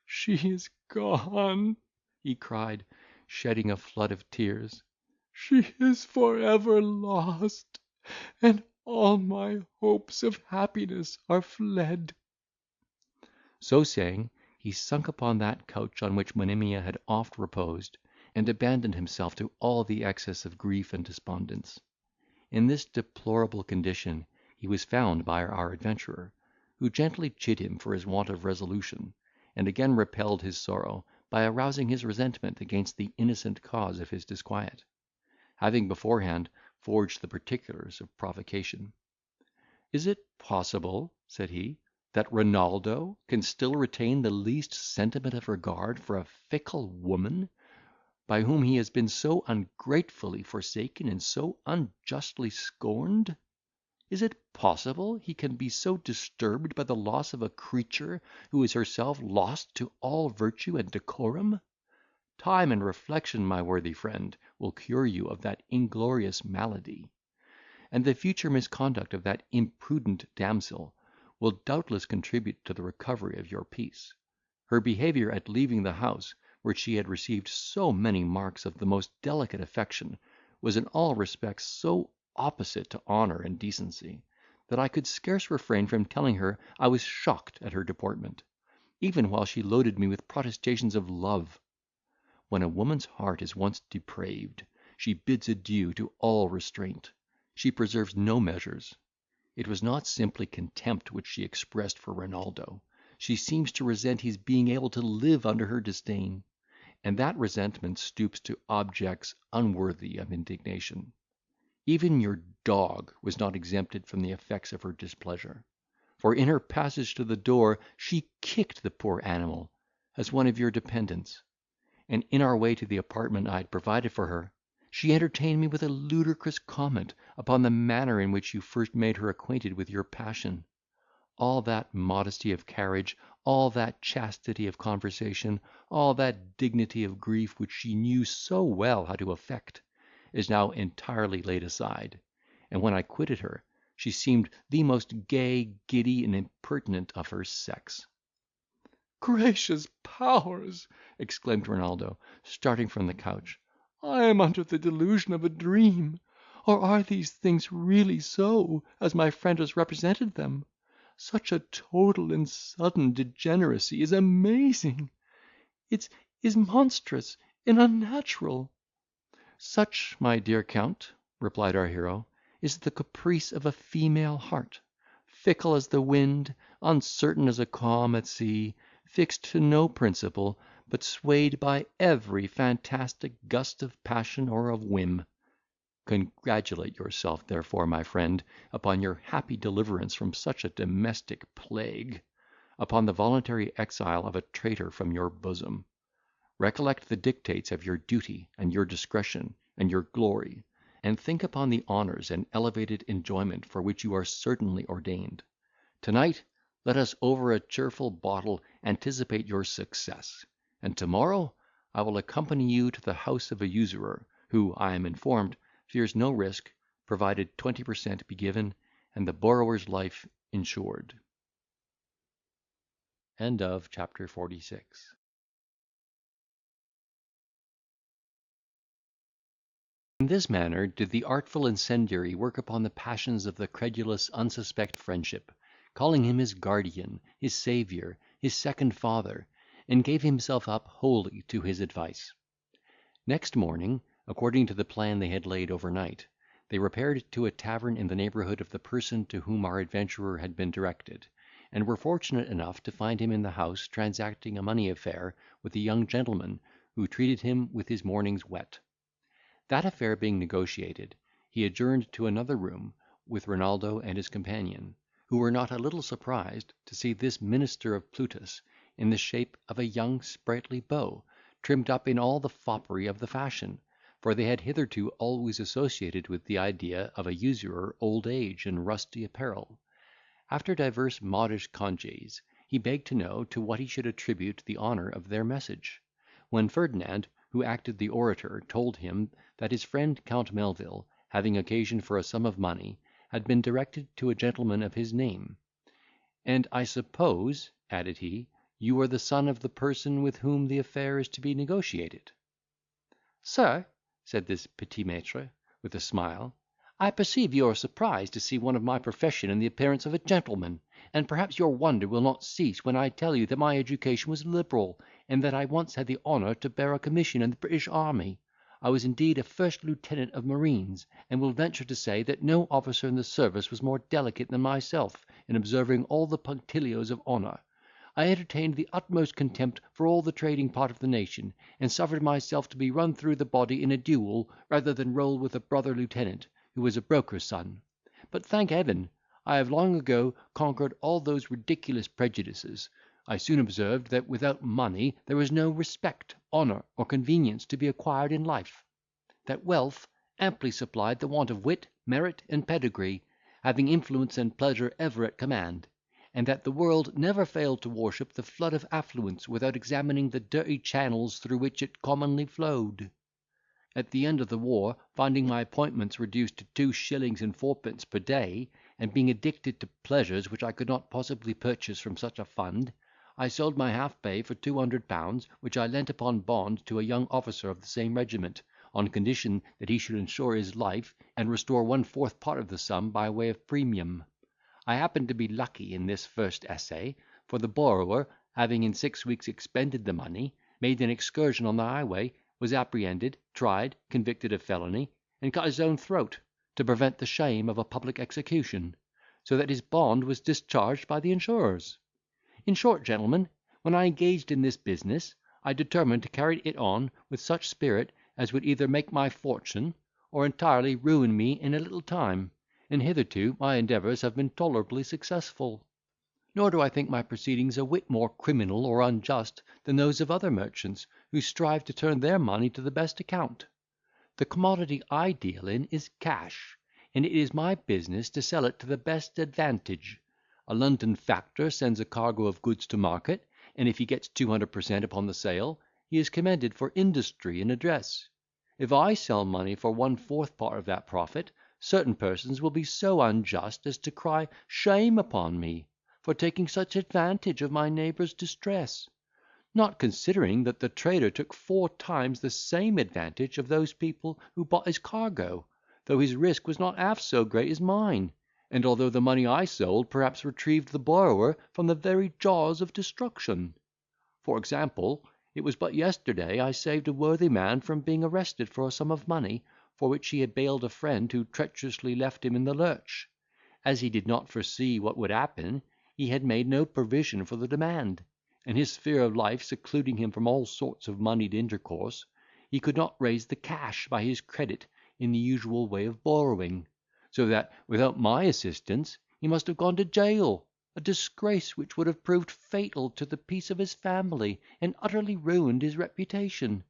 "She is gone," he cried, shedding a flood of tears. "She is for ever lost, and all my hopes of happiness are fled." So saying, he sunk upon that couch on which Monimia had oft reposed, and abandoned himself to all the excess of grief and despondence. In this deplorable condition he was found by our adventurer, who gently chid him for his want of resolution, and again repelled his sorrow by arousing his resentment against the innocent cause of his disquiet, having beforehand forged the particulars of provocation. "Is it possible," said he, "that Renaldo can still retain the least sentiment of regard for a fickle woman, by whom he has been so ungratefully forsaken and so unjustly scorned? Is it possible he can be so disturbed by the loss of a creature who is herself lost to all virtue and decorum? Time and reflection, my worthy friend, will cure you of that inglorious malady; and the future misconduct of that imprudent damsel will doubtless contribute to the recovery of your peace. Her behaviour at leaving the house, where she had received so many marks of the most delicate affection, was in all respects so opposite to honour and decency, that I could scarce refrain from telling her I was shocked at her deportment, even while she loaded me with protestations of love. When a woman's heart is once depraved, she bids adieu to all restraint. She preserves no measures. It was not simply contempt which she expressed for Renaldo. She seems to resent his being able to live under her disdain, and that resentment stoops to objects unworthy of indignation. Even your dog was not exempted from the effects of her displeasure; for in her passage to the door she kicked the poor animal, as one of your dependents; and in our way to the apartment I had provided for her, she entertained me with a ludicrous comment upon the manner in which you first made her acquainted with your passion. All that modesty of carriage, all that chastity of conversation, all that dignity of grief which she knew so well how to affect, is now entirely laid aside; and when I quitted her, she seemed the most gay, giddy, and impertinent of her sex." "Gracious powers!" exclaimed Renaldo, starting from the couch, "I am under the delusion of a dream, or are these things really so, as my friend has represented them? Such a total and sudden degeneracy is amazing. It is monstrous and unnatural." "Such, my dear Count," replied our hero, "is the caprice of a female heart, fickle as the wind, uncertain as a calm at sea, fixed to no principle, but swayed by every fantastic gust of passion or of whim. Congratulate yourself, therefore, my friend, upon your happy deliverance from such a domestic plague, upon the voluntary exile of a traitor from your bosom. Recollect the dictates of your duty, and your discretion, and your glory, and think upon the honours and elevated enjoyment for which you are certainly ordained. To-night let us over a cheerful bottle anticipate your success, and to-morrow I will accompany you to the house of a usurer, who, I am informed, fears no risk, provided 20 per cent be given, and the borrower's life insured. End of chapter 46. In this manner did the artful incendiary work upon the passions of the credulous unsuspect friendship, calling him his guardian, his saviour, his second father, and gave himself up wholly to his advice. Next morning, according to the plan they had laid overnight, they repaired to a tavern in the neighbourhood of the person to whom our adventurer had been directed, and were fortunate enough to find him in the house transacting a money affair with a young gentleman, who treated him with his morning's wet. That affair being negotiated, he adjourned to another room with Renaldo and his companion, who were not a little surprised to see this minister of Plutus in the shape of a young sprightly beau, trimmed up in all the foppery of the fashion, for they had hitherto always associated with the idea of a usurer old age and rusty apparel. After divers modish congees, he begged to know to what he should attribute the honour of their message, when Ferdinand, who acted the orator, told him, that his friend Count Melvil, having occasion for a sum of money, had been directed to a gentleman of his name. "And I suppose," added he, "you are the son of the person with whom the affair is to be negotiated?" "Sir," said this petit maitre, with a smile, "I perceive you are surprised to see one of my profession in the appearance of a gentleman; and perhaps your wonder will not cease when I tell you that my education was liberal, and that I once had the honour to bear a commission in the British army. I was indeed a first lieutenant of marines, and will venture to say that no officer in the service was more delicate than myself in observing all the punctilios of honour. I entertained the utmost contempt for all the trading part of the nation, and suffered myself to be run through the body in a duel, rather than roll with a brother lieutenant, who was a broker's son. But, thank heaven, I have long ago conquered all those ridiculous prejudices. I soon observed that without money there was no respect, honour, or convenience to be acquired in life; that wealth amply supplied the want of wit, merit, and pedigree, having influence and pleasure ever at command; and that the world never failed to worship the flood of affluence without examining the dirty channels through which it commonly flowed. At the end of the war, finding my appointments reduced to 2 shillings and 4pence per day, and being addicted to pleasures which I could not possibly purchase from such a fund, I sold my half pay for £200, which I lent upon bond to a young officer of the same regiment, on condition that he should insure his life, and restore 1/4 part of the sum by way of premium. I happened to be lucky in this first essay, for the borrower, having in 6 weeks expended the money, made an excursion on the highway, was apprehended, tried, convicted of felony, and cut his own throat, to prevent the shame of a public execution, so that his bond was discharged by the insurers. In short, gentlemen, when I engaged in this business, I determined to carry it on with such spirit as would either make my fortune, or entirely ruin me in a little time, and hitherto my endeavours have been tolerably successful. Nor do I think my proceedings a whit more criminal or unjust than those of other merchants, who strive to turn their money to the best account. The commodity I deal in is cash, and it is my business to sell it to the best advantage. A London factor sends a cargo of goods to market, and if he gets 200 per cent upon the sale, he is commended for industry and address. If I sell money for 1/4 part of that profit, certain persons will be so unjust as to cry shame upon me, for taking such advantage of my neighbour's distress, not considering that the trader took 4 times the same advantage of those people who bought his cargo, though his risk was not half so great as mine, and although the money I sold perhaps retrieved the borrower from the very jaws of destruction. For example, it was but yesterday I saved a worthy man from being arrested for a sum of money, for which he had bailed a friend who treacherously left him in the lurch. As he did not foresee what would happen, he had made no provision for the demand, and his sphere of life secluding him from all sorts of moneyed intercourse, he could not raise the cash by his credit in the usual way of borrowing, so that, without my assistance, he must have gone to jail, a disgrace which would have proved fatal to the peace of his family, and utterly ruined his reputation.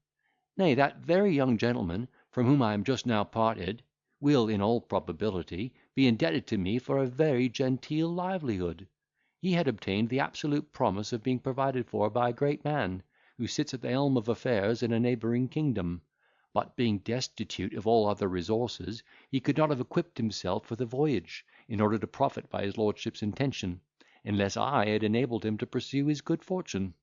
Nay, that very young gentleman, from whom I am just now parted, will, in all probability, be indebted to me for a very genteel livelihood. He had obtained the absolute promise of being provided for by a great man, who sits at the helm of affairs in a neighbouring kingdom; but being destitute of all other resources, he could not have equipped himself for the voyage, in order to profit by his lordship's intention, unless I had enabled him to pursue his good fortune."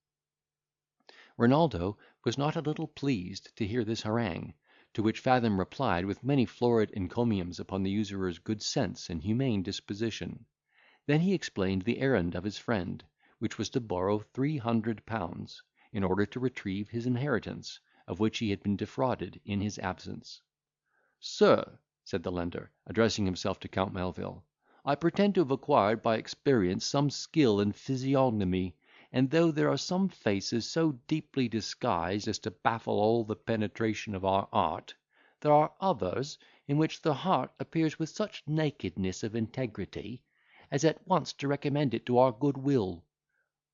Renaldo was not a little pleased to hear this harangue, to which Fathom replied with many florid encomiums upon the usurer's good sense and humane disposition. Then he explained the errand of his friend, which was to borrow £300, in order to retrieve his inheritance, of which he had been defrauded in his absence. "Sir," said the lender, addressing himself to Count Melvil, "I pretend to have acquired by experience some skill in physiognomy; and though there are some faces so deeply disguised as to baffle all the penetration of our art, there are others in which the heart appears with such nakedness of integrity, as at once to recommend it to our good will.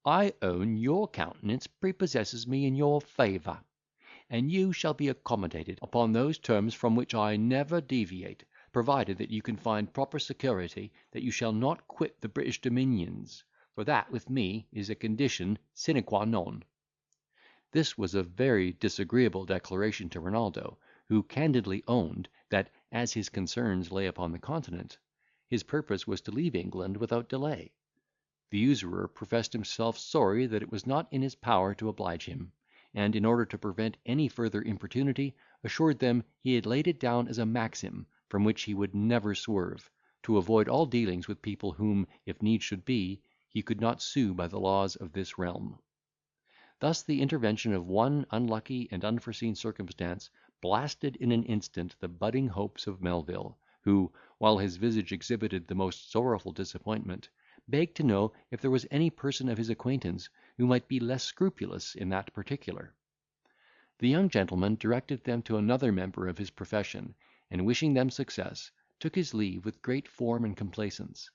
I own your countenance prepossesses me in your favour, and you shall be accommodated upon those terms from which I never deviate, provided that you can find proper security that you shall not quit the British dominions, for that with me is a condition sine qua non." This was a very disagreeable declaration to Renaldo, who candidly owned, that as his concerns lay upon the continent, his purpose was to leave England without delay. The usurer professed himself sorry that it was not in his power to oblige him, and, in order to prevent any further importunity, assured them he had laid it down as a maxim, from which he would never swerve, to avoid all dealings with people whom, if need should be, he could not sue by the laws of this realm. Thus the intervention of one unlucky and unforeseen circumstance blasted in an instant the budding hopes of Melvil, who, while his visage exhibited the most sorrowful disappointment, begged to know if there was any person of his acquaintance who might be less scrupulous in that particular. The young gentleman directed them to another member of his profession, and, wishing them success, took his leave with great form and complaisance.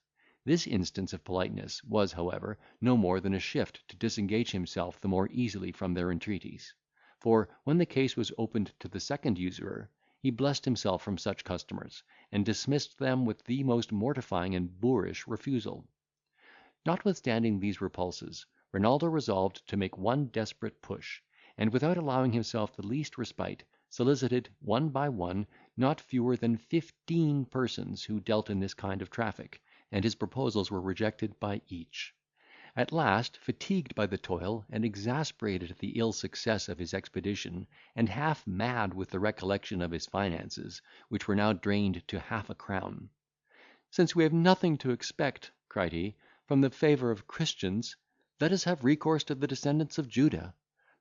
This instance of politeness was, however, no more than a shift to disengage himself the more easily from their entreaties; for, when the case was opened to the second usurer, he blessed himself from such customers, and dismissed them with the most mortifying and boorish refusal. Notwithstanding these repulses, Renaldo resolved to make one desperate push, and, without allowing himself the least respite, solicited, one by one, not fewer than 15 persons who dealt in this kind of traffic, and his proposals were rejected by each. At last, fatigued by the toil, and exasperated at the ill success of his expedition, and half mad with the recollection of his finances, which were now drained to half a crown, "Since we have nothing to expect," cried he, "from the favour of Christians, let us have recourse to the descendants of Judah.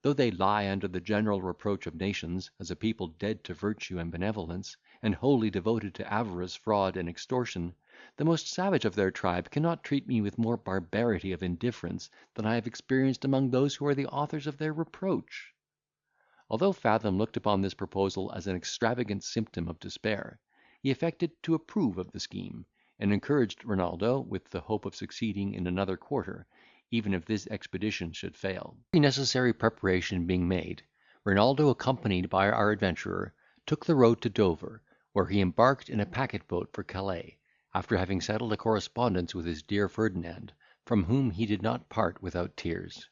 Though they lie under the general reproach of nations, as a people dead to virtue and benevolence, and wholly devoted to avarice, fraud, and extortion, the most savage of their tribe cannot treat me with more barbarity of indifference than I have experienced among those who are the authors of their reproach." Although Fathom looked upon this proposal as an extravagant symptom of despair, he affected to approve of the scheme, and encouraged Renaldo with the hope of succeeding in another quarter, even if this expedition should fail. Every necessary preparation being made, Renaldo, accompanied by our adventurer, took the road to Dover, where he embarked in a packet boat for Calais, after having settled a correspondence with his dear Ferdinand, from whom he did not part without tears.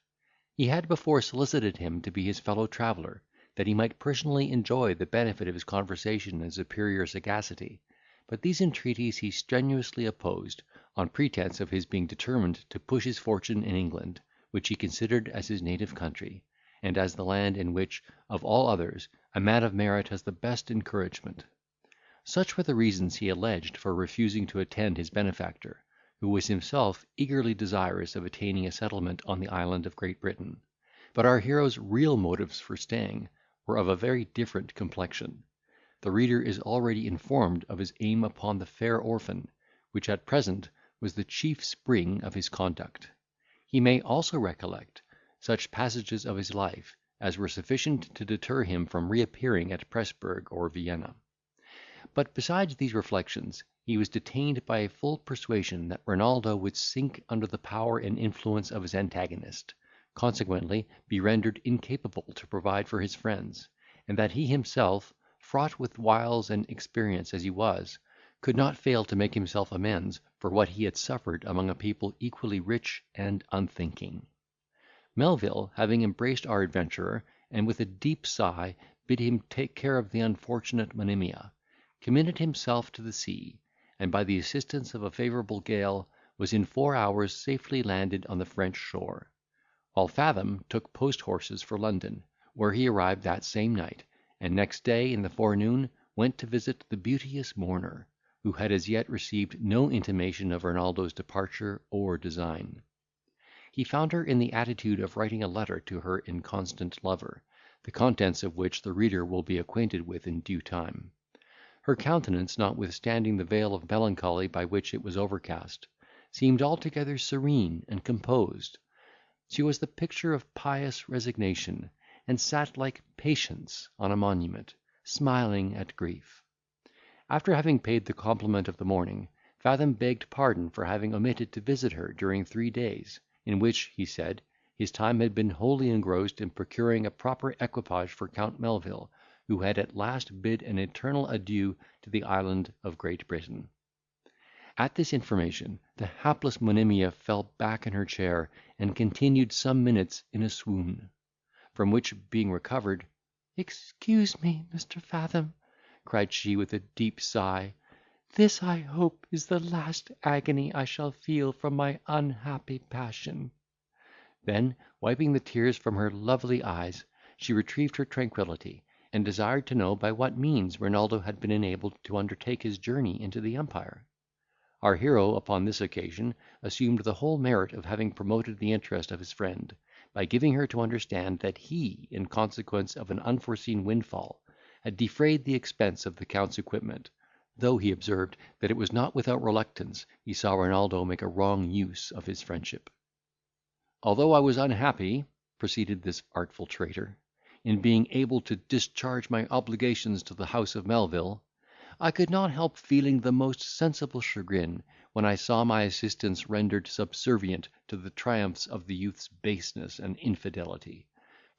He had before solicited him to be his fellow traveller, that he might personally enjoy the benefit of his conversation and superior sagacity; but these entreaties he strenuously opposed, on pretence of his being determined to push his fortune in England, which he considered as his native country, and as the land in which, of all others, a man of merit has the best encouragement. Such were the reasons he alleged for refusing to attend his benefactor, who was himself eagerly desirous of attaining a settlement on the island of Great Britain; but our hero's real motives for staying were of a very different complexion. The reader is already informed of his aim upon the fair orphan, which at present was the chief spring of his conduct. He may also recollect such passages of his life as were sufficient to deter him from reappearing at Presburg or Vienna. But, besides these reflections, he was detained by a full persuasion that Renaldo would sink under the power and influence of his antagonist, consequently be rendered incapable to provide for his friends, and that he himself, fraught with wiles and experience as he was, could not fail to make himself amends for what he had suffered among a people equally rich and unthinking. Melvil, having embraced our adventurer, and with a deep sigh bid him take care of the unfortunate Monimia, committed himself to the sea, and by the assistance of a favourable gale was in 4 hours safely landed on the French shore; while Fathom took post horses for London, where he arrived that same night, and next day in the forenoon went to visit the beauteous mourner, who had as yet received no intimation of Renaldo's departure or design. He found her in the attitude of writing a letter to her inconstant lover, the contents of which the reader will be acquainted with in due time. Her countenance, notwithstanding the veil of melancholy by which it was overcast, seemed altogether serene and composed. She was the picture of pious resignation, and sat like Patience on a monument, smiling at grief. After having paid the compliment of the morning, Fathom begged pardon for having omitted to visit her during 3 days, in which, he said, his time had been wholly engrossed in procuring a proper equipage for Count Melvil, who had at last bid an eternal adieu to the island of Great Britain. At this information, the hapless Monimia fell back in her chair, and continued some minutes in a swoon; from which being recovered, "Excuse me, Mr. Fathom," cried she with a deep sigh, "this I hope is the last agony I shall feel from my unhappy passion." Then, wiping the tears from her lovely eyes, she retrieved her tranquillity, and desired to know by what means Renaldo had been enabled to undertake his journey into the empire. Our hero, upon this occasion, assumed the whole merit of having promoted the interest of his friend, by giving her to understand that he, in consequence of an unforeseen windfall, had defrayed the expense of the Count's equipment, though he observed that it was not without reluctance he saw Renaldo make a wrong use of his friendship. "Although I was unhappy," proceeded this artful traitor, "in being able to discharge my obligations to the house of Melvil, I could not help feeling the most sensible chagrin when I saw my assistance rendered subservient to the triumphs of the youth's baseness and infidelity;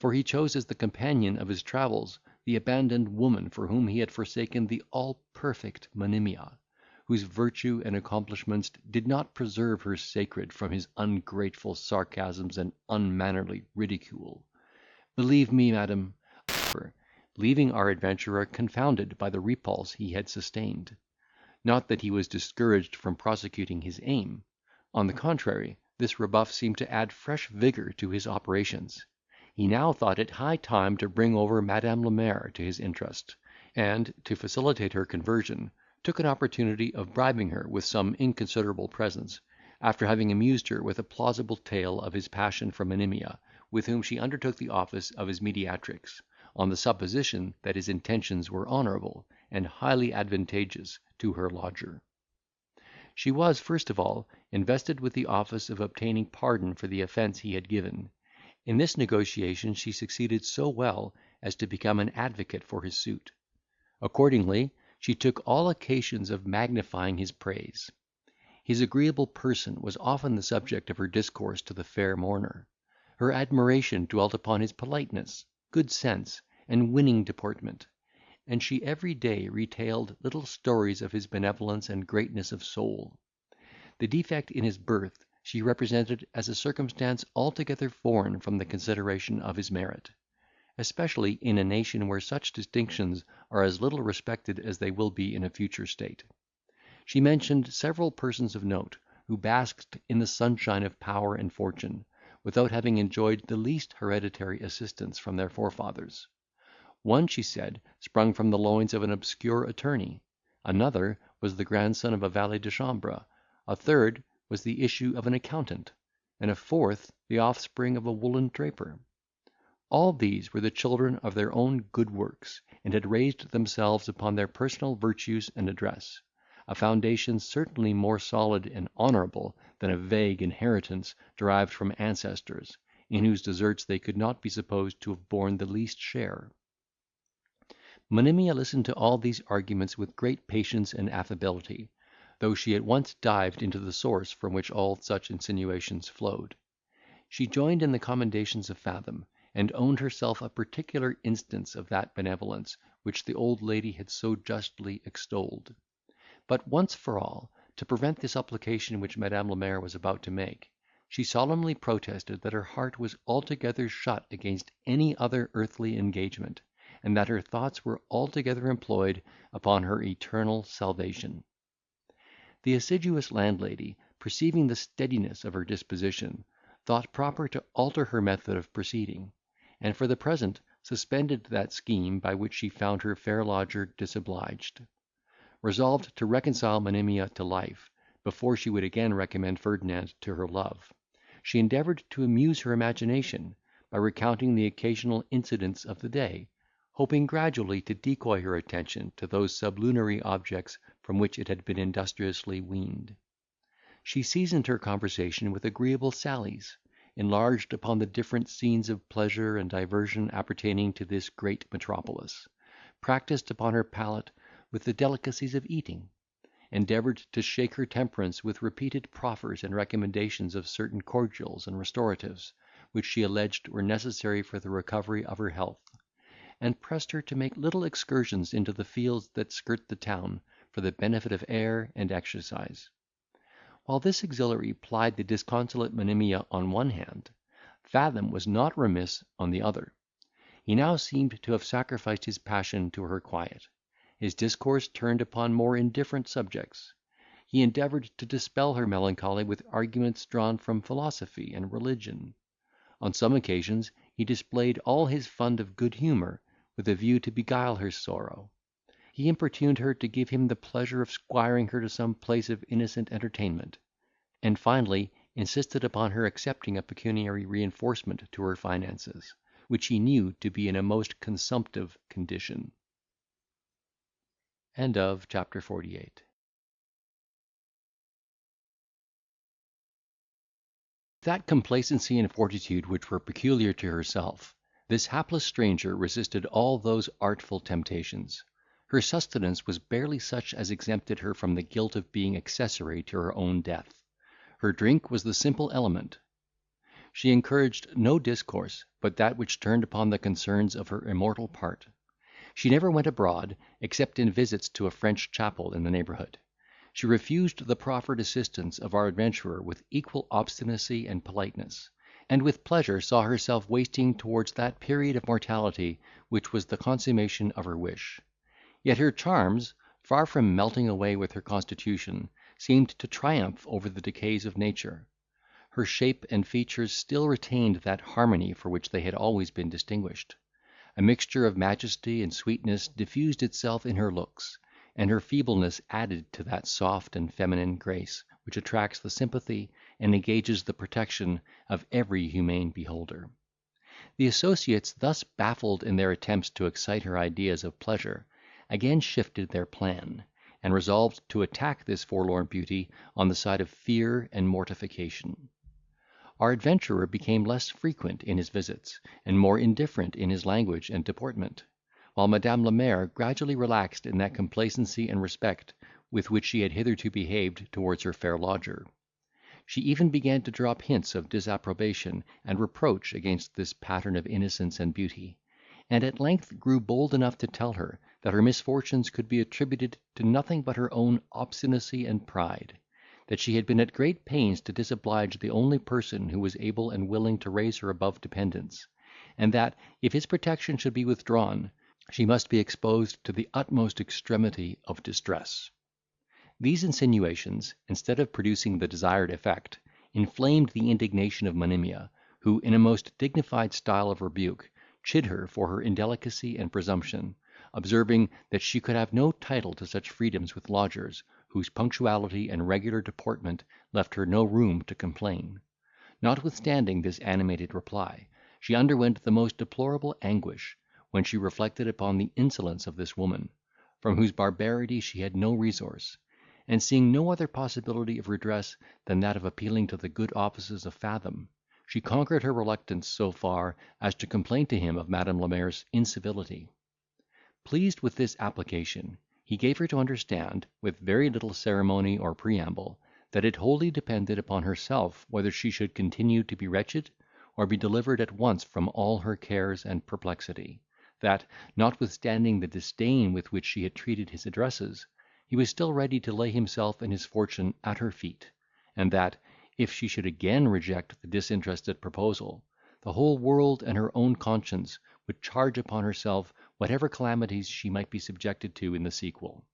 for he chose as the companion of his travels the abandoned woman for whom he had forsaken the all-perfect Monimia, whose virtue and accomplishments did not preserve her sacred from his ungrateful sarcasms and unmannerly ridicule. Believe me, madam," leaving our adventurer confounded by the repulse he had sustained. Not that he was discouraged from prosecuting his aim; on the contrary, this rebuff seemed to add fresh vigour to his operations. He now thought it high time to bring over Madame la Mare to his interest, and, to facilitate her conversion, took an opportunity of bribing her with some inconsiderable presents, after having amused her with a plausible tale of his passion for Monimia, with whom she undertook the office of his mediatrix, on the supposition that his intentions were honourable, and highly advantageous to her lodger. She was, first of all, invested with the office of obtaining pardon for the offence he had given. In this negotiation she succeeded so well as to become an advocate for his suit. Accordingly, she took all occasions of magnifying his praise. His agreeable person was often the subject of her discourse to the fair mourner. Her admiration dwelt upon his politeness, good sense, and winning deportment; and she every day retailed little stories of his benevolence and greatness of soul. The defect in his birth she represented as a circumstance altogether foreign from the consideration of his merit, especially in a nation where such distinctions are as little respected as they will be in a future state. She mentioned several persons of note, who basked in the sunshine of power and fortune, without having enjoyed the least hereditary assistance from their forefathers. One, she said, sprung from the loins of an obscure attorney; another was the grandson of a valet de chambre; a third was the issue of an accountant; and a fourth the offspring of a woollen draper. All these were the children of their own good works, and had raised themselves upon their personal virtues and address; a foundation certainly more solid and honourable than a vague inheritance derived from ancestors, in whose deserts they could not be supposed to have borne the least share. Monimia listened to all these arguments with great patience and affability, though she at once dived into the source from which all such insinuations flowed. She joined in the commendations of Fathom, and owned herself a particular instance of that benevolence which the old lady had so justly extolled. But once for all, to prevent the supplication which Madame la Mare was about to make, she solemnly protested that her heart was altogether shut against any other earthly engagement, and that her thoughts were altogether employed upon her eternal salvation. The assiduous landlady, perceiving the steadiness of her disposition, thought proper to alter her method of proceeding, and for the present suspended that scheme by which she found her fair lodger disobliged. Resolved to reconcile Monimia to life, before she would again recommend Ferdinand to her love, she endeavoured to amuse her imagination by recounting the occasional incidents of the day, hoping gradually to decoy her attention to those sublunary objects from which it had been industriously weaned. She seasoned her conversation with agreeable sallies, enlarged upon the different scenes of pleasure and diversion appertaining to this great metropolis, practised upon her palate with the delicacies of eating, endeavoured to shake her temperance with repeated proffers and recommendations of certain cordials and restoratives, which she alleged were necessary for the recovery of her health, and pressed her to make little excursions into the fields that skirt the town, for the benefit of air and exercise. While this auxiliary plied the disconsolate Monimia on one hand, Fathom was not remiss on the other. He now seemed to have sacrificed his passion to her quiet. His discourse turned upon more indifferent subjects. He endeavoured to dispel her melancholy with arguments drawn from philosophy and religion. On some occasions he displayed all his fund of good humour, with a view to beguile her sorrow. He importuned her to give him the pleasure of squiring her to some place of innocent entertainment, and finally insisted upon her accepting a pecuniary reinforcement to her finances, which he knew to be in a most consumptive condition. Chapter 48. That complacency and fortitude which were peculiar to herself, this hapless stranger resisted all those artful temptations. Her sustenance was barely such as exempted her from the guilt of being accessory to her own death. Her drink was the simple element. She encouraged no discourse but that which turned upon the concerns of her immortal part. She never went abroad, except in visits to a French chapel in the neighbourhood. She refused the proffered assistance of our adventurer with equal obstinacy and politeness, and with pleasure saw herself wasting towards that period of mortality which was the consummation of her wish. Yet her charms, far from melting away with her constitution, seemed to triumph over the decays of nature. Her shape and features still retained that harmony for which they had always been distinguished. A mixture of majesty and sweetness diffused itself in her looks, and her feebleness added to that soft and feminine grace which attracts the sympathy and engages the protection of every humane beholder. The associates, thus baffled in their attempts to excite her ideas of pleasure, again shifted their plan, and resolved to attack this forlorn beauty on the side of fear and mortification. Our adventurer became less frequent in his visits, and more indifferent in his language and deportment, while Madame la Mère gradually relaxed in that complacency and respect with which she had hitherto behaved towards her fair lodger. She even began to drop hints of disapprobation and reproach against this pattern of innocence and beauty, and at length grew bold enough to tell her that her misfortunes could be attributed to nothing but her own obstinacy and pride, that she had been at great pains to disoblige the only person who was able and willing to raise her above dependence, and that, if his protection should be withdrawn, she must be exposed to the utmost extremity of distress. These insinuations, instead of producing the desired effect, inflamed the indignation of Monimia, who, in a most dignified style of rebuke, chid her for her indelicacy and presumption, observing that she could have no title to such freedoms with lodgers, whose punctuality and regular deportment left her no room to complain. Notwithstanding this animated reply, she underwent the most deplorable anguish, when she reflected upon the insolence of this woman, from whose barbarity she had no resource, and seeing no other possibility of redress than that of appealing to the good offices of Fathom, she conquered her reluctance so far as to complain to him of Madame la Mare's incivility. Pleased with this application, he gave her to understand, with very little ceremony or preamble, that it wholly depended upon herself whether she should continue to be wretched, or be delivered at once from all her cares and perplexity; that, notwithstanding the disdain with which she had treated his addresses, he was still ready to lay himself and his fortune at her feet; and that, if she should again reject the disinterested proposal, the whole world and her own conscience would charge upon herself whatever calamities she might be subjected to in the sequel.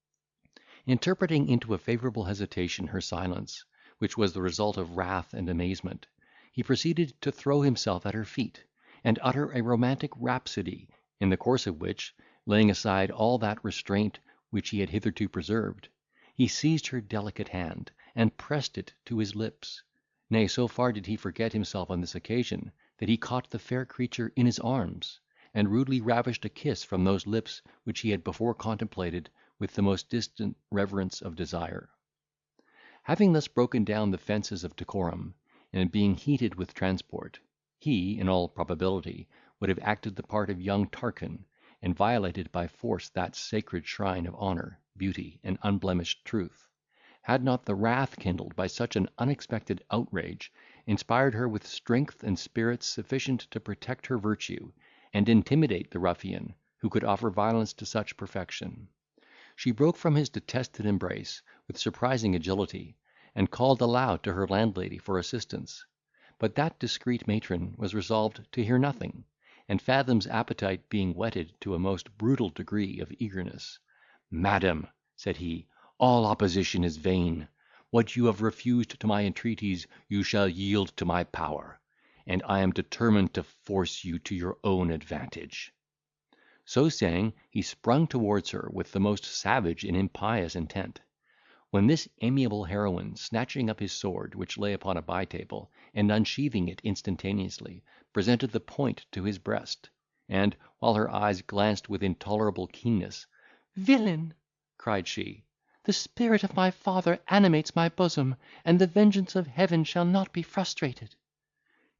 Interpreting into a favourable hesitation her silence, which was the result of wrath and amazement, he proceeded to throw himself at her feet, and utter a romantic rhapsody, in the course of which, laying aside all that restraint which he had hitherto preserved, he seized her delicate hand, and pressed it to his lips. Nay, so far did he forget himself on this occasion, that he caught the fair creature in his arms, and rudely ravished a kiss from those lips which he had before contemplated with the most distant reverence of desire. Having thus broken down the fences of decorum, and being heated with transport, he, in all probability, would have acted the part of young Tarquin, and violated by force that sacred shrine of honour, beauty, and unblemished truth, had not the wrath kindled by such an unexpected outrage inspired her with strength and spirits sufficient to protect her virtue, and intimidate the ruffian who could offer violence to such perfection. She broke from his detested embrace with surprising agility, and called aloud to her landlady for assistance; but that discreet matron was resolved to hear nothing, and Fathom's appetite being whetted to a most brutal degree of eagerness, "Madam," said he, "all opposition is vain. What you have refused to my entreaties you shall yield to my power, and I am determined to force you to your own advantage." So saying, he sprung towards her with the most savage and impious intent; when this amiable heroine, snatching up his sword, which lay upon a by table, and unsheathing it instantaneously, presented the point to his breast, and, while her eyes glanced with intolerable keenness, "Villain!" cried she, "the spirit of my father animates my bosom, and the vengeance of Heaven shall not be frustrated."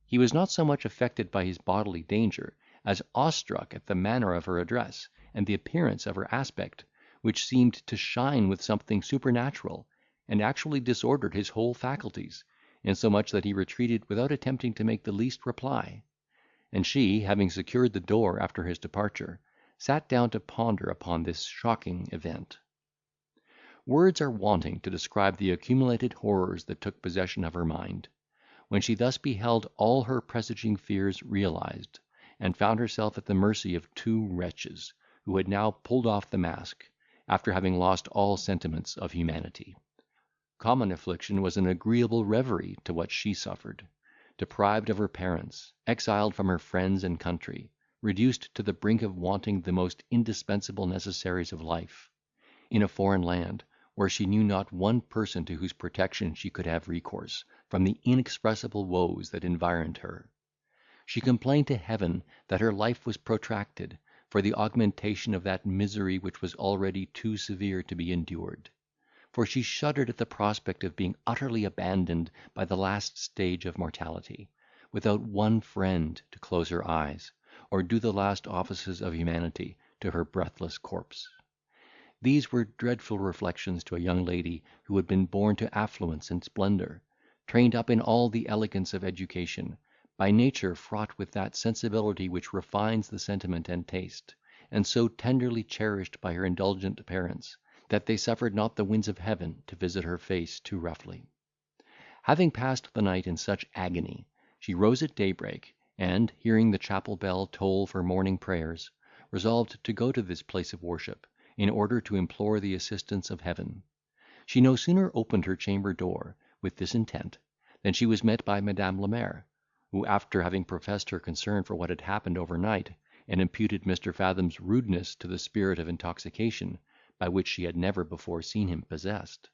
He was not so much affected by his bodily danger, as awestruck at the manner of her address, and the appearance of her aspect, which seemed to shine with something supernatural, and actually disordered his whole faculties, insomuch that he retreated without attempting to make the least reply; and she, having secured the door after his departure, sat down to ponder upon this shocking event. Words are wanting to describe the accumulated horrors that took possession of her mind, when she thus beheld all her presaging fears realised, and found herself at the mercy of two wretches, who had now pulled off the mask, after having lost all sentiments of humanity. Common affliction was an agreeable reverie to what she suffered. Deprived of her parents, exiled from her friends and country, reduced to the brink of wanting the most indispensable necessaries of life, in a foreign land, where she knew not one person to whose protection she could have recourse, from the inexpressible woes that environed her, she complained to Heaven that her life was protracted, for the augmentation of that misery which was already too severe to be endured; for she shuddered at the prospect of being utterly abandoned by the last stage of mortality, without one friend to close her eyes, or do the last offices of humanity to her breathless corpse. These were dreadful reflections to a young lady who had been born to affluence and splendour, trained up in all the elegance of education, by nature fraught with that sensibility which refines the sentiment and taste, and so tenderly cherished by her indulgent parents, that they suffered not the winds of heaven to visit her face too roughly. Having passed the night in such agony, she rose at daybreak, and, hearing the chapel bell toll for morning prayers, resolved to go to this place of worship, in order to implore the assistance of Heaven. She no sooner opened her chamber door, with this intent, than she was met by Madame la Mare, who, after having professed her concern for what had happened overnight, and imputed Mr. Fathom's rudeness to the spirit of intoxication, by which she had never before seen him possessed,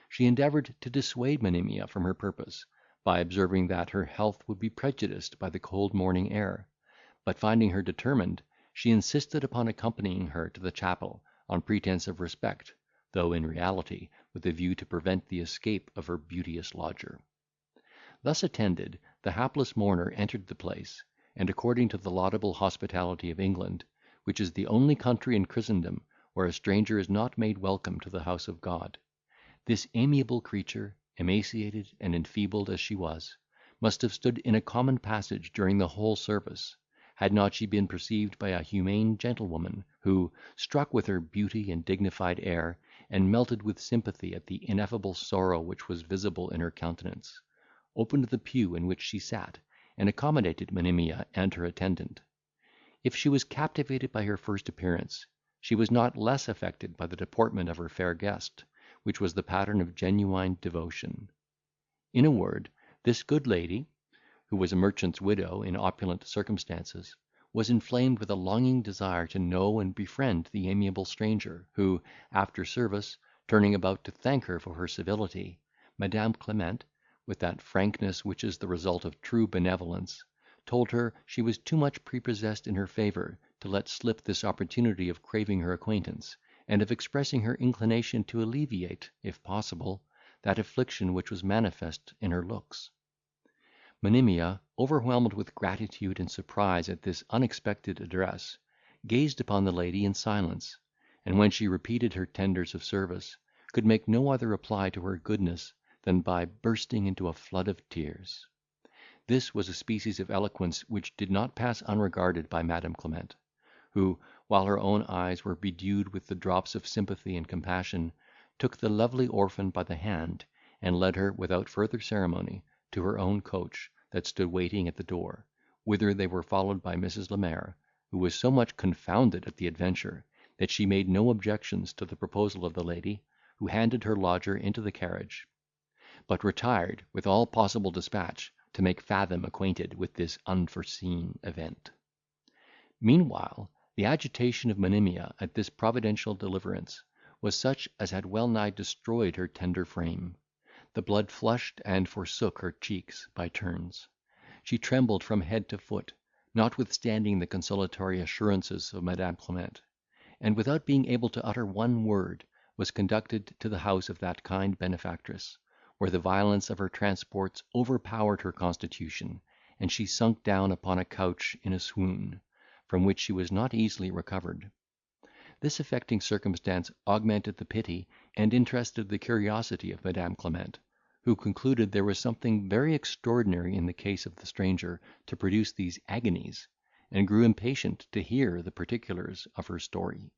she endeavoured to dissuade Monimia from her purpose, by observing that her health would be prejudiced by the cold morning air; but finding her determined, she insisted upon accompanying her to the chapel, on pretence of respect, though in reality with a view to prevent the escape of her beauteous lodger. Thus attended, the hapless mourner entered the place, and, according to the laudable hospitality of England, which is the only country in Christendom where a stranger is not made welcome to the house of God, this amiable creature, emaciated and enfeebled as she was, must have stood in a common passage during the whole service, had not she been perceived by a humane gentlewoman, who, struck with her beauty and dignified air, and melted with sympathy at the ineffable sorrow which was visible in her countenance, opened the pew in which she sat, and accommodated Monimia and her attendant. If she was captivated by her first appearance, she was not less affected by the deportment of her fair guest, which was the pattern of genuine devotion. In a word, this good lady, who was a merchant's widow in opulent circumstances, was inflamed with a longing desire to know and befriend the amiable stranger, who, after service, turning about to thank her for her civility, Madame Clement, with that frankness which is the result of true benevolence, told her she was too much prepossessed in her favour to let slip this opportunity of craving her acquaintance, and of expressing her inclination to alleviate, if possible, that affliction which was manifest in her looks. Monimia, overwhelmed with gratitude and surprise at this unexpected address, gazed upon the lady in silence, and, when she repeated her tenders of service, could make no other reply to her goodness than by bursting into a flood of tears. This was a species of eloquence which did not pass unregarded by Madam Clement, who, while her own eyes were bedewed with the drops of sympathy and compassion, took the lovely orphan by the hand, and led her, without further ceremony, to her own coach, that stood waiting at the door, whither they were followed by Mrs. Lemaire, who was so much confounded at the adventure, that she made no objections to the proposal of the lady, who handed her lodger into the carriage, but retired with all possible despatch to make Fathom acquainted with this unforeseen event. Meanwhile, the agitation of Monimia at this providential deliverance was such as had well nigh destroyed her tender frame. The blood flushed and forsook her cheeks by turns. She trembled from head to foot, notwithstanding the consolatory assurances of Madame Clement, and, without being able to utter one word, was conducted to the house of that kind benefactress, where the violence of her transports overpowered her constitution, and she sunk down upon a couch in a swoon, from which she was not easily recovered. This affecting circumstance augmented the pity and interested the curiosity of Madame Clement, who concluded there was something very extraordinary in the case of the stranger to produce these agonies, and grew impatient to hear the particulars of her story.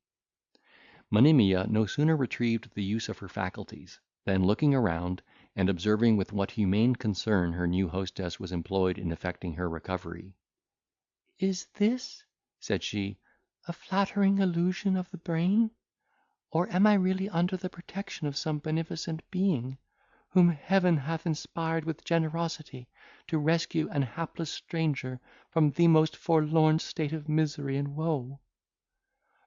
Monimia no sooner retrieved the use of her faculties, than, looking around, and observing with what humane concern her new hostess was employed in effecting her recovery, "Is this," said she, "a flattering illusion of the brain? Or am I really under the protection of some beneficent being, whom Heaven hath inspired with generosity to rescue an hapless stranger from the most forlorn state of misery and woe?"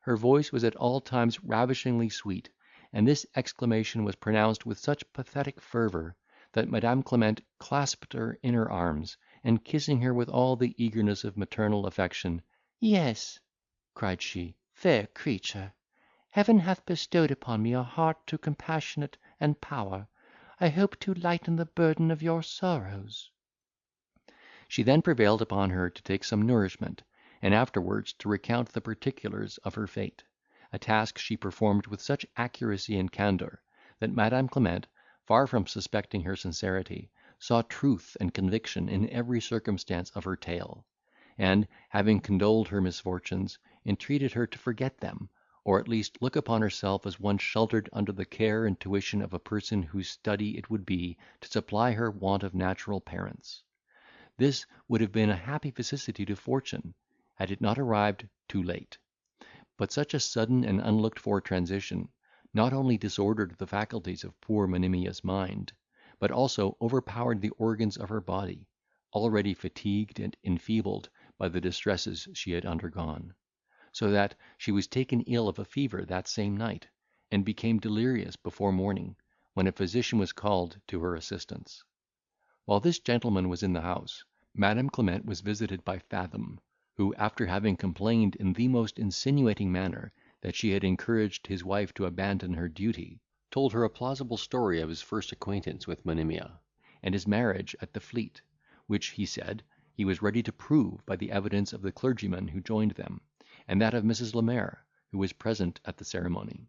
Her voice was at all times ravishingly sweet, and this exclamation was pronounced with such pathetic fervour, that Madame Clement clasped her in her arms, and, kissing her with all the eagerness of maternal affection, "Yes," cried she, "fair creature, Heaven hath bestowed upon me a heart too compassionate and power, I hope, to lighten the burden of your sorrows." She then prevailed upon her to take some nourishment, and afterwards to recount the particulars of her fate, a task she performed with such accuracy and candour, that Madame Clement, far from suspecting her sincerity, saw truth and conviction in every circumstance of her tale, and, having condoled her misfortunes, entreated her to forget them, or at least look upon herself as one sheltered under the care and tuition of a person whose study it would be to supply her want of natural parents. This would have been a happy vicissitude to fortune, had it not arrived too late. But such a sudden and unlooked for transition not only disordered the faculties of poor Monimia's mind, but also overpowered the organs of her body, already fatigued and enfeebled by the distresses she had undergone; so that she was taken ill of a fever that same night, and became delirious before morning, when a physician was called to her assistance. While this gentleman was in the house, Madame Clement was visited by Fathom, who, after having complained in the most insinuating manner that she had encouraged his wife to abandon her duty, told her a plausible story of his first acquaintance with Monimia, and his marriage at the Fleet, which, he said, he was ready to prove by the evidence of the clergyman who joined them, and that of Mrs. Lemaire, who was present at the ceremony.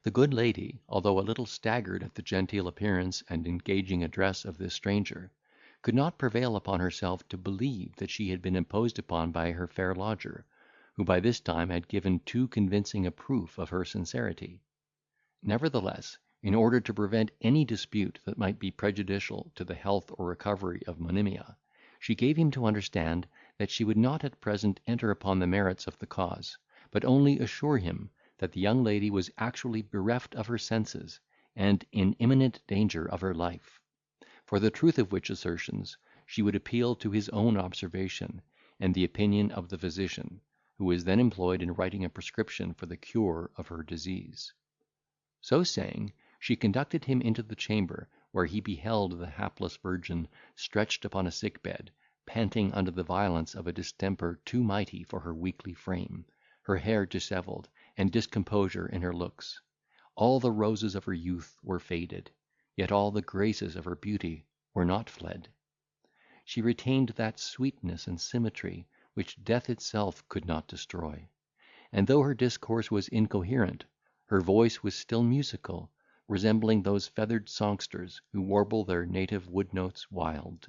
The good lady, although a little staggered at the genteel appearance and engaging address of this stranger, could not prevail upon herself to believe that she had been imposed upon by her fair lodger, who by this time had given too convincing a proof of her sincerity. Nevertheless, in order to prevent any dispute that might be prejudicial to the health or recovery of Monimia, she gave him to understand that she would not at present enter upon the merits of the cause, but only assure him that the young lady was actually bereft of her senses, and in imminent danger of her life; for the truth of which assertions she would appeal to his own observation, and the opinion of the physician, who was then employed in writing a prescription for the cure of her disease. So saying, she conducted him into the chamber, where he beheld the hapless virgin stretched upon a sick bed, panting under the violence of a distemper too mighty for her weakly frame, her hair dishevelled, and discomposure in her looks. All the roses of her youth were faded, yet all the graces of her beauty were not fled. She retained that sweetness and symmetry which death itself could not destroy; and though her discourse was incoherent, her voice was still musical, resembling those feathered songsters who warble their native wood notes wild.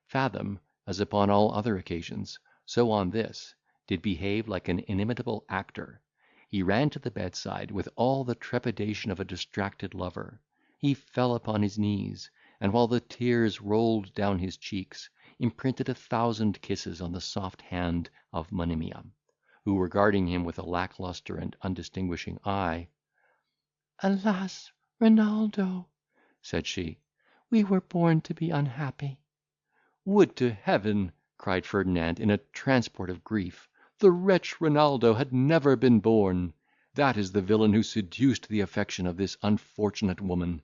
Fathom, as upon all other occasions, so on this, did behave like an inimitable actor. He ran to the bedside with all the trepidation of a distracted lover. He fell upon his knees, and, while the tears rolled down his cheeks, imprinted 1,000 kisses on the soft hand of Monimia, who, regarding him with a lacklustre and undistinguishing eye, "Alas, Renaldo," said she, "we were born to be unhappy." "Would to Heaven," cried Ferdinand, in a transport of grief, "the wretch Renaldo had never been born! That is the villain who seduced the affection of this unfortunate woman.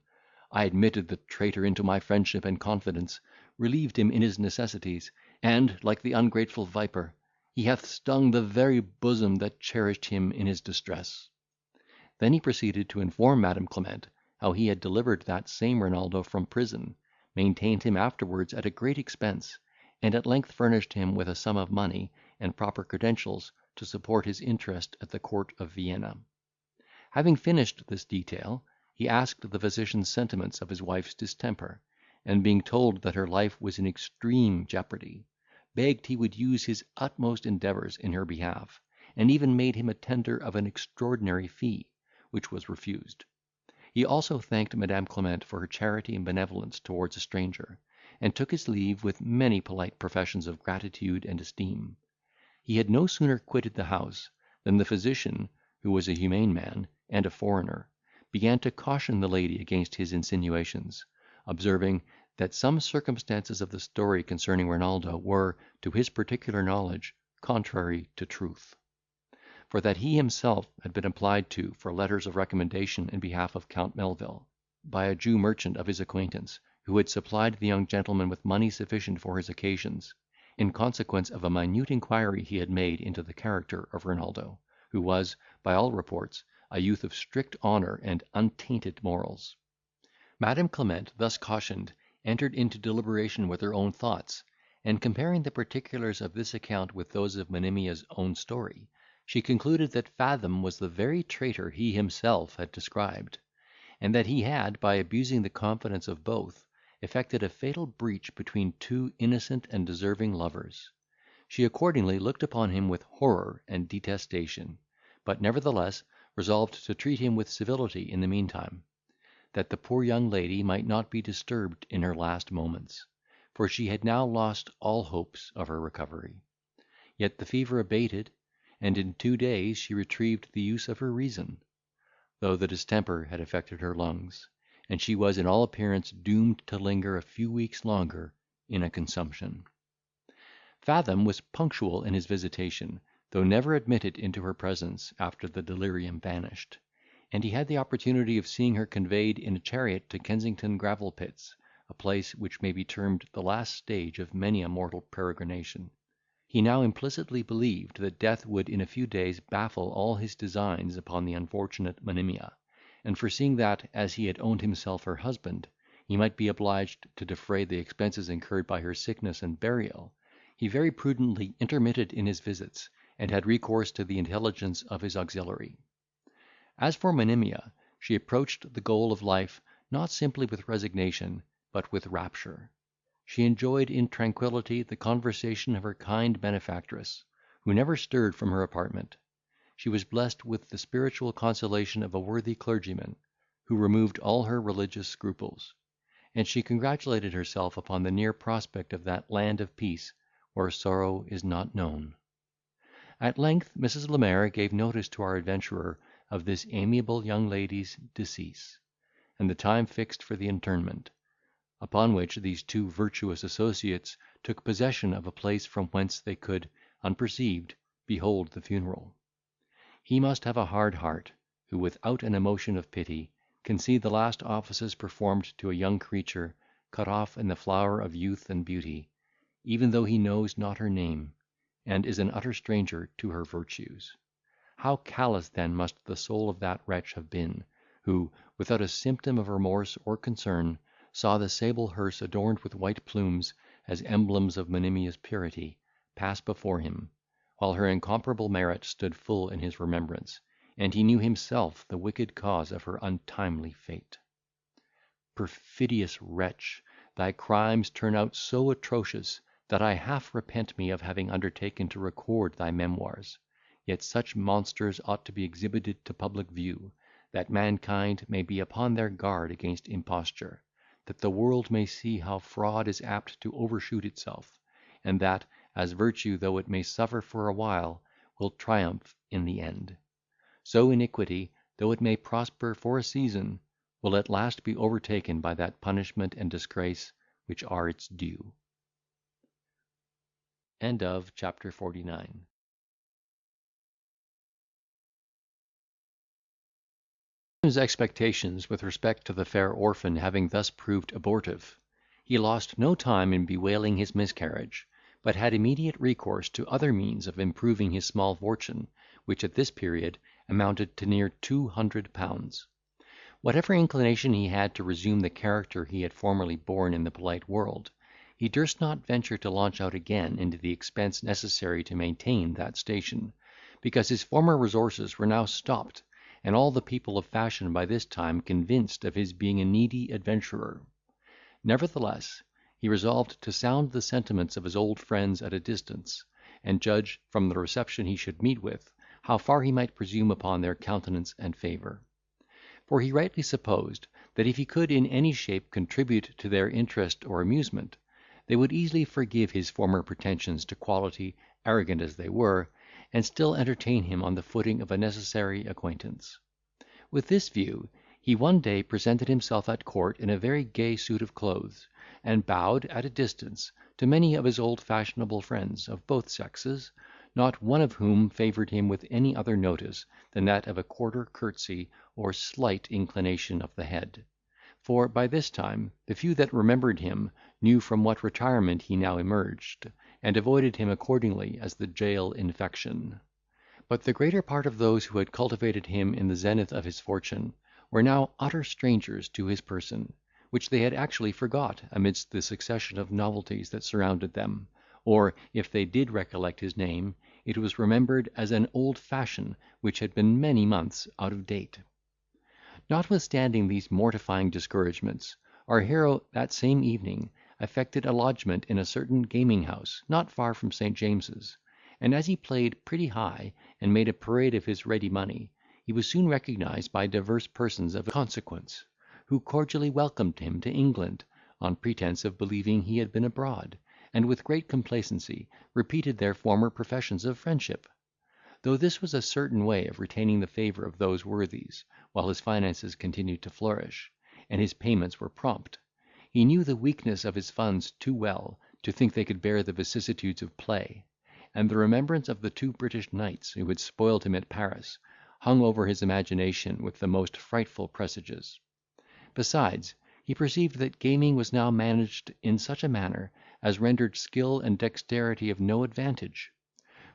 I admitted the traitor into my friendship and confidence, relieved him in his necessities, and, like the ungrateful viper, he hath stung the very bosom that cherished him in his distress." Then he proceeded to inform Madam Clement how he had delivered that same Renaldo from prison, maintained him afterwards at a great expense, and at length furnished him with a sum of money and proper credentials to support his interest at the court of Vienna. Having finished this detail, he asked the physician's sentiments of his wife's distemper, and being told that her life was in extreme jeopardy, begged he would use his utmost endeavours in her behalf, and even made him a tender of an extraordinary fee, which was refused. He also thanked Madam Clement for her charity and benevolence towards a stranger, and took his leave with many polite professions of gratitude and esteem. He had no sooner quitted the house, than the physician, who was a humane man, and a foreigner, began to caution the lady against his insinuations, observing, that some circumstances of the story concerning Renaldo were, to his particular knowledge, contrary to truth; for that he himself had been applied to for letters of recommendation in behalf of Count Melvil, by a Jew merchant of his acquaintance, who had supplied the young gentleman with money sufficient for his occasions, in consequence of a minute inquiry he had made into the character of Renaldo, who was, by all reports, a youth of strict honour and untainted morals. Madam Clement, thus cautioned, entered into deliberation with her own thoughts, and, comparing the particulars of this account with those of Monimia's own story, she concluded that Fathom was the very traitor he himself had described, and that he had, by abusing the confidence of both, effected a fatal breach between two innocent and deserving lovers. She accordingly looked upon him with horror and detestation, but nevertheless resolved to treat him with civility in the meantime, that the poor young lady might not be disturbed in her last moments, for she had now lost all hopes of her recovery. Yet the fever abated, and in 2 days she retrieved the use of her reason, though the distemper had affected her lungs, and she was in all appearance doomed to linger a few weeks longer in a consumption. Fathom was punctual in his visitation, though never admitted into her presence after the delirium vanished, and he had the opportunity of seeing her conveyed in a chariot to Kensington gravel pits, a place which may be termed the last stage of many a mortal peregrination. He now implicitly believed that death would in a few days baffle all his designs upon the unfortunate Monimia, and foreseeing that, as he had owned himself her husband, he might be obliged to defray the expenses incurred by her sickness and burial, he very prudently intermitted in his visits, and had recourse to the intelligence of his auxiliary. As for Monimia, she approached the goal of life not simply with resignation, but with rapture. She enjoyed in tranquillity the conversation of her kind benefactress, who never stirred from her apartment. She was blessed with the spiritual consolation of a worthy clergyman, who removed all her religious scruples; and she congratulated herself upon the near prospect of that land of peace where sorrow is not known. At length Mrs. Lemaire gave notice to our adventurer of this amiable young lady's decease, and the time fixed for the interment; upon which these two virtuous associates took possession of a place from whence they could, unperceived, behold the funeral. He must have a hard heart, who, without an emotion of pity, can see the last offices performed to a young creature cut off in the flower of youth and beauty, even though he knows not her name, and is an utter stranger to her virtues. How callous then must the soul of that wretch have been, who, without a symptom of remorse or concern, saw the sable hearse adorned with white plumes, as emblems of Monimia's purity, pass before him, while her incomparable merit stood full in his remembrance, and he knew himself the wicked cause of her untimely fate. Perfidious wretch! Thy crimes turn out so atrocious, that I half repent me of having undertaken to record thy memoirs; yet such monsters ought to be exhibited to public view, that mankind may be upon their guard against imposture, that the world may see how fraud is apt to overshoot itself, and that, as virtue, though it may suffer for a while, will triumph in the end; so iniquity, though it may prosper for a season, will at last be overtaken by that punishment and disgrace which are its due. End of chapter 49. His expectations with respect to the fair orphan having thus proved abortive, he lost no time in bewailing his miscarriage, but had immediate recourse to other means of improving his small fortune, which at this period amounted to near £200. Whatever inclination he had to resume the character he had formerly borne in the polite world, he durst not venture to launch out again into the expense necessary to maintain that station, because his former resources were now stopped, and all the people of fashion by this time convinced of his being a needy adventurer. Nevertheless, he resolved to sound the sentiments of his old friends at a distance, and judge, from the reception he should meet with, how far he might presume upon their countenance and favour. For he rightly supposed, that if he could in any shape contribute to their interest or amusement, they would easily forgive his former pretensions to quality, arrogant as they were, and still entertain him on the footing of a necessary acquaintance. With this view, he one day presented himself at court in a very gay suit of clothes, and bowed, at a distance, to many of his old fashionable friends, of both sexes, not one of whom favoured him with any other notice than that of a quarter curtsy or slight inclination of the head; for, by this time, the few that remembered him knew from what retirement he now emerged, and avoided him accordingly as the jail infection. But the greater part of those who had cultivated him in the zenith of his fortune were now utter strangers to his person, which they had actually forgot amidst the succession of novelties that surrounded them, or, if they did recollect his name, it was remembered as an old fashion which had been many months out of date. Notwithstanding these mortifying discouragements, our hero that same evening effected a lodgment in a certain gaming house not far from St. James's; and as he played pretty high, and made a parade of his ready money, he was soon recognised by divers persons of consequence, who cordially welcomed him to England, on pretence of believing he had been abroad, and with great complacency repeated their former professions of friendship. Though this was a certain way of retaining the favour of those worthies, while his finances continued to flourish, and his payments were prompt, he knew the weakness of his funds too well to think they could bear the vicissitudes of play, and the remembrance of the 2 British knights who had spoiled him at Paris hung over his imagination with the most frightful presages. Besides, he perceived that gaming was now managed in such a manner as rendered skill and dexterity of no advantage;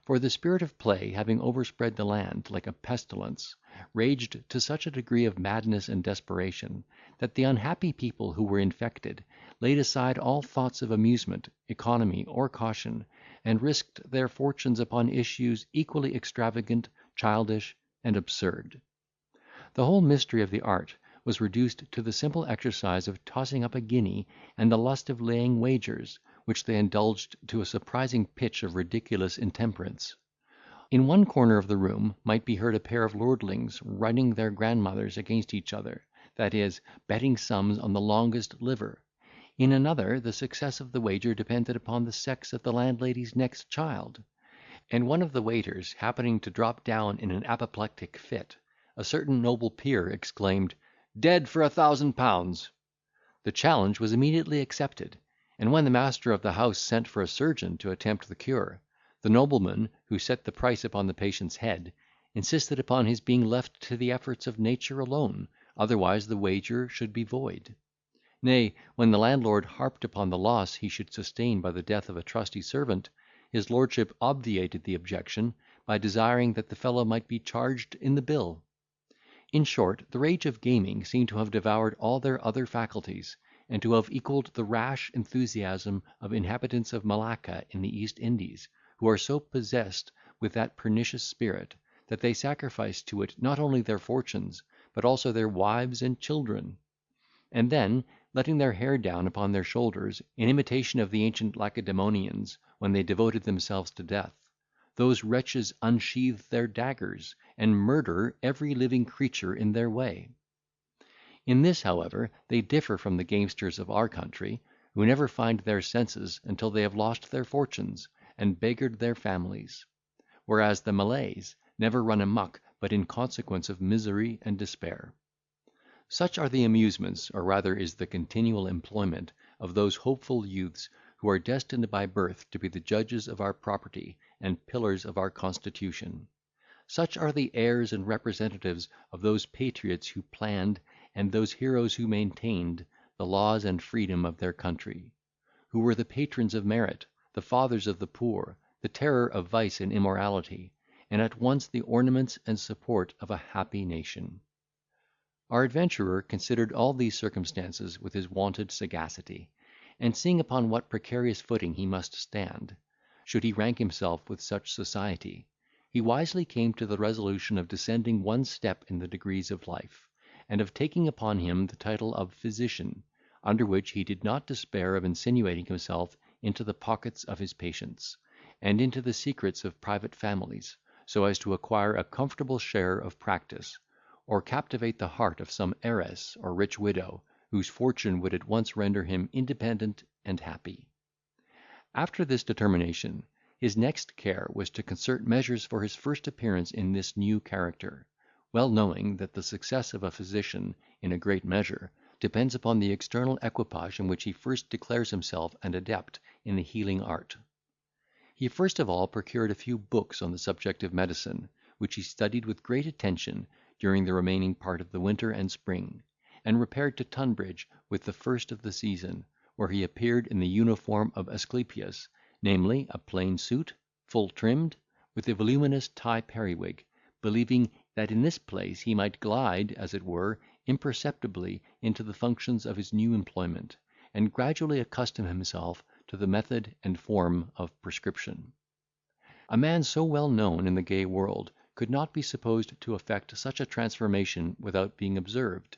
for the spirit of play having overspread the land like a pestilence, raged to such a degree of madness and desperation, that the unhappy people who were infected laid aside all thoughts of amusement, economy, or caution, and risked their fortunes upon issues equally extravagant, childish, and absurd. The whole mystery of the art was reduced to the simple exercise of tossing up a guinea, and the lust of laying wagers, which they indulged to a surprising pitch of ridiculous intemperance. In one corner of the room might be heard a pair of lordlings running their grandmothers against each other, that is, betting sums on the longest liver. In another, the success of the wager depended upon the sex of the landlady's next child; and one of the waiters happening to drop down in an apoplectic fit, a certain noble peer exclaimed, "Dead for £1,000." The challenge was immediately accepted; and when the master of the house sent for a surgeon to attempt the cure, the nobleman, who set the price upon the patient's head, insisted upon his being left to the efforts of nature alone, otherwise the wager should be void. Nay, when the landlord harped upon the loss he should sustain by the death of a trusty servant, his lordship obviated the objection, by desiring that the fellow might be charged in the bill. In short, the rage of gaming seemed to have devoured all their other faculties, and to have equalled the rash enthusiasm of inhabitants of Malacca in the East Indies, who are so possessed with that pernicious spirit, that they sacrifice to it not only their fortunes, but also their wives and children; and then, letting their hair down upon their shoulders, in imitation of the ancient Lacedaemonians, when they devoted themselves to death, those wretches unsheathe their daggers, and murder every living creature in their way. In this, however, they differ from the gamesters of our country, who never find their senses until they have lost their fortunes, and beggared their families; whereas the Malays never run amuck but in consequence of misery and despair. Such are the amusements, or rather is the continual employment, of those hopeful youths who are destined by birth to be the judges of our property and pillars of our constitution. Such are the heirs and representatives of those patriots who planned, and those heroes who maintained, the laws and freedom of their country; who were the patrons of merit, the fathers of the poor, the terror of vice and immorality, and at once the ornaments and support of a happy nation. Our adventurer considered all these circumstances with his wonted sagacity, and seeing upon what precarious footing he must stand, should he rank himself with such society, he wisely came to the resolution of descending one step in the degrees of life, and of taking upon him the title of physician, under which he did not despair of insinuating himself into the pockets of his patients, and into the secrets of private families, so as to acquire a comfortable share of practice, or captivate the heart of some heiress or rich widow, whose fortune would at once render him independent and happy. After this determination, his next care was to concert measures for his first appearance in this new character, well knowing that the success of a physician, in a great measure, depends upon the external equipage in which he first declares himself an adept in the healing art. He first of all procured a few books on the subject of medicine, which he studied with great attention during the remaining part of the winter and spring, and repaired to Tunbridge with the first of the season, where he appeared in the uniform of Asclepius, namely, a plain suit, full trimmed, with a voluminous tie periwig, believing that in this place he might glide, as it were, imperceptibly into the functions of his new employment, and gradually accustom himself to the method and form of prescription. A man so well known in the gay world could not be supposed to effect such a transformation without being observed;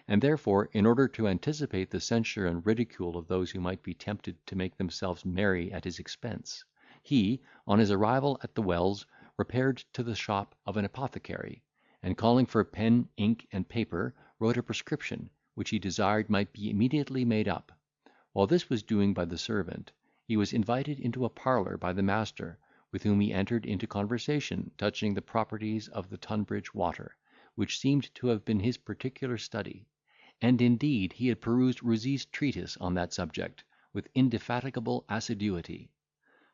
and therefore, in order to anticipate the censure and ridicule of those who might be tempted to make themselves merry at his expense, he, on his arrival at the Wells, repaired to the shop of an apothecary, and calling for pen, ink, and paper, wrote a prescription, which he desired might be immediately made up. While this was doing by the servant, he was invited into a parlour by the master, with whom he entered into conversation touching the properties of the Tunbridge water, which seemed to have been his particular study; and indeed he had perused Rouzee's treatise on that subject with indefatigable assiduity.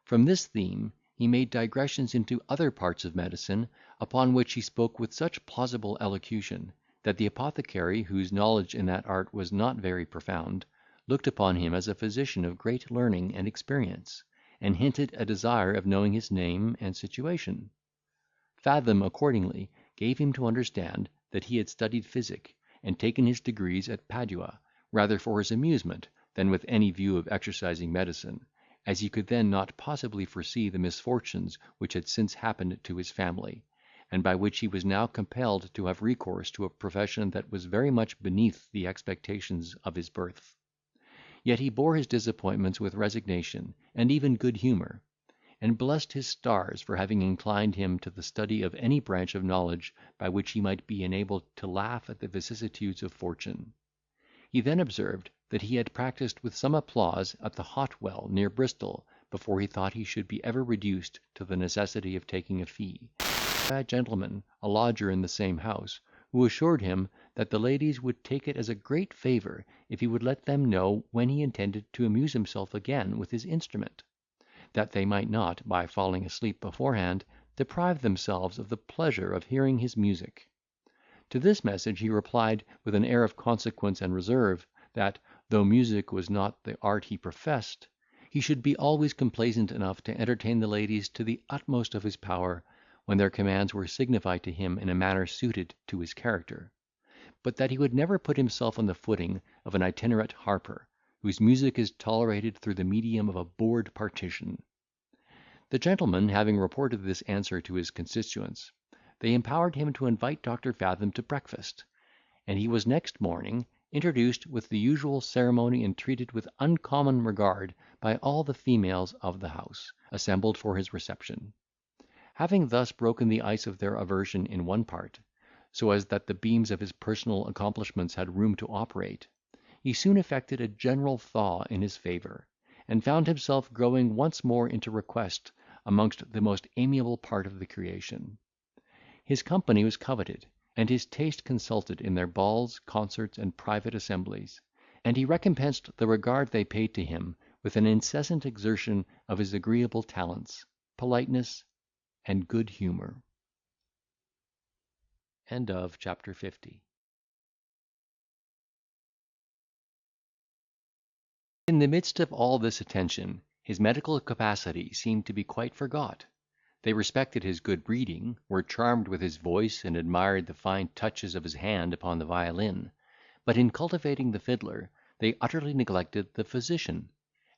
From this theme he made digressions into other parts of medicine, upon which he spoke with such plausible elocution, that the apothecary, whose knowledge in that art was not very profound, looked upon him as a physician of great learning and experience, and hinted a desire of knowing his name and situation. Fathom accordingly gave him to understand that he had studied physic, and taken his degrees at Padua, rather for his amusement than with any view of exercising medicine, as he could then not possibly foresee the misfortunes which had since happened to his family, and by which he was now compelled to have recourse to a profession that was very much beneath the expectations of his birth. Yet he bore his disappointments with resignation, and even good humour; and blessed his stars for having inclined him to the study of any branch of knowledge by which he might be enabled to laugh at the vicissitudes of fortune. He then observed that he had practised with some applause at the Hot Well near Bristol before he thought he should be ever reduced to the necessity of taking a fee, by a gentleman, a lodger in the same house, who assured him that the ladies would take it as a great favour if he would let them know when he intended to amuse himself again with his instrument, that they might not, by falling asleep beforehand, deprive themselves of the pleasure of hearing his music. To this message he replied, with an air of consequence and reserve, that, though music was not the art he professed, he should be always complaisant enough to entertain the ladies to the utmost of his power, when their commands were signified to him in a manner suited to his character; but that he would never put himself on the footing of an itinerant harper, whose music is tolerated through the medium of a board partition. The gentleman having reported this answer to his constituents, they empowered him to invite Dr. Fathom to breakfast, and he was next morning introduced with the usual ceremony and treated with uncommon regard by all the females of the house, assembled for his reception. Having thus broken the ice of their aversion in one part, so as that the beams of his personal accomplishments had room to operate, he soon effected a general thaw in his favour, and found himself growing once more into request amongst the most amiable part of the creation. His company was coveted, and his taste consulted in their balls, concerts, and private assemblies, and he recompensed the regard they paid to him with an incessant exertion of his agreeable talents, politeness, and good humour. End of chapter 50. In the midst of all this attention, his medical capacity seemed to be quite forgot. They respected his good breeding, were charmed with his voice, and admired the fine touches of his hand upon the violin; but in cultivating the fiddler, they utterly neglected the physician,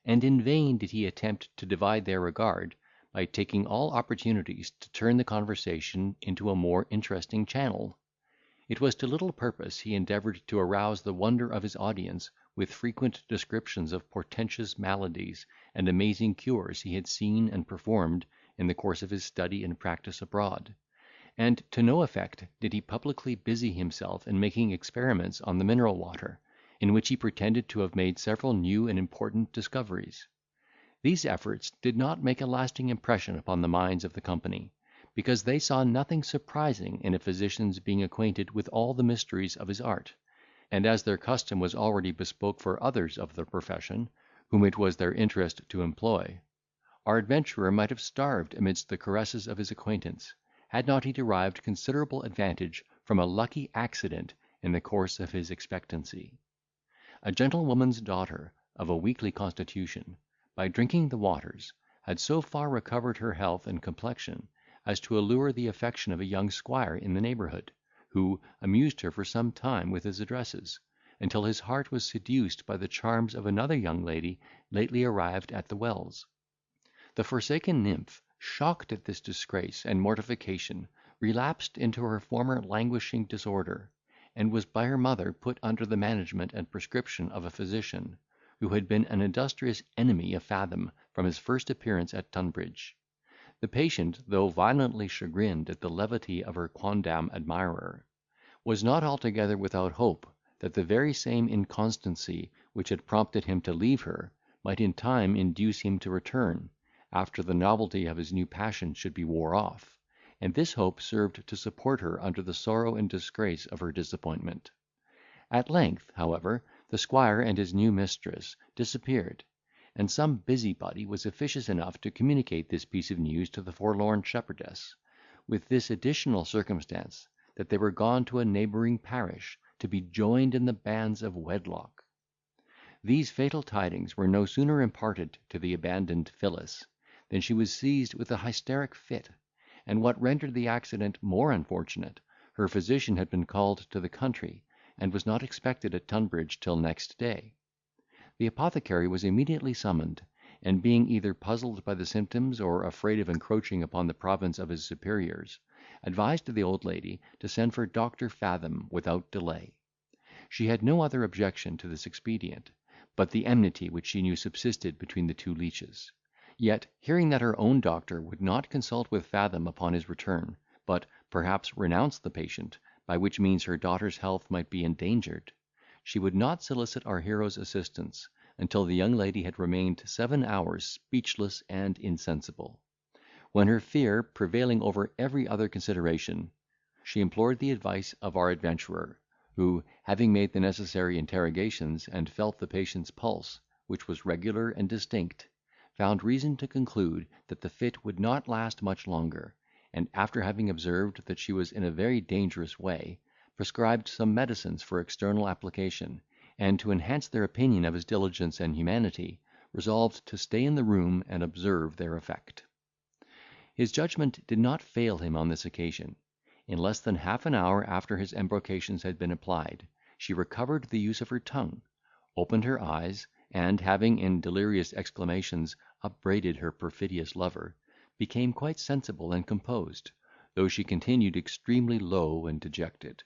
and in vain did he attempt to divide their regard, by taking all opportunities to turn the conversation into a more interesting channel. It was to little purpose he endeavoured to arouse the wonder of his audience with frequent descriptions of portentous maladies and amazing cures he had seen and performed in the course of his study and practice abroad; and to no effect did he publicly busy himself in making experiments on the mineral water, in which he pretended to have made several new and important discoveries. These efforts did not make a lasting impression upon the minds of the company, because they saw nothing surprising in a physician's being acquainted with all the mysteries of his art; and as their custom was already bespoke for others of the profession, whom it was their interest to employ, our adventurer might have starved amidst the caresses of his acquaintance, had not he derived considerable advantage from a lucky accident in the course of his expectancy. A gentlewoman's daughter, of a weakly constitution, by drinking the waters, had so far recovered her health and complexion, as to allure the affection of a young squire in the neighbourhood, who amused her for some time with his addresses, until his heart was seduced by the charms of another young lady lately arrived at the Wells. The forsaken nymph, shocked at this disgrace and mortification, relapsed into her former languishing disorder, and was by her mother put under the management and prescription of a physician, who had been an industrious enemy of Fathom from his first appearance at Tunbridge. The patient, though violently chagrined at the levity of her quondam admirer, was not altogether without hope that the very same inconstancy which had prompted him to leave her might in time induce him to return, after the novelty of his new passion should be wore off, and this hope served to support her under the sorrow and disgrace of her disappointment. At length, however, the squire and his new mistress disappeared, and some busybody was officious enough to communicate this piece of news to the forlorn shepherdess, with this additional circumstance, that they were gone to a neighbouring parish, to be joined in the bands of wedlock. These fatal tidings were no sooner imparted to the abandoned Phyllis, than she was seized with a hysteric fit; and what rendered the accident more unfortunate, her physician had been called to the country, and was not expected at Tunbridge till next day. The apothecary was immediately summoned, and being either puzzled by the symptoms, or afraid of encroaching upon the province of his superiors, advised the old lady to send for Dr. Fathom without delay. She had no other objection to this expedient, but the enmity which she knew subsisted between the two leeches. Yet, hearing that her own doctor would not consult with Fathom upon his return, but perhaps renounce the patient, by which means her daughter's health might be endangered, she would not solicit our hero's assistance, until the young lady had remained 7 hours speechless and insensible; when her fear prevailing over every other consideration, she implored the advice of our adventurer, who, having made the necessary interrogations, and felt the patient's pulse, which was regular and distinct, found reason to conclude that the fit would not last much longer, and, after having observed that she was in a very dangerous way, prescribed some medicines for external application, and, to enhance their opinion of his diligence and humanity, resolved to stay in the room and observe their effect. His judgment did not fail him on this occasion. In less than half an hour after his embrocations had been applied, she recovered the use of her tongue, opened her eyes, and, having in delirious exclamations upbraided her perfidious lover, became quite sensible and composed, though she continued extremely low and dejected.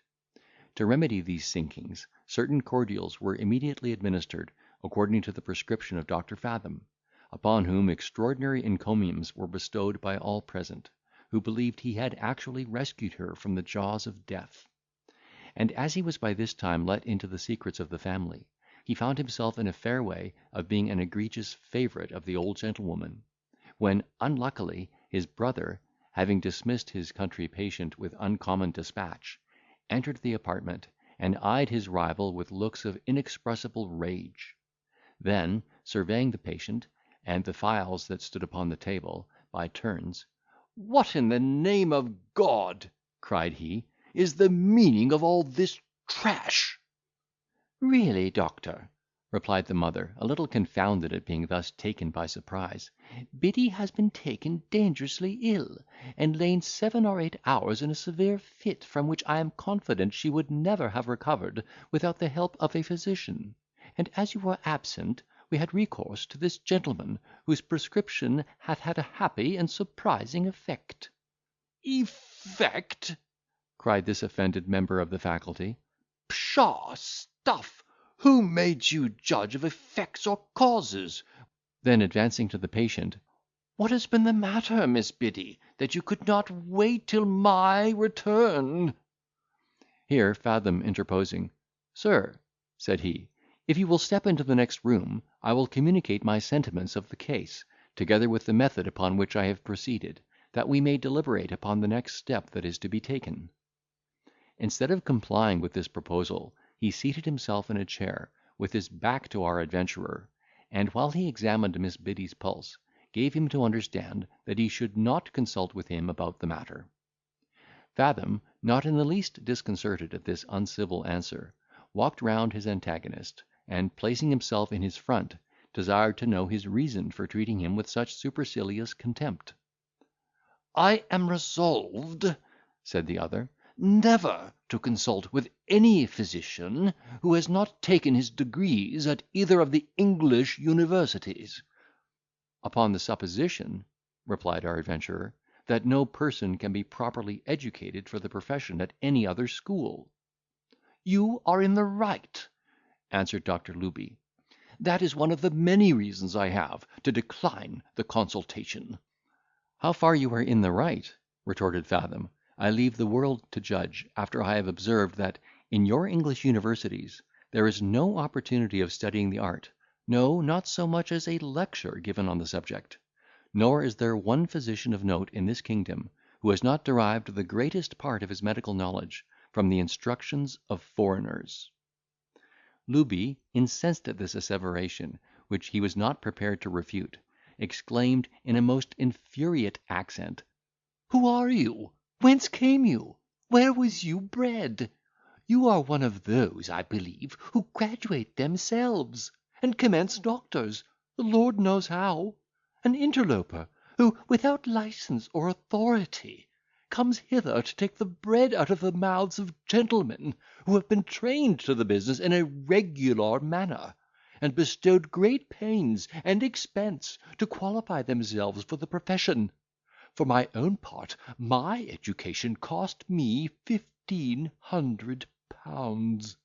To remedy these sinkings, certain cordials were immediately administered, according to the prescription of Dr. Fathom, upon whom extraordinary encomiums were bestowed by all present, who believed he had actually rescued her from the jaws of death. And as he was by this time let into the secrets of the family, he found himself in a fair way of being an egregious favourite of the old gentlewoman, when, unluckily, his brother, having dismissed his country patient with uncommon despatch, entered the apartment, and eyed his rival with looks of inexpressible rage. Then, surveying the patient, and the phials that stood upon the table, by turns, "What, in the name of God," cried he, "is the meaning of all this trash?" "Really, doctor," replied the mother, a little confounded at being thus taken by surprise, "Biddy has been taken dangerously ill, and lain 7 or 8 hours in a severe fit, from which I am confident she would never have recovered without the help of a physician; and as you were absent, we had recourse to this gentleman, whose prescription hath had a happy and surprising effect." "Effect!" cried this offended member of the faculty. "Pshaw! Stuff! Who made you judge of effects or causes?" Then, advancing to the patient, "What has been the matter, Miss Biddy, that you could not wait till my return?" Here Fathom interposing, "Sir," said he, "if you will step into the next room, I will communicate my sentiments of the case, together with the method upon which I have proceeded, that we may deliberate upon the next step that is to be taken." Instead of complying with this proposal, he seated himself in a chair, with his back to our adventurer, and, while he examined Miss Biddy's pulse, gave him to understand that he should not consult with him about the matter. Fathom, not in the least disconcerted at this uncivil answer, walked round his antagonist, and, placing himself in his front, desired to know his reason for treating him with such supercilious contempt. "I am resolved," said the other, "never to consult with any physician who has not taken his degrees at either of the English universities." "Upon the supposition," replied our adventurer, "that no person can be properly educated for the profession at any other school." "You are in the right," answered Dr. Looby. "That is one of the many reasons I have to decline the consultation." "How far you are in the right," retorted Fathom, "I leave the world to judge, after I have observed that, in your English universities, there is no opportunity of studying the art, no, not so much as a lecture given on the subject; nor is there one physician of note in this kingdom who has not derived the greatest part of his medical knowledge from the instructions of foreigners." Looby, incensed at this asseveration, which he was not prepared to refute, exclaimed, in a most infuriate accent, "Who are you? Whence came you? Where was you bred? You are one of those, I believe, who graduate themselves, and commence doctors, the Lord knows how; an interloper, who, without licence or authority, comes hither to take the bread out of the mouths of gentlemen who have been trained to the business in a regular manner, and bestowed great pains and expense to qualify themselves for the profession. For my own part, my education cost me £1500.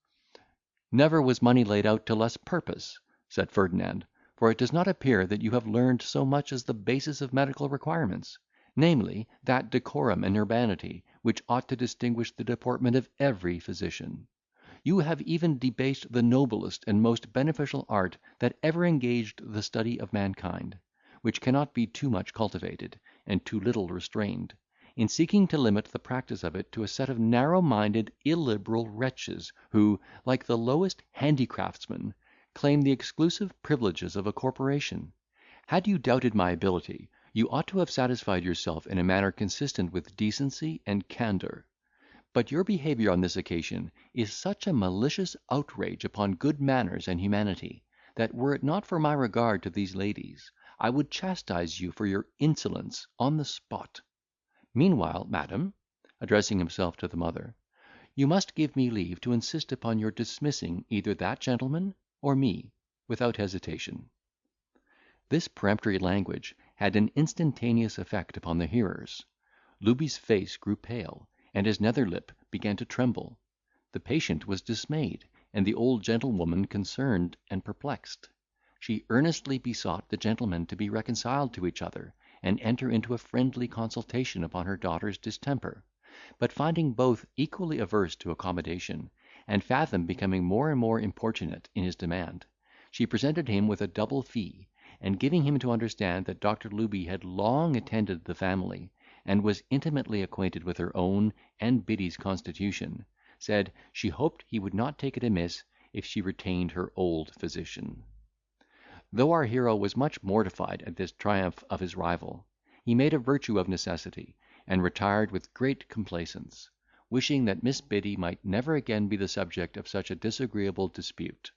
"Never was money laid out to less purpose," said Ferdinand, for it does not appear that you have learned so much as the basis of medical requirements, namely, that decorum and urbanity which ought to distinguish the deportment of every physician. You have even debased the noblest and most beneficial art that ever engaged the study of mankind, which cannot be too much cultivated, and too little restrained, in seeking to limit the practice of it to a set of narrow-minded, illiberal wretches, who, like the lowest handicraftsmen, claim the exclusive privileges of a corporation. Had you doubted my ability, you ought to have satisfied yourself in a manner consistent with decency and candour. But your behaviour on this occasion is such a malicious outrage upon good manners and humanity, that were it not for my regard to these ladies, I would chastise you for your insolence on the spot. Meanwhile, madam," addressing himself to the mother, "you must give me leave to insist upon your dismissing either that gentleman or me, without hesitation." This peremptory language had an instantaneous effect upon the hearers. Looby's face grew pale, and his nether lip began to tremble. The patient was dismayed, and the old gentlewoman concerned and perplexed. She earnestly besought the gentlemen to be reconciled to each other, and enter into a friendly consultation upon her daughter's distemper; but finding both equally averse to accommodation, and Fathom becoming more and more importunate in his demand, she presented him with a double fee, and giving him to understand that Dr. Looby had long attended the family, and was intimately acquainted with her own and Biddy's constitution, said, she hoped he would not take it amiss if she retained her old physician. Though our hero was much mortified at this triumph of his rival, he made a virtue of necessity, and retired with great complaisance, wishing that Miss Biddy might never again be the subject of such a disagreeable dispute.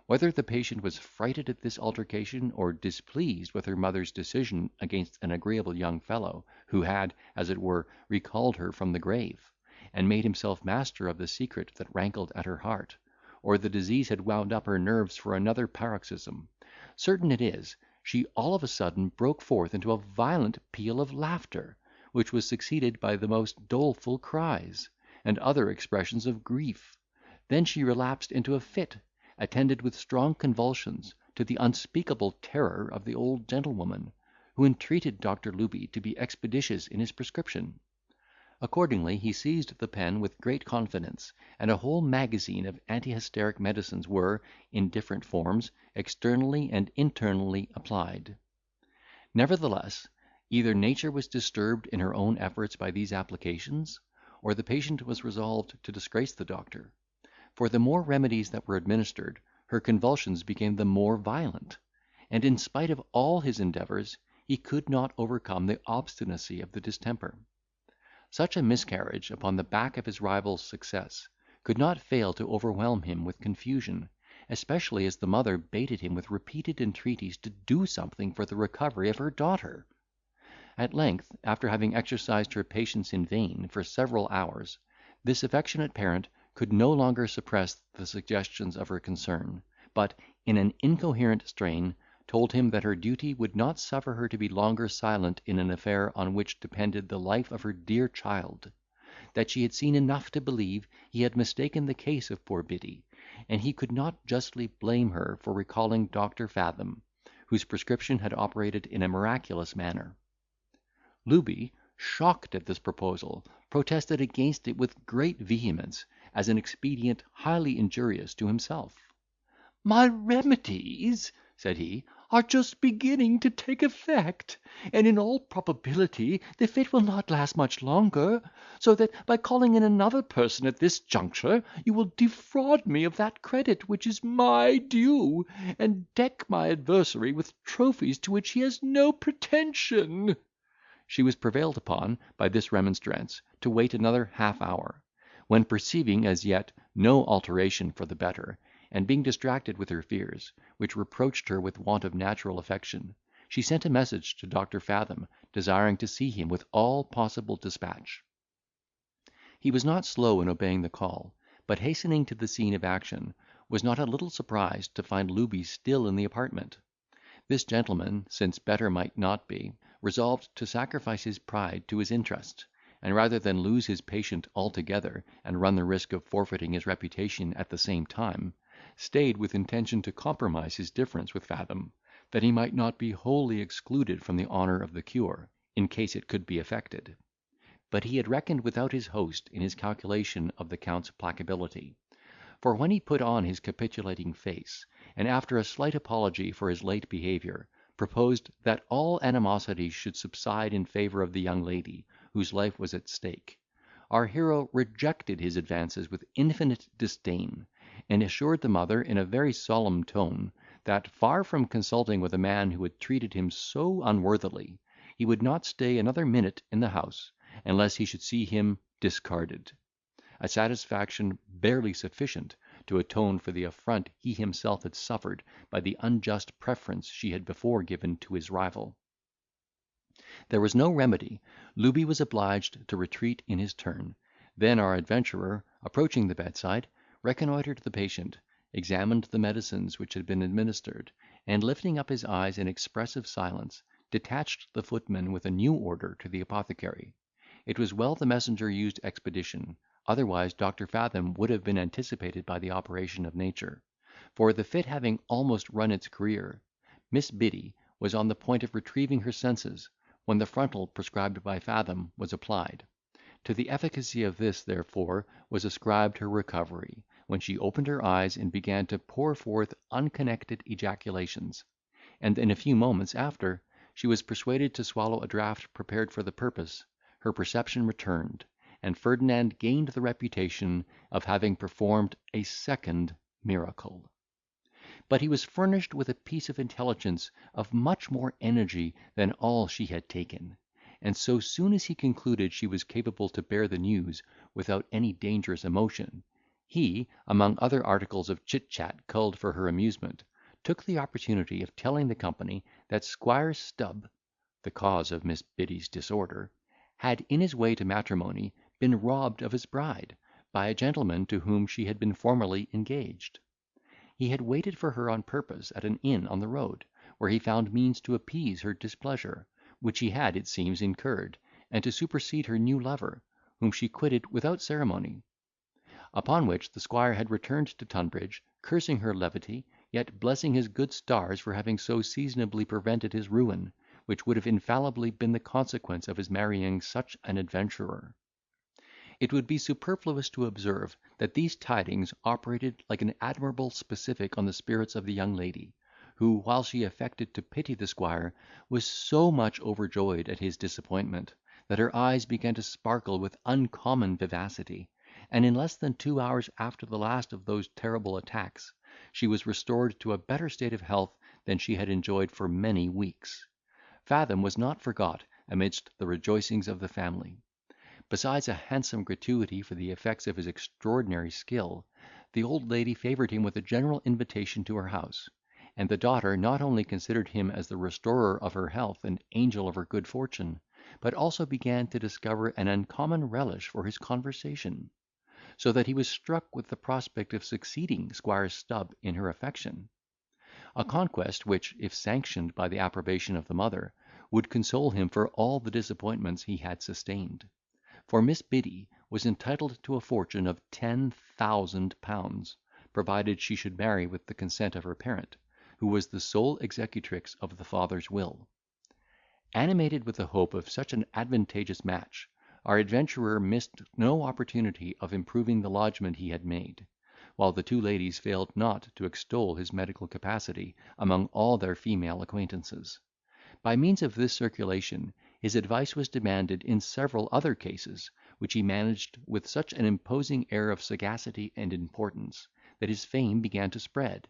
Whether the patient was frighted at this altercation, or displeased with her mother's decision against an agreeable young fellow, who had, as it were, recalled her from the grave, and made himself master of the secret that rankled at her heart, or the disease had wound up her nerves for another paroxysm, certain it is, she all of a sudden broke forth into a violent peal of laughter, which was succeeded by the most doleful cries, and other expressions of grief. Then she relapsed into a fit, attended with strong convulsions, to the unspeakable terror of the old gentlewoman, who entreated Dr. Looby to be expeditious in his prescription. Accordingly, he seized the pen with great confidence, and a whole magazine of antihysteric medicines were, in different forms, externally and internally applied. Nevertheless, either nature was disturbed in her own efforts by these applications, or the patient was resolved to disgrace the doctor; for the more remedies that were administered, her convulsions became the more violent, and in spite of all his endeavours, he could not overcome the obstinacy of the distemper. Such a miscarriage, upon the back of his rival's success, could not fail to overwhelm him with confusion, especially as the mother baited him with repeated entreaties to do something for the recovery of her daughter. At length, after having exercised her patience in vain for several hours, this affectionate parent could no longer suppress the suggestions of her concern, but, in an incoherent strain, told him that her duty would not suffer her to be longer silent in an affair on which depended the life of her dear child; that she had seen enough to believe he had mistaken the case of poor Biddy, and he could not justly blame her for recalling Dr. Fathom, whose prescription had operated in a miraculous manner. Looby, shocked at this proposal, protested against it with great vehemence, as an expedient highly injurious to himself. "My remedies," said he, "are just beginning to take effect, and in all probability the fit will not last much longer; so that, by calling in another person at this juncture, you will defraud me of that credit which is my due, and deck my adversary with trophies to which he has no pretension." She was prevailed upon, by this remonstrance, to wait another half hour, when, perceiving as yet no alteration for the better, and being distracted with her fears, which reproached her with want of natural affection, she sent a message to Dr. Fathom, desiring to see him with all possible despatch. He was not slow in obeying the call, but hastening to the scene of action, was not a little surprised to find Looby still in the apartment. This gentleman, since better might not be, resolved to sacrifice his pride to his interest, and rather than lose his patient altogether, and run the risk of forfeiting his reputation at the same time, stayed with intention to compromise his difference with Fathom, that he might not be wholly excluded from the honour of the cure, in case it could be effected. But he had reckoned without his host in his calculation of the Count's placability; for when he put on his capitulating face, and, after a slight apology for his late behaviour, proposed that all animosity should subside in favour of the young lady, whose life was at stake, our hero rejected his advances with infinite disdain, and assured the mother, in a very solemn tone, that, far from consulting with a man who had treated him so unworthily, he would not stay another minute in the house, unless he should see him discarded; a satisfaction barely sufficient to atone for the affront he himself had suffered by the unjust preference she had before given to his rival. There was no remedy. Looby was obliged to retreat in his turn. Then our adventurer, approaching the bedside, reconnoitred the patient, examined the medicines which had been administered, and, lifting up his eyes in expressive silence, detached the footman with a new order to the apothecary. It was well the messenger used expedition, otherwise Dr. Fathom would have been anticipated by the operation of nature; for, the fit having almost run its career, Miss Biddy was on the point of retrieving her senses, when the frontal prescribed by Fathom was applied. To the efficacy of this, therefore, was ascribed her recovery, when she opened her eyes and began to pour forth unconnected ejaculations; and, in a few moments after, she was persuaded to swallow a draught prepared for the purpose, her perception returned, and Ferdinand gained the reputation of having performed a second miracle. But he was furnished with a piece of intelligence of much more energy than all she had taken; and so soon as he concluded she was capable to bear the news without any dangerous emotion, he, among other articles of chit chat culled for her amusement, took the opportunity of telling the company that Squire Stub, the cause of Miss Biddy's disorder, had, in his way to matrimony, been robbed of his bride, by a gentleman to whom she had been formerly engaged. He had waited for her on purpose at an inn on the road, where he found means to appease her displeasure, which he had, it seems, incurred, and to supersede her new lover, whom she quitted without ceremony. Upon which the squire had returned to Tunbridge, cursing her levity, yet blessing his good stars for having so seasonably prevented his ruin, which would have infallibly been the consequence of his marrying such an adventurer. It would be superfluous to observe, that these tidings operated like an admirable specific on the spirits of the young lady, who, while she affected to pity the squire, was so much overjoyed at his disappointment, that her eyes began to sparkle with uncommon vivacity, and in less than 2 hours after the last of those terrible attacks, she was restored to a better state of health than she had enjoyed for many weeks. Fathom was not forgot amidst the rejoicings of the family. Besides a handsome gratuity for the effects of his extraordinary skill, the old lady favoured him with a general invitation to her house; and the daughter not only considered him as the restorer of her health and angel of her good fortune, but also began to discover an uncommon relish for his conversation; so that he was struck with the prospect of succeeding Squire Stub in her affection; a conquest which, if sanctioned by the approbation of the mother, would console him for all the disappointments he had sustained. For Miss Biddy was entitled to a fortune of £10,000, provided she should marry with the consent of her parent, who was the sole executrix of the father's will. Animated with the hope of such an advantageous match, our adventurer missed no opportunity of improving the lodgment he had made, while the two ladies failed not to extol his medical capacity among all their female acquaintances. By means of this circulation, his advice was demanded in several other cases, which he managed with such an imposing air of sagacity and importance, that his fame began to spread,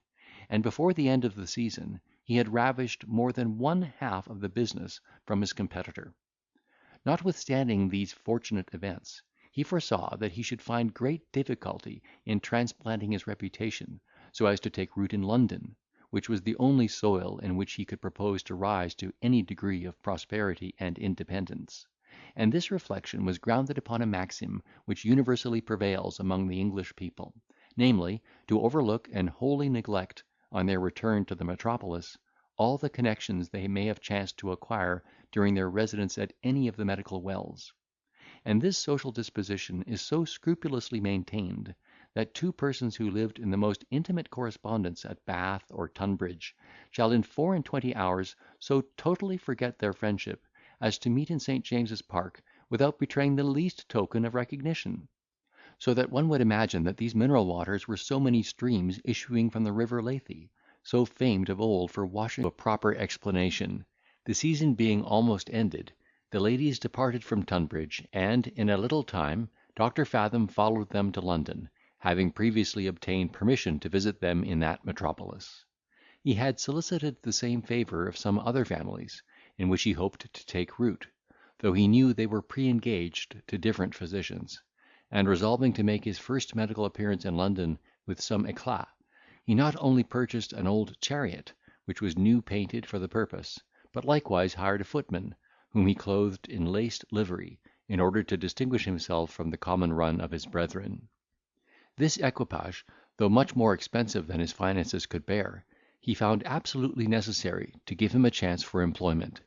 and before the end of the season he had ravished more than one half of the business from his competitor. Notwithstanding these fortunate events, he foresaw that he should find great difficulty in transplanting his reputation, so as to take root in London, which was the only soil in which he could propose to rise to any degree of prosperity and independence; and this reflection was grounded upon a maxim which universally prevails among the English people, namely, to overlook and wholly neglect, on their return to the metropolis, all the connections they may have chanced to acquire during their residence at any of the medical wells; and this social disposition is so scrupulously maintained, that two persons who lived in the most intimate correspondence at Bath or Tunbridge shall in 24 hours so totally forget their friendship as to meet in St. James's Park without betraying the least token of recognition; so that one would imagine that these mineral waters were so many streams issuing from the river Lethe, so famed of old for washing a proper explanation. The season being almost ended, the ladies departed from Tunbridge, and, in a little time, Dr. Fathom followed them to London, having previously obtained permission to visit them in that metropolis. He had solicited the same favour of some other families, in which he hoped to take root, though he knew they were pre-engaged to different physicians; and resolving to make his first medical appearance in London with some eclat, he not only purchased an old chariot, which was new painted for the purpose, but likewise hired a footman, whom he clothed in laced livery, in order to distinguish himself from the common run of his brethren. This equipage, though much more expensive than his finances could bear, he found absolutely necessary to give him a chance for employment,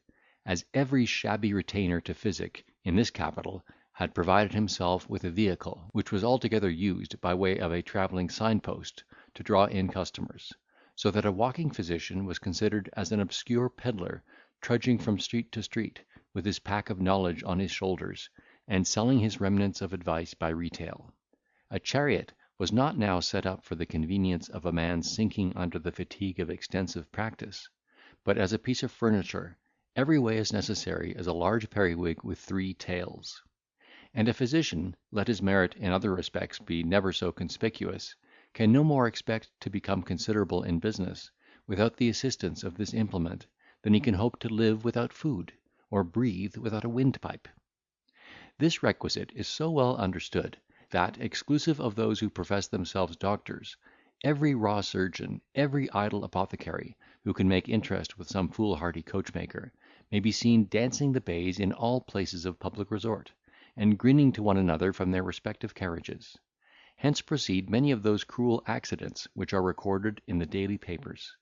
as every shabby retainer to physic in this capital had provided himself with a vehicle, which was altogether used by way of a travelling signpost to draw in customers, so that a walking physician was considered as an obscure pedlar trudging from street to street, with his pack of knowledge on his shoulders, and selling his remnants of advice by retail. A chariot was not now set up for the convenience of a man sinking under the fatigue of extensive practice, but as a piece of furniture, every way as necessary as a large periwig with 3 tails. And a physician, let his merit in other respects be never so conspicuous, can no more expect to become considerable in business, without the assistance of this implement, than he can hope to live without food, or breathe without a windpipe. This requisite is so well understood, that, exclusive of those who profess themselves doctors, every raw surgeon, every idle apothecary, who can make interest with some foolhardy coachmaker, may be seen dancing the bays in all places of public resort, and grinning to one another from their respective carriages. Hence proceed many of those cruel accidents which are recorded in the daily papers.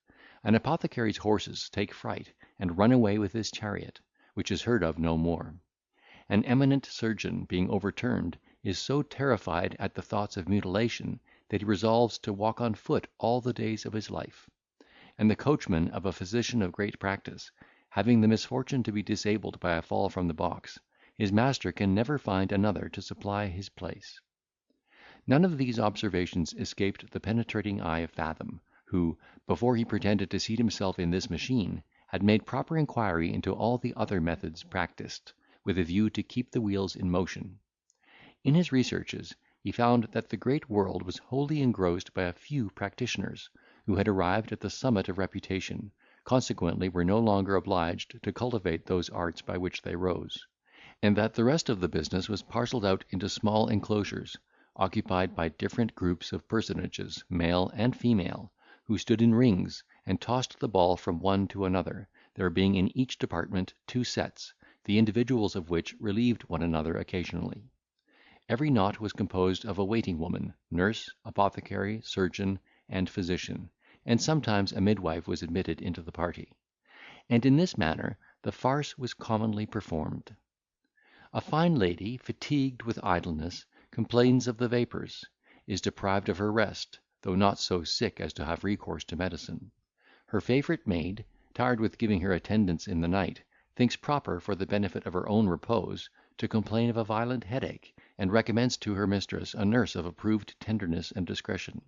An apothecary's horses take fright, and run away with his chariot, which is heard of no more. An eminent surgeon, being overturned, is so terrified at the thoughts of mutilation, that he resolves to walk on foot all the days of his life. And the coachman of a physician of great practice, having the misfortune to be disabled by a fall from the box, his master can never find another to supply his place. None of these observations escaped the penetrating eye of Fathom, who, before he pretended to seat himself in this machine, had made proper inquiry into all the other methods practised, with a view to keep the wheels in motion. In his researches, he found that the great world was wholly engrossed by a few practitioners, who had arrived at the summit of reputation, consequently were no longer obliged to cultivate those arts by which they rose; and that the rest of the business was parcelled out into small enclosures, occupied by different groups of personages, male and female, who stood in rings, and tossed the ball from one to another, there being in each department 2 sets, the individuals of which relieved one another occasionally. Every knot was composed of a waiting woman, nurse, apothecary, surgeon, and physician, and sometimes a midwife was admitted into the party; and in this manner the farce was commonly performed. A fine lady, fatigued with idleness, complains of the vapours, is deprived of her rest, though not so sick as to have recourse to medicine. Her favourite maid, tired with giving her attendance in the night, thinks proper, for the benefit of her own repose, to complain of a violent headache, and recommends to her mistress a nurse of approved tenderness and discretion,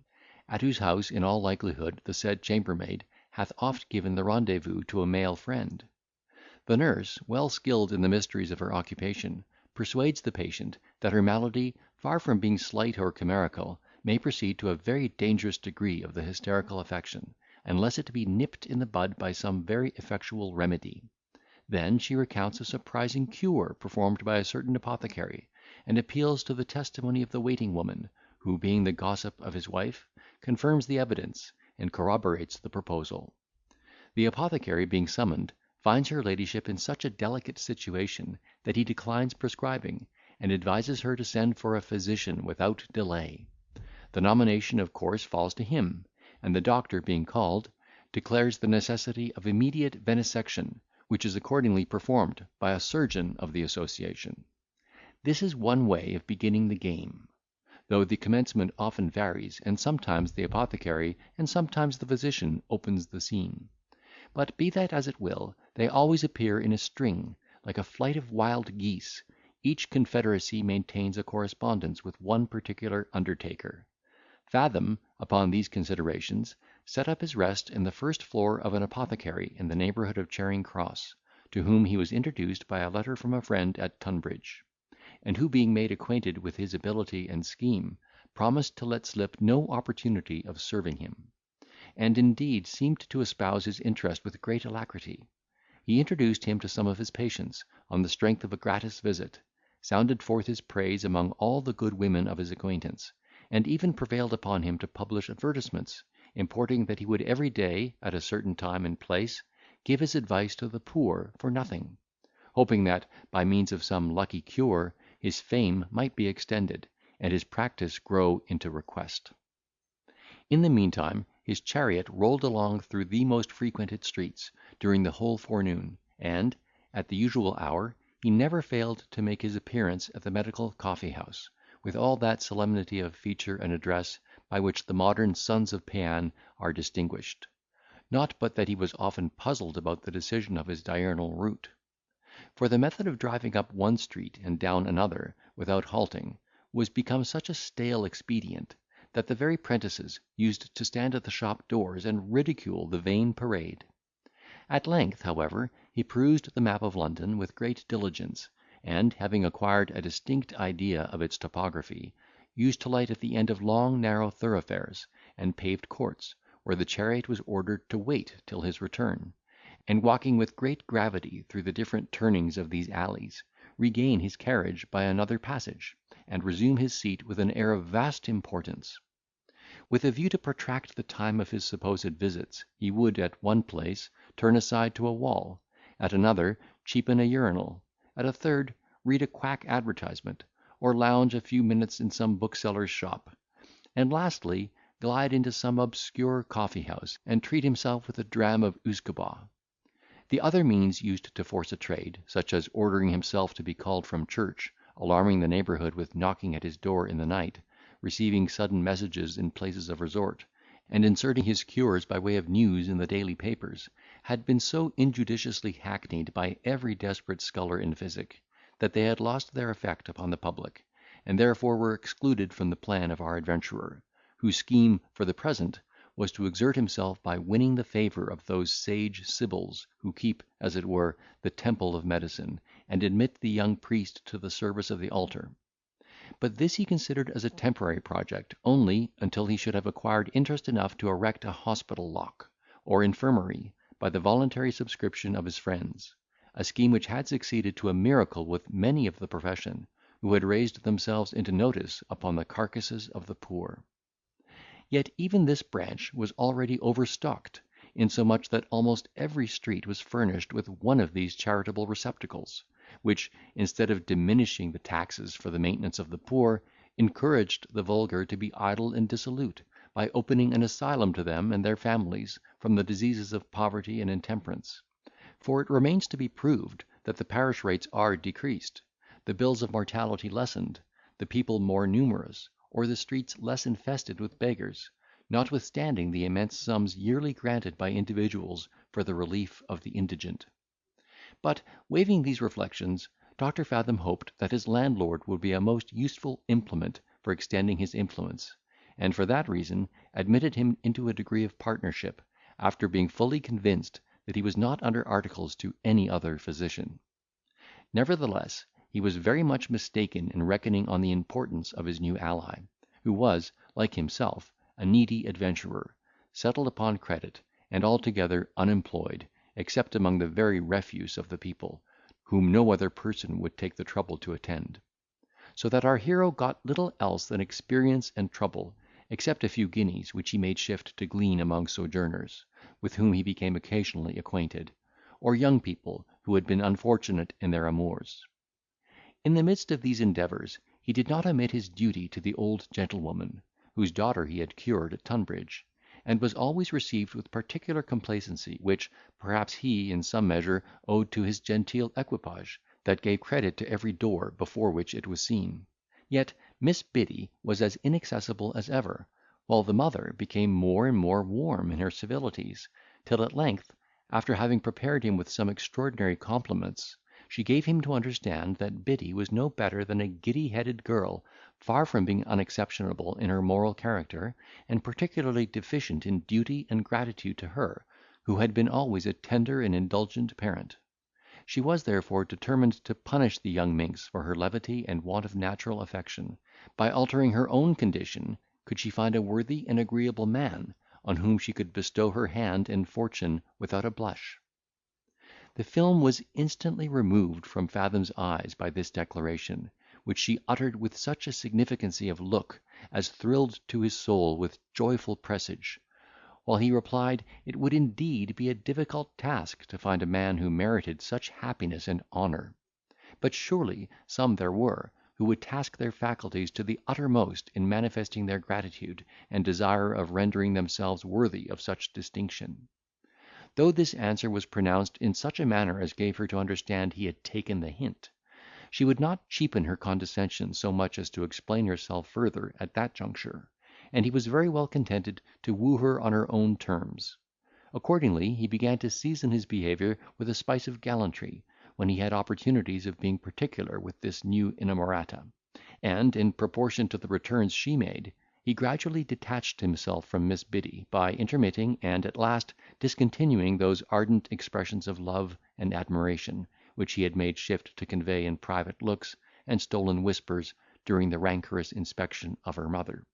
at whose house in all likelihood the said chambermaid hath oft given the rendezvous to a male friend. The nurse, well skilled in the mysteries of her occupation, persuades the patient that her malady, far from being slight or chimerical, may proceed to a very dangerous degree of the hysterical affection, unless it be nipped in the bud by some very effectual remedy. Then she recounts a surprising cure performed by a certain apothecary, and appeals to the testimony of the waiting woman, who, being the gossip of his wife, confirms the evidence, and corroborates the proposal. The apothecary, being summoned, finds her ladyship in such a delicate situation, that he declines prescribing, and advises her to send for a physician without delay. The nomination of course falls to him, and the doctor, being called, declares the necessity of immediate venesection, which is accordingly performed by a surgeon of the association. This is one way of beginning the game. though the commencement often varies, and sometimes the apothecary and sometimes the physician opens the scene. But be that as it will, they always appear in a string, like a flight of wild geese. Each confederacy maintains a correspondence with one particular undertaker. Fathom, upon these considerations, set up his rest in the first floor of an apothecary in the neighbourhood of Charing Cross, to whom he was introduced by a letter from a friend at Tunbridge, and who being made acquainted with his ability and scheme, promised to let slip no opportunity of serving him, and indeed seemed to espouse his interest with great alacrity. He introduced him to some of his patients, on the strength of a gratis visit, sounded forth his praise among all the good women of his acquaintance, and even prevailed upon him to publish advertisements, importing that he would every day, at a certain time and place, give his advice to the poor for nothing, hoping that, by means of some lucky cure, his fame might be extended, and his practice grow into request. In the meantime, his chariot rolled along through the most frequented streets, during the whole forenoon, and, at the usual hour, he never failed to make his appearance at the medical coffee house, with all that solemnity of feature and address by which the modern sons of Paean are distinguished. Not but that he was often puzzled about the decision of his diurnal route. For the method of driving up one street and down another, without halting, was become such a stale expedient, that the very prentices used to stand at the shop doors and ridicule the vain parade. At length, however, he perused the map of London with great diligence, and, having acquired a distinct idea of its topography, used to light at the end of long narrow thoroughfares, and paved courts, where the chariot was ordered to wait till his return, and, walking with great gravity through the different turnings of these alleys, regain his carriage by another passage, and resume his seat with an air of vast importance. With a view to protract the time of his supposed visits, he would, at one place, turn aside to a wall; at another, cheapen a urinal; at a third, read a quack advertisement, or lounge a few minutes in some bookseller's shop; and lastly, glide into some obscure coffee house, and treat himself with a dram of usquebaugh. The other means used to force a trade, such as ordering himself to be called from church, alarming the neighbourhood with knocking at his door in the night, receiving sudden messages in places of resort, and inserting his cures by way of news in the daily papers, had been so injudiciously hackneyed by every desperate scholar in physic, that they had lost their effect upon the public, and therefore were excluded from the plan of our adventurer, whose scheme, for the present, was to exert himself by winning the favour of those sage sibyls who keep, as it were, the temple of medicine, and admit the young priest to the service of the altar. But this he considered as a temporary project only, until he should have acquired interest enough to erect a hospital lock, or infirmary, by the voluntary subscription of his friends; a scheme which had succeeded to a miracle with many of the profession, who had raised themselves into notice upon the carcasses of the poor. Yet even this branch was already overstocked, insomuch that almost every street was furnished with one of these charitable receptacles, which, instead of diminishing the taxes for the maintenance of the poor, encouraged the vulgar to be idle and dissolute, by opening an asylum to them and their families from the diseases of poverty and intemperance. For it remains to be proved, that the parish rates are decreased, the bills of mortality lessened, the people more numerous, or the streets less infested with beggars, notwithstanding the immense sums yearly granted by individuals for the relief of the indigent. But, waiving these reflections, Dr. Fathom hoped that his landlord would be a most useful implement for extending his influence, and for that reason admitted him into a degree of partnership, after being fully convinced that he was not under articles to any other physician. Nevertheless, he was very much mistaken in reckoning on the importance of his new ally, who was, like himself, a needy adventurer, settled upon credit, and altogether unemployed, except among the very refuse of the people, whom no other person would take the trouble to attend; so that our hero got little else than experience and trouble, except a few guineas which he made shift to glean among sojourners, with whom he became occasionally acquainted, or young people who had been unfortunate in their amours. In the midst of these endeavours, he did not omit his duty to the old gentlewoman, whose daughter he had cured at Tunbridge, and was always received with particular complacency, which, perhaps, he, in some measure, owed to his genteel equipage, that gave credit to every door before which it was seen. Yet Miss Biddy was as inaccessible as ever, while the mother became more and more warm in her civilities, till at length, after having prepared him with some extraordinary compliments, she gave him to understand that Biddy was no better than a giddy-headed girl, far from being unexceptionable in her moral character, and particularly deficient in duty and gratitude to her, who had been always a tender and indulgent parent. She was therefore determined to punish the young minx for her levity and want of natural affection, by altering her own condition, could she find a worthy and agreeable man, on whom she could bestow her hand and fortune without a blush. The film was instantly removed from Fathom's eyes by this declaration, which she uttered with such a significancy of look as thrilled to his soul with joyful presage; while he replied, it would indeed be a difficult task to find a man who merited such happiness and honour; but surely some there were, who would task their faculties to the uttermost in manifesting their gratitude and desire of rendering themselves worthy of such distinction. Though this answer was pronounced in such a manner as gave her to understand he had taken the hint, she would not cheapen her condescension so much as to explain herself further at that juncture, and he was very well contented to woo her on her own terms. Accordingly, he began to season his behaviour with a spice of gallantry, when he had opportunities of being particular with this new inamorata; and, in proportion to the returns she made, he gradually detached himself from Miss Biddy, by intermitting, and at last discontinuing those ardent expressions of love and admiration, which he had made shift to convey in private looks and stolen whispers during the rancorous inspection of her mother.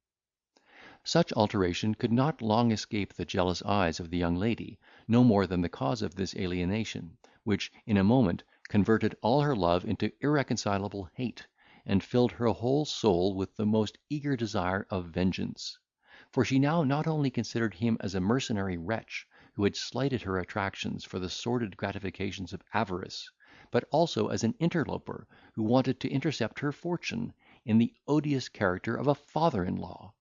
Such alteration could not long escape the jealous eyes of the young lady, no more than the cause of this alienation, which, in a moment, converted all her love into irreconcilable hate, and filled her whole soul with the most eager desire of vengeance; for she now not only considered him as a mercenary wretch, who had slighted her attractions for the sordid gratifications of avarice, but also as an interloper, who wanted to intercept her fortune, in the odious character of a father-in-law.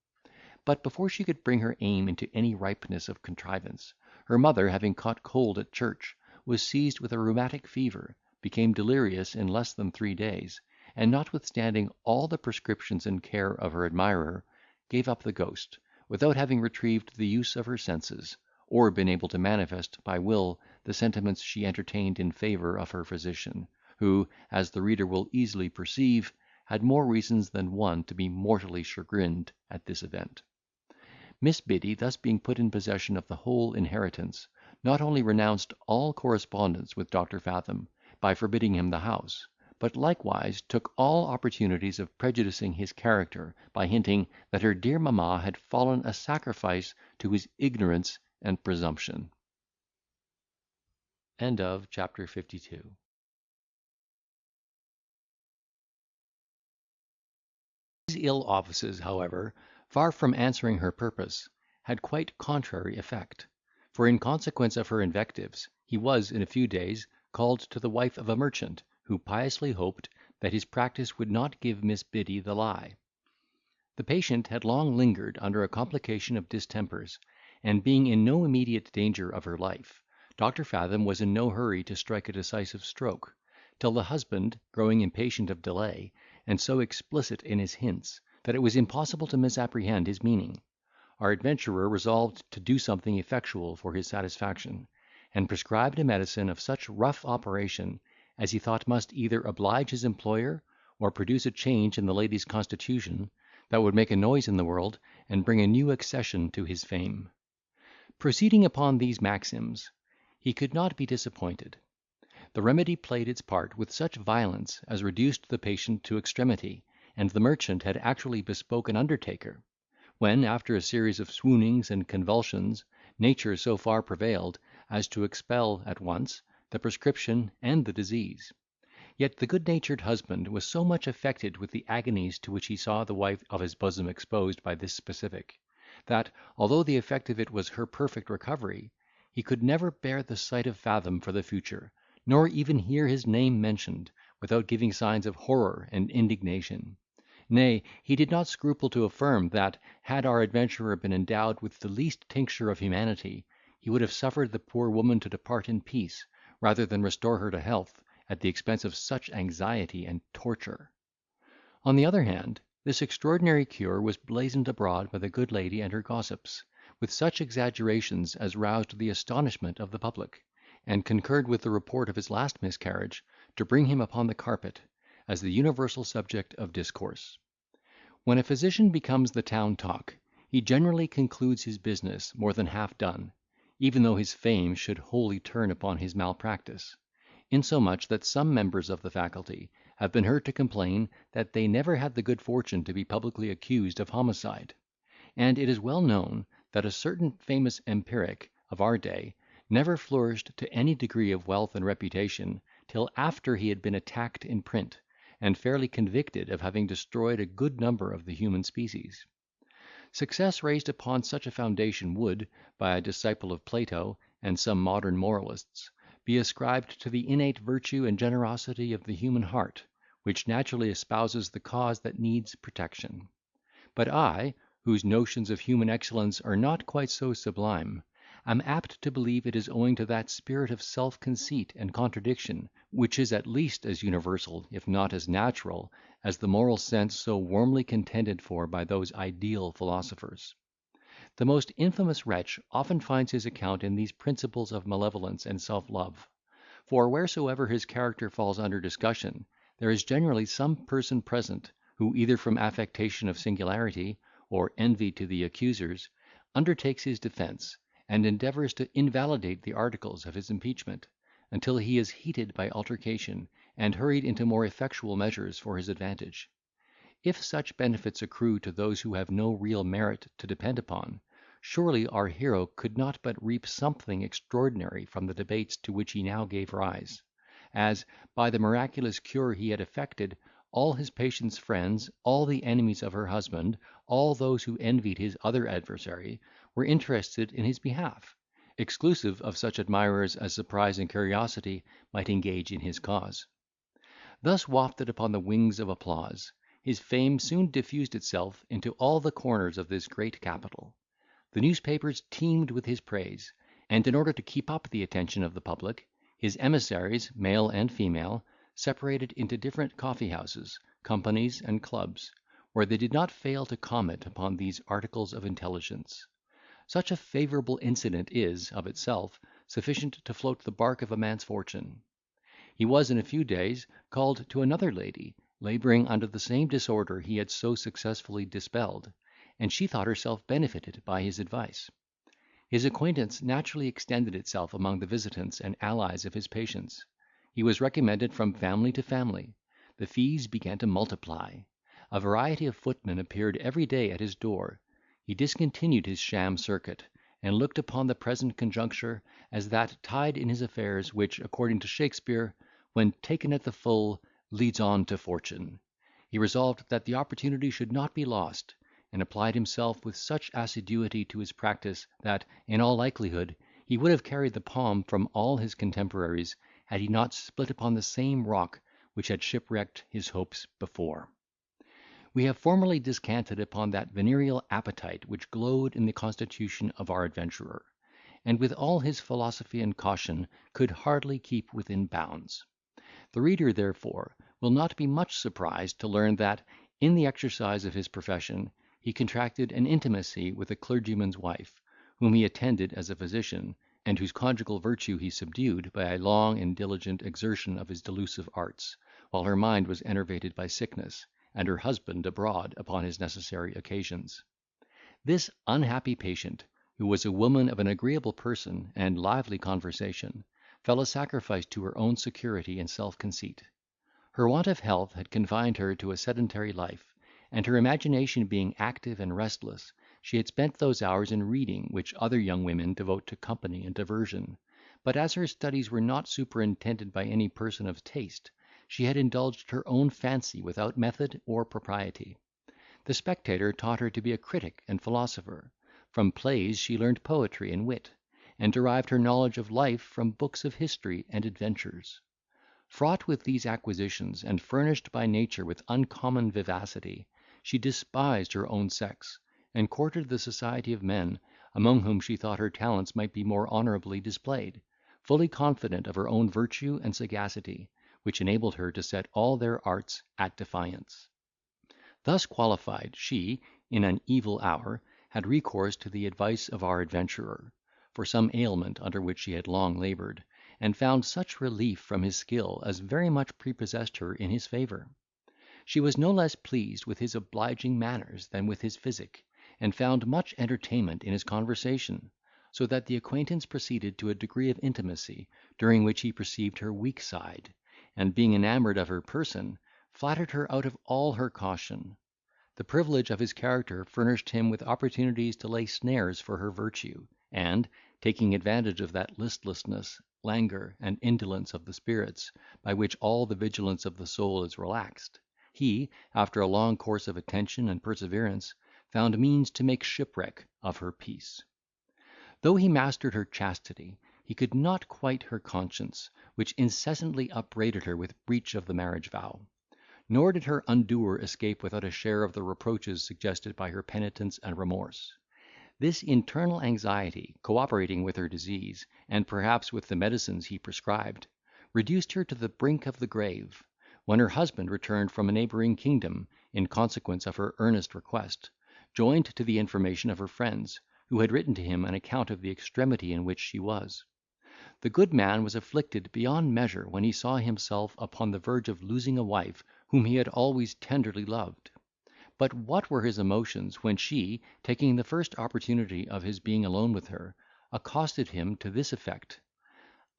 But before she could bring her aim into any ripeness of contrivance, her mother, having caught cold at church, was seized with a rheumatic fever, became delirious in less than 3 days, and, notwithstanding all the prescriptions and care of her admirer, gave up the ghost, without having retrieved the use of her senses, or been able to manifest by will the sentiments she entertained in favour of her physician, who, as the reader will easily perceive, had more reasons than one to be mortally chagrined at this event. Miss Biddy, thus being put in possession of the whole inheritance, not only renounced all correspondence with Dr. Fathom, by forbidding him the house, but likewise took all opportunities of prejudicing his character, by hinting that her dear mamma had fallen a sacrifice to his ignorance and presumption. Chapter 52. These ill offices, however, far from answering her purpose, had quite contrary effect; for, in consequence of her invectives, he was, in a few days, called to the wife of a merchant, who piously hoped that his practice would not give Miss Biddy the lie. The patient had long lingered under a complication of distempers, and, being in no immediate danger of her life, Dr. Fathom was in no hurry to strike a decisive stroke, till the husband, growing impatient of delay, and so explicit in his hints, that it was impossible to misapprehend his meaning, our adventurer resolved to do something effectual for his satisfaction, and prescribed a medicine of such rough operation as he thought must either oblige his employer, or produce a change in the lady's constitution, that would make a noise in the world, and bring a new accession to his fame. Proceeding upon these maxims, he could not be disappointed. The remedy played its part with such violence as reduced the patient to extremity, and the merchant had actually bespoke an undertaker; when, after a series of swoonings and convulsions, nature so far prevailed as to expel at once the prescription and the disease. Yet the good-natured husband was so much affected with the agonies to which he saw the wife of his bosom exposed by this specific, that, although the effect of it was her perfect recovery, he could never bear the sight of Fathom for the future, nor even hear his name mentioned, without giving signs of horror and indignation. Nay, he did not scruple to affirm, that, had our adventurer been endowed with the least tincture of humanity, he would have suffered the poor woman to depart in peace, rather than restore her to health, at the expense of such anxiety and torture. On the other hand, This extraordinary cure was blazoned abroad by the good lady and her gossips, with such exaggerations as roused the astonishment of the public, and concurred with the report of his last miscarriage, to bring him upon the carpet, as the universal subject of discourse. When a physician becomes the town talk, he generally concludes his business more than half done, even though his fame should wholly turn upon his malpractice; insomuch that some members of the faculty have been heard to complain that they never had the good fortune to be publicly accused of homicide; and it is well known that a certain famous empiric of our day never flourished to any degree of wealth and reputation till after he had been attacked in print, and fairly convicted of having destroyed a good number of the human species. Success raised upon such a foundation would, by a disciple of Plato and some modern moralists, be ascribed to the innate virtue and generosity of the human heart, which naturally espouses the cause that needs protection. But I, whose notions of human excellence are not quite so sublime, am apt to believe it is owing to that spirit of self-conceit and contradiction, which is at least as universal, if not as natural, as the moral sense so warmly contended for by those ideal philosophers. The most infamous wretch often finds his account in these principles of malevolence and self-love; for wheresoever his character falls under discussion, there is generally some person present, who, either from affectation of singularity, or envy to the accusers, undertakes his defence, and endeavours to invalidate the articles of his impeachment, until he is heated by altercation, and hurried into more effectual measures for his advantage. If such benefits accrue to those who have no real merit to depend upon, surely our hero could not but reap something extraordinary from the debates to which he now gave rise; as, by the miraculous cure he had effected, all his patient's friends, all the enemies of her husband, all those who envied his other adversary, were interested in his behalf, exclusive of such admirers as surprise and curiosity might engage in his cause. Thus wafted upon the wings of applause, his fame soon diffused itself into all the corners of this great capital. The newspapers teemed with his praise; and in order to keep up the attention of the public, his emissaries, male and female, separated into different coffee houses, companies, and clubs, where they did not fail to comment upon these articles of intelligence. Such a favourable incident is, of itself, sufficient to float the bark of a man's fortune. He was, in a few days, called to another lady, labouring under the same disorder he had so successfully dispelled, and she thought herself benefited by his advice. His acquaintance naturally extended itself among the visitants and allies of his patients. He was recommended from family to family; the fees began to multiply; a variety of footmen appeared every day at his door; he discontinued his sham circuit, and looked upon the present conjuncture as that tide in his affairs which, according to Shakespeare, when taken at the full, leads on to fortune. He resolved that the opportunity should not be lost, and applied himself with such assiduity to his practice, that, in all likelihood, he would have carried the palm from all his contemporaries, had he not split upon the same rock which had shipwrecked his hopes before. We have formerly descanted upon that venereal appetite which glowed in the constitution of our adventurer, and with all his philosophy and caution could hardly keep within bounds. The reader, therefore, will not be much surprised to learn that, in the exercise of his profession, he contracted an intimacy with a clergyman's wife, whom he attended as a physician, and whose conjugal virtue he subdued by a long and diligent exertion of his delusive arts, while her mind was enervated by sickness, and her husband abroad upon his necessary occasions. This unhappy patient, who was a woman of an agreeable person and lively conversation, fell a sacrifice to her own security and self-conceit. Her want of health had confined her to a sedentary life, and her imagination being active and restless, she had spent those hours in reading which other young women devote to company and diversion; but as her studies were not superintended by any person of taste, she had indulged her own fancy without method or propriety. The Spectator taught her to be a critic and philosopher; from plays she learned poetry and wit, and derived her knowledge of life from books of history and adventures. Fraught with these acquisitions, and furnished by nature with uncommon vivacity, she despised her own sex, and courted the society of men, among whom she thought her talents might be more honourably displayed, fully confident of her own virtue and sagacity, which enabled her to set all their arts at defiance. Thus qualified, she, in an evil hour, had recourse to the advice of our adventurer, for some ailment under which she had long laboured, and found such relief from his skill as very much prepossessed her in his favour. She was no less pleased with his obliging manners than with his physic, and found much entertainment in his conversation, so that the acquaintance proceeded to a degree of intimacy, during which he perceived her weak side, and, being enamoured of her person, flattered her out of all her caution. The privilege of his character furnished him with opportunities to lay snares for her virtue, and, taking advantage of that listlessness, languor, and indolence of the spirits, by which all the vigilance of the soul is relaxed, he, after a long course of attention and perseverance, found means to make shipwreck of her peace. Though he mastered her chastity, he could not quite her conscience, which incessantly upbraided her with breach of the marriage vow. Nor did her undoer escape without a share of the reproaches suggested by her penitence and remorse. This internal anxiety, cooperating with her disease, and perhaps with the medicines he prescribed, reduced her to the brink of the grave, when her husband returned from a neighbouring kingdom, in consequence of her earnest request, joined to the information of her friends, who had written to him an account of the extremity in which she was. The good man was afflicted beyond measure when he saw himself upon the verge of losing a wife whom he had always tenderly loved. But what were his emotions, when she, taking the first opportunity of his being alone with her, accosted him to this effect: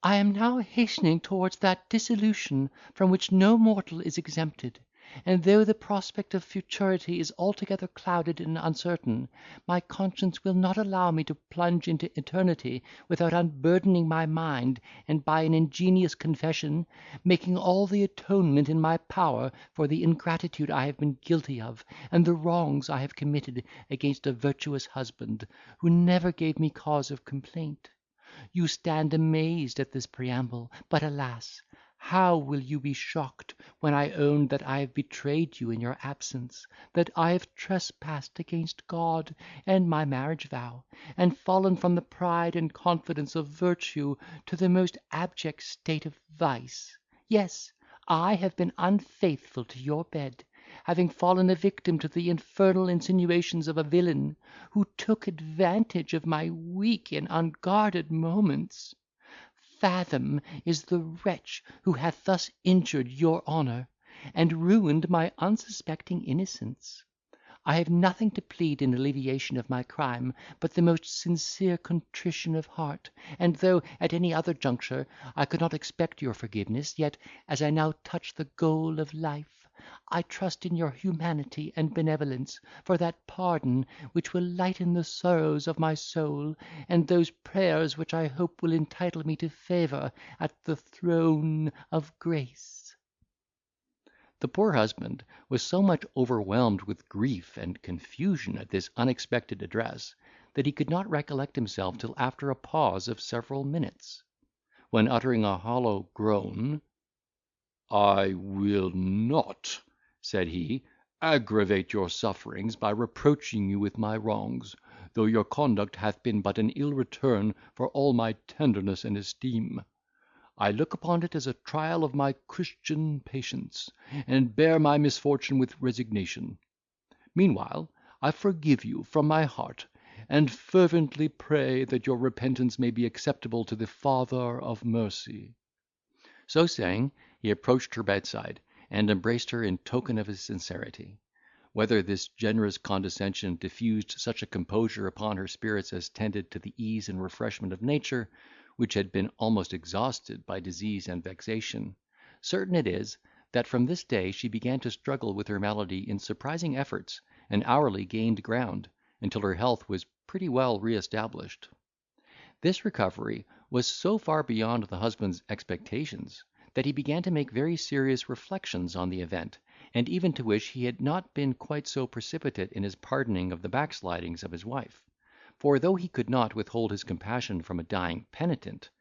"I am now hastening towards that dissolution from which no mortal is exempted; and though the prospect of futurity is altogether clouded and uncertain, my conscience will not allow me to plunge into eternity without unburdening my mind, and, by an ingenious confession, making all the atonement in my power for the ingratitude I have been guilty of, and the wrongs I have committed against a virtuous husband, who never gave me cause of complaint. You stand amazed at this preamble; but, alas! how will you be shocked when I own that I have betrayed you in your absence, that I have trespassed against God and my marriage vow, and fallen from the pride and confidence of virtue to the most abject state of vice. Yes, I have been unfaithful to your bed, having fallen a victim to the infernal insinuations of a villain, who took advantage of my weak and unguarded moments. Fathom is the wretch who hath thus injured your honour, and ruined my unsuspecting innocence. I have nothing to plead in alleviation of my crime but the most sincere contrition of heart; and though, at any other juncture, I could not expect your forgiveness, yet, as I now touch the goal of life, I trust in your humanity and benevolence for that pardon which will lighten the sorrows of my soul, and those prayers which I hope will entitle me to favour at the throne of grace." The poor husband was so much overwhelmed with grief and confusion at this unexpected address, that he could not recollect himself till after a pause of several minutes, when, uttering a hollow groan, "I will not," said he, "aggravate your sufferings by reproaching you with my wrongs, though your conduct hath been but an ill return for all my tenderness and esteem. I look upon it as a trial of my Christian patience, and bear my misfortune with resignation. Meanwhile, I forgive you from my heart, and fervently pray that your repentance may be acceptable to the Father of mercy." So saying, he approached her bedside, and embraced her in token of his sincerity. Whether this generous condescension diffused such a composure upon her spirits as tended to the ease and refreshment of nature, which had been almost exhausted by disease and vexation, certain it is, that from this day she began to struggle with her malady in surprising efforts, and hourly gained ground, until her health was pretty well re-established. This recovery was so far beyond the husband's expectations, that he began to make very serious reflections on the event, and even to wish he had not been quite so precipitate in his pardoning of the backslidings of his wife; for, though he could not withhold his compassion from a dying penitent,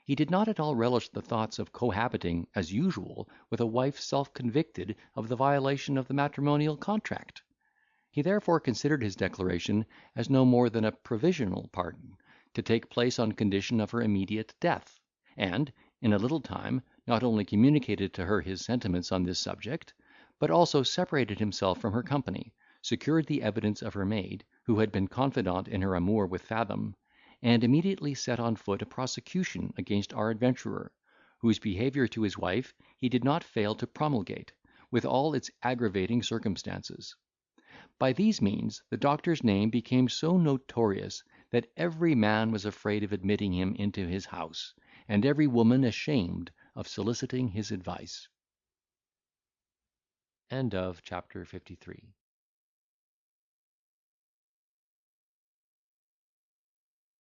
he did not at all relish the thoughts of cohabiting, as usual, with a wife self-convicted of the violation of the matrimonial contract. He therefore considered his declaration as no more than a provisional pardon, to take place on condition of her immediate death, and, in a little time, not only communicated to her his sentiments on this subject, but also separated himself from her company, secured the evidence of her maid, who had been confidant in her amour with Fathom, and immediately set on foot a prosecution against our adventurer, whose behaviour to his wife he did not fail to promulgate, with all its aggravating circumstances. By these means the doctor's name became so notorious, that every man was afraid of admitting him into his house, and every woman ashamed of soliciting his advice. End of chapter 53.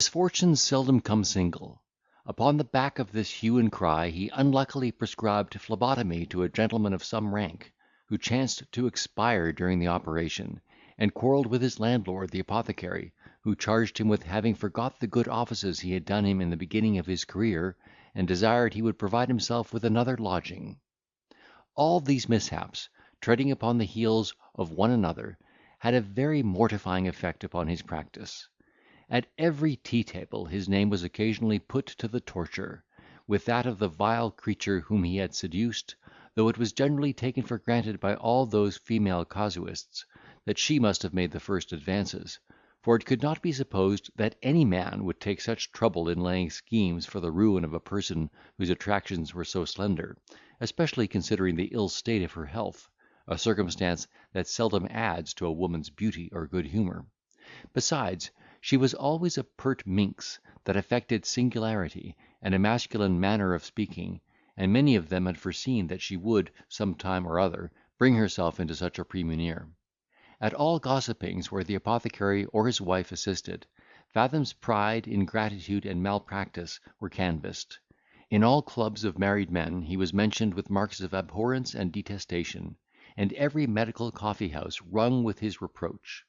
Misfortunes seldom come single. Upon the back of this hue and cry he unluckily prescribed phlebotomy to a gentleman of some rank, who chanced to expire during the operation, and quarrelled with his landlord the apothecary, who charged him with having forgot the good offices he had done him in the beginning of his career, and desired he would provide himself with another lodging. All these mishaps, treading upon the heels of one another, had a very mortifying effect upon his practice. At every tea table his name was occasionally put to the torture, with that of the vile creature whom he had seduced, though it was generally taken for granted by all those female casuists, that she must have made the first advances, for it could not be supposed that any man would take such trouble in laying schemes for the ruin of a person whose attractions were so slender, especially considering the ill state of her health, a circumstance that seldom adds to a woman's beauty or good humour. Besides, she was always a pert minx, that affected singularity, and a masculine manner of speaking, and many of them had foreseen that she would, some time or other, bring herself into such a premunire. At all gossipings where the apothecary or his wife assisted, Fathom's pride, ingratitude, and malpractice were canvassed. In all clubs of married men he was mentioned with marks of abhorrence and detestation, and every medical coffee house rung with his reproach.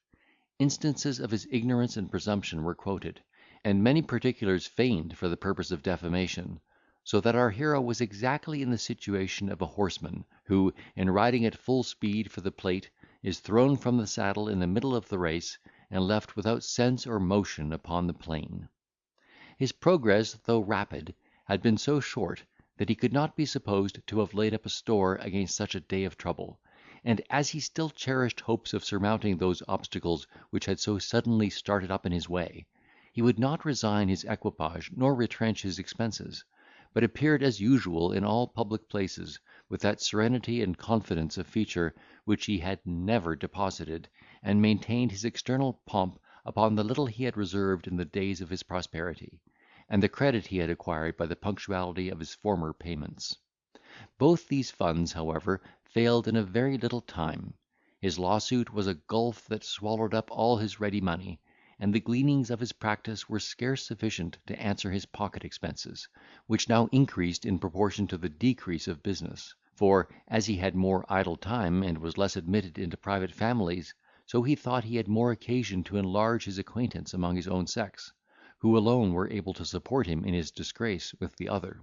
Instances of his ignorance and presumption were quoted, and many particulars feigned for the purpose of defamation, so that our hero was exactly in the situation of a horseman, who, in riding at full speed for the plate, is thrown from the saddle in the middle of the race, and left without sense or motion upon the plain. His progress, though rapid, had been so short, that he could not be supposed to have laid up a store against such a day of trouble; and as he still cherished hopes of surmounting those obstacles which had so suddenly started up in his way, he would not resign his equipage nor retrench his expenses, but appeared as usual in all public places, with that serenity and confidence of feature which he had never deposited, and maintained his external pomp upon the little he had reserved in the days of his prosperity, and the credit he had acquired by the punctuality of his former payments. Both these funds, however, failed in a very little time. His lawsuit was a gulf that swallowed up all his ready money, and the gleanings of his practice were scarce sufficient to answer his pocket expenses, which now increased in proportion to the decrease of business; for, as he had more idle time, and was less admitted into private families, so he thought he had more occasion to enlarge his acquaintance among his own sex, who alone were able to support him in his disgrace with the other.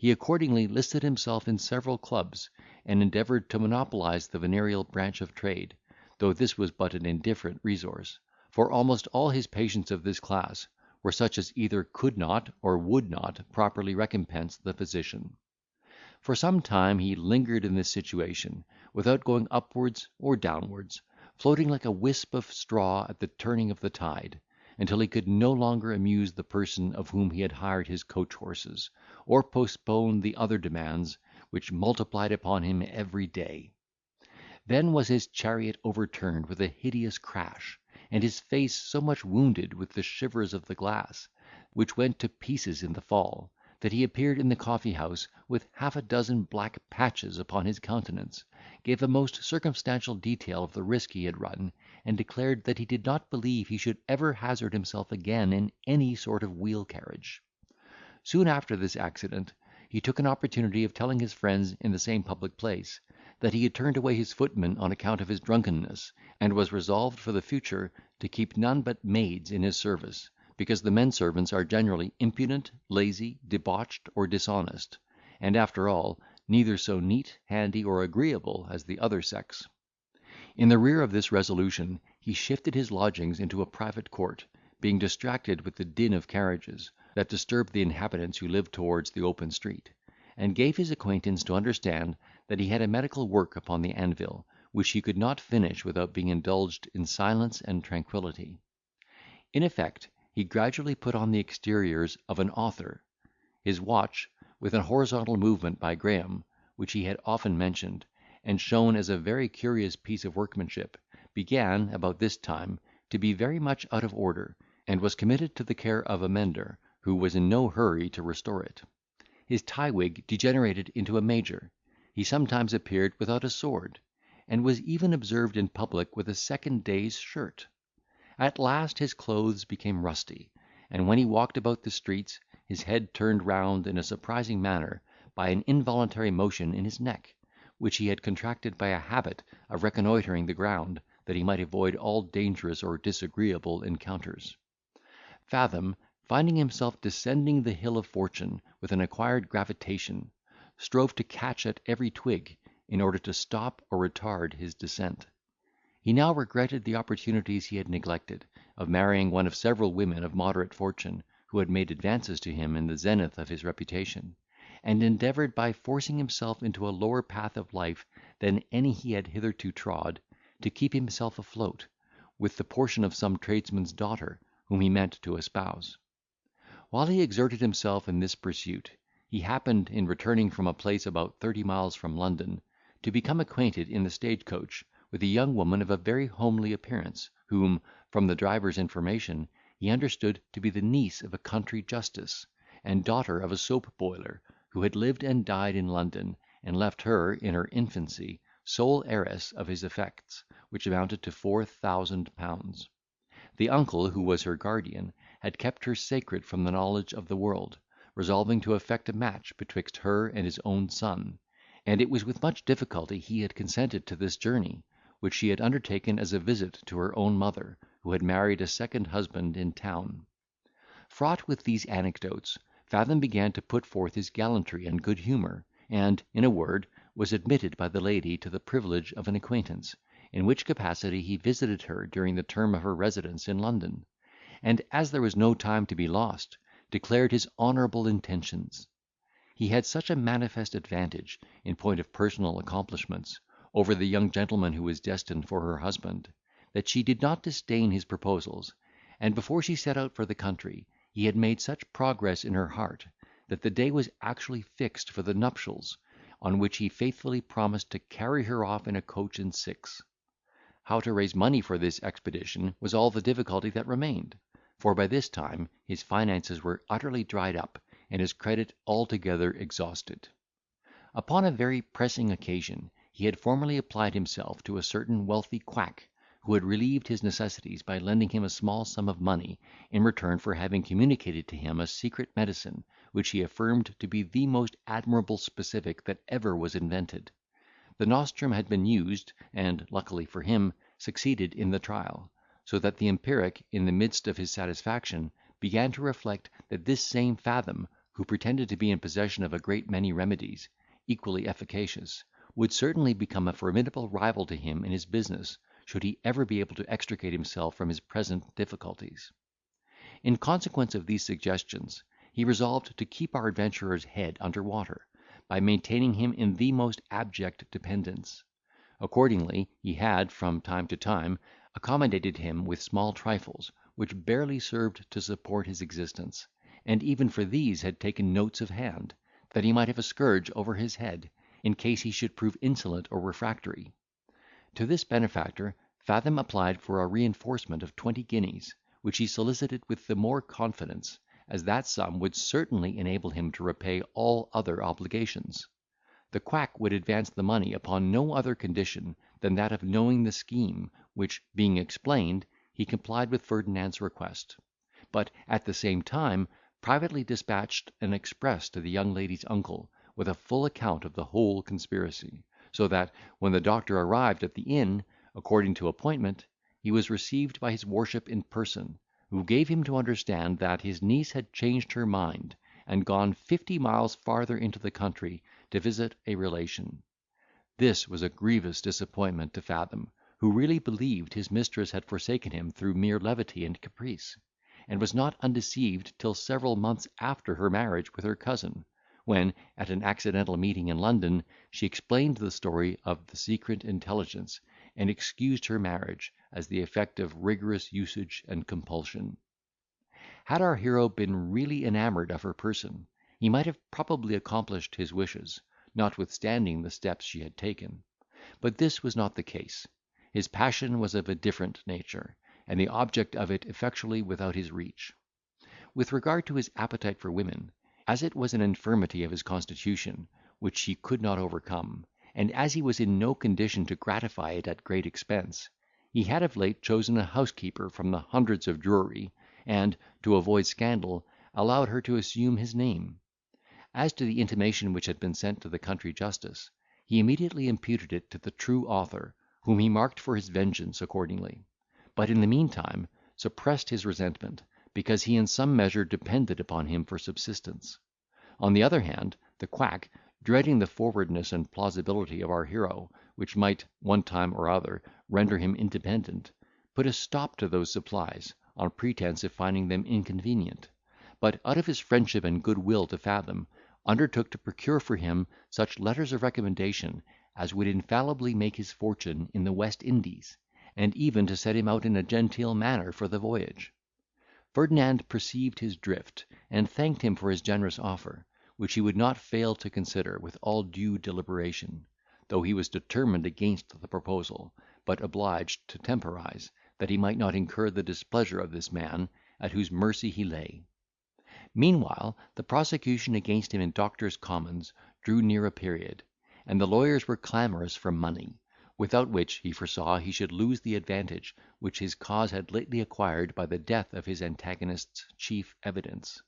He accordingly listed himself in several clubs, and endeavoured to monopolize the venereal branch of trade, though this was but an indifferent resource; for almost all his patients of this class were such as either could not or would not properly recompense the physician. For some time he lingered in this situation, without going upwards or downwards, floating like a wisp of straw at the turning of the tide, until he could no longer amuse the person of whom he had hired his coach horses, or postpone the other demands, which multiplied upon him every day. Then was his chariot overturned with a hideous crash, and his face so much wounded with the shivers of the glass, which went to pieces in the fall, that he appeared in the coffee house with half a dozen black patches upon his countenance, gave a most circumstantial detail of the risk he had run, and declared that he did not believe he should ever hazard himself again in any sort of wheel carriage. Soon after this accident, he took an opportunity of telling his friends in the same public place, that he had turned away his footman on account of his drunkenness, and was resolved for the future to keep none but maids in his service, because the men servants are generally impudent, lazy, debauched, or dishonest, and, after all, neither so neat, handy, or agreeable as the other sex. In the rear of this resolution he shifted his lodgings into a private court, being distracted with the din of carriages, that disturbed the inhabitants who lived towards the open street, and gave his acquaintance to understand that he had a medical work upon the anvil, which he could not finish without being indulged in silence and tranquillity. In effect, he gradually put on the exteriors of an author. His watch, with an horizontal movement by Graham, which he had often mentioned, and shown as a very curious piece of workmanship, began, about this time, to be very much out of order, and was committed to the care of a mender, who was in no hurry to restore it. His tie wig degenerated into a major. He sometimes appeared without a sword, and was even observed in public with a second day's shirt. At last his clothes became rusty, and when he walked about the streets, his head turned round in a surprising manner by an involuntary motion in his neck, which he had contracted by a habit of reconnoitring the ground, that he might avoid all dangerous or disagreeable encounters. Fathom, finding himself descending the hill of fortune with an acquired gravitation, strove to catch at every twig, in order to stop or retard his descent. He now regretted the opportunities he had neglected, of marrying one of several women of moderate fortune, who had made advances to him in the zenith of his reputation, and endeavoured, by forcing himself into a lower path of life than any he had hitherto trod, to keep himself afloat, with the portion of some tradesman's daughter, whom he meant to espouse. While he exerted himself in this pursuit, he happened, in returning from a place about 30 miles from London, to become acquainted in the stage coach with a young woman of a very homely appearance, whom, from the driver's information, he understood to be the niece of a country justice, and daughter of a soap boiler, who had lived and died in London, and left her, in her infancy, sole heiress of his effects, which amounted to £4,000. The uncle, who was her guardian, had kept her sacred from the knowledge of the world, resolving to effect a match betwixt her and his own son, and it was with much difficulty he had consented to this journey, which she had undertaken as a visit to her own mother, who had married a second husband in town. Fraught with these anecdotes, Fathom began to put forth his gallantry and good humour, and, in a word, was admitted by the lady to the privilege of an acquaintance, in which capacity he visited her during the term of her residence in London, and, as there was no time to be lost, declared his honourable intentions. He had such a manifest advantage, in point of personal accomplishments, over the young gentleman who was destined for her husband, that she did not disdain his proposals, and before she set out for the country, he had made such progress in her heart, that the day was actually fixed for the nuptials, on which he faithfully promised to carry her off in a coach and six. How to raise money for this expedition was all the difficulty that remained, for by this time his finances were utterly dried up, and his credit altogether exhausted. Upon a very pressing occasion, he had formerly applied himself to a certain wealthy quack, who had relieved his necessities by lending him a small sum of money, in return for having communicated to him a secret medicine, which he affirmed to be the most admirable specific that ever was invented. The nostrum had been used, and, luckily for him, succeeded in the trial, so that the empiric, in the midst of his satisfaction, began to reflect that this same Fathom, who pretended to be in possession of a great many remedies, equally efficacious, would certainly become a formidable rival to him in his business, should he ever be able to extricate himself from his present difficulties. In consequence of these suggestions, he resolved to keep our adventurer's head under water, by maintaining him in the most abject dependence. Accordingly, he had, from time to time, accommodated him with small trifles, which barely served to support his existence, and even for these had taken notes of hand, that he might have a scourge over his head, in case he should prove insolent or refractory. To this benefactor Fathom applied for a reinforcement of 20 guineas, which he solicited with the more confidence, as that sum would certainly enable him to repay all other obligations. The quack would advance the money upon no other condition than that of knowing the scheme, which, being explained, he complied with Ferdinand's request; but, at the same time, privately despatched an express to the young lady's uncle, with a full account of the whole conspiracy; so that, when the doctor arrived at the inn, according to appointment, he was received by his worship in person, who gave him to understand that his niece had changed her mind, and gone 50 miles farther into the country to visit a relation. This was a grievous disappointment to Fathom, who really believed his mistress had forsaken him through mere levity and caprice, and was not undeceived till several months after her marriage with her cousin, when, at an accidental meeting in London, she explained the story of the secret intelligence, and excused her marriage as the effect of rigorous usage and compulsion. Had our hero been really enamoured of her person, he might have probably accomplished his wishes, notwithstanding the steps she had taken. But this was not the case. His passion was of a different nature, and the object of it effectually without his reach. With regard to his appetite for women, as it was an infirmity of his constitution, which he could not overcome, and as he was in no condition to gratify it at great expense, he had of late chosen a housekeeper from the hundreds of Drury, and, to avoid scandal, allowed her to assume his name. As to the intimation which had been sent to the country justice, he immediately imputed it to the true author, whom he marked for his vengeance accordingly; but in the meantime suppressed his resentment, because he in some measure depended upon him for subsistence. On the other hand, the quack, dreading the forwardness and plausibility of our hero, which might, one time or other, render him independent, put a stop to those supplies, on pretence of finding them inconvenient; but, out of his friendship and good will to Fathom, undertook to procure for him such letters of recommendation as would infallibly make his fortune in the West Indies, and even to set him out in a genteel manner for the voyage. Ferdinand perceived his drift, and thanked him for his generous offer, which he would not fail to consider with all due deliberation, though he was determined against the proposal, but obliged to temporize, that he might not incur the displeasure of this man, at whose mercy he lay. Meanwhile, the prosecution against him in Doctors' Commons drew near a period, and the lawyers were clamorous for money, without which, he foresaw, he should lose the advantage which his cause had lately acquired by the death of his antagonist's chief evidence.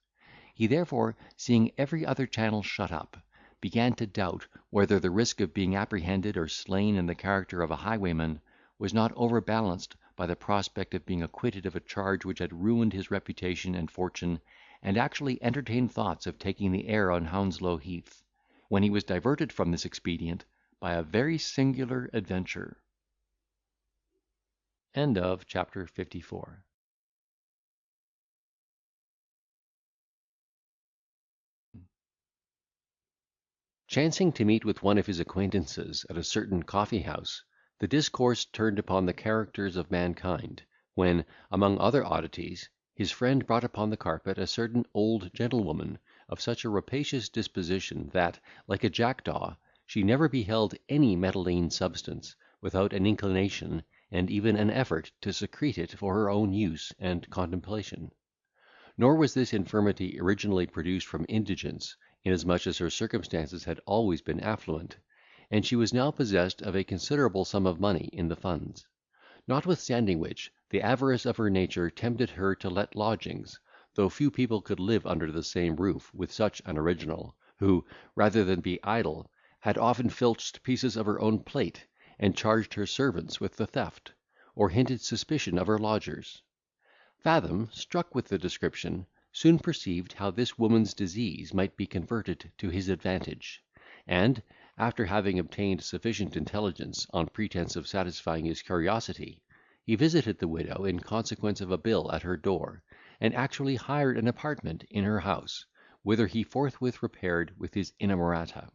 He therefore, seeing every other channel shut up, began to doubt whether the risk of being apprehended or slain in the character of a highwayman was not overbalanced by the prospect of being acquitted of a charge which had ruined his reputation and fortune, and actually entertained thoughts of taking the air on Hounslow Heath, when he was diverted from this expedient by a very singular adventure. End of chapter 54. Chancing to meet with one of his acquaintances at a certain coffee house, the discourse turned upon the characters of mankind, when, among other oddities, his friend brought upon the carpet a certain old gentlewoman, of such a rapacious disposition, that, like a jackdaw, she never beheld any metalline substance without an inclination, and even an effort, to secrete it for her own use and contemplation. Nor was this infirmity originally produced from indigence, inasmuch as her circumstances had always been affluent, and she was now possessed of a considerable sum of money in the funds; notwithstanding which, the avarice of her nature tempted her to let lodgings, though few people could live under the same roof with such an original, who, rather than be idle, had often filched pieces of her own plate, and charged her servants with the theft, or hinted suspicion of her lodgers. Fathom, struck with the description, soon perceived how this woman's disease might be converted to his advantage; and, after having obtained sufficient intelligence on pretence of satisfying his curiosity, he visited the widow in consequence of a bill at her door, and actually hired an apartment in her house, whither he forthwith repaired with his inamorata.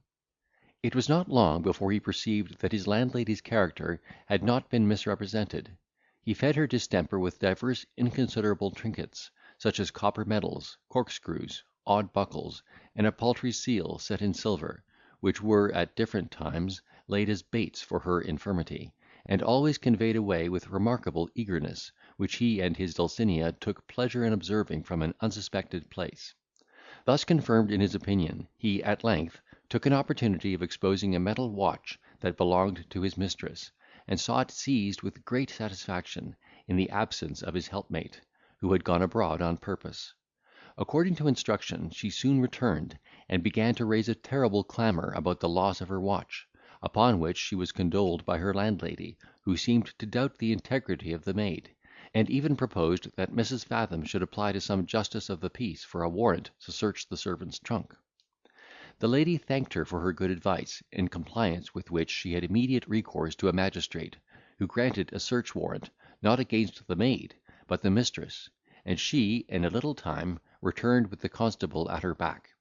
It was not long before he perceived that his landlady's character had not been misrepresented. He fed her distemper with divers inconsiderable trinkets, such as copper medals, corkscrews, odd buckles, and a paltry seal set in silver, which were, at different times, laid as baits for her infirmity, and always conveyed away with remarkable eagerness, which he and his Dulcinea took pleasure in observing from an unsuspected place. Thus confirmed in his opinion, he, at length, took an opportunity of exposing a metal watch that belonged to his mistress, and saw it seized with great satisfaction, in the absence of his helpmate, who had gone abroad on purpose. According to instruction, she soon returned, and began to raise a terrible clamour about the loss of her watch, upon which she was condoled by her landlady, who seemed to doubt the integrity of the maid, and even proposed that Mrs. Fathom should apply to some justice of the peace for a warrant to search the servant's trunk. The lady thanked her for her good advice, in compliance with which she had immediate recourse to a magistrate, who granted a search warrant, not against the maid, but the mistress, and she, in a little time, returned with the constable at her back.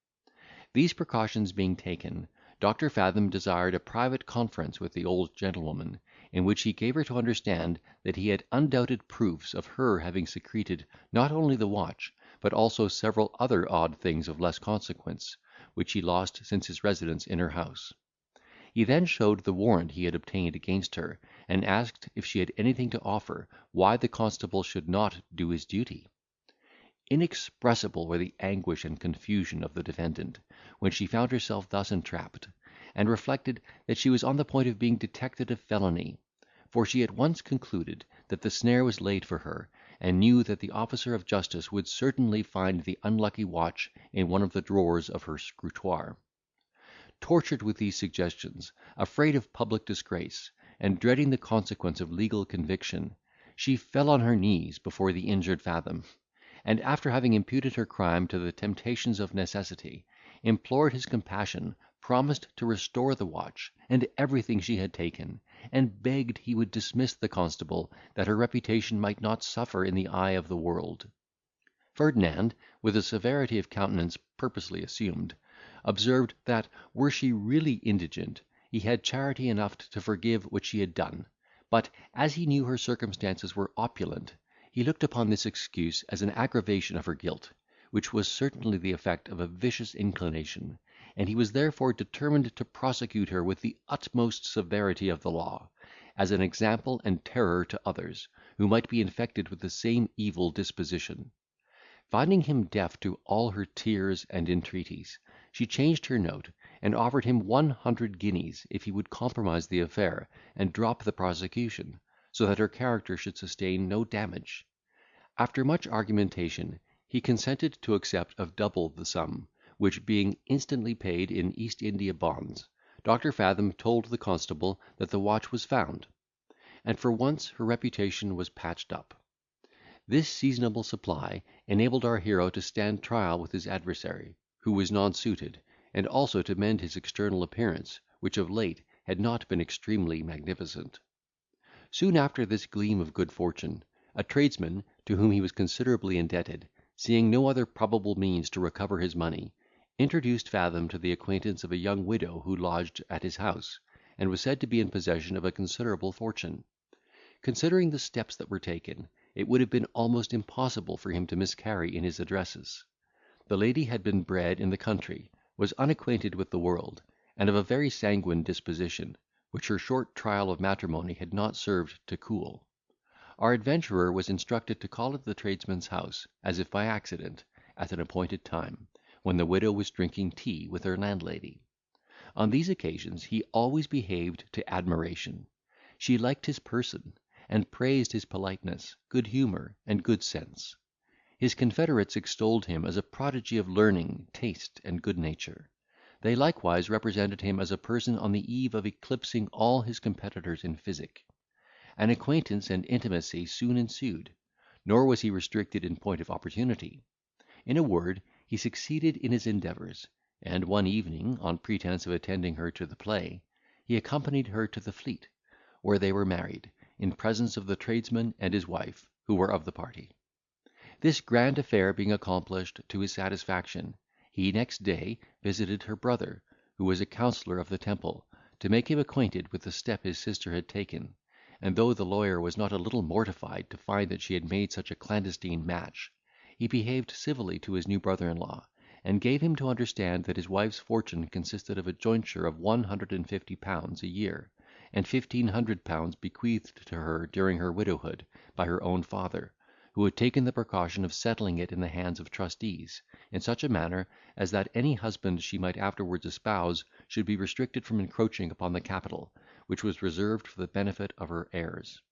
These precautions being taken, Dr. Fathom desired a private conference with the old gentlewoman, in which he gave her to understand that he had undoubted proofs of her having secreted not only the watch, but also several other odd things of less consequence, which he lost since his residence in her house. He then showed the warrant he had obtained against her, and asked if she had anything to offer why the constable should not do his duty. Inexpressible were the anguish and confusion of the defendant, when she found herself thus entrapped, and reflected that she was on the point of being detected of felony; for she at once concluded that the snare was laid for her, and knew that the officer of justice would certainly find the unlucky watch in one of the drawers of her scrutoire. Tortured with these suggestions, afraid of public disgrace, and dreading the consequence of legal conviction, she fell on her knees before the injured Fathom, and, after having imputed her crime to the temptations of necessity, implored his compassion, promised to restore the watch, and everything she had taken, and begged he would dismiss the constable, that her reputation might not suffer in the eye of the world. Ferdinand, with a severity of countenance purposely assumed, observed, that, were she really indigent, he had charity enough to forgive what she had done; but, as he knew her circumstances were opulent, he looked upon this excuse as an aggravation of her guilt, which was certainly the effect of a vicious inclination, and he was therefore determined to prosecute her with the utmost severity of the law, as an example and terror to others, who might be infected with the same evil disposition. Finding him deaf to all her tears and entreaties, she changed her note, and offered him 100 guineas if he would compromise the affair, and drop the prosecution, so that her character should sustain no damage. After much argumentation, he consented to accept of double the sum, which being instantly paid in East India bonds, Dr. Fathom told the constable that the watch was found, and for once her reputation was patched up. This seasonable supply enabled our hero to stand trial with his adversary, who was nonsuited, and also to mend his external appearance, which of late had not been extremely magnificent. Soon after this gleam of good fortune, a tradesman, to whom he was considerably indebted, seeing no other probable means to recover his money, introduced Fathom to the acquaintance of a young widow who lodged at his house, and was said to be in possession of a considerable fortune. Considering the steps that were taken, it would have been almost impossible for him to miscarry in his addresses. The lady had been bred in the country, was unacquainted with the world, and of a very sanguine disposition, which her short trial of matrimony had not served to cool. Our adventurer was instructed to call at the tradesman's house, as if by accident, at an appointed time, when the widow was drinking tea with her landlady. On these occasions he always behaved to admiration. She liked his person, and praised his politeness, good humour, and good sense. His confederates extolled him as a prodigy of learning, taste, and good nature. They likewise represented him as a person on the eve of eclipsing all his competitors in physic. An acquaintance and intimacy soon ensued, nor was he restricted in point of opportunity. In a word, he succeeded in his endeavours, and one evening, on pretence of attending her to the play, he accompanied her to the Fleet, where they were married, in presence of the tradesman and his wife, who were of the party. This grand affair being accomplished to his satisfaction, he next day visited her brother, who was a counsellor of the Temple, to make him acquainted with the step his sister had taken; and though the lawyer was not a little mortified to find that she had made such a clandestine match, he behaved civilly to his new brother-in-law, and gave him to understand that his wife's fortune consisted of a jointure of £150 a year, and £1,500 bequeathed to her during her widowhood by her own father, who had taken the precaution of settling it in the hands of trustees, in such a manner as that any husband she might afterwards espouse should be restricted from encroaching upon the capital, which was reserved for the benefit of her heirs.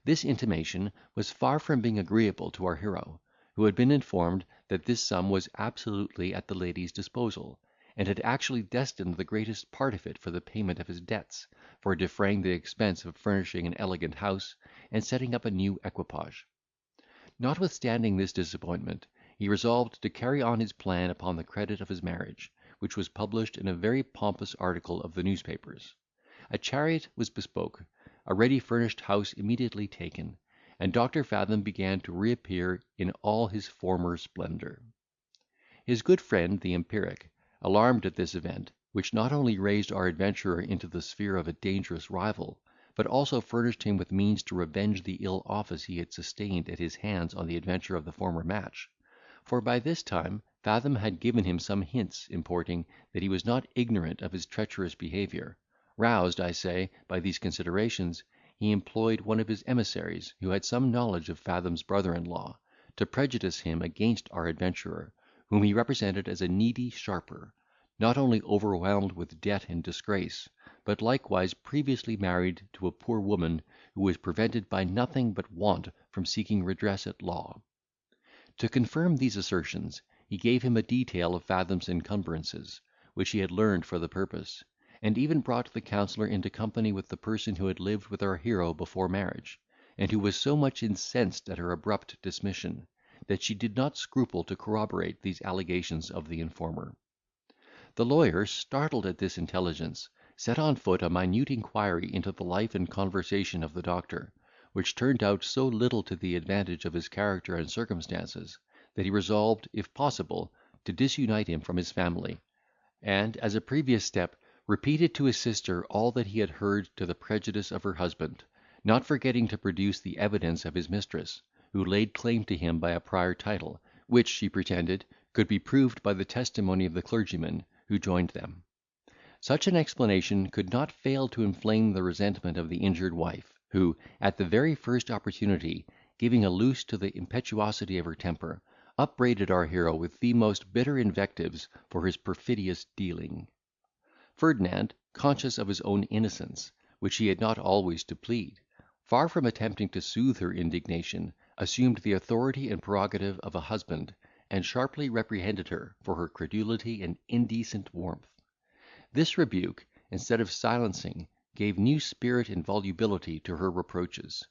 This intimation was far from being agreeable to our hero, who had been informed that this sum was absolutely at the lady's disposal, and had actually destined the greatest part of it for the payment of his debts, for defraying the expense of furnishing an elegant house, and setting up a new equipage. Notwithstanding this disappointment, he resolved to carry on his plan upon the credit of his marriage, which was published in a very pompous article of the newspapers. A chariot was bespoke, a ready furnished house immediately taken, and Dr. Fathom began to reappear in all his former splendour. His good friend the empiric, Alarmed at this event, which not only raised our adventurer into the sphere of a dangerous rival, but also furnished him with means to revenge the ill office he had sustained at his hands on the adventure of the former match; for by this time Fathom had given him some hints importing that he was not ignorant of his treacherous behaviour. Roused, I say, by these considerations, he employed one of his emissaries, who had some knowledge of Fathom's brother-in-law, to prejudice him against our adventurer, whom he represented as a needy sharper, not only overwhelmed with debt and disgrace, but likewise previously married to a poor woman, who was prevented by nothing but want from seeking redress at law. To confirm these assertions, he gave him a detail of Fathom's encumbrances, which he had learned for the purpose, and even brought the counsellor into company with the person who had lived with our hero before marriage, and who was so much incensed at her abrupt dismission, that she did not scruple to corroborate these allegations of the informer. The lawyer, startled at this intelligence, set on foot a minute inquiry into the life and conversation of the doctor, which turned out so little to the advantage of his character and circumstances, that he resolved, if possible, to disunite him from his family, and, as a previous step, repeated to his sister all that he had heard to the prejudice of her husband, not forgetting to produce the evidence of his mistress, who laid claim to him by a prior title, which, she pretended, could be proved by the testimony of the clergyman who joined them. Such an explanation could not fail to inflame the resentment of the injured wife, who, at the very first opportunity, giving a loose to the impetuosity of her temper, upbraided our hero with the most bitter invectives for his perfidious dealing. Ferdinand, conscious of his own innocence, which he had not always to plead, far from attempting to soothe her indignation, assumed the authority and prerogative of a husband, and sharply reprehended her for her credulity and indecent warmth. This rebuke, instead of silencing, gave new spirit and volubility to her reproaches,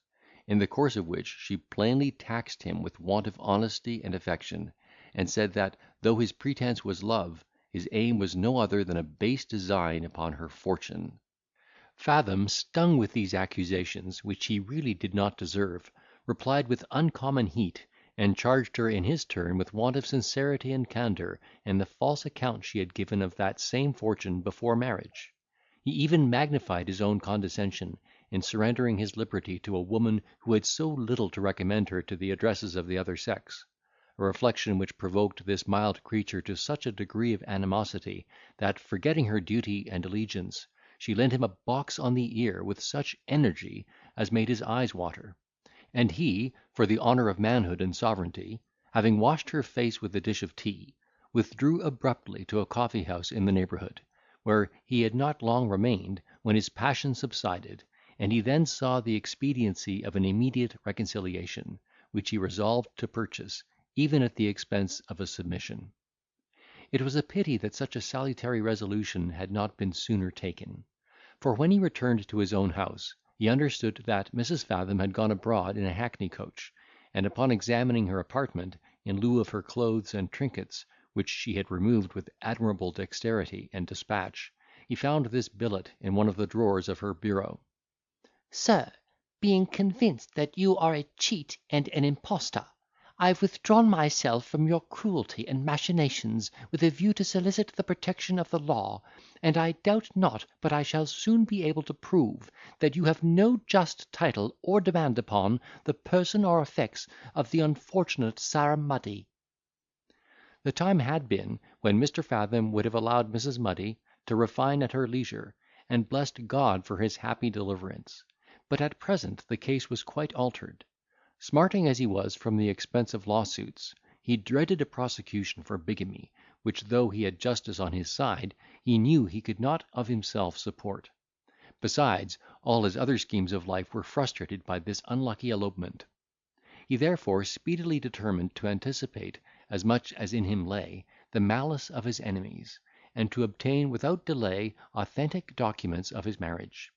in the course of which she plainly taxed him with want of honesty and affection, and said that, though his pretence was love, his aim was no other than a base design upon her fortune. Fathom, stung with these accusations, which he really did not deserve, replied with uncommon heat, and charged her in his turn with want of sincerity and candour, and the false account she had given of that same fortune before marriage. He even magnified his own condescension, in surrendering his liberty to a woman who had so little to recommend her to the addresses of the other sex; a reflection which provoked this mild creature to such a degree of animosity, that, forgetting her duty and allegiance, she lent him a box on the ear with such energy as made his eyes water; and he, for the honour of manhood and sovereignty, having washed her face with a dish of tea, withdrew abruptly to a coffee house in the neighbourhood, where he had not long remained when his passion subsided, and he then saw the expediency of an immediate reconciliation, which he resolved to purchase, even at the expense of a submission. It was a pity that such a salutary resolution had not been sooner taken; for when he returned to his own house, he understood that Mrs. Fathom had gone abroad in a hackney coach, and upon examining her apartment, in lieu of her clothes and trinkets, which she had removed with admirable dexterity and despatch, he found this billet in one of the drawers of her bureau: "Sir, being convinced that you are a cheat and an impostor, I have withdrawn myself from your cruelty and machinations, with a view to solicit the protection of the law, and I doubt not but I shall soon be able to prove that you have no just title or demand upon the person or effects of the unfortunate Sarah Muddy." The time had been when Mr. Fathom would have allowed Mrs. Muddy to refine at her leisure, and blessed God for his happy deliverance; but at present the case was quite altered. Smarting as he was from the expense of lawsuits, he dreaded a prosecution for bigamy, which, though he had justice on his side, he knew he could not of himself support. Besides, all his other schemes of life were frustrated by this unlucky elopement. He therefore speedily determined to anticipate, as much as in him lay, the malice of his enemies, and to obtain without delay authentic documents of his marriage.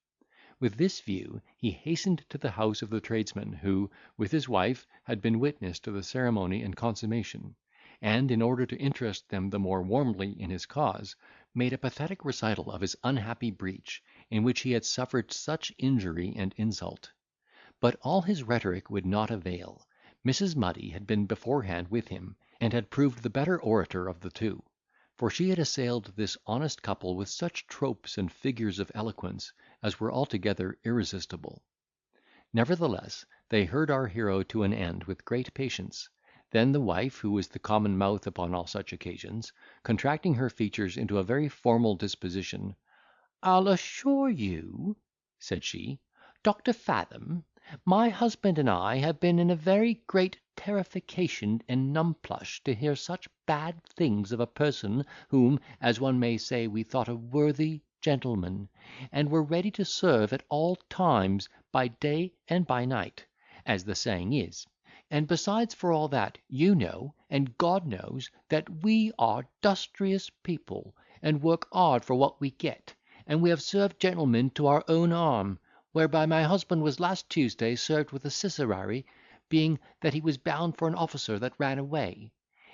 With this view he hastened to the house of the tradesman, who, with his wife, had been witness to the ceremony and consummation, and, in order to interest them the more warmly in his cause, made a pathetic recital of his unhappy breach, in which he had suffered such injury and insult. But all his rhetoric would not avail. Mrs. Muddy had been beforehand with him, and had proved the better orator of the two; for she had assailed this honest couple with such tropes and figures of eloquence as were altogether irresistible. Nevertheless, they heard our hero to an end with great patience. Then the wife, who was the common mouth upon all such occasions, contracting her features into a very formal disposition, "I'll assure you," said she, "Doctor Fathom, my husband and I have been in a very great terrification and numplush to hear such bad things of a person whom, as one may say, we thought a worthy gentleman, and were ready to serve at all times, by day and by night, as the saying is. And besides, for all that, you know, and God knows, that we are dustrious people, and work hard for what we get, and we have served gentlemen to our own arm, whereby my husband was last Tuesday served with a cicerary, being that he was bound for an officer that ran away.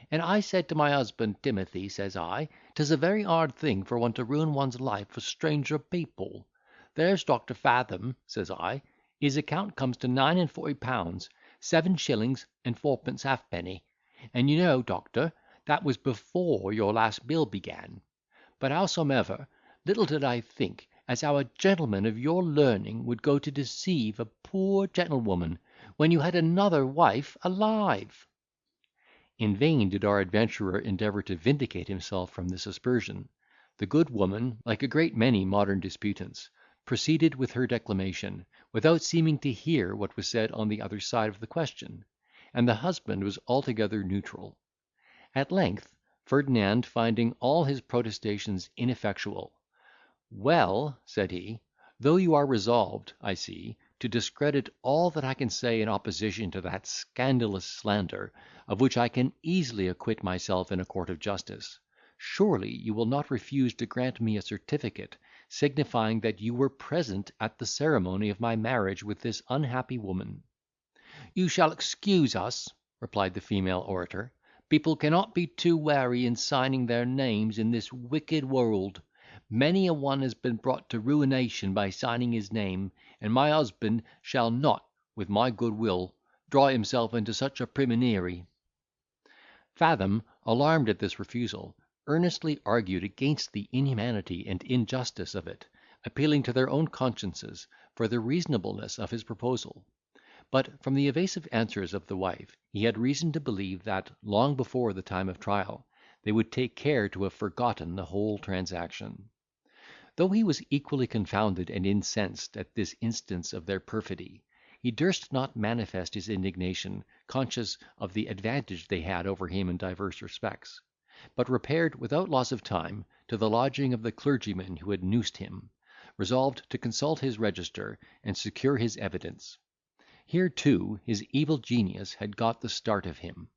And I said to my husband, Timothy, says I, 'tis a very hard thing for one to ruin one's life for stranger people. There's Doctor Fathom, says I, his account comes to £49, 7 shillings and fourpence halfpenny, and you know, doctor, that was before your last bill began. But howsomever, little did I think as how a gentleman of your learning would go to deceive a poor gentlewoman, when you had another wife alive." In vain did our adventurer endeavour to vindicate himself from this aspersion. The good woman, like a great many modern disputants, proceeded with her declamation, without seeming to hear what was said on the other side of the question, and the husband was altogether neutral. At length, Ferdinand, finding all his protestations ineffectual, "Well," said he, "though you are resolved, I see, to discredit all that I can say in opposition to that scandalous slander, of which I can easily acquit myself in a court of justice, surely you will not refuse to grant me a certificate, signifying that you were present at the ceremony of my marriage with this unhappy woman." "You shall excuse us," replied the female orator. "People cannot be too wary in signing their names in this wicked world. Many a one has been brought to ruination by signing his name, and my husband shall not, with my good will, draw himself into such a preliminary." Fathom, alarmed at this refusal, earnestly argued against the inhumanity and injustice of it, appealing to their own consciences for the reasonableness of his proposal. But, from the evasive answers of the wife, he had reason to believe that, long before the time of trial, they would take care to have forgotten the whole transaction. Though he was equally confounded and incensed at this instance of their perfidy, he durst not manifest his indignation, conscious of the advantage they had over him in divers respects, but repaired, without loss of time, to the lodging of the clergyman who had noosed him, resolved to consult his register, and secure his evidence. Here too his evil genius had got the start of him;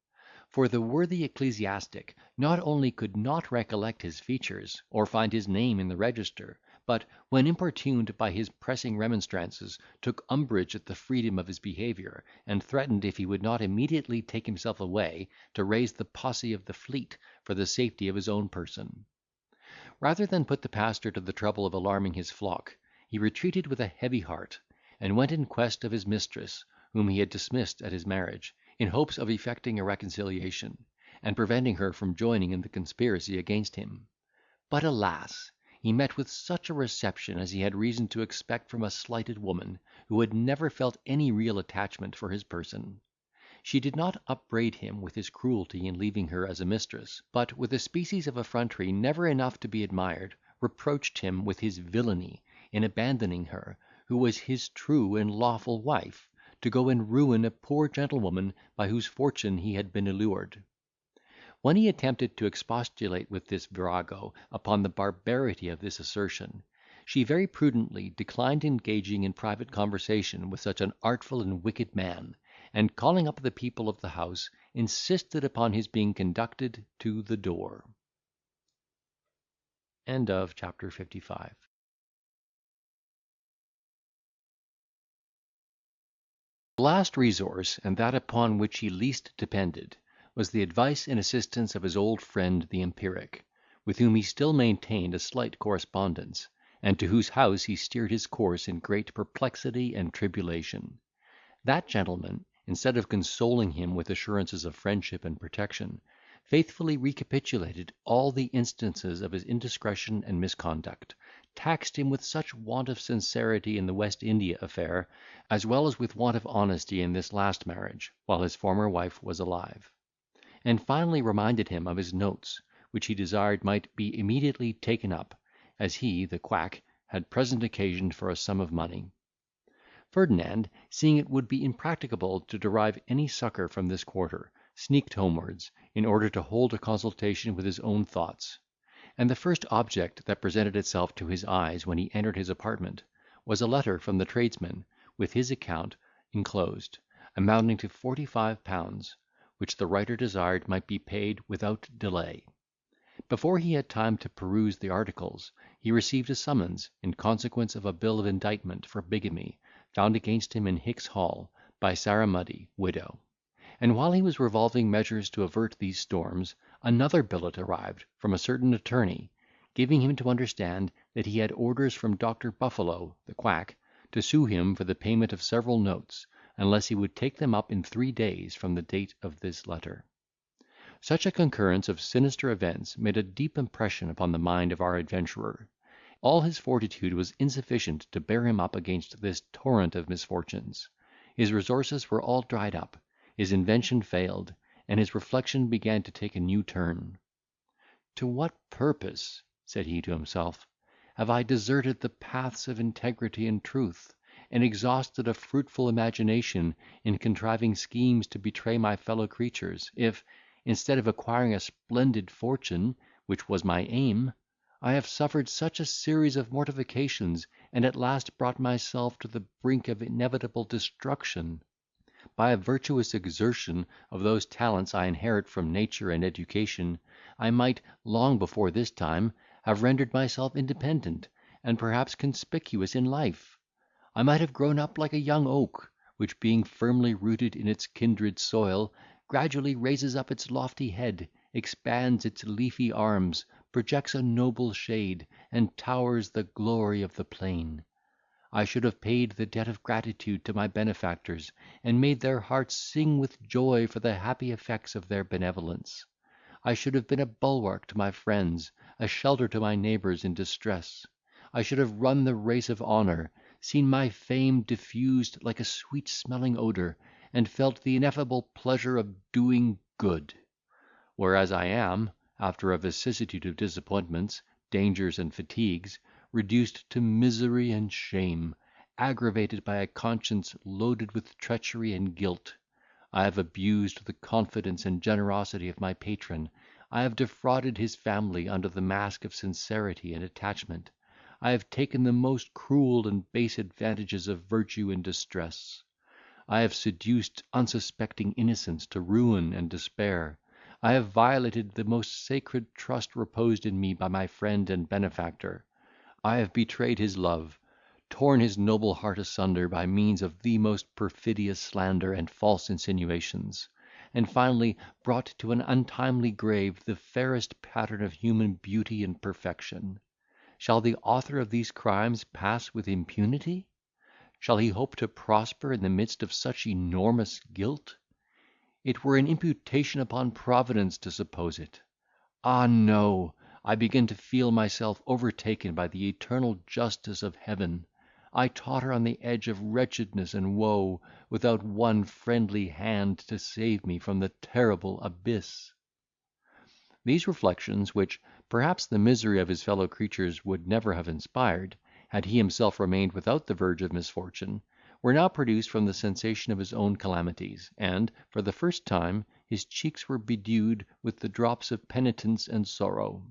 for the worthy ecclesiastic not only could not recollect his features, or find his name in the register, but, when importuned by his pressing remonstrances, took umbrage at the freedom of his behaviour, and threatened, if he would not immediately take himself away, to raise the posse of the Fleet for the safety of his own person. Rather than put the pastor to the trouble of alarming his flock, he retreated with a heavy heart, and went in quest of his mistress, whom he had dismissed at his marriage, in hopes of effecting a reconciliation, and preventing her from joining in the conspiracy against him. But, alas! he met with such a reception as he had reason to expect from a slighted woman, who had never felt any real attachment for his person. She did not upbraid him with his cruelty in leaving her as a mistress, but, with a species of effrontery never enough to be admired, reproached him with his villainy in abandoning her, who was his true and lawful wife, to go and ruin a poor gentlewoman by whose fortune he had been allured. When he attempted to expostulate with this virago upon the barbarity of this assertion, she very prudently declined engaging in private conversation with such an artful and wicked man, and, calling up the people of the house, insisted upon his being conducted to the door. End of chapter 55. The last resource, and that upon which he least depended, was the advice and assistance of his old friend the empiric, with whom he still maintained a slight correspondence, and to whose house he steered his course in great perplexity and tribulation. That gentleman, instead of consoling him with assurances of friendship and protection, faithfully recapitulated all the instances of his indiscretion and misconduct, taxed him with such want of sincerity in the West India affair, as well as with want of honesty in this last marriage, while his former wife was alive; and finally reminded him of his notes, which he desired might be immediately taken up, as he, the quack, had present occasion for a sum of money. Ferdinand, seeing it would be impracticable to derive any succour from this quarter, sneaked homewards, in order to hold a consultation with his own thoughts; and the first object that presented itself to his eyes when he entered his apartment, was a letter from the tradesman, with his account inclosed, amounting to £45, which the writer desired might be paid without delay. Before he had time to peruse the articles, he received a summons, in consequence of a bill of indictment for bigamy, found against him in Hick's Hall, by Sarah Muddy, widow; and while he was revolving measures to avert these storms, another billet arrived from a certain attorney, giving him to understand that he had orders from Dr. Buffalo, the quack, to sue him for the payment of several notes, unless he would take them up in 3 days from the date of this letter. Such a concurrence of sinister events made a deep impression upon the mind of our adventurer. All his fortitude was insufficient to bear him up against this torrent of misfortunes. His resources were all dried up, his invention failed, and his reflection began to take a new turn. "To what purpose," said he to himself, "have I deserted the paths of integrity and truth, and exhausted a fruitful imagination in contriving schemes to betray my fellow creatures, if, instead of acquiring a splendid fortune, which was my aim, I have suffered such a series of mortifications, and at last brought myself to the brink of inevitable destruction? By a virtuous exertion of those talents I inherit from nature and education, I might, long before this time, have rendered myself independent, and perhaps conspicuous in life. I might have grown up like a young oak, which, being firmly rooted in its kindred soil, gradually raises up its lofty head, expands its leafy arms, projects a noble shade, and towers the glory of the plain. I should have paid the debt of gratitude to my benefactors, and made their hearts sing with joy for the happy effects of their benevolence. I should have been a bulwark to my friends, a shelter to my neighbours in distress. I should have run the race of honour, seen my fame diffused like a sweet smelling odour, and felt the ineffable pleasure of doing good; whereas I am, after a vicissitude of disappointments, dangers, and fatigues, reduced to misery and shame, aggravated by a conscience loaded with treachery and guilt. I have abused the confidence and generosity of my patron. I have defrauded his family under the mask of sincerity and attachment. I have taken the most cruel and base advantages of virtue in distress. I have seduced unsuspecting innocence to ruin and despair. I have violated the most sacred trust reposed in me by my friend and benefactor. I have betrayed his love, torn his noble heart asunder by means of the most perfidious slander and false insinuations, and finally brought to an untimely grave the fairest pattern of human beauty and perfection. Shall the author of these crimes pass with impunity? Shall he hope to prosper in the midst of such enormous guilt? It were an imputation upon Providence to suppose it. Ah, no! I begin to feel myself overtaken by the eternal justice of Heaven. I totter on the edge of wretchedness and woe, without one friendly hand to save me from the terrible abyss. These reflections, which perhaps the misery of his fellow creatures would never have inspired, had he himself remained without the verge of misfortune, were now produced from the sensation of his own calamities, and, for the first time, his cheeks were bedewed with the drops of penitence and sorrow.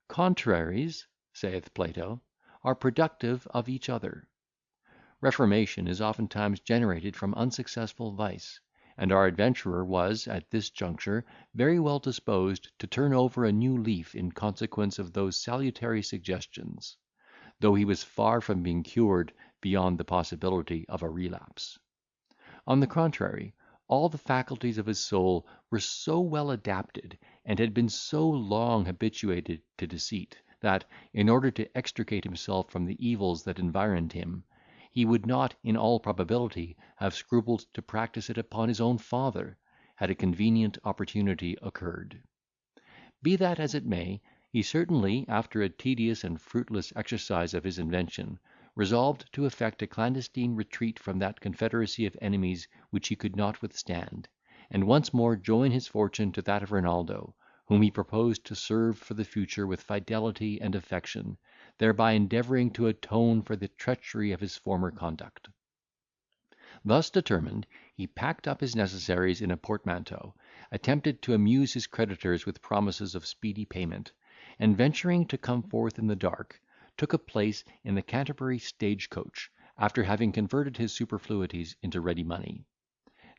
Contraries, saith Plato, are productive of each other. Reformation is oftentimes generated from unsuccessful vice, and our adventurer was, at this juncture, very well disposed to turn over a new leaf in consequence of those salutary suggestions, though he was far from being cured beyond the possibility of a relapse. On the contrary, all the faculties of his soul were so well adapted, and had been so long habituated to deceit, that, in order to extricate himself from the evils that environed him, he would not, in all probability, have scrupled to practise it upon his own father, had a convenient opportunity occurred. Be that as it may, he certainly, after a tedious and fruitless exercise of his invention, resolved to effect a clandestine retreat from that confederacy of enemies which he could not withstand, and once more join his fortune to that of Renaldo, whom he proposed to serve for the future with fidelity and affection, thereby endeavouring to atone for the treachery of his former conduct. Thus determined, he packed up his necessaries in a portmanteau, attempted to amuse his creditors with promises of speedy payment, and, venturing to come forth in the dark, took a place in the Canterbury stage coach, after having converted his superfluities into ready money.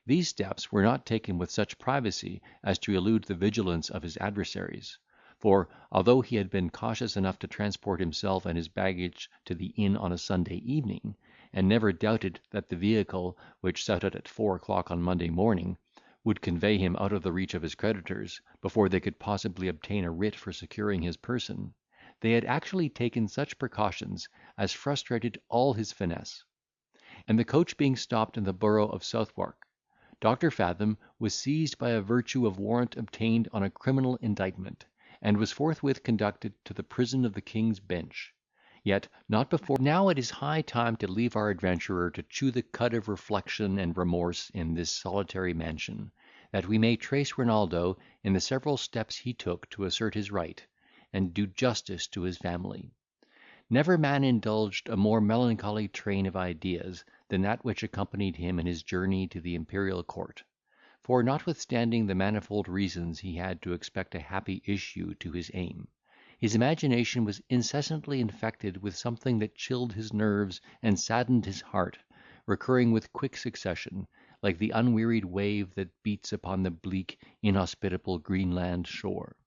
These steps were not taken with such privacy as to elude the vigilance of his adversaries; for, although he had been cautious enough to transport himself and his baggage to the inn on a Sunday evening, and never doubted that the vehicle, which set out at 4 o'clock on Monday morning, would convey him out of the reach of his creditors, before they could possibly obtain a writ for securing his person, they had actually taken such precautions as frustrated all his finesse; and the coach being stopped in the borough of Southwark, Dr. Fathom was seized by a virtue of warrant obtained on a criminal indictment, and was forthwith conducted to the prison of the King's Bench. Yet not before. Now it is high time to leave our adventurer to chew the cud of reflection and remorse in this solitary mansion, that we may trace Renaldo in the several steps he took to assert his right, and do justice to his family. Never man indulged a more melancholy train of ideas than that which accompanied him in his journey to the imperial court; for, notwithstanding the manifold reasons he had to expect a happy issue to his aim, his imagination was incessantly infected with something that chilled his nerves and saddened his heart, recurring with quick succession, like the unwearied wave that beats upon the bleak, inhospitable Greenland shore.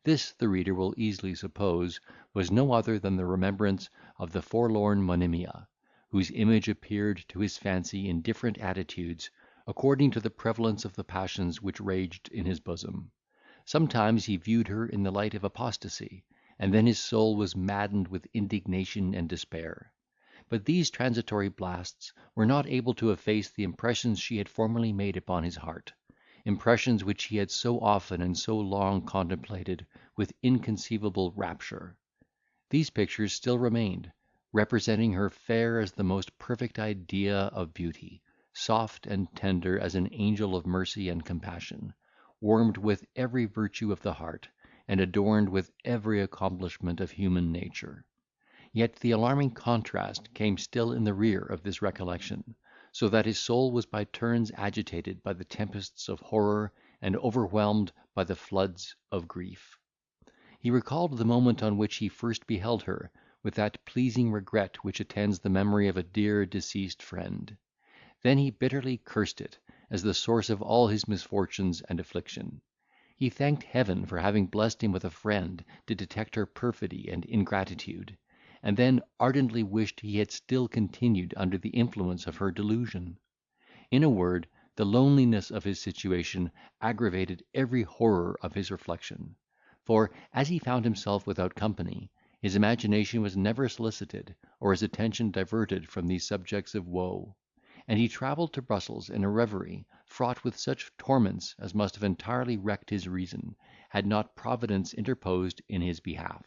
This, the reader will easily suppose, was no other than the remembrance of the forlorn Monimia, whose image appeared to his fancy in different attitudes, according to the prevalence of the passions which raged in his bosom. Sometimes he viewed her in the light of apostasy, and then his soul was maddened with indignation and despair. But these transitory blasts were not able to efface the impressions she had formerly made upon his heart, impressions which he had so often and so long contemplated with inconceivable rapture. These pictures still remained, representing her fair as the most perfect idea of beauty, soft and tender as an angel of mercy and compassion, warmed with every virtue of the heart, and adorned with every accomplishment of human nature. Yet the alarming contrast came still in the rear of this recollection, so that his soul was by turns agitated by the tempests of horror, and overwhelmed by the floods of grief. He recalled the moment on which he first beheld her, with that pleasing regret which attends the memory of a dear deceased friend. Then he bitterly cursed it, as the source of all his misfortunes and affliction. He thanked Heaven for having blessed him with a friend to detect her perfidy and ingratitude, and then ardently wished he had still continued under the influence of her delusion. In a word, the loneliness of his situation aggravated every horror of his reflection; for, as he found himself without company, his imagination was never solicited, or his attention diverted from these subjects of woe, and he travelled to Brussels in a reverie, fraught with such torments as must have entirely wrecked his reason, had not Providence interposed in his behalf.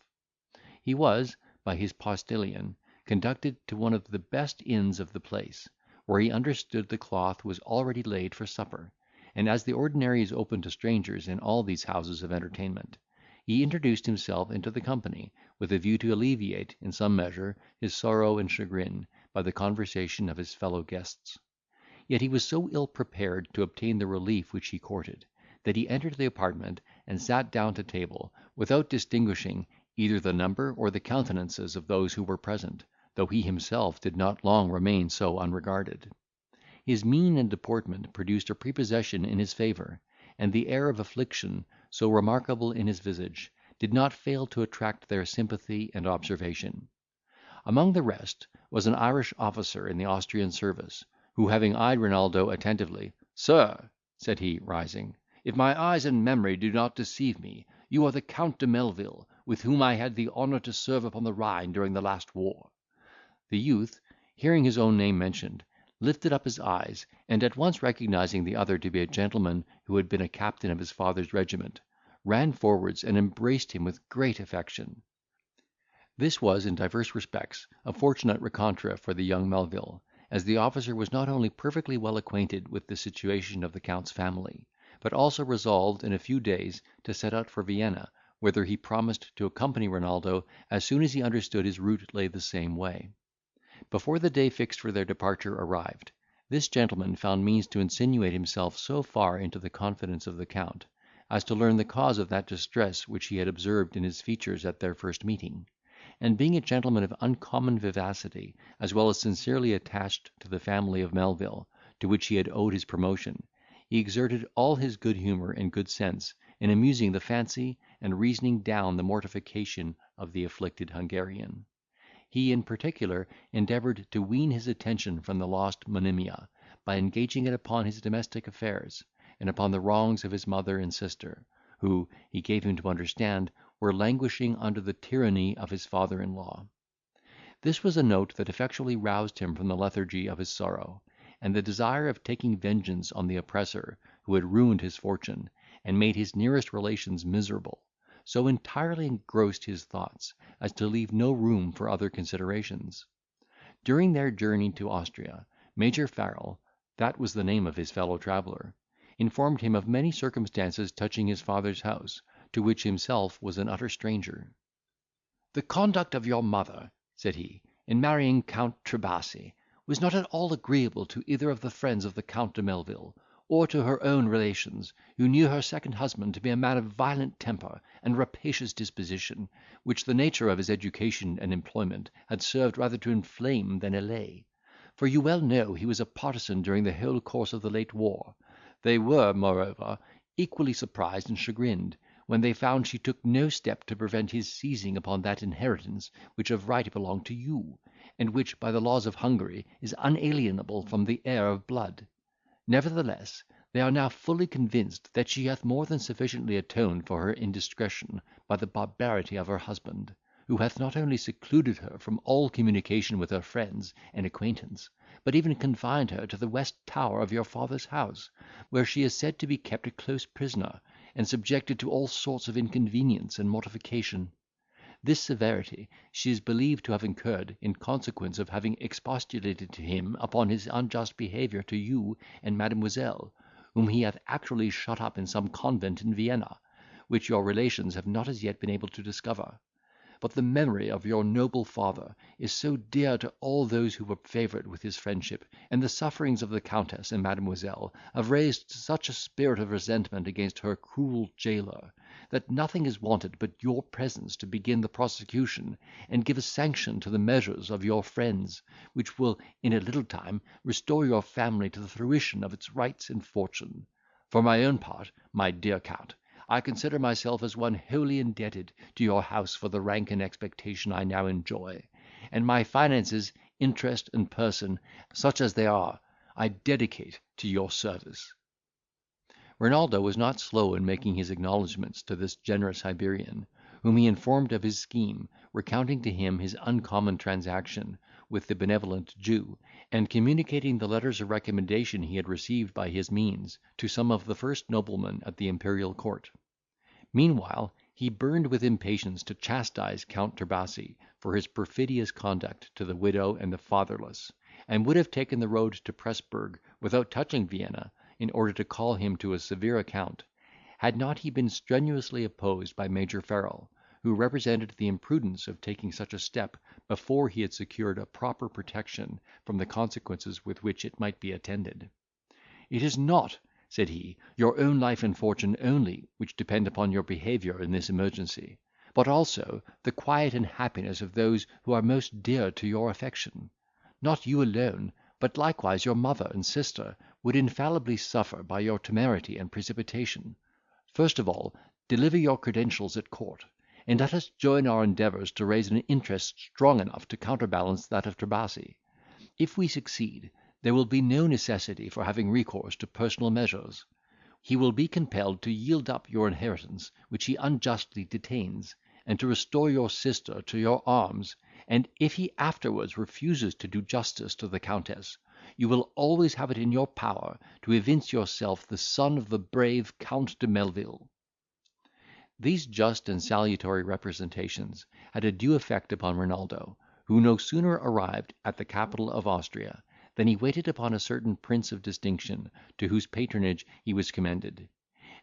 He was, by his postillion, conducted to one of the best inns of the place, where he understood the cloth was already laid for supper; and, as the ordinary is open to strangers in all these houses of entertainment, he introduced himself into the company, with a view to alleviate, in some measure, his sorrow and chagrin, by the conversation of his fellow guests. Yet he was so ill prepared to obtain the relief which he courted, that he entered the apartment, and sat down to table, without distinguishing either the number or the countenances of those who were present, though he himself did not long remain so unregarded. His mien and deportment produced a prepossession in his favour, and the air of affliction, so remarkable in his visage, did not fail to attract their sympathy and observation. Among the rest was an Irish officer in the Austrian service, who, having eyed Renaldo attentively, "Sir," said he, rising, "if my eyes and memory do not deceive me, you are the Count de Melvil, with whom I had the honour to serve upon the Rhine during the last war." The youth, hearing his own name mentioned, lifted up his eyes, and at once recognising the other to be a gentleman who had been a captain of his father's regiment, ran forwards and embraced him with great affection. This was, in divers respects, a fortunate rencontre for the young Melvil, as the officer was not only perfectly well acquainted with the situation of the Count's family, but also resolved in a few days to set out for Vienna, whither he promised to accompany Renaldo as soon as he understood his route lay the same way. Before the day fixed for their departure arrived, this gentleman found means to insinuate himself so far into the confidence of the Count, as to learn the cause of that distress which he had observed in his features at their first meeting; and being a gentleman of uncommon vivacity, as well as sincerely attached to the family of Melvil, to which he had owed his promotion, he exerted all his good humour and good sense in amusing the fancy and reasoning down the mortification of the afflicted Hungarian. He, in particular, endeavoured to wean his attention from the lost Monimia, by engaging it upon his domestic affairs, and upon the wrongs of his mother and sister, who, he gave him to understand, were languishing under the tyranny of his father-in-law. This was a note that effectually roused him from the lethargy of his sorrow, and the desire of taking vengeance on the oppressor, who had ruined his fortune, and made his nearest relations miserable, so entirely engrossed his thoughts, as to leave no room for other considerations. During their journey to Austria, Major Farrel, that was the name of his fellow traveller, informed him of many circumstances touching his father's house, to which himself was an utter stranger. "The conduct of your mother," said he, "in marrying Count Trebasi, was not at all agreeable to either of the friends of the Count de Melvil, or to her own relations, who knew her second husband to be a man of violent temper and rapacious disposition, which the nature of his education and employment had served rather to inflame than allay; for you well know he was a partisan during the whole course of the late war. They were, moreover, equally surprised and chagrined, when they found she took no step to prevent his seizing upon that inheritance which of right belonged to you, and which, by the laws of Hungary, is unalienable from the heir of blood. Nevertheless, they are now fully convinced that she hath more than sufficiently atoned for her indiscretion by the barbarity of her husband, who hath not only secluded her from all communication with her friends and acquaintance, but even confined her to the west tower of your father's house, where she is said to be kept a close prisoner, and subjected to all sorts of inconvenience and mortification. This severity she is believed to have incurred in consequence of having expostulated to him upon his unjust behaviour to you and Mademoiselle, whom he hath actually shut up in some convent in Vienna, which your relations have not as yet been able to discover. But the memory of your noble father is so dear to all those who were favoured with his friendship, and the sufferings of the Countess and Mademoiselle have raised such a spirit of resentment against her cruel jailor, that nothing is wanted but your presence to begin the prosecution, and give a sanction to the measures of your friends, which will in a little time restore your family to the fruition of its rights and fortune. For my own part, my dear Count, I consider myself as one wholly indebted to your house for the rank and expectation I now enjoy; and my finances, interest, and person, such as they are, I dedicate to your service." Renaldo was not slow in making his acknowledgments to this generous Iberian, whom he informed of his scheme, recounting to him his uncommon transaction with the benevolent Jew, and communicating the letters of recommendation he had received by his means to some of the first noblemen at the imperial court. Meanwhile, he burned with impatience to chastise Count Trebasi for his perfidious conduct to the widow and the fatherless, and would have taken the road to Presburg without touching Vienna, in order to call him to a severe account, had not he been strenuously opposed by Major Farrel, who represented the imprudence of taking such a step before he had secured a proper protection from the consequences with which it might be attended. "It is not," said he, "your own life and fortune only which depend upon your behaviour in this emergency, but also the quiet and happiness of those who are most dear to your affection. Not you alone, but likewise your mother and sister, would infallibly suffer by your temerity and precipitation. First of all, deliver your credentials at court, and let us join our endeavours to raise an interest strong enough to counterbalance that of Trebasi. If we succeed, there will be no necessity for having recourse to personal measures. He will be compelled to yield up your inheritance, which he unjustly detains, and to restore your sister to your arms; and if he afterwards refuses to do justice to the Countess, you will always have it in your power to evince yourself the son of the brave Count de Melvil." These just and salutary representations had a due effect upon Renaldo, who no sooner arrived at the capital of Austria, than he waited upon a certain prince of distinction, to whose patronage he was commended,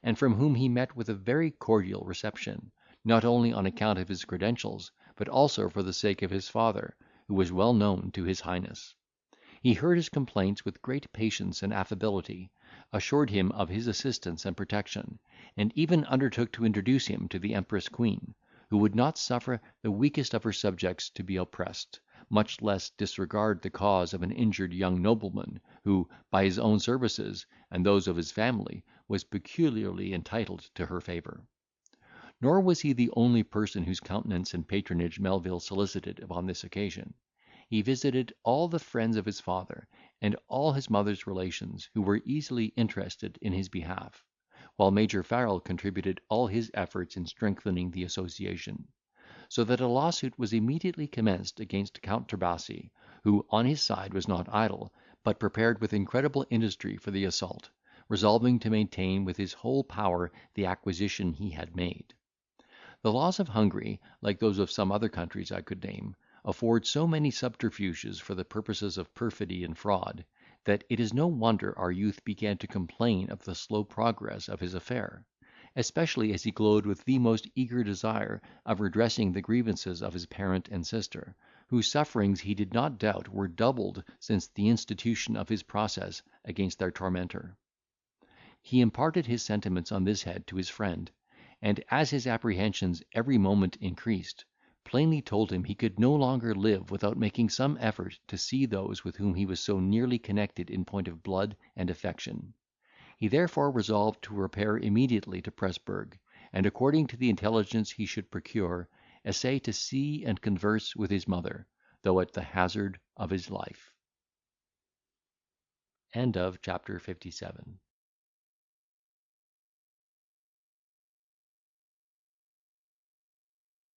and from whom he met with a very cordial reception, not only on account of his credentials, but also for the sake of his father, who was well known to his highness. He heard his complaints with great patience and affability, assured him of his assistance and protection, and even undertook to introduce him to the Empress Queen, who would not suffer the weakest of her subjects to be oppressed, much less disregard the cause of an injured young nobleman, who, by his own services, and those of his family, was peculiarly entitled to her favour. Nor was he the only person whose countenance and patronage Melvil solicited upon this occasion. He visited all the friends of his father, and all his mother's relations, who were easily interested in his behalf, while Major Farrel contributed all his efforts in strengthening the association; so that a lawsuit was immediately commenced against Count Tobias, who on his side was not idle, but prepared with incredible industry for the assault, resolving to maintain with his whole power the acquisition he had made. The laws of Hungary, like those of some other countries I could name, afford so many subterfuges for the purposes of perfidy and fraud, that it is no wonder our youth began to complain of the slow progress of his affair, especially as he glowed with the most eager desire of redressing the grievances of his parent and sister, whose sufferings he did not doubt were doubled since the institution of his process against their tormentor. He imparted his sentiments on this head to his friend, and, as his apprehensions every moment increased, plainly told him he could no longer live without making some effort to see those with whom he was so nearly connected in point of blood and affection. He therefore resolved to repair immediately to Presburg, and, according to the intelligence he should procure, essay to see and converse with his mother, though at the hazard of his life. Chapter 57.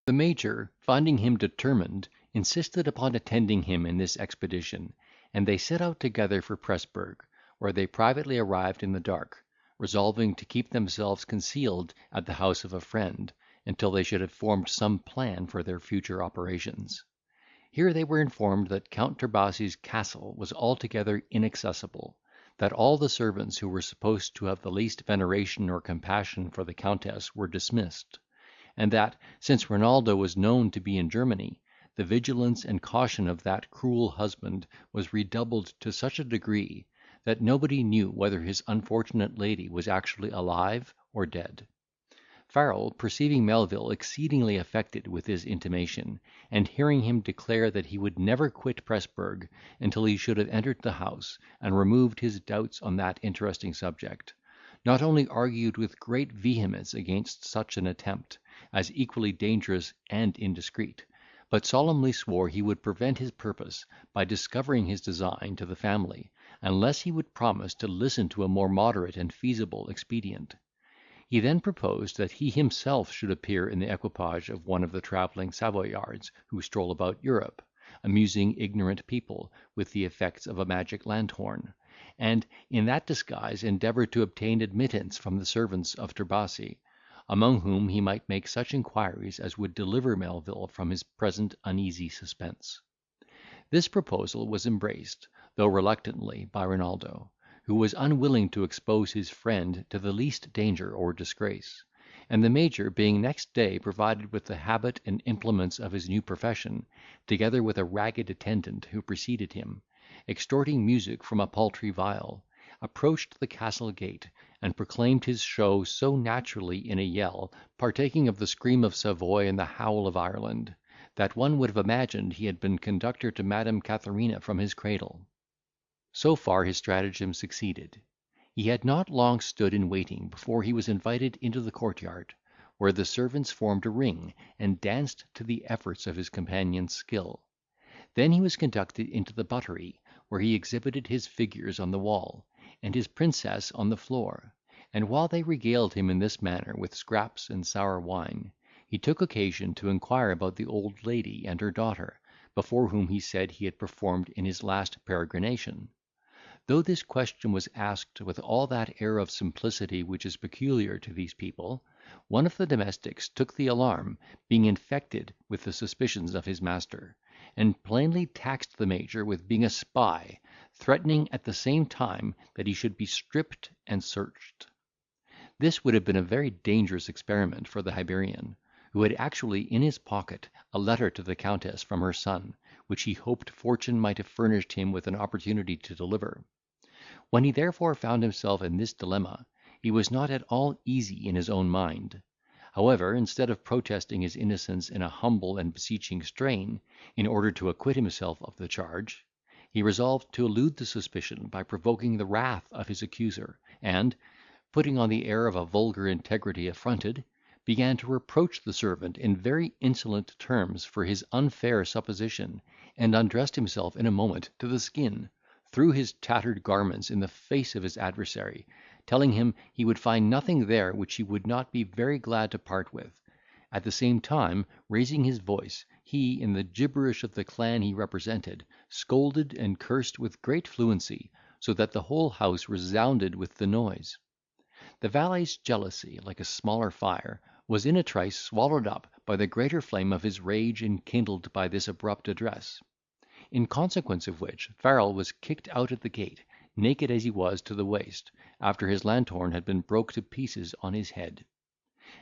The Major, finding him determined, insisted upon attending him in this expedition, and they set out together for Presburg, where they privately arrived in the dark, resolving to keep themselves concealed at the house of a friend, until they should have formed some plan for their future operations. Here they were informed that Count Tobias's castle was altogether inaccessible, that all the servants who were supposed to have the least veneration or compassion for the Countess were dismissed, and that, since Renaldo was known to be in Germany, the vigilance and caution of that cruel husband was redoubled to such a degree, that nobody knew whether his unfortunate lady was actually alive or dead. Farrel, perceiving Melvil exceedingly affected with this intimation, and hearing him declare that he would never quit Presburg until he should have entered the house, and removed his doubts on that interesting subject, not only argued with great vehemence against such an attempt, as equally dangerous and indiscreet, but solemnly swore he would prevent his purpose by discovering his design to the family, unless he would promise to listen to a more moderate and feasible expedient. He then proposed that he himself should appear in the equipage of one of the travelling Savoyards who stroll about Europe, amusing ignorant people with the effects of a magic lanthorn, and in that disguise endeavour to obtain admittance from the servants of Tobias, among whom he might make such inquiries as would deliver Melvil from his present uneasy suspense. This proposal was embraced, though reluctantly, by Renaldo, who was unwilling to expose his friend to the least danger or disgrace; and the Major being next day provided with the habit and implements of his new profession, together with a ragged attendant who preceded him, extorting music from a paltry viol, approached the castle gate, and proclaimed his show so naturally in a yell, partaking of the scream of Savoy and the howl of Ireland, that one would have imagined he had been conductor to Madam Catharina from his cradle. So far his stratagem succeeded. He had not long stood in waiting before he was invited into the courtyard, where the servants formed a ring, and danced to the efforts of his companion's skill. Then he was conducted into the buttery, where he exhibited his figures on the wall, and his princess on the floor; and while they regaled him in this manner with scraps and sour wine, he took occasion to inquire about the old lady and her daughter, before whom he said he had performed in his last peregrination. Though this question was asked with all that air of simplicity which is peculiar to these people, one of the domestics took the alarm, being infected with the suspicions of his master, and plainly taxed the Major with being a spy, threatening at the same time that he should be stripped and searched. This would have been a very dangerous experiment for the Hibernian, who had actually in his pocket a letter to the Countess from her son, which he hoped fortune might have furnished him with an opportunity to deliver. When he therefore found himself in this dilemma, he was not at all easy in his own mind. However, instead of protesting his innocence in a humble and beseeching strain, in order to acquit himself of the charge, he resolved to elude the suspicion by provoking the wrath of his accuser, and, putting on the air of a vulgar integrity affronted, began to reproach the servant in very insolent terms for his unfair supposition, and undressed himself in a moment to the skin, threw his tattered garments in the face of his adversary, telling him he would find nothing there which he would not be very glad to part with. At the same time, raising his voice, he, in the gibberish of the clan he represented, scolded and cursed with great fluency, so that the whole house resounded with the noise. The valet's jealousy, like a smaller fire, was in a trice swallowed up by the greater flame of his rage enkindled by this abrupt address. In consequence of which, Farrel was kicked out at the gate, naked as he was to the waist, after his lanthorn had been broke to pieces on his head;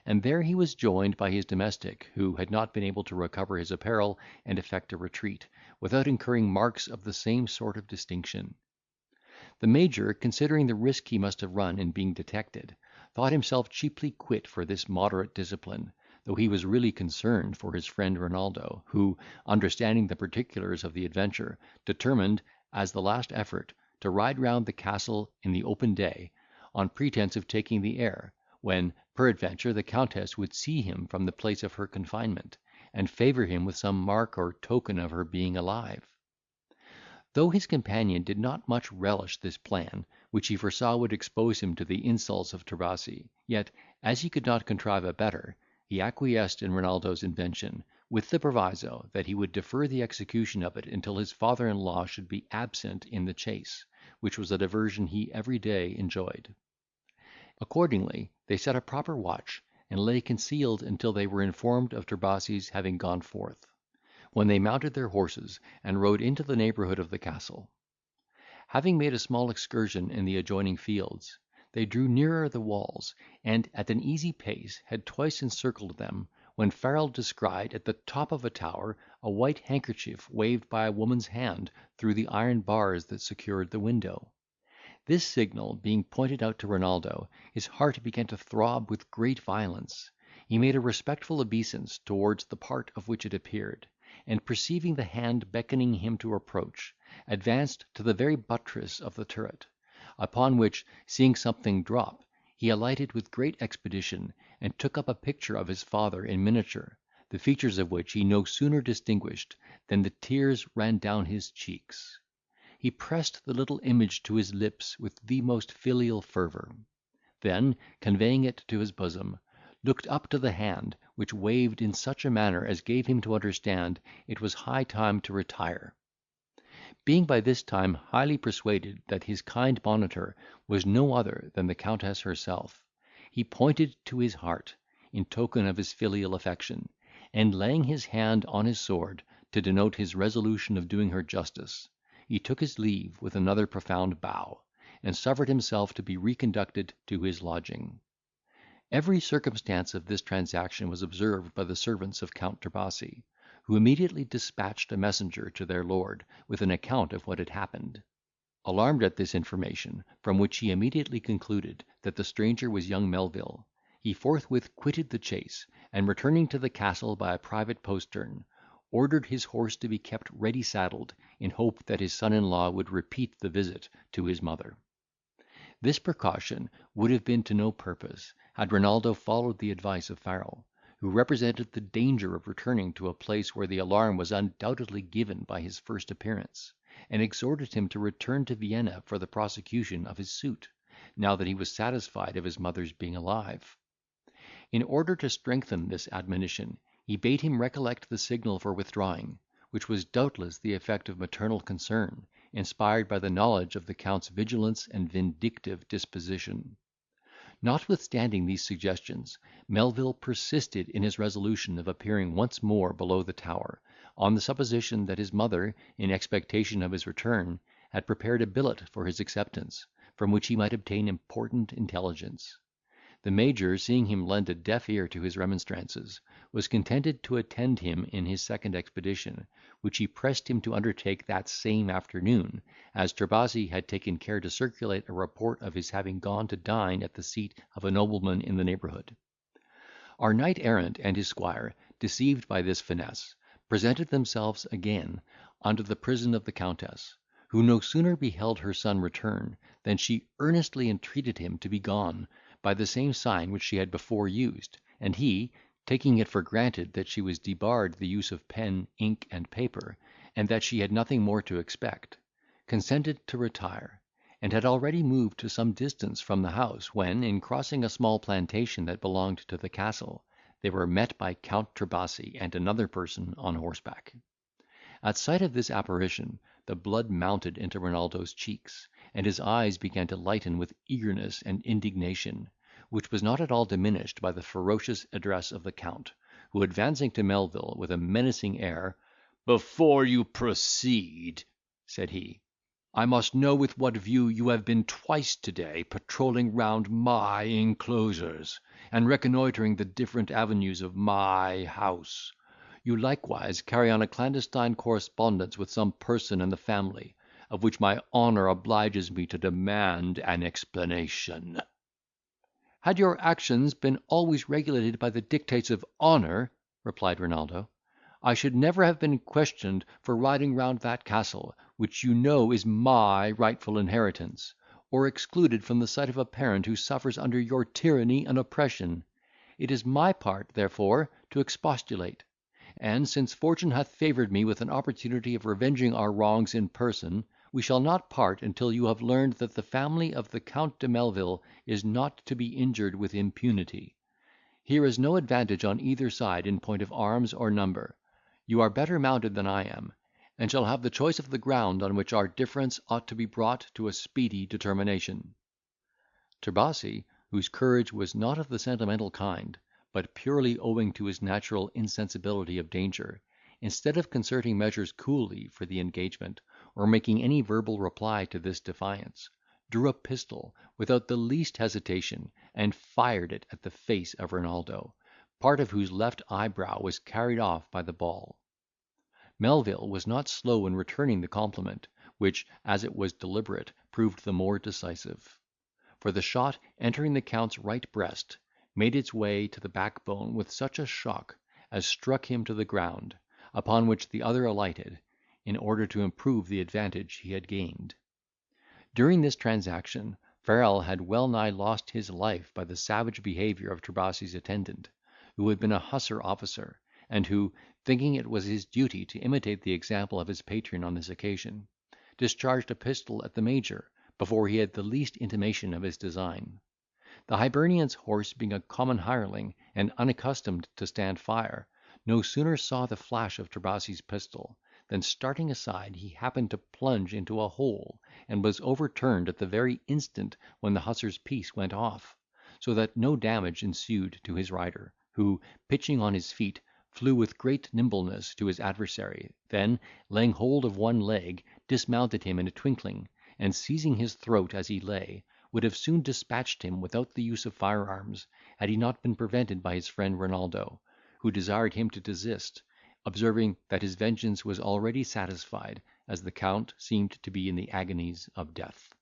and there he was joined by his domestic, who had not been able to recover his apparel and effect a retreat, without incurring marks of the same sort of distinction. The Major, considering the risk he must have run in being detected, thought himself cheaply quit for this moderate discipline, though he was really concerned for his friend Renaldo, who, understanding the particulars of the adventure, determined, as the last effort, to ride round the castle in the open day, on pretence of taking the air, when, peradventure, the Countess would see him from the place of her confinement, and favour him with some mark or token of her being alive. Though his companion did not much relish this plan, which he foresaw would expose him to the insults of Tobias, yet, as he could not contrive a better, he acquiesced in Renaldo's invention, with the proviso that he would defer the execution of it until his father-in-law should be absent in the chase, which was a diversion he every day enjoyed. Accordingly, they set a proper watch, and lay concealed until they were informed of Tobias's having gone forth, when they mounted their horses, and rode into the neighbourhood of the castle. Having made a small excursion in the adjoining fields, they drew nearer the walls, and at an easy pace had twice encircled them, when Farrel descried at the top of a tower a white handkerchief waved by a woman's hand through the iron bars that secured the window. This signal being pointed out to Renaldo, his heart began to throb with great violence. He made a respectful obeisance towards the part of which it appeared, and perceiving the hand beckoning him to approach, advanced to the very buttress of the turret; upon which, seeing something drop, he alighted with great expedition, and took up a picture of his father in miniature, the features of which he no sooner distinguished than the tears ran down his cheeks. He pressed the little image to his lips with the most filial fervour; then, conveying it to his bosom, looked up to the hand, which waved in such a manner as gave him to understand it was high time to retire. Being by this time highly persuaded that his kind monitor was no other than the Countess herself, he pointed to his heart, in token of his filial affection, and laying his hand on his sword, to denote his resolution of doing her justice, he took his leave with another profound bow, and suffered himself to be reconducted to his lodging. Every circumstance of this transaction was observed by the servants of Count Tobias, who immediately dispatched a messenger to their lord with an account of what had happened. Alarmed at this information, from which he immediately concluded that the stranger was young Melvil, he forthwith quitted the chase, and returning to the castle by a private postern, ordered his horse to be kept ready saddled, in hope that his son-in-law would repeat the visit to his mother. This precaution would have been to no purpose, had Renaldo followed the advice of Farrel, who represented the danger of returning to a place where the alarm was undoubtedly given by his first appearance, and exhorted him to return to Vienna for the prosecution of his suit, now that he was satisfied of his mother's being alive. In order to strengthen this admonition, he bade him recollect the signal for withdrawing, which was doubtless the effect of maternal concern, inspired by the knowledge of the Count's vigilance and vindictive disposition. Notwithstanding these suggestions, Melvil persisted in his resolution of appearing once more below the tower, on the supposition that his mother, in expectation of his return, had prepared a billet for his acceptance, from which he might obtain important intelligence. The Major, seeing him lend a deaf ear to his remonstrances, was contented to attend him in his second expedition, which he pressed him to undertake that same afternoon, as Tobias had taken care to circulate a report of his having gone to dine at the seat of a nobleman in the neighbourhood. Our knight errant and his squire, deceived by this finesse, presented themselves again under the prison of the Countess, who no sooner beheld her son return, than she earnestly entreated him to be gone, by the same sign which she had before used, and he, taking it for granted that she was debarred the use of pen, ink, and paper, and that she had nothing more to expect, consented to retire, and had already moved to some distance from the house, when, in crossing a small plantation that belonged to the castle, they were met by Count Trebasi and another person on horseback. At sight of this apparition, the blood mounted into Renaldo's cheeks, and his eyes began to lighten with eagerness and indignation, which was not at all diminished by the ferocious address of the Count, who, advancing to Melvil with a menacing air, "Before you proceed," said he, "I must know with what view you have been twice to-day patrolling round my inclosures, and reconnoitring the different avenues of my house. You likewise carry on a clandestine correspondence with some person in the family, of which my honour obliges me to demand an explanation." "Had your actions been always regulated by the dictates of honour," replied Renaldo, "I should never have been questioned for riding round that castle, which you know is my rightful inheritance, or excluded from the sight of a parent who suffers under your tyranny and oppression. It is my part, therefore, to expostulate; and, since fortune hath favoured me with an opportunity of revenging our wrongs in person, we shall not part until you have learned that the family of the Count de Melvil is not to be injured with impunity. Here is no advantage on either side in point of arms or number. You are better mounted than I am, and shall have the choice of the ground on which our difference ought to be brought to a speedy determination." Tobias, whose courage was not of the sentimental kind, but purely owing to his natural insensibility of danger, instead of concerting measures coolly for the engagement, or making any verbal reply to this defiance, drew a pistol without the least hesitation, and fired it at the face of Renaldo, part of whose left eyebrow was carried off by the ball. Melvil was not slow in returning the compliment, which, as it was deliberate, proved the more decisive; for the shot, entering the Count's right breast, made its way to the backbone with such a shock as struck him to the ground, upon which the other alighted, in order to improve the advantage he had gained. During this transaction, Farrel had well nigh lost his life by the savage behaviour of Trebasi's attendant, who had been a hussar officer, and who, thinking it was his duty to imitate the example of his patron on this occasion, discharged a pistol at the Major, before he had the least intimation of his design. The Hibernian's horse, being a common hireling, and unaccustomed to stand fire, no sooner saw the flash of Trebasi's pistol, than, starting aside, he happened to plunge into a hole, and was overturned at the very instant when the hussar's piece went off, so that no damage ensued to his rider, who, pitching on his feet, flew with great nimbleness to his adversary, then, laying hold of one leg, dismounted him in a twinkling, and, seizing his throat as he lay, would have soon dispatched him without the use of firearms, had he not been prevented by his friend Renaldo, who desired him to desist, observing that his vengeance was already satisfied, as the Count seemed to be in the agonies of death.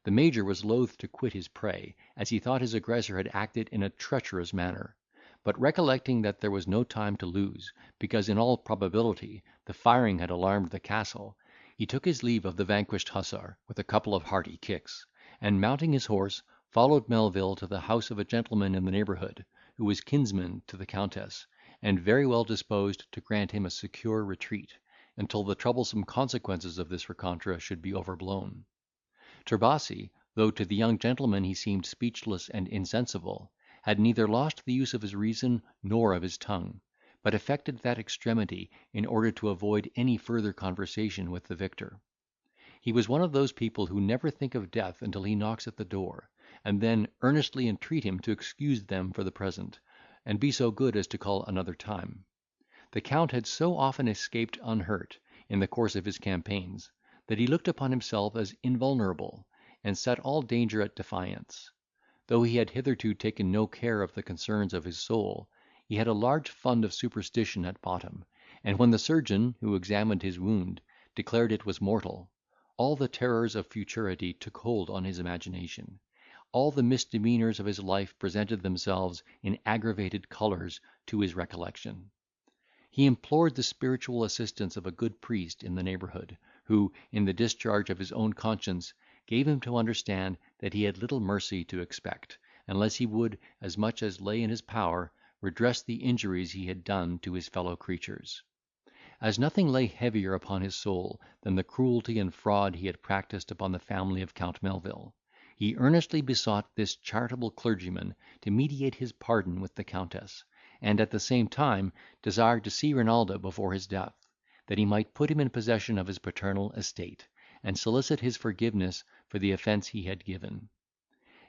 The Major was loath to quit his prey, as he thought his aggressor had acted in a treacherous manner; but recollecting that there was no time to lose, because in all probability the firing had alarmed the castle, he took his leave of the vanquished hussar with a couple of hearty kicks, and, mounting his horse, followed Melvil to the house of a gentleman in the neighbourhood, who was kinsman to the Countess, and very well disposed to grant him a secure retreat, until the troublesome consequences of this rencontre should be overblown. Trebasi, though to the young gentleman he seemed speechless and insensible, had neither lost the use of his reason nor of his tongue, but affected that extremity in order to avoid any further conversation with the victor. He was one of those people who never think of death until he knocks at the door, and then earnestly entreat him to excuse them for the present, and be so good as to call another time. The Count had so often escaped unhurt, in the course of his campaigns, that he looked upon himself as invulnerable, and set all danger at defiance. Though he had hitherto taken no care of the concerns of his soul, he had a large fund of superstition at bottom, and when the surgeon, who examined his wound, declared it was mortal, all the terrors of futurity took hold on his imagination. All the misdemeanours of his life presented themselves in aggravated colours to his recollection. He implored the spiritual assistance of a good priest in the neighbourhood, who, in the discharge of his own conscience, gave him to understand that he had little mercy to expect, unless he would, as much as lay in his power, redress the injuries he had done to his fellow creatures. As nothing lay heavier upon his soul than the cruelty and fraud he had practised upon the family of Count Melvil, he earnestly besought this charitable clergyman to mediate his pardon with the Countess, and at the same time desired to see Renaldo before his death, that he might put him in possession of his paternal estate, and solicit his forgiveness for the offence he had given.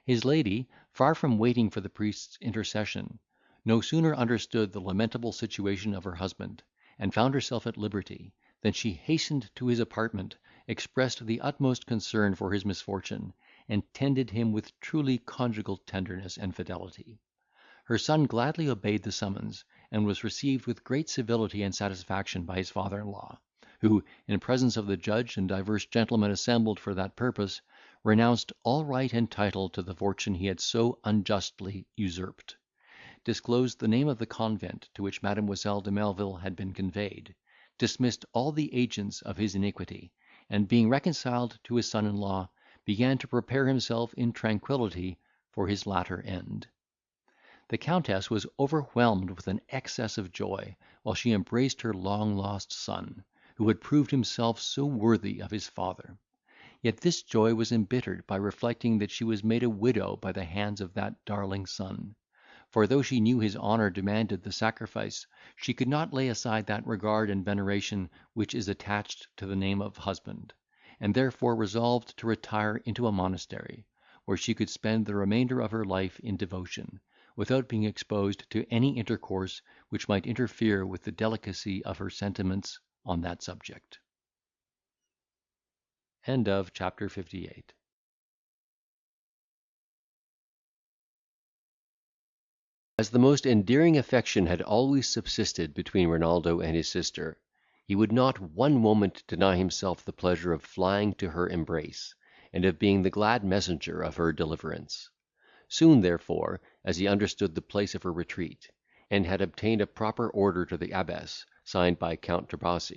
His lady, far from waiting for the priest's intercession, no sooner understood the lamentable situation of her husband, and found herself at liberty, than she hastened to his apartment, expressed the utmost concern for his misfortune, and tended him with truly conjugal tenderness and fidelity. Her son gladly obeyed the summons, and was received with great civility and satisfaction by his father-in-law, who, in presence of the judge and divers gentlemen assembled for that purpose, renounced all right and title to the fortune he had so unjustly usurped, disclosed the name of the convent to which Mademoiselle de Melvil had been conveyed, dismissed all the agents of his iniquity, and, being reconciled to his son-in-law, began to prepare himself in tranquillity for his latter end. The Countess was overwhelmed with an excess of joy, while she embraced her long-lost son, who had proved himself so worthy of his father. Yet this joy was embittered by reflecting that she was made a widow by the hands of that darling son; for though she knew his honour demanded the sacrifice, she could not lay aside that regard and veneration which is attached to the name of husband, and therefore resolved to retire into a monastery, where she could spend the remainder of her life in devotion, without being exposed to any intercourse which might interfere with the delicacy of her sentiments on that subject. End of chapter 58. As the most endearing affection had always subsisted between Renaldo and his sister, he would not one moment deny himself the pleasure of flying to her embrace, and of being the glad messenger of her deliverance. Soon, therefore, as he understood the place of her retreat, and had obtained a proper order to the abbess, signed by Count Tobias,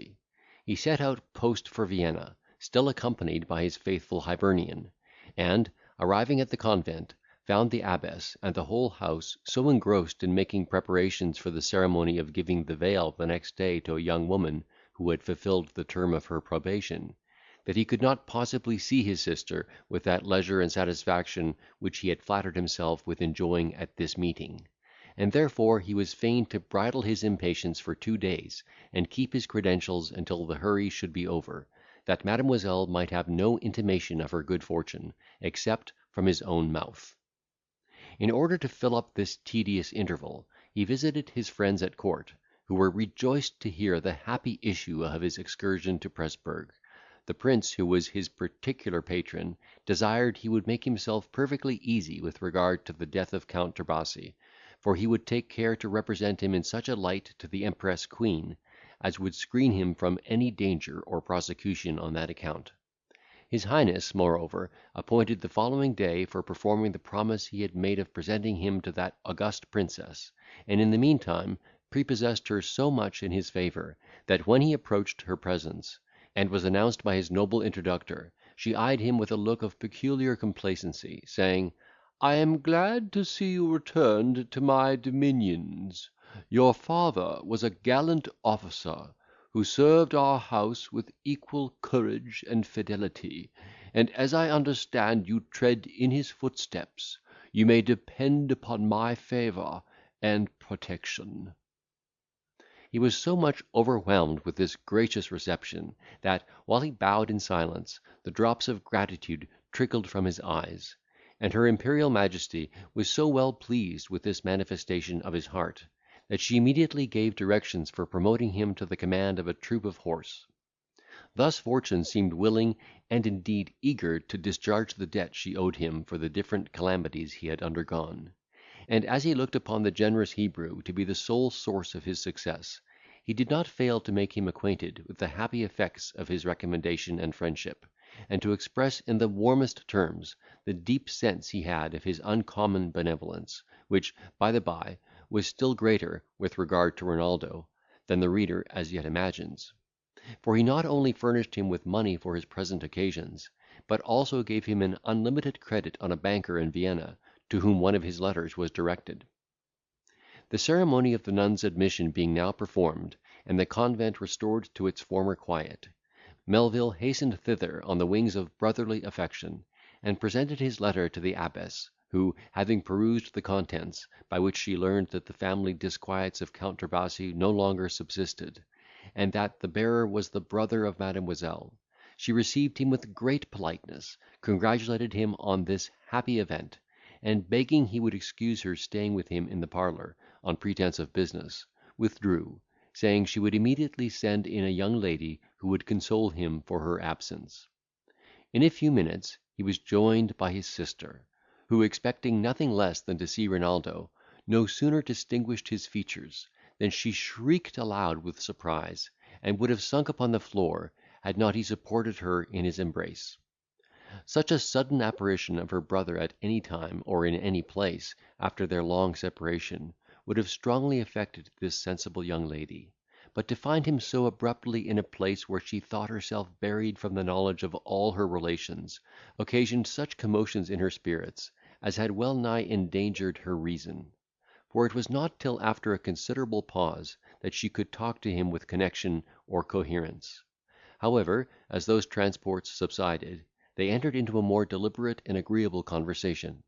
he set out post for Vienna, still accompanied by his faithful Hibernian, and, arriving at the convent, found the abbess and the whole house so engrossed in making preparations for the ceremony of giving the veil the next day to a young woman who had fulfilled the term of her probation, that he could not possibly see his sister with that leisure and satisfaction which he had flattered himself with enjoying at this meeting; and therefore he was fain to bridle his impatience for 2 days, and keep his credentials until the hurry should be over, that Mademoiselle might have no intimation of her good fortune, except from his own mouth. In order to fill up this tedious interval, he visited his friends at court, who were rejoiced to hear the happy issue of his excursion to Presburg. The prince, who was his particular patron, desired he would make himself perfectly easy with regard to the death of Count Tobias, for he would take care to represent him in such a light to the Empress Queen, as would screen him from any danger or prosecution on that account. His highness, moreover, appointed the following day for performing the promise he had made of presenting him to that august princess, and in the meantime prepossessed her so much in his favour, that when he approached her presence, and was announced by his noble introductor, she eyed him with a look of peculiar complacency, saying, "I am glad to see you returned to my dominions. Your father was a gallant officer, who served our house with equal courage and fidelity, and as I understand you tread in his footsteps, you may depend upon my favour and protection." He was so much overwhelmed with this gracious reception, that, while he bowed in silence, the drops of gratitude trickled from his eyes; and her imperial majesty was so well pleased with this manifestation of his heart, that she immediately gave directions for promoting him to the command of a troop of horse. Thus fortune seemed willing, and indeed eager, to discharge the debt she owed him for the different calamities he had undergone; and as he looked upon the generous Hebrew to be the sole source of his success, he did not fail to make him acquainted with the happy effects of his recommendation and friendship, and to express in the warmest terms the deep sense he had of his uncommon benevolence, which, by the bye, was still greater, with regard to Renaldo, than the reader as yet imagines. For he not only furnished him with money for his present occasions, but also gave him an unlimited credit on a banker in Vienna, to whom one of his letters was directed. The ceremony of the nun's admission being now performed, and the convent restored to its former quiet, Melvil hastened thither on the wings of brotherly affection, and presented his letter to the abbess, who, having perused the contents, by which she learned that the family disquiets of Count Trebasi no longer subsisted, and that the bearer was the brother of Mademoiselle, she received him with great politeness, congratulated him on this happy event, and, begging he would excuse her staying with him in the parlour, on pretence of business, withdrew, saying she would immediately send in a young lady who would console him for her absence. In a few minutes he was joined by his sister, who, expecting nothing less than to see Renaldo, no sooner distinguished his features, than she shrieked aloud with surprise, and would have sunk upon the floor, had not he supported her in his embrace. Such a sudden apparition of her brother at any time, or in any place, after their long separation, would have strongly affected this sensible young lady; but to find him so abruptly in a place where she thought herself buried from the knowledge of all her relations, occasioned such commotions in her spirits, as had well nigh endangered her reason; for it was not till after a considerable pause that she could talk to him with connection or coherence. However, as those transports subsided, they entered into a more deliberate and agreeable conversation,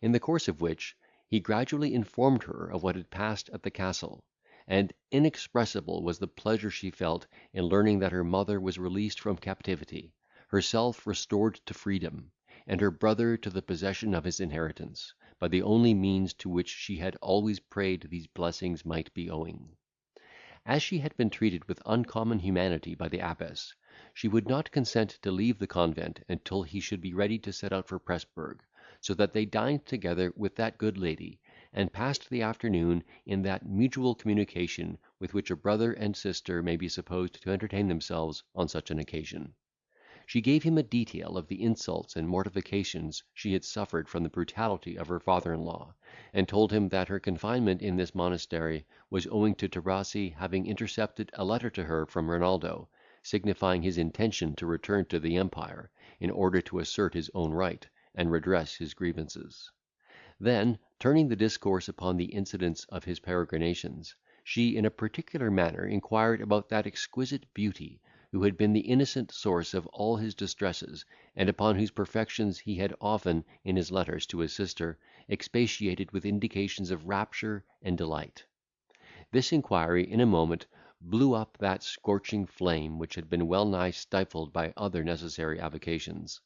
in the course of which he gradually informed her of what had passed at the castle; and inexpressible was the pleasure she felt in learning that her mother was released from captivity, herself restored to freedom, and her brother to the possession of his inheritance, by the only means to which she had always prayed these blessings might be owing. As she had been treated with uncommon humanity by the abbess, she would not consent to leave the convent until he should be ready to set out for Presburg, so that they dined together with that good lady, and passed the afternoon in that mutual communication with which a brother and sister may be supposed to entertain themselves on such an occasion. She gave him a detail of the insults and mortifications she had suffered from the brutality of her father-in-law, and told him that her confinement in this monastery was owing to Trebasi having intercepted a letter to her from Renaldo, signifying his intention to return to the empire, in order to assert his own right, and redress his grievances. Then, turning the discourse upon the incidents of his peregrinations, she in a particular manner inquired about that exquisite beauty, who had been the innocent source of all his distresses, and upon whose perfections he had often, in his letters to his sister, expatiated with indications of rapture and delight. This inquiry in a moment blew up that scorching flame which had been well nigh stifled by other necessary avocations.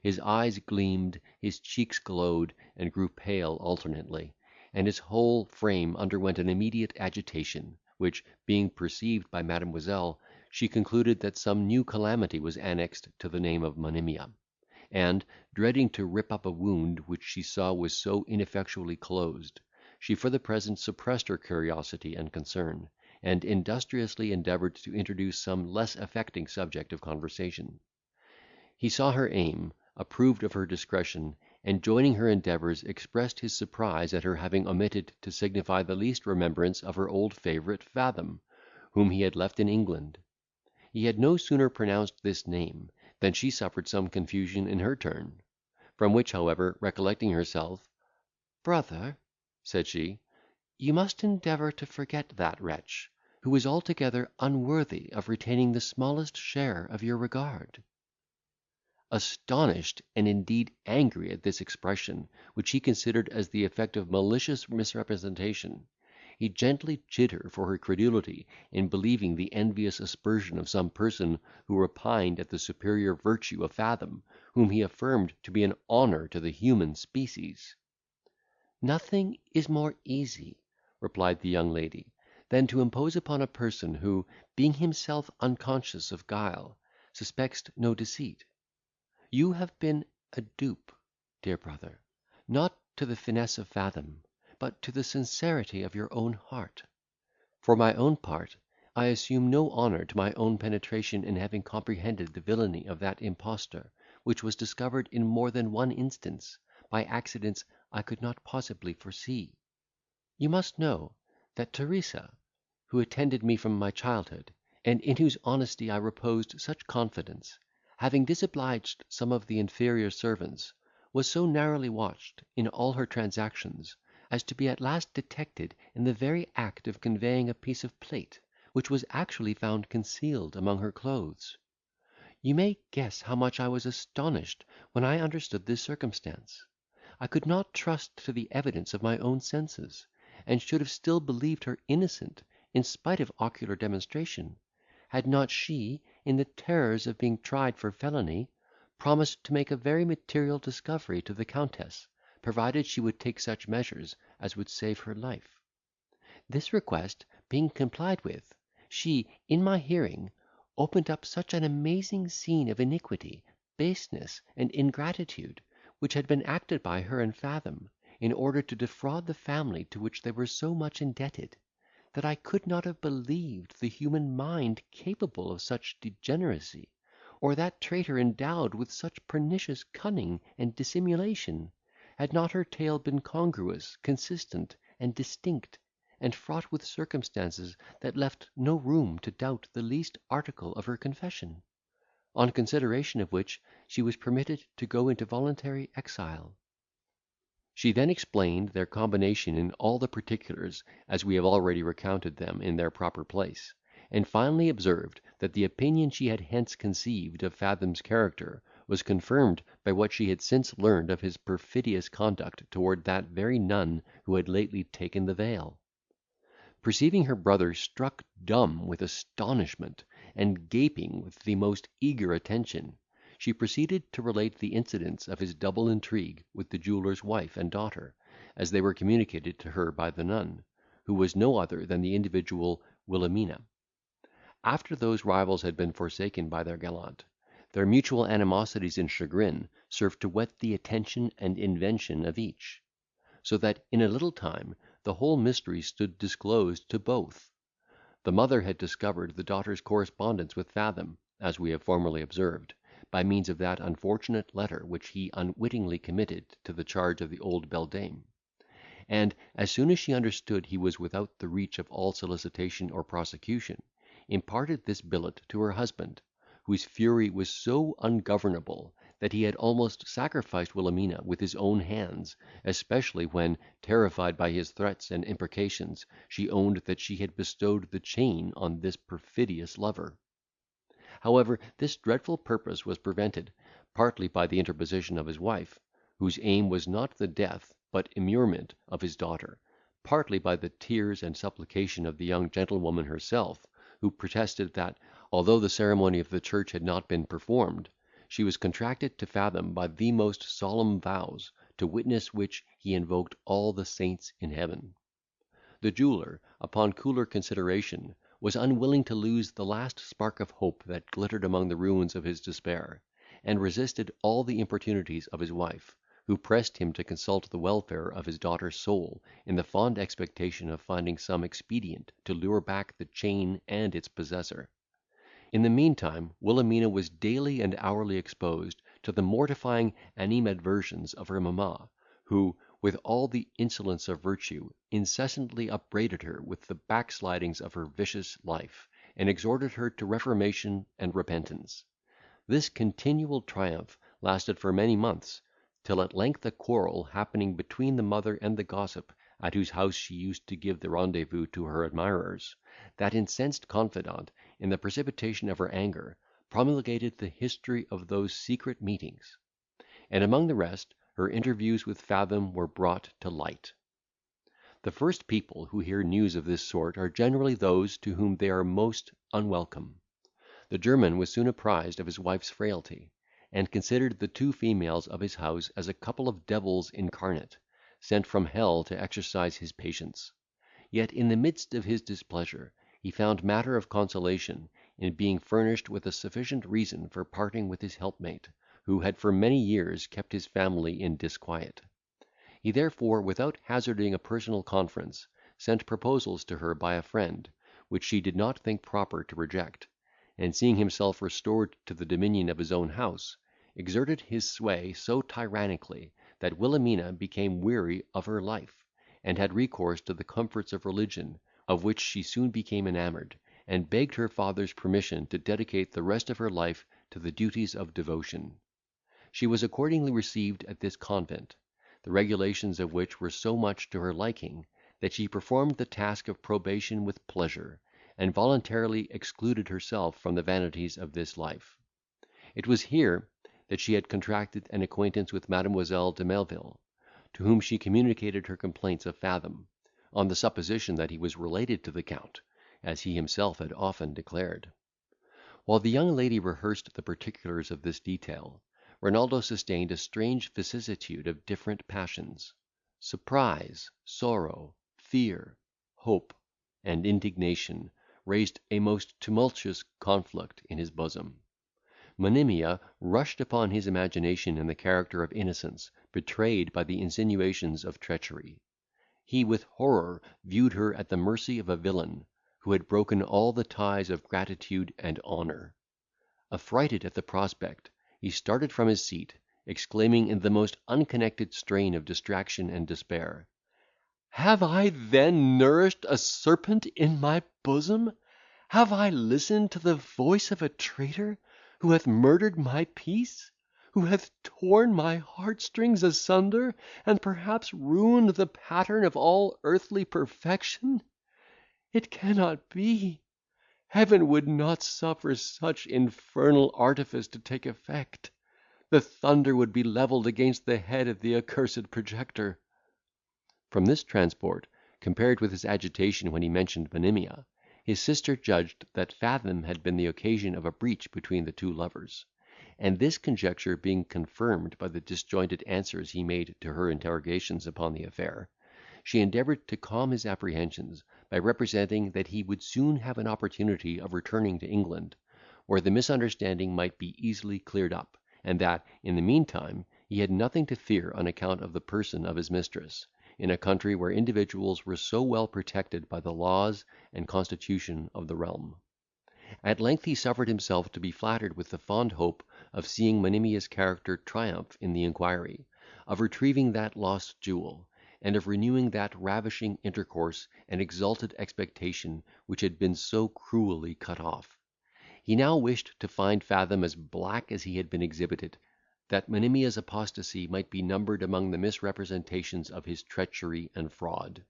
His eyes gleamed, his cheeks glowed, and grew pale alternately, and his whole frame underwent an immediate agitation, which, being perceived by Mademoiselle, she concluded that some new calamity was annexed to the name of Monimia; and, dreading to rip up a wound which she saw was so ineffectually closed, she for the present suppressed her curiosity and concern, and industriously endeavoured to introduce some less affecting subject of conversation. He saw her aim, approved of her discretion, and, joining her endeavours, expressed his surprise at her having omitted to signify the least remembrance of her old favourite Fathom, whom he had left in England. He had no sooner pronounced this name, than she suffered some confusion in her turn; from which, however, recollecting herself, "Brother," said she, "you must endeavour to forget that wretch, who is altogether unworthy of retaining the smallest share of your regard." Astonished, and indeed angry at this expression, which he considered as the effect of malicious misrepresentation, he gently chid her for her credulity in believing the envious aspersion of some person who repined at the superior virtue of Fathom, whom he affirmed to be an honour to the human species. "Nothing is more easy," replied the young lady, "than to impose upon a person who, being himself unconscious of guile, suspects no deceit. You have been a dupe, dear brother, not to the finesse of Fathom, but to the sincerity of your own heart. For my own part, I assume no honour to my own penetration in having comprehended the villainy of that impostor, which was discovered in more than one instance, by accidents I could not possibly foresee. You must know, that Teresa, who attended me from my childhood, and in whose honesty I reposed such confidence, having disobliged some of the inferior servants, was so narrowly watched in all her transactions, as to be at last detected in the very act of conveying a piece of plate, which was actually found concealed among her clothes. You may guess how much I was astonished when I understood this circumstance. I could not trust to the evidence of my own senses, and should have still believed her innocent, in spite of ocular demonstration, had not she, in the terrors of being tried for felony, promised to make a very material discovery to the Countess, provided she would take such measures as would save her life. This request being complied with, she, in my hearing, opened up such an amazing scene of iniquity, baseness, and ingratitude, which had been acted by her and Fathom, in order to defraud the family to which they were so much indebted, that I could not have believed the human mind capable of such degeneracy, or that traitor endowed with such pernicious cunning and dissimulation, had not her tale been congruous, consistent, and distinct, and fraught with circumstances that left no room to doubt the least article of her confession; on consideration of which she was permitted to go into voluntary exile. She then explained their combination in all the particulars, as we have already recounted them in their proper place, and finally observed, that the opinion she had hence conceived of Fathom's character was confirmed by what she had since learned of his perfidious conduct toward that very nun who had lately taken the veil. Perceiving her brother struck dumb with astonishment, and gaping with the most eager attention, she proceeded to relate the incidents of his double intrigue with the jeweller's wife and daughter, as they were communicated to her by the nun, who was no other than the individual Wilhelmina. After those rivals had been forsaken by their gallant, their mutual animosities and chagrin served to whet the attention and invention of each, so that in a little time the whole mystery stood disclosed to both. The mother had discovered the daughter's correspondence with Fathom, as we have formerly observed, by means of that unfortunate letter which he unwittingly committed to the charge of the old beldame; and, as soon as she understood he was without the reach of all solicitation or prosecution, imparted this billet to her husband, whose fury was so ungovernable, that he had almost sacrificed Wilhelmina with his own hands, especially when, terrified by his threats and imprecations, she owned that she had bestowed the chain on this perfidious lover. However, this dreadful purpose was prevented, partly by the interposition of his wife, whose aim was not the death, but immurement of his daughter, partly by the tears and supplication of the young gentlewoman herself, who protested that, although the ceremony of the church had not been performed, she was contracted to Fathom by the most solemn vows, to witness which he invoked all the saints in heaven. The jeweller, upon cooler consideration, was unwilling to lose the last spark of hope that glittered among the ruins of his despair, and resisted all the importunities of his wife, who pressed him to consult the welfare of his daughter's soul, in the fond expectation of finding some expedient to lure back the chain and its possessor. In the meantime, Wilhelmina was daily and hourly exposed to the mortifying animadversions of her mamma, who, with all the insolence of virtue, incessantly upbraided her with the backslidings of her vicious life, and exhorted her to reformation and repentance. This continual triumph lasted for many months, till at length a quarrel happening between the mother and the gossip, at whose house she used to give the rendezvous to her admirers, that incensed confidant, in the precipitation of her anger, promulgated the history of those secret meetings; and among the rest, her interviews with Fathom were brought to light. The first people who hear news of this sort are generally those to whom they are most unwelcome. The German was soon apprised of his wife's frailty, and considered the two females of his house as a couple of devils incarnate, sent from hell to exercise his patience. Yet in the midst of his displeasure he found matter of consolation in being furnished with a sufficient reason for parting with his helpmate, who had for many years kept his family in disquiet. He therefore, without hazarding a personal conference, sent proposals to her by a friend, which she did not think proper to reject, and seeing himself restored to the dominion of his own house, exerted his sway so tyrannically, that Wilhelmina became weary of her life, and had recourse to the comforts of religion, of which she soon became enamoured, and begged her father's permission to dedicate the rest of her life to the duties of devotion. She was accordingly received at this convent, the regulations of which were so much to her liking, that she performed the task of probation with pleasure, and voluntarily excluded herself from the vanities of this life. It was here that she had contracted an acquaintance with Mademoiselle de Melvil, to whom she communicated her complaints of Fathom, on the supposition that he was related to the Count, as he himself had often declared. While the young lady rehearsed the particulars of this detail, Renaldo sustained a strange vicissitude of different passions. Surprise, sorrow, fear, hope, and indignation raised a most tumultuous conflict in his bosom. Monimia rushed upon his imagination in the character of innocence, betrayed by the insinuations of treachery. He with horror viewed her at the mercy of a villain, who had broken all the ties of gratitude and honour. Affrighted at the prospect, he started from his seat, exclaiming in the most unconnected strain of distraction and despair, "Have I then nourished a serpent in my bosom? Have I listened to the voice of a traitor, who hath murdered my peace, who hath torn my heartstrings asunder, and perhaps ruined the pattern of all earthly perfection? It cannot be. Heaven would not suffer such infernal artifice to take effect. The thunder would be levelled against the head of the accursed projector." From this transport, compared with his agitation when he mentioned Monimia, his sister judged that Fathom had been the occasion of a breach between the two lovers; and this conjecture being confirmed by the disjointed answers he made to her interrogations upon the affair, she endeavoured to calm his apprehensions by representing that he would soon have an opportunity of returning to England, where the misunderstanding might be easily cleared up, and that, in the meantime, he had nothing to fear on account of the person of his mistress, in a country where individuals were so well protected by the laws and constitution of the realm. At length he suffered himself to be flattered with the fond hope of seeing Monimia's character triumph in the inquiry, of retrieving that lost jewel, and of renewing that ravishing intercourse and exalted expectation which had been so cruelly cut off. He now wished to find Fathom as black as he had been exhibited, that Monimia's apostasy might be numbered among the misrepresentations of his treachery and fraud.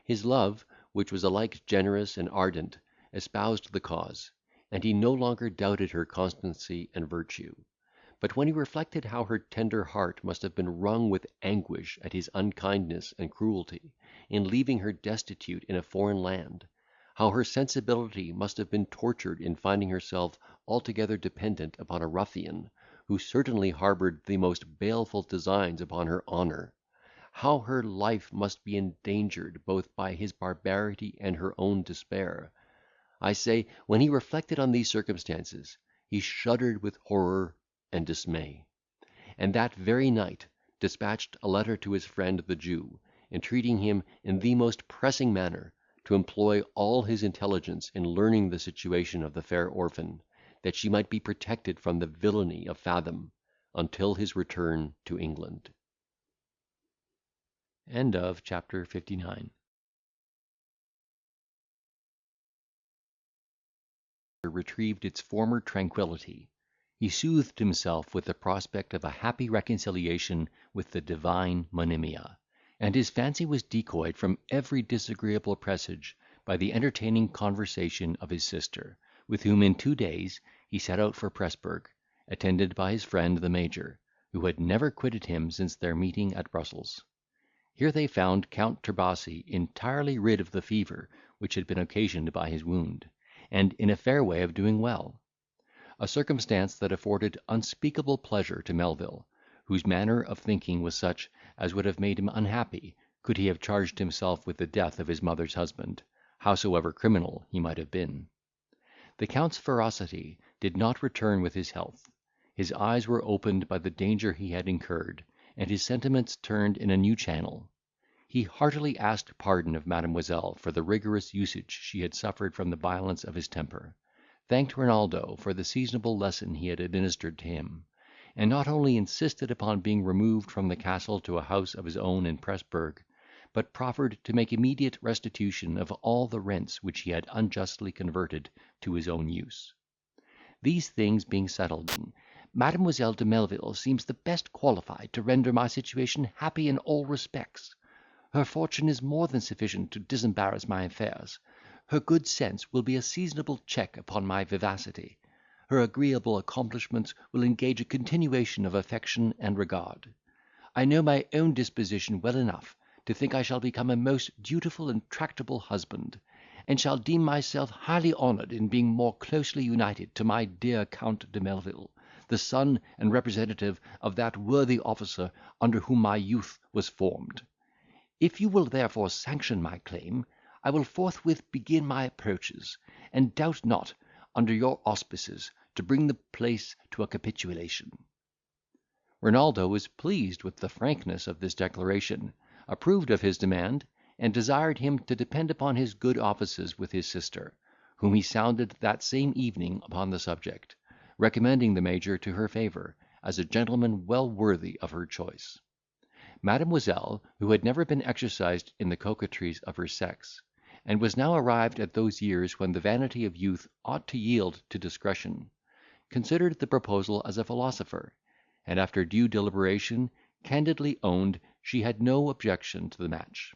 His love, which was alike generous and ardent, espoused the cause, and he no longer doubted her constancy and virtue. But when he reflected how her tender heart must have been wrung with anguish at his unkindness and cruelty, in leaving her destitute in a foreign land, how her sensibility must have been tortured in finding herself altogether dependent upon a ruffian, who certainly harboured the most baleful designs upon her honour, how her life must be endangered both by his barbarity and her own despair, I say, when he reflected on these circumstances, he shuddered with horror and dismay; and that very night despatched a letter to his friend the Jew, entreating him in the most pressing manner to employ all his intelligence in learning the situation of the fair orphan, that she might be protected from the villainy of Fathom, until his return to England. End of chapter 59. Retrieved its former tranquillity. He soothed himself with the prospect of a happy reconciliation with the divine Monimia, and his fancy was decoyed from every disagreeable presage by the entertaining conversation of his sister, with whom in 2 days he set out for Presburg, attended by his friend the Major, who had never quitted him since their meeting at Brussels. Here they found Count Tobias entirely rid of the fever which had been occasioned by his wound, and in a fair way of doing well; a circumstance that afforded unspeakable pleasure to Melvil, whose manner of thinking was such as would have made him unhappy, could he have charged himself with the death of his mother's husband, howsoever criminal he might have been. The Count's ferocity did not return with his health; his eyes were opened by the danger he had incurred, and his sentiments turned in a new channel. He heartily asked pardon of Mademoiselle for the rigorous usage she had suffered from the violence of his temper, thanked Renaldo for the seasonable lesson he had administered to him, and not only insisted upon being removed from the castle to a house of his own in Presburg, but proffered to make immediate restitution of all the rents which he had unjustly converted to his own use. These things being settled, "Mademoiselle de Melvil seems the best qualified to render my situation happy in all respects. Her fortune is more than sufficient to disembarrass my affairs; her good sense will be a seasonable check upon my vivacity; her agreeable accomplishments will engage a continuation of affection and regard. I know my own disposition well enough to think I shall become a most dutiful and tractable husband, and shall deem myself highly honoured in being more closely united to my dear Count de Melvil, the son and representative of that worthy officer under whom my youth was formed. If you will therefore sanction my claim, I will forthwith begin my approaches, and doubt not, under your auspices, to bring the place to a capitulation." Renaldo was pleased with the frankness of this declaration, approved of his demand, and desired him to depend upon his good offices with his sister, whom he sounded that same evening upon the subject, recommending the Major to her favour, as a gentleman well worthy of her choice. Mademoiselle, who had never been exercised in the coquetries of her sex, and was now arrived at those years when the vanity of youth ought to yield to discretion, considered the proposal as a philosopher, and after due deliberation candidly owned she had no objection to the match.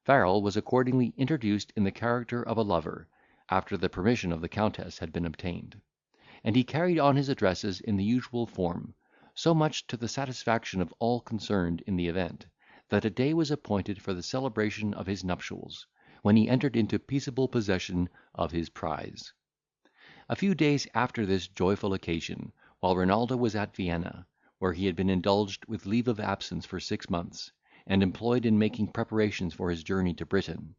Farrel was accordingly introduced in the character of a lover, after the permission of the Countess had been obtained; and he carried on his addresses in the usual form, so much to the satisfaction of all concerned in the event, that a day was appointed for the celebration of his nuptials, when he entered into peaceable possession of his prize. A few days after this joyful occasion, while Renaldo was at Vienna, where he had been indulged with leave of absence for 6 months, and employed in making preparations for his journey to Britain,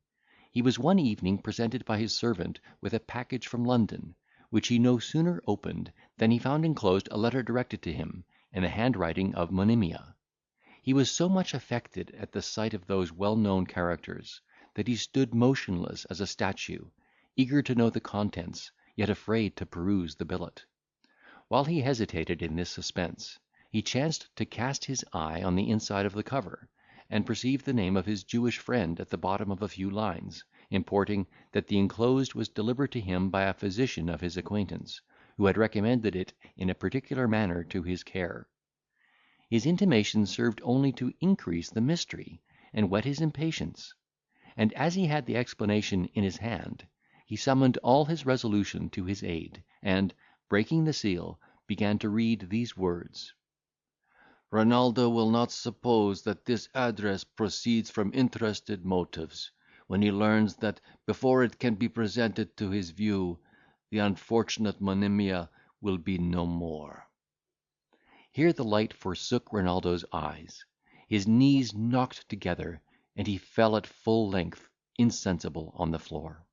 he was one evening presented by his servant with a package from London, which he no sooner opened than he found enclosed a letter directed to him, in the handwriting of Monimia. He was so much affected at the sight of those well known characters, that he stood motionless as a statue, eager to know the contents, yet afraid to peruse the billet. While he hesitated in this suspense, he chanced to cast his eye on the inside of the cover, and perceived the name of his Jewish friend at the bottom of a few lines, importing, that the enclosed was delivered to him by a physician of his acquaintance, who had recommended it in a particular manner to his care. His intimation served only to increase the mystery, and whet his impatience; and as he had the explanation in his hand, he summoned all his resolution to his aid, and, breaking the seal, began to read these words: "Renaldo will not suppose that this address proceeds from interested motives, when he learns that, before it can be presented to his view, the unfortunate Monimia will be no more." Here the light forsook Renaldo's eyes, his knees knocked together, and he fell at full length, insensible, on the floor.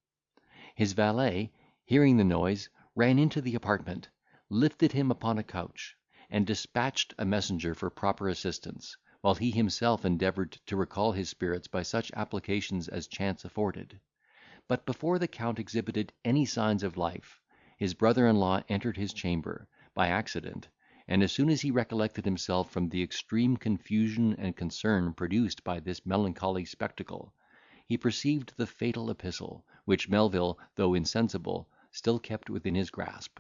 His valet, hearing the noise, ran into the apartment, lifted him upon a couch, and despatched a messenger for proper assistance, while he himself endeavoured to recall his spirits by such applications as chance afforded. But before the Count exhibited any signs of life, his brother-in-law entered his chamber, by accident, and as soon as he recollected himself from the extreme confusion and concern produced by this melancholy spectacle, he perceived the fatal epistle, which Melvil, though insensible, still kept within his grasp.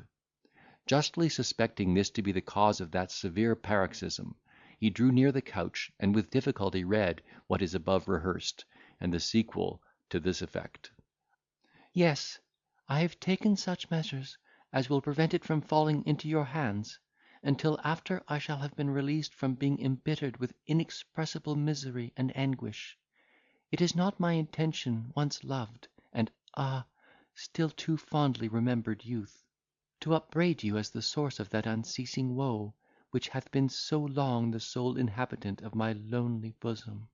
Justly suspecting this to be the cause of that severe paroxysm, he drew near the couch, and with difficulty read what is above rehearsed, and the sequel to this effect: "Yes, I have taken such measures as will prevent it from falling into your hands, until after I shall have been released from being embittered with inexpressible misery and anguish. It is not my intention, once loved, and still too fondly remembered youth, to upbraid you as the source of that unceasing woe which hath been so long the sole inhabitant of my lonely bosom.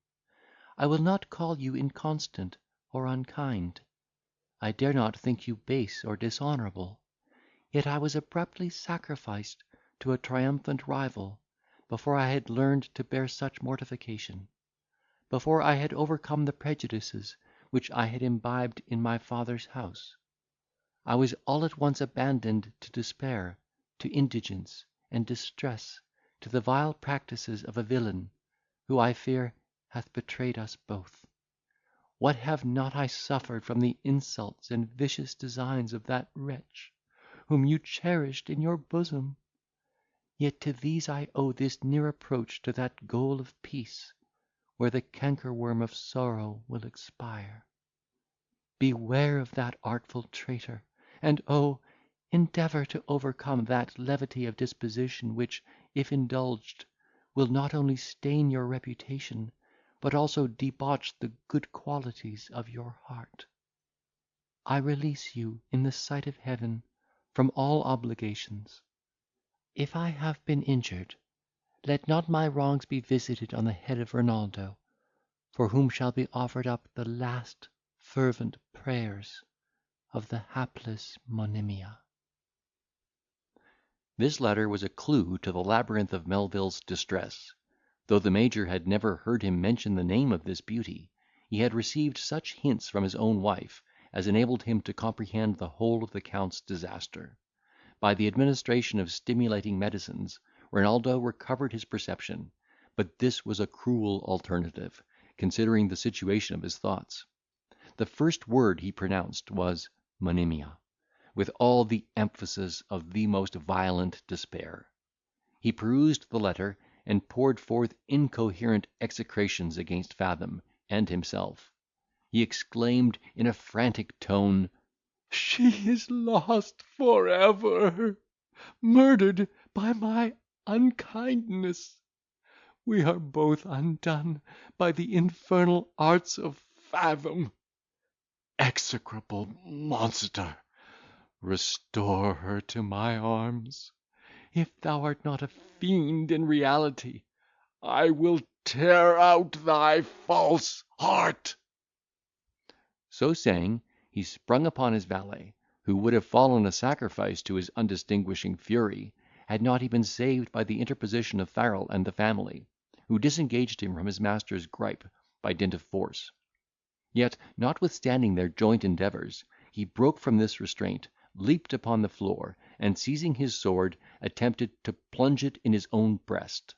I will not call you inconstant or unkind. I dare not think you base or dishonourable. Yet I was abruptly sacrificed to a triumphant rival, before I had learned to bear such mortification, before I had overcome the prejudices which I had imbibed in my father's house. I was all at once abandoned to despair, to indigence, and distress, to the vile practices of a villain, who, I fear, hath betrayed us both. What have not I suffered from the insults and vicious designs of that wretch, whom you cherished in your bosom! Yet to these I owe this near approach to that goal of peace, where the cankerworm of sorrow will expire. Beware of that artful traitor, and endeavour to overcome that levity of disposition which, if indulged, will not only stain your reputation, but also debauch the good qualities of your heart. I release you, in the sight of Heaven, from all obligations. If I have been injured, let not my wrongs be visited on the head of Renaldo, for whom shall be offered up the last fervent prayers of the hapless Monimia. This letter was a clue to the labyrinth of Melvil's distress. Though the Major had never heard him mention the name of this beauty, he had received such hints from his own wife as enabled him to comprehend the whole of the Count's disaster. By the administration of stimulating medicines, Renaldo recovered his perception, but this was a cruel alternative, considering the situation of his thoughts. The first word he pronounced was Monimia, with all the emphasis of the most violent despair. He perused the letter, and poured forth incoherent execrations against Fathom and himself. He exclaimed in a frantic tone, "She is lost for ever, murdered by my unkindness. We are both undone by the infernal arts of Fathom. Execrable monster! Restore her to my arms. If thou art not a fiend in reality, I will tear out thy false heart." So saying, he sprung upon his valet, who would have fallen a sacrifice to his undistinguishing fury, had not he been saved by the interposition of Farrel and the family, who disengaged him from his master's gripe by dint of force. Yet, notwithstanding their joint endeavours, he broke from this restraint, leaped upon the floor, and seizing his sword, attempted to plunge it in his own breast.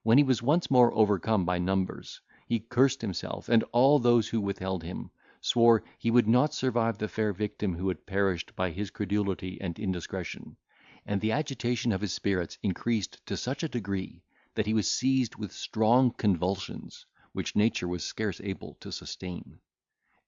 When he was once more overcome by numbers, he cursed himself and all those who withheld him, swore he would not survive the fair victim who had perished by his credulity and indiscretion, and the agitation of his spirits increased to such a degree, that he was seized with strong convulsions, which nature was scarce able to sustain.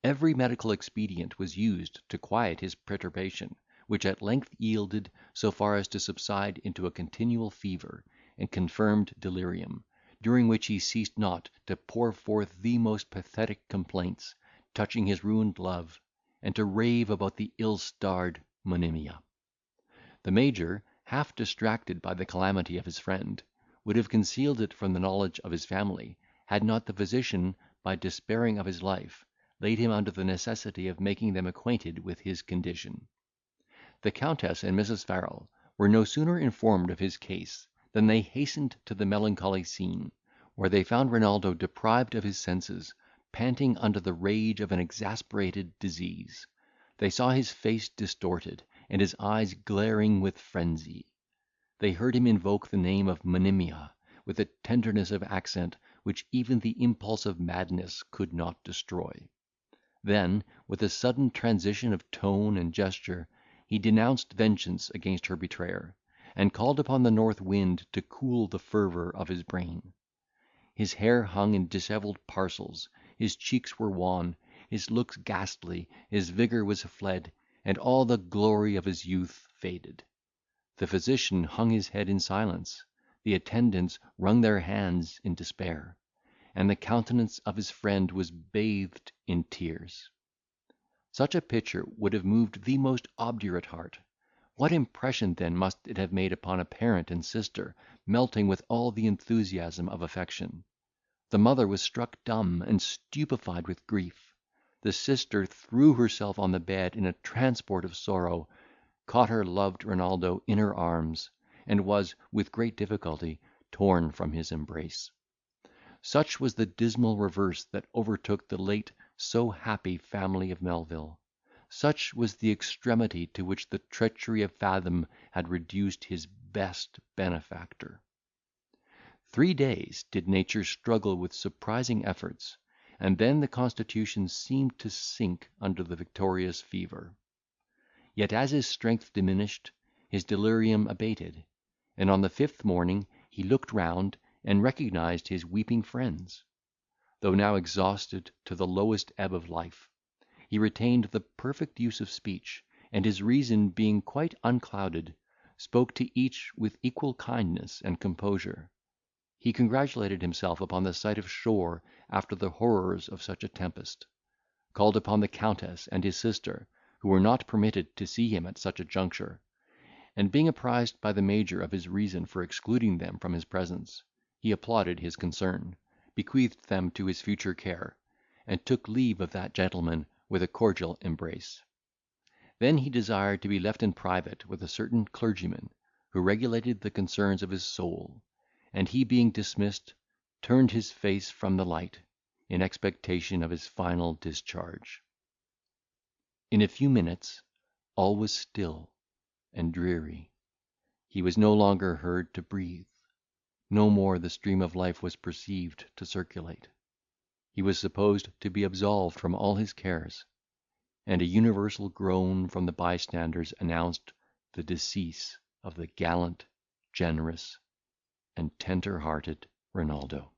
Every medical expedient was used to quiet his perturbation, which at length yielded so far as to subside into a continual fever and confirmed delirium, during which he ceased not to pour forth the most pathetic complaints touching his ruined love, and to rave about the ill-starred Monimia. The Major, half distracted by the calamity of his friend, would have concealed it from the knowledge of his family, had not the physician, by despairing of his life, laid him under the necessity of making them acquainted with his condition. The Countess and Mrs. Farrel were no sooner informed of his case than they hastened to the melancholy scene, where they found Renaldo deprived of his senses, panting under the rage of an exasperated disease. They saw his face distorted, and his eyes glaring with frenzy. They heard him invoke the name of Monimia, with a tenderness of accent which even the impulse of madness could not destroy. Then, with a sudden transition of tone and gesture, he denounced vengeance against her betrayer, and called upon the north wind to cool the fervour of his brain. His hair hung in dishevelled parcels, his cheeks were wan, his looks ghastly, his vigour was fled, and all the glory of his youth faded. The physician hung his head in silence, the attendants wrung their hands in despair, and the countenance of his friend was bathed in tears. Such a picture would have moved the most obdurate heart. What impression then must it have made upon a parent and sister, melting with all the enthusiasm of affection! The mother was struck dumb and stupefied with grief. The sister threw herself on the bed in a transport of sorrow, caught her loved Renaldo in her arms, and was, with great difficulty, torn from his embrace. Such was the dismal reverse that overtook the late so happy family of Melvil. Such was the extremity to which the treachery of Fathom had reduced his best benefactor. 3 days did nature struggle with surprising efforts, and then the constitution seemed to sink under the victorious fever. Yet as his strength diminished, his delirium abated, and on the 5th morning he looked round, and recognised his weeping friends. Though now exhausted to the lowest ebb of life, he retained the perfect use of speech, and his reason being quite unclouded, spoke to each with equal kindness and composure. He congratulated himself upon the sight of shore after the horrors of such a tempest, called upon the Countess and his sister, who were not permitted to see him at such a juncture, and being apprised by the Major of his reason for excluding them from his presence, he applauded his concern, bequeathed them to his future care, and took leave of that gentleman with a cordial embrace. Then he desired to be left in private with a certain clergyman, who regulated the concerns of his soul, and he being dismissed, turned his face from the light, in expectation of his final discharge. In a few minutes all was still and dreary. He was no longer heard to breathe. No more the stream of life was perceived to circulate. He was supposed to be absolved from all his cares, and a universal groan from the bystanders announced the decease of the gallant, generous, and tender-hearted Renaldo.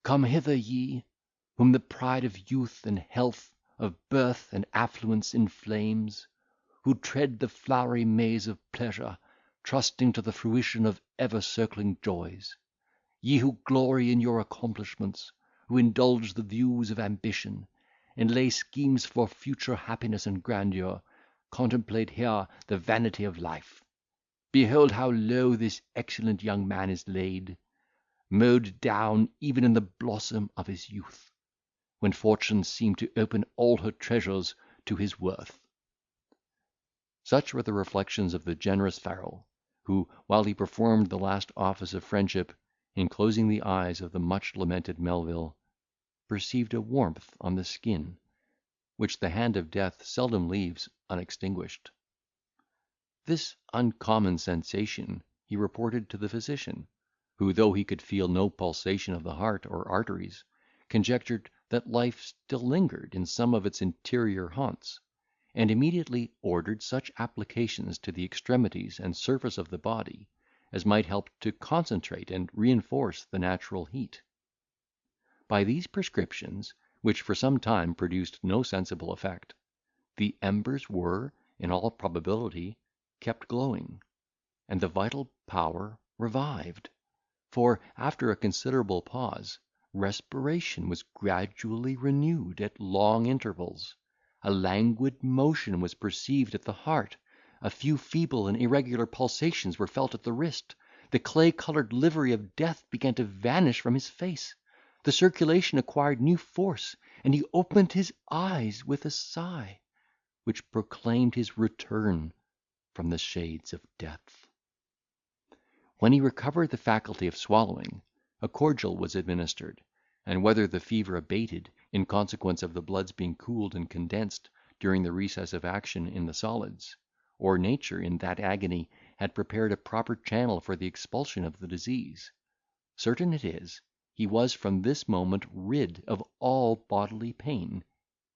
Come hither, ye, whom the pride of youth and health, of birth and affluence inflames, who tread the flowery maze of pleasure, trusting to the fruition of ever-circling joys; ye who glory in your accomplishments, who indulge the views of ambition, and lay schemes for future happiness and grandeur, contemplate here the vanity of life. Behold how low this excellent young man is laid, mowed down even in the blossom of his youth, when fortune seemed to open all her treasures to his worth. Such were the reflections of the generous Farrel, who, while he performed the last office of friendship, in closing the eyes of the much lamented Melvil, perceived a warmth on the skin, which the hand of death seldom leaves unextinguished. This uncommon sensation he reported to the physician, who, though he could feel no pulsation of the heart or arteries, conjectured that life still lingered in some of its interior haunts, and immediately ordered such applications to the extremities and surface of the body as might help to concentrate and reinforce the natural heat. By these prescriptions, which for some time produced no sensible effect, the embers were, in all probability, kept glowing, and the vital power revived; for, after a considerable pause, respiration was gradually renewed at long intervals, a languid motion was perceived at the heart, a few feeble and irregular pulsations were felt at the wrist, the clay-coloured livery of death began to vanish from his face, the circulation acquired new force, and he opened his eyes with a sigh, which proclaimed his return from the shades of death. When he recovered the faculty of swallowing, a cordial was administered, and whether the fever abated, in consequence of the blood's being cooled and condensed during the recess of action in the solids, or nature in that agony had prepared a proper channel for the expulsion of the disease, certain it is, he was from this moment rid of all bodily pain,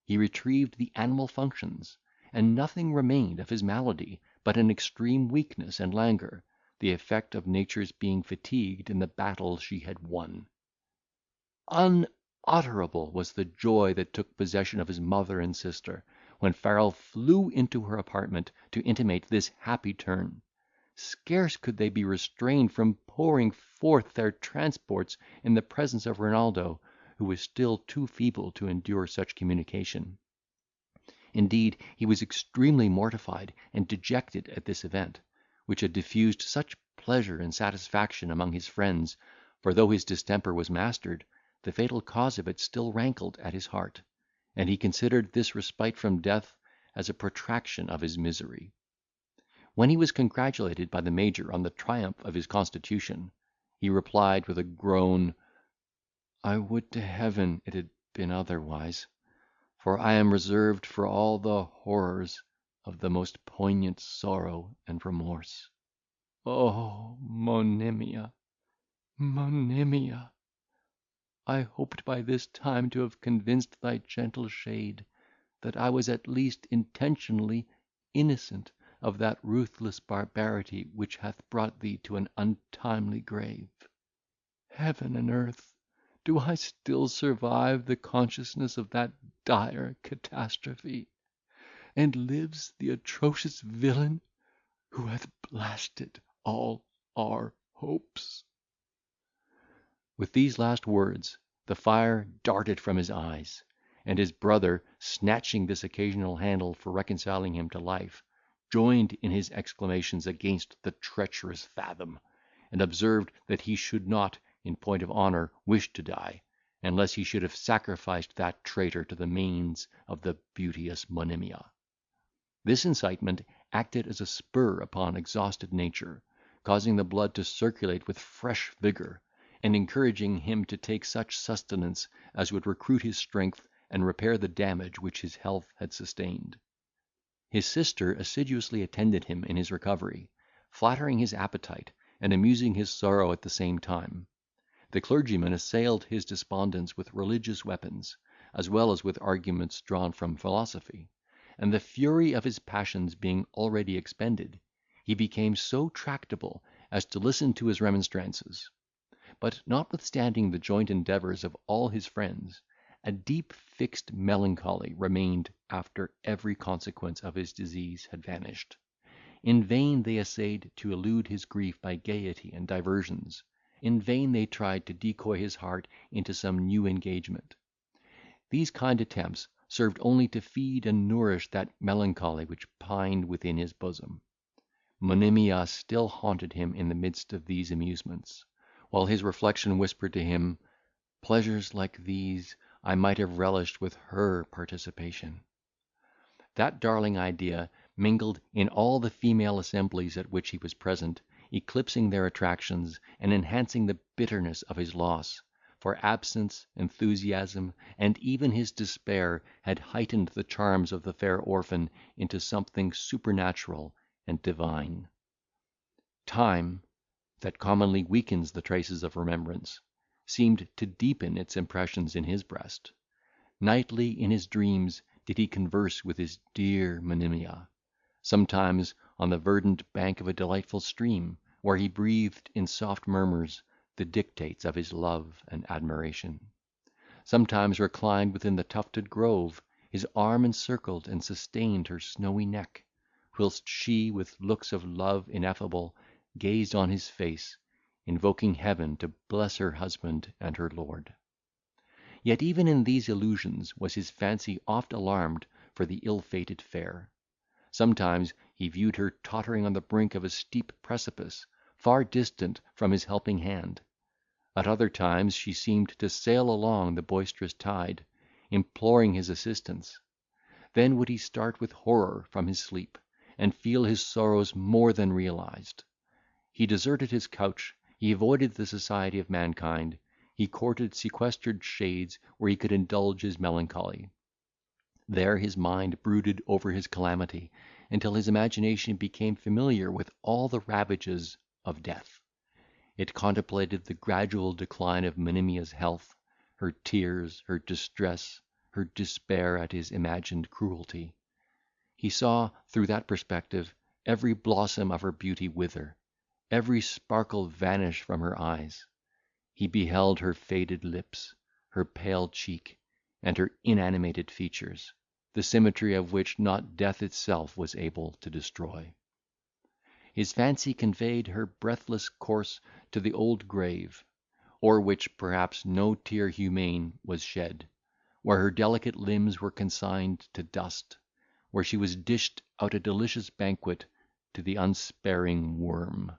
he retrieved the animal functions, and nothing remained of his malady but an extreme weakness and languor, the effect of nature's being fatigued in the battle she had won. Unutterable was the joy that took possession of his mother and sister, when Farrel flew into her apartment to intimate this happy turn. Scarce could they be restrained from pouring forth their transports in the presence of Renaldo, who was still too feeble to endure such communication. Indeed, he was extremely mortified and dejected at this event, which had diffused such pleasure and satisfaction among his friends, for though his distemper was mastered, the fatal cause of it still rankled at his heart, and he considered this respite from death as a protraction of his misery. When he was congratulated by the Major on the triumph of his constitution, he replied with a groan, "I would to Heaven it had been otherwise, for I am reserved for all the horrors of the most poignant sorrow and remorse. Oh, Monimia, Monimia! I hoped by this time to have convinced thy gentle shade that I was at least intentionally innocent of that ruthless barbarity which hath brought thee to an untimely grave. Heaven and earth! do I still survive the consciousness of that dire catastrophe? And lives the atrocious villain who hath blasted all our hopes?" With these last words, the fire darted from his eyes, and his brother, snatching this occasional handle for reconciling him to life, joined in his exclamations against the treacherous Fathom, and observed that he should not, in point of honour, wish to die, unless he should have sacrificed that traitor to the manes of the beauteous Monimia. This incitement acted as a spur upon exhausted nature, causing the blood to circulate with fresh vigour, and encouraging him to take such sustenance as would recruit his strength and repair the damage which his health had sustained. His sister assiduously attended him in his recovery, flattering his appetite, and amusing his sorrow at the same time. The clergyman assailed his despondence with religious weapons, as well as with arguments drawn from philosophy; and the fury of his passions being already expended, he became so tractable as to listen to his remonstrances. But, notwithstanding the joint endeavours of all his friends, a deep fixed melancholy remained after every consequence of his disease had vanished. In vain they essayed to elude his grief by gaiety and diversions; in vain they tried to decoy his heart into some new engagement. These kind attempts served only to feed and nourish that melancholy which pined within his bosom. Monimia still haunted him in the midst of these amusements, while his reflection whispered to him, "Pleasures like these I might have relished with her participation." That darling idea mingled in all the female assemblies at which he was present, eclipsing their attractions, and enhancing the bitterness of his loss; for absence, enthusiasm, and even his despair had heightened the charms of the fair orphan into something supernatural and divine. Time, that commonly weakens the traces of remembrance, seemed to deepen its impressions in his breast. Nightly in his dreams did he converse with his dear Monimia; sometimes on the verdant bank of a delightful stream, where he breathed in soft murmurs the dictates of his love and admiration; sometimes reclined within the tufted grove, his arm encircled and sustained her snowy neck, whilst she, with looks of love ineffable, gazed on his face, invoking Heaven to bless her husband and her lord. Yet even in these illusions was his fancy oft alarmed for the ill-fated fair. Sometimes he viewed her tottering on the brink of a steep precipice, far distant from his helping hand; at other times she seemed to sail along the boisterous tide, imploring his assistance. Then would he start with horror from his sleep, and feel his sorrows more than realised. He deserted his couch, he avoided the society of mankind, he courted sequestered shades where he could indulge his melancholy. There his mind brooded over his calamity, until his imagination became familiar with all the ravages of death. It contemplated the gradual decline of Monimia's health, her tears, her distress, her despair at his imagined cruelty. He saw, through that perspective, every blossom of her beauty wither, every sparkle vanish from her eyes. He beheld her faded lips, her pale cheek, and her inanimated features. the symmetry of which not death itself was able to destroy. His fancy conveyed her breathless corse to the old grave, o'er which perhaps no tear humane was shed, where her delicate limbs were consigned to dust, where she was dished out a delicious banquet to the unsparing worm.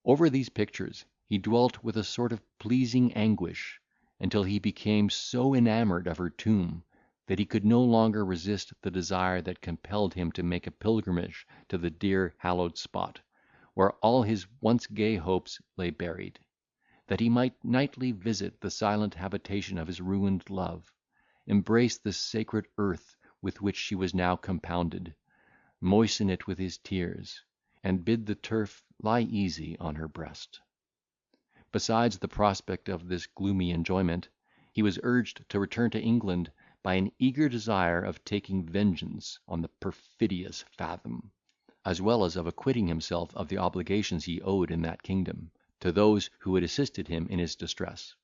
Over these pictures he dwelt with a sort of pleasing anguish, until he became so enamoured of her tomb, that he could no longer resist the desire that compelled him to make a pilgrimage to the dear hallowed spot, where all his once gay hopes lay buried, that he might nightly visit the silent habitation of his ruined love, embrace the sacred earth with which she was now compounded, moisten it with his tears, and bid the turf lie easy on her breast. Besides the prospect of this gloomy enjoyment, he was urged to return to England by an eager desire of taking vengeance on the perfidious Fathom, as well as of acquitting himself of the obligations he owed in that kingdom, to those who had assisted him in his distress.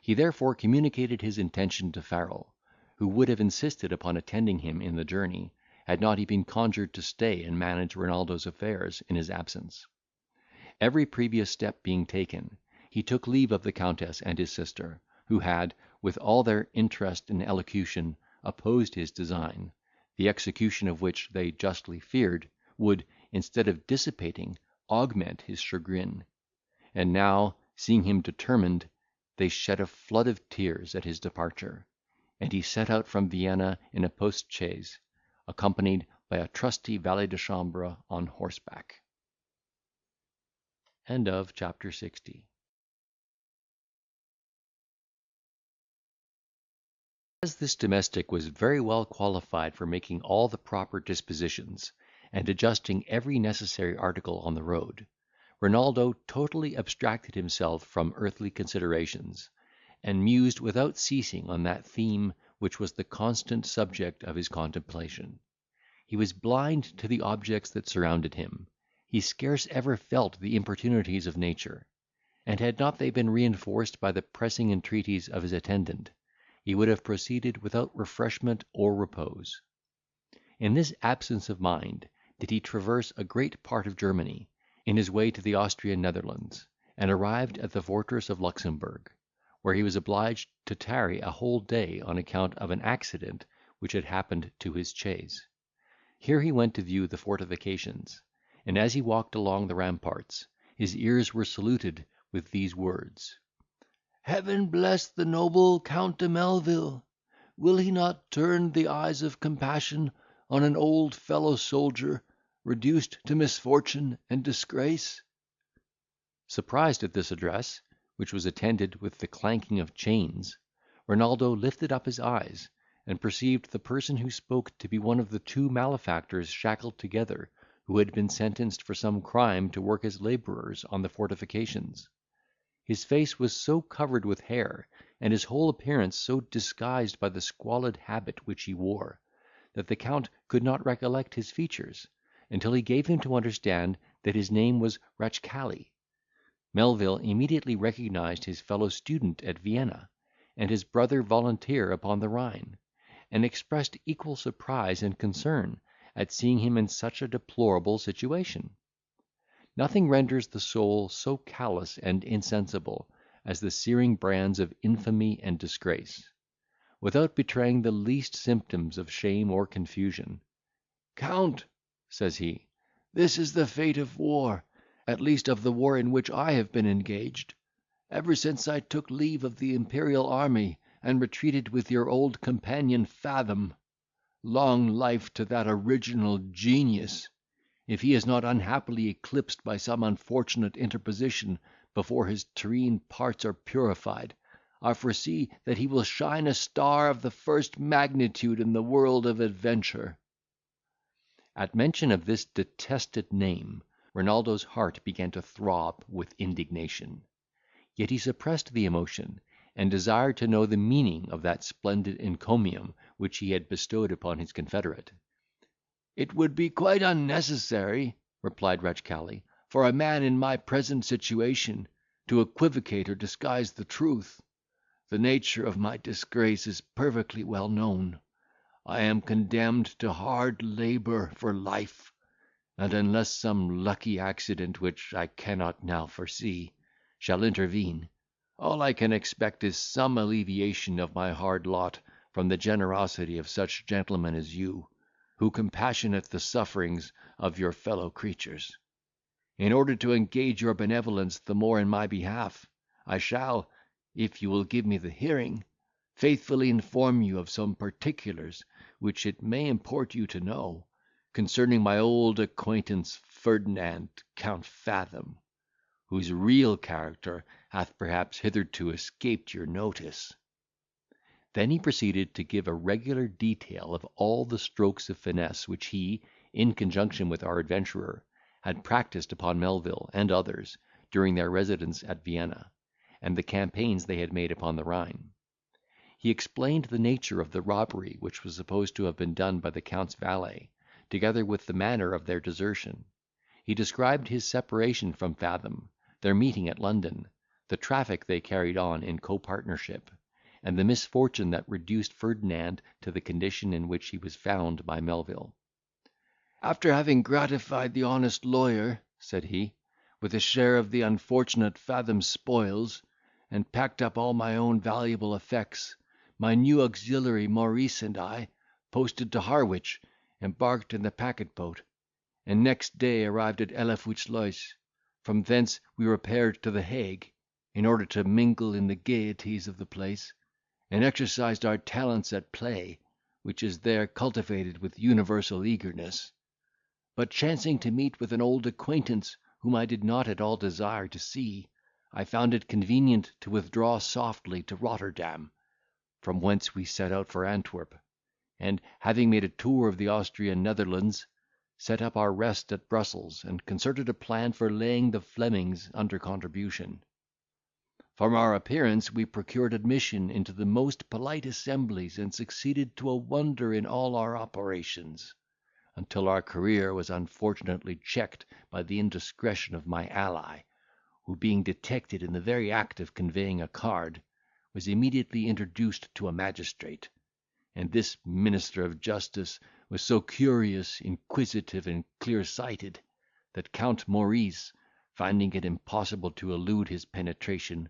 He therefore communicated his intention to Farrel, who would have insisted upon attending him in the journey, had not he been conjured to stay and manage Renaldo's affairs in his absence. Every previous step being taken, he took leave of the Countess and his sister, who had, with all their interest and elocution, opposed his design, the execution of which they justly feared would, instead of dissipating, augment his chagrin. And now, seeing him determined, they shed a flood of tears at his departure, and he set out from Vienna in a post chaise, accompanied by a trusty valet de chambre on horseback. End of chapter 60. As this domestic was very well qualified for making all the proper dispositions, and adjusting every necessary article on the road, Renaldo totally abstracted himself from earthly considerations, and mused without ceasing on that theme which was the constant subject of his contemplation. He was blind to the objects that surrounded him. He scarce ever felt the importunities of nature, and had not they been reinforced by the pressing entreaties of his attendant, he would have proceeded without refreshment or repose. In this absence of mind did he traverse a great part of Germany, in his way to the Austrian Netherlands, and arrived at the fortress of Luxemburg, where he was obliged to tarry a whole day on account of an accident which had happened to his chaise. Here he went to view the fortifications, and as he walked along the ramparts, his ears were saluted with these words: "Heaven bless the noble Count de Melvil! Will he not turn the eyes of compassion on an old fellow soldier, reduced to misfortune and disgrace?" Surprised at this address, which was attended with the clanking of chains, Renaldo lifted up his eyes, and perceived the person who spoke to be one of the two malefactors shackled together, who had been sentenced for some crime to work as labourers on the fortifications. His face was so covered with hair, and his whole appearance so disguised by the squalid habit which he wore, that the Count could not recollect his features, until he gave him to understand that his name was Ratchcali. Melvil immediately recognised his fellow student at Vienna, and his brother volunteer upon the Rhine, and expressed equal surprise and concern at seeing him in such a deplorable situation. Nothing renders the soul so callous and insensible as the searing brands of infamy and disgrace. Without betraying the least symptoms of shame or confusion, "Count," says he, "this is the fate of war, at least of the war in which I have been engaged. Ever since I took leave of the imperial army, and retreated with your old companion Fathom. Long life to that original genius! If he is not unhappily eclipsed by some unfortunate interposition before his terrene parts are purified, I foresee that he will shine a star of the first magnitude in the world of adventure." At mention of this detested name, Renaldo's heart began to throb with indignation. Yet he suppressed the emotion, and desired to know the meaning of that splendid encomium which he had bestowed upon his confederate. "It would be quite unnecessary," replied Ratchcali, "for a man in my present situation to equivocate or disguise the truth. The nature of my disgrace is perfectly well known. I am condemned to hard labour for life, and unless some lucky accident, which I cannot now foresee, shall intervene, all I can expect is some alleviation of my hard lot from the generosity of such gentlemen as you, who compassionate the sufferings of your fellow creatures. In order to engage your benevolence the more in my behalf, I shall, if you will give me the hearing, faithfully inform you of some particulars which it may import you to know, concerning my old acquaintance Ferdinand, Count Fathom, whose real character hath perhaps hitherto escaped your notice." Then he proceeded to give a regular detail of all the strokes of finesse which he, in conjunction with our adventurer, had practised upon Melvil and others during their residence at Vienna, and the campaigns they had made upon the Rhine. He explained the nature of the robbery which was supposed to have been done by the Count's valet, together with the manner of their desertion. He described his separation from Fathom, their meeting at London, the traffic they carried on in co-partnership, and the misfortune that reduced Ferdinand to the condition in which he was found by Melvil. "After having gratified the honest lawyer," said he, "with a share of the unfortunate Fathom's spoils, and packed up all my own valuable effects, my new auxiliary Maurice and I posted to Harwich, embarked in the packet boat, and next day arrived at Helvoetsluys. From thence we repaired to the Hague, in order to mingle in the gaieties of the place, and exercised our talents at play, which is there cultivated with universal eagerness. But chancing to meet with an old acquaintance whom I did not at all desire to see, I found it convenient to withdraw softly to Rotterdam, from whence we set out for Antwerp, and, having made a tour of the Austrian Netherlands, set up our rest at Brussels, and concerted a plan for laying the Flemings under contribution. From our appearance we procured admission into the most polite assemblies, and succeeded to a wonder in all our operations, until our career was unfortunately checked by the indiscretion of my ally, who, being detected in the very act of conveying a card, was immediately introduced to a magistrate; and this minister of justice was so curious, inquisitive, and clear-sighted, that Count Maurice, finding it impossible to elude his penetration,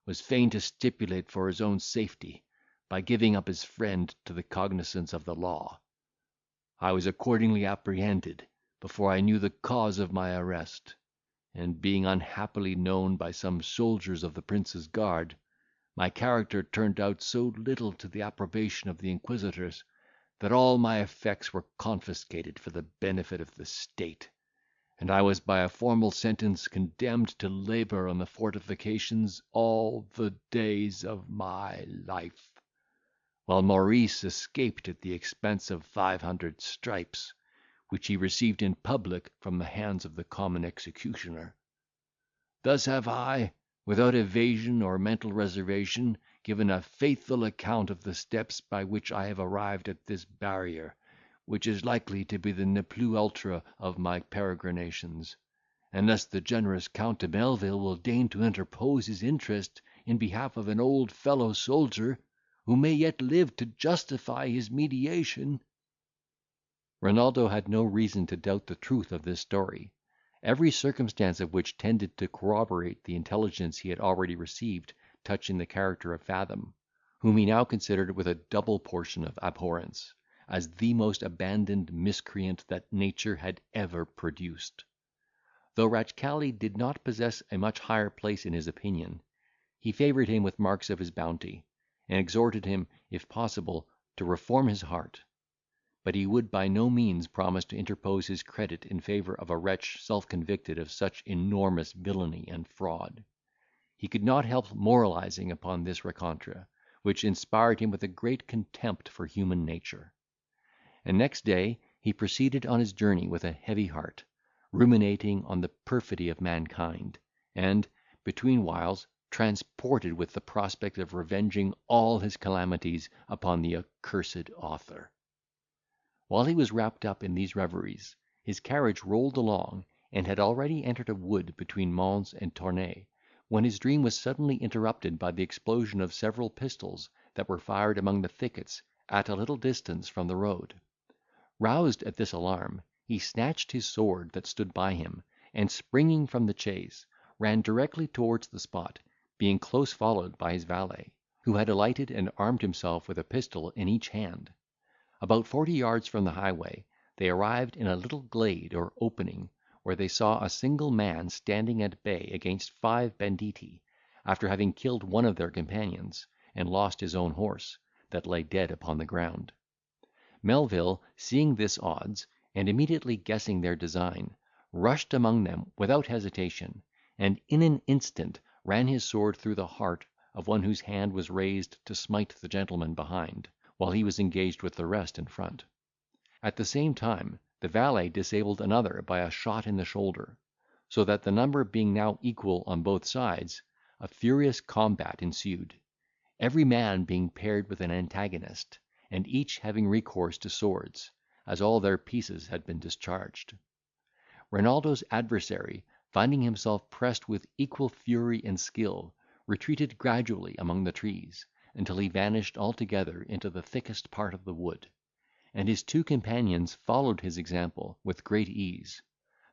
was fain to stipulate for his own safety, by giving up his friend to the cognizance of the law. I was accordingly apprehended, before I knew the cause of my arrest; and being unhappily known by some soldiers of the prince's guard, my character turned out so little to the approbation of the inquisitors, that all my effects were confiscated for the benefit of the state, and I was by a formal sentence condemned to labour on the fortifications all the days of my life, while Maurice escaped at the expense of 500 stripes, which he received in public from the hands of the common executioner. Thus have I, without evasion or mental reservation, given a faithful account of the steps by which I have arrived at this barrier, which is likely to be the ne plus ultra of my peregrinations, unless the generous Count de Melvil will deign to interpose his interest in behalf of an old fellow soldier, who may yet live to justify his mediation." Renaldo had no reason to doubt the truth of this story, every circumstance of which tended to corroborate the intelligence he had already received touching the character of Fathom, whom he now considered with a double portion of abhorrence, as the most abandoned miscreant that nature had ever produced. Though Ratchcali did not possess a much higher place in his opinion, he favoured him with marks of his bounty, and exhorted him, if possible, to reform his heart; but he would by no means promise to interpose his credit in favour of a wretch self-convicted of such enormous villainy and fraud. He could not help moralising upon this rencontre, which inspired him with a great contempt for human nature; and next day he proceeded on his journey with a heavy heart, ruminating on the perfidy of mankind, and, between whiles, transported with the prospect of revenging all his calamities upon the accursed author. While he was wrapped up in these reveries, his carriage rolled along, and had already entered a wood between Mons and Tournay, when his dream was suddenly interrupted by the explosion of several pistols that were fired among the thickets at a little distance from the road. Roused at this alarm, he snatched his sword that stood by him, and springing from the chaise, ran directly towards the spot, being close followed by his valet, who had alighted and armed himself with a pistol in each hand. About 40 yards from the highway, they arrived in a little glade or opening, where they saw a single man standing at bay against 5 banditti, after having killed one of their companions, and lost his own horse, that lay dead upon the ground. Melvil, seeing this odds, and immediately guessing their design, rushed among them without hesitation, and in an instant ran his sword through the heart of one whose hand was raised to smite the gentleman behind, while he was engaged with the rest in front. At the same time, the valet disabled another by a shot in the shoulder, so that the number being now equal on both sides, a furious combat ensued, every man being paired with an antagonist, and each having recourse to swords, as all their pieces had been discharged. Renaldo's adversary, finding himself pressed with equal fury and skill, retreated gradually among the trees, until he vanished altogether into the thickest part of the wood, and his 2 companions followed his example with great ease,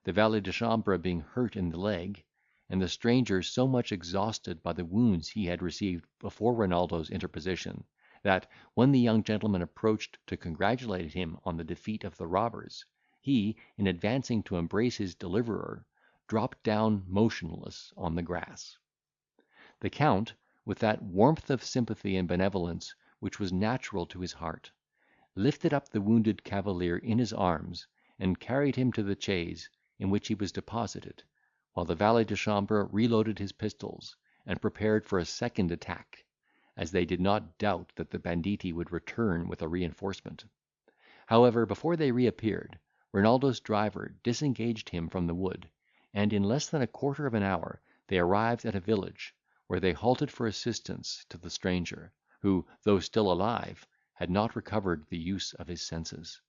the valet de chambre being hurt in the leg, and the stranger so much exhausted by the wounds he had received before Renaldo's interposition, that, when the young gentleman approached to congratulate him on the defeat of the robbers, he, in advancing to embrace his deliverer, dropped down motionless on the grass. The Count, with that warmth of sympathy and benevolence which was natural to his heart, lifted up the wounded cavalier in his arms, and carried him to the chaise, in which he was deposited, while the valet de chambre reloaded his pistols, and prepared for a second attack, as they did not doubt that the banditti would return with a reinforcement. However, before they reappeared, Renaldo's driver disengaged him from the wood, and in less than a quarter of an hour they arrived at a village, where they halted for assistance to the stranger, who, though still alive, had not recovered the use of his senses.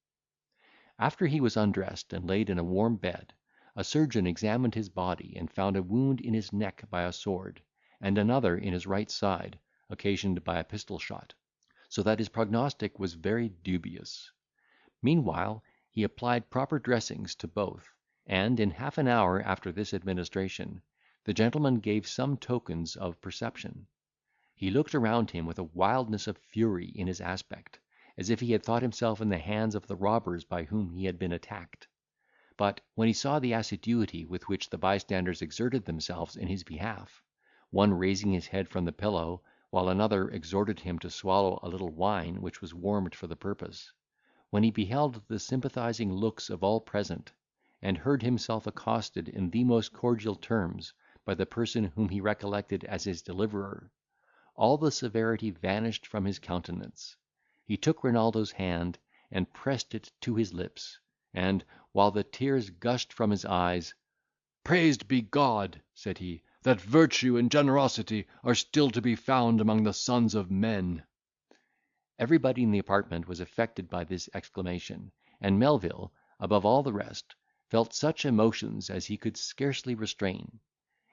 After he was undressed and laid in a warm bed, a surgeon examined his body, and found a wound in his neck by a sword, and another in his right side, occasioned by a pistol shot, so that his prognostic was very dubious. Meanwhile, he applied proper dressings to both, and, in half an hour after this administration, the gentleman gave some tokens of perception. He looked around him with a wildness of fury in his aspect, as if he had thought himself in the hands of the robbers by whom he had been attacked; but, when he saw the assiduity with which the bystanders exerted themselves in his behalf, one raising his head from the pillow, while another exhorted him to swallow a little wine which was warmed for the purpose, when he beheld the sympathising looks of all present, and heard himself accosted in the most cordial terms by the person whom he recollected as his deliverer, all the severity vanished from his countenance. He took Renaldo's hand, and pressed it to his lips, and, while the tears gushed from his eyes, "Praised be God," said he, "that virtue and generosity are still to be found among the sons of men." Everybody in the apartment was affected by this exclamation, and Melvil, above all the rest, felt such emotions as he could scarcely restrain.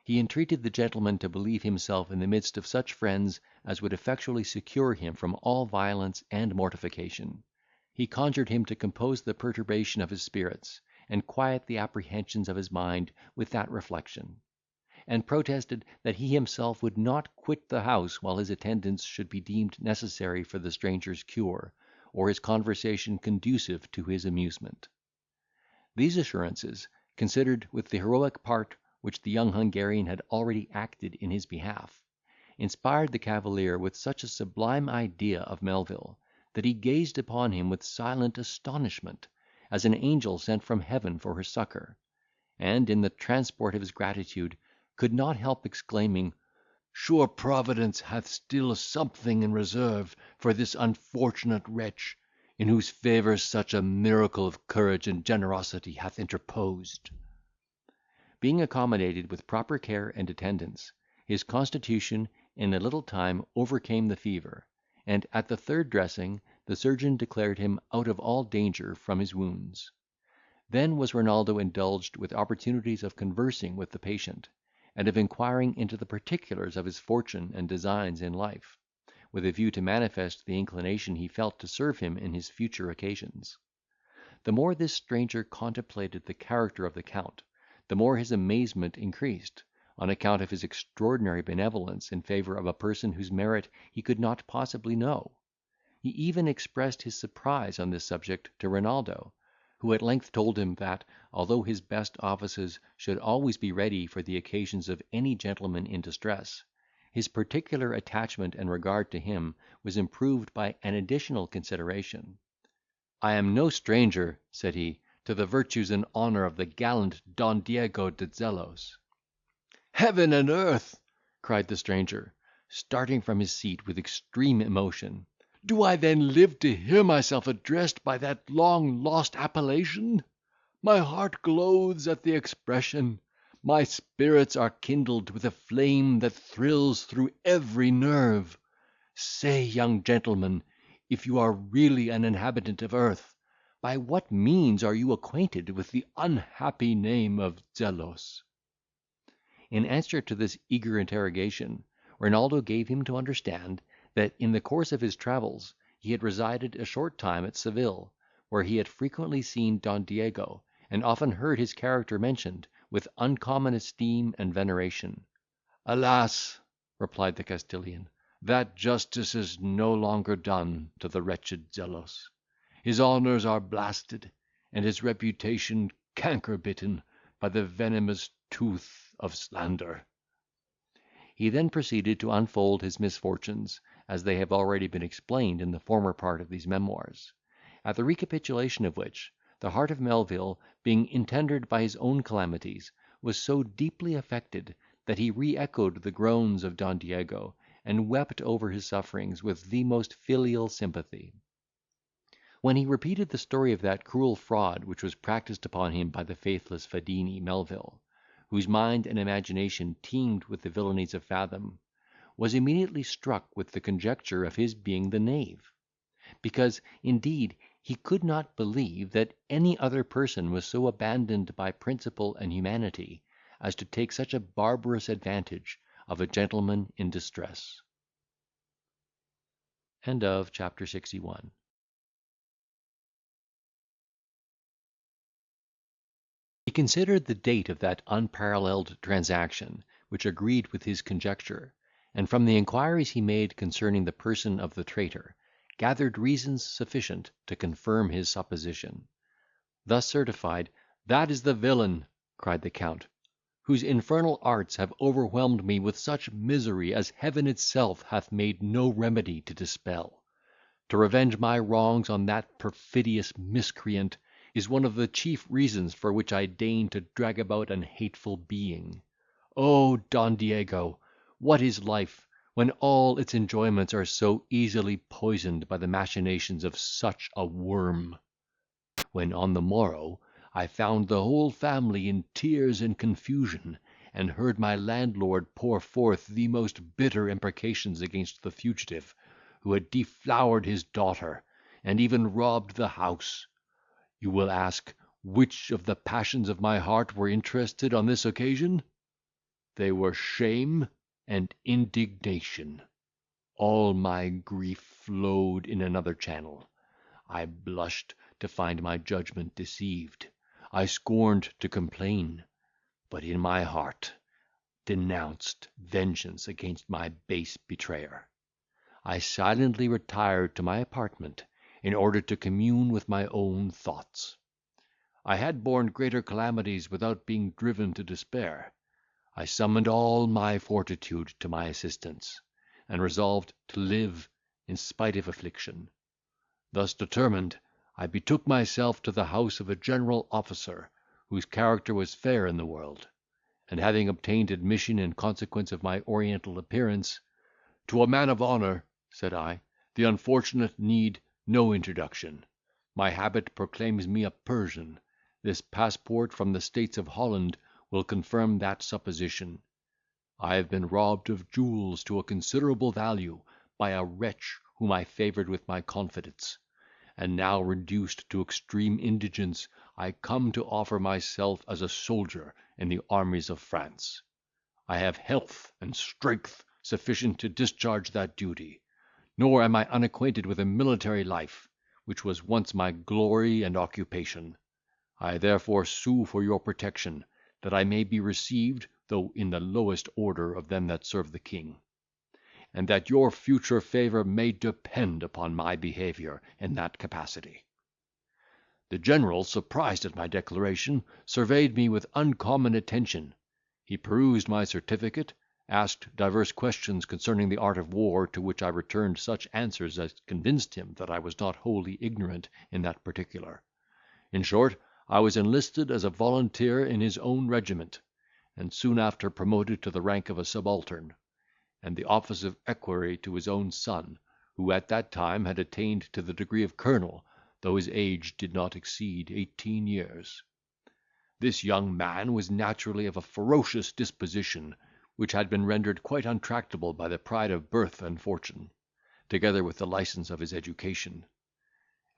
He entreated the gentleman to believe himself in the midst of such friends as would effectually secure him from all violence and mortification. He conjured him to compose the perturbation of his spirits, and quiet the apprehensions of his mind with that reflection; and protested that he himself would not quit the house while his attendance should be deemed necessary for the stranger's cure, or his conversation conducive to his amusement. These assurances, considered with the heroic part which the young Hungarian had already acted in his behalf, inspired the cavalier with such a sublime idea of Melvil, that he gazed upon him with silent astonishment, as an angel sent from heaven for her succour, and, in the transport of his gratitude, could not help exclaiming, "Sure Providence hath still something in reserve for this unfortunate wretch, in whose favour such a miracle of courage and generosity hath interposed." Being accommodated with proper care and attendance, his constitution in a little time overcame the fever, and, at the third dressing, the surgeon declared him out of all danger from his wounds. Then was Renaldo indulged with opportunities of conversing with the patient, and of inquiring into the particulars of his fortune and designs in life, with a view to manifest the inclination he felt to serve him in his future occasions. The more this stranger contemplated the character of the Count, the more his amazement increased, on account of his extraordinary benevolence in favour of a person whose merit he could not possibly know. He even expressed his surprise on this subject to Renaldo, who at length told him, that, although his best offices should always be ready for the occasions of any gentleman in distress, his particular attachment and regard to him was improved by an additional consideration. "I am no stranger," said he, "to the virtues and honour of the gallant Don Diego de Zelos." "Heaven and earth!" cried the stranger, starting from his seat with extreme emotion, "do I then live to hear myself addressed by that long lost appellation? My heart glows at the expression, my spirits are kindled with a flame that thrills through every nerve. Say, young gentleman, if you are really an inhabitant of earth, by what means are you acquainted with the unhappy name of Zelos?" In answer to this eager interrogation, Renaldo gave him to understand, that in the course of his travels he had resided a short time at Seville, where he had frequently seen Don Diego, and often heard his character mentioned with uncommon esteem and veneration. "Alas!" replied the Castilian, "that justice is no longer done to the wretched Zelos. His honours are blasted, and his reputation canker bitten by the venomous tooth of slander." He then proceeded to unfold his misfortunes, as they have already been explained in the former part of these memoirs; at the recapitulation of which, the heart of Melvil, being intendered by his own calamities, was so deeply affected, that he re-echoed the groans of Don Diego, and wept over his sufferings with the most filial sympathy. When he repeated the story of that cruel fraud which was practised upon him by the faithless Fadini, Melvil, whose mind and imagination teemed with the villainies of Fathom, was immediately struck with the conjecture of his being the knave; because, indeed, he could not believe that any other person was so abandoned by principle and humanity as to take such a barbarous advantage of a gentleman in distress. Chapter 61. He considered the date of that unparalleled transaction, which agreed with his conjecture, and from the inquiries he made concerning the person of the traitor, gathered reasons sufficient to confirm his supposition. Thus certified, "That is the villain," cried the Count, "whose infernal arts have overwhelmed me with such misery as Heaven itself hath made no remedy to dispel. To revenge my wrongs on that perfidious miscreant is one of the chief reasons for which I deign to drag about an hateful being. O Don Diego, what is life, when all its enjoyments are so easily poisoned by the machinations of such a worm?" When on the morrow I found the whole family in tears and confusion, and heard my landlord pour forth the most bitter imprecations against the fugitive, who had deflowered his daughter, and even robbed the house, you will ask, which of the passions of my heart were interested on this occasion? They were shame and indignation. All my grief flowed in another channel. I blushed to find my judgment deceived. I scorned to complain, but in my heart denounced vengeance against my base betrayer. I silently retired to my apartment, in order to commune with my own thoughts. I had borne greater calamities without being driven to despair. I summoned all my fortitude to my assistance, and resolved to live in spite of affliction. Thus determined, I betook myself to the house of a general officer, whose character was fair in the world; and having obtained admission in consequence of my oriental appearance, "To a man of honour," said I, "the unfortunate need no introduction. My habit proclaims me a Persian. This passport from the States of Holland will confirm that supposition. I have been robbed of jewels to a considerable value by a wretch whom I favoured with my confidence; and now reduced to extreme indigence, I come to offer myself as a soldier in the armies of France. I have health and strength sufficient to discharge that duty, nor am I unacquainted with a military life, which was once my glory and occupation. I therefore sue for your protection, that I may be received, though in the lowest order of them that serve the king, and that your future favour may depend upon my behaviour in that capacity." The general, surprised at my declaration, surveyed me with uncommon attention. He perused my certificate, asked divers questions concerning the art of war, to which I returned such answers as convinced him that I was not wholly ignorant in that particular. In short, I was enlisted as a volunteer in his own regiment, and soon after promoted to the rank of a subaltern, and the office of equerry to his own son, who at that time had attained to the degree of colonel, though his age did not exceed 18 years. This young man was naturally of a ferocious disposition, which had been rendered quite untractable by the pride of birth and fortune, together with the licence of his education.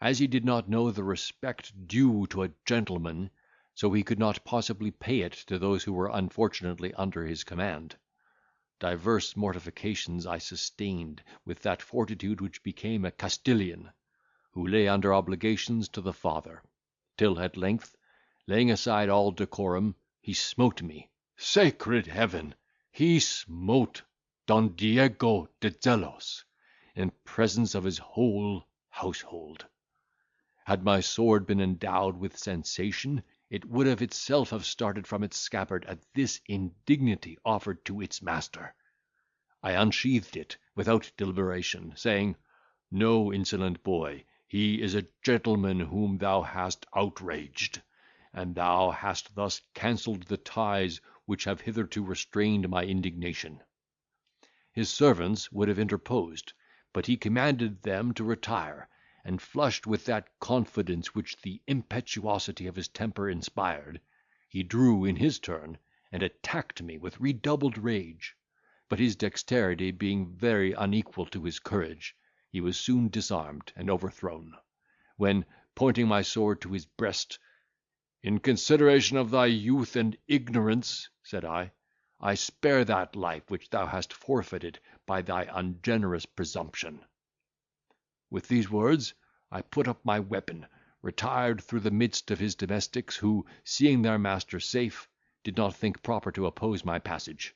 As he did not know the respect due to a gentleman, so he could not possibly pay it to those who were unfortunately under his command. Divers mortifications I sustained with that fortitude which became a Castilian, who lay under obligations to the father, till at length, laying aside all decorum, he smote me. Sacred heaven! He smote Don Diego de Zelos, in presence of his whole household. Had my sword been endowed with sensation, it would of itself have started from its scabbard at this indignity offered to its master. I unsheathed it without deliberation, saying, "No, insolent boy, he is a gentleman whom thou hast outraged, and thou hast thus cancelled the ties which have hitherto restrained my indignation." His servants would have interposed, but he commanded them to retire, and, flushed with that confidence which the impetuosity of his temper inspired, he drew in his turn, and attacked me with redoubled rage; but his dexterity being very unequal to his courage, he was soon disarmed and overthrown, when, pointing my sword to his breast, "In consideration of thy youth and ignorance," said I spare that life which thou hast forfeited by thy ungenerous presumption." With these words, I put up my weapon, retired through the midst of his domestics, who, seeing their master safe, did not think proper to oppose my passage,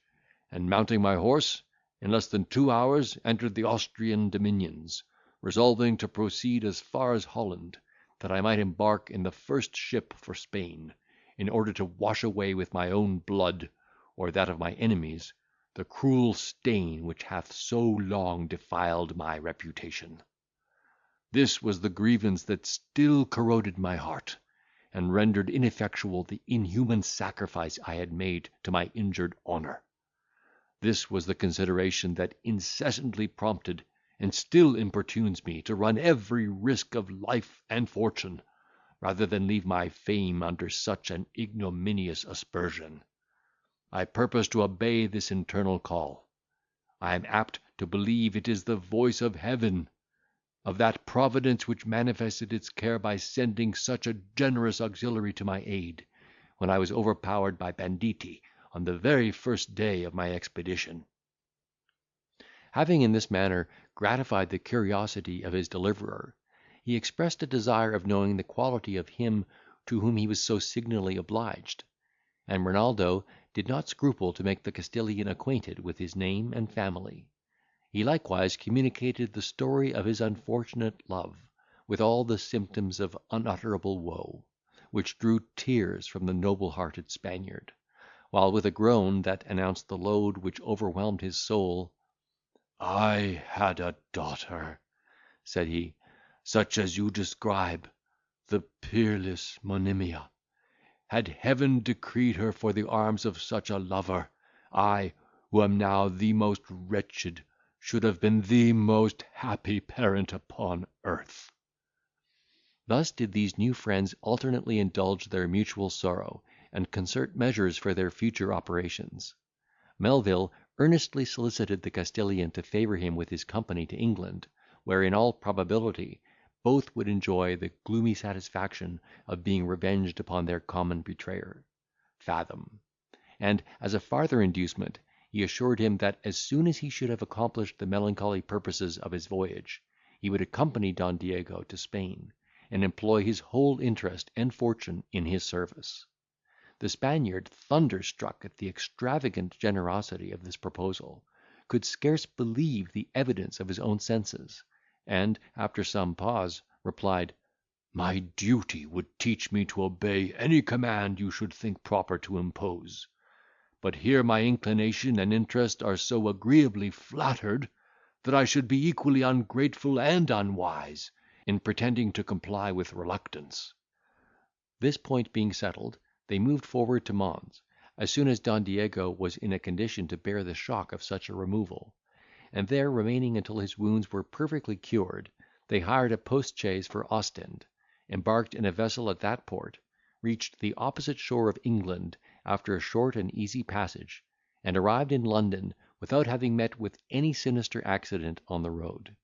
and mounting my horse, in less than 2 hours entered the Austrian dominions, resolving to proceed as far as Holland, that I might embark in the first ship for Spain, in order to wash away with my own blood, or that of my enemies, the cruel stain which hath so long defiled my reputation. This was the grievance that still corroded my heart, and rendered ineffectual the inhuman sacrifice I had made to my injured honour. This was the consideration that incessantly prompted, and still importunes me to run every risk of life and fortune, rather than leave my fame under such an ignominious aspersion. I purpose to obey this internal call. I am apt to believe it is the voice of heaven, of that providence which manifested its care by sending such a generous auxiliary to my aid, when I was overpowered by banditti on the very first day of my expedition. Having in this manner gratified the curiosity of his deliverer, he expressed a desire of knowing the quality of him to whom he was so signally obliged, and Renaldo did not scruple to make the Castilian acquainted with his name and family. He likewise communicated the story of his unfortunate love, with all the symptoms of unutterable woe, which drew tears from the noble-hearted Spaniard, while with a groan that announced the load which overwhelmed his soul, "I had a daughter," said he, "such as you describe, the peerless Monimia. Had Heaven decreed her for the arms of such a lover, I, who am now the most wretched, should have been the most happy parent upon earth." Thus did these new friends alternately indulge their mutual sorrow, and concert measures for their future operations. Melvil earnestly solicited the Castilian to favour him with his company to England, where in all probability both would enjoy the gloomy satisfaction of being revenged upon their common betrayer, Fathom; and, as a farther inducement, he assured him that as soon as he should have accomplished the melancholy purposes of his voyage, he would accompany Don Diego to Spain, and employ his whole interest and fortune in his service. The Spaniard, thunderstruck at the extravagant generosity of this proposal, could scarce believe the evidence of his own senses, and, after some pause, replied, "My duty would teach me to obey any command you should think proper to impose; but here my inclination and interest are so agreeably flattered, that I should be equally ungrateful and unwise in pretending to comply with reluctance." This point being settled, they moved forward to Mons, as soon as Don Diego was in a condition to bear the shock of such a removal; and there remaining until his wounds were perfectly cured, they hired a post chaise for Ostend, embarked in a vessel at that port, reached the opposite shore of England after a short and easy passage, and arrived in London without having met with any sinister accident on the road.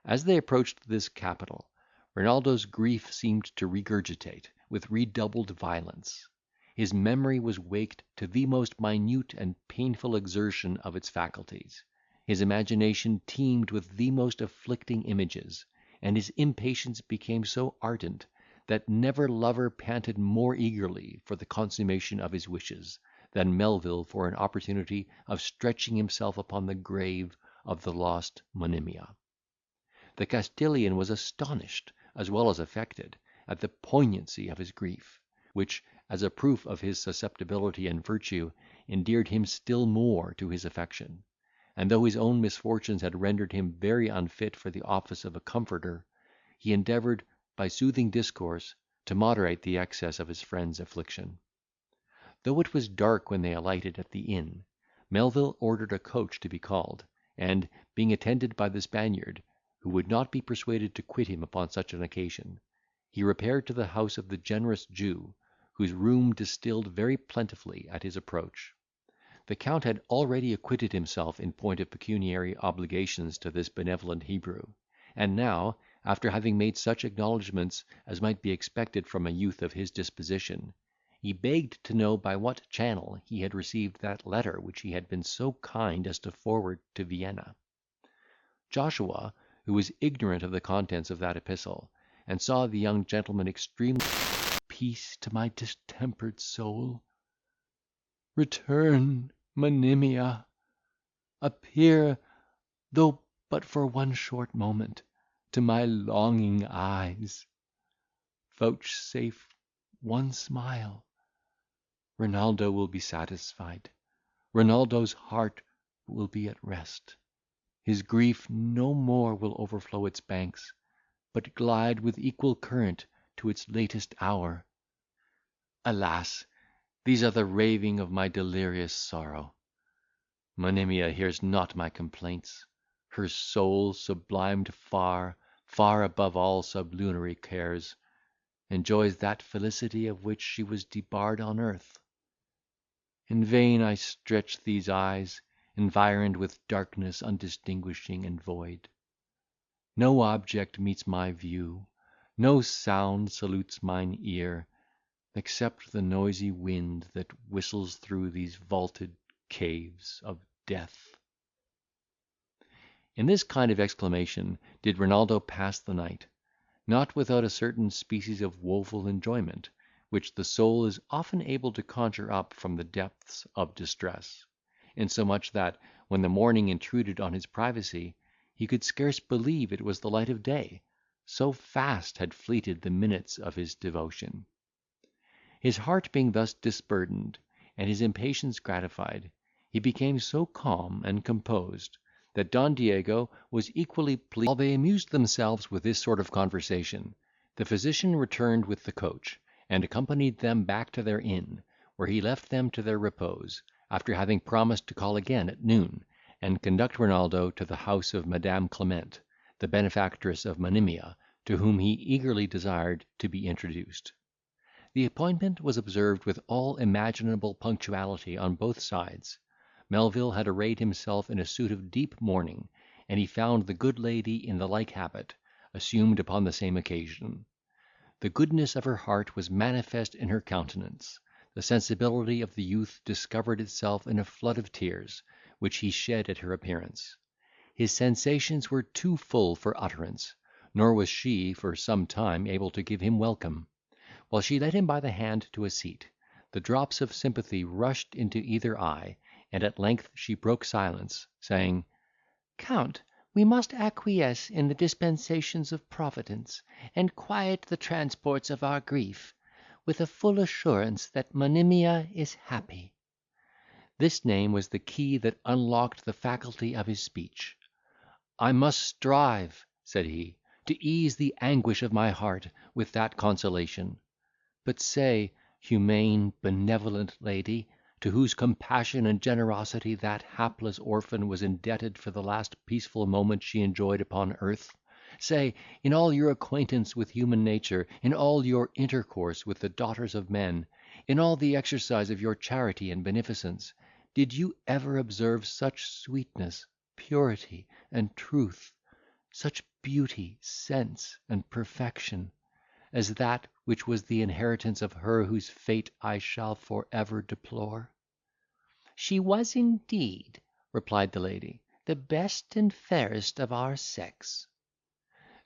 As they approached this capital, Renaldo's grief seemed to regurgitate with redoubled violence. His memory was waked to the most minute and painful exertion of its faculties; his imagination teemed with the most afflicting images, and his impatience became so ardent, that never lover panted more eagerly for the consummation of his wishes, than Melvil for an opportunity of stretching himself upon the grave of the lost Monimia. The Castilian was astonished, as well as affected, at the poignancy of his grief, which, as a proof of his susceptibility and virtue, endeared him still more to his affection; and though his own misfortunes had rendered him very unfit for the office of a comforter, he endeavoured, by soothing discourse, to moderate the excess of his friend's affliction. Though it was dark when they alighted at the inn, Melvil ordered a coach to be called, and, being attended by the Spaniard, who would not be persuaded to quit him upon such an occasion, he repaired to the house of the generous Jew, whose rheum distilled very plentifully at his approach. The Count had already acquitted himself in point of pecuniary obligations to this benevolent Hebrew, and now, after having made such acknowledgments as might be expected from a youth of his disposition, he begged to know by what channel he had received that letter which he had been so kind as to forward to Vienna. Joshua, who was ignorant of the contents of that epistle, and saw the young gentleman extremely peace to my distempered soul. Return, Monimia, appear, though but for one short moment, to my longing eyes. Vouchsafe one smile. Renaldo will be satisfied. Renaldo's heart will be at rest. His grief no more will overflow its banks, but glide with equal current to its latest hour. Alas! these are the raving of my delirious sorrow. Monimia hears not my complaints. Her soul, sublimed far, far above all sublunary cares, enjoys that felicity of which she was debarred on earth. In vain I stretch these eyes, environed with darkness undistinguishing and void. No object meets my view, no sound salutes mine ear, except the noisy wind that whistles through these vaulted caves of death. In this kind of exclamation did Renaldo pass the night, not without a certain species of woeful enjoyment, which the soul is often able to conjure up from the depths of distress; insomuch that, when the morning intruded on his privacy, he could scarce believe it was the light of day, so fast had fleeted the minutes of his devotion. His heart being thus disburdened, and his impatience gratified, he became so calm and composed, that Don Diego was equally pleased. While they amused themselves with this sort of conversation, the physician returned with the coach, and accompanied them back to their inn, where he left them to their repose, after having promised to call again at noon, and conduct Renaldo to the house of Madame Clement, the benefactress of Monimia, to whom he eagerly desired to be introduced. The appointment was observed with all imaginable punctuality on both sides. Melvil had arrayed himself in a suit of deep mourning, and he found the good lady in the like habit, assumed upon the same occasion. The goodness of her heart was manifest in her countenance. the sensibility of the youth discovered itself in a flood of tears, which he shed at her appearance. His sensations were too full for utterance, nor was she, for some time, able to give him welcome. While she led him by the hand to a seat, the drops of sympathy rushed into either eye, and at length she broke silence, saying, "Count, we must acquiesce in the dispensations of Providence, and quiet the transports of our grief, with a full assurance that Monimia is happy." This name was the key that unlocked the faculty of his speech. "I must strive," said he, "to ease the anguish of my heart with that consolation. But say, humane, benevolent lady, to whose compassion and generosity that hapless orphan was indebted for the last peaceful moment she enjoyed upon earth, say, in all your acquaintance with human nature, in all your intercourse with the daughters of men, in all the exercise of your charity and beneficence, did you ever observe such sweetness, purity, and truth, such beauty, sense, and perfection, as that which was the inheritance of her whose fate I shall for ever deplore?" "She was indeed," replied the lady, "the best and fairest of our sex."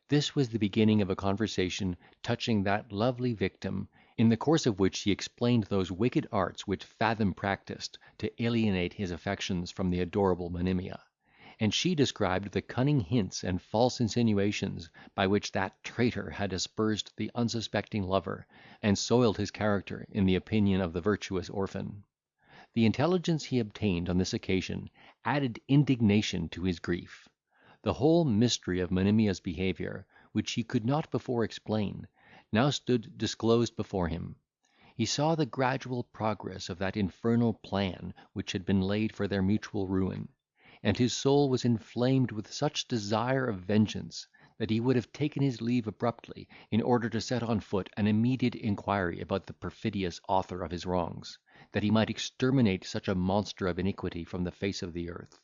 This was the beginning of a conversation touching that lovely victim, in the course of which he explained those wicked arts which Fathom practised to alienate his affections from the adorable Monimia; and she described the cunning hints and false insinuations by which that traitor had aspersed the unsuspecting lover, and soiled his character in the opinion of the virtuous orphan. The intelligence he obtained on this occasion added indignation to his grief. The whole mystery of Monimia's behaviour, which he could not before explain, now stood disclosed before him. He saw the gradual progress of that infernal plan which had been laid for their mutual ruin, and his soul was inflamed with such desire of vengeance, that he would have taken his leave abruptly, in order to set on foot an immediate inquiry about the perfidious author of his wrongs, that he might exterminate such a monster of iniquity from the face of the earth.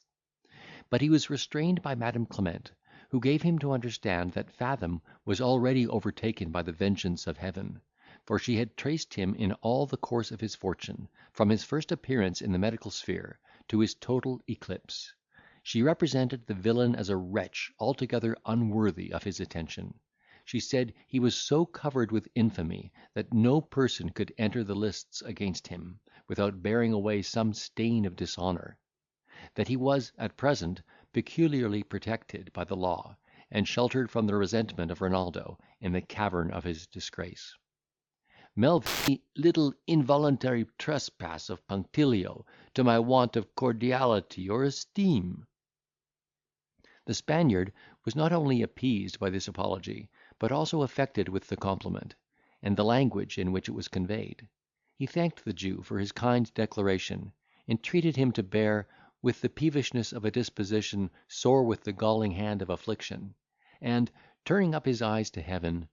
But he was restrained by Madam Clement, who gave him to understand that Fathom was already overtaken by the vengeance of Heaven, for she had traced him in all the course of his fortune, from his first appearance in the medical sphere to his total eclipse. She represented the villain as a wretch altogether unworthy of his attention. She said he was so covered with infamy, that no person could enter the lists against him, without bearing away some stain of dishonour; that he was, at present, peculiarly protected by the law, and sheltered from the resentment of Renaldo in the cavern of his disgrace. Melvil, little involuntary trespass of punctilio to my want of cordiality or esteem." The Spaniard was not only appeased by this apology, but also affected with the compliment, and the language in which it was conveyed. He thanked the Jew for his kind declaration, entreated him to bear with the peevishness of a disposition sore with the galling hand of affliction, and, turning up his eyes to heaven,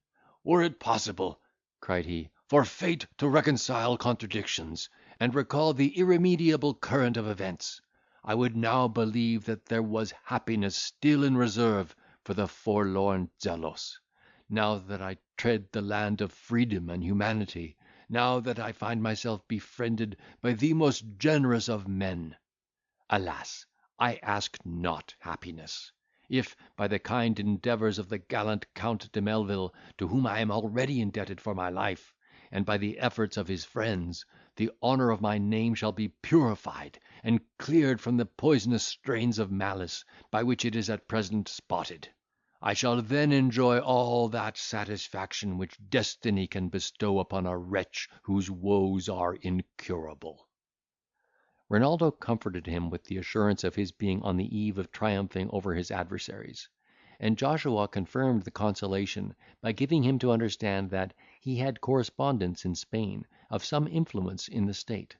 "Were it possible," cried he, "for fate to reconcile contradictions, and recall the irremediable current of events, I would now believe that there was happiness still in reserve for the forlorn Zelos. Now that I tread the land of freedom and humanity, now that I find myself befriended by the most generous of men. Alas! I ask not happiness. If, by the kind endeavours of the gallant Count de Melvil, to whom I am already indebted for my life, and by the efforts of his friends, the honour of my name shall be purified and cleared from the poisonous strains of malice, by which it is at present spotted, I shall then enjoy all that satisfaction which destiny can bestow upon a wretch whose woes are incurable." Renaldo comforted him with the assurance of his being on the eve of triumphing over his adversaries; and Joshua confirmed the consolation by giving him to understand that he had correspondents in Spain of some influence in the state,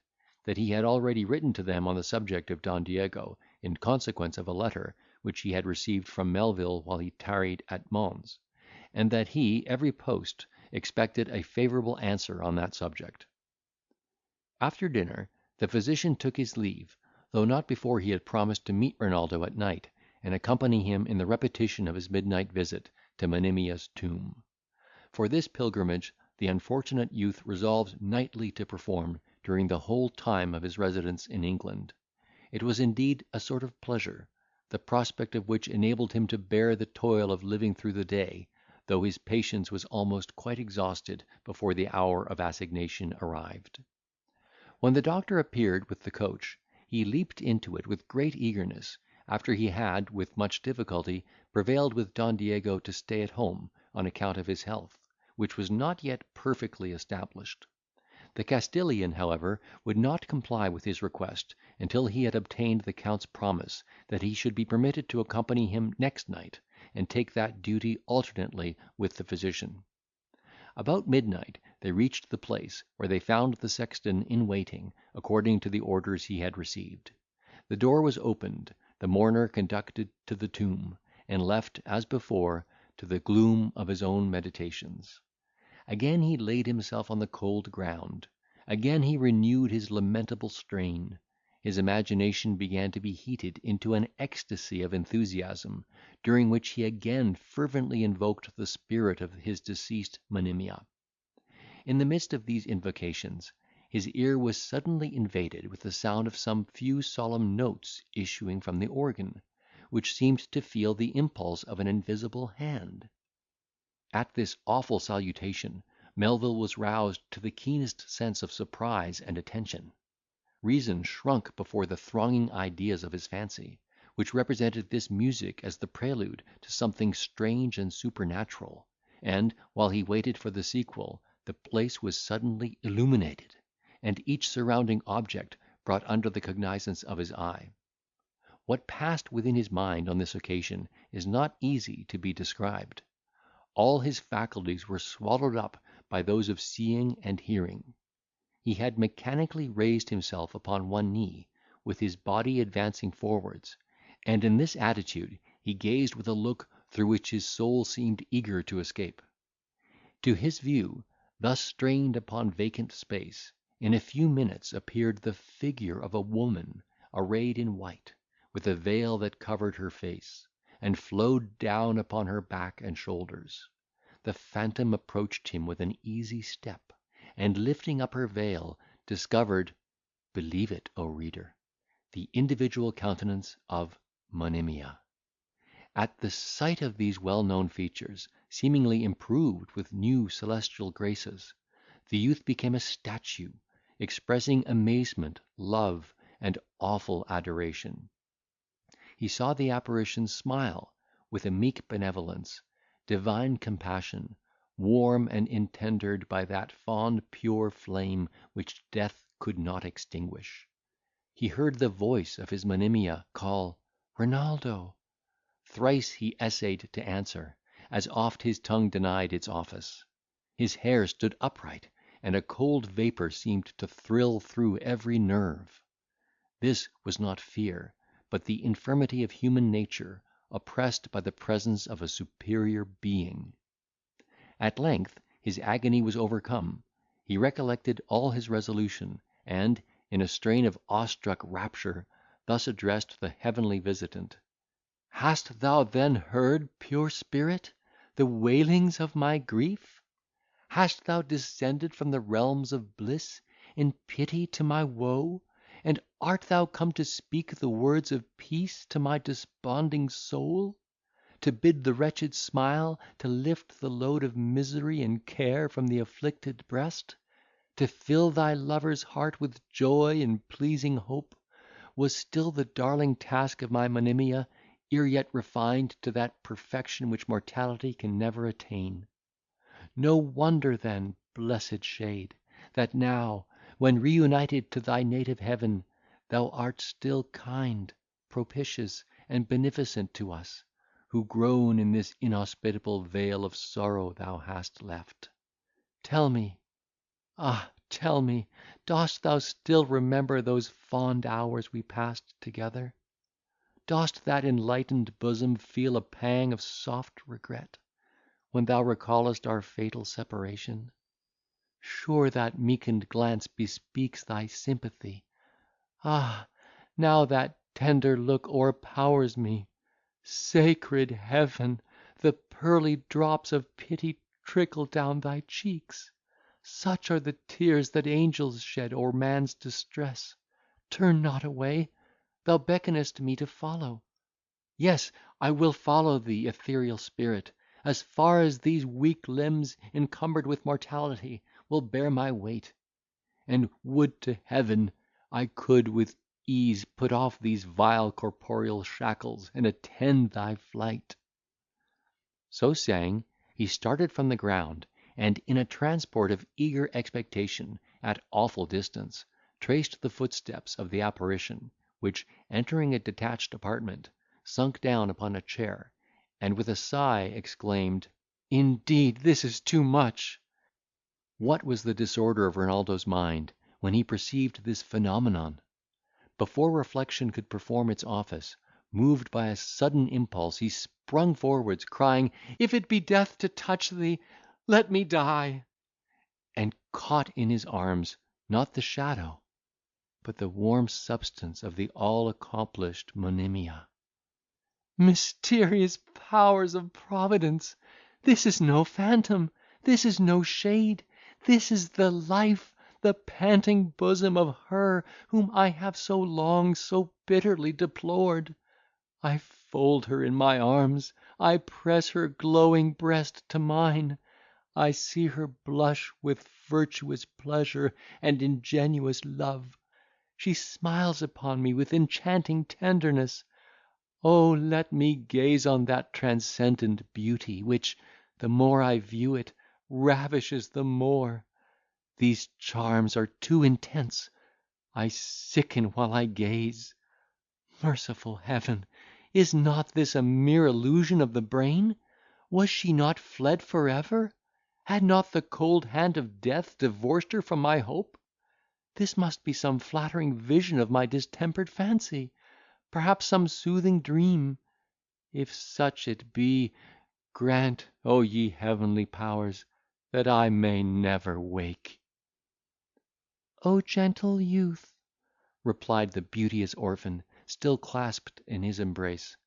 that he had already written to them on the subject of Don Diego, in consequence of a letter which he had received from Melvil while he tarried at Mons, and that he, every post, expected a favourable answer on that subject. After dinner, the physician took his leave, though not before he had promised to meet Renaldo at night, and accompany him in the repetition of his midnight visit to Monimia's tomb. For this pilgrimage the unfortunate youth resolved nightly to perform, during the whole time of his residence in England. It was indeed a sort of pleasure, the prospect of which enabled him to bear the toil of living through the day, though his patience was almost quite exhausted before the hour of assignation arrived. When the doctor appeared with the coach, he leaped into it with great eagerness, after he had, with much difficulty, prevailed with Don Diego to stay at home, on account of his health, which was not yet perfectly established. The Castilian, however, would not comply with his request, until he had obtained the Count's promise that he should be permitted to accompany him next night, and take that duty alternately with the physician. About midnight they reached the place, where they found the sexton in waiting, according to the orders he had received. The door was opened, the mourner conducted to the tomb, and left, as before, to the gloom of his own meditations. Again he laid himself on the cold ground. Again he renewed his lamentable strain. His imagination began to be heated into an ecstasy of enthusiasm, during which he again fervently invoked the spirit of his deceased Monimia. In the midst of these invocations, his ear was suddenly invaded with the sound of some few solemn notes issuing from the organ, which seemed to feel the impulse of an invisible hand. At this awful salutation, Melvil was roused to the keenest sense of surprise and attention. Reason shrunk before the thronging ideas of his fancy, which represented this music as the prelude to something strange and supernatural; and, while he waited for the sequel, the place was suddenly illuminated, and each surrounding object brought under the cognizance of his eye. What passed within his mind on this occasion is not easy to be described. All his faculties were swallowed up by those of seeing and hearing. He had mechanically raised himself upon one knee, with his body advancing forwards, and in this attitude he gazed with a look through which his soul seemed eager to escape. To his view, thus strained upon vacant space, in a few minutes appeared the figure of a woman, arrayed in white, with a veil that covered her face, and flowed down upon her back and shoulders. The phantom approached him with an easy step, and lifting up her veil, discovered, believe it, O reader, the individual countenance of Monimia. At the sight of these well-known features, seemingly improved with new celestial graces, the youth became a statue, expressing amazement, love, and awful adoration. He saw the apparition smile with a meek benevolence, divine compassion, warm and intendered by that fond pure flame which death could not extinguish. He heard the voice of his Monimia call, "Renaldo!" Thrice he essayed to answer, as oft his tongue denied its office. His hair stood upright, and a cold vapour seemed to thrill through every nerve. This was not fear, but the infirmity of human nature, oppressed by the presence of a superior being. At length his agony was overcome. He recollected all his resolution, and, in a strain of awestruck rapture, thus addressed the heavenly visitant: "Hast thou then heard, pure spirit, the wailings of my grief? Hast thou descended from the realms of bliss, in pity to my woe, and art thou come to speak the words of peace to my desponding soul? To bid the wretched smile, to lift the load of misery and care from the afflicted breast? To fill thy lover's heart with joy and pleasing hope, was still the darling task of my Monimia, ere yet refined to that perfection which mortality can never attain. No wonder then, blessed shade, that now, when reunited to thy native heaven, thou art still kind, propitious, and beneficent to us, who groan in this inhospitable vale of sorrow thou hast left. Tell me, ah, tell me, dost thou still remember those fond hours we passed together? Dost that enlightened bosom feel a pang of soft regret, when thou recallest our fatal separation? Sure that meekened glance bespeaks thy sympathy. Ah! now that tender look o'erpowers me. Sacred Heaven! the pearly drops of pity trickle down thy cheeks. Such are the tears that angels shed o'er man's distress. Turn not away, thou beckonest me to follow. Yes, I will follow thee, ethereal spirit, as far as these weak limbs, encumbered with mortality, will bear my weight. And would to heaven I could with ease put off these vile corporeal shackles, and attend thy flight." So saying, he started from the ground, and, in a transport of eager expectation, at awful distance, traced the footsteps of the apparition, which, entering a detached apartment, sunk down upon a chair, and with a sigh exclaimed, "Indeed this is too much!" What was the disorder of Renaldo's mind, when he perceived this phenomenon? Before reflection could perform its office, moved by a sudden impulse, he sprung forwards, crying, "If it be death to touch thee, let me die!" and caught in his arms, not the shadow, but the warm substance of the all accomplished Monimia. Mysterious powers of Providence! This is no phantom, this is no shade, this is the life, the panting bosom of her whom I have so long, so bitterly deplored. I fold her in my arms, I press her glowing breast to mine, I see her blush with virtuous pleasure and ingenuous love. She smiles upon me with enchanting tenderness. Oh, let me gaze on that transcendent beauty, which, the more I view it, ravishes the more. These charms are too intense, I sicken while I gaze. Merciful Heaven! is not this a mere illusion of the brain? Was she not fled for ever? Had not the cold hand of death divorced her from my hope? This must be some flattering vision of my distempered fancy, perhaps some soothing dream. If such it be, grant, O ye heavenly powers, that I may never wake." "O gentle youth," replied the beauteous orphan, still clasped in his embrace,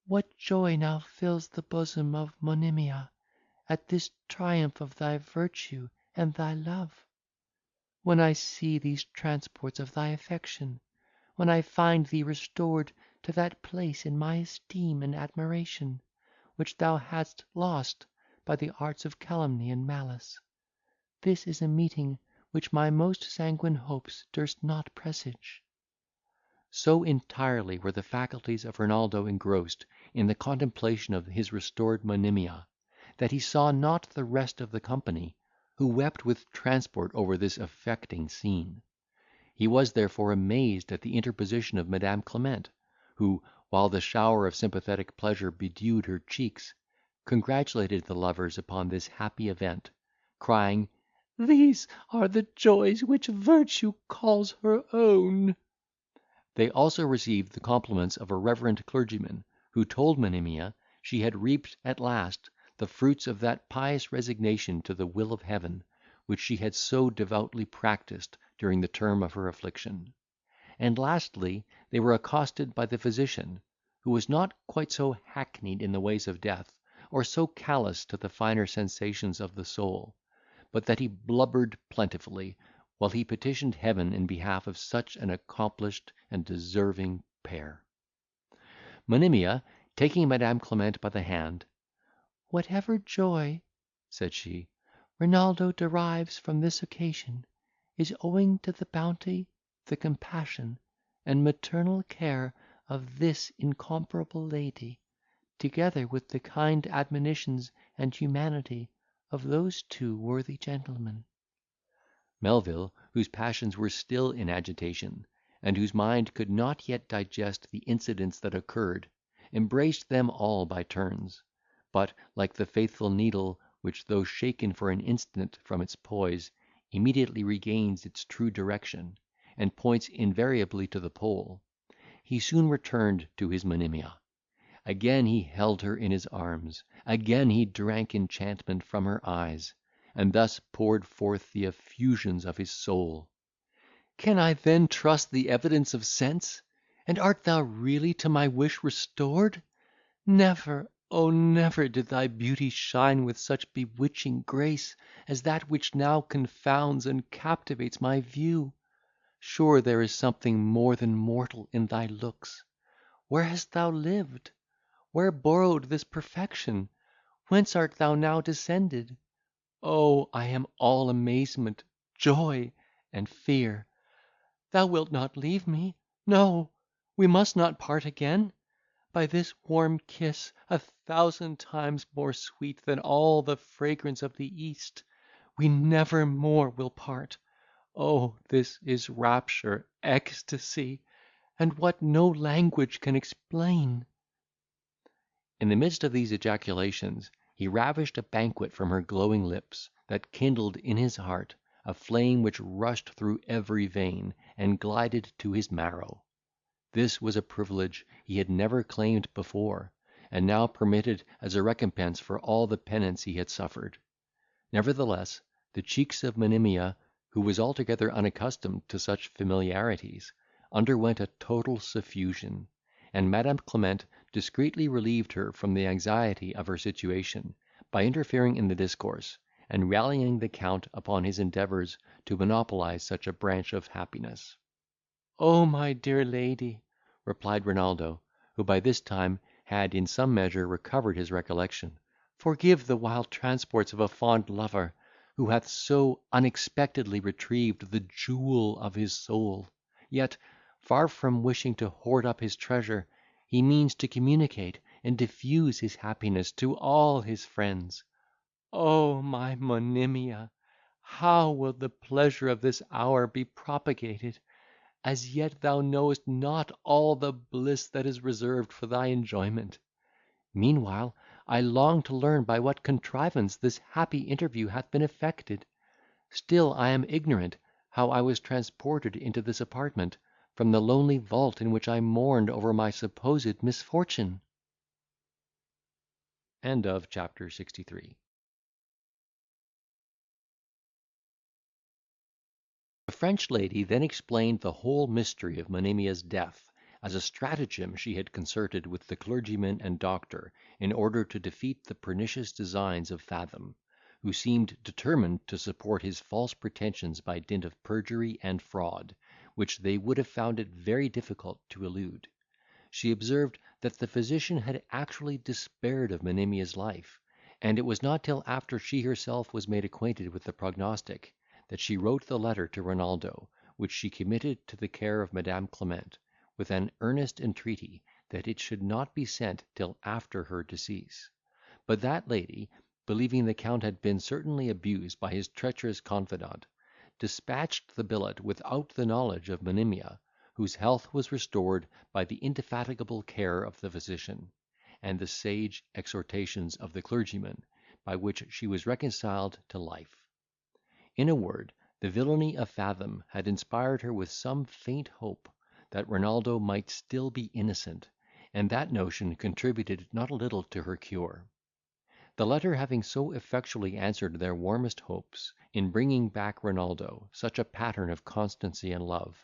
"what joy now fills the bosom of Monimia, at this triumph of thy virtue and thy love! When I see these transports of thy affection, when I find thee restored to that place in my esteem and admiration, which thou hadst lost by the arts of calumny and malice, this is a meeting which my most sanguine hopes durst not presage." So entirely were the faculties of Renaldo engrossed in the contemplation of his restored Monimia, that he saw not the rest of the company, who wept with transport over this affecting scene. He was therefore amazed at the interposition of Madam Clement, who, while the shower of sympathetic pleasure bedewed her cheeks, congratulated the lovers upon this happy event, crying, "These are the joys which virtue calls her own." They also received the compliments of a reverend clergyman, who told Monimia she had reaped at last the fruits of that pious resignation to the will of Heaven, which she had so devoutly practised during the term of her affliction. And lastly, they were accosted by the physician, who was not quite so hackneyed in the ways of death, or so callous to the finer sensations of the soul, but that he blubbered plentifully, while he petitioned Heaven in behalf of such an accomplished and deserving pair. Monimia, taking Madam Clement by the hand, "Whatever joy," said she, "Renaldo derives from this occasion, is owing to the bounty, the compassion, and maternal care of this incomparable lady, together with the kind admonitions and humanity of those two worthy gentlemen." Melvil, whose passions were still in agitation, and whose mind could not yet digest the incidents that occurred, embraced them all by turns; but, like the faithful needle, which, though shaken for an instant from its poise, immediately regains its true direction, and points invariably to the pole, he soon returned to his Monimia. Again he held her in his arms, again he drank enchantment from her eyes, and thus poured forth the effusions of his soul. "Can I then trust the evidence of sense? And art thou really to my wish restored? Never, Oh, never did thy beauty shine with such bewitching grace as that which now confounds and captivates my view. Sure there is something more than mortal in thy looks. Where hast thou lived? Where borrowed this perfection? Whence art thou now descended? Oh, I am all amazement, joy, and fear. Thou wilt not leave me? No, we must not part again. By this warm kiss, 1,000 times more sweet than all the fragrance of the East, we never more will part. Oh, this is rapture, ecstasy, and what no language can explain. In the midst of these ejaculations, he ravished a banquet from her glowing lips, that kindled in his heart a flame which rushed through every vein, and glided to his marrow. This was a privilege he had never claimed before, and now permitted as a recompense for all the penance he had suffered. Nevertheless, the cheeks of Monimia, who was altogether unaccustomed to such familiarities, underwent a total suffusion, and Madam Clement discreetly relieved her from the anxiety of her situation, by interfering in the discourse, and rallying the Count upon his endeavours to monopolize such a branch of happiness. "Oh, my dear lady," replied Renaldo, who by this time had in some measure recovered his recollection, "forgive the wild transports of a fond lover, who hath so unexpectedly retrieved the jewel of his soul; yet, far from wishing to hoard up his treasure, he means to communicate and diffuse his happiness to all his friends. Oh, my Monimia, how will the pleasure of this hour be propagated! As yet thou knowest not all the bliss that is reserved for thy enjoyment. Meanwhile, I long to learn by what contrivance this happy interview hath been effected. Still I am ignorant how I was transported into this apartment, from the lonely vault in which I mourned over my supposed misfortune." Chapter 63. The French lady then explained the whole mystery of Monimia's death, as a stratagem she had concerted with the clergyman and doctor, in order to defeat the pernicious designs of Fathom, who seemed determined to support his false pretensions by dint of perjury and fraud, which they would have found it very difficult to elude. She observed that the physician had actually despaired of Monimia's life, and it was not till after she herself was made acquainted with the prognostic, that she wrote the letter to Renaldo, which she committed to the care of Madam Clement, with an earnest entreaty that it should not be sent till after her decease. But that lady, believing the Count had been certainly abused by his treacherous confidant, dispatched the billet without the knowledge of Monimia, whose health was restored by the indefatigable care of the physician, and the sage exhortations of the clergyman, by which she was reconciled to life. In a word, the villainy of Fathom had inspired her with some faint hope that Renaldo might still be innocent, and that notion contributed not a little to her cure. The letter having so effectually answered their warmest hopes, in bringing back Renaldo, such a pattern of constancy and love,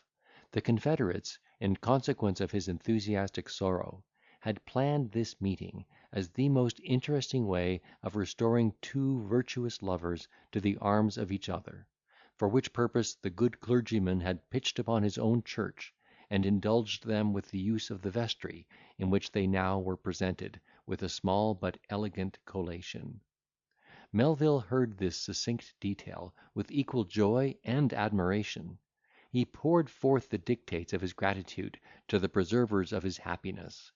the confederates, in consequence of his enthusiastic sorrow, had planned this meeting as the most interesting way of restoring two virtuous lovers to the arms of each other; for which purpose the good clergyman had pitched upon his own church, and indulged them with the use of the vestry, in which they now were presented, with a small but elegant collation. Melvil heard this succinct detail with equal joy and admiration. He poured forth the dictates of his gratitude to the preservers of his happiness.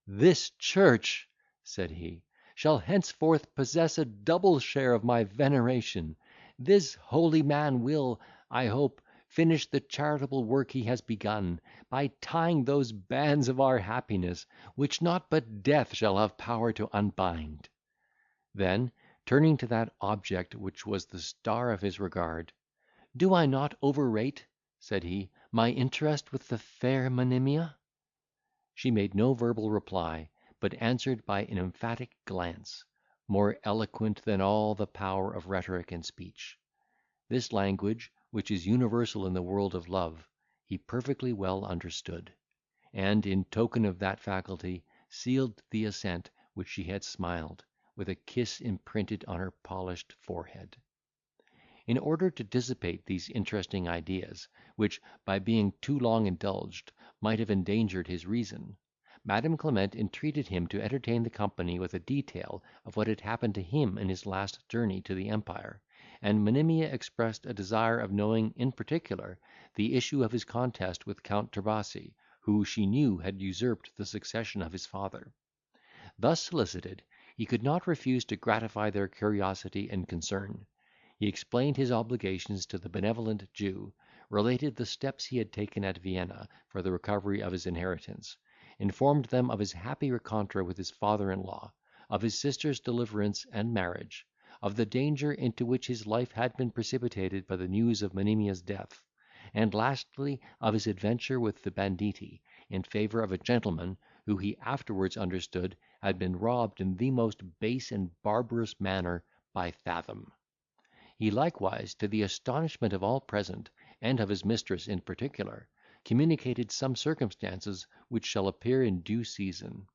"This church," said he, "shall henceforth possess a double share of my veneration. This holy man will, I hope, finish the charitable work he has begun, by tying those bands of our happiness, which naught but death shall have power to unbind." Then, turning to that object which was the star of his regard, "Do I not overrate," said he, "my interest with the fair Monimia?" She made no verbal reply, but answered by an emphatic glance, more eloquent than all the power of rhetoric and speech. This language, which is universal in the world of love, he perfectly well understood, and, in token of that faculty, sealed the assent which she had smiled, with a kiss imprinted on her polished forehead. In order to dissipate these interesting ideas, which, by being too long indulged, might have endangered his reason, Madam Clement entreated him to entertain the company with a detail of what had happened to him in his last journey to the empire, and Monimia expressed a desire of knowing, in particular, the issue of his contest with Count Trebasi, who, she knew, had usurped the succession of his father. Thus solicited, he could not refuse to gratify their curiosity and concern. He explained his obligations to the benevolent Jew, related the steps he had taken at Vienna for the recovery of his inheritance, informed them of his happy rencontre with his father-in-law, of his sister's deliverance and marriage, of the danger into which his life had been precipitated by the news of Monimia's death, and lastly of his adventure with the banditti, in favour of a gentleman, who he afterwards understood had been robbed in the most base and barbarous manner by Fathom. He likewise, to the astonishment of all present, and of his mistress in particular, communicated some circumstances which shall appear in due season.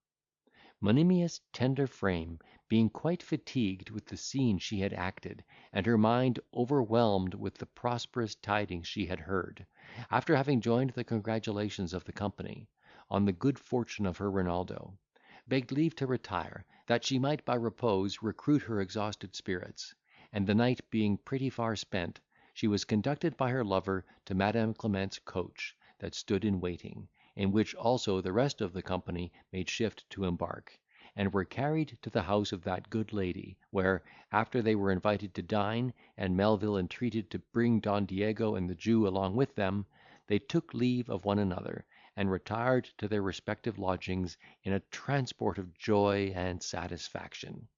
Monimia's tender frame being quite fatigued with the scene she had acted, and her mind overwhelmed with the prosperous tidings she had heard, after having joined the congratulations of the company, on the good fortune of her Renaldo, begged leave to retire, that she might by repose recruit her exhausted spirits; and the night being pretty far spent, she was conducted by her lover to Madam Clement's coach, that stood in waiting, in which also the rest of the company made shift to embark, and were carried to the house of that good lady, where, after they were invited to dine, and Melvil entreated to bring Don Diego and the Jew along with them, they took leave of one another, and retired to their respective lodgings in a transport of joy and satisfaction.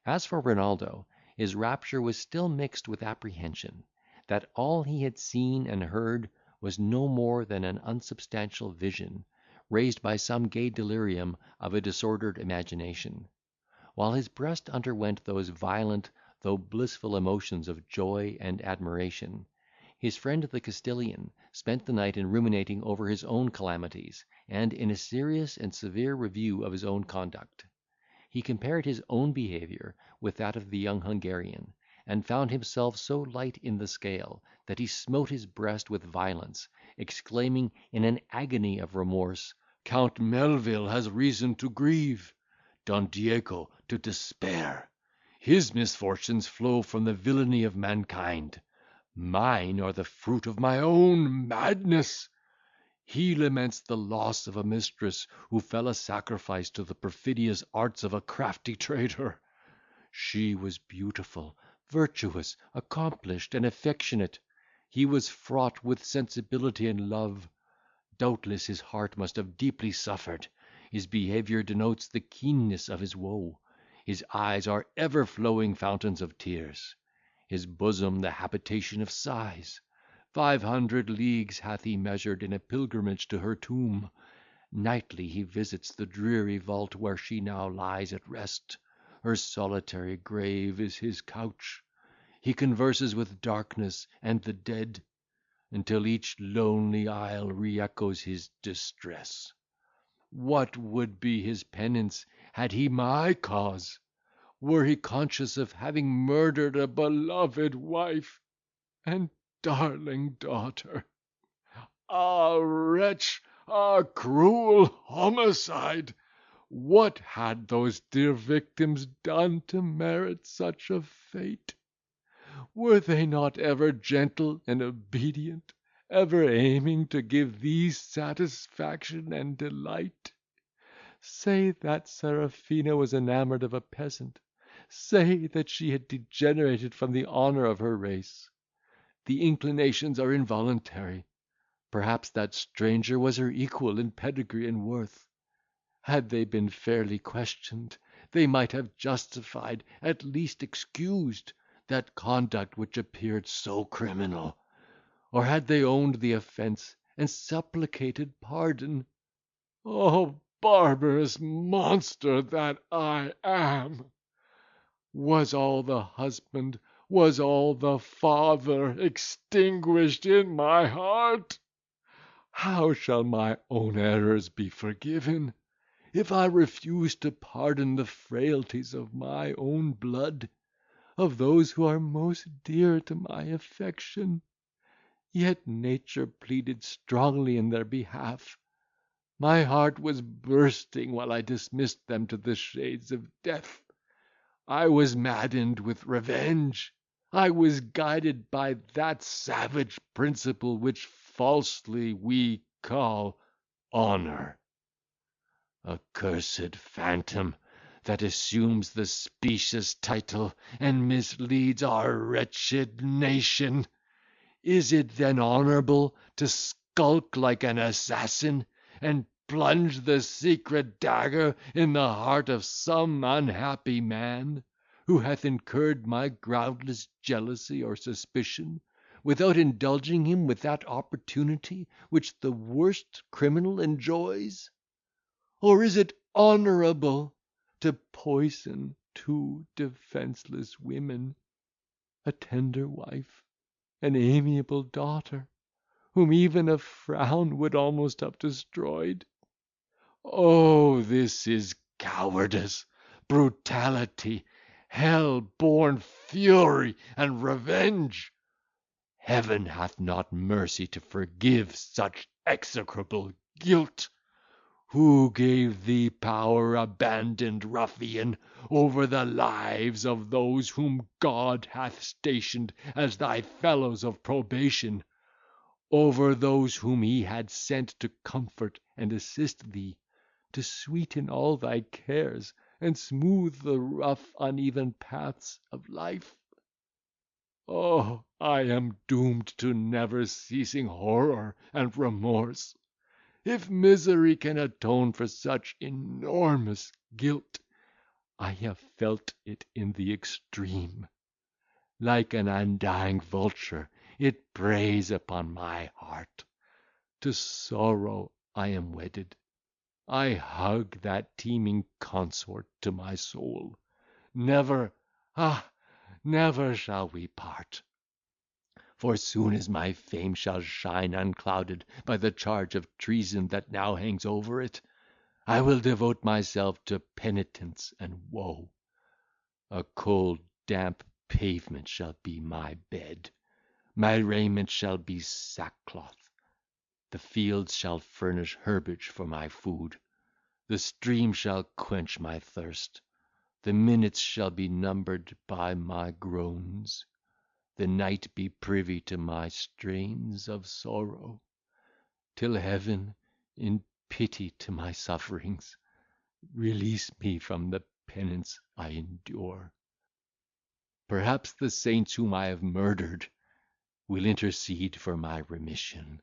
As for Renaldo, his rapture was still mixed with apprehension, that all he had seen and heard was no more than an unsubstantial vision, raised by some gay delirium of a disordered imagination. While his breast underwent those violent though blissful emotions of joy and admiration, his friend the Castilian spent the night in ruminating over his own calamities, and in a serious and severe review of his own conduct. He compared his own behaviour with that of the young Hungarian, and found himself so light in the scale, that he smote his breast with violence, exclaiming in an agony of remorse, "Count Melvil has reason to grieve, Don Diego to despair. His misfortunes flow from the villainy of mankind; mine are the fruit of my own madness. He laments the loss of a mistress who fell a sacrifice to the perfidious arts of a crafty traitor. She was beautiful, virtuous, accomplished, and affectionate. He was fraught with sensibility and love. Doubtless his heart must have deeply suffered. His behaviour denotes the keenness of his woe. His eyes are ever flowing fountains of tears. His bosom the habitation of sighs. 500 leagues hath he measured in a pilgrimage to her tomb. Nightly he visits the dreary vault where she now lies at rest. Her solitary grave is his couch. He converses with darkness and the dead, until each lonely isle re-echoes his distress. What would be his penance had he my cause? Were he conscious of having murdered a beloved wife and darling daughter? Ah, wretch! Ah, cruel homicide! What had those dear victims done to merit such a fate? Were they not ever gentle and obedient, ever aiming to give thee satisfaction and delight? Say that Serafina was enamoured of a peasant; say that she had degenerated from the honour of her race. The inclinations are involuntary. Perhaps that stranger was her equal in pedigree and worth. Had they been fairly questioned, they might have justified, at least excused, that conduct which appeared so criminal; or had they owned the offence, and supplicated pardon. Oh, barbarous monster that I am! Was all the husband, was all the father extinguished in my heart? How shall my own errors be forgiven? if I refuse to pardon the frailties of my own blood, of those who are most dear to my affection, yet nature pleaded strongly in their behalf. My heart was bursting while I dismissed them to the shades of death. I was maddened with revenge. I was guided by that savage principle which falsely we call honour. Accursed phantom, that assumes the specious title, and misleads our wretched nation! Is it then honourable to skulk like an assassin, and plunge the secret dagger in the heart of some unhappy man, who hath incurred my groundless jealousy or suspicion, without indulging him with that opportunity which the worst criminal enjoys? Or is it honourable to poison two defenceless women, a tender wife, an amiable daughter, whom even a frown would almost have destroyed? Oh, this is cowardice, brutality, hell-born fury, and revenge! Heaven hath not mercy to forgive such execrable guilt. Who gave thee power, abandoned ruffian, over the lives of those whom God hath stationed as thy fellows of probation, over those whom he had sent to comfort and assist thee, to sweeten all thy cares, and smooth the rough uneven paths of life? Oh, I am doomed to never ceasing horror and remorse. If misery can atone for such enormous guilt, I have felt it in the extreme. Like an undying vulture, it preys upon my heart. To sorrow I am wedded. I hug that teeming consort to my soul. Never, never shall we part. For soon as my fame shall shine unclouded by the charge of treason that now hangs over it, I will devote myself to penitence and woe. A cold damp pavement shall be my bed, my raiment shall be sackcloth, the fields shall furnish herbage for my food, the stream shall quench my thirst, the minutes shall be numbered by my groans, the night be privy to my strains of sorrow, till heaven, in pity to my sufferings, release me from the penance I endure. Perhaps the saints whom I have murdered will intercede for my remission."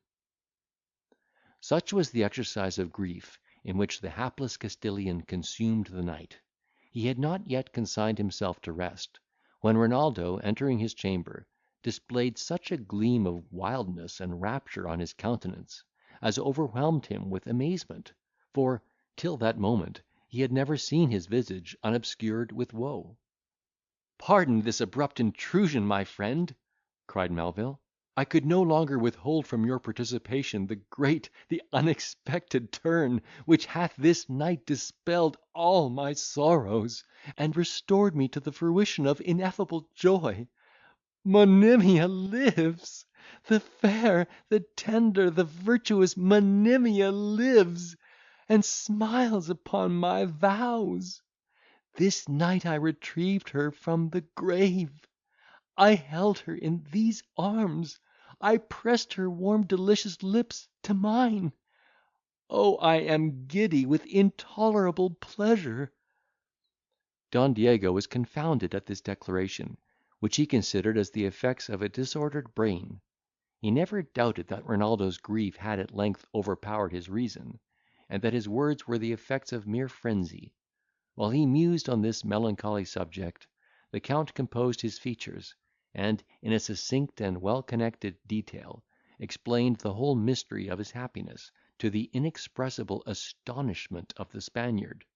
Such was the exercise of grief in which the hapless Castilian consumed the night. He had not yet consigned himself to rest, when Renaldo, entering his chamber, displayed such a gleam of wildness and rapture on his countenance, as overwhelmed him with amazement; for, till that moment, he had never seen his visage unobscured with woe. "Pardon this abrupt intrusion, my friend," cried Melvil. "I could no longer withhold from your participation the great, the unexpected turn, which hath this night dispelled all my sorrows, and restored me to the fruition of ineffable joy. Monimia lives! The fair, the tender, the virtuous Monimia lives, and smiles upon my vows. This night I retrieved her from the grave. I held her in these arms. I pressed her warm delicious lips to mine. Oh, I am giddy with intolerable pleasure." Don Diego was confounded at this declaration, which he considered as the effects of a disordered brain. He never doubted that Renaldo's grief had at length overpowered his reason, and that his words were the effects of mere frenzy. While he mused on this melancholy subject, the Count composed his features, and, in a succinct and well connected detail, explained the whole mystery of his happiness, to the inexpressible astonishment of the Spaniard,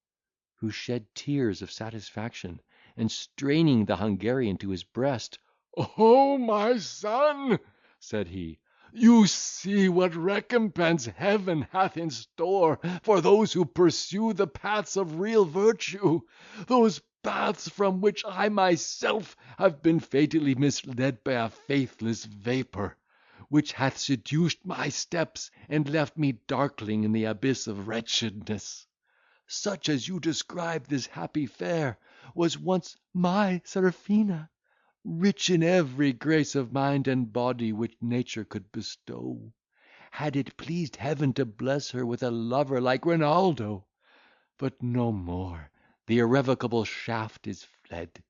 who shed tears of satisfaction, and, straining the Hungarian to his breast, "Oh, my son," said he, You see what recompense heaven hath in store for those who pursue the paths of real virtue, those paths from which I myself have been fatally misled by a faithless vapour, which hath seduced my steps and left me darkling in the abyss of wretchedness. Such as you describe this happy fair was once my Serafina, rich in every grace of mind and body which nature could bestow, had it pleased heaven to bless her with a lover like Renaldo. But no more, the irrevocable shaft is fled.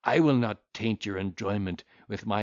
I will not taint your enjoyment with my